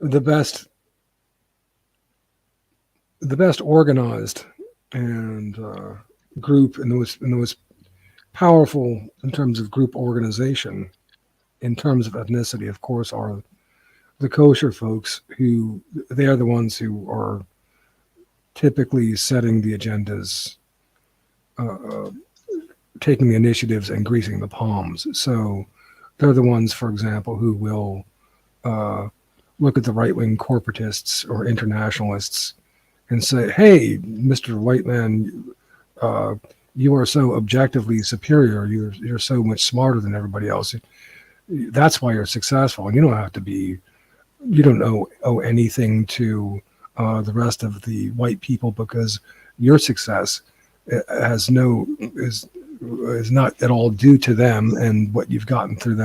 The best organized and group and the most powerful in terms of group organization, in terms of ethnicity, of course, are the kosher folks, who they are the ones who are typically setting the agendas, taking the initiatives, and greasing the palms. So they're the ones, for example, who will look at the right-wing corporatists or internationalists and say, hey, Mr. White Man, you are so objectively superior. You're so much smarter than everybody else. That's why you're successful, and you don't have to be. You don't owe anything to the rest of the white people, because your success is not at all due to them and what you've gotten from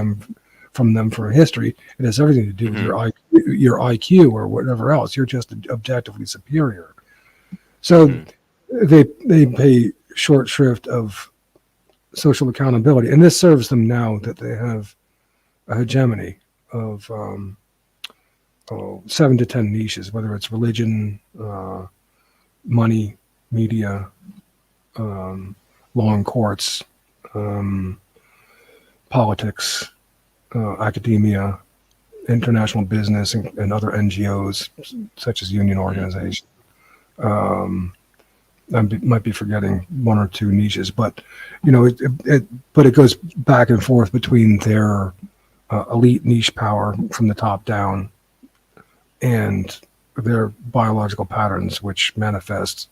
them for history. It has everything to do with your IQ or whatever else. You're just objectively superior. So they pay short shrift of social accountability, and this serves them now that they have a hegemony of 7 to 10 niches, whether it's religion, money, media, law and courts, politics, academia, international business, and other NGOs such as union organizations. I might be forgetting 1 or 2 niches, but it goes back and forth between their elite niche power from the top down and their biological patterns, which manifest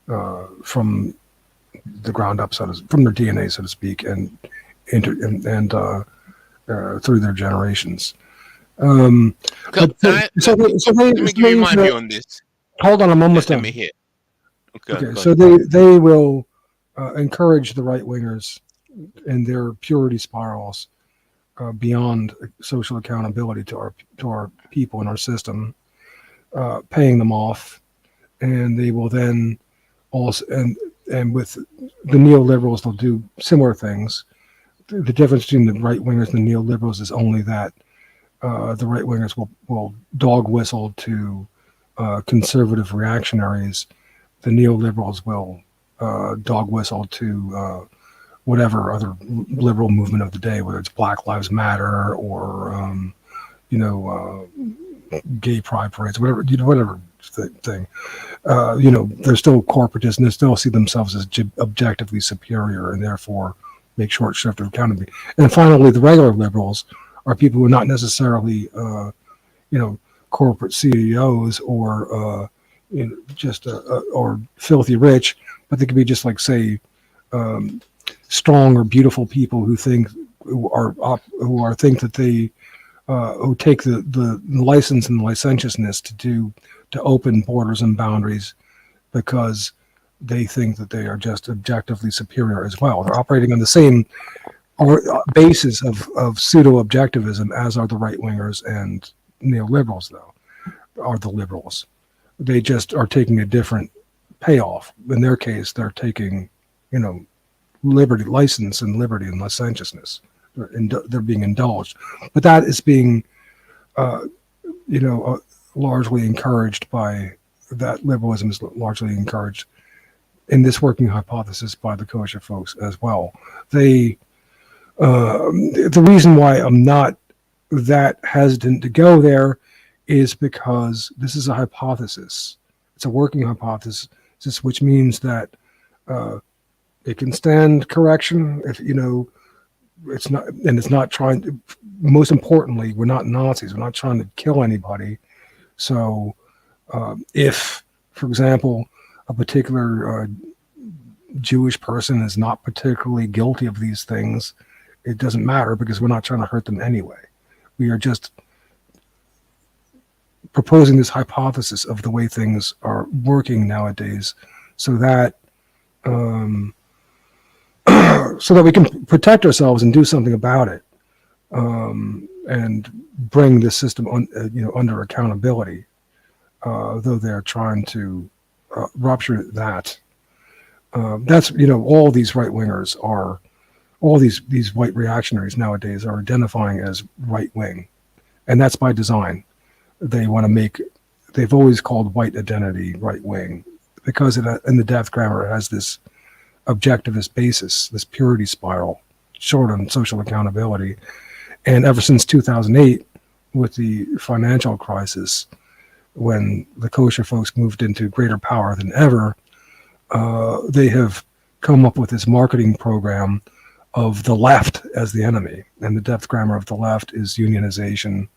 from the ground up, from their DNA, so to speak, and through their generations. Let me give you my view on this. Hold on, I'm almost done. Let me hear. Okay, so they will encourage the right wingers in their purity spirals beyond social accountability to our people in our system, paying them off, and they will then also and with the neoliberals, they'll do similar things. The difference between the right wingers and the neoliberals is only that the right wingers will dog whistle to conservative reactionaries. The neoliberals will dog whistle to whatever other liberal movement of the day, whether it's Black Lives Matter or gay pride parades, whatever thing. They're still corporatists, and they still see themselves as objectively superior, and therefore make short shrift of accountability. And finally, the regular liberals are people who are not necessarily corporate CEOs or or filthy rich, but they could be just like, say, strong or beautiful people who take the license and licentiousness to open borders and boundaries because they think that they are just objectively superior as well. They're operating on the same basis of pseudo-objectivism as are the right-wingers and neoliberals, though, are the liberals. They just are taking a different payoff. In their case, they're taking, liberty, license and liberty and licentiousness. They're being indulged. But that is being, largely encouraged by, that liberalism is largely encouraged in this working hypothesis by the kosher folks as well. The reason why I'm not that hesitant to go there is because this is a hypothesis. It's a working hypothesis, which means that it can stand correction if it's not, and it's not trying to. Most importantly, we're not Nazis. We're not trying to kill anybody. So, if, for example, a particular Jewish person is not particularly guilty of these things, it doesn't matter because we're not trying to hurt them anyway. We are just proposing this hypothesis of the way things are working nowadays, so that we can protect ourselves and do something about it, and bring the system under accountability. Though they're trying to rupture that. That's all these right wingers are. All these white reactionaries nowadays are identifying as right wing, and that's by design. They want to make. They've always called white identity right wing because in the death grammar it has this objectivist basis, this purity spiral, short on social accountability. And ever since 2008, with the financial crisis, when the kosher folks moved into greater power than ever, they have come up with this marketing program of the left as the enemy. And the death grammar of the left is unionization,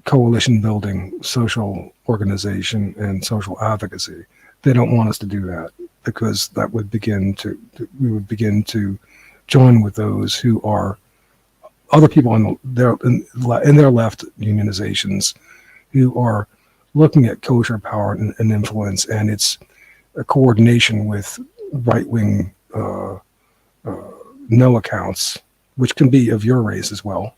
coalition building, social organization, and social advocacy. They don't want us to do that. because we would begin to join with those who are other people in their left unionizations who are looking at kosher power and influence and its coordination with right-wing no accounts, which can be of your race as well.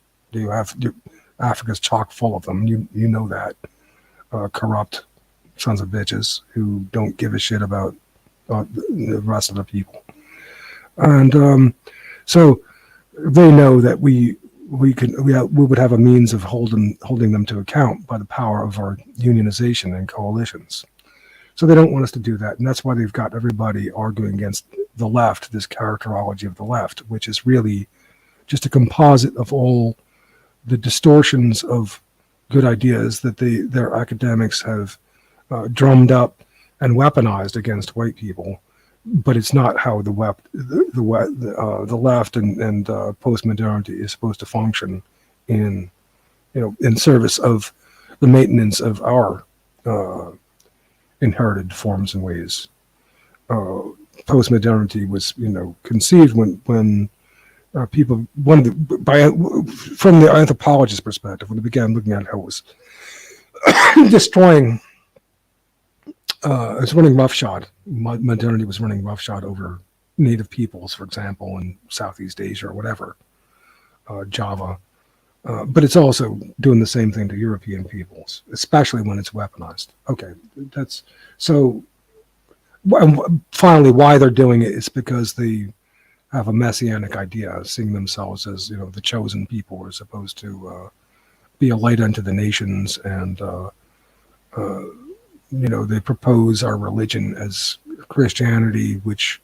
Africa's chock full of them. You know that corrupt sons of bitches who don't give a shit about the rest of the people, and so they know that we would have a means of holding them to account by the power of our unionization and coalitions. So they don't want us to do that, and that's why they've got everybody arguing against the left, this characterology of the left, which is really just a composite of all the distortions of good ideas that their academics have drummed up and weaponized against white people. But it's not how the left and postmodernity is supposed to function in service of the maintenance of our inherited forms and ways. Postmodernity was, conceived when people from the anthropologist perspective, when they began looking at how it was destroying. It was running roughshod. Modernity was running roughshod over native peoples, for example, in Southeast Asia or whatever, Java. But it's also doing the same thing to European peoples, especially when it's weaponized. Okay, that's so. Finally, why they're doing it is because they have a messianic idea, seeing themselves as the chosen people are supposed to be a light unto the nations, and they propose our religion as Christianity, which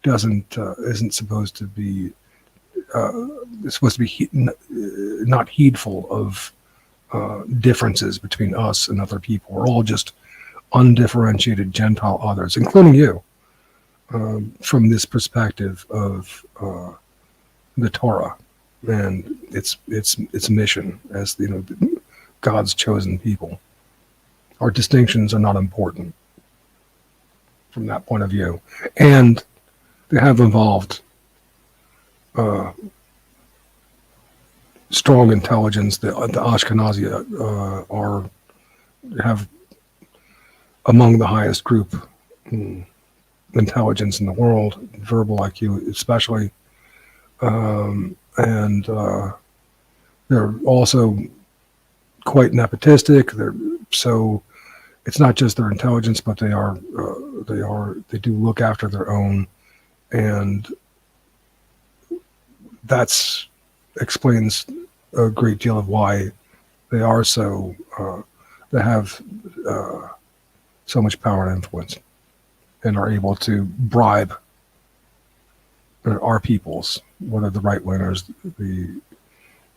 isn't supposed to be. It's supposed to be not heedful of differences between us and other people. We're all just undifferentiated Gentile others, including you, from this perspective of the Torah and its mission as God's chosen people. Our distinctions are not important from that point of view, and they have involved strong intelligence. The Ashkenazi have among the highest group intelligence in the world, verbal IQ especially, and they're also quite nepotistic. So it's not just their intelligence, but they do look after their own, and that's explains a great deal of why they are so they have so much power and influence, and are able to bribe our peoples, whether the right wingers, the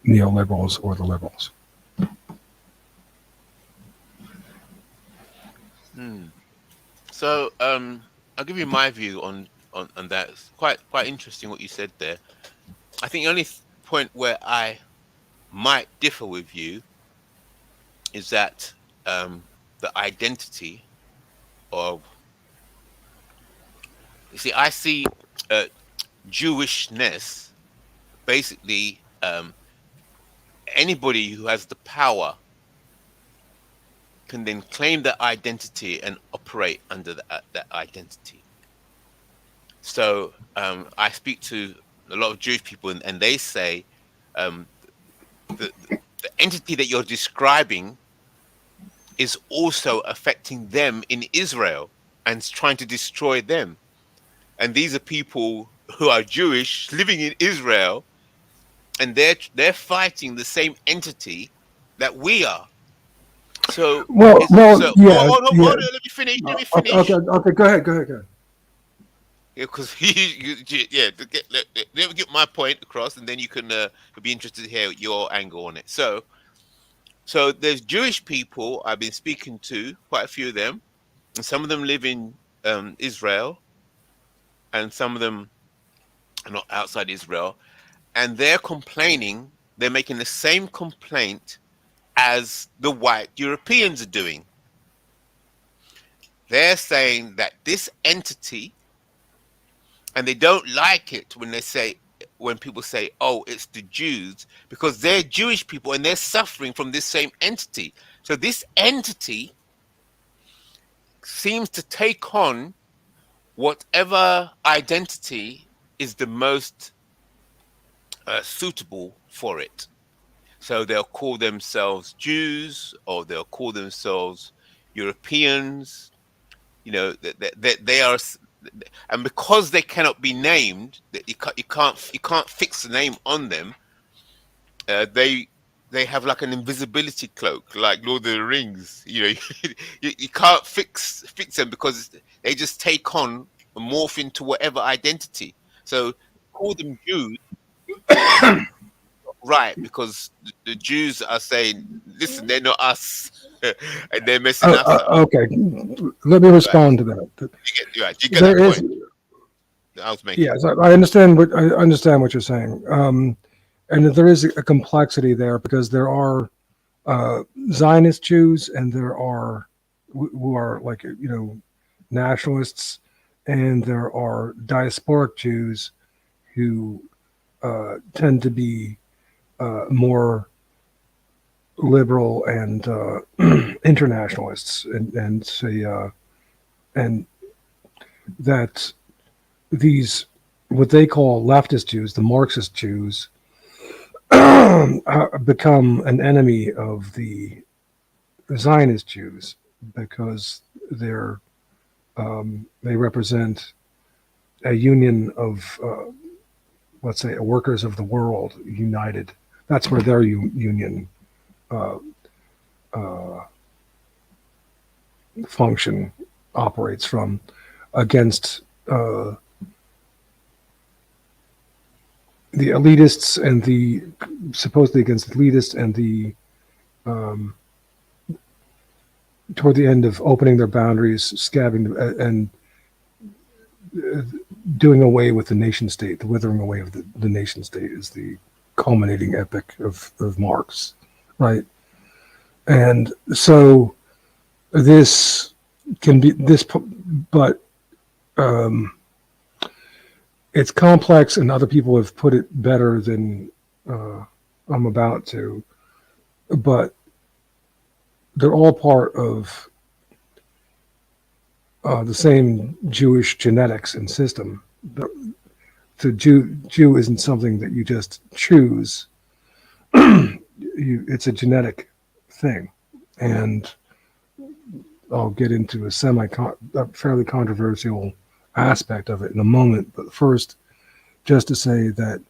neoliberals, or the liberals. So I'll give you my view on that. It's quite interesting what you said there. I think the only point where I might differ with you is that the identity of, I see Jewishness basically anybody who has the power can then claim that identity and operate under that identity. So I speak to a lot of Jewish people, and they say the entity that you're describing is also affecting them in Israel and trying to destroy them. And these are people who are Jewish living in Israel, and they're fighting the same entity that we are. So yeah. Hold on, let me finish. Okay, go ahead. Yeah, because let me get my point across, and then you can be interested to hear your angle on it. So there's Jewish people I've been speaking to, quite a few of them, and some of them live in Israel, and some of them are not outside Israel, and they're complaining. They're making the same complaint as the white Europeans are doing. they're saying that this entity, and they don't like it when people say, oh, it's the Jews, because they're Jewish people and they're suffering from this same entity. So this entity seems to take on whatever identity is the most suitable for it. So they'll call themselves Jews, or they'll call themselves Europeans. They are, and because they cannot be named, that you can't fix the name on them. They have like an invisibility cloak, like Lord of the Rings. You can't fix them because they just take on and morph into whatever identity. So call them Jews, right? Because the Jews are saying, listen, they're not us, and they're messing us up. Okay, let me respond to that. You get There that is, point I was making. yes, I understand what you're saying, and that there is a complexity there, because there are Zionist Jews, and there are who are like nationalists, and there are diasporic Jews who tend to be more liberal and internationalists, and say and that these, what they call leftist Jews, the Marxist Jews, become an enemy of the Zionist Jews, because they represent a union of let's say workers of the world united. That's where their union function operates from, against the elitists, and supposedly against the elitists, and toward the end of opening their boundaries, scabbing and doing away with the nation state. The withering away of the nation state is the culminating epic of Marx, right? And so this can be this, but it's complex, and other people have put it better than I'm about to. But they're all part of the same Jewish genetics and system. The Jew isn't something that you just choose. It's a genetic thing, and I'll get into a fairly controversial aspect of it in a moment. But first, just to say that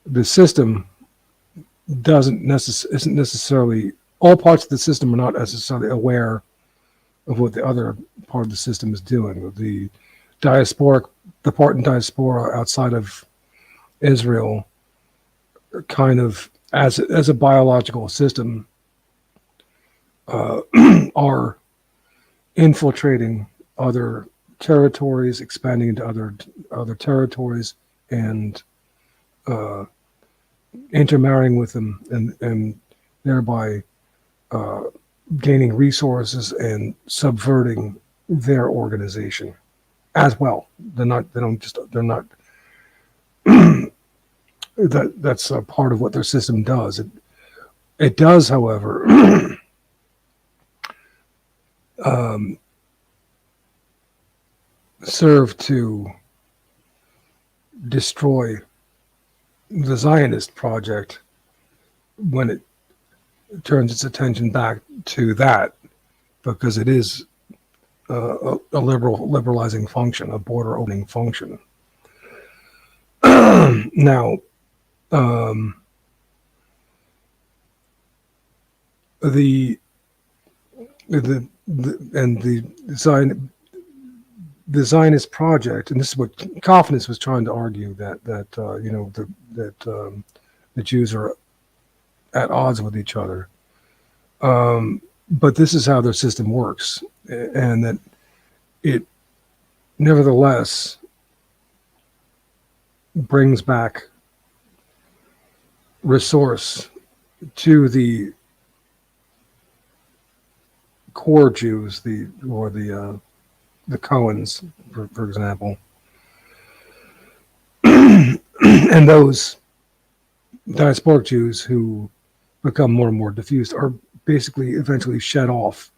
the system isn't necessarily, all parts of the system are not necessarily aware of what the other part of the system is doing. The part in diaspora outside of Israel, kind of as a biological system, are infiltrating other territories, expanding into other territories, and intermarrying with them, and thereby gaining resources and subverting their organization as well. That's a part of what their system does. It does, however, serve to destroy the Zionist project when it turns its attention back to that, because it is a liberalizing function, a border opening function. Now, the Zionist project, and this is what Calvinist was trying to argue, that the Jews are at odds with each other. But this is how their system works, and that it nevertheless brings back resource to the core Jews, the Cohens, for example, and those diasporic Jews who become more and more diffused are basically eventually shed off.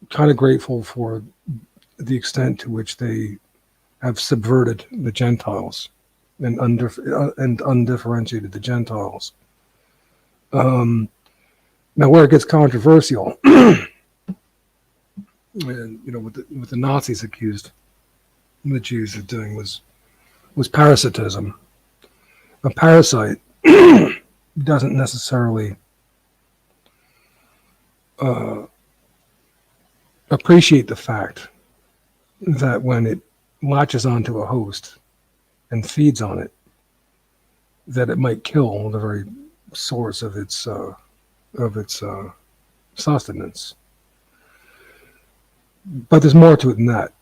Kind of grateful for the extent to which they have subverted the Gentiles and undifferentiated the Gentiles. Now, where it gets controversial, and what the Nazis accused the Jews of doing was parasitism. A parasite doesn't necessarily appreciate the fact that when it latches onto a host and feeds on it, that it might kill the very source of its sustenance. But there's more to it than that.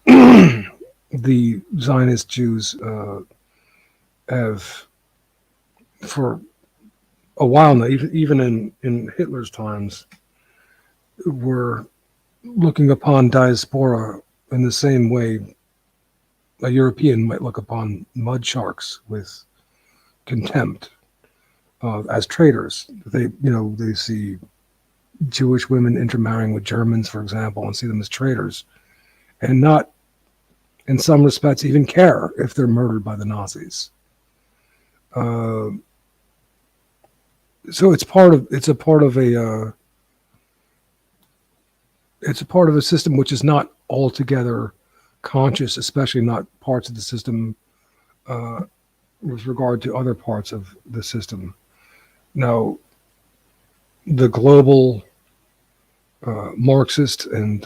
The Zionist Jews have, for a while now, even in Hitler's times, were looking upon diaspora in the same way a European might look upon mud sharks, with contempt, as traitors. They see Jewish women intermarrying with Germans, for example, and see them as traitors, and not, in some respects, even care if they're murdered by the Nazis. So it's a part of a system which is not altogether conscious, especially not parts of the system with regard to other parts of the system. Now, the global Marxist and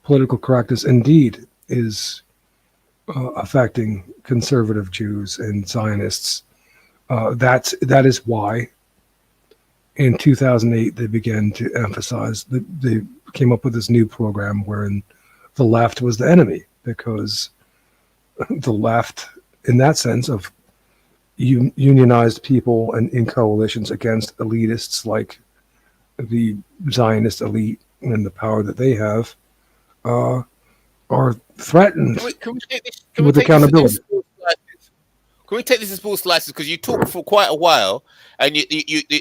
political correctness indeed is affecting conservative Jews and Zionists. That is why in 2008 they began to emphasize that they came up with this new program wherein the left was the enemy, because the left, in that sense of unionized people and in coalitions against elitists like the Zionist elite and the power that they have, are threatened Can we take this? with accountability. Can we take this as small slices? Because you talk for quite a while, and you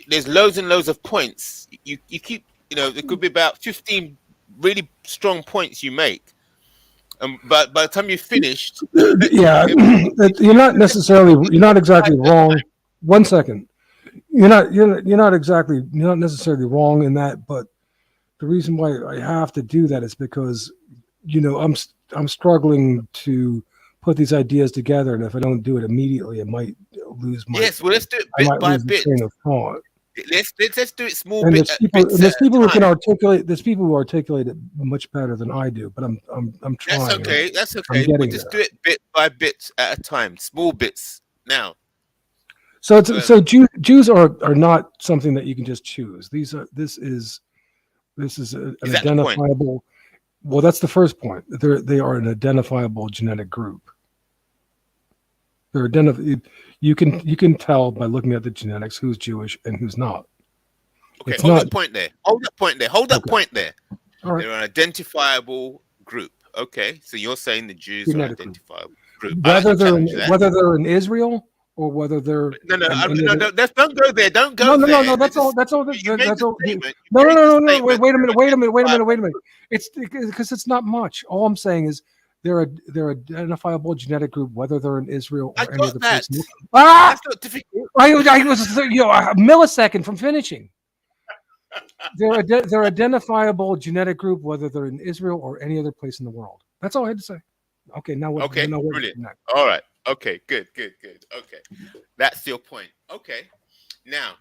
there's loads and loads of points. You keep, there could be about 15 really strong points you make, but by the time you finished, Yeah, you're not exactly wrong. 1 second, you're not necessarily wrong in that, but the reason why I have to do that is because I'm struggling to put these ideas together, and if I don't do it immediately, I might lose my. Yes, well, let's do it bit by bit. Train of thought. Let's do it small And bit. there's people who can articulate. There's people who articulate it much better than I do, but I'm trying. That's okay. That's okay. We'll just do it bit by bit at a time, small bits. Now, so Jews are not something that you can just choose. This is an identifiable. Well, that's the first point. They are an identifiable genetic group. You can tell by looking at the genetics who's Jewish and who's not. Okay, hold that point there. Hold that point there. All right. They're an identifiable group. Okay, so you're saying the Jews are an identifiable group. Whether they're in Israel or whether they're no, don't go there. Don't go no, there. No, that's all. That's all. No. Wait a minute. It's because it's not much. All I'm saying is they're identifiable genetic group, whether they're in Israel or any other place. That's not difficult. I was a millisecond from finishing. They're identifiable genetic group, whether they're in Israel or any other place in the world. That's all I had to say. Okay, now what? Okay, brilliant. All right. Okay, good. Okay, that's your point. Okay, now,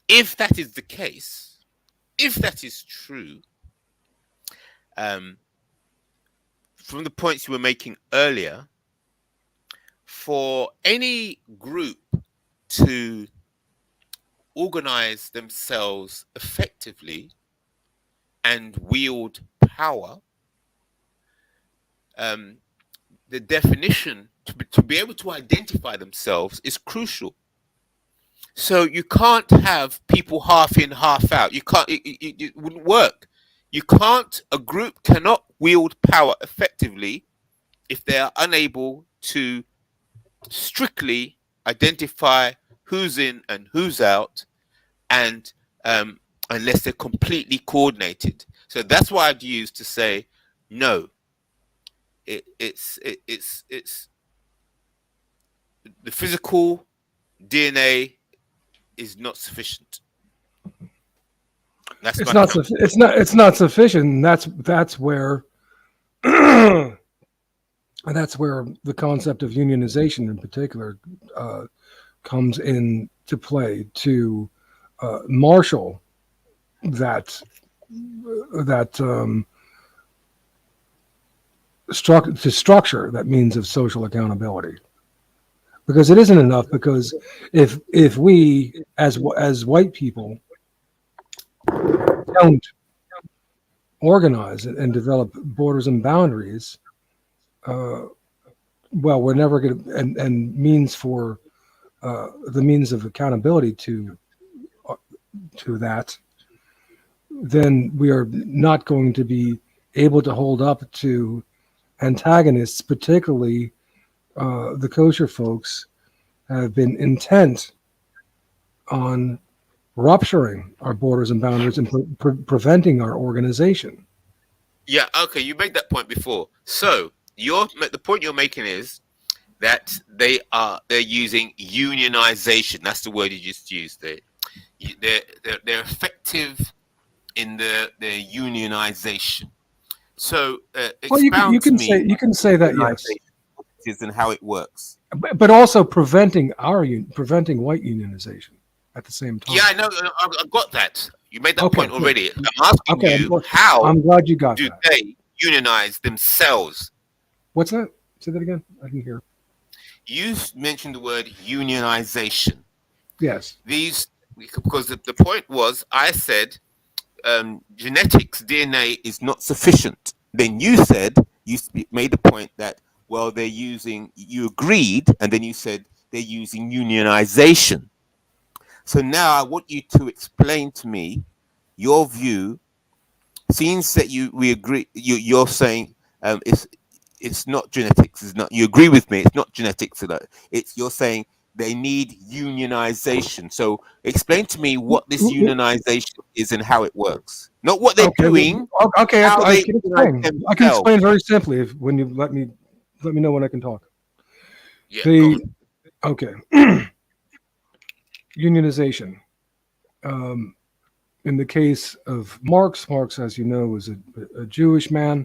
if that is the case, if that is true, from the points you were making earlier, for any group to organize themselves effectively and wield power, the definition to be able to identify themselves is crucial. So you can't have people half in, half out. You can't. It wouldn't work. You can't. A group cannot wield power effectively if they are unable to strictly identify who's in and who's out, and unless they're completely coordinated. So that's why I'd use to say no. It's the physical DNA is not sufficient. That's It's not. It's not sufficient. And that's where. And that's where the concept of unionization, in particular, comes into play to marshal that structure that means of social accountability. Because it isn't enough. Because if we as white people don't organize and develop borders and boundaries, well, we're never going to, and means for the means of accountability to that, then we are not going to be able to hold up to antagonists, particularly the kosher folks have been intent on rupturing our borders and boundaries and preventing our organization. Yeah, okay, you made that point before. So the point you're making is that they're using unionization. That's the word you just used. They're effective in their unionization. So well, you can say that, yes, and how it works. But also preventing white unionization at the same time. Yeah, I know. I got that. You made that point already. Good. I'm asking you how. I'm glad you got do that. They unionize themselves? What's that? Say that again. I didn't hear. You mentioned the word unionization. Yes. Because the point was, I said genetics DNA is not sufficient. Then you said, you made the point that, well, they're using, you agreed, and then you said they're using unionization. So now I want you to explain to me your view. Since that we agree, you're saying it's not genetics. It's not. You agree with me? It's not genetics. You're saying they need unionization. So explain to me what this unionization is and how it works. Not what they're doing. Okay, I can explain. I can explain very simply when you let me know when I can talk. Yeah. Okay. Unionization. In the case of Marx, as you know, was a Jewish man,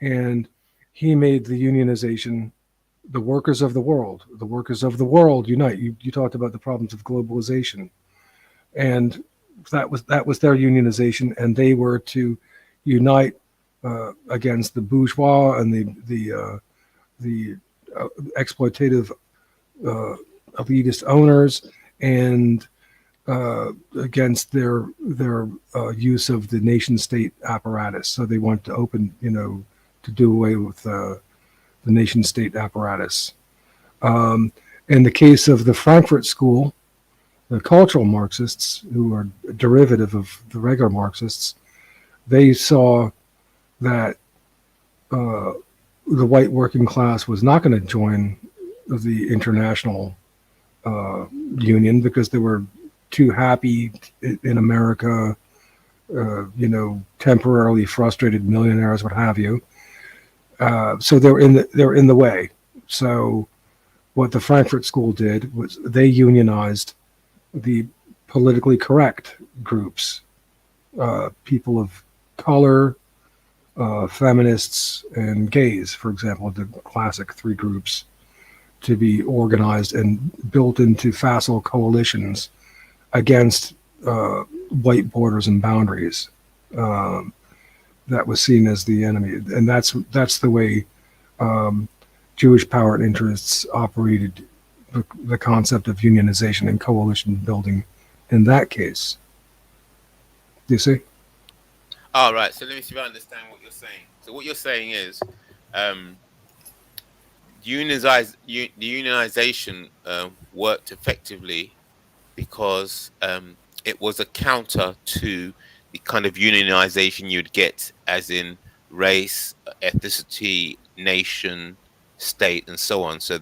and he made the unionization. The workers of the world unite. You talked about the problems of globalization, and that was their unionization, and they were to unite against the bourgeois and the exploitative elitist owners, and against their use of the nation state apparatus. So they want to open, to do away with the nation state apparatus. In the case of the Frankfurt School, the cultural Marxists, who are a derivative of the regular Marxists, they saw that the white working class was not going to join the international union because they were too happy in America, temporarily frustrated millionaires, what have you. So they're in the way. So what the Frankfurt School did was they unionized the politically correct groups, people of color, feminists, and gays, for example, the classic three groups, to be organized and built into facile coalitions against white borders and boundaries. That was seen as the enemy, and that's the way Jewish power and interests operated the concept of unionization and coalition building in that case. Do you see? All right. So let me see if I understand what you're saying. So what you're saying is, the unionization worked effectively because it was a counter to the kind of unionization you'd get as in race, ethnicity, nation, state, and so on. So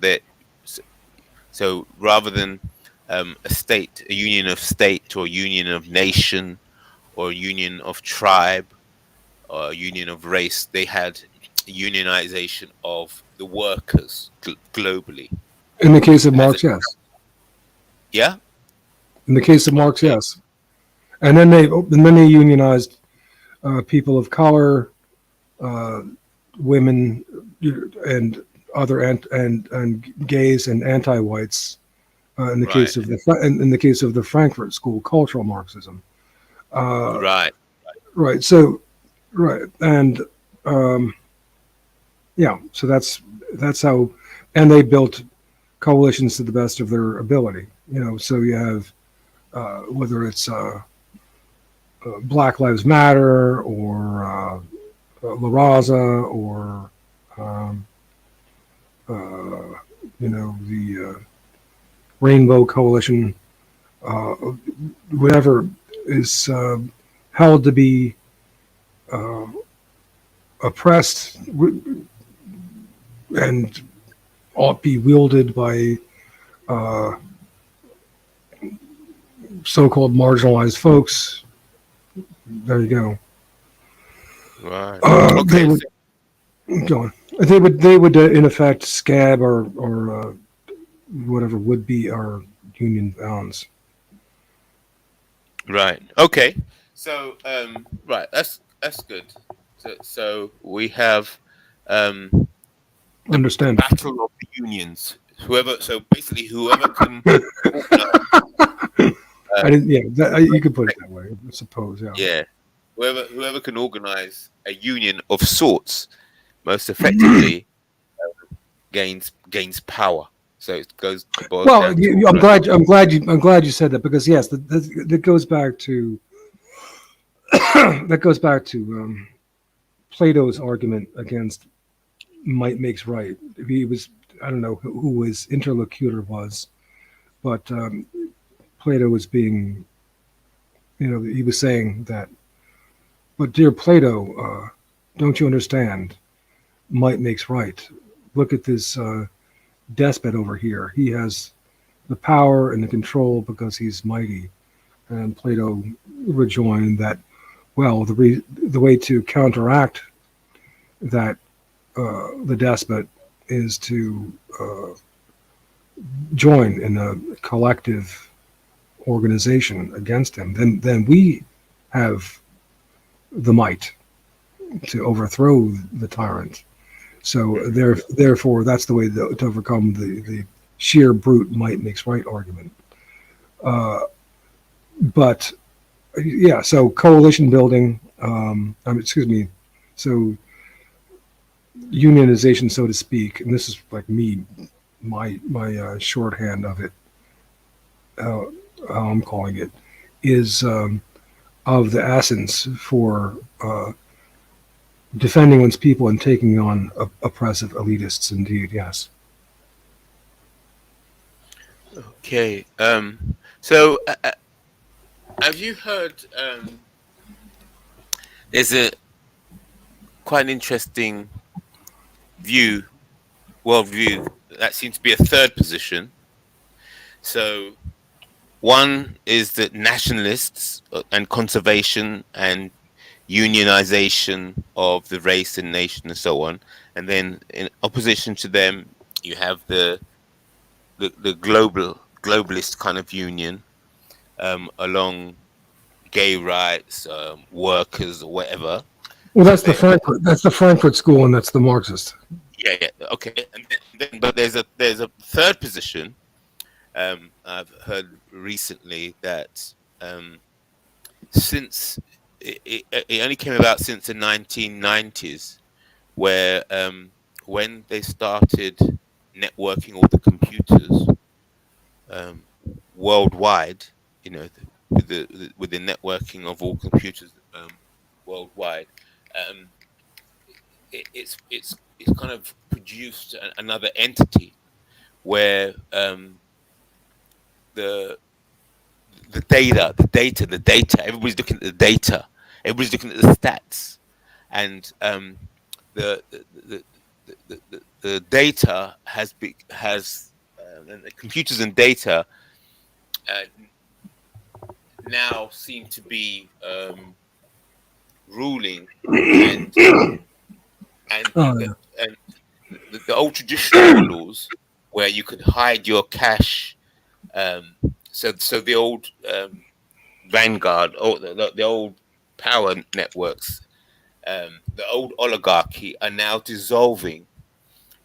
rather than a union of state, or union of nation, or union of tribe, or union of race, they had unionization of the workers globally. In the case of As Marx, a- yes. Yeah. In the case of Marx, Okay. yes. And then they unionized people of color, women, and other and gays and anti-whites. In the case of the Frankfurt School, cultural Marxism. Right. Right. So, right, and yeah. So that's how, and they built coalitions to the best of their ability. So you have whether it's Black Lives Matter or La Raza or the Rainbow Coalition, whatever is held to be oppressed and ought be wielded by so-called marginalized folks. There you go. Right. They would go on. They would in effect scab or whatever would be our union bounds. Right. Okay. So right. That's good. So we have Understand? battle of the unions. So basically whoever can. I didn't. Yeah, you could put it that way. I suppose. Yeah. Yeah. Whoever can organize a union of sorts most effectively gains power. So it goes. Well, I'm glad you said that, because yes, that goes back to Plato's argument against might makes right. He was, I don't know who his interlocutor was, but Plato was being, he was saying that, but dear Plato, don't you understand? Might makes right. Look at this despot over here. He has the power and the control because he's mighty. And Plato rejoined that, well, the way to counteract that, the despot, is to join in a collective organization against him. Then we have the might to overthrow the tyrant. So therefore, that's the way to overcome the sheer brute might makes right argument. But yeah, so coalition building. Excuse me. So unionization, so to speak, and this is like my shorthand of it. How I'm calling it is of the essence for defending one's people and taking on oppressive elitists. Indeed, yes. Okay. So have you heard? There's a quite an interesting worldview that seems to be a third position. So one is that nationalists and conservation and unionization of the race and nation and so on, and then in opposition to them you have the globalist kind of union along gay rights, workers, or whatever. Well, that's the Frankfurt School, and that's the Marxist. Yeah. Okay. And then, but there's a third position. I've heard recently that since it only came about since the 1990s, where when they started networking all the computers worldwide, with the networking of all computers worldwide, it's kind of produced another entity where the the data. Everybody's looking at the data. Everybody's looking at the stats, and the data has and the computers and data now seem to be ruling, and the old traditional models where you could hide your cash. So the old vanguard, or the old power networks, the old oligarchy are now dissolving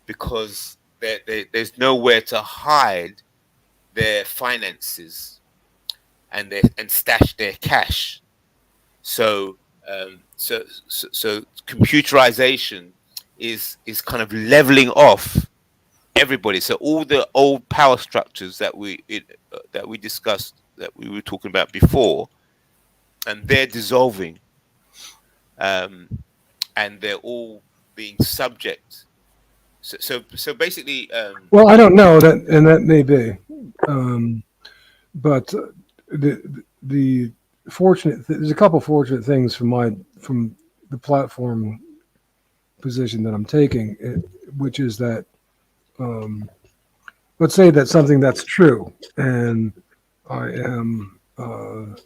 because there's nowhere to hide their finances and stash their cash. So computerization is kind of leveling off everybody. So all the old power structures that we discussed, that we were talking about before, and they're dissolving, and they're all being subject. So basically, Well, I don't know that, and that may be, but the fortunate there's a couple fortunate things from the platform position that I'm taking, which is that let's say that something that's true, and I am that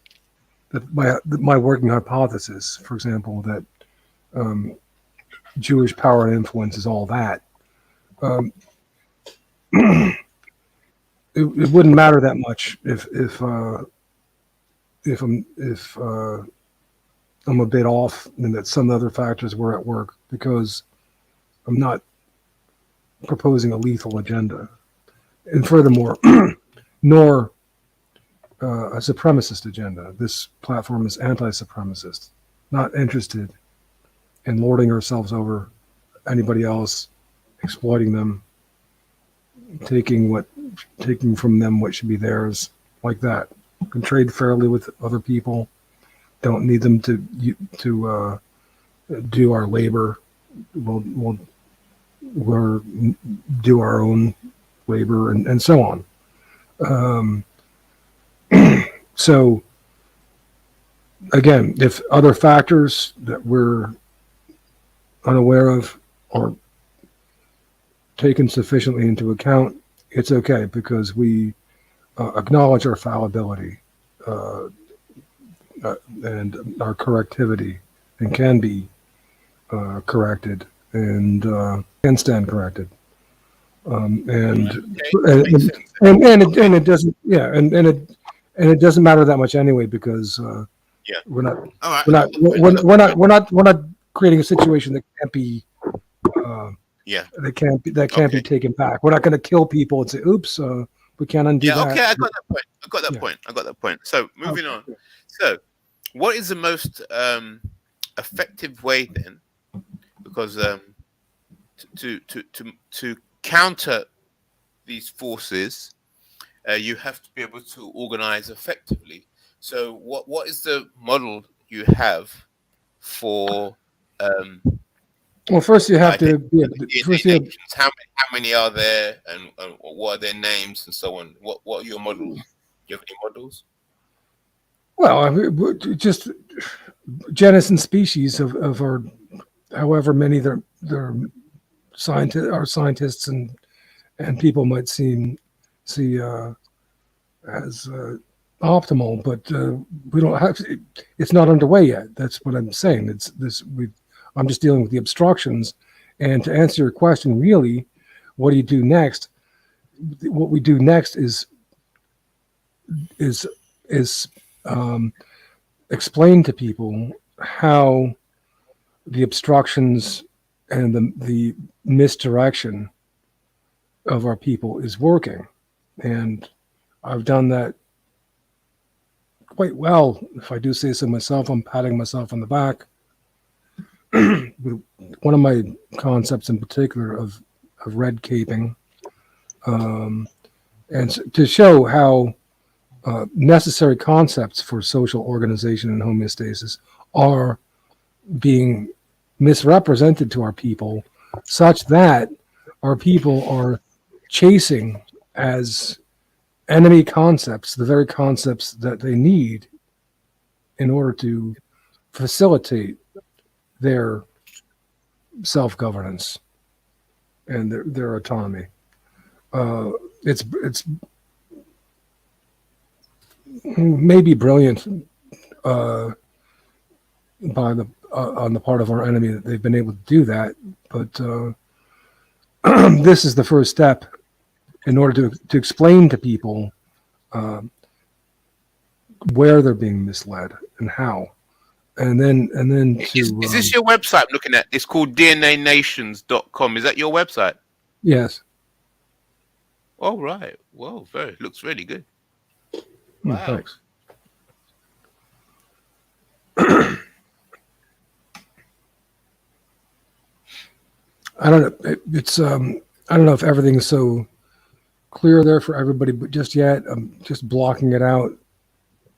my working hypothesis, for example, that Jewish power and influence is all that. It wouldn't matter that much if I'm a bit off and that some other factors were at work, because I'm not proposing a lethal agenda, and furthermore, nor a supremacist agenda. This platform is anti-supremacist, not interested in lording ourselves over anybody else, exploiting them, taking from them what should be theirs, like that. Can trade fairly with other people. Don't need them to do our labor. We'll do our own labor, and so on. So again, if other factors that we're unaware of are taken sufficiently into account, it's okay, because we acknowledge our fallibility and our correctivity, and can be corrected, and can stand corrected. And it doesn't, yeah, and it doesn't matter that much anyway, because we're not creating a situation that can't be that can't be taken back. We're not going to kill people and say, oops, we can't undo that. Okay, I got that point. So moving on. So what is the most effective way then? Because to counter these forces, you have to be able to organize effectively. So what is the model you have for well, first you have to how many are there, and what are their names, and so on? What are your models? Do you have any models? Well, I mean, just genus and species of our, however many they're scientists and people might see as optimal, but we don't have. It's not underway yet. That's what I'm saying. I'm just dealing with the obstructions, and to answer your question, really, what do you do next? What we do next is explain to people how the obstructions and the misdirection of our people is working. And I've done that quite well. If I do say so myself, I'm patting myself on the back. One of my concepts in particular of red caping, and to show how necessary concepts for social organization and homeostasis are being misrepresented to our people, such that our people are chasing as enemy concepts, the very concepts that they need in order to facilitate their self-governance and their autonomy. It's maybe brilliant by the on the part of our enemy that they've been able to do that, but this is the first step in order to explain to people where they're being misled and how, and then to Is this your website I'm looking at? It's called DNAnations.com. Is that your website? yes. Oh, right. Whoa, looks really good. Wow. Thanks. I don't know. It's I don't know if everything's so clear there for everybody, but just yet I'm just blocking it out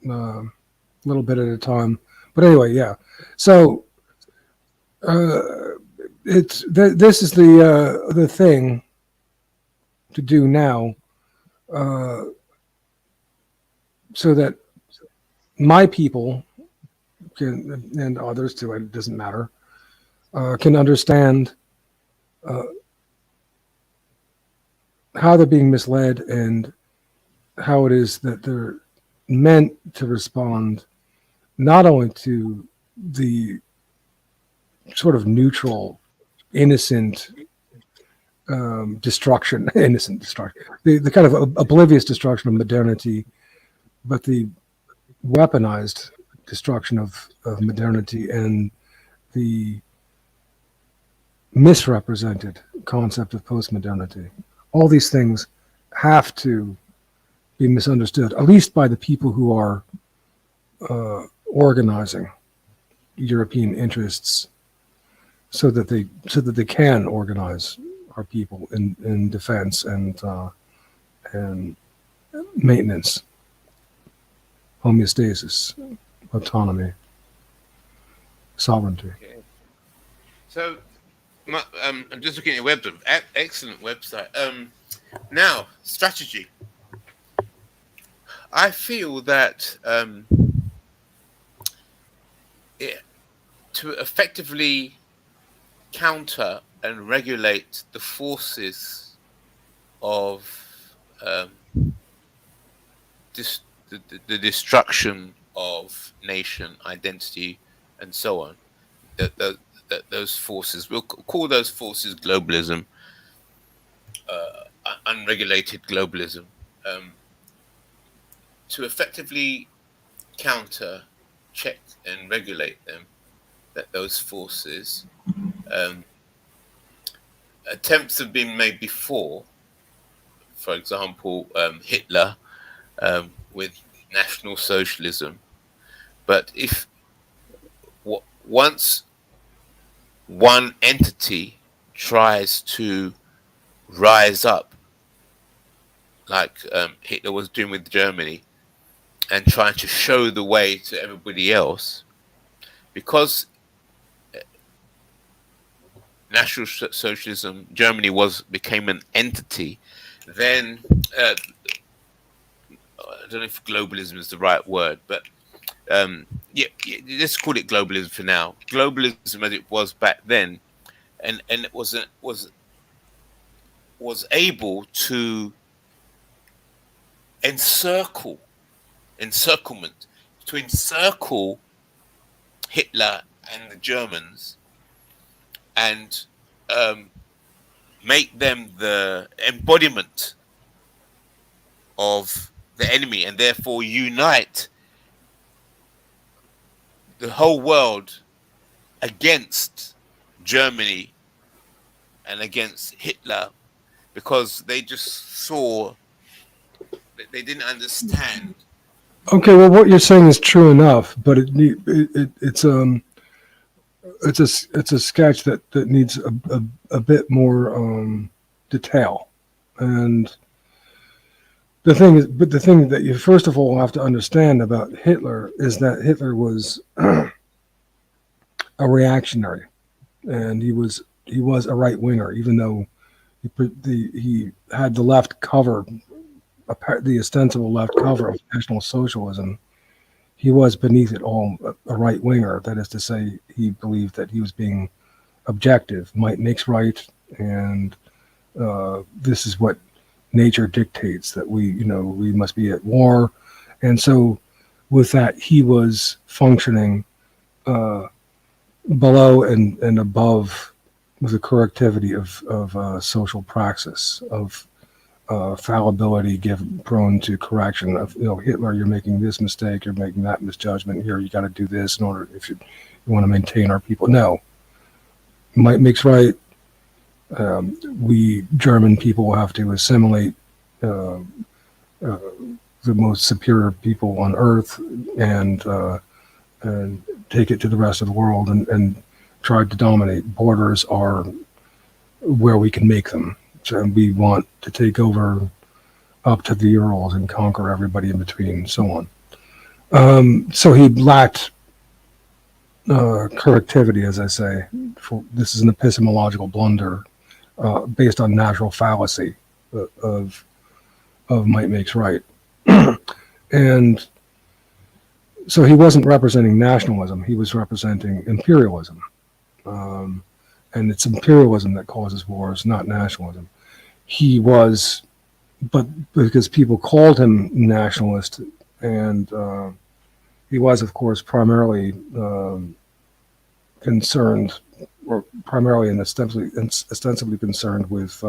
a little bit at a time. But anyway, yeah. So this is the thing to do now, so that my people can, and others too, it doesn't matter, can understand how they're being misled and how it is that they're meant to respond not only to the sort of neutral, innocent destruction, the kind of oblivious destruction of modernity, but the weaponized destruction of modernity and the misrepresented concept of postmodernity. All these things have to be misunderstood, at least by the people who are organizing European interests, so that they can organize our people in defense and maintenance, homeostasis, autonomy, sovereignty. Okay. So, I'm just looking at your website. Excellent website. Now, strategy. I feel that to effectively counter and regulate the forces of the destruction of nation, identity, and so on, that those forces, we'll call those forces globalism, unregulated globalism, to effectively counter, check, and regulate them, that those forces, attempts have been made before. For example, Hitler with National Socialism. But if once one entity tries to rise up, like Hitler was doing with Germany, and trying to show the way to everybody else, because National Socialism, Germany became an entity, then I don't know if globalism is the right word, but let's call it globalism for now. Globalism as it was back then, and it was able to encircle Hitler and the Germans, and make them the embodiment of the enemy, and therefore unite the whole world against Germany and against Hitler, because they just saw that they didn't understand. Okay, well, what you're saying is true enough, but it's a sketch that needs a bit more detail. And the thing that you first of all have to understand about Hitler is that Hitler was a reactionary, and he was a right winger, even though he had the left covered the ostensible left cover of National Socialism, he was beneath it all a right winger. That is to say, he believed that he was being objective, might makes right, and this is what nature dictates, that we must be at war. And so with that, he was functioning below and above the correctivity of social praxis, of fallibility prone to correction, of Hitler, you're making this mistake, you're making that misjudgment here, you got to do this in order if you want to maintain our people. No, might makes right. We German people will have to assimilate the most superior people on earth and take it to the rest of the world and try to dominate. Borders are where we can make them. So we want to take over up to the Urals and conquer everybody in between, and so on. So he lacked correctivity, as I say. This is an epistemological blunder based on natural fallacy of might makes right. And so he wasn't representing nationalism, he was representing imperialism. And it's imperialism that causes wars, not nationalism. He was, but because people called him nationalist, and he was, of course, primarily concerned, or primarily and ostensibly concerned with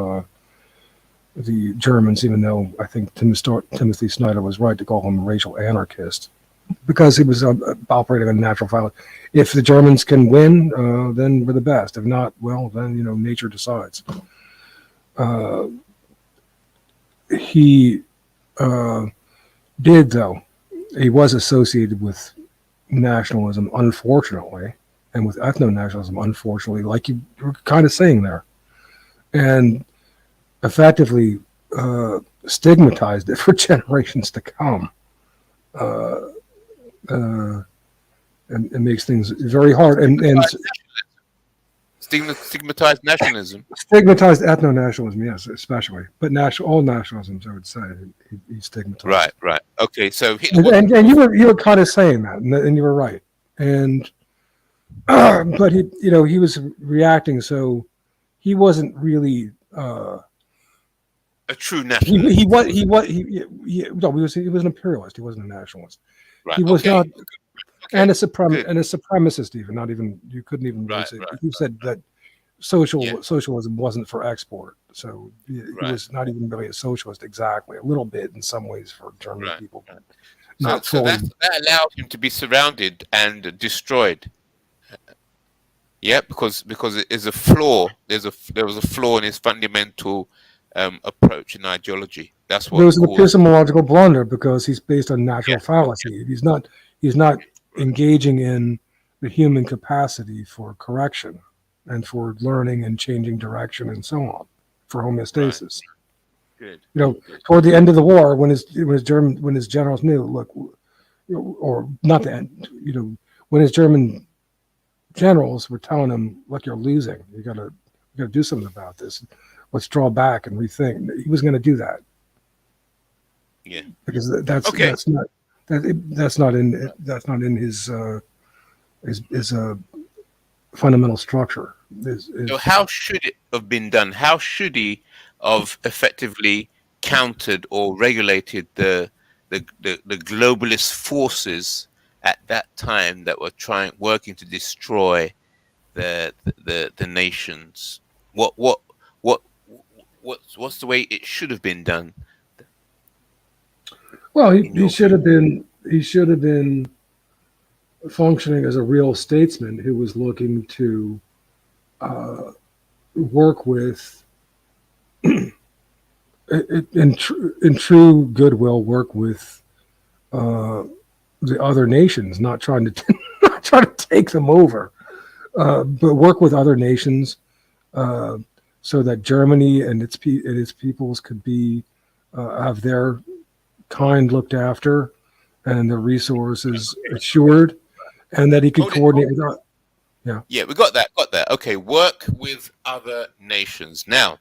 the Germans, even though I think Timothy Snyder was right to call him a racial anarchist, because he was operating on natural violence. If the Germans can win, then we're the best. If not, well, then nature decides. He did, though. He was associated with nationalism, unfortunately, and with ethno-nationalism, unfortunately, like you were kind of saying there, and effectively stigmatized it for generations to come. And it makes things very hard. And stigmatized nationalism. Stigmatized ethno-nationalism, yes, especially. But all nationalisms, I would say, he stigmatized. Right. Okay, so and you were kind of saying that, and you were right. And but he was reacting, so he wasn't really a true nationalist. He was an imperialist. He wasn't a nationalist. Right. He was not. Okay. And a supremacist, even. Not even, you couldn't even really say. He said that socialism wasn't for export, so he was not even really a socialist exactly. A little bit in some ways for German people, but not fully. So that allowed him to be surrounded and destroyed. Yeah, because it is a flaw. There was a flaw in his fundamental approach and ideology. That's what there was an epistemological blunder because he's based on natural fallacy. He's not engaging in the human capacity for correction and for learning and changing direction and so on, for homeostasis. Good. Toward the end of the war, when his generals knew, look, or not the end, when his German generals were telling him, look, you're losing. You gotta do something about this. Let's draw back and rethink. He was going to do that. Yeah. Because that's not in his fundamental structure. So how should it have been done? How should he have effectively countered or regulated the globalist forces at that time that were working to destroy the nations? What's the way it should have been done? Well, he should have been functioning as a real statesman who was looking to work with, in true goodwill, work with the other nations, not trying to take them over, but work with other nations so that Germany and its peoples could have their kind looked after and the resources assured, and that he could coordinate with. Yeah, we got that. Okay, work with other nations. Now,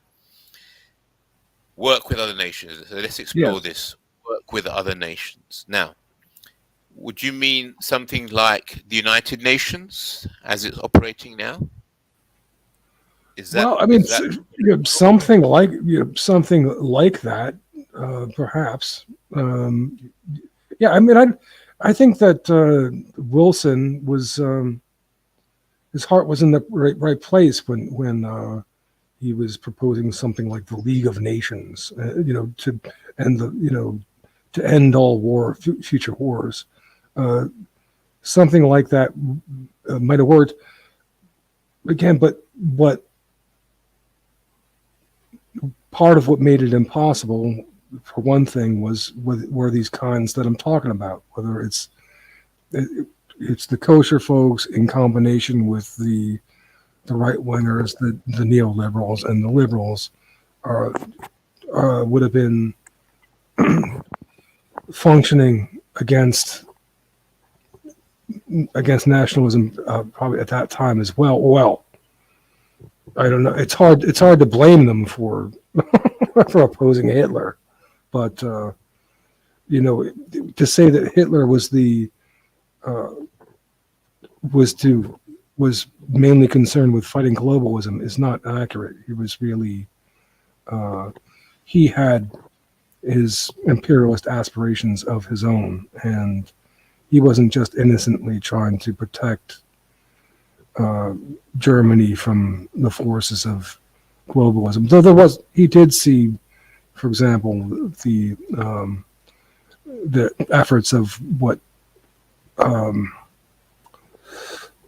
work with other nations. So let's explore this. Work with other nations. Now, would you mean something like the United Nations as it's operating now? Is that, well, I mean, is that something like that, perhaps. Yeah, I mean, I think that Wilson was his heart was in the right place when he was proposing something like the League of Nations, to end to end all future wars. Something like that might have worked again, but what part of what made it impossible, for one thing, were these kinds that I'm talking about. Whether it's the kosher folks in combination with the right wingers, the neoliberals, and the liberals, would have been functioning against nationalism probably at that time as well. Well, I don't know. It's hard to blame them for for opposing Hitler, but to say that Hitler was was mainly concerned with fighting globalism is not accurate. He was really he had his imperialist aspirations of his own, and he wasn't just innocently trying to protect Germany from the forces of globalism. Though he did see, for example, the efforts of what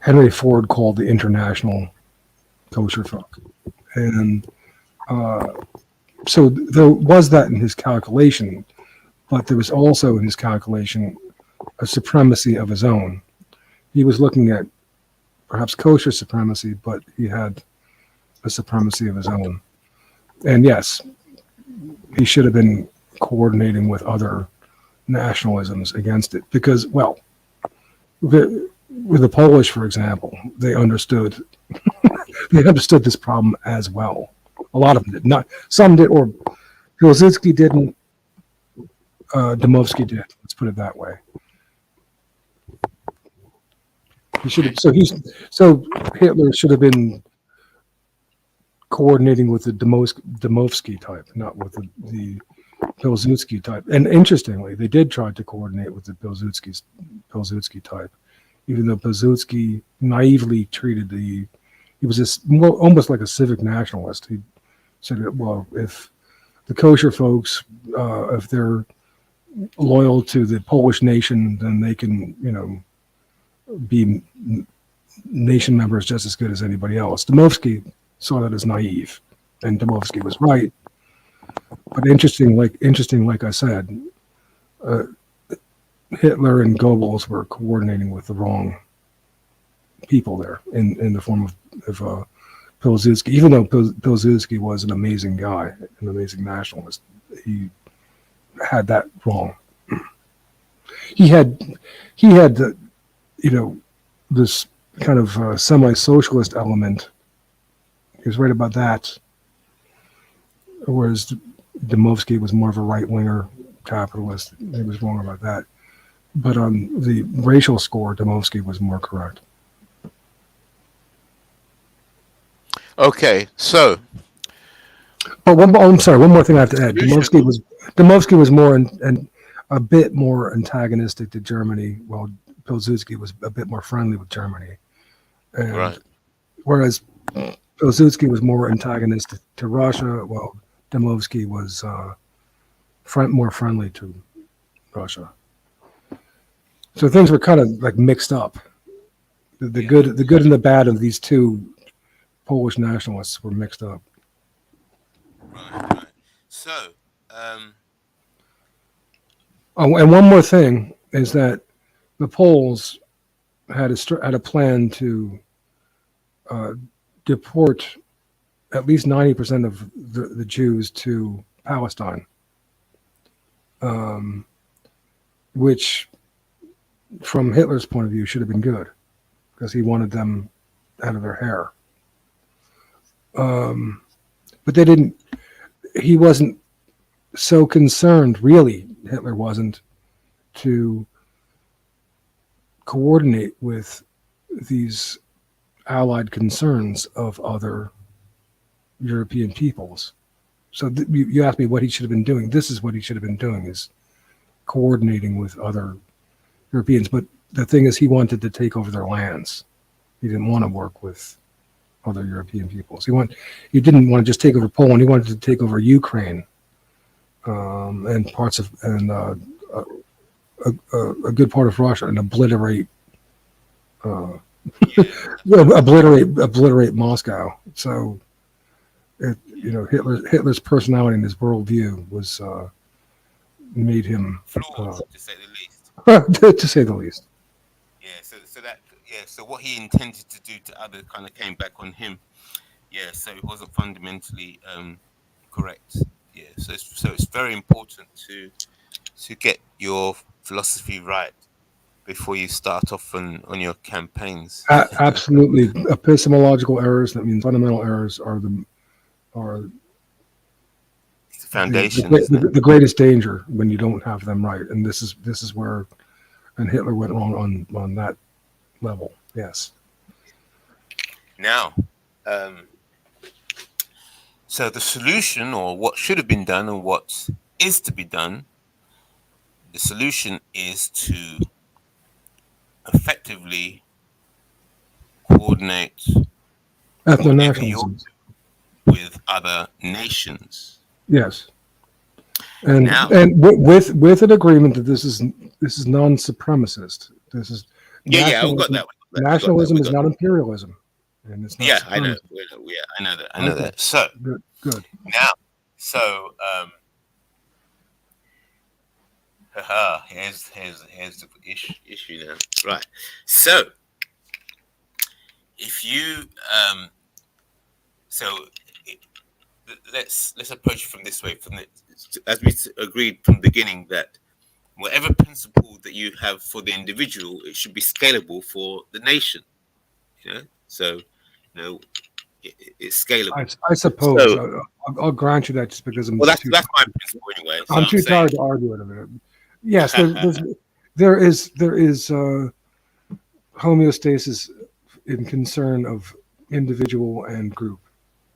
Henry Ford called the international kosher folk, and so there was that in his calculation, but there was also in his calculation a supremacy of his own. He was looking at perhaps kosher supremacy, but he had a supremacy of his own. And yes, he should have been coordinating with other nationalisms against it, because, well, with the Polish, for example, they understood this problem as well. A lot of them did not. Some did, or Pilsudski didn't. Dmowski did. Let's put it that way. He should have. So Hitler should have been coordinating with the Dmowski type, not with the Pilsudski type. And interestingly, they did try to coordinate with the Pilsudski type, even though Pilsudski naively treated he was almost like a civic nationalist. He said, well, if the kosher folks, if they're loyal to the Polish nation, then they can, be nation members just as good as anybody else. Dmowski saw that as naive, and Dmowski was right. But interesting, like I said, Hitler and Goebbels were coordinating with the wrong people there in the form of Pilsudski. Even though Pilsudski was an amazing guy, an amazing nationalist, he had that wrong. He had the, this kind of semi-socialist element. He was right about that, whereas Dmowski was more of a right-winger capitalist. He was wrong about that. But on the racial score, Dmowski was more correct. okay? So, But one more thing I have to add. Dmowski was more and a bit more antagonistic to Germany, while Pilsudski was a bit more friendly with Germany. And right. Whereas Pilsudski was more antagonistic to Russia, while Dmowski was more friendly to Russia. So things were kind of like mixed up. The good and the bad of these two Polish nationalists were mixed up. Right. So, Oh, and one more thing is that the Poles had a plan to deport at least 90% of the Jews to Palestine, which, from Hitler's point of view, should have been good, because he wanted them out of their hair. But they didn't. He wasn't so concerned, really, Hitler wasn't, to coordinate with these allied concerns of other European peoples. So you asked me what he should have been doing. This is what he should have been doing, is coordinating with other Europeans. But the thing is, he wanted to take over their lands. He didn't want to work with other European peoples. He didn't want to just take over Poland. He wanted to take over Ukraine, and parts of, and a good part of Russia, and obliterate obliterate Moscow. So, Hitler's personality and his worldview was made him Flawed, to say the least. to say the least. So what he intended to do to others kind of came back on him. Yeah, so it wasn't fundamentally correct. Yeah, so it's very important to get your philosophy right before you start off on your campaigns. Absolutely, epistemological errors, that means fundamental errors, are the foundation. The greatest danger when you don't have them right, and this is where, and Hitler went wrong on that level. Yes. Now, so the solution, or what should have been done, and what is to be done, the solution is to effectively coordinate Ethno-nationalism with other nations. Yes. And now, with an agreement that this is non-supremacist. This is we got that. Nationalism is not imperialism, and it's not. Yeah, I know. I know that. So good. Now, so here's the issue now. Right. So if you let's approach it from this way. As we agreed from the beginning, that whatever principle that you have for the individual, it should be scalable for the nation. So it's scalable. I suppose. So, I'll grant you that, just because that's my principle anyway. So I'm too tired to argue it. Yes, there is homeostasis in concern of individual and group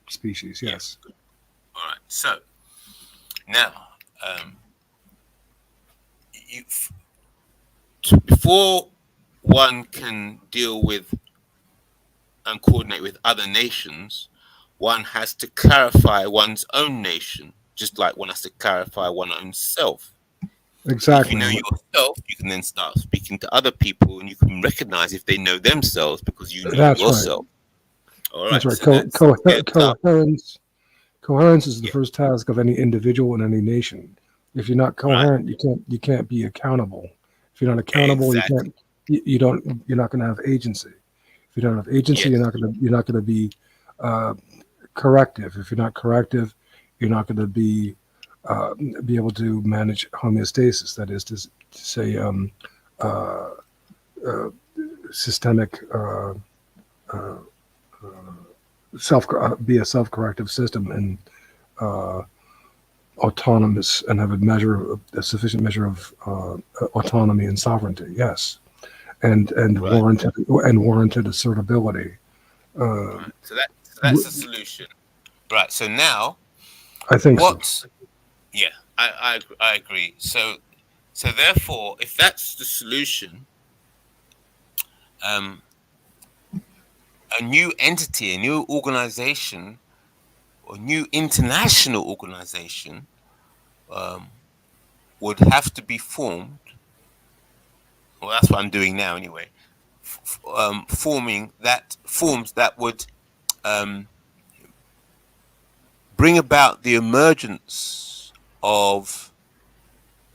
species. Yes. Yeah. All right. So now, before one can deal with and coordinate with other nations, one has to clarify one's own nation, just like one has to clarify one's own self. Exactly. If you know yourself, you can then start speaking to other people, and you can recognize if they know themselves because you know yourself. Right. All right. That's right. Coherence is the first task of any individual in any nation. If you're not coherent, you can't be accountable. If you're not accountable, you're not going to have agency. If you don't have agency, you're not going to be corrective. If you're not corrective, you're not going to be able to manage homeostasis. That is to say, systemic be a self-corrective system, and autonomous, and have a sufficient measure of autonomy and sovereignty. Yes. And warranted assertability. So that's the solution, right? So now, I think so. Yeah, I agree. So therefore, if that's the solution, a new entity, a new organization, or new international organization would have to be formed. Well, that's what I'm doing now anyway. Forming forms that would bring about the emergence of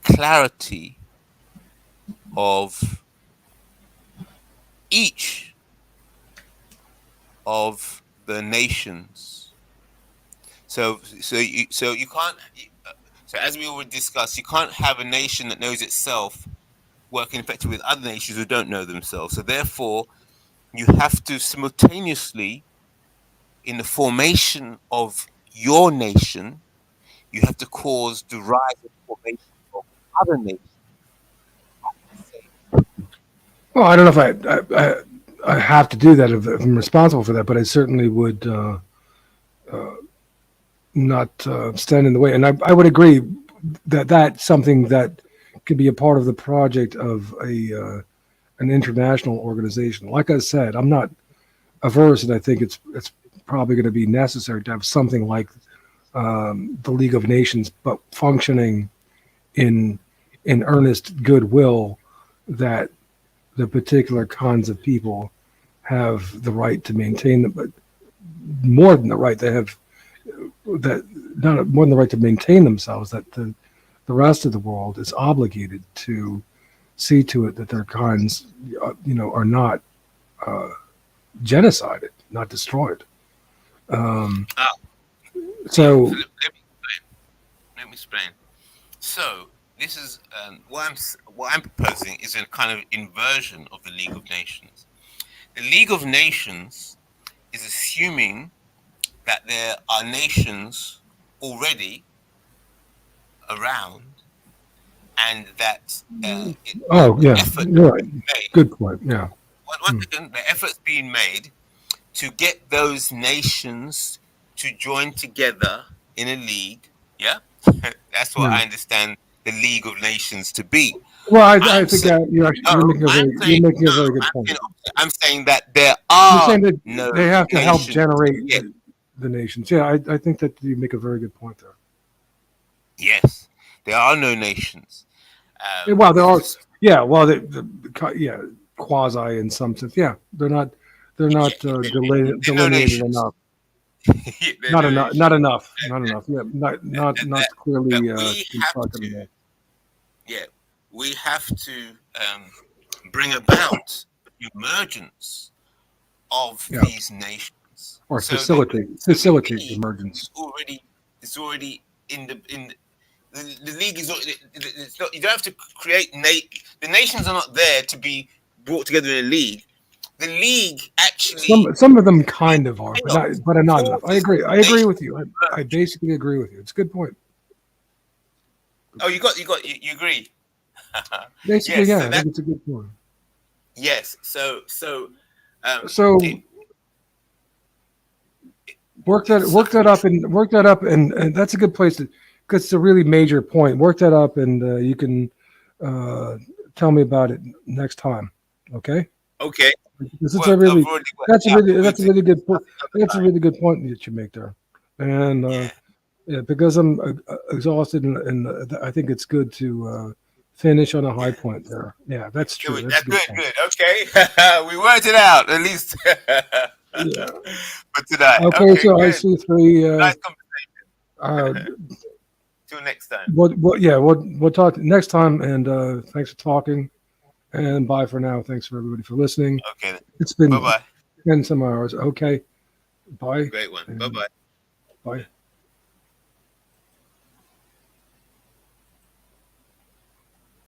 clarity of each of the nations. So you can't. So as we already discussed, you can't have a nation that knows itself working effectively with other nations who don't know themselves. So therefore, you have to simultaneously, in the formation of your nation, you have to cause the rise and formation of other nations. Well, I don't know if I have to do that if I'm responsible for that, but I certainly would not stand in the way. And I would agree that that's something that could be a part of the project of an international organization. Like I said, I'm not averse, and I think it's probably going to be necessary to have something like the League of Nations, but functioning in earnest goodwill that the particular kinds of people have the right to maintain them, but more than the right, they have that not more than the right to maintain themselves, that the rest of the world is obligated to see to it that their kinds, are not genocided, not destroyed. So let me explain. So this is what I'm proposing is a kind of inversion of the League of Nations. The League of Nations is assuming that there are nations already around, and that effort, you're right. Made. Good point. Yeah. Once again, the effort's being made to get those nations to join together in a league. Yeah, that's what I understand the League of Nations to be. Well, I think you're making a very good point. I'm saying that there are that they have to help generate the nations. Yeah, I think that you make a very good point there. Yes, there are no nations. Well, there are. Yeah, well, quasi in some sense. Yeah, they're not delineated enough. Not enough. Yeah, not clearly constructed enough. Yeah, we have to bring about the emergence of these nations, or facilitate emergence. It's already in the league is. It's not, you don't have to create the nations are not there to be brought together in a league. The league actually some of them kind of are, but not enough. I agree with you. I basically agree with you. It's a good point. Oh, you agree. Basically, yes, I think it's a good point. Yes. So work that up, and that's a good place to, because it's a really major point. Work that up, and you can tell me about it next time. Okay. Okay. That's a really good point. That's a really good point that you make there, and because I'm exhausted, and I think it's good to finish on a high point there. Yeah, that's true. That's good. Okay, we worked it out at least for tonight. Okay, so good. I see three. Nice conversation. Till next time. We'll talk next time, and thanks for talking. And bye for now. Thanks for everybody for listening. Okay. It's been bye-bye. 10 some hours. Okay. Bye. Great one. Bye-bye. Bye.